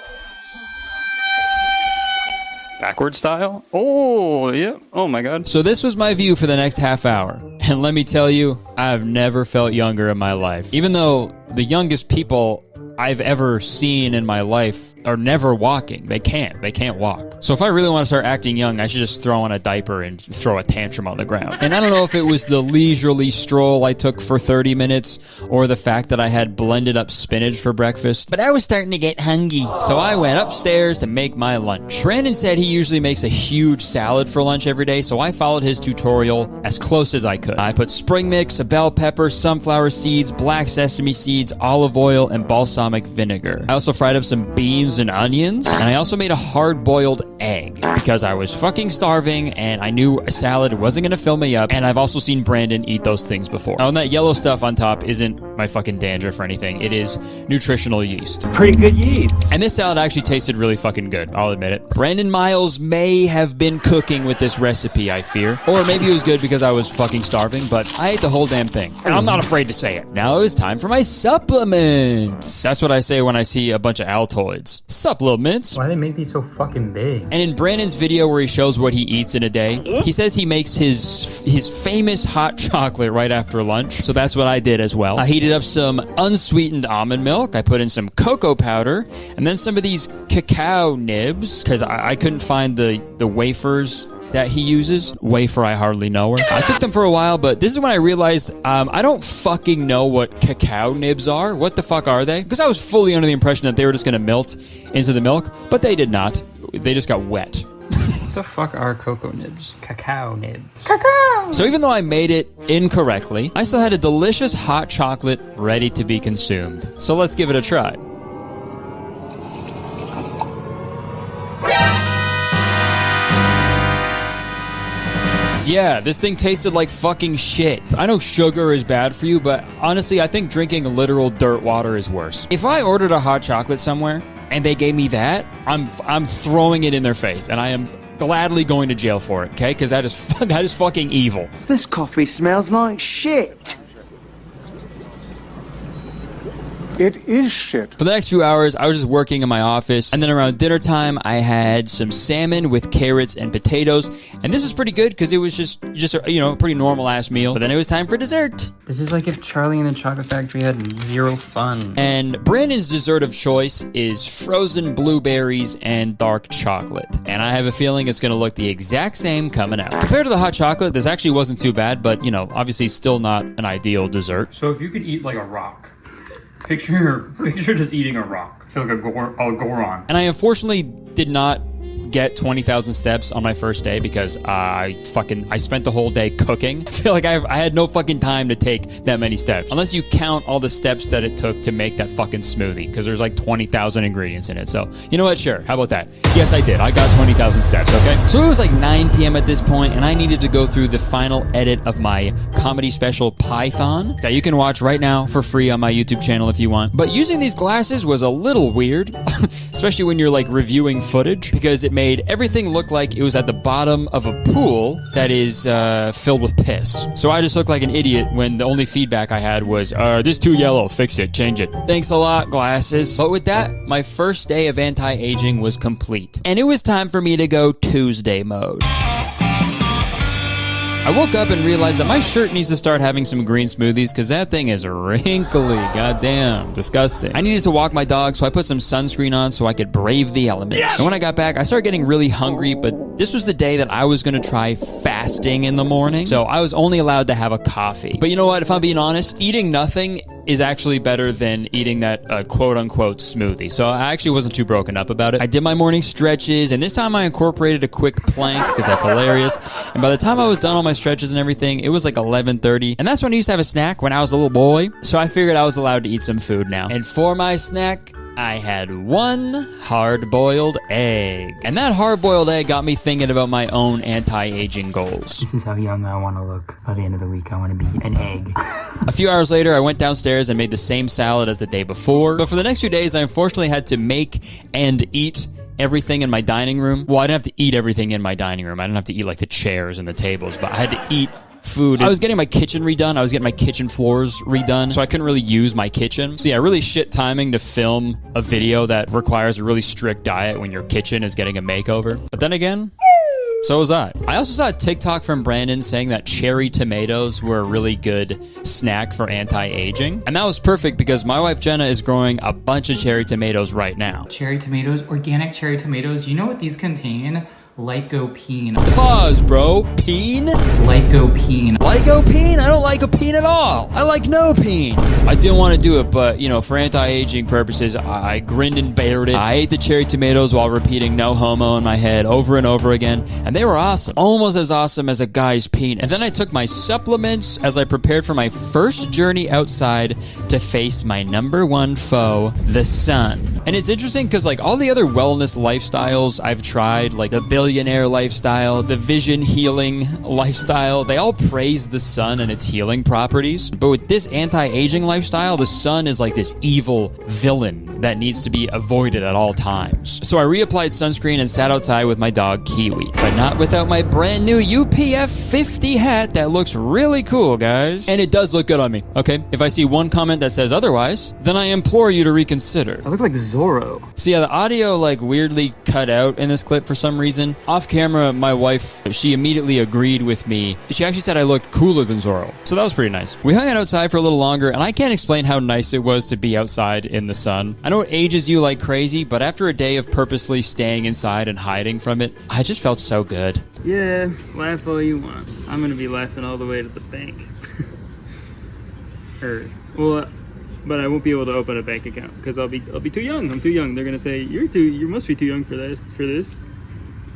Backward style? Oh, yeah. Oh my god. So this was my view for the next half hour. And let me tell you, I've never felt younger in my life. Even though the youngest people I've ever seen in my life are never walking. They can't walk. So if I really want to start acting young, I should just throw on a diaper and throw a tantrum on the ground. And I don't know if it was the leisurely stroll I took for 30 minutes or the fact that I had blended up spinach for breakfast, but I was starting to get hungry. So I went upstairs to make my lunch. Brandon said he usually makes a huge salad for lunch every day, so I followed his tutorial as close as I could. I put spring mix, a bell pepper, sunflower seeds, black sesame seeds, olive oil, and balsamic vinegar. I also fried up some beans and onions, and I also made a hard-boiled egg because I was fucking starving and I knew a salad wasn't gonna fill me up, and I've also seen Brandon eat those things before. Now, and that yellow stuff on top isn't my fucking dandruff or anything. It is nutritional yeast. Pretty good yeast. And this salad actually tasted really fucking good, I'll admit it. Brandon Miles may have been cooking with this recipe, I fear. Or maybe it was good because I was fucking starving, but I ate the whole damn thing. And I'm not afraid to say it. Now it's time for my supplements. That's what I say when I see a bunch of Altoids. Supplements. Why do they make these so fucking big? And in Brandon's video where he shows what he eats in a day, he says he makes his famous hot chocolate right after lunch. So that's what I did as well. I heated up some unsweetened almond milk. I put in some cocoa powder and then some of these cacao nibs because I couldn't find the wafers that he uses. Wafer, I hardly know her. I cooked them for a while, but this is when I realized I don't fucking know what cacao nibs are. What the fuck are they? Because I was fully under the impression that they were just going to melt into the milk, but they did not. They just got wet. What the fuck are cocoa nibs? Cacao nibs. Cacao! So even though I made it incorrectly, I still had a delicious hot chocolate ready to be consumed. So let's give it a try. Yeah, this thing tasted like fucking shit. I know sugar is bad for you, but honestly, I think drinking literal dirt water is worse. If I ordered a hot chocolate somewhere and they gave me that, I'm throwing it in their face, and I am gladly going to jail for it, okay? Because that is fucking evil. This coffee smells like shit. It is shit. For the next few hours, I was just working in my office, and then around dinner time, I had some salmon with carrots and potatoes, and this was pretty good because it was just a pretty normal ass meal. But then it was time for dessert. This is like if Charlie and the Chocolate Factory had zero fun. And Brandon's dessert of choice is frozen blueberries and dark chocolate, and I have a feeling it's gonna look the exact same coming out. Compared to the hot chocolate, this actually wasn't too bad, but obviously still not an ideal dessert. So if you could eat like a rock. Picture just eating a rock. I feel like a Goron. And I unfortunately did not get 20,000 steps on my first day because I spent the whole day cooking. I feel like I had no fucking time to take that many steps. Unless you count all the steps that it took to make that fucking smoothie, because there's like 20,000 ingredients in it. So, you know what? Sure. How about that? Yes, I did. I got 20,000 steps, okay? So it was like 9 p.m. at this point, and I needed to go through the final edit of my comedy special Python that you can watch right now for free on my YouTube channel if you want. But using these glasses was a little weird, especially when you're like reviewing footage, because it made everything look like it was at the bottom of a pool that is filled with piss. So I just looked like an idiot when the only feedback I had was, this too yellow, fix it, change it. Thanks a lot, glasses. But with that, my first day of anti-aging was complete. And it was time for me to go Tuesday mode. I woke up and realized that my shirt needs to start having some green smoothies because that thing is wrinkly. Goddamn, disgusting. I needed to walk my dog, so I put some sunscreen on so I could brave the elements. Yes! And when I got back, I started getting really hungry, but this was the day that I was going to try fasting in the morning. So I was only allowed to have a coffee. But you know what? If I'm being honest, eating nothing is actually better than eating that quote-unquote smoothie. So I actually wasn't too broken up about it. I did my morning stretches, and this time I incorporated a quick plank because that's hilarious. And by the time I was done all my stretches and everything, it was like 11:30, and that's when I used to have a snack when I was a little boy, so I figured I was allowed to eat some food now. And for my snack, I had one hard-boiled egg. And that hard-boiled egg got me thinking about my own anti-aging goals. This is how young I want to look. By the end of the week, I want to be an egg. A few hours later, I went downstairs and made the same salad as the day before, but for the next few days, I unfortunately had to make and eat everything in my dining room. Well, I didn't have to eat everything in my dining room. I didn't have to eat like the chairs and the tables, but I had to eat food. I was getting my kitchen redone. I was getting my kitchen floors redone, so I couldn't really use my kitchen. So yeah, really shit timing to film a video that requires a really strict diet when your kitchen is getting a makeover. But then again, so was I. I also saw a TikTok from Brandon saying that cherry tomatoes were a really good snack for anti-aging. And that was perfect because my wife Jenna is growing a bunch of cherry tomatoes right now. Cherry tomatoes, organic cherry tomatoes. You know what these contain? Lycopene. Pause, bro. Peen? Lycopene. Lycopene? I don't like a peen at all. I like no peen. I didn't want to do it, but, you know, for anti-aging purposes, I grinned and bared it. I ate the cherry tomatoes while repeating no homo in my head over and over again, and they were awesome. Almost as awesome as a guy's penis. And then I took my supplements as I prepared for my first journey outside to face my #1 foe, the sun. And it's interesting because, like, all the other wellness lifestyles I've tried, like the billionaire lifestyle, the vision healing lifestyle, they all praise the sun and its healing properties. But with this anti-aging lifestyle, the sun is like this evil villain that needs to be avoided at all times. So I reapplied sunscreen and sat outside with my dog Kiwi, but not without my brand new UPF 50 hat that looks really cool, guys. And it does look good on me, okay? If I see one comment that says otherwise, then I implore you to reconsider. I look like Zorro. So yeah, the audio like weirdly cut out in this clip for some reason. Off camera, my wife, she immediately agreed with me. She actually said I looked cooler than Zorro. So that was pretty nice. We hung out outside for a little longer, and I can't explain how nice it was to be outside in the sun. I know it ages you like crazy, but after a day of purposely staying inside and hiding from it, I just felt so good. Yeah, laugh all you want. I'm gonna be laughing all the way to the bank. But I won't be able to open a bank account because I'll be too young. I'm too young. They're gonna say you must be too young for this.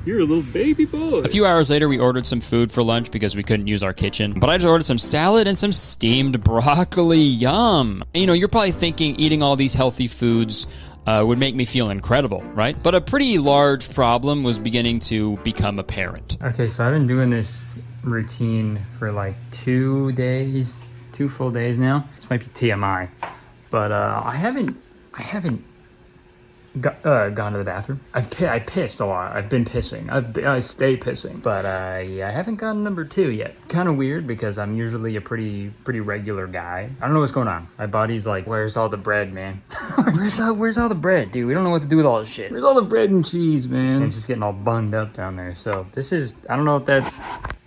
You're a little baby boy. A few hours later, we ordered some food for lunch because we couldn't use our kitchen. But I just ordered some salad and some steamed broccoli. Yum. And, you know, you're probably thinking eating all these healthy foods would make me feel incredible, right? But a pretty large problem was beginning to become apparent. Okay, so I've been doing this routine for like 2 days, 2 full days now. This might be TMI, but I haven't gone to the bathroom. I pissed a lot. I've been pissing. I stay pissing. But yeah, I haven't gotten #2 yet. Kind of weird because I'm usually a pretty regular guy. I don't know what's going on. My body's like, where's all the bread, man? where's all the bread, dude? We don't know what to do with all this shit. Where's all the bread and cheese, man? And it's just getting all bunged up down there. So this is, I don't know if that's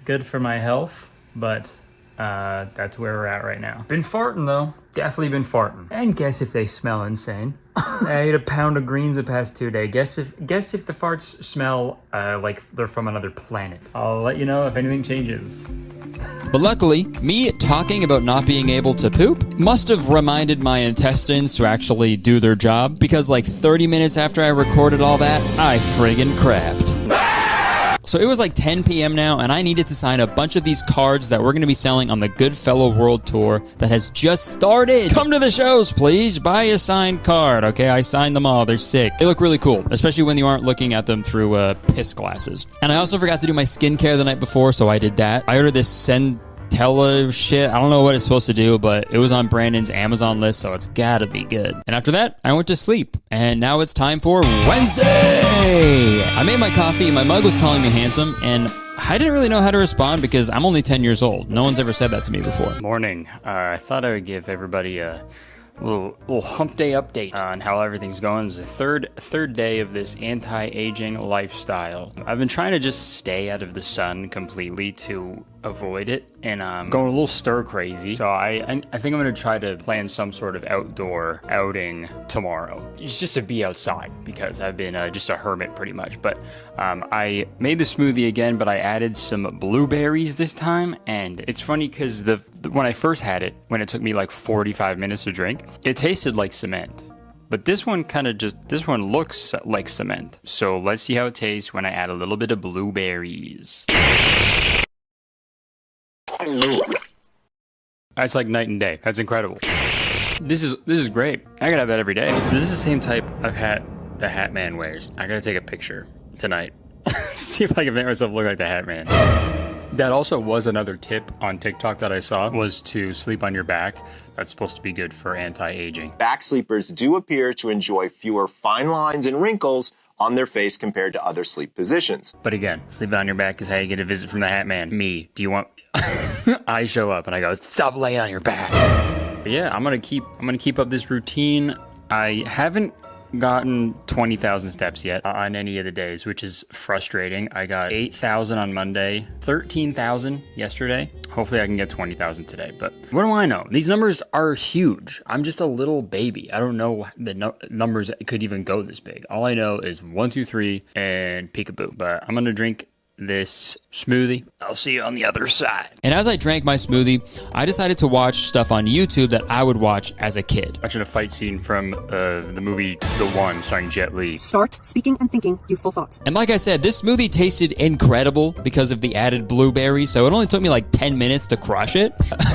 good for my health, but that's where we're at right now. Been farting though. Definitely been farting. And guess if they smell insane. I ate a pound of greens the past 2 days. Guess if the farts smell like they're from another planet. I'll let you know if anything changes. But luckily, me talking about not being able to poop must have reminded my intestines to actually do their job, because like 30 minutes after I recorded all that, I friggin' crapped. So it was like 10 p.m. now, and I needed to sign a bunch of these cards that we're going to be selling on the Goodfellow World Tour that has just started. Come to the shows, please. Buy a signed card, okay? I signed them all. They're sick. They look really cool, especially when you aren't looking at them through piss glasses. And I also forgot to do my skincare the night before, so I did that. I ordered this Centella shit. I don't know what it's supposed to do, but it was on Brandon's Amazon list, so it's gotta be good. And after that, I went to sleep. And now it's time for Wednesday! I made my coffee, my mug was calling me handsome, and I didn't really know how to respond because I'm only 10 years old. No one's ever said that to me before. Morning. I thought I would give everybody a little hump day update on how everything's going. It's the third day of this anti-aging lifestyle. I've been trying to just stay out of the sun completely to avoid it, and I'm going a little stir crazy. So I think I'm gonna try to plan some sort of outdoor outing tomorrow. It's just to be outside because I've been just a hermit pretty much. But I made the smoothie again, but I added some blueberries this time, and it's funny because when I first had it, when it took me like 45 minutes to drink, it tasted like cement. But this one looks like cement. So let's see how it tastes when I add a little bit of blueberries. That's like night and day. That's incredible. This is great. I gotta have that every day. This is the same type of hat the Hat Man wears. I gotta take a picture tonight. See if I can make myself look like the Hat Man. That also was another tip on TikTok that I saw, was to sleep on your back. That's supposed to be good for anti-aging. Back sleepers do appear to enjoy fewer fine lines and wrinkles on their face compared to other sleep positions. But again, sleeping on your back is how you get a visit from the Hat Man. Me, do you want I show up and I go, stop laying on your back. But yeah, I'm gonna keep up this routine. I haven't gotten 20,000 steps yet on any of the days, which is frustrating. I got 8,000 on Monday, 13,000 yesterday. Hopefully I can get 20,000 today, but what do I know? These numbers are huge. I'm just a little baby. I don't know the numbers could even go this big. All I know is 1, 2, 3 and peekaboo. But I'm gonna drink this smoothie. I'll see you on the other side. And as I drank my smoothie, I decided to watch stuff on YouTube that I would watch as a kid. Watching a fight scene from the movie The One starring Jet Li. Start speaking and thinking youthful thoughts. And like I said, this smoothie tasted incredible because of the added blueberries, so it only took me like 10 minutes to crush it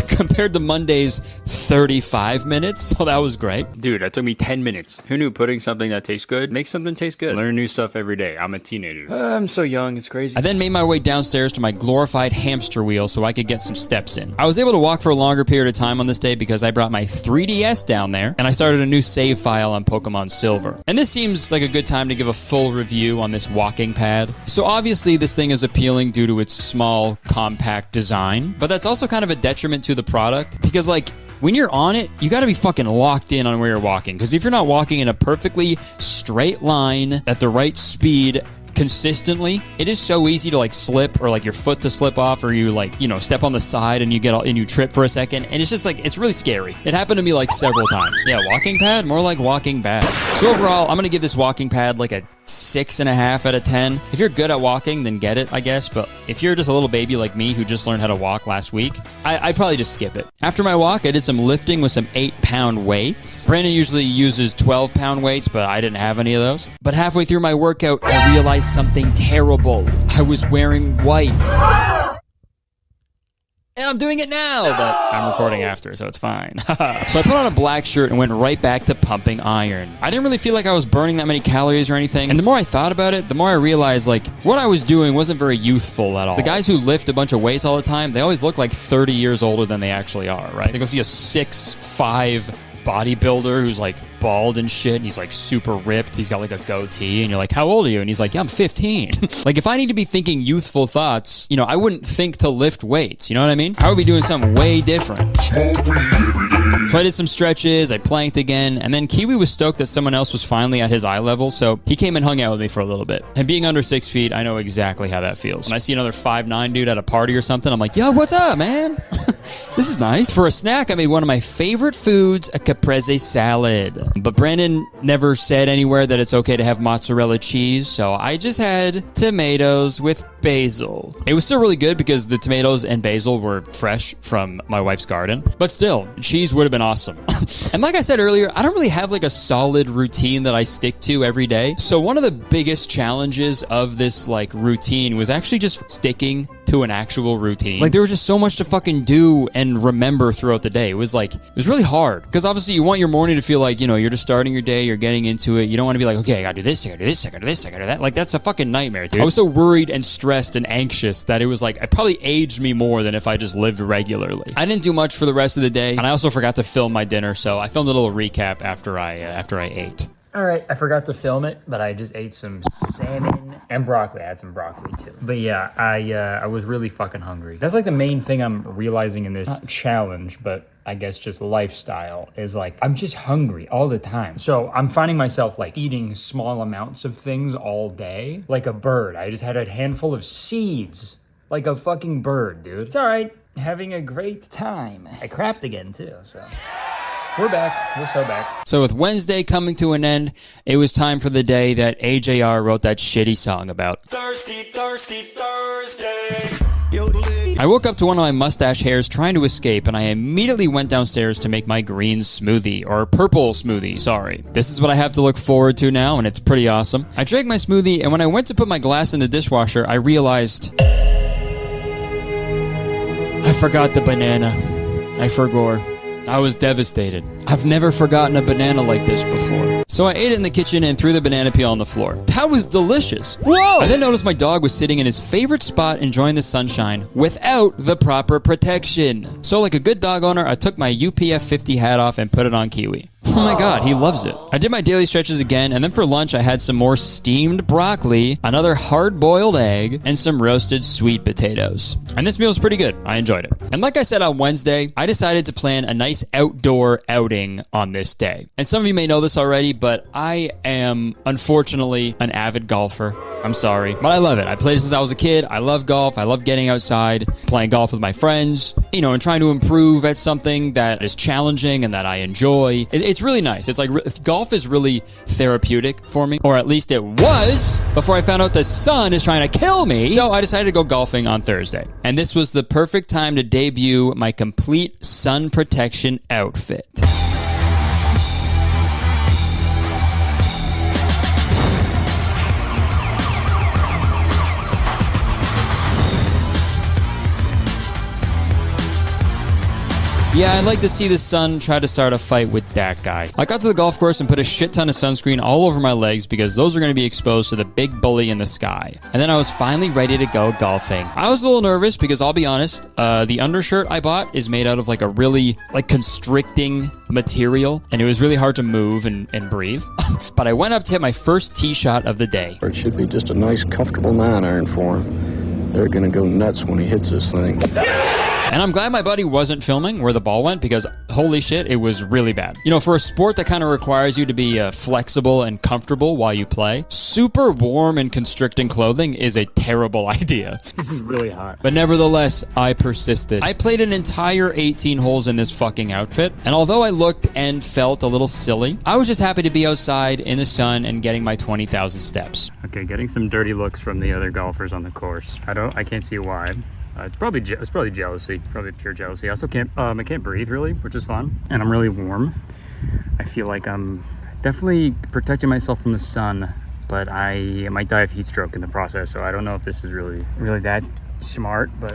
compared to Monday's 35 minutes, so that was great. Dude, that took me 10 minutes. Who knew putting something that tastes good makes something taste good? Learn new stuff every day. I'm a teenager. I'm so young, it's crazy. I then made my way downstairs to my glorified hamster wheel so I could get some steps in. I was able to walk for a longer period of time on this day because I brought my 3DS down there and I started a new save file on Pokemon Silver. And this seems like a good time to give a full review on this walking pad. So obviously this thing is appealing due to its small, compact design, but that's also kind of a detriment to the product because like, when you're on it, you gotta be fucking locked in on where you're walking. Because if you're not walking in a perfectly straight line at the right speed consistently, it is so easy to like slip or like your foot to slip off or you like, you know, step on the side and you trip for a second. And it's just like, it's really scary. It happened to me like several times. Yeah, walking pad, more like walking bad. So overall, I'm gonna give this walking pad like a 6.5 out of 10. If you're good at walking, then get it, I guess. But if you're just a little baby like me who just learned how to walk last week, I'd probably just skip it. After my walk, I did some lifting with some 8-pound weights. Brandon usually uses 12-pound weights, but I didn't have any of those. But halfway through my workout, I realized something terrible. I was wearing white. And I'm doing it now, but I'm recording after, so it's fine. So I put on a black shirt and went right back to pumping iron. I didn't really feel like I was burning that many calories or anything, and the more I thought about it, the more I realized, like, what I was doing wasn't very youthful at all. The guys who lift a bunch of weights all the time, they always look like 30 years older than they actually are, right? They go see a 6'5" bodybuilder who's like bald and shit and he's like super ripped, he's got like a goatee, and you're like, how old are you? And he's like, yeah, I'm 15. Like if I need to be thinking youthful thoughts, you know, I wouldn't think to lift weights, you know what I mean? I would be doing something way different. So I did some stretches, I planked again, and then Kiwi was stoked that someone else was finally at his eye level, so he came and hung out with me for a little bit. And being under 6 feet, I know exactly how that feels. When I see another 5'9" dude at a party or something, I'm like, yo, what's up, man? This is nice. For a snack, I made one of my favorite foods, a caprese salad. But Brandon never said anywhere that it's okay to have mozzarella cheese, so I just had tomatoes with basil. It was still really good because the tomatoes and basil were fresh from my wife's garden, but still, cheese would have been awesome. And like I said earlier, I don't really have like a solid routine that I stick to every day. So one of the biggest challenges of this like routine was actually just sticking to an actual routine. Like there was just so much to fucking do and remember throughout the day. It was really hard because obviously you want your morning to feel like, you know, you're just starting your day, you're getting into it. You don't want to be like, okay, I gotta do this, I gotta do this, I gotta do this, I gotta do that. Like that's a fucking nightmare, dude. I was so worried and stressed and anxious that it was like, it probably aged me more than if I just lived regularly. I didn't do much for the rest of the day, and I also forgot to film my dinner, so I filmed a little recap after I ate. All right, I forgot to film it, but I just ate some salmon and broccoli. I had some broccoli too. But yeah, I was really fucking hungry. That's like the main thing I'm realizing in this challenge, but I guess just lifestyle is like, I'm just hungry all the time. So I'm finding myself like eating small amounts of things all day, like a bird. I just had a handful of seeds, like a fucking bird, dude. It's all right, having a great time. I crapped again too, so. We're back. We're so back. So with Wednesday coming to an end, it was time for the day that AJR wrote that shitty song about. Thirsty, thirsty Thursday. I woke up to one of my mustache hairs trying to escape, and I immediately went downstairs to make my green smoothie, or purple smoothie, sorry. This is what I have to look forward to now, and it's pretty awesome. I drank my smoothie, and when I went to put my glass in the dishwasher, I realized I forgot the banana. I forgot. I was devastated. I've never forgotten a banana like this before. So I ate it in the kitchen and threw the banana peel on the floor. That was delicious. Whoa! I then noticed my dog was sitting in his favorite spot enjoying the sunshine without the proper protection. So like a good dog owner, I took my UPF 50 hat off and put it on Kiwi. Oh my God, he loves it. I did my daily stretches again, and then for lunch I had some more steamed broccoli, another hard-boiled egg, and some roasted sweet potatoes. And this meal was pretty good. I enjoyed it. And like I said on Wednesday, I decided to plan a nice outdoor outing on this day. And some of you may know this already, but I am unfortunately an avid golfer. I'm sorry, but I love it. I played since I was a kid. I love golf. I love getting outside, playing golf with my friends, you know, and trying to improve at something that is challenging and that I enjoy. It's really nice. It's like golf is really therapeutic for me, or at least it was before I found out the sun is trying to kill me. So I decided to go golfing on Thursday. And this was the perfect time to debut my complete sun protection outfit. Yeah, I'd like to see the sun try to start a fight with that guy. I got to the golf course and put a shit ton of sunscreen all over my legs because those are going to be exposed to the big bully in the sky. And then I was finally ready to go golfing. I was a little nervous because I'll be honest, the undershirt I bought is made out of like a really constricting material, and it was really hard to move and breathe. But I went up to hit my first tee shot of the day. It should be just a nice, comfortable 9-iron for him. They're going to go nuts when he hits this thing. And I'm glad my buddy wasn't filming where the ball went because holy shit, it was really bad. You know, for a sport that kind of requires you to be flexible and comfortable while you play, super warm and constricting clothing is a terrible idea. This is really hot. But nevertheless, I persisted. I played an entire 18 holes in this fucking outfit, and although I looked and felt a little silly, I was just happy to be outside in the sun and getting my 20,000 steps. Okay, getting some dirty looks from the other golfers on the course. I can't see why. It's probably jealousy, probably pure jealousy. I also can't breathe really, which is fun. And I'm really warm. I feel like I'm definitely protecting myself from the sun, but I might die of heat stroke in the process. So I don't know if this is really that smart, but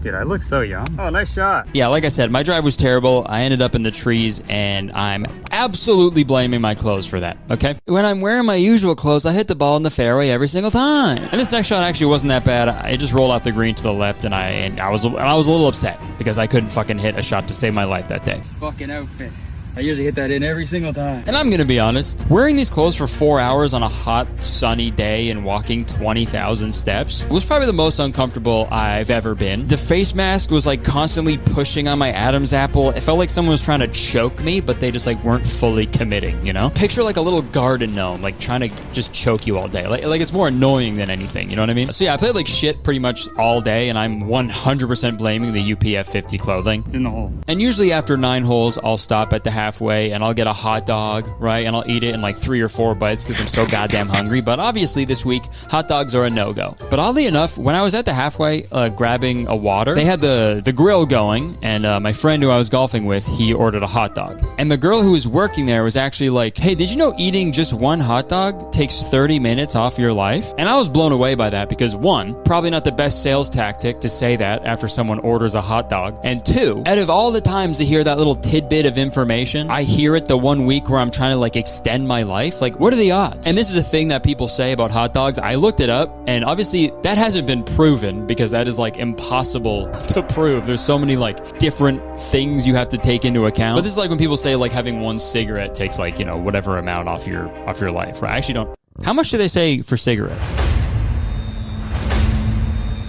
dude, I look so young. Oh, nice shot. Yeah, like I said, my drive was terrible. I ended up in the trees, and I'm absolutely blaming my clothes for that, okay? When I'm wearing my usual clothes, I hit the ball in the fairway every single time. And this next shot actually wasn't that bad. It just rolled off the green to the left, and I was a little upset because I couldn't fucking hit a shot to save my life that day. Fucking outfit. I usually hit that in every single time. And I'm gonna be honest, wearing these clothes for 4 hours on a hot, sunny day and walking 20,000 steps was probably the most uncomfortable I've ever been. The face mask was like constantly pushing on my Adam's apple. It felt like someone was trying to choke me, but they just like weren't fully committing, you know? Picture like a little garden gnome, like trying to just choke you all day. Like it's more annoying than anything, you know what I mean? So yeah, I played like shit pretty much all day, and I'm 100% blaming the UPF 50 clothing. It's in the hole. And usually after 9 holes, I'll stop at the halfway and I'll get a hot dog, right? And I'll eat it in like 3 or 4 bites because I'm so goddamn hungry. But obviously this week, hot dogs are a no-go. But oddly enough, when I was at the halfway grabbing a water, they had the grill going, and my friend who I was golfing with, he ordered a hot dog. And the girl who was working there was actually like, hey, did you know eating just one hot dog takes 30 minutes off your life? And I was blown away by that because 1, probably not the best sales tactic to say that after someone orders a hot dog. And 2, out of all the times to hear that little tidbit of information, I hear it the 1 week where I'm trying to like extend my life. Like, what are the odds? And this is a thing that people say about hot dogs. I looked it up, and obviously that hasn't been proven because that is like impossible to prove. There's so many like different things you have to take into account. But this is like when people say like having 1 cigarette takes like, you know, whatever amount off your life, right? I actually don't. How much do they say for cigarettes?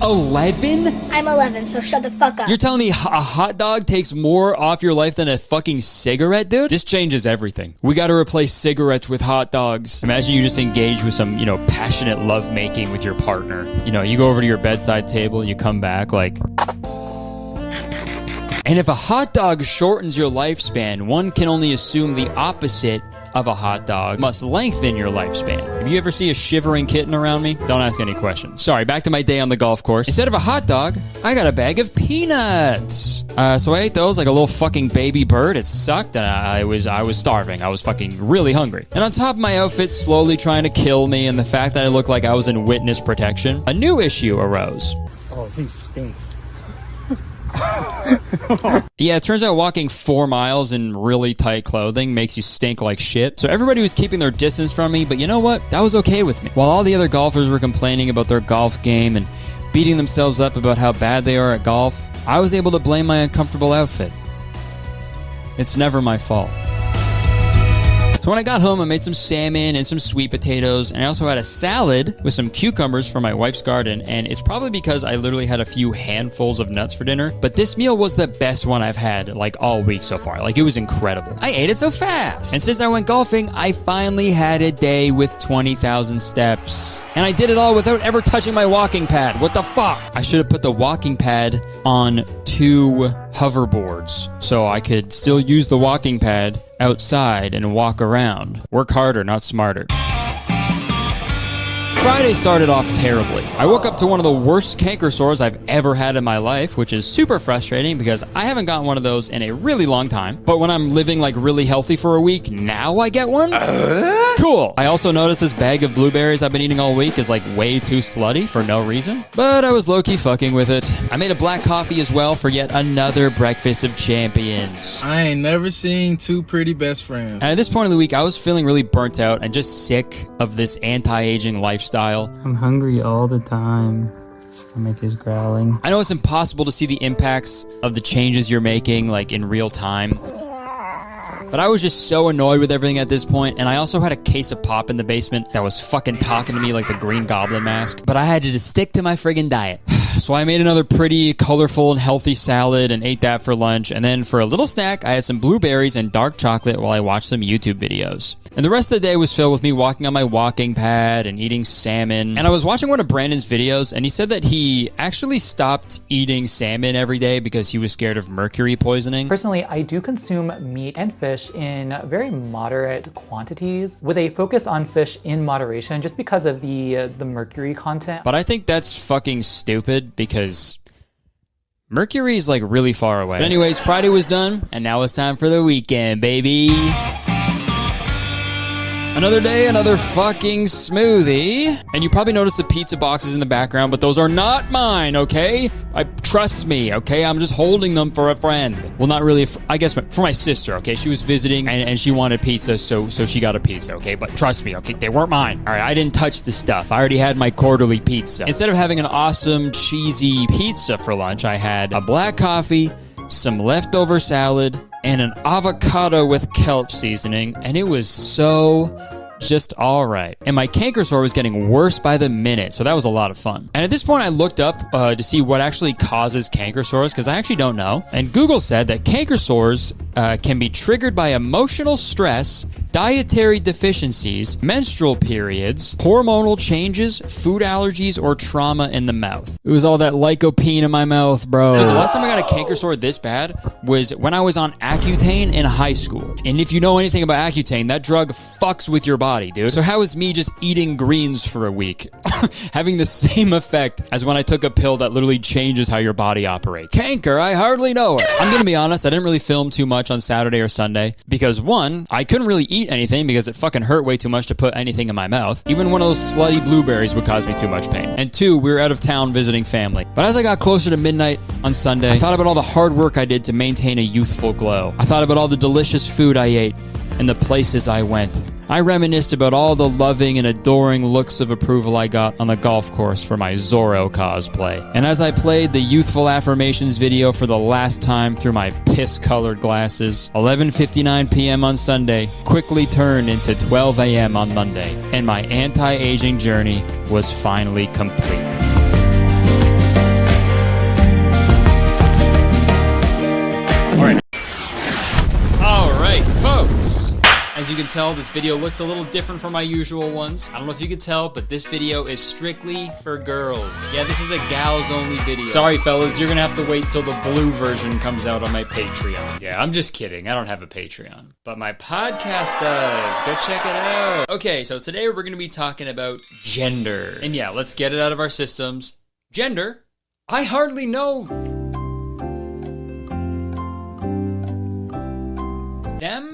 11? I'm 11, so shut the fuck up. You're telling me a hot dog takes more off your life than a fucking cigarette, dude? This changes everything. We gotta replace cigarettes with hot dogs. Imagine you just engage with some, you know, passionate lovemaking with your partner. You know, you go over to your bedside table and you come back like... And if a hot dog shortens your lifespan, one can only assume the opposite of a hot dog must lengthen your lifespan. If you ever see a shivering kitten around me, don't ask any questions. Sorry, back to my day on the golf course. Instead of a hot dog, I got a bag of peanuts. So I ate those like a little fucking baby bird. It sucked, and I was starving. I was fucking really hungry. And on top of my outfit slowly trying to kill me and the fact that I looked like I was in witness protection, a new issue arose. Oh, these stink. Yeah, it turns out walking 4 miles in really tight clothing makes you stink like shit. So everybody was keeping their distance from me, but you know what? That was okay with me. While all the other golfers were complaining about their golf game and beating themselves up about how bad they are at golf, I was able to blame my uncomfortable outfit. It's never my fault. So when I got home, I made some salmon and some sweet potatoes, and I also had a salad with some cucumbers from my wife's garden, and it's probably because I literally had a few handfuls of nuts for dinner, but this meal was the best one I've had like all week so far. Like, it was incredible. I ate it so fast. And since I went golfing, I finally had a day with 20,000 steps. And I did it all without ever touching my walking pad. What the fuck? I should have put the walking pad on 2 hoverboards so I could still use the walking pad outside and walk around. Work harder, not smarter. Friday started off terribly. I woke up to one of the worst canker sores I've ever had in my life, which is super frustrating because I haven't gotten one of those in a really long time. But when I'm living like really healthy for a week, now I get one? Cool. I also noticed this bag of blueberries I've been eating all week is like way too slutty for no reason. But I was low-key fucking with it. I made a black coffee as well for yet another breakfast of champions. I ain't never seen 2 pretty best friends. And at this point of the week, I was feeling really burnt out and just sick of this anti-aging lifestyle. I'm hungry all the time. Stomach is growling. I know it's impossible to see the impacts of the changes you're making, like, in real time. But I was just so annoyed with everything at this point, and I also had a case of pop in the basement that was fucking talking to me like the Green Goblin mask. But I had to just stick to my friggin' diet. So I made another pretty colorful and healthy salad and ate that for lunch. And then for a little snack, I had some blueberries and dark chocolate while I watched some YouTube videos. And the rest of the day was filled with me walking on my walking pad and eating salmon. And I was watching one of Brandon's videos, and he said that he actually stopped eating salmon every day because he was scared of mercury poisoning. Personally, I do consume meat and fish in very moderate quantities with a focus on fish in moderation just because of the mercury content. But I think that's fucking stupid because mercury is like really far away. But anyways, Friday was done, and now it's time for the weekend, baby. Another day, another fucking smoothie. And you probably noticed the pizza boxes in the background, but those are not mine, okay? Trust me, okay? I'm just holding them for a friend. Well, not really, I guess for my sister, okay? She was visiting and she wanted pizza, so she got a pizza, okay? But trust me, okay? They weren't mine. All right, I didn't touch the stuff. I already had my quarterly pizza. Instead of having an awesome cheesy pizza for lunch, I had a black coffee, some leftover salad, and an avocado with kelp seasoning, and it was so just all right. And my canker sore was getting worse by the minute, so that was a lot of fun. And at this point, I looked up to see what actually causes canker sores, because I actually don't know. And Google said that canker sores can be triggered by emotional stress, dietary deficiencies, menstrual periods, hormonal changes, food allergies, or trauma in the mouth. It was all that lycopene in my mouth, bro. So the last time I got a canker sore this bad was when I was on Accutane in high school. And if you know anything about Accutane, that drug fucks with your body, dude. So how is me just eating greens for a week having the same effect as when I took a pill that literally changes how your body operates? Canker, I hardly know her. I'm gonna be honest, I didn't really film too much on Saturday or Sunday because 1, I couldn't really eat anything because it fucking hurt way too much to put anything in my mouth. Even one of those slutty blueberries would cause me too much pain. And 2, we were out of town visiting family. But as I got closer to midnight on Sunday, I thought about all the hard work I did to maintain a youthful glow. I thought about all the delicious food I ate and the places I went. I reminisced about all the loving and adoring looks of approval I got on the golf course for my Zorro cosplay. And as I played the youthful affirmations video for the last time through my piss-colored glasses, 11:59 p.m. on Sunday quickly turned into 12 a.m. on Monday, and my anti-aging journey was finally complete. All right, folks. As you can tell, this video looks a little different from my usual ones. I don't know if you can tell, but this video is strictly for girls. Yeah, this is a gals only video. Sorry, fellas, you're gonna have to wait till the blue version comes out on my Patreon. Yeah, I'm just kidding. I don't have a Patreon. But my podcast does. Go check it out. Okay, so today we're gonna be talking about gender. And yeah, let's get it out of our systems. Gender? I hardly know them?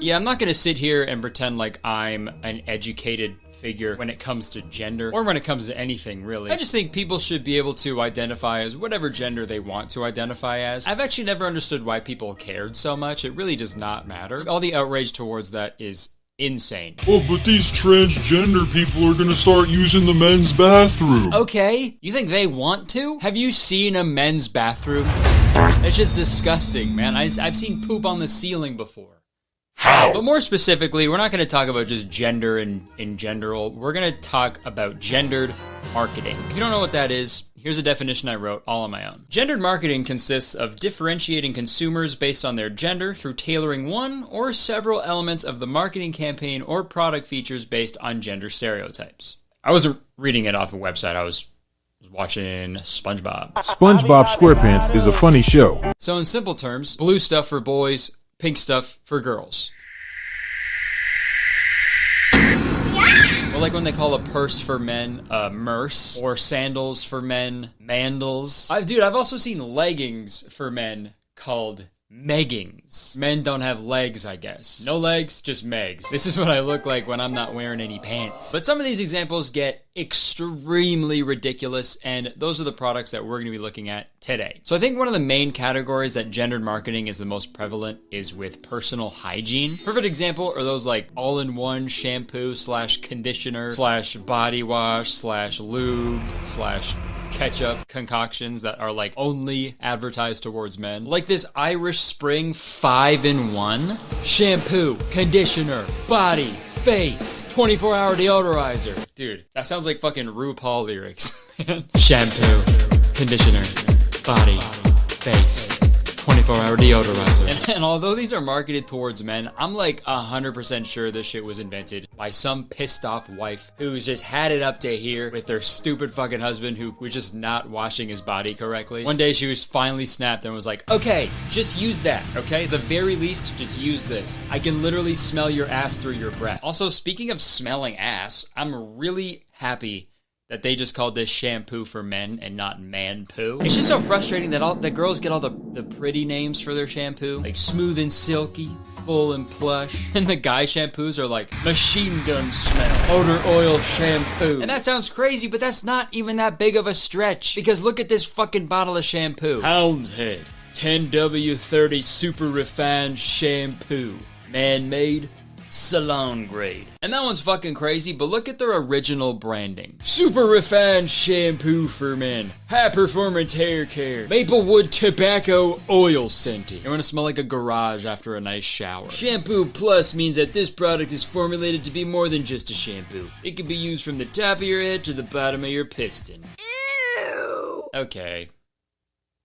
Yeah, I'm not gonna sit here and pretend like I'm an educated figure when it comes to gender, or when it comes to anything, really. I just think people should be able to identify as whatever gender they want to identify as. I've actually never understood why people cared so much. It really does not matter. All the outrage towards that is insane. Oh, but these transgender people are gonna start using the men's bathroom. Okay, you think they want to? Have you seen a men's bathroom? It's just disgusting, man. I've seen poop on the ceiling before. How? But more specifically, we're not going to talk about just gender in general. We're going to talk about gendered marketing. If you don't know what that is, here's a definition I wrote all on my own. Gendered marketing consists of differentiating consumers based on their gender through tailoring one or several elements of the marketing campaign or product features based on gender stereotypes. I wasn't reading it off a website. I was watching SpongeBob. SpongeBob SquarePants is a funny show. So in simple terms, blue stuff for boys, pink stuff for girls. Or like when they call a purse for men a merce, or sandals for men mandals. I've also seen leggings for men called meggings. Men don't have legs, I guess. No legs, just megs. This is what I look like when I'm not wearing any pants. But some of these examples get extremely ridiculous, and those are the products that we're going to be looking at today. So I think one of the main categories that gendered marketing is the most prevalent is with personal hygiene. Perfect example are those like all-in-one shampoo / conditioner / body wash / lube / ketchup concoctions that are like only advertised towards men. Like this Irish Spring 5-in-1 shampoo, conditioner, body, face, 24-hour deodorizer. Dude, that sounds like fucking RuPaul lyrics, man. Shampoo, conditioner, body, face, 24-hour deodorizer. And although these are marketed towards men, I'm like 100% sure this shit was invented by some pissed off wife who's just had it up to here with their stupid fucking husband who was just not washing his body correctly. One day she was finally snapped and was like, okay, just use that, okay? The very least, just use this. I can literally smell your ass through your breath. Also, speaking of smelling ass, I'm really happy that they just called this shampoo for men and not man poo. It's just so frustrating that the girls get all the pretty names for their shampoo, like smooth and silky, full and plush. And the guy shampoos are like machine gun smell, odor oil shampoo. And that sounds crazy, but that's not even that big of a stretch. Because look at this fucking bottle of shampoo. Hound's Head 10W30 super refined shampoo. Man-made, salon grade. And that one's fucking crazy, but look at their original branding. Super refined shampoo for men. High performance hair care. Maplewood tobacco oil scented. You want to smell like a garage after a nice shower. Shampoo Plus means that this product is formulated to be more than just a shampoo. It can be used from the top of your head to the bottom of your piston. Ew. Okay.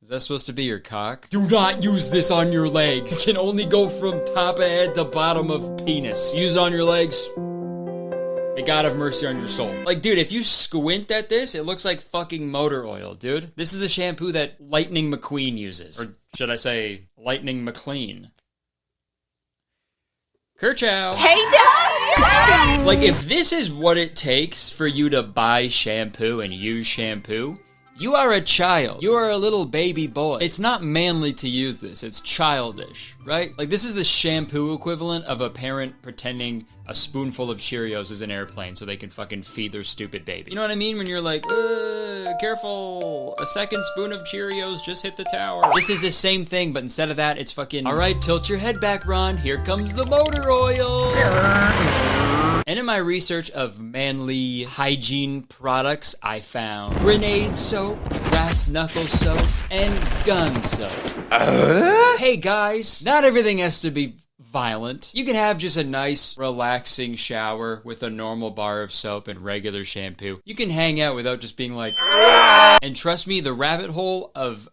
Is that supposed to be your cock? Do not use this on your legs. It can only go from top of head to bottom of penis. Use it on your legs. May God have mercy on your soul. Like, dude, if you squint at this, it looks like fucking motor oil, dude. This is the shampoo that Lightning McQueen uses. Or should I say, Lightning McLean. Kerchow. Hey, Dad! Like, if this is what it takes for you to buy shampoo and use shampoo, you are a child. You are a little baby boy. It's not manly to use this. It's childish, right? Like, this is the shampoo equivalent of a parent pretending a spoonful of Cheerios is an airplane so they can fucking feed their stupid baby. You know what I mean? When you're like, careful, a second spoon of Cheerios just hit the tower. This is the same thing, but instead of that, it's fucking, all right, tilt your head back, Ron. Here comes the motor oil. And in my research of manly hygiene products, I found grenade soap, brass knuckle soap, and gun soap. Hey guys, not everything has to be violent. You can have just a nice, relaxing shower with a normal bar of soap and regular shampoo. You can hang out without just being like, and trust me, the rabbit hole of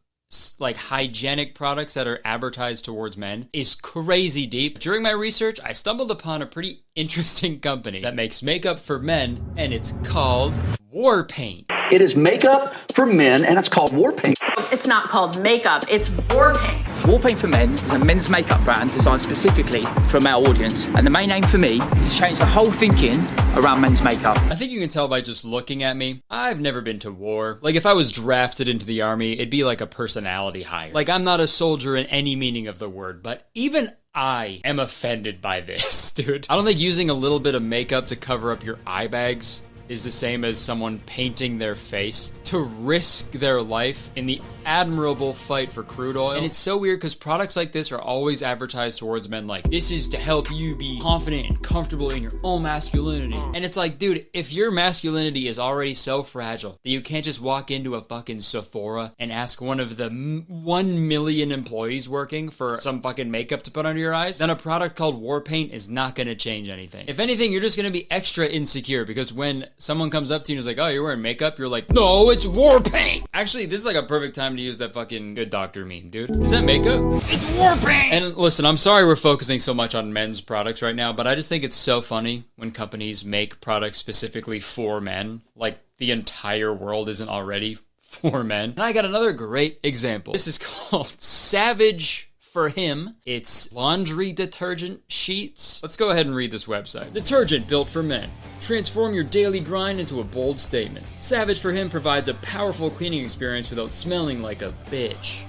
like hygienic products that are advertised towards men is crazy deep. During my research, I stumbled upon a pretty interesting company that makes makeup for men, and it's called War Paint. It is makeup for men, and it's called War Paint. It's not called makeup, it's War Paint. War Paint for Men is a men's makeup brand designed specifically for a male audience, and the main aim for me is to change the whole thinking around men's makeup. I think you can tell by just looking at me, I've never been to war. Like, if I was drafted into the army, it'd be like a personality hire. Like, I'm not a soldier in any meaning of the word, but even I am offended by this, dude. I don't think using a little bit of makeup to cover up your eye bags is the same as someone painting their face to risk their life in the admirable fight for crude oil. And it's so weird because products like this are always advertised towards men like, this is to help you be confident and comfortable in your own masculinity. And it's like, dude, if your masculinity is already so fragile that you can't just walk into a fucking Sephora and ask one of the 1 million employees working for some fucking makeup to put under your eyes, then a product called war paint is not going to change anything. If anything, you're just going to be extra insecure because when someone comes up to you and is like, oh, you're wearing makeup, you're like, no, it's war paint. Actually, this is like a perfect time to use that fucking Good Doctor meme, dude. Is that makeup? It's war paint! And listen, I'm sorry we're focusing so much on men's products right now, but I just think it's so funny when companies make products specifically for men. Like, the entire world isn't already for men. And I got another great example. This is called Savage for Him. It's laundry detergent sheets. Let's go ahead and read this website. Detergent built for men. Transform your daily grind into a bold statement. Savage for Him provides a powerful cleaning experience without smelling like a bitch.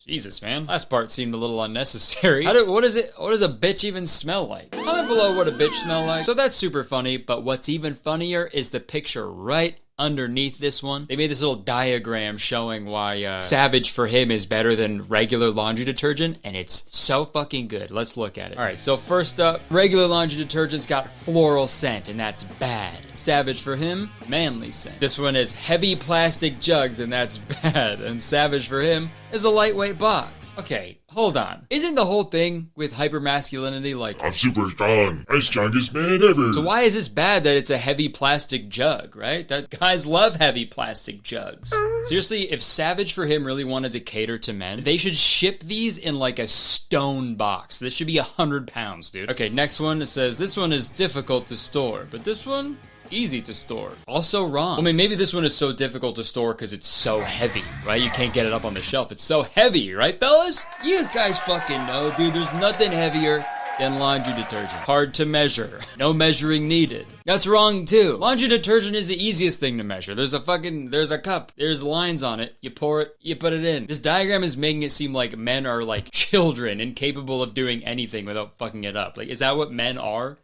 Jesus, man. Last part seemed a little unnecessary. What does a bitch even smell like? Comment below what a bitch smells like. So that's super funny, but what's even funnier is the picture right underneath this one. They made this little diagram showing why Savage for Him is better than regular laundry detergent, and it's so fucking good. Let's look at it. All right, so first up, regular laundry detergent's got floral scent, and that's bad. Savage for Him, manly scent. This one is heavy plastic jugs, and that's bad. And Savage for Him is a lightweight box. Okay, hold on. Isn't the whole thing with hypermasculinity like, I'm super strong, I'm strongest man ever? So why is this bad that it's a heavy plastic jug, right? That guys love heavy plastic jugs. Seriously, if Savage for Him really wanted to cater to men, they should ship these in like a stone box. This should be 100 pounds, dude. Okay, next one, it says, this one is difficult to store, but this one, easy to store. Also wrong. I mean, maybe this one is so difficult to store because it's so heavy, right? You can't get it up on the shelf. It's so heavy, right, fellas? You guys fucking know, dude. There's nothing heavier than laundry detergent. Hard to measure. No measuring needed. That's wrong, too. Laundry detergent is the easiest thing to measure. There's a cup. There's lines on it. You pour it, you put it in. This diagram is making it seem like men are like children, incapable of doing anything without fucking it up. Like, is that what men are?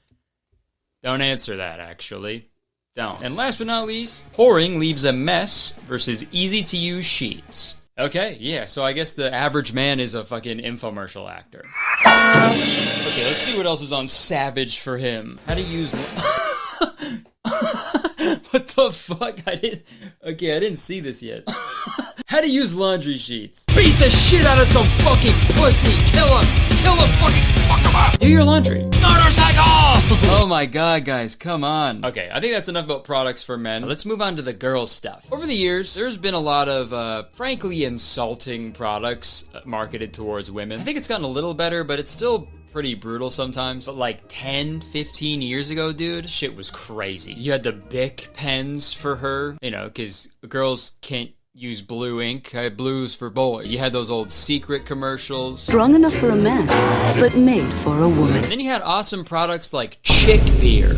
Don't answer that, actually. Don't. And last but not least, pouring leaves a mess versus easy to use sheets. Okay, yeah, so I guess the average man is a fucking infomercial actor. Okay, let's see what else is on Savage for Him. How to use... What the fuck? I didn't see this yet. How to use laundry sheets. Beat the shit out of some fucking pussy. Kill him fucking fuck him up. Do your laundry. Motorcycle! Oh my god, guys, come on. Okay, I think that's enough about products for men. Let's move on to the girl stuff. Over the years, there's been a lot of, frankly insulting products marketed towards women. I think it's gotten a little better, but it's still pretty brutal sometimes. But like 10, 15 years ago, dude, shit was crazy. You had the Bic pens for her, you know, because girls can't use blue ink. Blue's for boys. You had those old Secret commercials. Strong enough for a man, but made for a woman. Then you had awesome products like Chick Beer.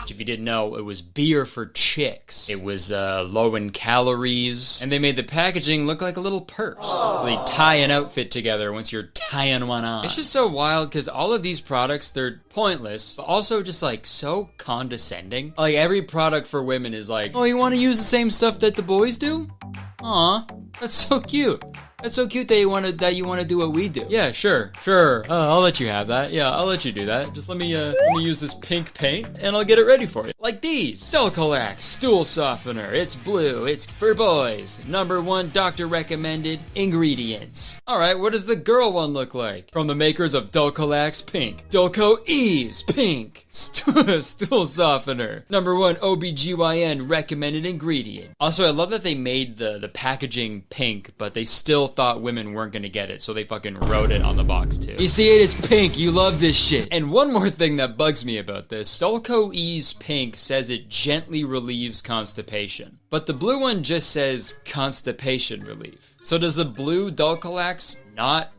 If you didn't know, it was beer for chicks. It was low in calories, and they made the packaging look like a little purse. They tie an outfit together once you're tying one on. It's just so wild because all of these products, they're pointless, but also just like so condescending. Like every product for women is like, oh, you want to use the same stuff that the boys do? Aw, that's so cute. That's so cute that you want to do what we do. Yeah, sure. I'll let you have that. Yeah, I'll let you do that. Just let me use this pink paint and I'll get it ready for you. Like these. Delcolax Stool Softener. It's blue. It's for boys. #1 doctor recommended ingredients. All right, what does the girl one look like? From the makers of Delcolax Pink. Delco Ease Pink. Stool Softener. #1 OBGYN recommended ingredient. Also, I love that they made the packaging pink, but they still thought women weren't gonna get it, so they fucking wrote it on the box too. You see it? It's pink. You love this shit. And one more thing that bugs me about this. Dulco Ease Pink says it gently relieves constipation, but the blue one just says constipation relief. So does the blue Dulcolax not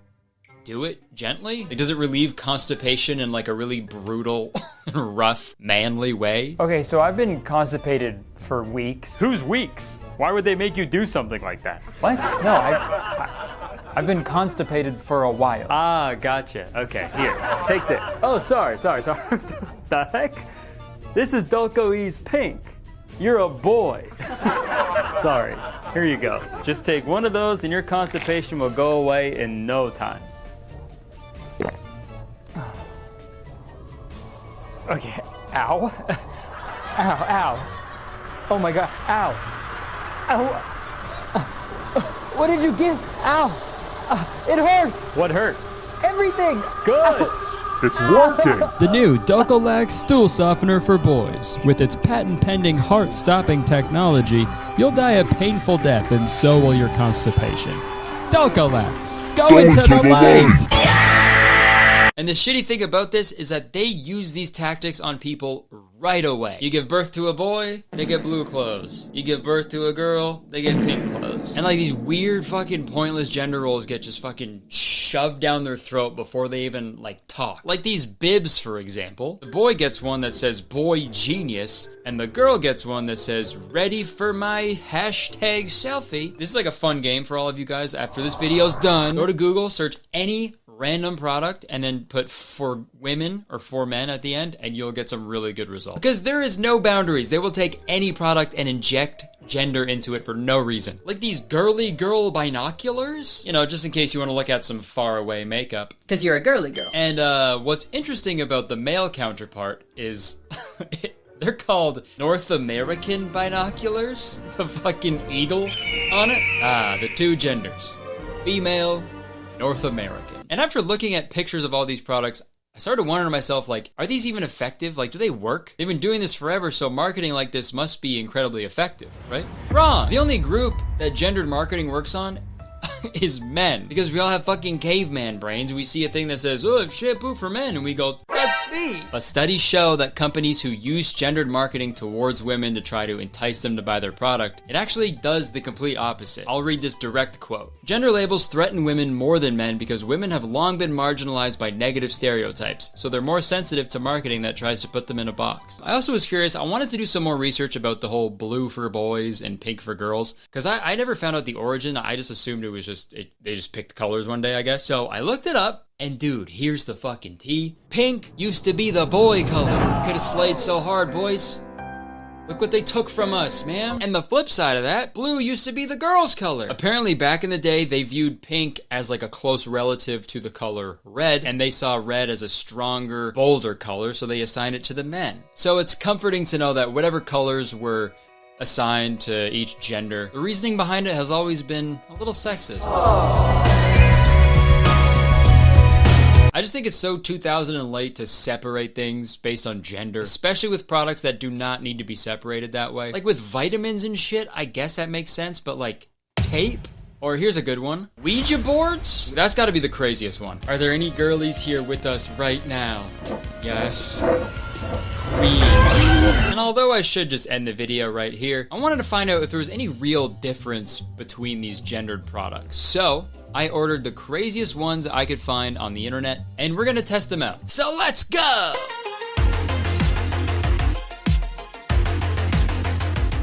do it gently? Like, does it relieve constipation in like a really brutal and rough, manly way? Okay, so I've been constipated for weeks. Who's weeks? Why would they make you do something like that? What? No, I've been constipated for a while. Ah, gotcha. Okay, here, take this. Oh, sorry. The heck? This is Doko E's pink. You're a boy. Sorry. Here you go. Just take one of those and your constipation will go away in no time. Okay. Ow. Ow, ow. Oh my god. Ow. Ow. What did you give? Ow. It hurts. What hurts? Everything. Good. It's working! The new Dulcolax stool softener for boys. With its patent-pending heart-stopping technology, you'll die a painful death and so will your constipation. Dulcolax, go into the light! And the shitty thing about this is that they use these tactics on people right away. You give birth to a boy, they get blue clothes. You give birth to a girl, they get pink clothes. And like these weird fucking pointless gender roles get just fucking shoved down their throat before they even like talk. Like these bibs, for example. The boy gets one that says boy genius, and the girl gets one that says ready for my hashtag selfie. This is like a fun game for all of you guys. After this video's done, go to Google, search any random product and then put for women or for men at the end and you'll get some really good results. Because there is no boundaries. They will take any product and inject gender into it for no reason. Like these girly girl binoculars, you know, just in case you want to look at some faraway makeup. Because you're a girly girl. And what's interesting about the male counterpart is they're called North American binoculars. The fucking eagle on it. Ah, the two genders. Female, North American. And after looking at pictures of all these products, I started wondering to myself, like, are these even effective? Like, do they work? They've been doing this forever, so marketing like this must be incredibly effective, right? Wrong! The only group that gendered marketing works on is men. Because we all have fucking caveman brains. We see a thing that says, oh, it's shampoo for men, and we go, that's me! But studies show that companies who use gendered marketing towards women to try to entice them to buy their product, it actually does the complete opposite. I'll read this direct quote. Gender labels threaten women more than men because women have long been marginalized by negative stereotypes, so they're more sensitive to marketing that tries to put them in a box. I also was curious, I wanted to do some more research about the whole blue for boys and pink for girls, because I never found out the origin. I just assumed it was they just picked colors one day, I guess. So I looked it up, and dude, here's the fucking tea. Pink used to be the boy color. Could have slayed so hard, boys. Look what they took from us, man. And the flip side of that, blue used to be the girl's color. Apparently back in the day, they viewed pink as like a close relative to the color red, and they saw red as a stronger, bolder color, so they assigned it to the men. So it's comforting to know that whatever colors were assigned to each gender, the reasoning behind it has always been a little sexist. I just think it's so 2000 and late to separate things based on gender, especially with products that do not need to be separated that way. Like with vitamins and shit, I guess that makes sense, but like tape? Or here's a good one. Ouija boards? That's gotta be the craziest one. Are there any girlies here with us right now? Yes. Queen. And although I should just end the video right here, I wanted to find out if there was any real difference between these gendered products. So I ordered the craziest ones I could find on the internet, and we're gonna test them out. So let's go!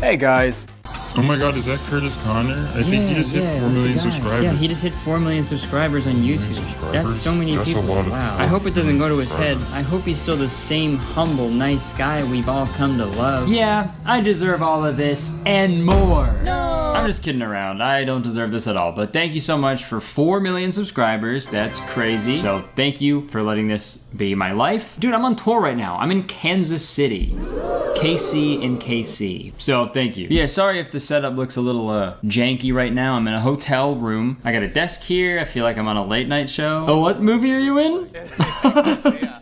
Hey guys. Oh my god, is that Kurtis Conner? I think he just hit 4 million subscribers. Yeah, he just hit 4 million subscribers on YouTube. That's so many people. Wow. I hope it doesn't go to his head. I hope he's still the same humble, nice guy we've all come to love. Yeah, I deserve all of this and more. No! I'm just kidding around. I don't deserve this at all. But thank you so much for 4 million subscribers. That's crazy. So thank you for letting this be my life. Dude, I'm on tour right now. I'm in Kansas City. KC in KC. So thank you. Yeah, sorry if the setup looks a little janky right now. I'm in a hotel room. I got a desk here. I feel like I'm on a late night show. Oh, what movie are you in?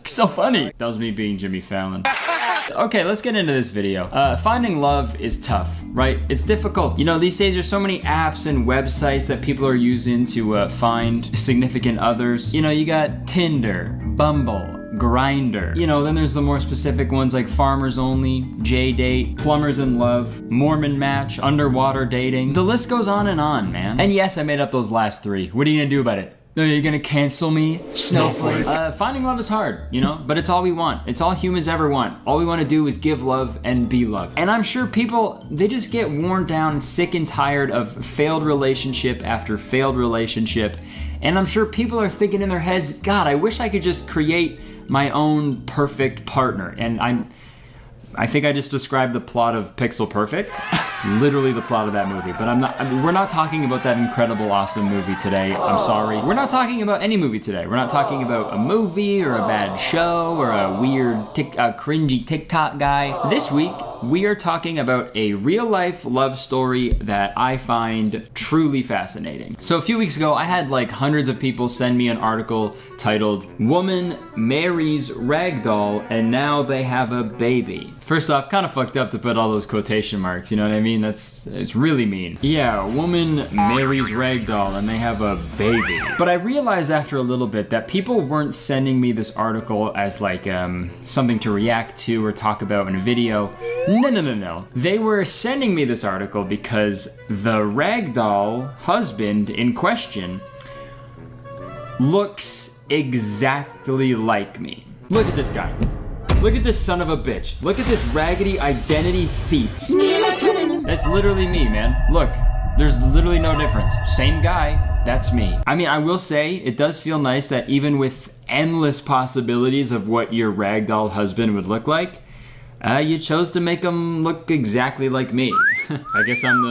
So funny. That was me being Jimmy Fallon. Okay, let's get into this video. Finding love is tough, right? It's difficult. You know, these days there's so many apps and websites that people are using to find significant others. You know, you got Tinder, Bumble, Grindr. You know, then there's the more specific ones like Farmers Only, J-Date, Plumbers in Love, Mormon Match, Underwater Dating. The list goes on, man. And yes, I made up those last 3. What are you gonna do about it? No, you're gonna cancel me? Snowflake. Finding love is hard, you know, but it's all we want. It's all humans ever want. All we want to do is give love and be loved. And I'm sure people, they just get worn down and sick and tired of failed relationship after failed relationship. And I'm sure people are thinking in their heads, God, I wish I could just create my own perfect partner. And I think I just described the plot of Pixel Perfect. Literally the plot of that movie. But we're not talking about that incredible, awesome movie today. I'm sorry. We're not talking about any movie today. We're not talking about a movie or a bad show or a weird, cringy TikTok guy. This week, we are talking about a real-life love story that I find truly fascinating. So a few weeks ago, I had like hundreds of people send me an article titled "Woman Marries Ragdoll and Now They Have a Baby." First off, kind of fucked up to put all those quotation marks, you know what I mean? It's really mean. Yeah, woman marries Ragdoll and they have a baby. But I realized after a little bit that people weren't sending me this article as like something to react to or talk about in a video. No. They were sending me this article because the Ragdoll husband in question looks exactly like me. Look at this guy. Look at this son of a bitch. Look at this raggedy identity thief. That's literally me, man. Look, there's literally no difference. Same guy, that's me. I mean, I will say, it does feel nice that even with endless possibilities of what your ragdoll husband would look like, you chose to make him look exactly like me. I guess I'm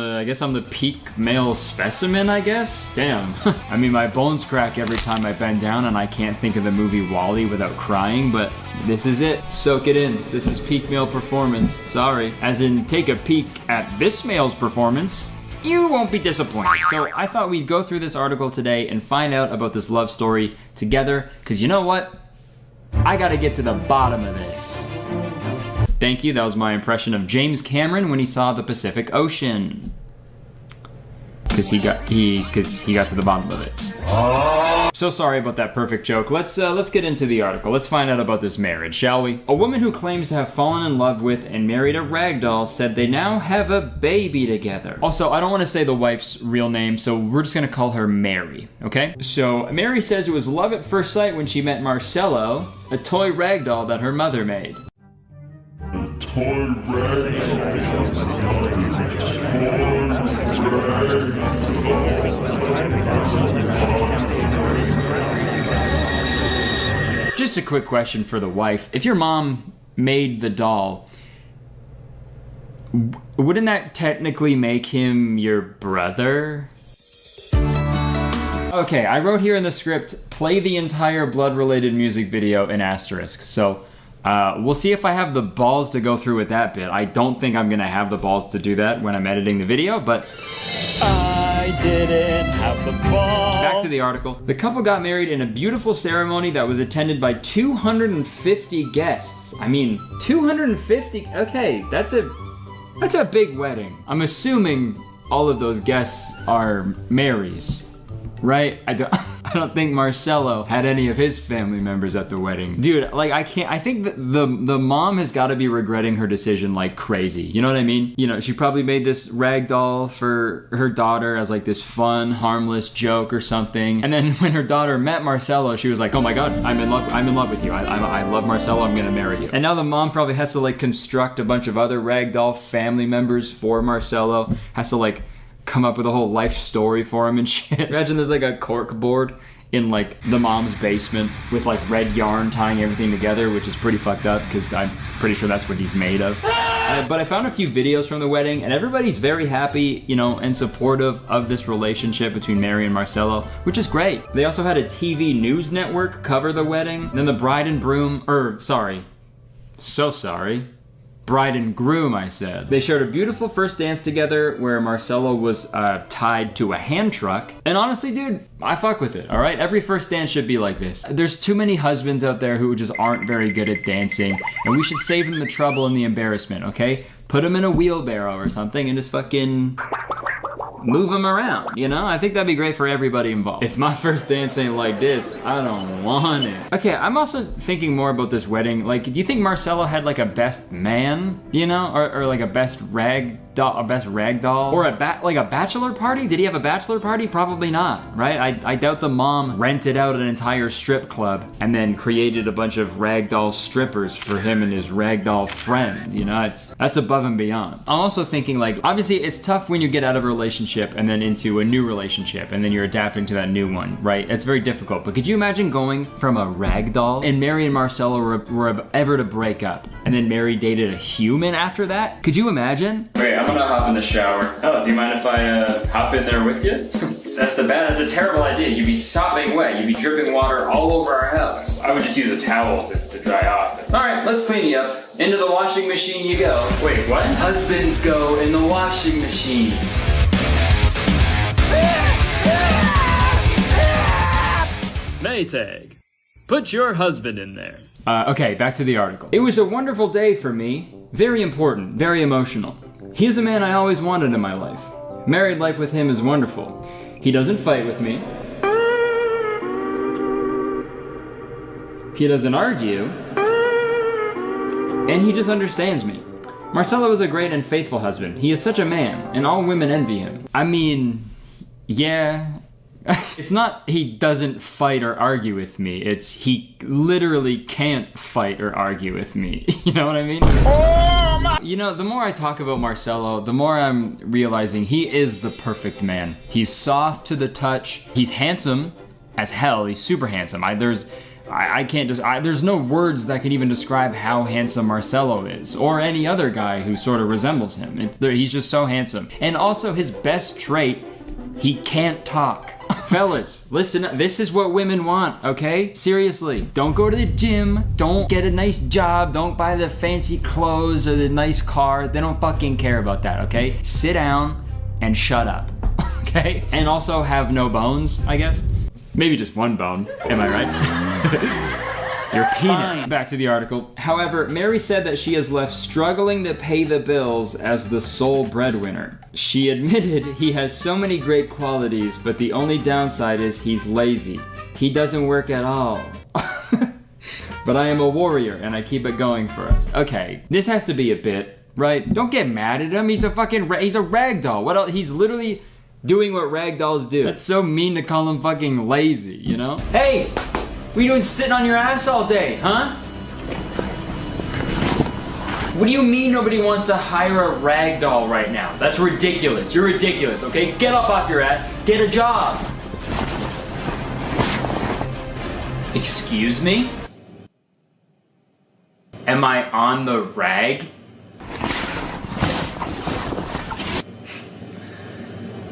the peak male specimen, I guess? Damn. I mean, my bones crack every time I bend down and I can't think of the movie WALL-E without crying, but this is it. Soak it in. This is peak male performance. Sorry. As in, take a peek at this male's performance. You won't be disappointed. So I thought we'd go through this article today and find out about this love story together, because you know what? I gotta get to the bottom of this. Thank you, that was my impression of James Cameron when he saw the Pacific Ocean. Because he got to the bottom of it. So sorry about that perfect joke. Let's get into the article. Let's find out about this marriage, shall we? A woman who claims to have fallen in love with and married a ragdoll said they now have a baby together. Also, I don't want to say the wife's real name, so we're just gonna call her Mary, okay? So Mary says it was love at first sight when she met Marcello, a toy ragdoll that her mother made. Just a quick question for the wife. If your mom made the doll, wouldn't that technically make him your brother? Okay, I wrote here in the script, play the entire blood-related music video in asterisk. So we'll see if I have the balls to go through with that bit. I don't think I'm gonna have the balls to do that when I'm editing the video, but I didn't have the balls. Back to the article. The couple got married in a beautiful ceremony that was attended by 250 guests. I mean, 250, okay, that's a big wedding. I'm assuming all of those guests are Mary's, right? I don't think Marcello had any of his family members at the wedding. Dude, like I think that the mom has got to be regretting her decision like crazy. You know what I mean? You know, she probably made this rag doll for her daughter as like this fun, harmless joke or something. And then when her daughter met Marcello, she was like, oh my God, I'm in love with you. I love Marcello, I'm gonna marry you. And now the mom probably has to like construct a bunch of other rag doll family members for Marcello, has to like come up with a whole life story for him and shit. Imagine there's like a cork board in like the mom's basement with like red yarn tying everything together, which is pretty fucked up because I'm pretty sure that's what he's made of. But I found a few videos from the wedding and everybody's very happy, you know, and supportive of this relationship between Mary and Marcello, which is great. They also had a TV news network cover the wedding. Then the bride and bride and groom, I said. They shared a beautiful first dance together where Marcello was tied to a hand truck. And honestly, dude, I fuck with it, all right? Every first dance should be like this. There's too many husbands out there who just aren't very good at dancing, and we should save them the trouble and the embarrassment, okay? Put them in a wheelbarrow or something and just fucking move them around, you know? I think that'd be great for everybody involved. If my first dance ain't like this, I don't want it. Okay, I'm also thinking more about this wedding. Like, do you think Marcello had like a best man, you know? Or like a best rag best rag doll, or like a bachelor party. Did he have a bachelor party? Probably not, right? I doubt the mom rented out an entire strip club and then created a bunch of rag doll strippers for him and his rag doll friends. You know, that's above and beyond. I'm also thinking, like, obviously it's tough when you get out of a relationship and then into a new relationship and then you're adapting to that new one, right? It's very difficult. But could you imagine going from a rag doll and Mary and Marcelo were ever to break up and then Mary dated a human after that? Could you imagine? Wait, I'm gonna hop in the shower. Oh, do you mind if I hop in there with you? That's a terrible idea. You'd be sopping wet. You'd be dripping water all over our house. I would just use a towel to dry off. All right, let's clean you up. Into the washing machine you go. Wait, what? Husbands go in the washing machine. Maytag. Put your husband in there. Okay, back to the article. It was a wonderful day for me. Very important, very emotional. He is a man I always wanted in my life. Married life with him is wonderful. He doesn't fight with me. He doesn't argue. And he just understands me. Marcelo is a great and faithful husband. He is such a man, and all women envy him. I mean, yeah. It's not he doesn't fight or argue with me. It's he literally can't fight or argue with me. You know what I mean? Oh my! You know, the more I talk about Marcelo, the more I'm realizing he is the perfect man. He's soft to the touch. He's handsome as hell. He's super handsome. There's no words that can even describe how handsome Marcelo is, or any other guy who sort of resembles him. He's just so handsome. And also his best trait, he can't talk. Fellas, listen, this is what women want, okay? Seriously, don't go to the gym, don't get a nice job, don't buy the fancy clothes or the nice car. They don't fucking care about that, okay? Sit down and shut up, okay? And also have no bones, I guess. Maybe just one bone, am I right? Your penis. Back to the article. However, Mary said that she is left struggling to pay the bills as the sole breadwinner. She admitted he has so many great qualities, but the only downside is he's lazy. He doesn't work at all. But I am a warrior and I keep it going for us. Okay, this has to be a bit, right? Don't get mad at him. He's a fucking he's a ragdoll. What else? He's literally doing what ragdolls do. That's so mean to call him fucking lazy, you know? Hey! What are you doing sitting on your ass all day, huh? What do you mean nobody wants to hire a rag doll right now? That's ridiculous. You're ridiculous, okay? Get up off your ass. Get a job. Excuse me? Am I on the rag?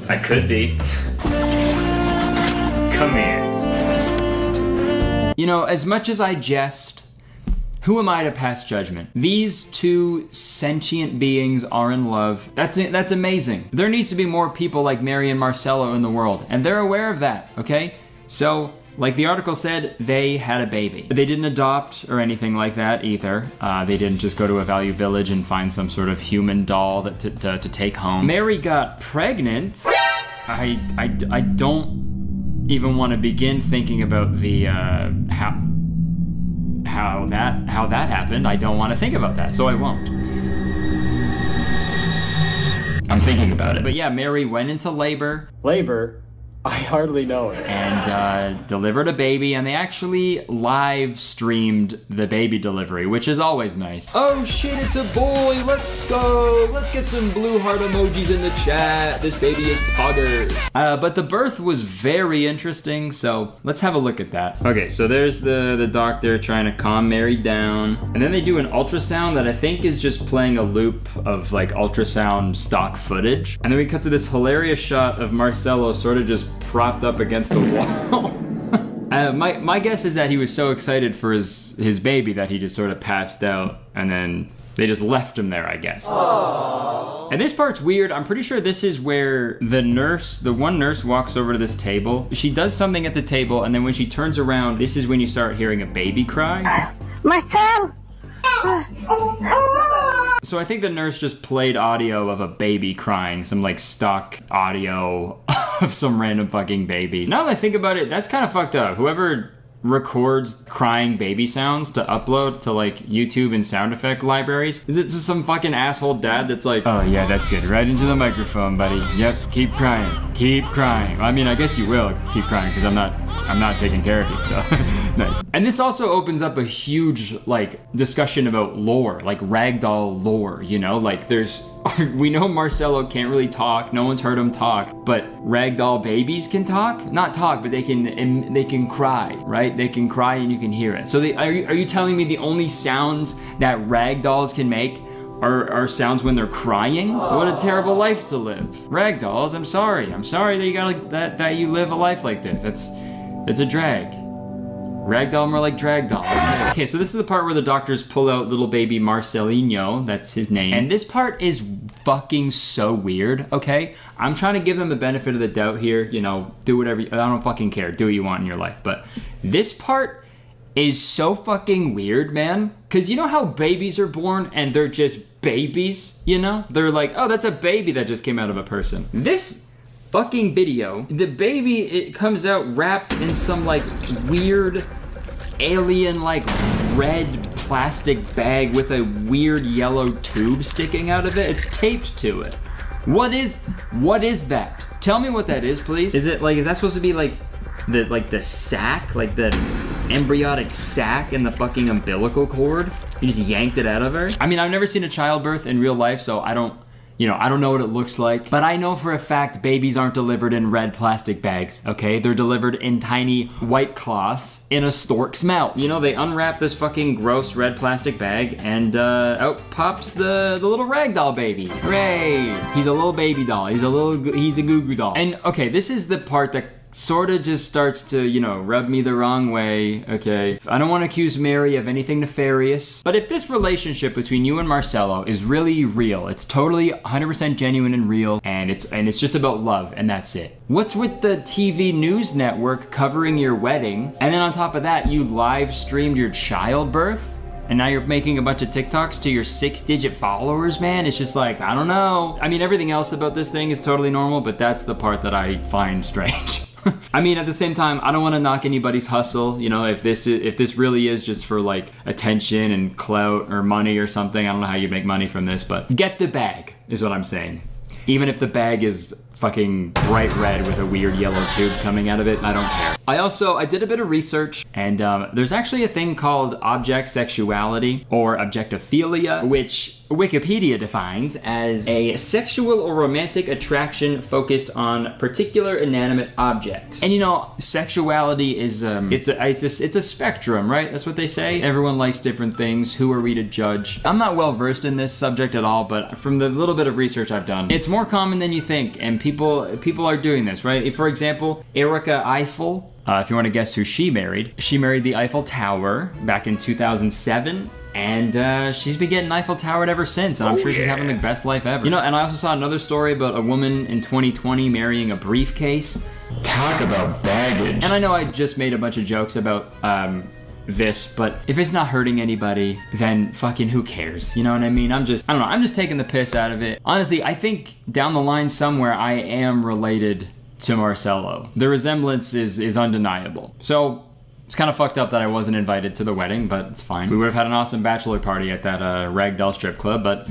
I could be. Come here. You know, as much as I jest, who am I to pass judgment? These two sentient beings are in love. That's amazing. There needs to be more people like Mary and Marcelo in the world, and they're aware of that, okay? So, like the article said, they had a baby. They didn't adopt or anything like that either. They didn't just go to a value village and find some sort of human doll to take home. Mary got pregnant. I don't even want to begin thinking about the how that happened. I don't want to think about that, so I won't. I'm thinking about it. But yeah, Mary went into labor. Labor? I hardly know it. And delivered a baby, and they actually live streamed the baby delivery, which is always nice. Oh shit, it's a boy, let's go. Let's get some blue heart emojis in the chat. This baby is poggers. But the birth was very interesting, so let's have a look at that. Okay, so there's the doctor trying to calm Mary down. And then they do an ultrasound that I think is just playing a loop of like ultrasound stock footage. And then we cut to this hilarious shot of Marcelo sort of just propped up against the wall. My guess is that he was so excited for his baby that he just sort of passed out, and then they just left him there, I guess. Aww. And this part's weird. I'm pretty sure this is where the one nurse walks over to this table. She does something at the table, and then when she turns around, this is when you start hearing a baby cry. Marcel! So I think the nurse just played audio of a baby crying, some like stock audio of some random fucking baby. Now that I think about it, that's kind of fucked up. Whoever records crying baby sounds to upload to like YouTube and sound effect libraries? Is it just some fucking asshole dad that's like, oh yeah, that's good, right into the microphone, buddy. Yep, keep crying, keep crying. I mean, I guess you will keep crying because I'm not taking care of you, so nice. And this also opens up a huge like discussion about lore, like ragdoll lore, you know, like we know Marcelo can't really talk, no one's heard him talk, but ragdoll babies can talk? Not talk, but they can cry, right? They can cry and you can hear it. So are you telling me the only sounds that ragdolls can make are sounds when they're crying? What a terrible life to live. Ragdolls, I'm sorry that you that you live a life like this. It's a drag. Ragdoll more like drag doll. Okay, so this is the part where the doctors pull out little baby Marcelino, that's his name. And this part is fucking so weird, okay? I'm trying to give them the benefit of the doubt here, you know, do whatever, I don't fucking care, do what you want in your life. But this part is so fucking weird, man. Cause you know how babies are born and they're just babies, you know? They're like, oh, that's a baby that just came out of a person. This fucking video, the baby, it comes out wrapped in some like weird alien like red plastic bag with a weird yellow tube sticking out of it. It's taped to it. What is that? Tell me what that is, please. Is that supposed to be like the sac, like the embryonic sac in the fucking umbilical cord? You just yanked it out of her? I mean, I've never seen a childbirth in real life, so I don't know what it looks like, but I know for a fact babies aren't delivered in red plastic bags, okay? They're delivered in tiny white cloths in a stork's mouth. You know, they unwrap this fucking gross red plastic bag and out pops the little ragdoll baby. Hooray! He's a little baby doll. He's a goo goo doll. And okay, this is the part that sort of just starts to, you know, rub me the wrong way, okay? I don't want to accuse Mary of anything nefarious, but if this relationship between you and Marcelo is really real, it's totally 100% genuine and real, and it's just about love, and that's it. What's with the TV news network covering your wedding, and then on top of that, you live streamed your childbirth? And now you're making a bunch of TikToks to your 6-digit followers, man? It's just like, I don't know. I mean, everything else about this thing is totally normal, but that's the part that I find strange. I mean, at the same time, I don't want to knock anybody's hustle. You know, if this really is just for like attention and clout or money or something, I don't know how you make money from this, but get the bag is what I'm saying. Even if the bag is fucking bright red with a weird yellow tube coming out of it, I don't care. I did a bit of research, and there's actually a thing called object sexuality or objectophilia, which Wikipedia defines as a sexual or romantic attraction focused on particular inanimate objects. And you know, sexuality is it's a spectrum, right? That's what they say. Everyone likes different things. Who are we to judge? I'm not well versed in this subject at all, but from the little bit of research I've done, it's more common than you think, and people are doing this, right? For example, Erica Eiffel, if you want to guess who she married the Eiffel Tower back in 2007. And she's been getting Eiffel Towered ever since, and I'm sure she's having the best life ever. You know, and I also saw another story about a woman in 2020 marrying a briefcase. Talk about baggage. And I know I just made a bunch of jokes about this, but if it's not hurting anybody, then fucking who cares? You know what I mean? I don't know, I'm just taking the piss out of it. Honestly, I think down the line somewhere I am related to Marcelo. The resemblance is undeniable. So it's kind of fucked up that I wasn't invited to the wedding, but it's fine. We would have had an awesome bachelor party at that ragdoll strip club, but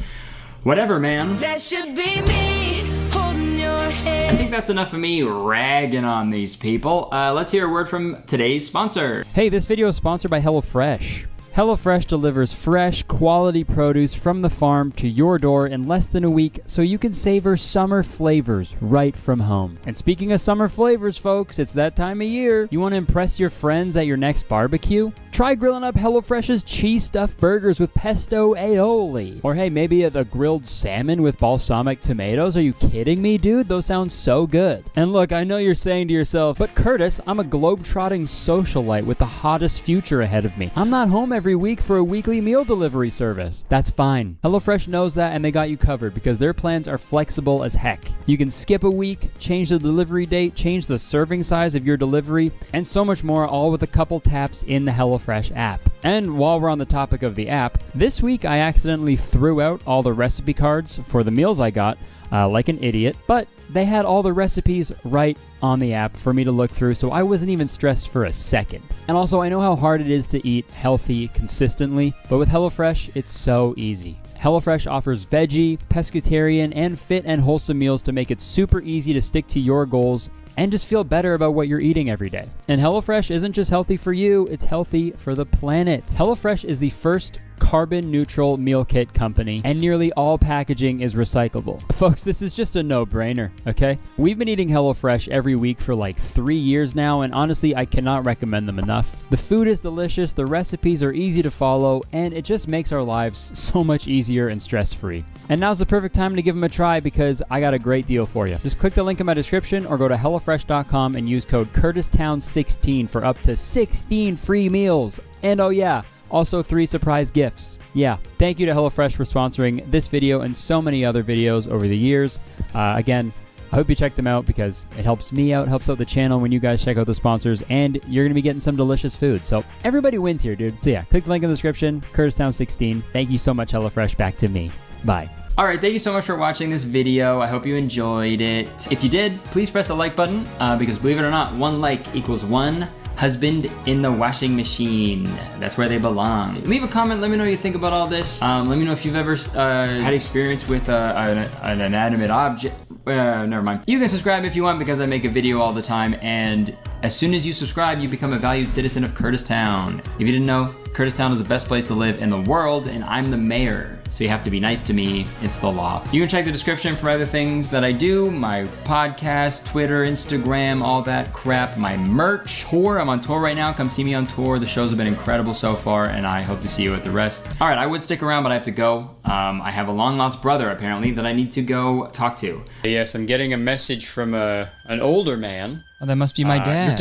whatever, man. That should be me holding your hand. I think that's enough of me ragging on these people. Let's hear a word from today's sponsor. Hey, this video is sponsored by HelloFresh. HelloFresh delivers fresh, quality produce from the farm to your door in less than a week so you can savor summer flavors right from home. And speaking of summer flavors, folks, it's that time of year. You want to impress your friends at your next barbecue? Try grilling up HelloFresh's cheese stuffed burgers with pesto aioli. Or hey, maybe a grilled salmon with balsamic tomatoes. Are you kidding me, dude? Those sound so good. And look, I know you're saying to yourself, but Curtis, I'm a globe-trotting socialite with the hottest future ahead of me. I'm not home every week for a weekly meal delivery service. That's fine. HelloFresh knows that, and they got you covered because their plans are flexible as heck. You can skip a week, change the delivery date, change the serving size of your delivery, and so much more, all with a couple taps in the HelloFresh app. And while we're on the topic of the app, this week I accidentally threw out all the recipe cards for the meals I got, like an idiot, but they had all the recipes right on the app for me to look through, so I wasn't even stressed for a second. And also, I know how hard it is to eat healthy consistently, but with HelloFresh, it's so easy. HelloFresh offers veggie, pescatarian, and fit and wholesome meals to make it super easy to stick to your goals and just feel better about what you're eating every day. And HelloFresh isn't just healthy for you, it's healthy for the planet. HelloFresh is the first carbon neutral meal kit company, and nearly all packaging is recyclable. Folks, this is just a no-brainer, okay? We've been eating HelloFresh every week for like 3 years now, and honestly, I cannot recommend them enough. The food is delicious, the recipes are easy to follow, and it just makes our lives so much easier and stress-free. And now's the perfect time to give them a try because I got a great deal for you. Just click the link in my description or go to HelloFresh.com and use code CurtisTown16 for up to 16 free meals. And oh yeah, also 3 surprise gifts. Yeah, thank you to HelloFresh for sponsoring this video and so many other videos over the years. Again, I hope you check them out because it helps me out, helps out the channel when you guys check out the sponsors, and you're going to be getting some delicious food. So everybody wins here, dude. So yeah, click the link in the description, CurtisTown16. Thank you so much, HelloFresh. Back to me. Bye. Alright, thank you so much for watching this video. I hope you enjoyed it. If you did, please press the like button because believe it or not, 1 like equals 1 husband in the washing machine. That's where they belong. Leave a comment, let me know what you think about all this. Let me know if you've ever had experience with an inanimate object. Never mind. You can subscribe if you want because I make a video all the time, and as soon as you subscribe, you become a valued citizen of Kurtistown. If you didn't know, Kurtistown is the best place to live in the world, and I'm the mayor. So you have to be nice to me, it's the law. You can check the description for other things that I do, my podcast, Twitter, Instagram, all that crap, my merch, tour. I'm on tour right now, come see me on tour. The shows have been incredible so far, and I hope to see you at the rest. All right, I would stick around, but I have to go. I have a long lost brother, apparently, that I need to go talk to. Yes, I'm getting a message from an older man. Oh, that must be my dad. Your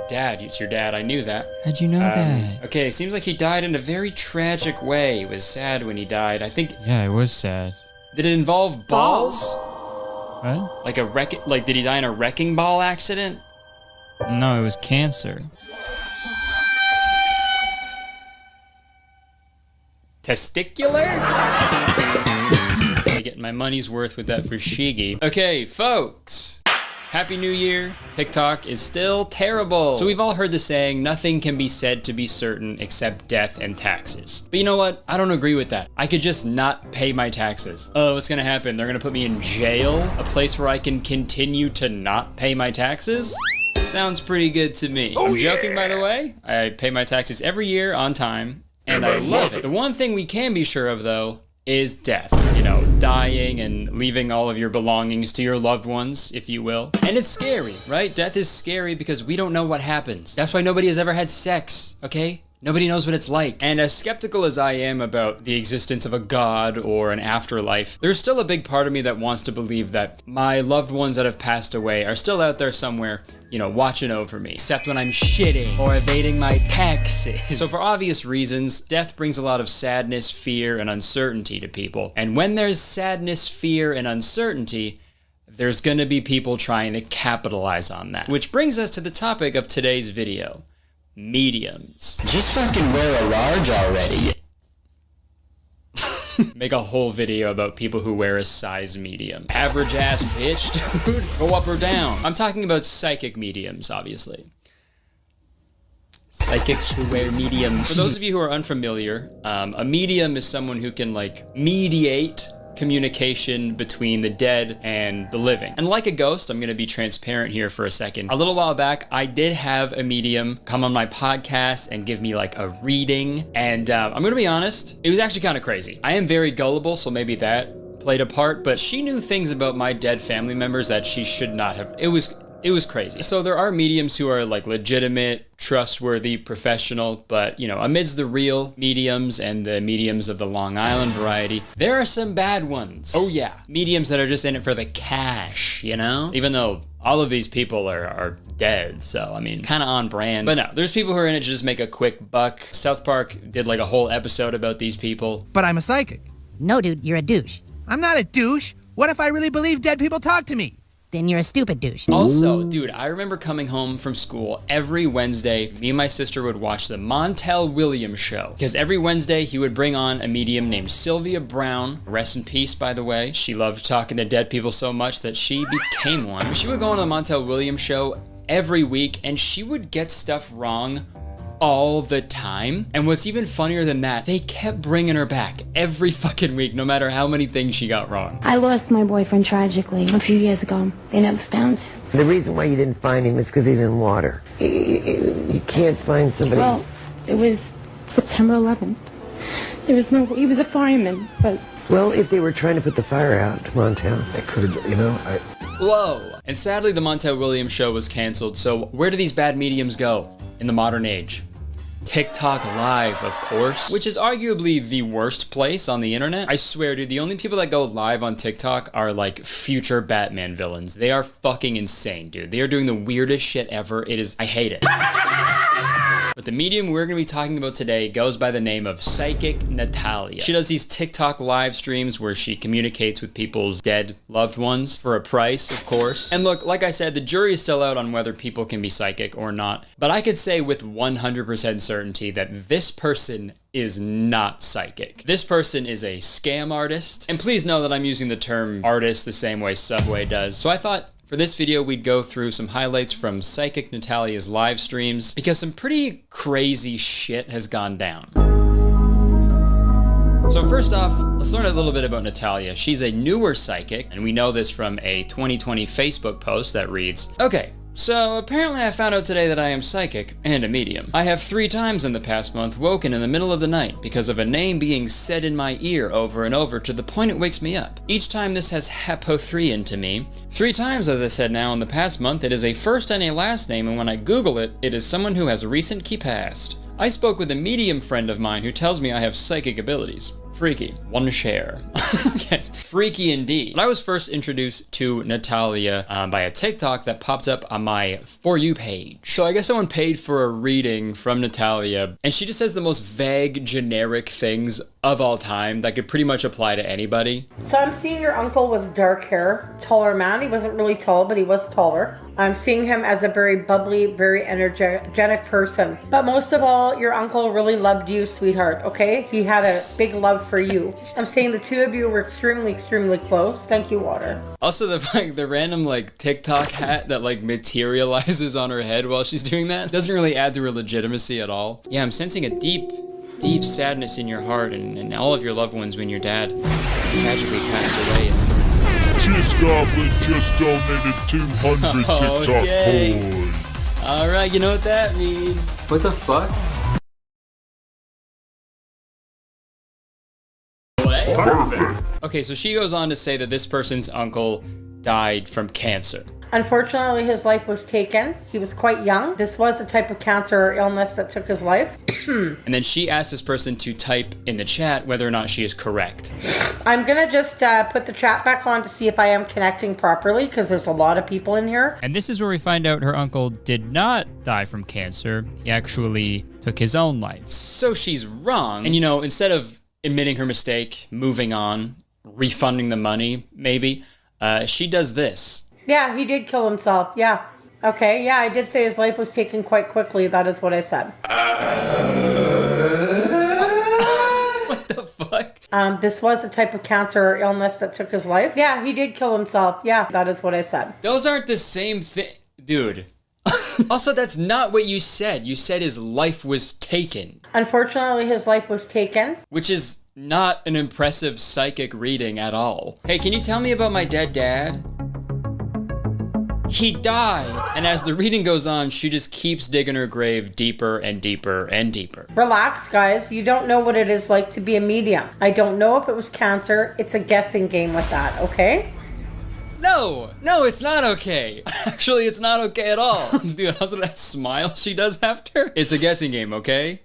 dad, it's your dad, I knew that. How'd you know that? Okay, it seems like he died in a very tragic way. It was sad when he died, I think. Yeah, it was sad. Did it involve balls? What? Like did he die in a wrecking ball accident? No, it was cancer. Testicular? I'm getting my money's worth with that for Shiggy. Okay, folks. Happy New Year. TikTok is still terrible. So we've all heard the saying, nothing can be said to be certain except death and taxes. But you know what? I don't agree with that. I could just not pay my taxes. Oh, what's gonna happen? They're gonna put me in jail? A place where I can continue to not pay my taxes? Sounds pretty good to me. I'm joking, by the way. I pay my taxes every year on time, and I love it. The one thing we can be sure of, though, is death. You know, dying and leaving all of your belongings to your loved ones, if you will. And it's scary, right? Death is scary because we don't know what happens. That's why nobody has ever had sex, okay? Nobody knows what it's like. And as skeptical as I am about the existence of a god or an afterlife, there's still a big part of me that wants to believe that my loved ones that have passed away are still out there somewhere, you know, watching over me, except when I'm shitting or evading my taxes. So for obvious reasons, death brings a lot of sadness, fear, and uncertainty to people. And when there's sadness, fear, and uncertainty, there's gonna be people trying to capitalize on that. Which brings us to the topic of today's video. Mediums. Just fucking wear a large already. Make a whole video about people who wear a size medium. Average ass bitch, dude. Go up or down. I'm talking about psychic mediums, obviously. Psychics who wear mediums. For those of you who are unfamiliar, a medium is someone who can like mediate communication between the dead and the living. And like a ghost, I'm gonna be transparent here for a second. A little while back, I did have a medium come on my podcast and give me like a reading. And I'm gonna be honest, it was actually kind of crazy. I am very gullible, so maybe that played a part, but she knew things about my dead family members that she should not have. It was crazy. So there are mediums who are like legitimate, trustworthy, professional, but you know, amidst the real mediums and the mediums of the Long Island variety, there are some bad ones. Oh yeah. Mediums that are just in it for the cash, you know? Even though all of these people are dead, so I mean, kind of on brand. But no, there's people who are in it to just make a quick buck. South Park did like a whole episode about these people. But I'm a psychic. No, dude, you're a douche. I'm not a douche. What if I really believe dead people talk to me? then you're a stupid douche. Also, dude, I remember coming home from school every Wednesday. Me and my sister would watch the Montel Williams show, because every Wednesday he would bring on a medium named Sylvia Brown. Rest in peace, by the way. She loved talking to dead people so much that she became one. She would go on the Montel Williams show every week, and she would get stuff wrong all the time. And what's even funnier than that, they kept bringing her back every fucking week, no matter how many things she got wrong. I lost my boyfriend tragically a few years ago. They never found him. The reason why you didn't find him is because he's in water. You can't find somebody. Well, it was September 11th. There was no, he was a fireman, but... Well, if they were trying to put the fire out, Montel, they could have, Whoa. And sadly, the Montel Williams show was canceled, so where do these bad mediums go in the modern age? TikTok Live, of course, which is arguably the worst place on the internet. I swear, dude, the only people that go live on TikTok are like future Batman villains. They are fucking insane, dude. They are doing the weirdest shit ever. I hate it. But the medium we're gonna be talking about today goes by the name of Psychic Natalia. She does these TikTok live streams where she communicates with people's dead loved ones for a price, of course. And look, like I said, the jury is still out on whether people can be psychic or not. But I could say with 100% certainty that this person is not psychic. This person is a scam artist. And please know that I'm using the term artist the same way Subway does. So I thought, for this video, we'd go through some highlights from Psychic Natalia's live streams because some pretty crazy shit has gone down. So first off, let's learn a little bit about Natalia. She's a newer psychic, and we know this from a 2020 Facebook post that reads, okay, so apparently I found out today that I am psychic and a medium. I have 3 times in the past month woken in the middle of the night because of a name being said in my ear over and over to the point it wakes me up. Each time this has hapo 3 into me. 3 times, as I said now, in the past month, it is a first and a last name, and when I Google it, it is someone who has recent key past. I spoke with a medium friend of mine who tells me I have psychic abilities. Freaky. One share. Okay. Freaky indeed. But I was first introduced to Natalia by a TikTok that popped up on my For You page. So I guess someone paid for a reading from Natalia, and she just says the most vague, generic things of all time that could pretty much apply to anybody. So I'm seeing your uncle with dark hair, taller man. He wasn't really tall, but he was taller. I'm seeing him as a very bubbly, very energetic person. But most of all, your uncle really loved you, sweetheart, okay? He had a big love for you. I'm saying the two of you were extremely, extremely close. Thank you, Water. Also, the random like TikTok hat that like materializes on her head while she's doing that doesn't really add to her legitimacy at all. Yeah, I'm sensing a deep sadness in your heart and all of your loved ones when your dad tragically passed away. Cheers, Goblin just donated 200 TikTok coins. Alright, you know what that means. What the fuck? What? Perfect. Okay, so she goes on to say that this person's uncle died from cancer. Unfortunately, his life was taken. He was quite young. This was a type of cancer or illness that took his life. And then she asked this person to type in the chat whether or not she is correct. I'm gonna just put the chat back on to see if I am connecting properly, because there's a lot of people in here. And this is where we find out her uncle did not die from cancer. He actually took his own life. So she's wrong. And you know, instead of admitting her mistake, moving on, refunding the money, maybe, she does this. Yeah, he did kill himself. Yeah. Okay, yeah, I did say his life was taken quite quickly. That is what I said. What the fuck? This was a type of cancer or illness that took his life. Yeah, he did kill himself. Yeah, that is what I said. Those aren't the same thing. Dude. Also, that's not what you said. You said his life was taken. Unfortunately, his life was taken. Which is not an impressive psychic reading at all. Hey, can you tell me about my dead dad? He died. And as the reading goes on, she just keeps digging her grave deeper and deeper and deeper. Relax, guys. You don't know what it is like to be a medium. I don't know if it was cancer. It's a guessing game with that, okay? No, it's not okay. Actually, it's not okay at all. Dude, how's that smile she does after? It's a guessing game, okay?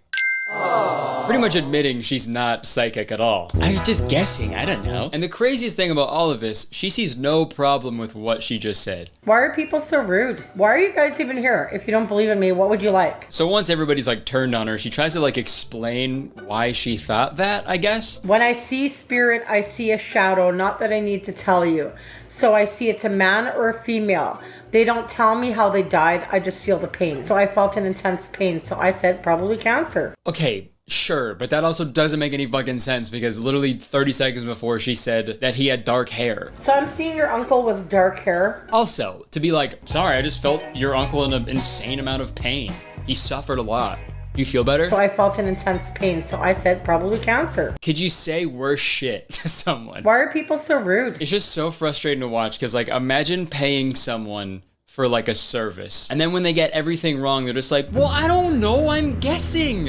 Aww. pretty much admitting she's not psychic at all. I was just guessing, I don't know. And the craziest thing about all of this, she sees no problem with what she just said. Why are people so rude? Why are you guys even here? If you don't believe in me, what would you like? So once everybody's like turned on her, she tries to like explain why she thought that, I guess. When I see spirit, I see a shadow, not that I need to tell you. So I see it's a man or a female. They don't tell me how they died, I just feel the pain. So I felt an intense pain, so I said probably cancer. Okay, sure, but that also doesn't make any fucking sense because literally 30 seconds before she said that he had dark hair. So I'm seeing your uncle with dark hair. Also, to be like, sorry, I just felt your uncle in an insane amount of pain. He suffered a lot. You feel better? So I felt an intense pain, so I said probably cancer. Could you say worse shit to someone? Why are people so rude? It's just so frustrating to watch because like imagine paying someone for like a service and then when they get everything wrong, they're just like, well, I don't know, I'm guessing.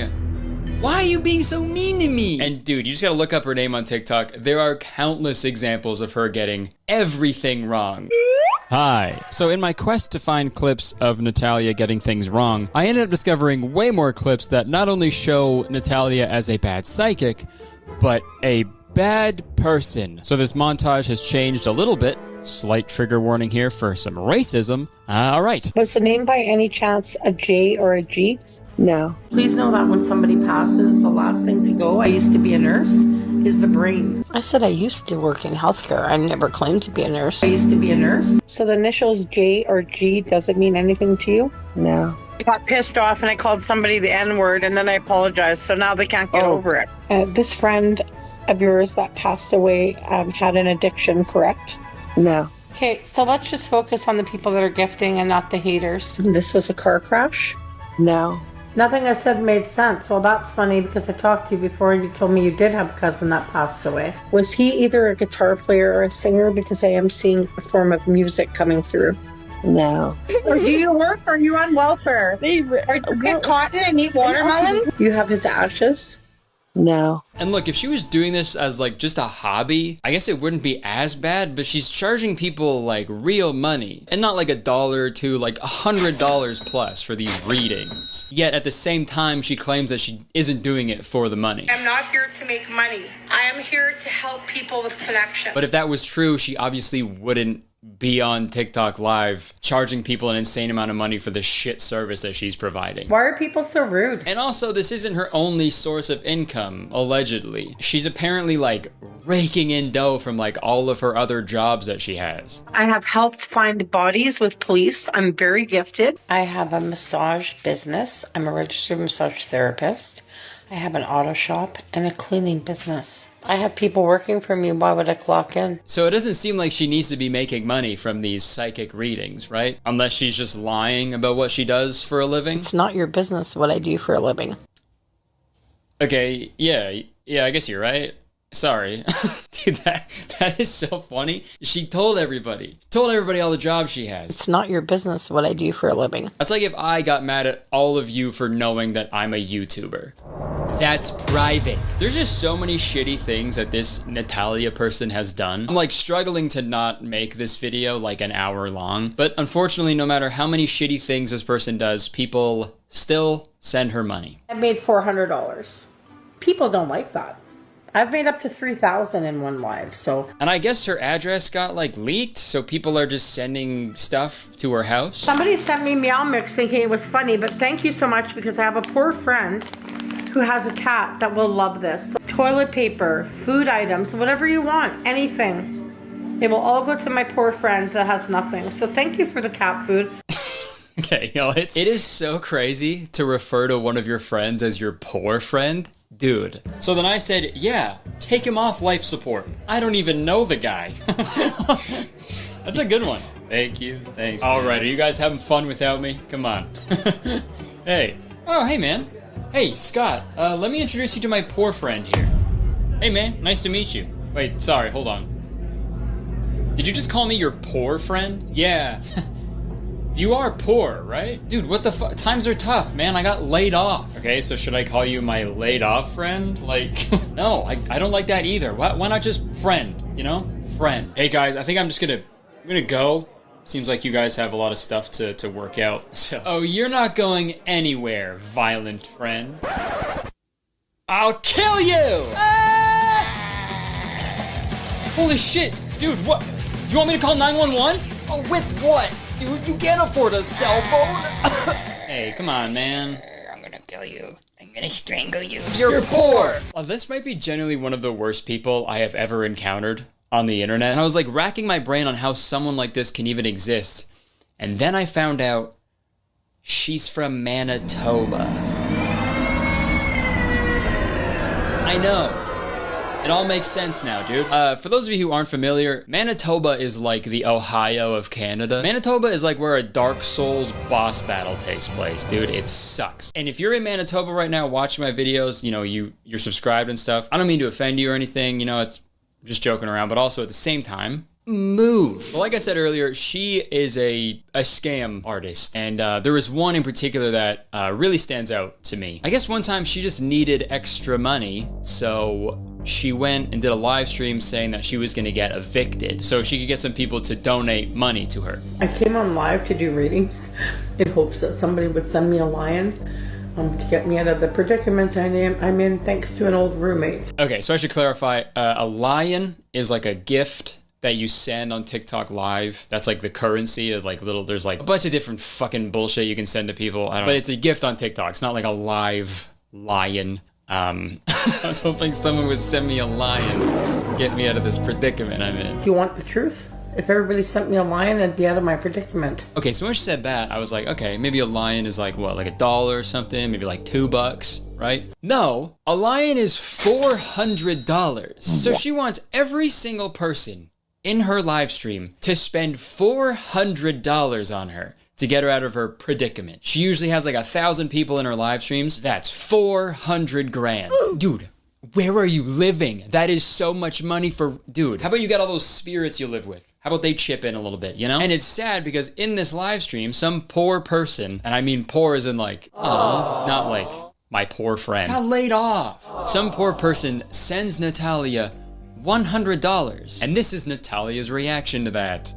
Why are you being so mean to me? And dude, you just gotta look up her name on TikTok. There are countless examples of her getting everything wrong. Hi. So in my quest to find clips of Natalia getting things wrong, I ended up discovering way more clips that not only show Natalia as a bad psychic, but a bad person. So this montage has changed a little bit. Slight trigger warning here for some racism. All right. Was the name by any chance a J or a G? No. Please know that when somebody passes, the last thing to go, I used to be a nurse, is the brain. I said I used to work in healthcare. I never claimed to be a nurse. I used to be a nurse. So the initials J or G doesn't mean anything to you? No. I got pissed off and I called somebody the N-word and then I apologized, so now they can't get over it. This friend of yours that passed away had an addiction, correct? No. Okay, so let's just focus on the people that are gifting and not the haters. This was a car crash? No. Nothing I said made sense. Well, that's funny because I talked to you before and you told me you did have a cousin that passed away. Was he either a guitar player or a singer? Because I am seeing a form of music coming through. No. Or do you work or are you on welfare? Or get cotton and eat watermelon? You have his ashes? No. And look, if she was doing this as like just a hobby, I guess it wouldn't be as bad, but she's charging people like real money and not like $1 or $2, like $100 plus for these readings. Yet at the same time, she claims that she isn't doing it for the money. I'm not here to make money. I am here to help people with connection. But if that was true, she obviously wouldn't be on TikTok live charging people an insane amount of money for the shit service that she's providing. Why are people so rude? And also, this isn't her only source of income, allegedly. She's apparently like raking in dough from like all of her other jobs that she has. I have helped find bodies with police. I'm very gifted. I have a massage business. I'm a registered massage therapist. I have an auto shop and a cleaning business. I have people working for me. Why would I clock in? So it doesn't seem like she needs to be making money from these psychic readings, right? Unless she's just lying about what she does for a living. It's not your business what I do for a living. Okay, yeah, I guess you're right. Sorry. Dude, that is so funny. She told everybody all the jobs she has. It's not your business what I do for a living. That's like if I got mad at all of you for knowing that I'm a YouTuber. That's private. There's just so many shitty things that this Natalia person has done. I'm like struggling to not make this video like an hour long, but unfortunately, no matter how many shitty things this person does, people still send her money. I made $400. People don't like that. I've made up to $3,000 in one live, so. And I guess her address got like leaked, so people are just sending stuff to her house. Somebody sent me Meow Mix thinking it was funny, but thank you so much because I have a poor friend who has a cat that will love this. Toilet paper, food items, whatever you want, anything. They will all go to my poor friend that has nothing. So thank you for the cat food. Okay, it is so crazy to refer to one of your friends as your poor friend. Dude. So then I said, yeah, take him off life support. I don't even know the guy. That's a good one. Thank you. Thanks. All right, are you guys having fun without me? Come on. Hey. Oh, hey, man. Hey, Scott. Let me introduce you to my poor friend here. Hey, man. Nice to meet you. Wait, sorry. Hold on. Did you just call me your poor friend? Yeah. You are poor, right? Dude, what the fuck? Times are tough, man. I got laid off. Okay, so should I call you my laid off friend? Like, no, I don't like that either. Why not just friend, you know? Friend. Hey guys, I think I'm gonna go. Seems like you guys have a lot of stuff to work out. So, oh, you're not going anywhere, violent friend. I'll kill you! Holy shit, dude, what? Do you want me to call 911? Oh, with what? Dude, you can't afford a cell phone. Hey, come on, man. I'm gonna kill you. I'm gonna strangle you. You're poor! Well, this might be genuinely one of the worst people I have ever encountered on the internet. And I was like racking my brain on how someone like this can even exist. And then I found out she's from Manitoba. I know. It all makes sense now, dude. For those of you who aren't familiar, Manitoba is like the Ohio of Canada. Manitoba is like where a Dark Souls boss battle takes place, dude. It sucks. And if you're in Manitoba right now watching my videos, you know, you're subscribed and stuff. I don't mean to offend you or anything, you know, it's just joking around, but also at the same time, move. Well, like I said earlier, she is a scam artist, and there was one in particular that really stands out to me. I guess one time she just needed extra money, so she went and did a live stream saying that she was gonna get evicted so she could get some people to donate money to her. I came on live to do readings in hopes that somebody would send me a lion to get me out of the predicament I'm in thanks to an old roommate. Okay, so I should clarify, a lion is like a gift that you send on TikTok live. That's like the currency of like there's like a bunch of different fucking bullshit you can send to people. But it's a gift on TikTok. It's not like a live lion. I was hoping someone would send me a lion and get me out of this predicament I'm in. Do you want the truth? If everybody sent me a lion, I'd be out of my predicament. Okay, so when she said that, I was like, okay, maybe a lion is like what, like $1 or something? Maybe like $2, right? No, a lion is $400. So she wants every single person in her live stream to spend $400 on her to get her out of her predicament. She usually has like 1,000 people in her live streams. That's 400 grand. Dude, where are you living? That is so much money for, dude. How about you get all those spirits you live with? How about they chip in a little bit, you know? And it's sad because in this live stream, some poor person, and I mean poor as in like, not like my poor friend, got laid off. Some poor person sends Natalia $100. And this is Natalia's reaction to that.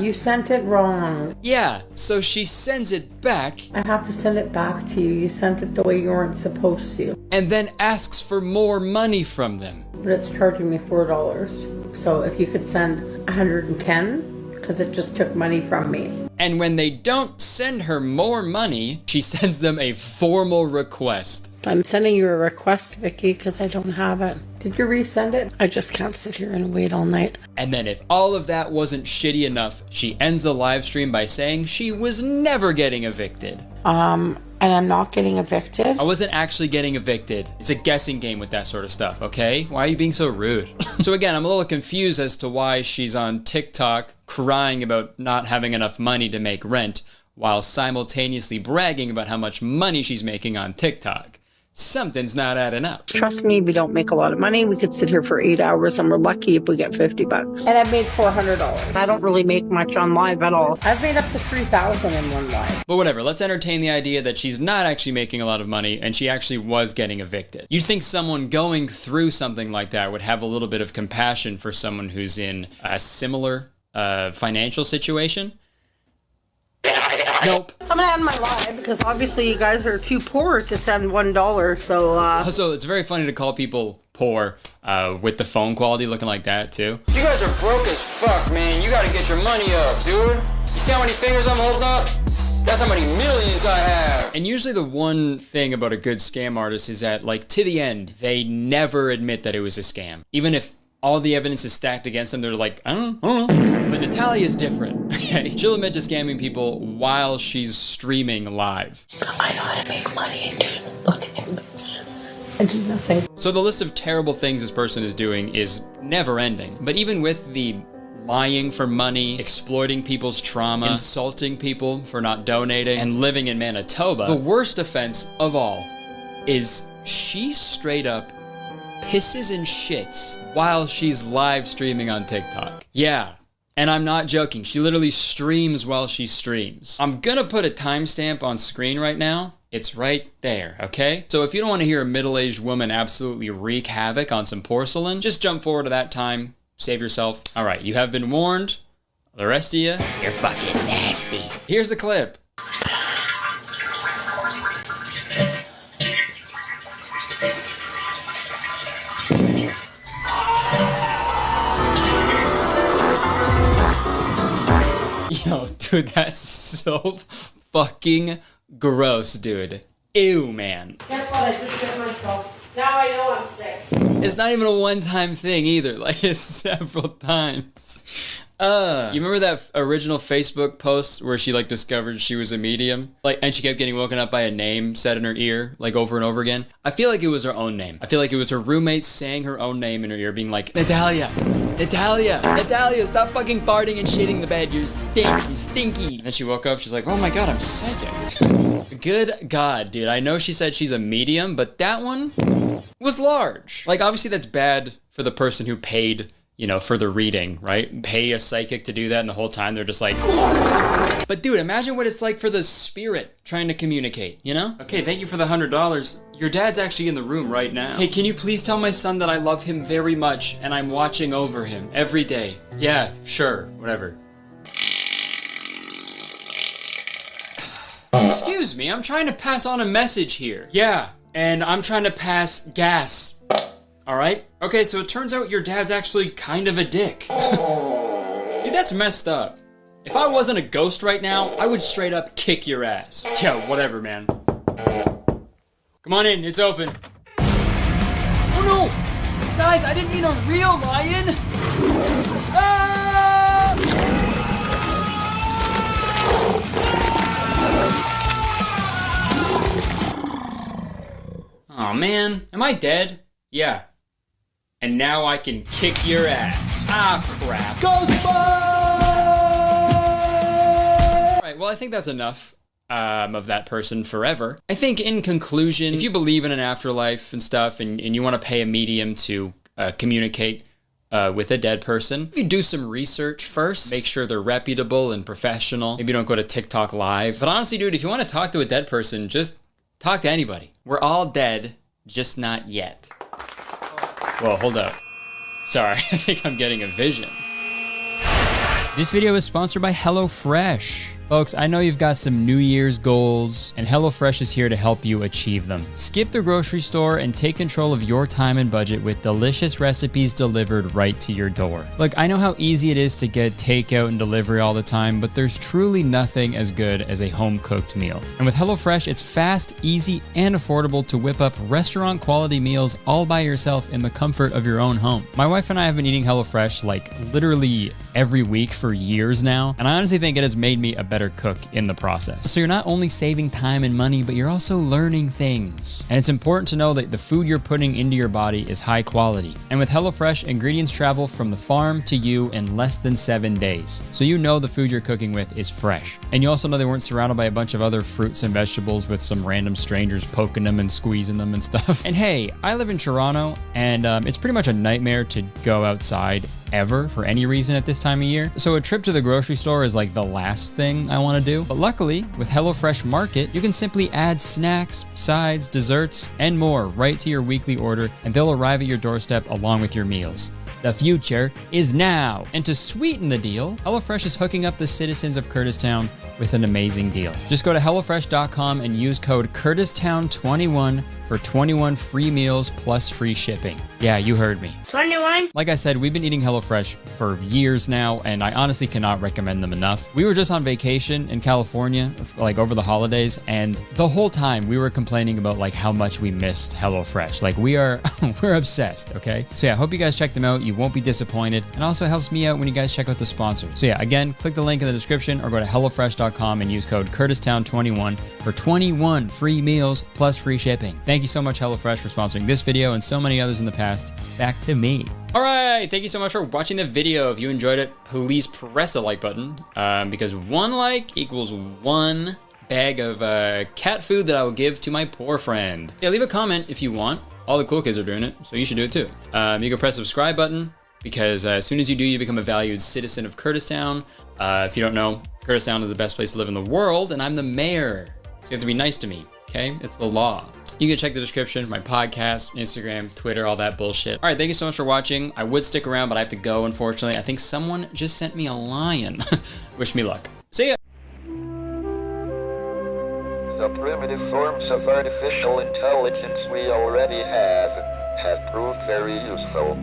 You sent it wrong. Yeah, so she sends it back. I have to send it back to you. You sent it the way you weren't supposed to. And then asks for more money from them. But it's charging me $4. So if you could send 110, because it just took money from me. And when they don't send her more money, she sends them a formal request. I'm sending you a request, Vicky, because I don't have it. Did you resend it? I just can't sit here and wait all night. And then if all of that wasn't shitty enough, she ends the live stream by saying she was never getting evicted. And I'm not getting evicted? I wasn't actually getting evicted. It's a guessing game with that sort of stuff, okay? Why are you being so rude? So again, I'm a little confused as to why she's on TikTok crying about not having enough money to make rent while simultaneously bragging about how much money she's making on TikTok. Something's not adding up. Trust me, we don't make a lot of money. We could sit here for 8 hours and we're lucky if we get $50. And I've made $400. I don't really make much on live at all. I've made up to $3,000 in one live. But whatever, let's entertain the idea that she's not actually making a lot of money and she actually was getting evicted. You'd think someone going through something like that would have a little bit of compassion for someone who's in a similar financial situation. Nope. I'm gonna end my live because obviously you guys are too poor to send $1. So Also, it's very funny to call people poor with the phone quality looking like that too. You guys are broke as fuck, man. You gotta get your money up, dude. You see how many fingers I'm holding up? That's how many millions I have. And usually the one thing about a good scam artist is that, like, to the end, they never admit that it was a scam. Even if all the evidence is stacked against them, they're like, I don't know. But Natalia is different, okay? She'll admit to scamming people while she's streaming live. I know how to make money and look at me. I do nothing. So the list of terrible things this person is doing is never ending. But even with the lying for money, exploiting people's trauma, insulting people for not donating, and living in Manitoba, the worst offense of all is she straight up pisses and shits while she's live streaming on TikTok. Yeah, and I'm not joking. She literally streams while she streams. I'm gonna put a timestamp on screen right now. It's right there, okay? So if you don't want to hear a middle-aged woman absolutely wreak havoc on some porcelain, just jump forward to that time, save yourself. All right, you have been warned. The rest of you, you're fucking nasty. Here's the clip. Dude, that's so fucking gross, dude. Ew, man. Guess what? I just bit myself. Now I know I'm sick. It's not even a one-time thing either. Like, it's several times. You remember that original Facebook post where she like discovered she was a medium? Like, and she kept getting woken up by a name said in her ear, like over and over again? I feel like it was her own name. I feel like it was her roommate saying her own name in her ear, being like, Natalia, Natalia, Natalia, stop fucking farting and shitting the bed. You're stinky, stinky. And then she woke up, she's like, oh my God, I'm psychic. Good God, dude. I know she said she's a medium, but that one was large. Like, obviously that's bad for the person who paid, you know, for the reading, right? Pay a psychic to do that, and the whole time they're just like, but dude, imagine what it's like for the spirit trying to communicate, you know? Okay, thank you for the $100. Your dad's actually in the room right now. Hey, can you please tell my son that I love him very much and I'm watching over him every day? Yeah, sure, whatever. Excuse me, I'm trying to pass on a message here. Yeah, and I'm trying to pass gas. All right? Okay, so it turns out your dad's actually kind of a dick. Dude, that's messed up. If I wasn't a ghost right now, I would straight up kick your ass. Yeah, whatever, man. Come on in, it's open. Oh no! Guys, I didn't mean a real lion! Ah! Aw, man. Am I dead? Yeah. And now I can kick your ass. Ah, crap. Ghostbusters! Alright, well, I think that's enough of that person forever. I think in conclusion, if you believe in an afterlife and stuff, and you want to pay a medium to communicate with a dead person, you do some research first. Make sure they're reputable and professional. Maybe don't go to TikTok live. But honestly, dude, if you want to talk to a dead person, just talk to anybody. We're all dead, just not yet. Whoa, hold up. Sorry, I think I'm getting a vision. This video is sponsored by HelloFresh. Folks, I know you've got some New Year's goals, and HelloFresh is here to help you achieve them. Skip the grocery store and take control of your time and budget with delicious recipes delivered right to your door. Look, I know how easy it is to get takeout and delivery all the time, but there's truly nothing as good as a home-cooked meal. And with HelloFresh, it's fast, easy, and affordable to whip up restaurant-quality meals all by yourself in the comfort of your own home. My wife and I have been eating HelloFresh like literally every week for years now, and I honestly think it has made me a better cook in the process. So you're not only saving time and money, but you're also learning things. And it's important to know that the food you're putting into your body is high quality. And with HelloFresh, ingredients travel from the farm to you in less than 7 days. So you know the food you're cooking with is fresh. And you also know they weren't surrounded by a bunch of other fruits and vegetables with some random strangers poking them and squeezing them and stuff. And hey, I live in Toronto, and it's pretty much a nightmare to go outside ever for any reason at this time of year. So a trip to the grocery store is like the last thing I want to do. But luckily, with HelloFresh Market, you can simply add snacks, sides, desserts, and more right to your weekly order, and they'll arrive at your doorstep along with your meals. The future is now. And to sweeten the deal, HelloFresh is hooking up the citizens of Kurtistown with an amazing deal. Just go to HelloFresh.com and use code Kurtistown21 for 21 free meals plus free shipping. Yeah, you heard me. 21? Like I said, we've been eating HelloFresh for years now, and I honestly cannot recommend them enough. We were just on vacation in California, like over the holidays, and the whole time we were complaining about like how much we missed HelloFresh. Like we're obsessed, okay? So yeah, I hope you guys check them out. You won't be disappointed. And also helps me out when you guys check out the sponsors. So yeah, again, click the link in the description or go to HelloFresh.com and use code Kurtistown21 for 21 free meals plus free shipping. Thank you so much, HelloFresh, for sponsoring this video and so many others in the past. Back to me. All right, thank you so much for watching the video. If you enjoyed it, please press the like button because one like equals one bag of cat food that I will give to my poor friend. Yeah, leave a comment if you want. All the cool kids are doing it, so you should do it too. You can press the subscribe button because as soon as you do, you become a valued citizen of Kurtistown. If you don't know, Kurtistown is the best place to live in the world, and I'm the mayor. So you have to be nice to me, okay? It's the law. You can check the description for my podcast, Instagram, Twitter, all that bullshit. All right, thank you so much for watching. I would stick around, but I have to go, unfortunately. I think someone just sent me a lion. Wish me luck. See ya. The primitive forms of artificial intelligence we already have proved very useful.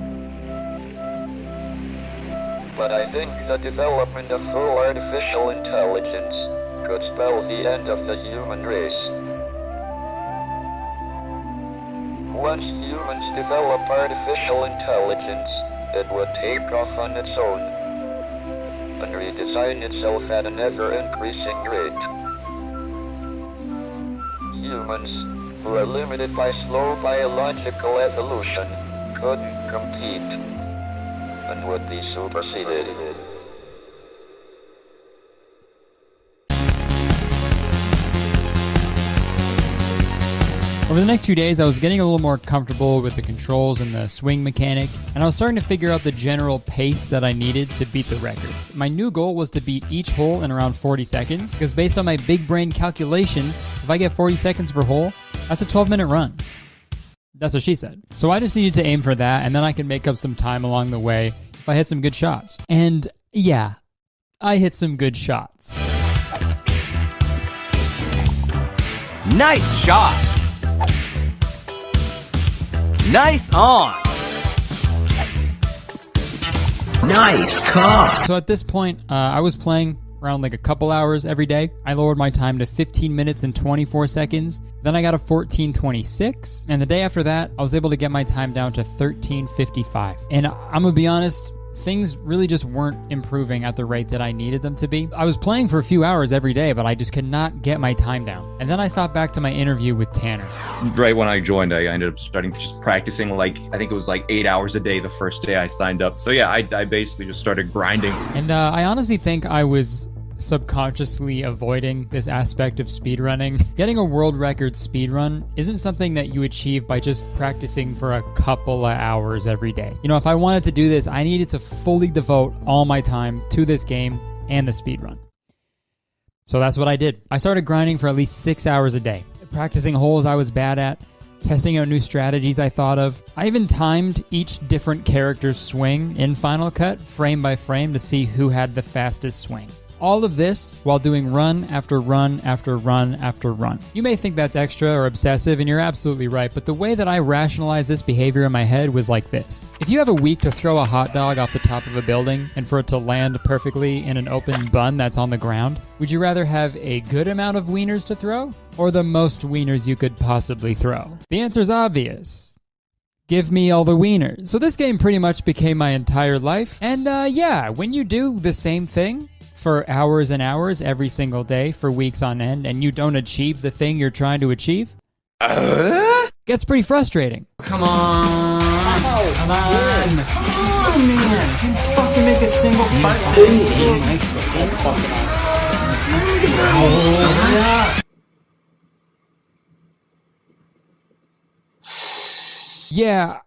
but I think the development of full artificial intelligence could spell the end of the human race. Once humans develop artificial intelligence, it would take off on its own and redesign itself at an ever-increasing rate. Humans, who are limited by slow biological evolution, couldn't compete and would be superseded. Over the next few days, I was getting a little more comfortable with the controls and the swing mechanic, and I was starting to figure out the general pace that I needed to beat the record. My new goal was to beat each hole in around 40 seconds, because based on my big brain calculations, if I get 40 seconds per hole, that's a 12-minute run. That's what she said. So I just needed to aim for that, and then I can make up some time along the way if I hit some good shots. And yeah, I hit some good shots. Nice shot! Nice on! Nice call! So at this point, I was playing around like a couple hours every day. I lowered my time to 15 minutes and 24 seconds. Then I got a 14:26. And the day after that, I was able to get my time down to 13:55. And I'm gonna be honest, things really just weren't improving at the rate that I needed them to be. I was playing for a few hours every day, but I just could not get my time down. And then I thought back to my interview with Tanner. Right when I joined, I ended up starting just practicing I think it was 8 hours a day the first day I signed up. So yeah, I basically just started grinding. And I honestly think I was subconsciously avoiding this aspect of speedrunning. Getting a world record speedrun isn't something that you achieve by just practicing for a couple of hours every day. You know, if I wanted to do this, I needed to fully devote all my time to this game and the speedrun. So that's what I did. I started grinding for at least 6 hours a day, practicing holes I was bad at, testing out new strategies I thought of. I even timed each different character's swing in Final Cut, frame by frame, to see who had the fastest swing. All of this while doing run after run after run after run. You may think that's extra or obsessive, and you're absolutely right, but the way that I rationalized this behavior in my head was like this. If you have a week to throw a hot dog off the top of a building and for it to land perfectly in an open bun that's on the ground, would you rather have a good amount of wieners to throw or the most wieners you could possibly throw? The answer's obvious. Give me all the wieners. So this game pretty much became my entire life, and yeah, when you do the same thing for hours and hours every single day for weeks on end, and you don't achieve the thing you're trying to achieve, gets pretty frustrating. Come on. Come on, man. You fucking make a single putt today. Yeah,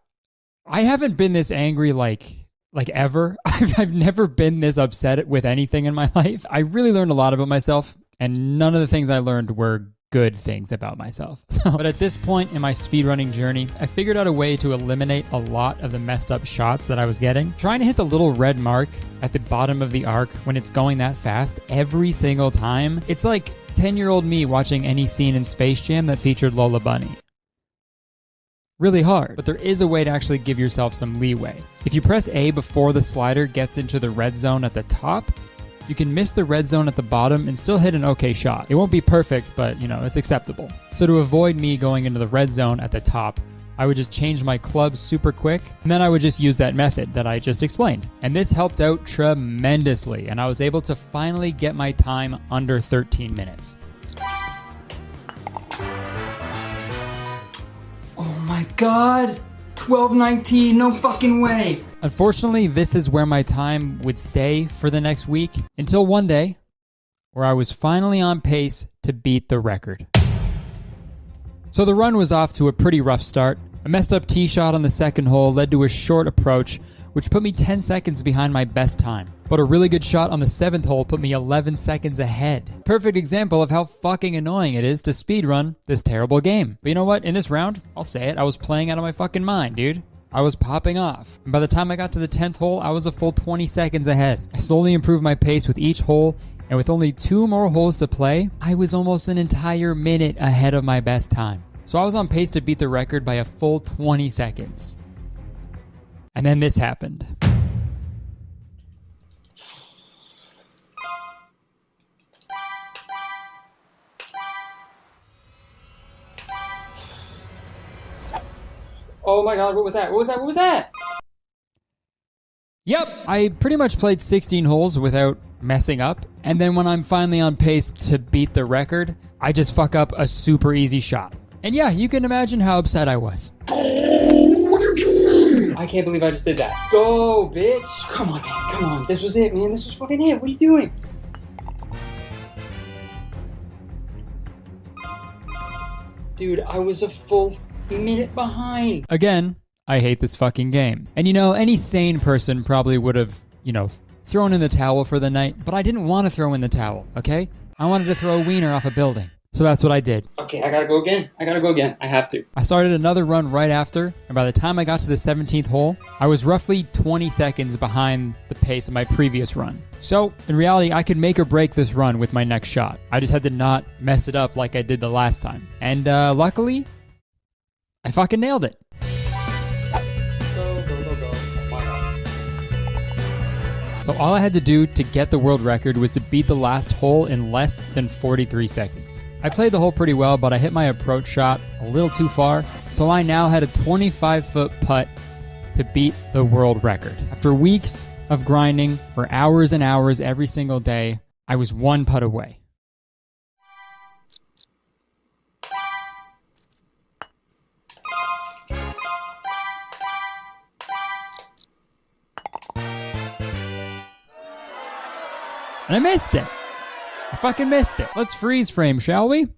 I haven't been this angry like ever. I've never been this upset with anything in my life. I really learned a lot about myself, and none of the things I learned were good things about myself. But at this point in my speedrunning journey, I figured out a way to eliminate a lot of the messed up shots that I was getting. Trying to hit the little red mark at the bottom of the arc when it's going that fast every single time. It's like 10-year-old me watching any scene in Space Jam that featured Lola Bunny. Really hard, but there is a way to actually give yourself some leeway. If you press A before the slider gets into the red zone at the top, you can miss the red zone at the bottom and still hit an okay shot. It won't be perfect, but you know, it's acceptable. So to avoid me going into the red zone at the top, I would just change my club super quick, and then I would just use that method that I just explained. And this helped out tremendously, and I was able to finally get my time under 13 minutes. Oh my god! 12:19, no fucking way! Unfortunately, this is where my time would stay for the next week, until one day, where I was finally on pace to beat the record. So the run was off to a pretty rough start. A messed up tee shot on the second hole led to a short approach, which put me 10 seconds behind my best time. But a really good shot on the 7th hole put me 11 seconds ahead. Perfect example of how fucking annoying it is to speedrun this terrible game. But you know what? In this round, I'll say it, I was playing out of my fucking mind, dude. I was popping off. And by the time I got to the 10th hole, I was a full 20 seconds ahead. I slowly improved my pace with each hole, and with only 2 more holes to play, I was almost an entire minute ahead of my best time. So I was on pace to beat the record by a full 20 seconds. And then this happened. Oh my god, what was that? What was that? What was that? Yep, I pretty much played 16 holes without messing up. And then when I'm finally on pace to beat the record, I just fuck up a super easy shot. And yeah, you can imagine how upset I was. I can't believe I just did that. Go, bitch. Come on, man. Come on. This was it, man. This was fucking it. What are you doing? Dude, I was a full minute behind. Again, I hate this fucking game. And you know, any sane person probably would have, thrown in the towel for the night, but I didn't want to throw in the towel, okay? I wanted to throw a wiener off a building. So that's what I did. Okay, I gotta go again. I have to. I started another run right after, and by the time I got to the 17th hole, I was roughly 20 seconds behind the pace of my previous run. So, in reality, I could make or break this run with my next shot. I just had to not mess it up like I did the last time. And luckily, I fucking nailed it. Go, go, go, go. Oh my god. So all I had to do to get the world record was to beat the last hole in less than 43 seconds. I played the hole pretty well, but I hit my approach shot a little too far, so I now had a 25-foot putt to beat the world record. After weeks of grinding for hours and hours every single day, I was one putt away. And I missed it. I fucking missed it. Let's freeze frame, shall we?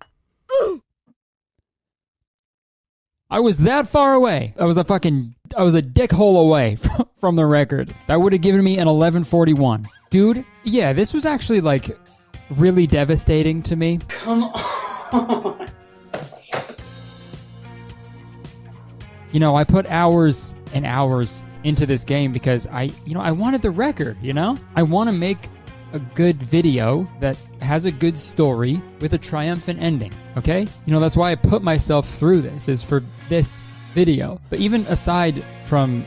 I was that far away. I was a dick hole away from the record. That would have given me an 11:41. Dude, yeah, this was actually really devastating to me. Come on. I put hours and hours into this game because I wanted the record, I want to make a good video that has a good story with a triumphant ending, okay? That's why I put myself through this, is for this video. But even aside from,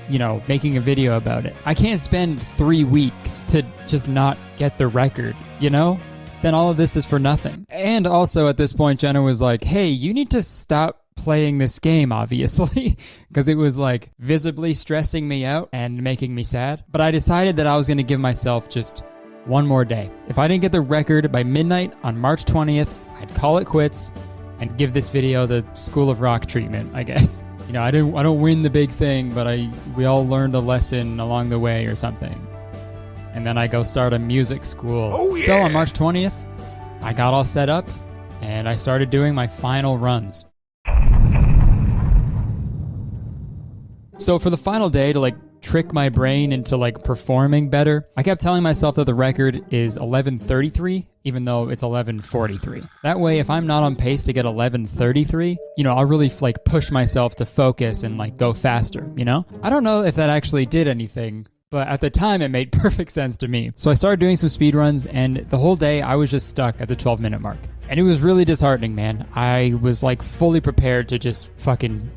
making a video about it, I can't spend 3 weeks to just not get the record, Then all of this is for nothing. And also at this point, Jenna was like, hey, you need to stop playing this game, obviously, because it was visibly stressing me out and making me sad. But I decided that I was going to give myself just one more day. If I didn't get the record by midnight on March 20th, I'd call it quits and give this video the School of Rock treatment, I guess. I don't win the big thing, but we all learned a lesson along the way or something. And then I go start a music school. Oh, yeah. So on March 20th, I got all set up and I started doing my final runs. So for the final day, to trick my brain into performing better, I kept telling myself that the record is 11:33, even though it's 11:43. That way, if I'm not on pace to get 11:33, I'll really push myself to focus and go faster, I don't know if that actually did anything, but at the time it made perfect sense to me. So I started doing some speed runs, and the whole day I was just stuck at the 12-minute mark. And it was really disheartening, man. I was fully prepared to just fucking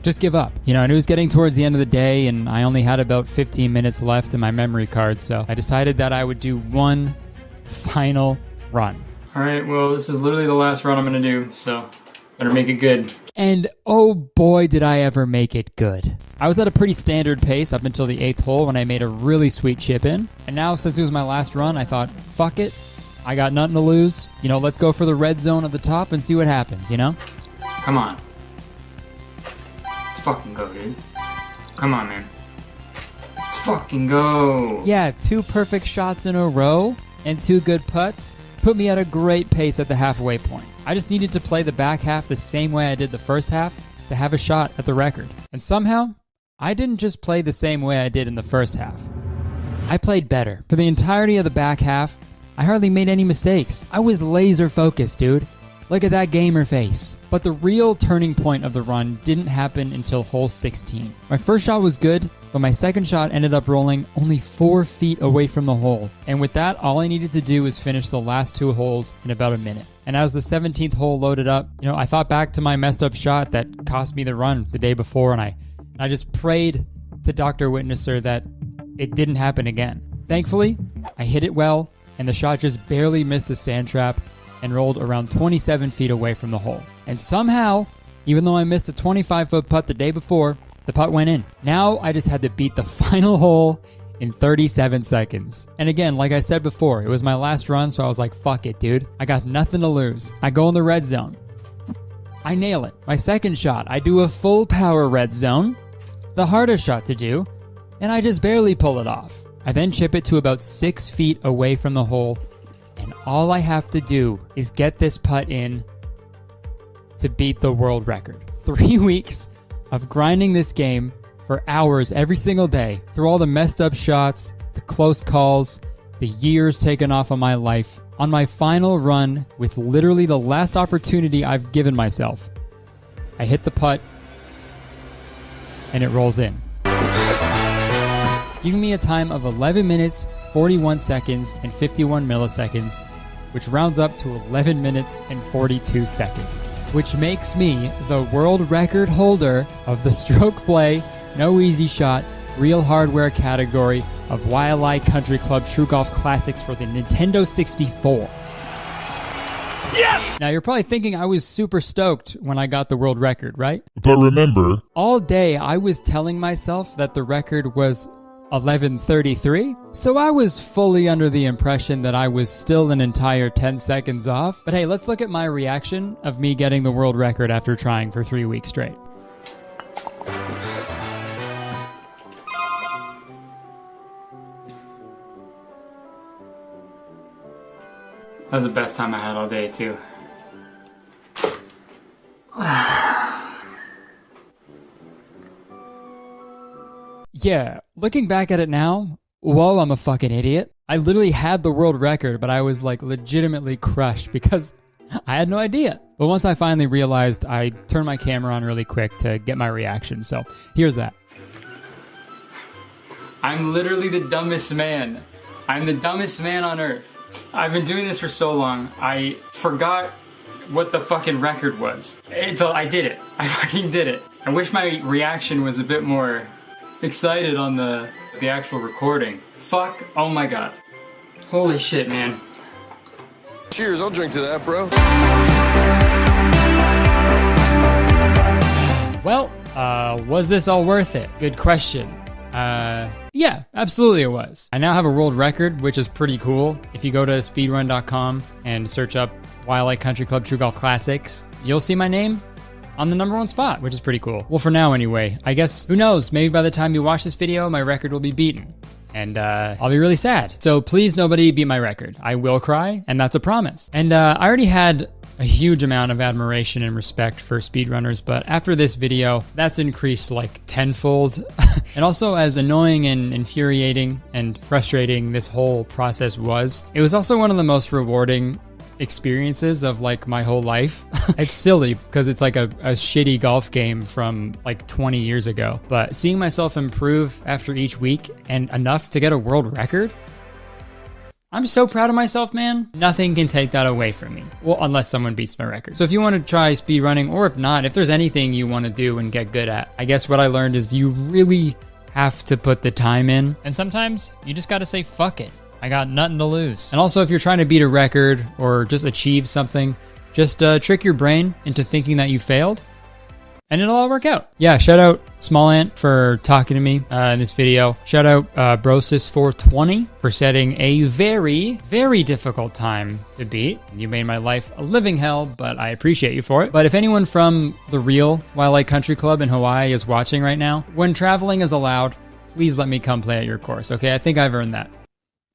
just give up. And it was getting towards the end of the day, and I only had about 15 minutes left in my memory card, so I decided that I would do one final run. Alright, well, this is literally the last run I'm gonna do, so better make it good. And oh boy, did I ever make it good. I was at a pretty standard pace up until the 8th hole when I made a really sweet chip in. And now, since it was my last run, I thought, fuck it. I got nothing to lose. Let's go for the red zone at the top and see what happens, Come on. Let's fucking go, dude. Come on, man. Let's fucking go. Yeah, 2 perfect shots in a row and 2 good putts put me at a great pace at the halfway point. I just needed to play the back half the same way I did the first half to have a shot at the record. And somehow, I didn't just play the same way I did in the first half. I played better. For the entirety of the back half, I hardly made any mistakes. I was laser focused, dude. Look at that gamer face. But the real turning point of the run didn't happen until hole 16. My first shot was good, but my second shot ended up rolling only 4 feet away from the hole. And with that, all I needed to do was finish the last 2 holes in about a minute. And as the 17th hole loaded up, I thought back to my messed up shot that cost me the run the day before, and I just prayed to Dr. Witnesser that it didn't happen again. Thankfully, I hit it well, and the shot just barely missed the sand trap and rolled around 27 feet away from the hole. And somehow, even though I missed a 25-foot putt the day before, The putt went in. Now I just had to beat the final hole in 37 seconds. And again, like I said before, it was my last run, so I was like, fuck it, dude. I got nothing to lose. I go in the red zone. I nail it. My second shot, I do a full power red zone, the hardest shot to do, and I just barely pull it off. I then chip it to about 6 feet away from the hole, and all I have to do is get this putt in to beat the world record. 3 weeks of grinding this game for hours every single day, through all the messed up shots, the close calls, the years taken off of my life. On my final run, with literally the last opportunity I've given myself, I hit the putt, and it rolls in. Giving me a time of 11 minutes, 41 seconds, and 51 milliseconds, which rounds up to 11 minutes and 42 seconds, which makes me the world record holder of the stroke play, no easy shot, real hardware category of Waialae Country Club True Golf Classics for the Nintendo 64. Yes! Now you're probably thinking I was super stoked when I got the world record, right? But remember, all day I was telling myself that the record was 11:33, so I was fully under the impression that I was still an entire 10 seconds off. But hey, let's look at my reaction of me getting the world record after trying for 3 weeks straight. That was the best time I had all day, too. Yeah, looking back at it now, whoa, I'm a fucking idiot. I literally had the world record, but I was like legitimately crushed because I had no idea. But once I finally realized, I turned my camera on really quick to get my reaction. So here's that. I'm literally the dumbest man. I'm the dumbest man on earth. I've been doing this for so long, I forgot what the fucking record was. I did it. I fucking did it. I wish my reaction was a bit more excited on the actual recording. Fuck, oh my god. Holy shit, man. Cheers, I'll drink to that, bro. Well, was this all worth it? Good question. Yeah, absolutely it was. I now have a world record, which is pretty cool. If you go to speedrun.com and search up Waialae Country Club True Golf Classics, you'll see my name on the #1 spot, which is pretty cool. Well, for now anyway. I guess, who knows, maybe by the time you watch this video, my record will be beaten. And I'll be really sad. So please, nobody beat my record. I will cry, and that's a promise. And I already had a huge amount of admiration and respect for speedrunners, but after this video, that's increased like tenfold. And also, as annoying and infuriating and frustrating this whole process was, it was also one of the most rewarding experiences of like my whole life. It's silly because it's like a shitty golf game from like 20 years ago, but seeing myself improve after each week and enough to get a world record, I'm so proud of myself, man. Nothing can take that away from me. Well, unless someone beats my record. So if you want to try speedrunning, or if not, if there's anything you want to do and get good at, I guess what I learned is you really have to put the time in. And sometimes you just got to say, fuck it. I got nothing to lose. And also, if you're trying to beat a record or just achieve something, just trick your brain into thinking that you failed, and it'll all work out. Yeah, shout out Small Ant for talking to me in this video. Shout out Brosis420 for setting a very, very difficult time to beat. You made my life a living hell, but I appreciate you for it. But if anyone from the real Waialae Country Club in Hawaii is watching right now, when traveling is allowed, please let me come play at your course, okay? I think I've earned that.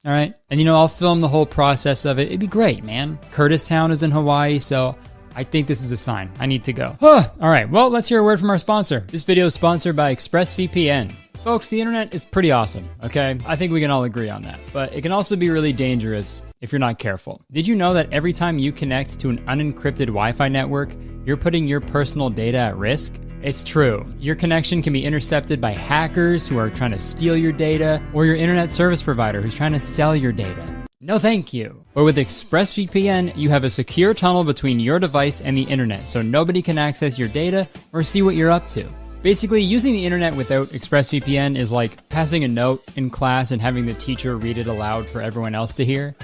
All right? And I'll film the whole process of it. It'd be great, man. Kurtis Town is in Hawaii, so I think this is a sign. I need to go. All right, well, let's hear a word from our sponsor. This video is sponsored by ExpressVPN. Folks, the internet is pretty awesome, okay? I think we can all agree on that. But it can also be really dangerous if you're not careful. Did you know that every time you connect to an unencrypted Wi-Fi network, you're putting your personal data at risk? It's true. Your connection can be intercepted by hackers who are trying to steal your data, or your internet service provider who's trying to sell your data. No thank you. But with ExpressVPN, you have a secure tunnel between your device and the internet, so nobody can access your data or see what you're up to. Basically, using the internet without ExpressVPN is like passing a note in class and having the teacher read it aloud for everyone else to hear.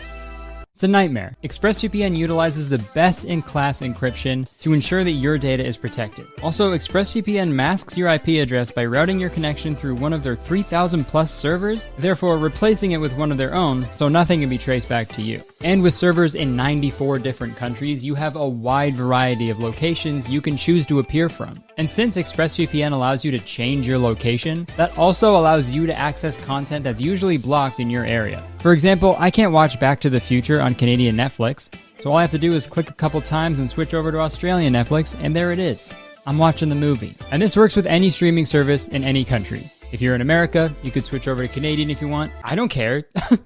It's a nightmare. ExpressVPN utilizes the best-in-class encryption to ensure that your data is protected. Also, ExpressVPN masks your IP address by routing your connection through one of their 3,000 plus servers, therefore replacing it with one of their own, so nothing can be traced back to you. And with servers in 94 different countries, you have a wide variety of locations you can choose to appear from. And since ExpressVPN allows you to change your location, that also allows you to access content that's usually blocked in your area. For example, I can't watch Back to the Future on Canadian Netflix, so all I have to do is click a couple times and switch over to Australian Netflix, and there it is. I'm watching the movie. And this works with any streaming service in any country. If you're in America, you could switch over to Canadian if you want. I don't care.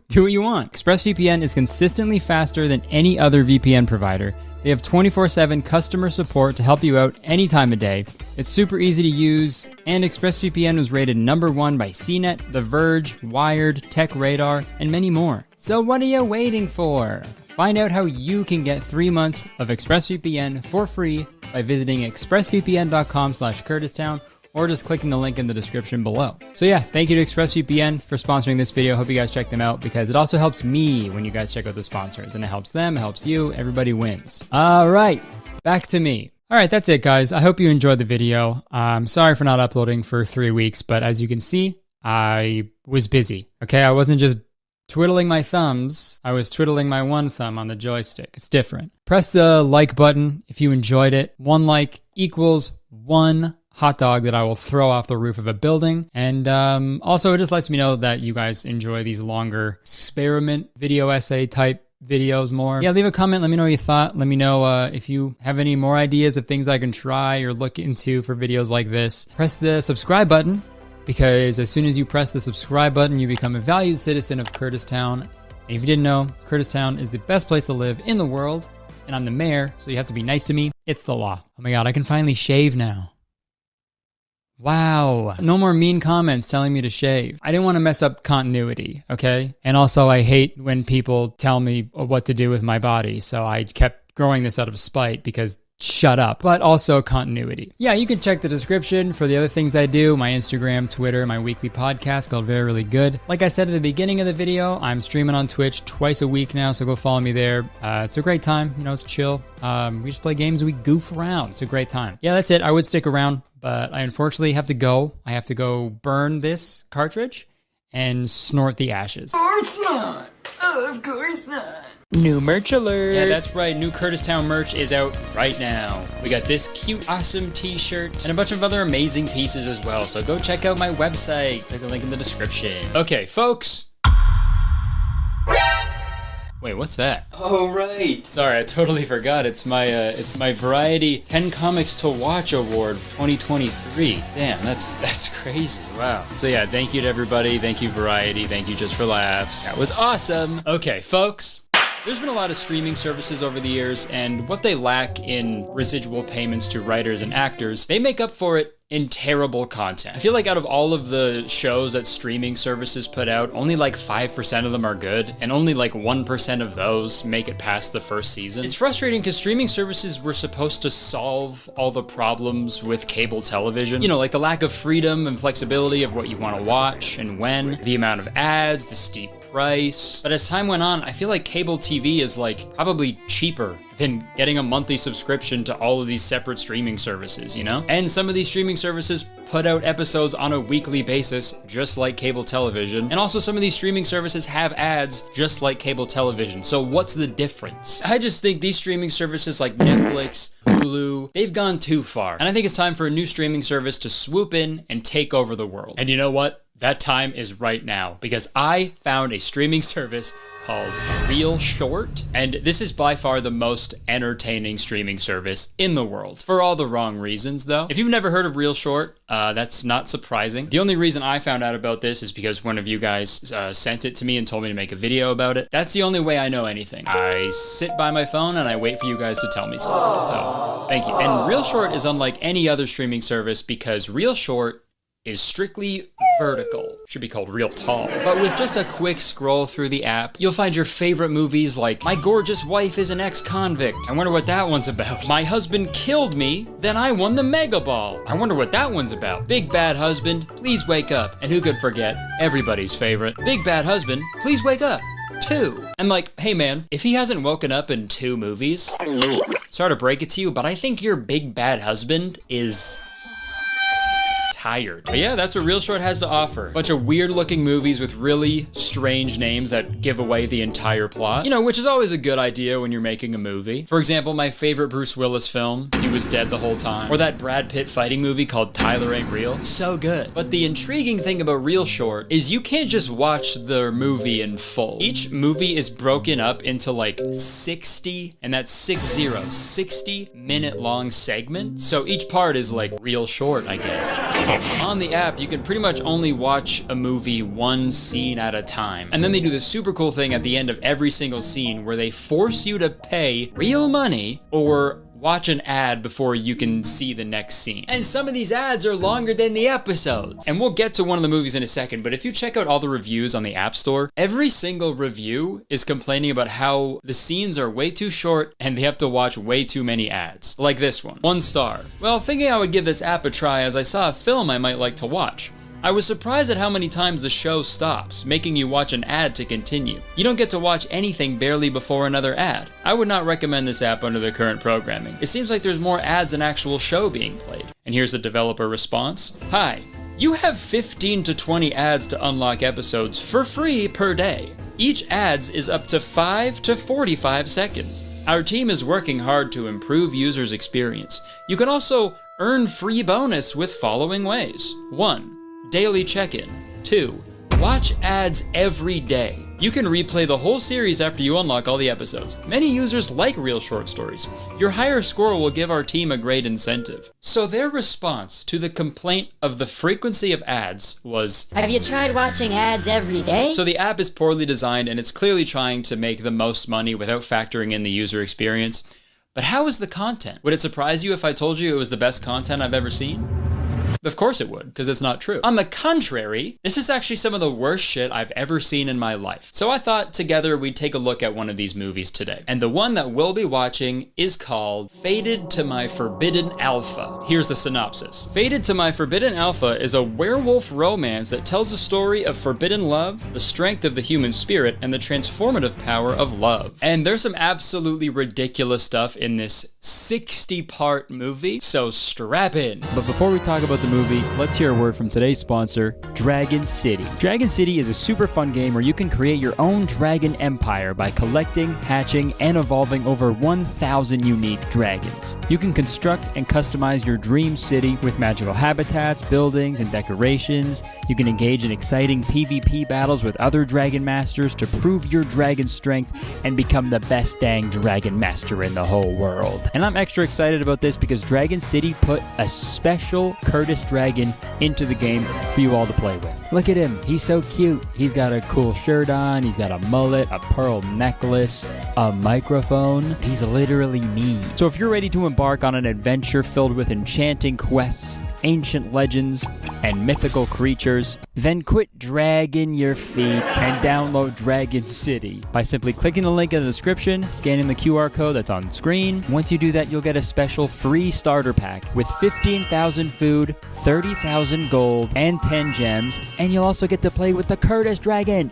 Do what you want. ExpressVPN is consistently faster than any other VPN provider. They have 24/7 customer support to help you out any time of day. It's super easy to use, and ExpressVPN was rated #1 by CNET, The Verge, Wired, Tech Radar, and many more. So what are you waiting for? Find out how you can get 3 months of ExpressVPN for free by visiting expressvpn.com/CurtisTown or just clicking the link in the description below. So yeah, thank you to ExpressVPN for sponsoring this video. Hope you guys check them out because it also helps me when you guys check out the sponsors, and it helps them, it helps you, everybody wins. All right, back to me. All right, that's it guys. I hope you enjoyed the video. I'm sorry for not uploading for 3 weeks, but as you can see, I was busy. Okay, I wasn't just twiddling my thumbs, I was twiddling my one thumb on the joystick. It's different. Press the like button if you enjoyed it. 1 like equals 1 hot dog that I will throw off the roof of a building. And also it just lets me know that you guys enjoy these longer experiment video essay type videos more. Yeah, leave a comment, let me know what you thought. Let me know if you have any more ideas of things I can try or look into for videos like this. Press the subscribe button, because as soon as you press the subscribe button, you become a valued citizen of Kurtistown. And if you didn't know, Kurtistown is the best place to live in the world, and I'm the mayor, so you have to be nice to me. It's the law. Oh my god, I can finally shave now. Wow. No more mean comments telling me to shave. I didn't want to mess up continuity, okay? And also I hate when people tell me what to do with my body, so I kept growing this out of spite because shut up. But also continuity. Yeah, you can check the description for the other things I do, my Instagram, Twitter, my weekly podcast called Very Really Good. Like I said at the beginning of the video, I'm streaming on Twitch twice a week now, so go follow me there. It's a great time, you know, it's chill. We just play games and we goof around. It's a great time. Yeah, that's it. I would stick around, but I unfortunately have to go. I have to go burn this cartridge and snort the ashes. Of course not. Oh, of course not. New merch alert! Yeah, that's right, new Kurtistown merch is out right now. We got this cute, awesome t-shirt and a bunch of other amazing pieces as well, so go check out my website. Click the link in the description. Okay, folks. Wait, what's that? Oh, right. Sorry, I totally forgot. It's my Variety 10 Comics to Watch Award 2023. Damn, that's crazy. Wow. So yeah, thank you to everybody. Thank you, Variety. Thank you, Just for Laughs. That was awesome. Okay, folks. There's been a lot of streaming services over the years, and what they lack in residual payments to writers and actors, they make up for it in terrible content. I feel like out of all of the shows that streaming services put out, only like 5% of them are good, and only like 1% of those make it past the first season. It's frustrating because streaming services were supposed to solve all the problems with cable television. You know, like the lack of freedom and flexibility of what you want to watch and when, the amount of ads, the steep price. But as time went on, I feel like cable TV is like probably cheaper than getting a monthly subscription to all of these separate streaming services, you know? And some of these streaming services put out episodes on a weekly basis, just like cable television. And also some of these streaming services have ads, just like cable television. So what's the difference? I just think these streaming services like Netflix, Hulu, they've gone too far. And I think it's time for a new streaming service to swoop in and take over the world. And you know what? That time is right now, because I found a streaming service called Real Short, and this is by far the most entertaining streaming service in the world, for all the wrong reasons though. If you've never heard of Real Short, that's not surprising. The only reason I found out about this is because one of you guys sent it to me and told me to make a video about it. That's the only way I know anything. I sit by my phone and I wait for you guys to tell me something, so thank you. And Real Short is unlike any other streaming service because Real Short is strictly vertical. Should be called Real Tall. But with just a quick scroll through the app, you'll find your favorite movies like My Gorgeous Wife is an Ex-Convict. I wonder what that one's about. My Husband Killed Me, Then I Won the Mega Ball. I wonder what that one's about. Big Bad Husband, Please Wake Up. And who could forget everybody's favorite, Big Bad Husband, Please Wake Up 2. And like, hey man, if he hasn't woken up in 2 movies, sorry to break it to you, but I think your big bad husband is tired. But yeah, that's what Real Short has to offer. Bunch of weird looking movies with really strange names that give away the entire plot. You know, which is always a good idea when you're making a movie. For example, my favorite Bruce Willis film, He Was Dead the Whole Time. Or that Brad Pitt fighting movie called Tyler Ain't Real. So good. But the intriguing thing about Real Short is you can't just watch the movie in full. Each movie is broken up into like 60, and that's 60 minute long segments. So each part is like real short, I guess. On the app, you can pretty much only watch a movie one scene at a time. And then they do this super cool thing at the end of every single scene where they force you to pay real money or watch an ad before you can see the next scene. And some of these ads are longer than the episodes. And we'll get to one of the movies in a second, but if you check out all the reviews on the App Store, every single review is complaining about how the scenes are way too short and they have to watch way too many ads. Like this one. 1 star. Well, thinking I would give this app a try as I saw a film I might like to watch. I was surprised at how many times the show stops, making you watch an ad to continue. You don't get to watch anything barely before another ad. I would not recommend this app under the current programming. It seems like there's more ads than actual show being played. And here's the developer response. Hi, you have 15 to 20 ads to unlock episodes for free per day. Each ads is up to 5 to 45 seconds. Our team is working hard to improve users' experience. You can also earn free bonus with following ways. 1. Daily check-in. 2. Watch ads every day. You can replay the whole series after you unlock all the episodes. Many users like Real Short stories. Your higher score will give our team a great incentive. So their response to the complaint of the frequency of ads was, have you tried watching ads every day? So the app is poorly designed and it's clearly trying to make the most money without factoring in the user experience. But how is the content? Would it surprise you if I told you it was the best content I've ever seen? Of course it would, because it's not true. On the contrary, this is actually some of the worst shit I've ever seen in my life. So I thought together we'd take a look at one of these movies today. And the one that we'll be watching is called Fated to My Forbidden Alpha. Here's the synopsis. Fated to My Forbidden Alpha is a werewolf romance that tells the story of forbidden love, the strength of the human spirit, and the transformative power of love. And there's some absolutely ridiculous stuff in this 60-part movie, so strap in. But before we talk about the movie, let's hear a word from today's sponsor, Dragon City. Dragon City is a super fun game where you can create your own dragon empire by collecting, hatching, and evolving over 1,000 unique dragons. You can construct and customize your dream city with magical habitats, buildings, and decorations. You can engage in exciting PvP battles with other dragon masters to prove your dragon strength and become the best dang dragon master in the whole world. And I'm extra excited about this because Dragon City put a special Kurtis dragon into the game for you all to play with. Look at him, he's so cute. He's got a cool shirt on, he's got a mullet, a pearl necklace, a microphone. He's literally me. So if you're ready to embark on an adventure filled with enchanting quests, ancient legends, and mythical creatures, then quit dragging your feet and download Dragon City by simply clicking the link in the description, scanning the QR code that's on screen. Once you do that, you'll get a special free starter pack with 15,000 food, 30,000 gold, and 10 gems, and you'll also get to play with the Kurtis dragon.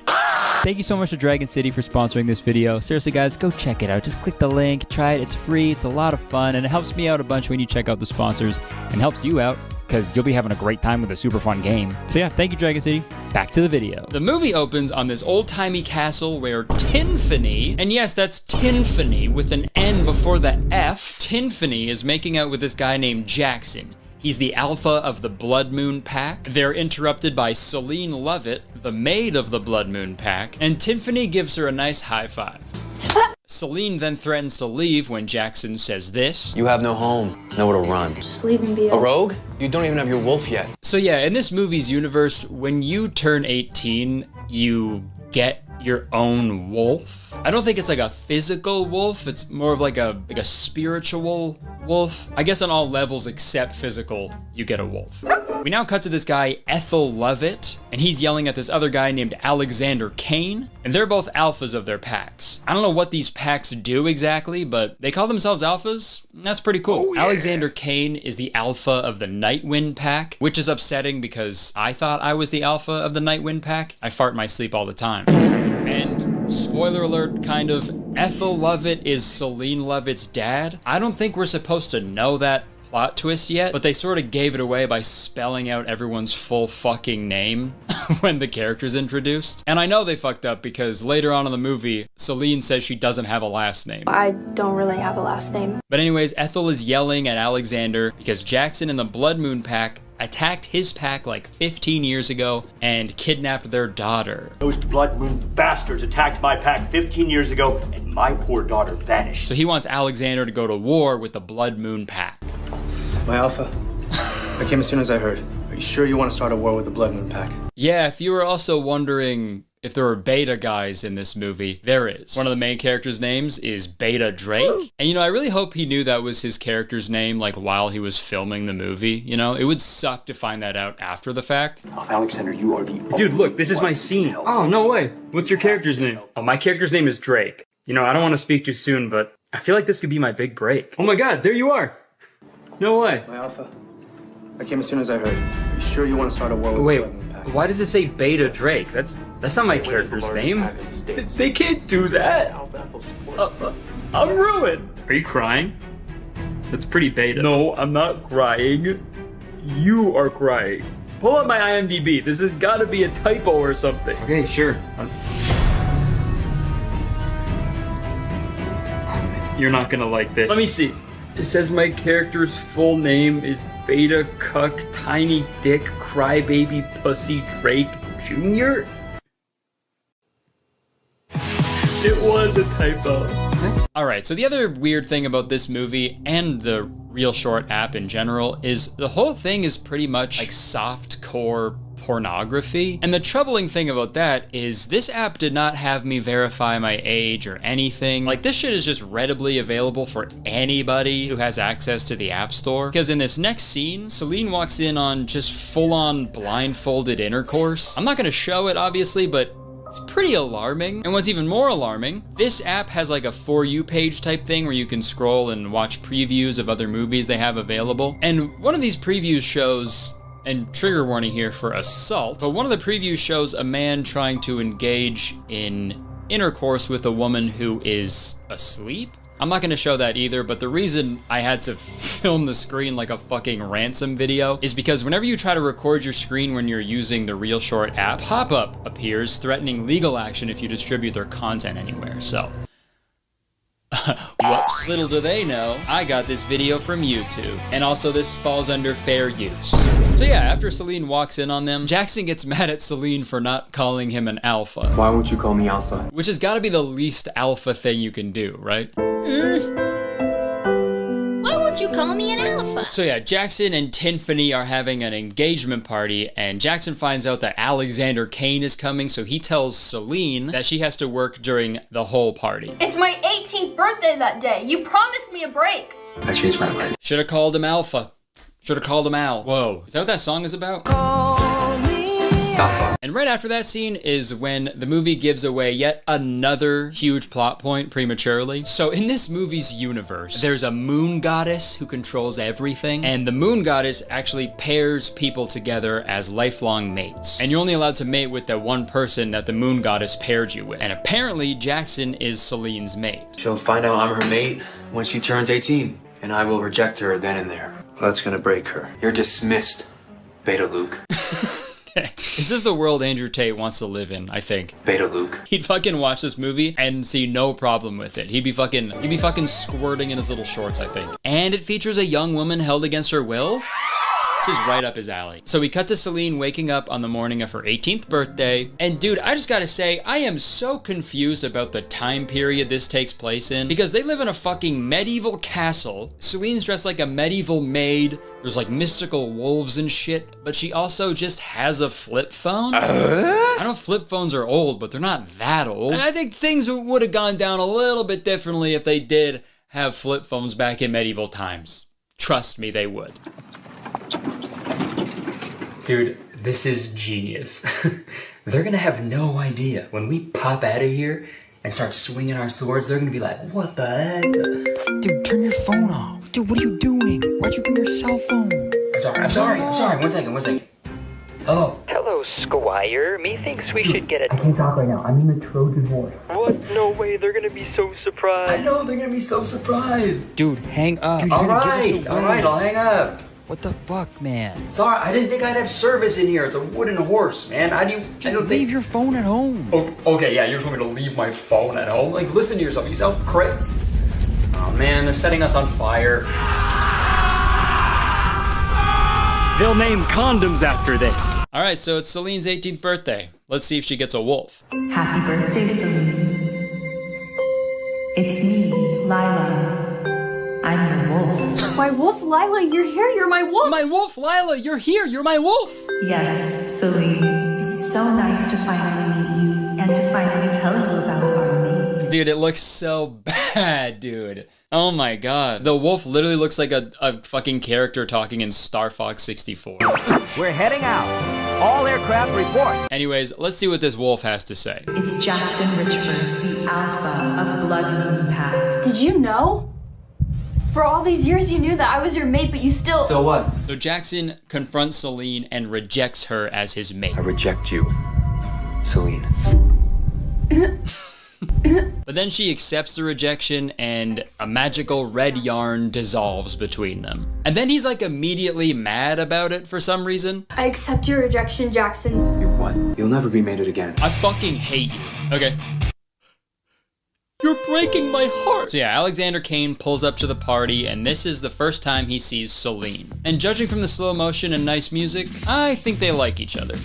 Thank you so much to Dragon City for sponsoring this video. Seriously guys, go check it out. Just click the link, try it, it's free, it's a lot of fun, and it helps me out a bunch when you check out the sponsors, and helps you out because you'll be having a great time with a super fun game. So yeah, thank you Dragon City. Back to the video. The movie opens on this old-timey castle where Tinfany, and yes, that's Tinfany with an N before the F, Tinfany is making out with this guy named Jackson. He's the alpha of the Blood Moon Pack. They're interrupted by Celine Lovett, the maid of the Blood Moon Pack, and Tinfany gives her a nice high five. Celine then threatens to leave when Jackson says this. You have no home, nowhere to run. Just leave and be A rogue? You don't even have your wolf yet. So yeah, in this movie's universe, when you turn 18, you get your own wolf. I don't think it's like a physical wolf, it's more of like a spiritual wolf. I guess on all levels except physical, you get a wolf. We now cut to this guy, Ethel Lovett, and he's yelling at this other guy named Alexander Kane, and they're both alphas of their packs. I don't know what these packs do exactly, but they call themselves alphas. That's pretty cool. Oh, yeah. Alexander Kane is the alpha of the Nightwind pack, which is upsetting because I thought I was the alpha of the Nightwind pack. I fart in my sleep all the time. And spoiler alert, kind of, Ethel Lovett is Celine Lovett's dad. I don't think we're supposed to know that plot twist yet, but they sort of gave it away by spelling out everyone's full fucking name when the character's introduced. And I know they fucked up because later on in the movie, Celine says she doesn't have a last name. I don't really have a last name. But anyways, Ethel is yelling at Alexander because Jackson and the Blood Moon Pack attacked his pack like 15 years ago and kidnapped their daughter. Those Blood Moon bastards attacked my pack 15 years ago and my poor daughter vanished. So he wants Alexander to go to war with the Blood Moon Pack. My Alpha, I came as soon as I heard. Are you sure you want to start a war with the Blood Moon Pack? Yeah, if you were also wondering if there were beta guys in this movie, there is. One of the main characters' names is Beta Drake. And you know, I really hope he knew that was his character's name, like while he was filming the movie, you know? It would suck to find that out after the fact. Oh, Alexander, you are the Dude, look, this is my scene. Oh, no way. What's your character's name? Oh, my character's name is Drake. You know, I don't want to speak too soon, but I feel like this could be my big break. Oh my god, there you are. No way. My Alpha, I came as soon as I heard. Are you sure you want to start a war with the Blood Moon Pack? Why does it say Beta Drake? That's not my character's name. They can't do that. I'm ruined. Are you crying? That's pretty beta. No, I'm not crying. You are crying. Pull up my IMDb. This has got to be a typo or something. Okay, sure. You're not gonna like this. Let me see. It says my character's full name is Beta Cuck Tiny Dick Crybaby Pussy Drake Jr. It was a typo. Alright, so the other weird thing about this movie and the Real Short app in general is the whole thing is pretty much like soft-core pornography. And the troubling thing about that is this app did not have me verify my age or anything. Like, this shit is just readily available for anybody who has access to the App Store. Because in this next scene, Celine walks in on just full-on blindfolded intercourse. I'm not gonna show it, obviously, but it's pretty alarming. And what's even more alarming, this app has like a For You page type thing where you can scroll and watch previews of other movies they have available. And one of these previews shows, and trigger warning here for assault, but one of the previews shows a man trying to engage in intercourse with a woman who is asleep. I'm not gonna show that either, but the reason I had to film the screen like a fucking ransom video is because whenever you try to record your screen when you're using the Real Short app, pop-up appears threatening legal action if you distribute their content anywhere, so. Whoops. Little do they know, I got this video from YouTube. And also this falls under fair use. So yeah, after Celine walks in on them, Jackson gets mad at Celine for not calling him an alpha. Why won't you call me Alpha? Which has gotta be the least alpha thing you can do, right? Why won't you call me an alpha? So yeah, Jackson and Tiffany are having an engagement party, and Jackson finds out that Alexander Kane is coming, so he tells Celine that she has to work during the whole party. It's my 18th birthday that day. You promised me a break. I changed my mind. Should have called him Alpha. Should have called him Al. Whoa, is that what that song is about? Alpha. And right after that scene is when the movie gives away yet another huge plot point prematurely. So in this movie's universe, there's a moon goddess who controls everything, and the moon goddess actually pairs people together as lifelong mates. And you're only allowed to mate with that one person that the moon goddess paired you with. And apparently Jackson is Celine's mate. She'll find out I'm her mate when she turns 18, and I will reject her then and there. Well, that's gonna break her. You're dismissed, Beta Luke. This is the world Andrew Tate wants to live in, I think. Beta Luke. He'd fucking watch this movie and see no problem with it. He'd be fucking squirting in his little shorts, I think. And it features a young woman held against her will. This is right up his alley. So we cut to Celine waking up on the morning of her 18th birthday. And dude, I just gotta say, I am so confused about the time period this takes place in, because they live in a fucking medieval castle. Celine's dressed like a medieval maid. There's like mystical wolves and shit, but she also just has a flip phone. I know flip phones are old, but they're not that old. And I think things would have gone down a little bit differently if they did have flip phones back in medieval times. Trust me, they would. Dude, this is genius. They're gonna have no idea. When we pop out of here and start swinging our swords, they're gonna be like, what the heck? Dude, turn your phone off. Dude, what are you doing? Why'd you bring your cell phone? I'm sorry. One second. Oh. Hello, Squire. Methinks we should get a... I can't talk right now. I'm in the Trojan horse. What? No way. They're gonna be so surprised. I know, they're gonna be so surprised. Dude, hang up. Dude, all right, I'll hang up. What the fuck, man? Sorry, I didn't think I'd have service in here. It's a wooden horse, man. How do you... Just leave your phone at home. Okay, yeah, you just want me to leave my phone at home? Like, listen to yourself. You sound crazy. Oh, man, they're setting us on fire. They'll name condoms after this. All right, so it's Celine's 18th birthday. Let's see if she gets a wolf. Happy birthday, Celine. It's me, Lila. I'm your wolf. My wolf, Lila, you're here. You're my wolf. My wolf, Lila, you're here. You're my wolf. Yes, Celine. It's so nice to finally meet you and to finally tell you about our mate. Dude, it looks so bad, dude. Oh my god. The wolf literally looks like a fucking character talking in Star Fox 64. We're heading out. All aircraft report. Anyways, let's see what this wolf has to say. It's Jackson Richford, the alpha of Blood Moon Pack. Did you know? For all these years you knew that I was your mate, but you still... So what? So Jackson confronts Celine and rejects her as his mate. I reject you, Celine. But then she accepts the rejection and a magical red yarn dissolves between them. And then he's like immediately mad about it for some reason. I accept your rejection, Jackson. You're what? You'll never be mated again. I fucking hate you. Okay. You're breaking my heart. So yeah, Alexander Kane pulls up to the party, and this is the first time he sees Celine. And judging from the slow motion and nice music, I think they like each other.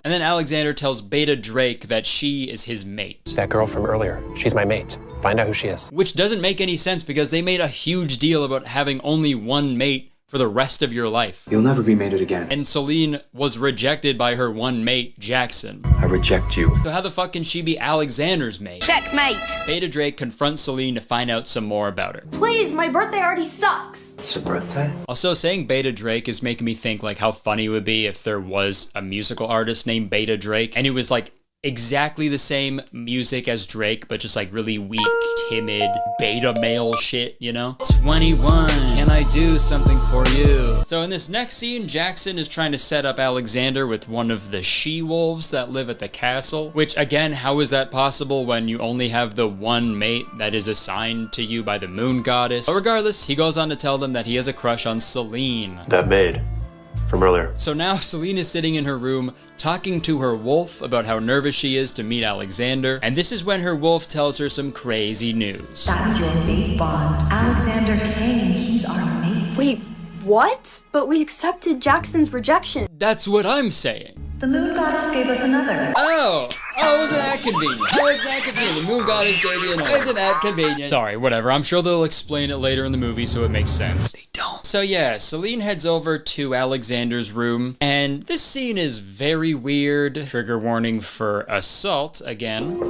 And then Alexander tells Beta Drake that she is his mate. That girl from earlier, she's my mate. Find out who she is. Which doesn't make any sense because they made a huge deal about having only one mate for the rest of your life. You'll never be mated again. And Celine was rejected by her one mate, Jackson. I reject you. So how the fuck can she be Alexander's mate? Checkmate. Beta Drake confronts Celine to find out some more about her. Please, my birthday already sucks. It's her birthday? Also, saying Beta Drake is making me think like how funny it would be if there was a musical artist named Beta Drake and he was like exactly the same music as Drake, but just like really weak, timid, beta male shit, you know? 21, can I do something for you? So in this next scene, Jackson is trying to set up Alexander with one of the she-wolves that live at the castle, which again, how is that possible when you only have the one mate that is assigned to you by the moon goddess? But regardless, he goes on to tell them that he has a crush on Celine. That maid from earlier. So now Celine is sitting in her room talking to her wolf about how nervous she is to meet Alexander, and this is when her wolf tells her some crazy news. That's your mate bond. Alexander Kane, he's our mate. Wait, what? But we accepted Jackson's rejection. That's what I'm saying. The moon goddess gave us another. Oh, wasn't that convenient? The moon goddess gave you another. Isn't that convenient? Sorry, whatever. I'm sure they'll explain it later in the movie so it makes sense. They don't. So yeah, Celine heads over to Alexander's room, and this scene is very weird. Trigger warning for assault again.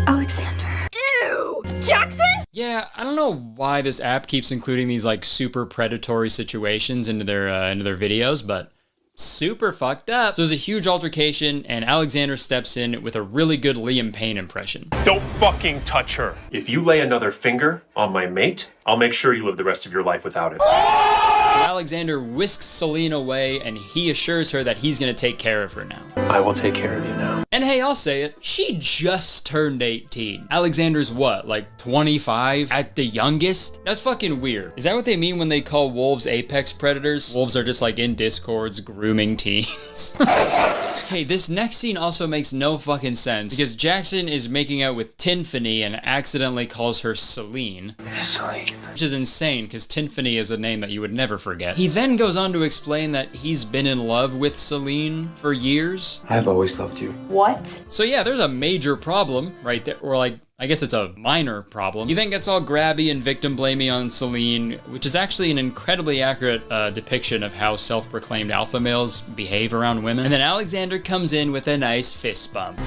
Alexander. Ew! Jackson? Yeah, I don't know why this app keeps including these like super predatory situations into their videos, but super fucked up. So there's a huge altercation, and Alexander steps in with a really good Liam Payne impression. Don't fucking touch her. If you lay another finger on my mate, I'll make sure you live the rest of your life without it. So Alexander whisks Celine away, and he assures her that he's gonna take care of her now. I will take care of you now. And hey, I'll say it, she just turned 18. Alexander's what, like 25 at the youngest? That's fucking weird. Is that what they mean when they call wolves apex predators? Wolves are just like in discords grooming teens. Okay, this next scene also makes no fucking sense because Jackson is making out with Tinfany and accidentally calls her Celine. Celine. Which is insane because Tinfany is a name that you would never forget. He then goes on to explain that he's been in love with Celine for years. I've always loved you. What? So yeah, there's a major problem right there, or like, I guess it's a minor problem. He then gets all grabby and victim blamey on Celine, which is actually an incredibly accurate depiction of how self-proclaimed alpha males behave around women. And then Alexander comes in with a nice fist bump.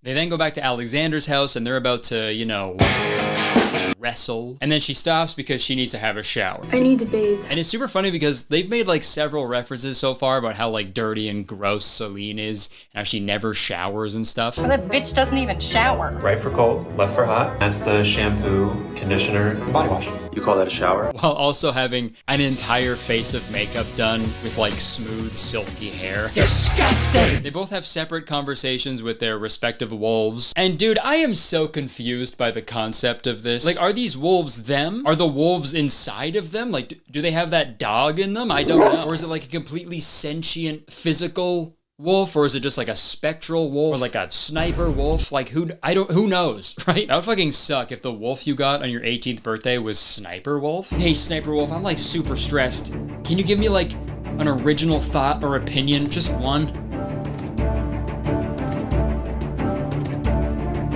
They then go back to Alexander's house and they're about to, you know, wrestle. And then she stops because she needs to have a shower. I need to bathe. And it's super funny because they've made like several references so far about how like dirty and gross Celine is and how she never showers and stuff. Well, that bitch doesn't even shower. Right for cold, left for hot. That's the shampoo, conditioner, body wash. You call that a shower? While also having an entire face of makeup done with like smooth, silky hair. Disgusting! They both have separate conversations with their respective wolves. And dude, I am so confused by the concept of this. Like, are these wolves them? Are the wolves inside of them? Like, do they have that dog in them? I don't know. Or is it like a completely sentient, physical wolf, or is it just like a spectral wolf, or like a sniper wolf? Like, who knows, right? That would fucking suck if the wolf you got on your 18th birthday was Sniper Wolf. Hey, Sniper Wolf, I'm like super stressed. Can you give me like an original thought or opinion? Just one.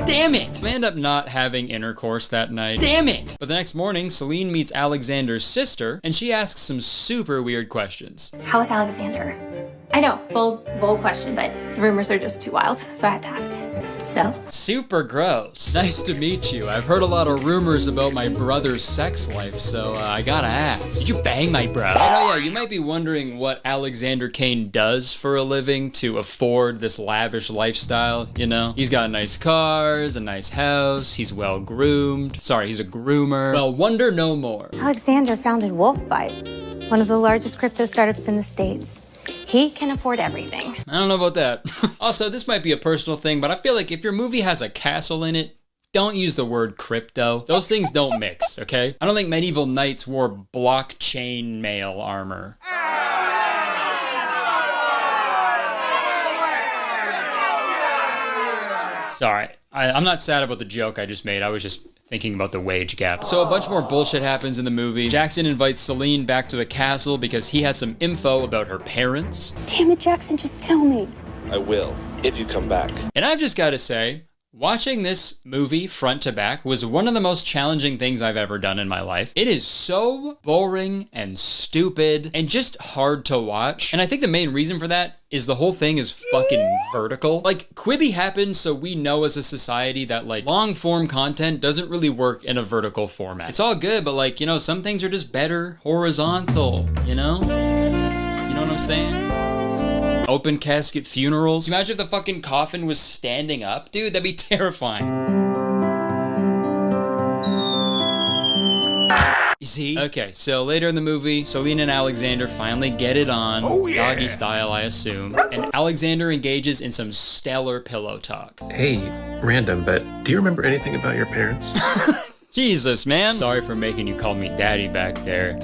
Damn it! They end up not having intercourse that night. Damn it! But the next morning, Celine meets Alexander's sister, and she asks some super weird questions. How's Alexander? I know, bold question, but the rumors are just too wild, so I had to ask. So? Super gross. Nice to meet you. I've heard a lot of rumors about my brother's sex life, so I gotta ask. Did you bang my brother? Oh yeah, you might be wondering what Alexander Kane does for a living to afford this lavish lifestyle, you know? He's got nice cars, a nice house, he's well groomed. Sorry, he's a groomer. Well, wonder no more. Alexander founded WolfBite, one of the largest crypto startups in the States. He can afford everything. I don't know about that. Also, this might be a personal thing, but I feel like if your movie has a castle in it, don't use the word crypto. Those things don't mix, okay? I don't think medieval knights wore blockchain mail armor. Sorry, I'm not sad about the joke I just made. I was just thinking about the wage gap. So a bunch more bullshit happens in the movie. Jackson invites Celine back to the castle because he has some info about her parents. Damn it, Jackson, just tell me. I will, if you come back. And I've just got to say, watching this movie front to back was one of the most challenging things I've ever done in my life. It is so boring and stupid and just hard to watch. And I think the main reason for that is the whole thing is fucking vertical. Like, Quibi happened so we know as a society that like long form content doesn't really work in a vertical format. It's all good, but like, you know, some things are just better horizontal, you know? You know what I'm saying? Open casket funerals. Imagine if the fucking coffin was standing up. Dude, that'd be terrifying. You see? Okay, so later in the movie, Celine and Alexander finally get it on. Oh, yeah. Doggy style, I assume. And Alexander engages in some stellar pillow talk. Hey, random, but do you remember anything about your parents? Jesus, man. Sorry for making you call me daddy back there.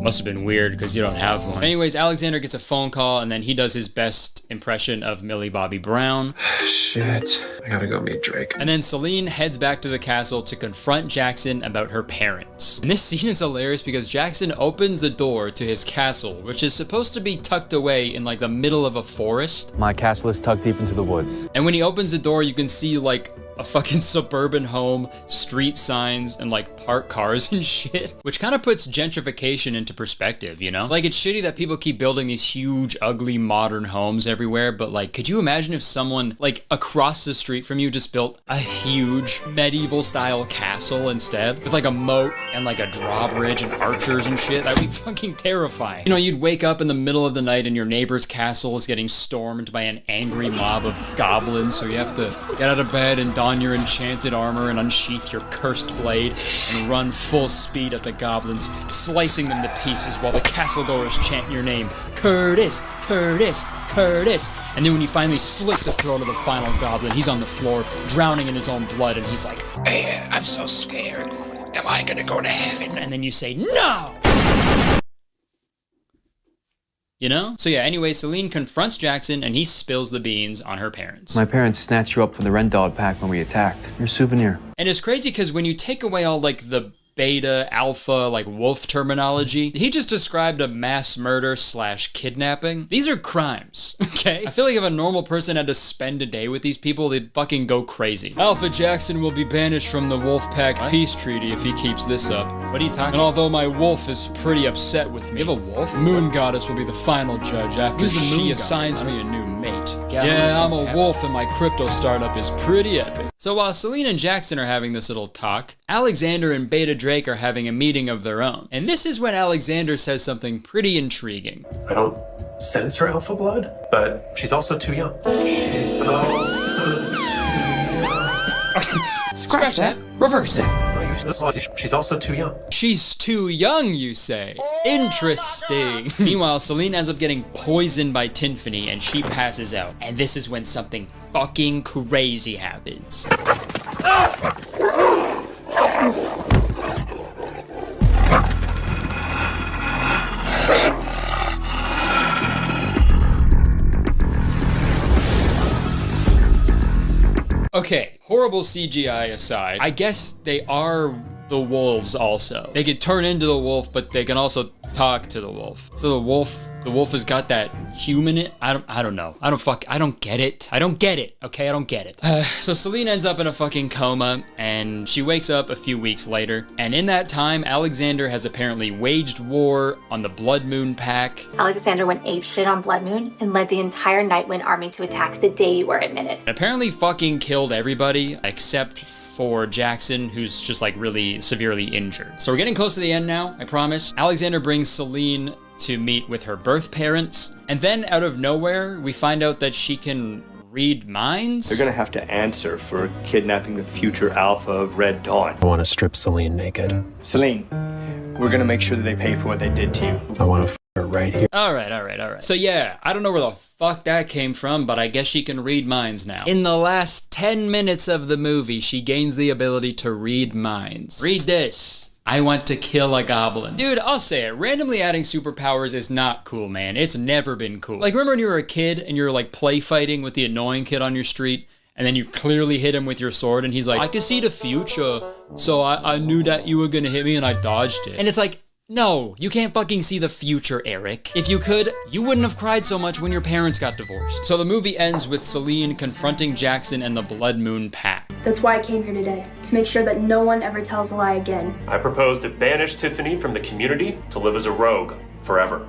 Must have been weird because you don't have one. Anyways, Alexander gets a phone call and then he does his best impression of Millie Bobby Brown. Shit, I gotta go meet Drake. And then Celine heads back to the castle to confront Jackson about her parents. And this scene is hilarious because Jackson opens the door to his castle, which is supposed to be tucked away in like the middle of a forest. My castle is tucked deep into the woods. And when he opens the door, you can see like a fucking suburban home, street signs, and like parked cars and shit, which kind of puts gentrification into perspective, you know? Like, it's shitty that people keep building these huge, ugly, modern homes everywhere, but like, could you imagine if someone like across the street from you just built a huge medieval style castle instead with like a moat and like a drawbridge and archers and shit? That'd be fucking terrifying. You know, you'd wake up in the middle of the night and your neighbor's castle is getting stormed by an angry mob of goblins, so you have to get out of bed and don your enchanted armor and unsheath your cursed blade and run full speed at the goblins, slicing them to pieces while the castle goers chant your name, Kurtis, Kurtis, Kurtis. And then when you finally slit the throat of the final goblin, he's on the floor, drowning in his own blood, and he's like, "Hey, I'm so scared. Am I gonna go to heaven?" And then you say, "No!" You know? So yeah, anyway, Celine confronts Jackson and he spills the beans on her parents. My parents snatched you up from the Ren Dog pack when we attacked. Your souvenir. And it's crazy because when you take away all like the beta, alpha, like wolf terminology, he just described a mass murder / kidnapping. These are crimes, okay? I feel like if a normal person had to spend a day with these people, they'd fucking go crazy. Alpha Jackson will be banished from the Wolfpack peace treaty if he keeps this up. What are you talking about? And although my wolf is pretty upset with me. You have a wolf? Moon Goddess will be the final judge after she assigns me a new mate. Yeah, I'm a wolf and my crypto startup is pretty epic. So while Celine and Jackson are having this little talk, Alexander and Beta Drake are having a meeting of their own. And this is when Alexander says something pretty intriguing. I don't sense her alpha blood, but she's also too young. Scratch that. Reverse it. Are you She's also too young. She's too young, you say? Interesting. Meanwhile, Celine ends up getting poisoned by Tiffany and she passes out. And this is when something fucking crazy happens. Okay, horrible CGI aside, I guess they are the wolves also. They could turn into the wolf, but they can also talk to the wolf. So the wolf has got that human in it. I don't know. I don't get it. Okay, I don't get it. So Celine ends up in a fucking coma and she wakes up a few weeks later. And in that time, Alexander has apparently waged war on the Blood Moon Pack. Alexander went apeshit on Blood Moon and led the entire Nightwind army to attack the day you were admitted. Apparently fucking killed everybody except for Jackson, who's just like really severely injured. So we're getting close to the end now, I promise. Alexander brings Celine to meet with her birth parents. And then out of nowhere, we find out that she can read minds. They're gonna have to answer for kidnapping the future alpha of Red Dawn. I want to strip Celine naked. Celine, we're gonna make sure that they pay for what they did to you. I want to her right here. All right. So yeah, I don't know where the fuck that came from, but I guess she can read minds now. In the last 10 minutes of the movie, she gains the ability to read minds. Read this. I want to kill a goblin. Dude, I'll say it. Randomly adding superpowers is not cool, man. It's never been cool. Like, remember when you were a kid and you're like play fighting with the annoying kid on your street, and then you clearly hit him with your sword and he's like, I could see the future, so I knew that you were gonna hit me and I dodged it. And it's like, no, you can't fucking see the future, Eric. If you could, you wouldn't have cried so much when your parents got divorced. So the movie ends with Celine confronting Jackson and the Blood Moon Pack. That's why I came here today, to make sure that no one ever tells a lie again. I propose to banish Tiffany from the community to live as a rogue forever.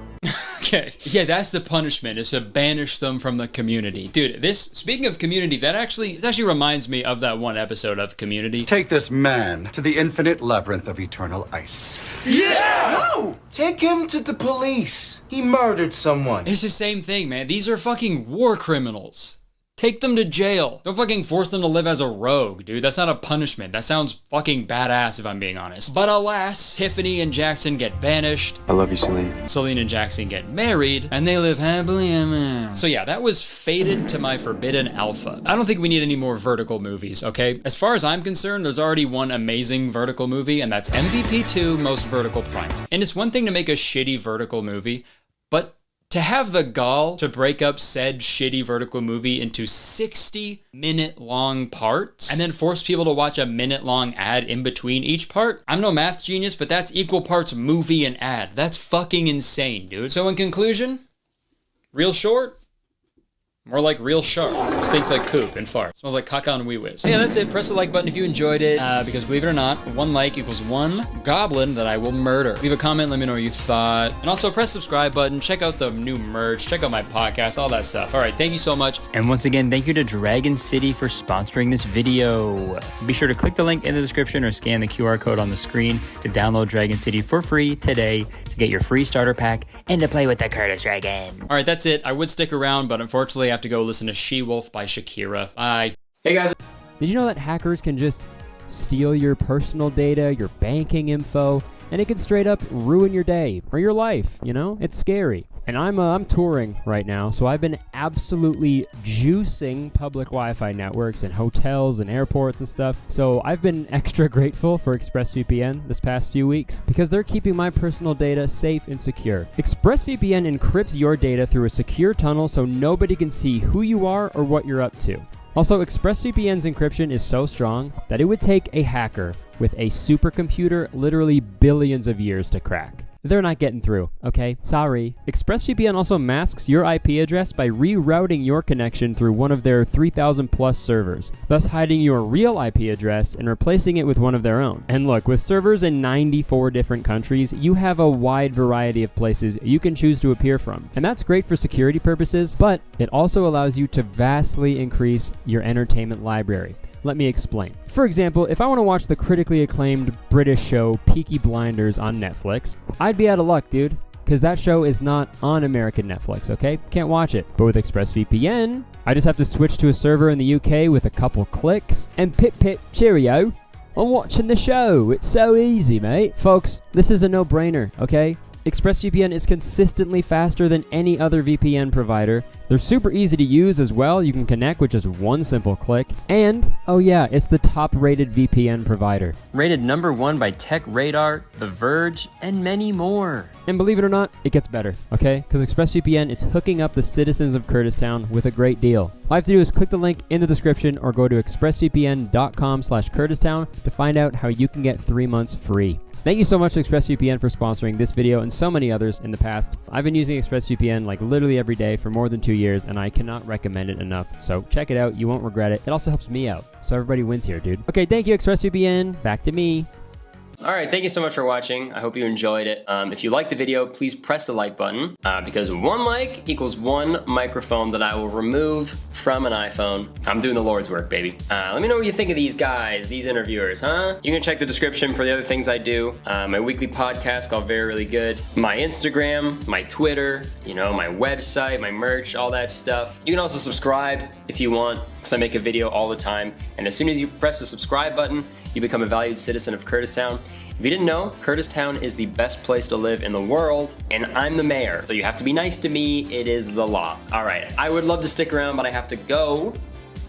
Okay, yeah, that's the punishment, is to banish them from the community. Dude, speaking of community, this actually reminds me of that one episode of Community. Take this man to the infinite labyrinth of eternal ice. Yeah! No! Take him to the police. He murdered someone. It's the same thing, man. These are fucking war criminals. Take them to jail. Don't fucking force them to live as a rogue, dude. That's not a punishment. That sounds fucking badass if I'm being honest. But alas, Tiffany and Jackson get banished. I love you, Celine. Celine and Jackson get married, and they live happily ever after. So yeah, that was fated to my forbidden alpha. I don't think we need any more vertical movies, okay? As far as I'm concerned, there's already one amazing vertical movie, and that's MVP 2 Most Vertical Prime. And it's one thing to make a shitty vertical movie, but to have the gall to break up said shitty vertical movie into 60-minute long parts and then force people to watch a minute-long ad in between each part. I'm no math genius, but that's equal parts movie and ad. That's fucking insane, dude. So in conclusion, real short, more like real sharp. Stinks like poop and fart. Smells like caca and wee-whiz. So yeah, that's it. Press the like button if you enjoyed it, because believe it or not, 1 like equals 1 goblin that I will murder. Leave a comment, let me know what you thought. And also press subscribe button, check out the new merch, check out my podcast, all that stuff. All right, thank you so much. And once again, thank you to Dragon City for sponsoring this video. Be sure to click the link in the description or scan the QR code on the screen to download Dragon City for free today to get your free starter pack and to play with the Kurtis Dragon. All right, that's it. I would stick around, but unfortunately I have to go listen to She-Wolf by Shakira. Bye. Hey guys. Did you know that hackers can just steal your personal data, your banking info, and it can straight up ruin your day or your life, you know? It's scary. And I'm touring right now, so I've been absolutely juicing public Wi-Fi networks and hotels and airports and stuff. So I've been extra grateful for ExpressVPN this past few weeks because they're keeping my personal data safe and secure. ExpressVPN encrypts your data through a secure tunnel so nobody can see who you are or what you're up to. Also, ExpressVPN's encryption is so strong that it would take a hacker with a supercomputer literally billions of years to crack. They're not getting through, okay? Sorry. ExpressVPN also masks your IP address by rerouting your connection through one of their 3,000 plus servers, thus hiding your real IP address and replacing it with one of their own. And look, with servers in 94 different countries, you have a wide variety of places you can choose to appear from. And that's great for security purposes, but it also allows you to vastly increase your entertainment library. Let me explain. For example, if I want to watch the critically acclaimed British show Peaky Blinders on Netflix, I'd be out of luck, dude, because that show is not on American Netflix, okay? Can't watch it. But with ExpressVPN, I just have to switch to a server in the UK with a couple clicks, and pip cheerio, on watching the show. It's so easy, mate. Folks, this is a no-brainer, okay? ExpressVPN is consistently faster than any other VPN provider. They're super easy to use as well. You can connect with just one simple click. And, oh yeah, it's the top-rated VPN provider. Rated #1 by Tech Radar, The Verge, and many more. And believe it or not, it gets better, okay? Because ExpressVPN is hooking up the citizens of Kurtistown with a great deal. All you have to do is click the link in the description or go to expressvpn.com/Kurtistown to find out how you can get 3 months free. Thank you so much to ExpressVPN for sponsoring this video and so many others in the past. I've been using ExpressVPN like literally every day for more than 2 years, and I cannot recommend it enough. So check it out, you won't regret it. It also helps me out, so everybody wins here, dude. Okay, thank you, ExpressVPN. Back to me. All right, thank you so much for watching. I hope you enjoyed it. If you liked the video, please press the like button because 1 like equals 1 microphone that I will remove from an iPhone. I'm doing the Lord's work, baby. Let me know what you think of these guys, these interviewers, huh? You can check the description for the other things I do. My weekly podcast called Very Really Good, my Instagram, my Twitter, you know, my website, my merch, all that stuff. You can also subscribe if you want, because I make a video all the time. And as soon as you press the subscribe button, you become a valued citizen of Kurtistown. If you didn't know, Kurtistown is the best place to live in the world, and I'm the mayor, so you have to be nice to me. It is the law. All right, I would love to stick around, but I have to go.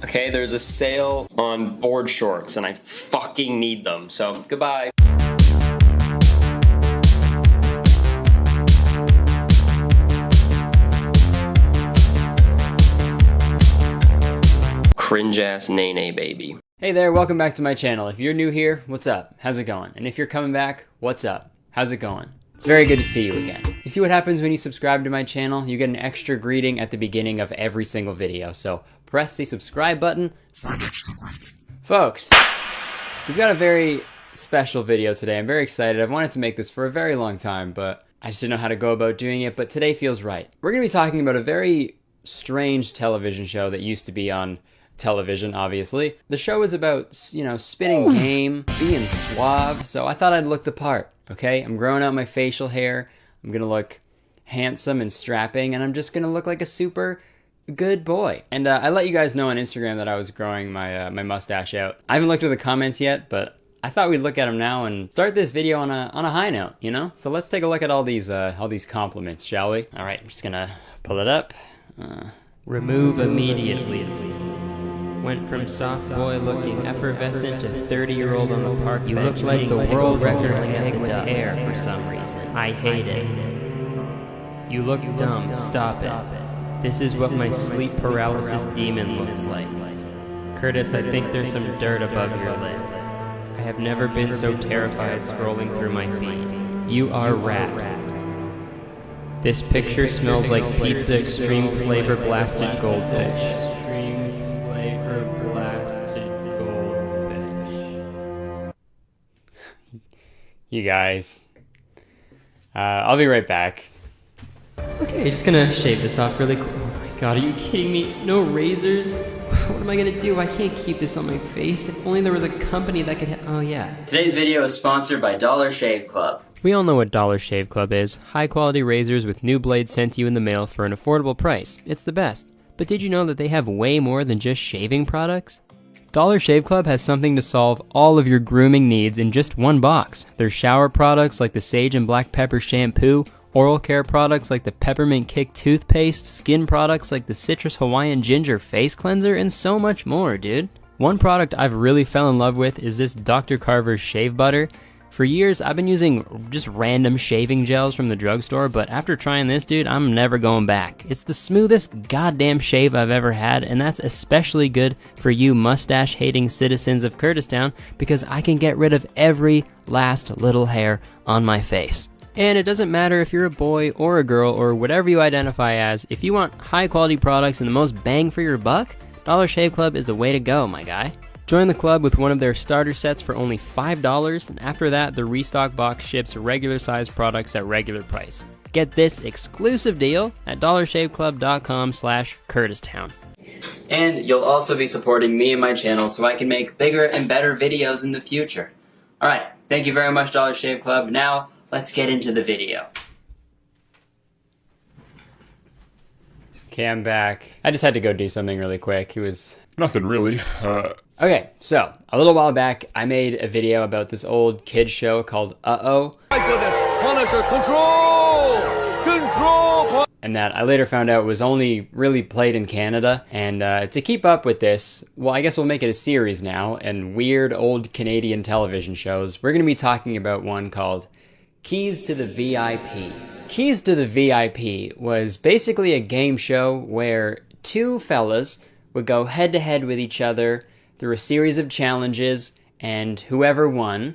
Okay, there's a sale on board shorts, and I fucking need them, so goodbye. Cringe-ass nay-nay baby. Hey there, welcome back to my channel. If you're new here, what's up? How's it going? And if you're coming back, what's up? How's it going? It's very good to see you again. You see what happens when you subscribe to my channel? You get an extra greeting at the beginning of every single video. So press the subscribe button for an extra greeting. Folks, we've got a very special video today. I'm very excited. I've wanted to make this for a very long time, but I just didn't know how to go about doing it, but today feels right. We're gonna be talking about a very strange television show that used to be on television, obviously. The show is about, you know, spitting game, being suave, so I thought I'd look the part, okay? I'm growing out my facial hair, I'm gonna look handsome and strapping, and I'm just gonna look like a super good boy. And I let you guys know on Instagram that I was growing my my mustache out. I haven't looked at the comments yet, but I thought we'd look at them now and start this video on a high note, you know? So let's take a look at all these compliments, shall we? All right, I'm just gonna pull it up. Remove immediately. Went from soft boy looking effervescent to 30-year-old on the park. You look like the world record egg with hair for some reason. I hate it. You look dumb. Stop it. This is what my sleep paralysis demon looks like. Curtis, I think there's some dirt above your lip. I have never been so terrified scrolling through my feed. You are rat. This picture smells like pizza extreme flavor blasted goldfish. You guys. I'll be right back. Okay, just gonna shave this off really quick. Oh my god, are you kidding me? No razors? What am I gonna do? I can't keep this on my face. If only there was a company that could oh yeah. Today's video is sponsored by Dollar Shave Club. We all know what Dollar Shave Club is. High quality razors with new blades sent to you in the mail for an affordable price. It's the best. But did you know that they have way more than just shaving products? Dollar Shave Club has something to solve all of your grooming needs in just one box. There's shower products like the Sage and Black Pepper Shampoo, oral care products like the Peppermint Kick Toothpaste, skin products like the Citrus Hawaiian Ginger Face Cleanser, and so much more, dude. One product I've really fell in love with is this Dr. Carver's Shave Butter. For years, I've been using just random shaving gels from the drugstore, but after trying this, dude, I'm never going back. It's the smoothest goddamn shave I've ever had, and that's especially good for you mustache-hating citizens of Kurtistown because I can get rid of every last little hair on my face. And it doesn't matter if you're a boy or a girl or whatever you identify as, if you want high-quality products and the most bang for your buck, Dollar Shave Club is the way to go, my guy. Join the club with one of their starter sets for only $5, and after that, the restock box ships regular sized products at regular price. Get this exclusive deal at dollarshaveclub.com/Kurtistown. And you'll also be supporting me and my channel so I can make bigger and better videos in the future. Alright, thank you very much, Dollar Shave Club. Now, let's get into the video. Okay, I'm back. I just had to go do something really quick. It was... Nothing really. Okay, so a little while back, I made a video about this old kids show called Uh-Oh. My goodness, Punisher, control! Control! And that I later found out was only really played in Canada. And to keep up with this, well, I guess we'll make it a series now, and weird old Canadian television shows. We're going to be talking about one called Keys to the VIP. Keys to the VIP was basically a game show where two fellas would go head-to-head with each other through a series of challenges, and whoever won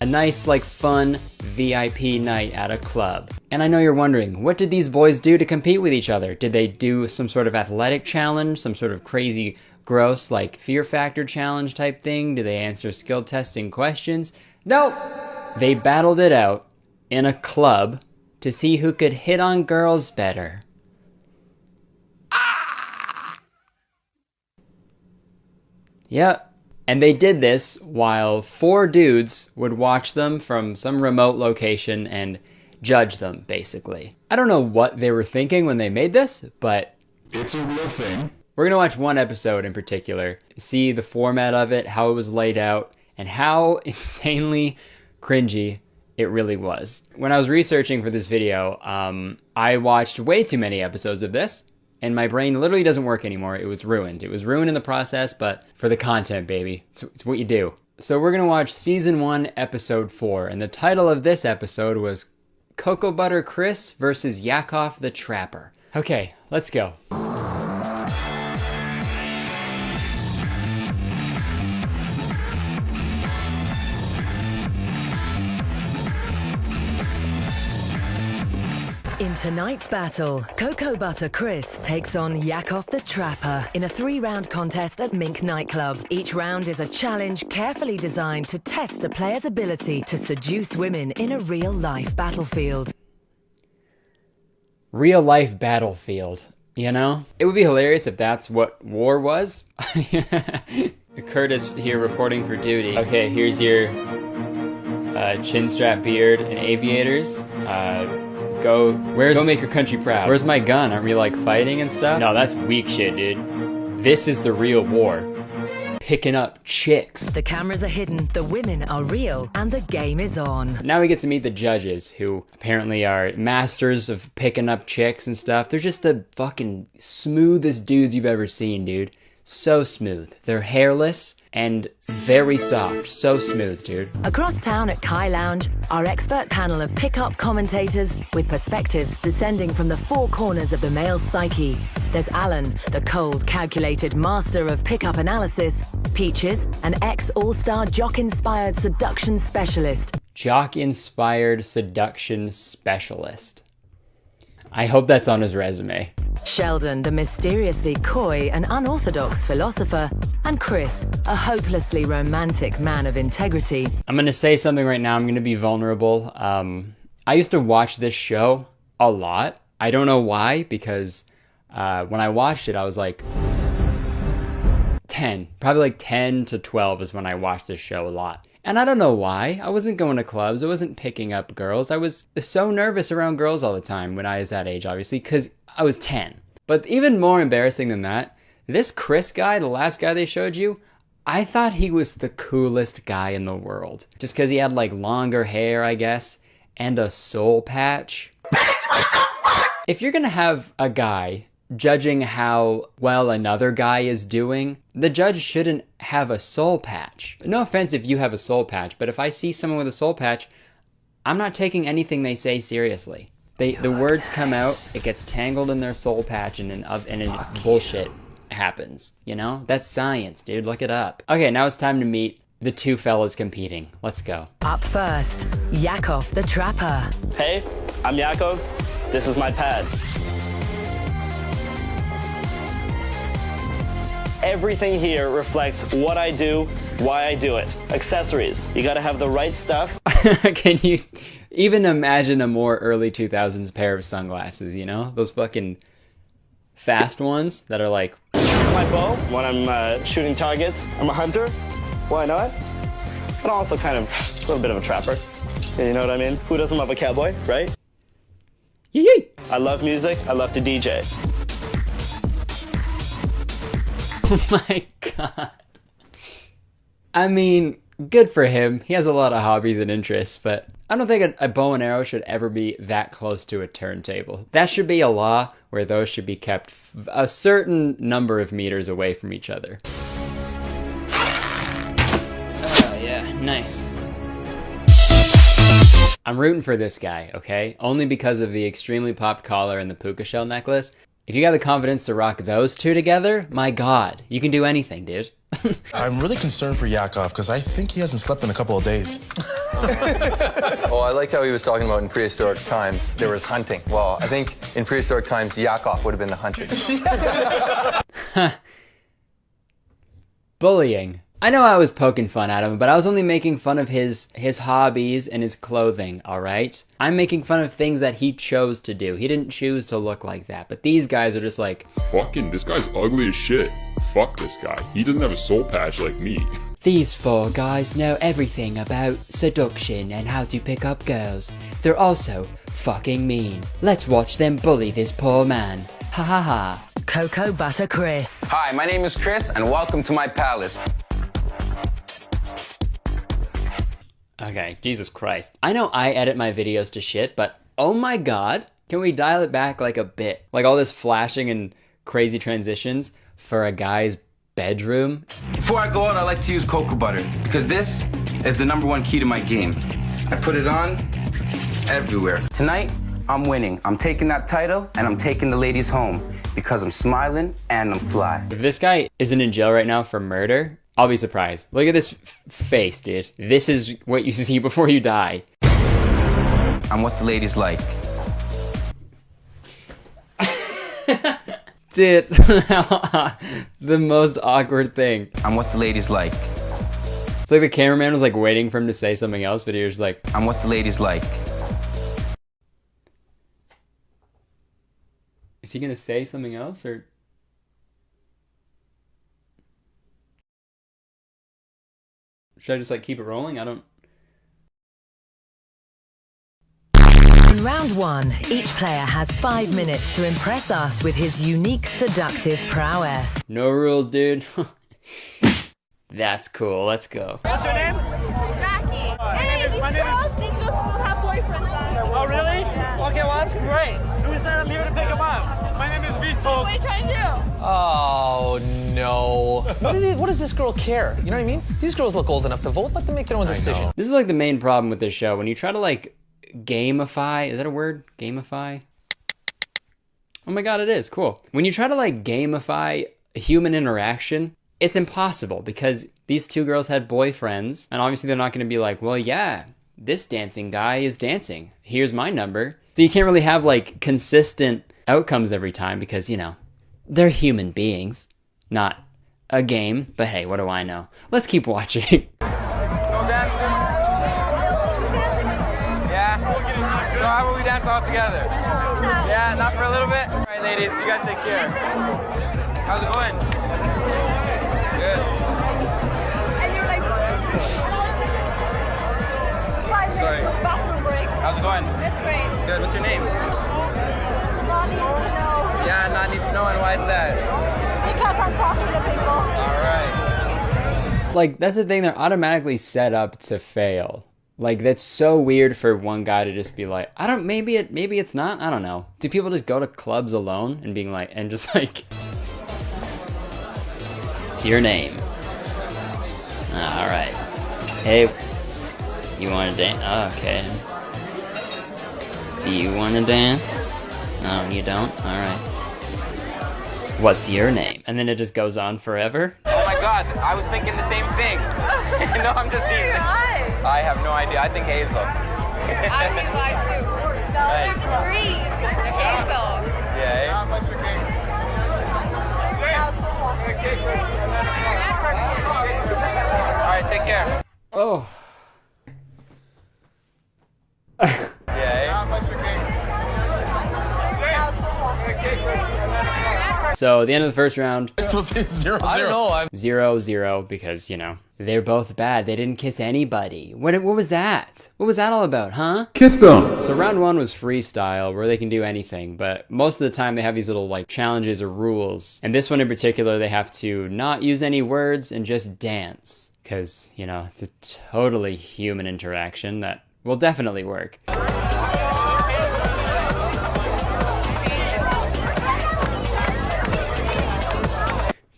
a nice, like, fun VIP night at a club. And I know you're wondering, what did these boys do to compete with each other? Did they do some sort of athletic challenge, some sort of crazy, gross, like, Fear Factor challenge type thing? Did they answer skill testing questions? Nope! They battled it out in a club to see who could hit on girls better. Yep. And they did this while 4 dudes would watch them from some remote location and judge them, basically. I don't know what they were thinking when they made this, but it's a real thing. We're gonna watch one episode in particular, see the format of it, how it was laid out, and how insanely cringy it really was. When I was researching for this video, I watched way too many episodes of this, and my brain literally doesn't work anymore. It was ruined. It was ruined in the process, but for the content, baby. It's what you do. So we're gonna watch season 1, episode 4, and the title of this episode was Cocoa Butter Chris versus Yakov the Trapper. Okay, let's go. In tonight's battle, Cocoa Butter Chris takes on Yakov the Trapper in a 3-round contest at Mink nightclub. Each round is a challenge carefully designed to test a player's ability to seduce women in a real-life battlefield. Real-life battlefield, you know? It would be hilarious if that's what war was. Kurtis here reporting for duty. Okay, here's your chin strap beard and aviators. Go make your country proud. Where's my gun? Aren't we like fighting and stuff? No, that's weak shit, dude. This is the real war. Picking up chicks. The cameras are hidden, the women are real, and the game is on. Now we get to meet the judges, who apparently are masters of picking up chicks and stuff. They're just the fucking smoothest dudes you've ever seen, dude. So smooth. They're hairless and very soft. So smooth, dude. Across town at Kai Lounge, our expert panel of pickup commentators with perspectives descending from the 4 corners of the male's psyche. There's Alan, the cold, calculated master of pickup analysis. Peaches, an ex-all-star jock-inspired seduction specialist. Jock-inspired seduction specialist. I hope that's on his resume. Sheldon, the mysteriously coy and unorthodox philosopher, and Chris, a hopelessly romantic man of integrity. I'm gonna say something right now, I'm gonna be vulnerable. I used to watch this show a lot. I don't know why, because when I watched it, I was like 10. Probably like 10 to 12 is when I watched this show a lot. And I don't know why. I wasn't going to clubs. I wasn't picking up girls. I was so nervous around girls all the time when I was that age, obviously, because I was 10. But even more embarrassing than that, this Chris guy, the last guy they showed you, I thought he was the coolest guy in the world. Just because he had like longer hair, I guess, and a soul patch. If you're going to have a guy judging how well another guy is doing, the judge shouldn't have a soul patch. No offense if you have a soul patch, but if I see someone with a soul patch, I'm not taking anything they say seriously. The words come out, it gets tangled in their soul patch, and bullshit happens, you know? That's science, dude, look it up. Okay, now it's time to meet the 2 fellas competing. Let's go. Up first, Yakov the Trapper. Hey, I'm Yakov. This is my pad. Everything here reflects what I do, why I do it. Accessories. You gotta have the right stuff. Can you even imagine a more early 2000s pair of sunglasses, you know? Those fucking fast ones that are like... My bow, when I'm shooting targets. I'm a hunter. Why not? But also kind of a little bit of a trapper. You know what I mean? Who doesn't love a cowboy, right? Yee! I love music. I love to DJ. Oh my god. I mean, good for him. He has a lot of hobbies and interests, but I don't think a bow and arrow should ever be that close to a turntable. That should be a law where those should be kept a certain number of meters away from each other. Oh yeah, nice. I'm rooting for this guy, okay? Only because of the extremely popped collar and the puka shell necklace. If you got the confidence to rock those two together, my God, you can do anything, dude. I'm really concerned for Yakov because I think he hasn't slept in a couple of days. Oh, I like how he was talking about in prehistoric times there was hunting. Well, I think in prehistoric times Yakov would have been the hunted. Bullying. I know I was poking fun at him, but I was only making fun of his hobbies and his clothing, alright? I'm making fun of things that he chose to do. He didn't choose to look like that, but these guys are just like, fucking, this guy's ugly as shit. Fuck this guy. He doesn't have a soul patch like me. These four guys know everything about seduction and how to pick up girls. They're also fucking mean. Let's watch them bully this poor man. Ha ha ha. Cocoa Butter Chris. Hi, my name is Chris, and welcome to my palace. Okay, Jesus Christ. I know I edit my videos to shit, but oh my God, can we dial it back like a bit? Like all this flashing and crazy transitions for a guy's bedroom? Before I go out, I like to use cocoa butter, because this is the #1 key to my game. I put it on everywhere. Tonight, I'm winning. I'm taking that title, and I'm taking the ladies home, because I'm smiling and I'm fly. If this guy isn't in jail right now for murder, I'll be surprised. Look at this face, dude. This is what you see before you die. I'm what the ladies like. Dude, the most awkward thing. I'm what the ladies like. It's like the cameraman was like waiting for him to say something else, but he was like, I'm what the ladies like. Is he gonna say something else or? Should I just like keep it rolling? I don't... In round one, each player has 5 minutes to impress us with his unique seductive prowess. No rules, dude. That's cool, let's go. What's your name? Jackie. Hey, these girls both have boyfriends on. Oh, really? Yeah. Okay, well, that's great. Who said I'm here to pick them up? My name is Beast. What are you trying to do? Oh, no. What does this girl care? You know what I mean? These girls look old enough to vote. Let them make their own decision. This is like the main problem with this show. When you try to like gamify, is that a word? Gamify? Oh my God, it is. Cool. When you try to like gamify human interaction, it's impossible because these two girls had boyfriends and obviously they're not going to be like, well, yeah, this dancing guy is dancing. Here's my number. So you can't really have like consistent outcomes every time because, you know, they're human beings, not a game. But hey, what do I know? Let's keep watching. Yeah? So how about we dance all together? Yeah, not for a little bit? All right, ladies, you guys take care. How's it going? Good. And you're like, Sorry. bathroom break. How's it going? It's great. Good. What's your name? Not need to know. Yeah, not need to know, and why is that? Because I'm talking to people. All right. Like, that's the thing, they're automatically set up to fail. Like, that's so weird for one guy to just be like, maybe it's not, I don't know. Do people just go to clubs alone and being like, and just like, it's your name. All right. Hey, you want to dance? Oh, okay. Do you want to dance? No, you don't? All right. What's your name? And then it just goes on forever. Oh my God, I was thinking the same thing. No, I'm just teasing. I have no idea. I think Hazel. I think I too. No, they're green. They're Hazel. Yeah, How much for cake? All right, take care. Oh. Yeah, how much for So, the end of the first round. It's supposed to be 0-0. I don't know. 0-0 because, you know, they're both bad. They didn't kiss anybody. What was that? What was that all about, huh? Kiss them! So round one was freestyle, where they can do anything, but most of the time they have these little, like, challenges or rules. And this one in particular, they have to not use any words and just dance. because, you know, it's a totally human interaction that will definitely work.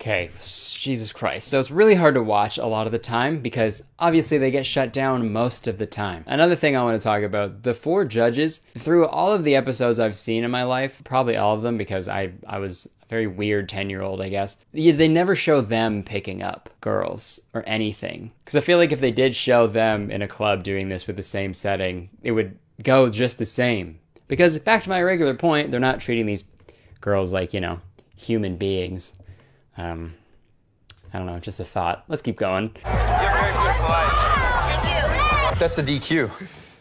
Okay, Jesus Christ. So it's really hard to watch a lot of the time because obviously they get shut down most of the time. Another thing I want to talk about, the 4 judges, through all of the episodes I've seen in my life, probably all of them because I was a very weird 10-year-old, I guess, they never show them picking up girls or anything. Because I feel like if they did show them in a club doing this with the same setting, it would go just the same. Because back to my regular point, they're not treating these girls like, you know, human beings. I don't know, just a thought. Let's keep going. That's a DQ.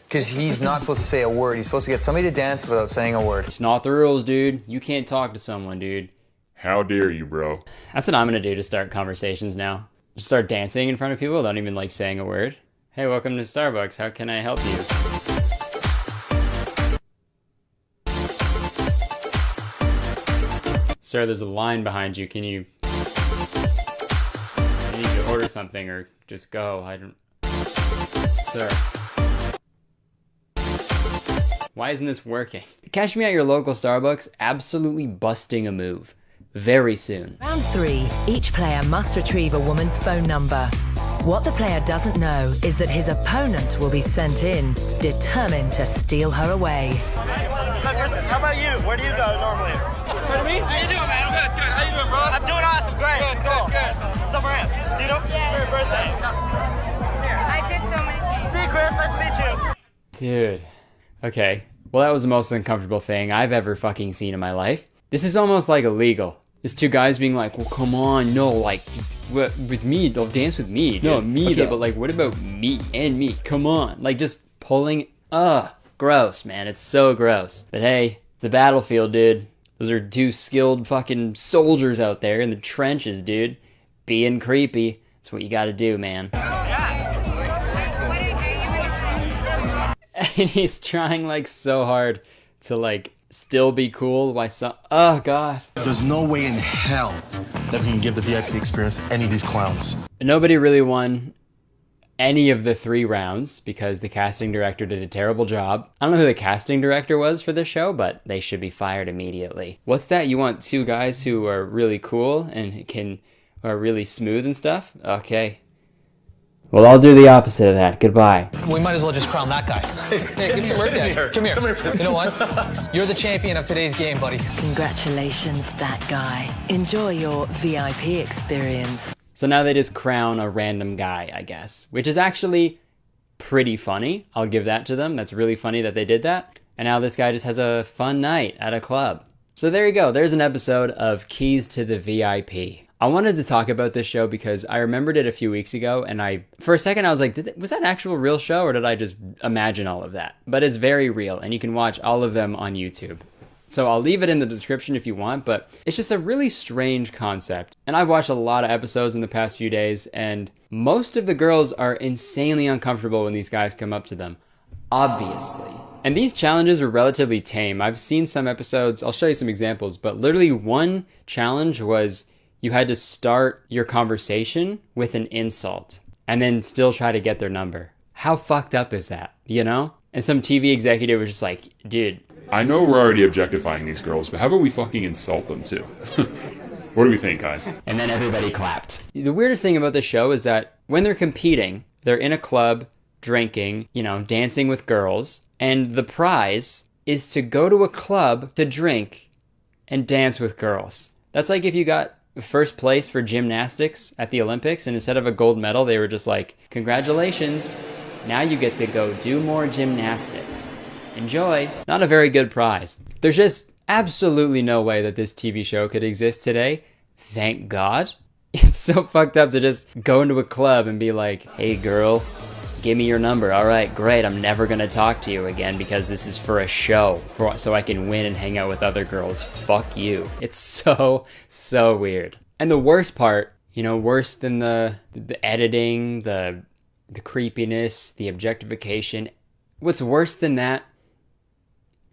Because he's not supposed to say a word. He's supposed to get somebody to dance without saying a word. It's not the rules, dude. You can't talk to someone, dude. How dare you, bro? That's what I'm gonna do to start conversations now. Just start dancing in front of people without even, like, saying a word. Hey, welcome to Starbucks. How can I help you? Sir, there's a line behind you. Can you... I need to order something or just go. I don't... Sir. Why isn't this working? Catch me at your local Starbucks absolutely busting a move. Very soon. Round 3, each player must retrieve a woman's phone number. What the player doesn't know is that his opponent will be sent in, determined to steal her away. How about you? Where do you go normally? For me? How you doing, man? I'm good. How you doing, bro? I'm doing awesome. Great. Good. Somewhere else. Do you know? Yeah. For your birthday. I did so many things. See, Chris. Nice to meet you. Dude. Okay. Well, that was the most uncomfortable thing I've ever fucking seen in my life. This is almost like illegal. There's 2 guys being like, well, come on, no, like, with me, they'll dance with me. Dude. No, me okay, though. But like, what about me and me? Come on. Like, just pulling, gross, man. It's so gross. But hey, it's the battlefield, dude. Those are 2 skilled fucking soldiers out there in the trenches, dude. Being creepy. That's what you gotta do, man. And he's trying, like, so hard to, like, still be cool by some... Oh, God. There's no way in hell that we can give the VIP experience to any of these clowns. Nobody really won any of the 3 rounds because the casting director did a terrible job. I don't know who the casting director was for this show, but they should be fired immediately. What's that? You want 2 guys who are really cool and are really smooth and stuff? Okay. Well, I'll do the opposite of that. Goodbye. We might as well just crown that guy. Hey, give me your birthday. Come here. You know what? You're the champion of today's game, buddy. Congratulations, that guy. Enjoy your VIP experience. So now they just crown a random guy, I guess, which is actually pretty funny. I'll give that to them. That's really funny that they did that. And now this guy just has a fun night at a club. So there you go. There's an episode of Keys to the VIP. I wanted to talk about this show because I remembered it a few weeks ago, and for a second I was like, was that an actual real show, or did I just imagine all of that? But it's very real, and you can watch all of them on YouTube. So I'll leave it in the description if you want, but it's just a really strange concept. And I've watched a lot of episodes in the past few days, and most of the girls are insanely uncomfortable when these guys come up to them. Obviously. And these challenges are relatively tame. I've seen some episodes, I'll show you some examples, but literally one challenge was you had to start your conversation with an insult and then still try to get their number. How fucked up is that, you know? And some TV executive was just like, dude. I know we're already objectifying these girls, but how about we fucking insult them too? What do we think, guys? And then everybody clapped. The weirdest thing about the show is that when they're competing, they're in a club, drinking, you know, dancing with girls, and the prize is to go to a club to drink and dance with girls. That's like if you got first place for gymnastics at the Olympics, and instead of a gold medal, they were just like, congratulations, now you get to go do more gymnastics. Enjoy. Not a very good prize. There's just absolutely no way that this TV show could exist today. Thank God. It's so fucked up to just go into a club and be like, hey girl, give me your number. All right, great. I'm never going to talk to you again because this is for a show, so I can win and hang out with other girls. Fuck you. It's so weird. And the worst part, you know, worse than the editing, the creepiness, the objectification, what's worse than that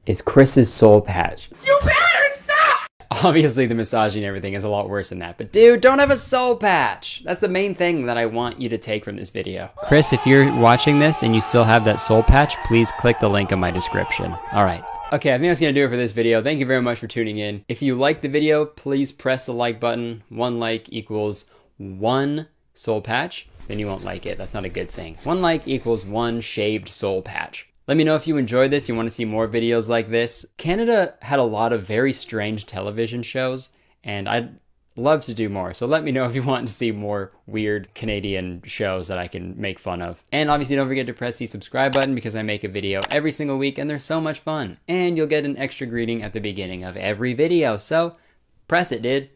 is Chris's soul patch. You better stop! Obviously, the massaging and everything is a lot worse than that. But dude, don't have a soul patch. That's the main thing that I want you to take from this video. Chris, if you're watching this and you still have that soul patch, please click the link in my description. All right. Okay, I think that's going to do it for this video. Thank you very much for tuning in. If you like the video, please press the like button. 1 like equals 1 soul patch. Then you won't like it. That's not a good thing. 1 like equals 1 shaved soul patch. Let me know if you enjoyed this, you want to see more videos like this. Canada had a lot of very strange television shows, and I'd love to do more. So let me know if you want to see more weird Canadian shows that I can make fun of. And obviously don't forget to press the subscribe button because I make a video every single week and they're so much fun. And you'll get an extra greeting at the beginning of every video. So press it, dude.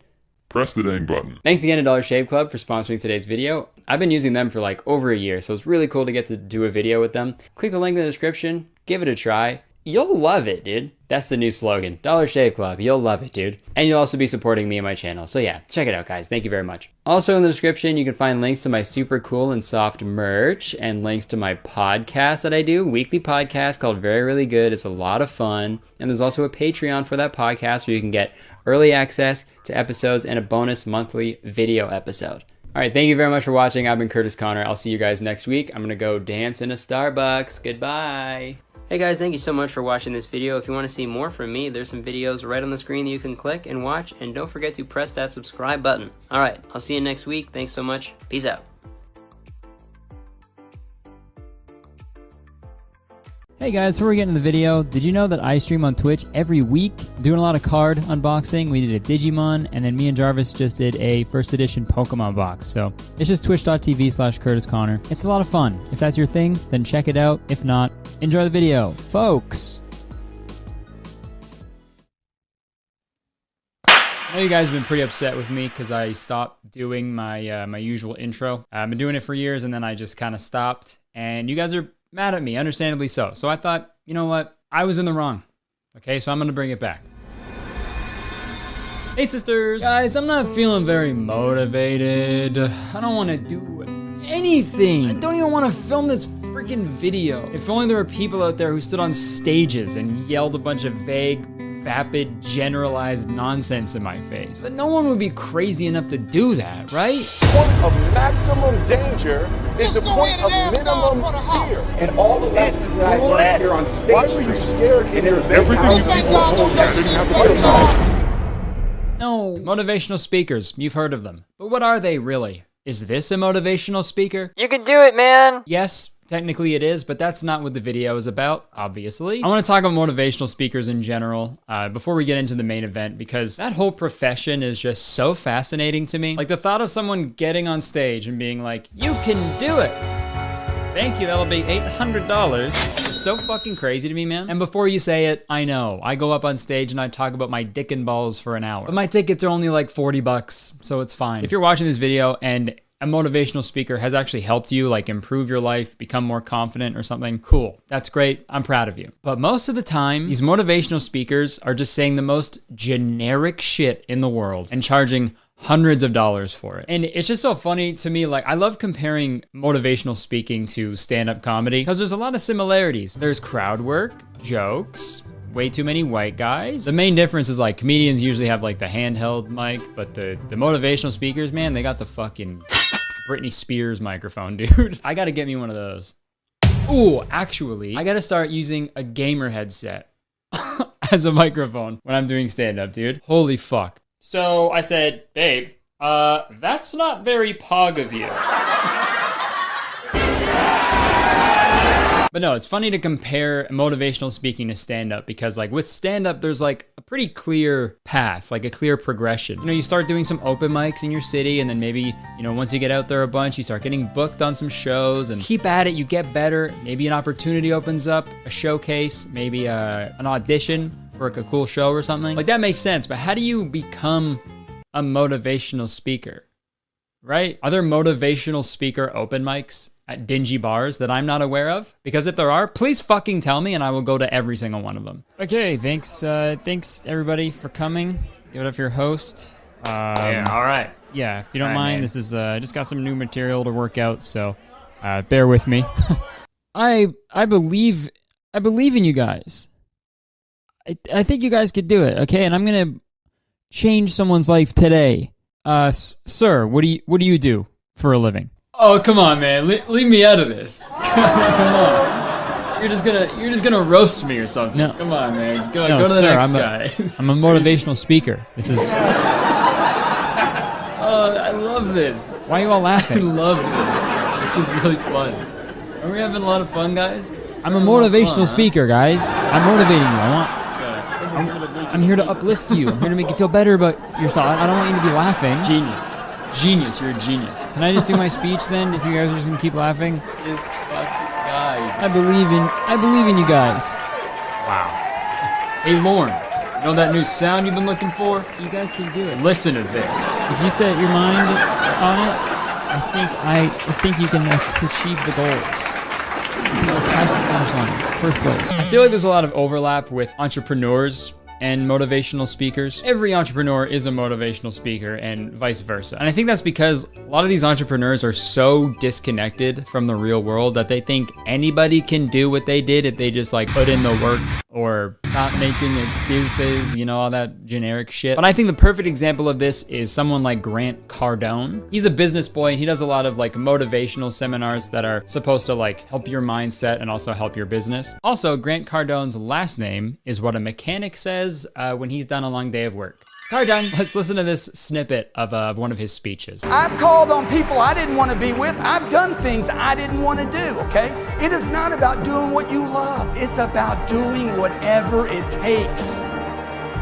Press the dang button. Thanks again to Dollar Shave Club for sponsoring today's video. I've been using them for like over a year, so it's really cool to get to do a video with them. Click the link in the description, give it a try. You'll love it, dude. That's the new slogan. Dollar Shave Club, you'll love it, dude. And you'll also be supporting me and my channel. So yeah, check it out, guys. Thank you very much. Also in the description, you can find links to my super cool and soft merch and links to my podcast that I do, weekly podcast called Very Really Good. It's a lot of fun. And there's also a Patreon for that podcast where you can get early access to episodes and a bonus monthly video episode. All right, thank you very much for watching. I've been Kurtis Conner. I'll see you guys next week. I'm gonna go dance in a Starbucks. Goodbye. Hey guys, thank you so much for watching this video. If you want to see more from me, there's some videos right on the screen that you can click and watch, and don't forget to press that subscribe button. All right, I'll see you next week. Thanks so much. Peace out. Hey guys, before we get into the video, did you know that I stream on Twitch every week? Doing a lot of card unboxing. We did a Digimon, and then me and Jarvis just did a first edition Pokemon box. So it's just twitch.tv/Kurtis Conner. It's a lot of fun. If that's your thing, then check it out. If not, enjoy the video. Folks. I know you guys have been pretty upset with me because I stopped doing my my usual intro. I've been doing it for years, and then I just kind of stopped. And you guys are mad at me, understandably so. So I thought, you know what? I was in the wrong. Okay, so I'm gonna bring it back. Hey sisters! Guys, I'm not feeling very motivated. I don't want to do anything. I don't even want to film this freaking video. If only there were people out there who stood on stages and yelled a bunch of vague, vapid, generalized nonsense in my face. But no one would be crazy enough to do that, right? The point of maximum danger is the point of minimum fear. And all the lessons that I learned here on stage. Why were you scared in your Everything you people were told, I didn't have to tell you. No, motivational speakers, you've heard of them. But what are they really? Is this a motivational speaker? You can do it, man. Yes, technically it is, but that's not what the video is about, obviously. I want to talk about motivational speakers in general before we get into the main event, because that whole profession is just so fascinating to me. Like the thought of someone getting on stage and being like, you can do it. Thank you, that'll be $800. It's so fucking crazy to me, man. And before you say it, I know. I go up on stage and I talk about my dick and balls for an hour. But my tickets are only like 40 bucks, so it's fine. If you're watching this video and a motivational speaker has actually helped you like improve your life, become more confident or something, cool. That's great. I'm proud of you. But most of the time, these motivational speakers are just saying the most generic shit in the world and charging hundreds of dollars for it. And it's just so funny to me. Like, I love comparing motivational speaking to stand-up comedy because there's a lot of similarities. There's crowd work, jokes, way too many white guys. The main difference is like comedians usually have like the handheld mic, but the motivational speakers, man, they got the fucking Britney Spears microphone, dude. I gotta get me one of those. Ooh, actually, I gotta start using a gamer headset as a microphone when I'm doing stand-up, dude. Holy fuck. So I said, babe, that's not very pog of you. But no, it's funny to compare motivational speaking to stand-up because like with stand-up, there's like a pretty clear path, like a clear progression. You know, you start doing some open mics in your city and then maybe, you know, once you get out there a bunch, you start getting booked on some shows and keep at it, you get better. Maybe an opportunity opens up, a showcase, maybe an audition for like a cool show or something. Like that makes sense, but how do you become a motivational speaker, right? Are there motivational speaker open mics at dingy bars that I'm not aware of? Because if there are, please fucking tell me and I will go to every single one of them. Okay, thanks everybody for coming. Give it up for your host. Yeah, all right. Yeah, if you don't mind, man. This is just got some new material to work out, so bear with me. I believe in you guys. I think you guys could do it, okay? And I'm gonna change someone's life today. Sir, what do you do for a living? Oh, come on, man. Leave me out of this. Come on. You're just gonna roast me or something. No. Come on, man. Go No, to the sir, next guy. I'm a motivational speaker. This is... Oh, I love this. Why are you all laughing? I love this. This is really fun. Are we having a lot of fun, guys? I'm a motivational speaker, guys. I'm motivating you. I'm here to uplift you. I'm here to make you feel better about yourself. I don't want you to be laughing. Genius. You're a genius. Can I just do my speech then, if you guys are just gonna keep laughing? This fucking guy. I believe in you guys. Wow. Hey, Lauren. You know that new sound you've been looking for? You guys can do it. Listen to this. If you set your mind on it, I think you can achieve the goals. You can pass the finish line, first place. I feel like there's a lot of overlap with entrepreneurs and motivational speakers. Every entrepreneur is a motivational speaker and vice versa. And I think that's because a lot of these entrepreneurs are so disconnected from the real world that they think anybody can do what they did if they just like put in the work or stop making excuses, you know, all that generic shit. But I think the perfect example of this is someone like Grant Cardone. He's a business boy and he does a lot of like motivational seminars that are supposed to like help your mindset and also help your business. Also, Grant Cardone's last name is what a mechanic says when he's done a long day of work. Cardone, let's listen to this snippet of one of his speeches. I've called on people I didn't want to be with. I've done things I didn't want to do, okay? It is not about doing what you love. It's about doing whatever it takes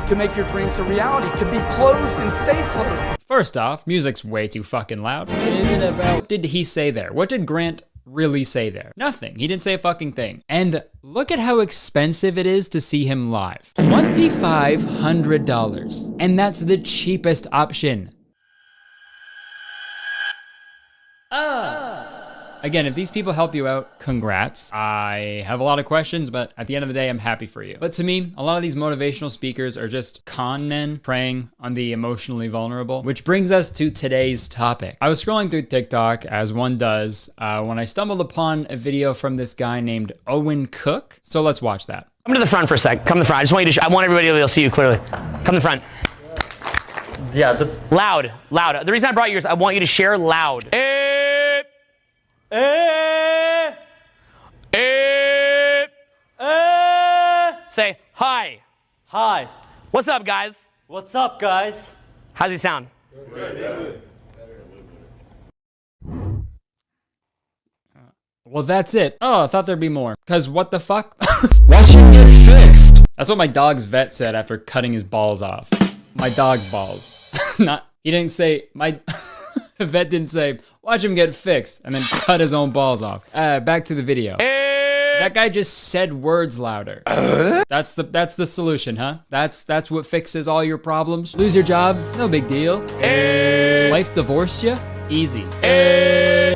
to make your dreams a reality, to be closed and stay closed. First off, music's way too fucking loud. What is it about? What did he say there? What did Grant really say there? Nothing. He didn't say a fucking thing. And look at how expensive it is to see him live. $2,500. And that's the cheapest option. Again, if these people help you out, congrats. I have a lot of questions, but at the end of the day, I'm happy for you. But to me, a lot of these motivational speakers are just con men preying on the emotionally vulnerable, which brings us to today's topic. I was scrolling through TikTok, as one does, when I stumbled upon a video from this guy named Owen Cook. So let's watch that. Come to the front for a sec. Come to the front. I just want you to, I want everybody to be able to see you clearly. Come to the front. Yeah. Loud. The reason I brought you is I want you to share loud. Say hi. Hi. What's up, guys? What's up, guys? How's he sound? Good. Well, that's it. Oh, I thought there'd be more. Cause what the fuck? Watch him get fixed. That's what my dog's vet said after cutting his balls off. My dog's balls. He didn't say, the vet didn't say, watch him get fixed, and then cut his own balls off. Back to the video. That guy just said words louder. That's the solution, huh? That's what fixes all your problems. Lose your job? No big deal. Wife divorced you? Easy.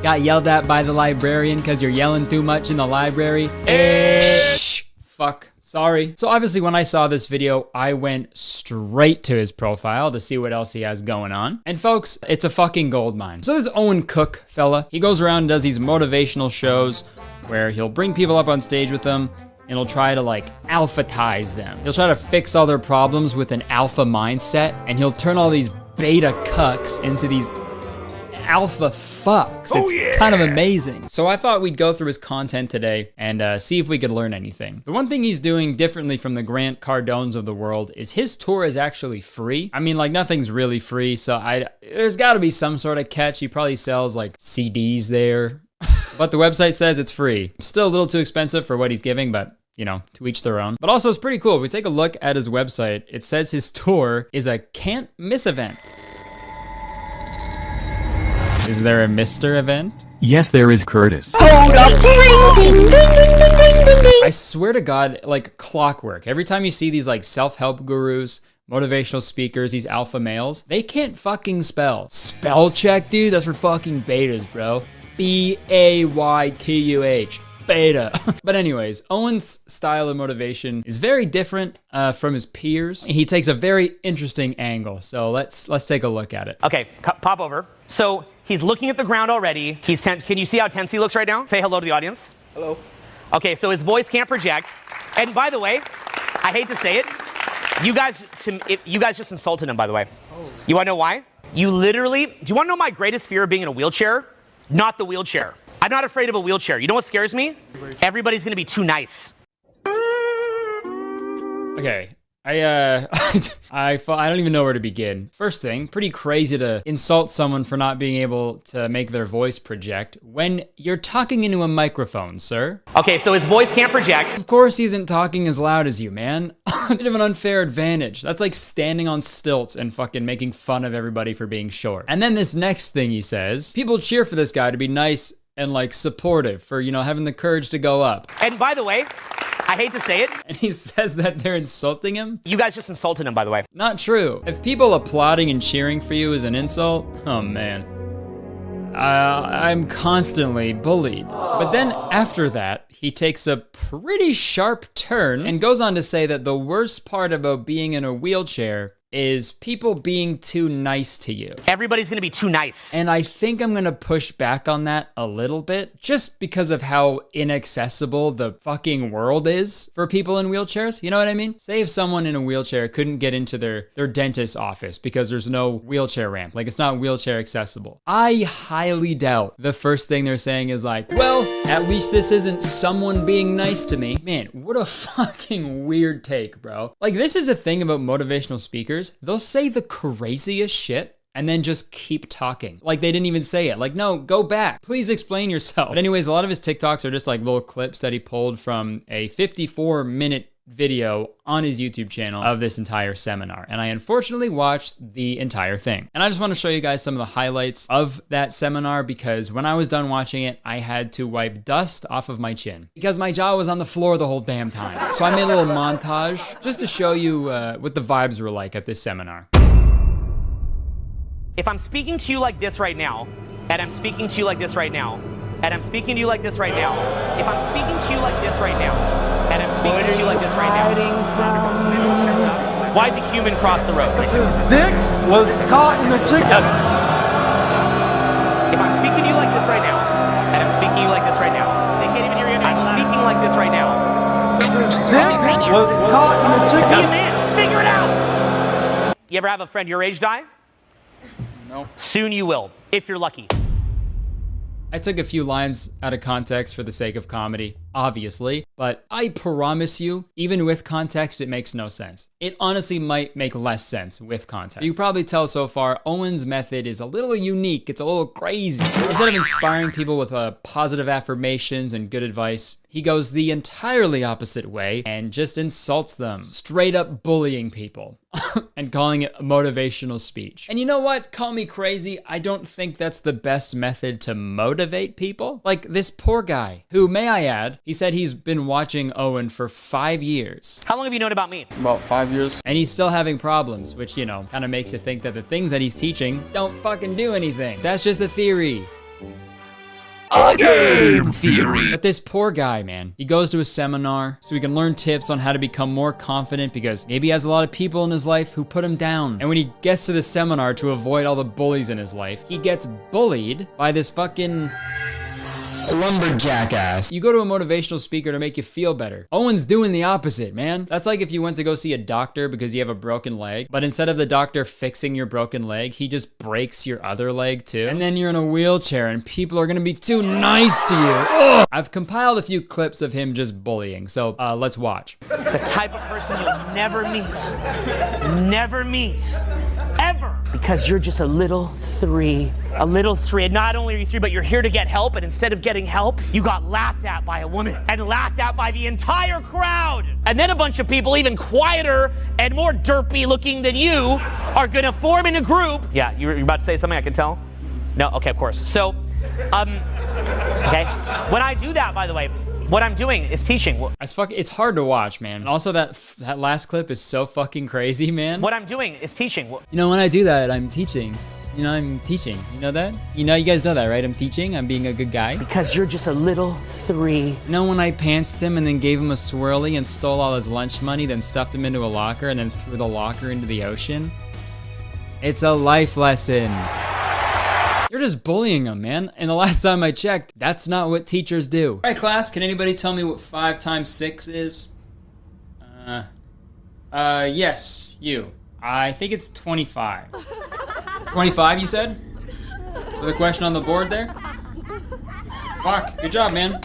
Got yelled at by the librarian because you're yelling too much in the library? Shh. Fuck. Sorry. So obviously when I saw this video, I went straight to his profile to see what else he has going on. And folks, it's a fucking gold mine. So this Owen Cook fella, he goes around and does these motivational shows where he'll bring people up on stage with him and he'll try to like alphatize them. He'll try to fix all their problems with an alpha mindset, and he'll turn all these beta cucks into these alpha fucks. It's kind of amazing. So I thought we'd go through his content today and see if we could learn anything. The one thing he's doing differently from the Grant Cardones of the world is his tour is actually free. I mean, like, nothing's really free, so there's gotta be some sort of catch. He probably sells like CDs there. But the website says it's free. Still a little too expensive for what he's giving, but you know, to each their own. But also it's pretty cool. If we take a look at his website, it says his tour is a can't miss event. Is there a Mr. event? Yes, there is, Kurtis. Hold up. I swear to God, like clockwork. Every time you see these like self-help gurus, motivational speakers, these alpha males, they can't fucking spell. Spell check, dude? That's for fucking betas, bro. B-A-Y-T-U-H. Beta. But anyways, Owen's style of motivation is very different from his peers. He takes a very interesting angle. So let's take a look at it. Okay, pop over. So he's looking at the ground already. He's can you see how tense he looks right now? Say hello to the audience. Hello. Okay, so his voice can't project. And by the way, I hate to say it, You guys just insulted him, by the way. You wanna know why? You literally, do you wanna know my greatest fear of being in a wheelchair? Not the wheelchair. I'm not afraid of a wheelchair. You know what scares me? Everybody's gonna be too nice. Okay. I don't even know where to begin. First thing, pretty crazy to insult someone for not being able to make their voice project when you're talking into a microphone, sir. Okay, so his voice can't project. Of course he isn't talking as loud as you, man. Bit of an unfair advantage. That's like standing on stilts and fucking making fun of everybody for being short. And then this next thing he says, people cheer for this guy to be nice and like supportive for, you know, having the courage to go up. And by the way, I hate to say it. And he says that they're insulting him? You guys just insulted him, by the way. Not true. If people applauding and cheering for you is an insult, oh man. I'm constantly bullied. But then after that, he takes a pretty sharp turn and goes on to say that the worst part about being in a wheelchair is people being too nice to you. Everybody's gonna be too nice. And I think I'm gonna push back on that a little bit, just because of how inaccessible the fucking world is for people in wheelchairs. You know what I mean? Say if someone in a wheelchair couldn't get into their dentist's office because there's no wheelchair ramp, like it's not wheelchair accessible. I highly doubt the first thing they're saying is like, well, at least this isn't someone being nice to me. Man, what a fucking weird take, bro. Like, this is a thing about motivational speakers. They'll say the craziest shit and then just keep talking. Like they didn't even say it. Like, no, go back. Please explain yourself. But anyways, a lot of his TikToks are just like little clips that he pulled from a 54-minute video on his YouTube channel of this entire seminar. And I unfortunately watched the entire thing. And I just want to show you guys some of the highlights of that seminar because when I was done watching it, I had to wipe dust off of my chin because my jaw was on the floor the whole damn time. So I made a little montage just to show you what the vibes were like at this seminar. If I'm speaking to you like this right now, and I'm speaking to you like this right now, and I'm speaking to you like this right now, if I'm speaking to you like this right now, and I'm speaking to you like this right now, why'd the human cross the road? His dick was caught in the chicken. If I'm speaking to you like this right now, and I'm speaking to you like this right now, they can't even hear you. I'm speaking like this right now. His dick was caught in the chicken. Be a man, figure it out. You ever have a friend your age die? No. Soon you will, if you're lucky. I took a few lines out of context for the sake of comedy, obviously, but I promise you, even with context, it makes no sense. It honestly might make less sense with context. You can probably tell so far, Owen's method is a little unique. It's a little crazy. Instead of inspiring people with positive affirmations and good advice, he goes the entirely opposite way and just insults them, straight up bullying people and calling it a motivational speech. And you know what? Call me crazy. I don't think that's the best method to motivate people. Like this poor guy, who, may I add, he said he's been watching Owen for 5 years. How long have you known about me? About 5 years. And he's still having problems, which, you know, kind of makes you think that the things that he's teaching don't fucking do anything. That's just a theory. A game theory. But this poor guy, man, he goes to a seminar so he can learn tips on how to become more confident because maybe he has a lot of people in his life who put him down. And when he gets to the seminar to avoid all the bullies in his life, he gets bullied by this fucking lumberjack ass. You go to a motivational speaker to make you feel better. Owen's doing the opposite, man. That's like if you went to go see a doctor because you have a broken leg, but instead of the doctor fixing your broken leg, he just breaks your other leg too. And then you're in a wheelchair and people are gonna be too nice to you. Ugh. I've compiled a few clips of him just bullying, so let's watch. The type of person you'll never meet, ever. Because you're just a little three. Not only are you three, but you're here to get help, and instead of getting help, you got laughed at by a woman and laughed at by the entire crowd. And then a bunch of people, even quieter and more derpy looking than you, are gonna form in a group. Yeah, you're about to say something, I can tell? No, okay, of course. So, okay. When I do that, by the way, what I'm doing is teaching. It's hard to watch, man. And also that last clip is so fucking crazy, man. What I'm doing is teaching. You know, when I do that, I'm teaching. You know, I'm teaching. You know that? You guys know that, right? I'm teaching. I'm being a good guy. Because you're just a little three. You know when I pantsed him and then gave him a swirly and stole all his lunch money, then stuffed him into a locker and then threw the locker into the ocean? It's a life lesson. You're just bullying him, man. And the last time I checked, that's not what teachers do. All right, class, can anybody tell me what 5 times 6 is? Yes, you. I think it's 25. 25, you said? With a question on the board there? Fuck, good job, man.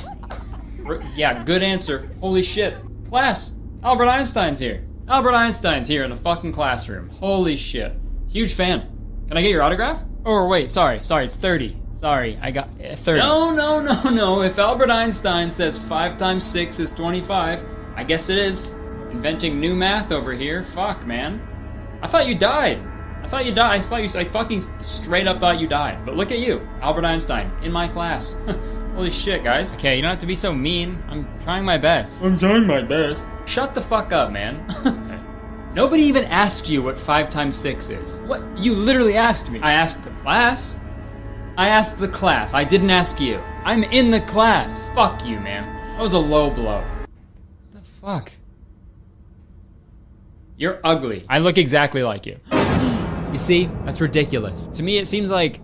Yeah, good answer. Holy shit. Class, Albert Einstein's here. Albert Einstein's here in the fucking classroom. Holy shit. Huge fan. Can I get your autograph? Oh, wait, sorry, it's 30. Sorry, I got 30. No. If Albert Einstein says 5 times 6 is 25, I guess it is. Inventing new math over here. Fuck, man. I thought you died. I fucking straight up thought you died. But look at you, Albert Einstein, in my class. Holy shit, guys. Okay, you don't have to be so mean. I'm trying my best. Shut the fuck up, man. Nobody even asked you what 5 times 6 is. What? You literally asked me. I asked the class. I didn't ask you. I'm in the class. Fuck you, man. That was a low blow. What the fuck? You're ugly. I look exactly like you. You see? That's ridiculous. To me, it seems like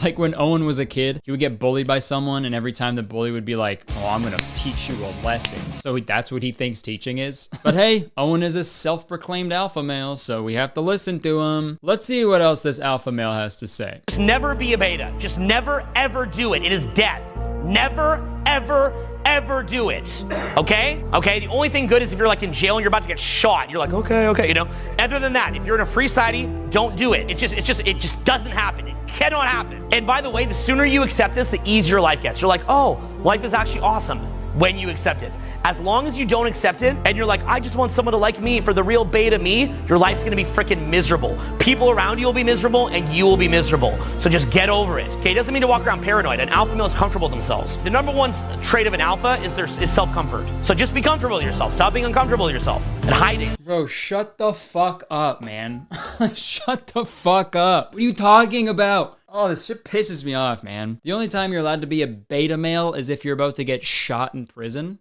like when Owen was a kid, he would get bullied by someone, and every time the bully would be like, oh, I'm gonna teach you a lesson. So that's what he thinks teaching is. But hey, Owen is a self-proclaimed alpha male, so we have to listen to him. Let's see what else this alpha male has to say. Just never be a beta. Just never, ever do it. It is death. Never, ever do it. Okay? Okay, the only thing good is if you're like in jail and you're about to get shot. You're like, okay, you know? Other than that, if you're in a free society, don't do it. It just doesn't happen. It cannot happen. And by the way, the sooner you accept this, the easier life gets. You're like, oh, life is actually awesome when you accept it. As long as you don't accept it and you're like, I just want someone to like me for the real beta me, your life's gonna be freaking miserable. People around you will be miserable and you will be miserable. So just get over it. Okay, it doesn't mean to walk around paranoid. An alpha male is comfortable with themselves. The number one trait of an alpha is self-comfort. So just be comfortable with yourself. Stop being uncomfortable with yourself and hiding. Bro, shut the fuck up, man. Shut the fuck up. What are you talking about? Oh, this shit pisses me off, man. The only time you're allowed to be a beta male is if you're about to get shot in prison.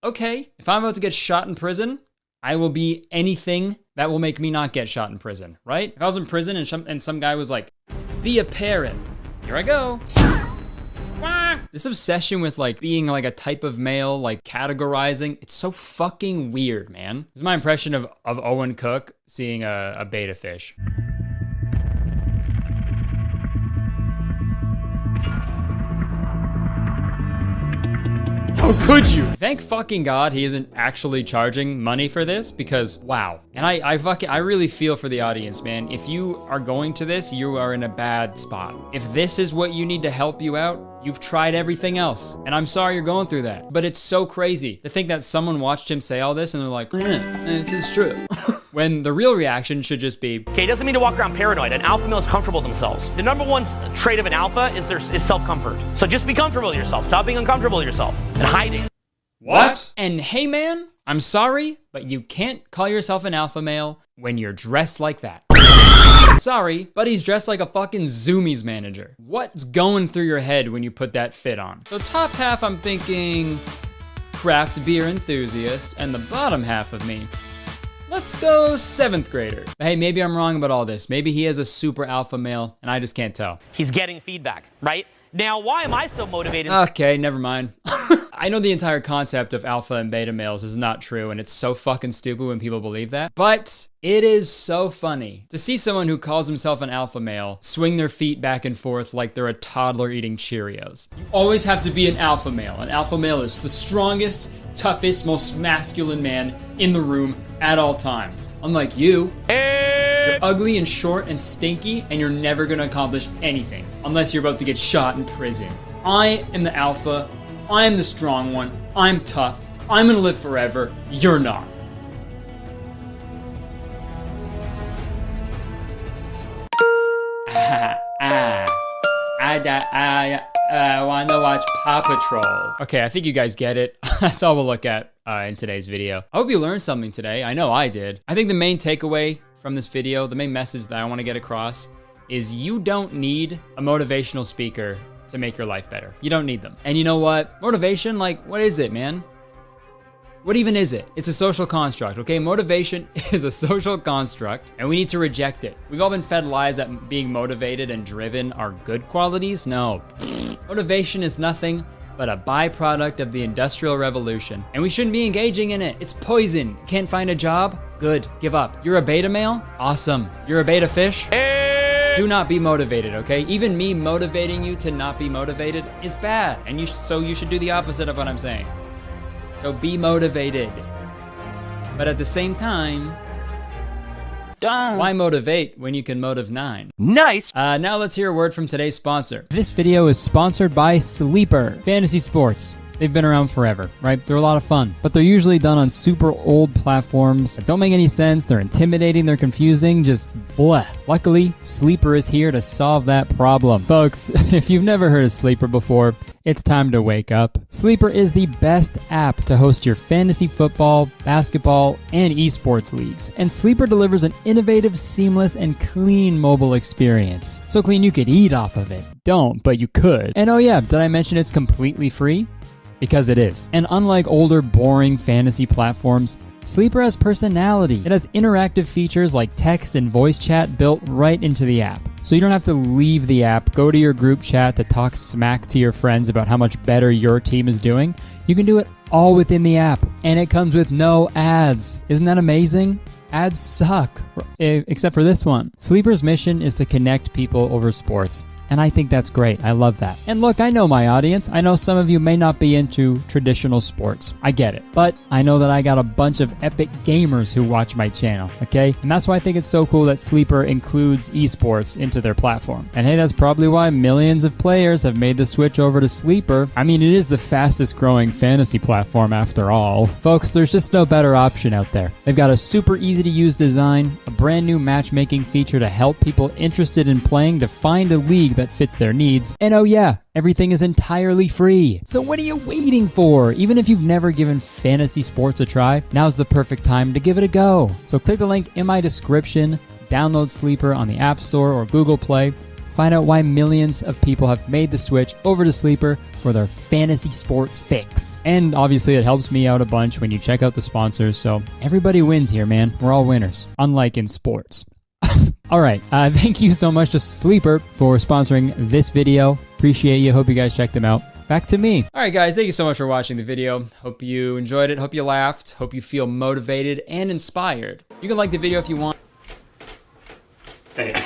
Okay, if I'm about to get shot in prison, I will be anything that will make me not get shot in prison, right? If I was in prison and some guy was like, be a parent, here I go. This obsession with like being like a type of male, like categorizing, it's so fucking weird, man. This is my impression of Owen Cook seeing a beta fish. How could you? Thank fucking God he isn't actually charging money for this, because wow. And I really feel for the audience, man. If you are going to this, you are in a bad spot. If this is what you need to help you out, you've tried everything else. And I'm sorry you're going through that. But it's so crazy to think that someone watched him say all this and they're like, it's true. When the real reaction should just be, okay, it doesn't mean to walk around paranoid. An alpha male is comfortable with themselves. The number one trait of an alpha is self-comfort. So just be comfortable with yourself. Stop being uncomfortable with yourself and hiding. What? And hey man, I'm sorry, but you can't call yourself an alpha male when you're dressed like that. Sorry, but he's dressed like a fucking Zoomies manager. What's going through your head when you put that fit on? So top half, I'm thinking craft beer enthusiast, and the bottom half of me, let's go 7th grader. But hey, maybe I'm wrong about all this. Maybe he is a super alpha male and I just can't tell. He's getting feedback, right? Now, why am I so motivated? Okay, never mind. I know the entire concept of alpha and beta males is not true, and it's so fucking stupid when people believe that. But it is so funny to see someone who calls himself an alpha male swing their feet back and forth like they're a toddler eating Cheerios. You always have to be an alpha male. An alpha male is the strongest, toughest, most masculine man in the room at all times. Unlike you, you're ugly and short and stinky, and you're never gonna accomplish anything unless you're about to get shot in prison. I am the alpha. I am the strong one. I'm tough. I'm gonna live forever. You're not. I wanna watch Paw Patrol. Okay, I think you guys get it. That's all we'll look at in today's video. I hope you learned something today. I know I did. I think the main takeaway from this video, the main message that I wanna get across is you don't need a motivational speaker to make your life better. You don't need them. And you know what? Motivation, like, what is it, man? What even is it? It's a social construct, okay? Motivation is a social construct, and we need to reject it. We've all been fed lies that being motivated and driven are good qualities. No. Motivation is nothing but a byproduct of the Industrial Revolution. And we shouldn't be engaging in it. It's poison. Can't find a job? Good. Give up. You're a beta male? Awesome. You're a beta fish? Do not be motivated, okay? Even me motivating you to not be motivated is bad. And so you should do the opposite of what I'm saying. So be motivated. But at the same time, why motivate when you can motive 9? Nice! Now let's hear a word from today's sponsor. This video is sponsored by Sleeper. Fantasy sports. They've been around forever, right? They're a lot of fun, but they're usually done on super old platforms that don't make any sense. They're intimidating, they're confusing, just bleh. Luckily, Sleeper is here to solve that problem. Folks, if you've never heard of Sleeper before, it's time to wake up. Sleeper is the best app to host your fantasy football, basketball, and esports leagues. And Sleeper delivers an innovative, seamless, and clean mobile experience. So clean you could eat off of it. Don't, but you could. And oh yeah, did I mention it's completely free? Because it is. And unlike older, boring fantasy platforms, Sleeper has personality. It has interactive features like text and voice chat built right into the app. So you don't have to leave the app, go to your group chat to talk smack to your friends about how much better your team is doing. You can do it all within the app. And it comes with no ads. Isn't that amazing? Ads suck, except for this one. Sleeper's mission is to connect people over sports. And I think that's great. I love that. And look, I know my audience. I know some of you may not be into traditional sports. I get it. But I know that I got a bunch of epic gamers who watch my channel, okay? And that's why I think it's so cool that Sleeper includes esports into their platform. And hey, that's probably why millions of players have made the switch over to Sleeper. I mean, it is the fastest growing fantasy platform after all. Folks, there's just no better option out there. They've got a super easy to use design, a brand new matchmaking feature to help people interested in playing to find a league that fits their needs. And oh yeah, everything is entirely free. So what are you waiting for? Even if you've never given fantasy sports a try, now's the perfect time to give it a go. So click the link in my description, download Sleeper on the App Store or Google Play, find out why millions of people have made the switch over to Sleeper for their fantasy sports fix. And obviously it helps me out a bunch when you check out the sponsors, so everybody wins here, man. We're all winners, unlike in sports. All right, thank you so much to Sleeper for sponsoring this video. Appreciate you. Hope you guys checked them out. Back to me. All right, guys, thank you so much for watching the video. Hope you enjoyed it. Hope you laughed. Hope you feel motivated and inspired. You can like the video if you want. Hey.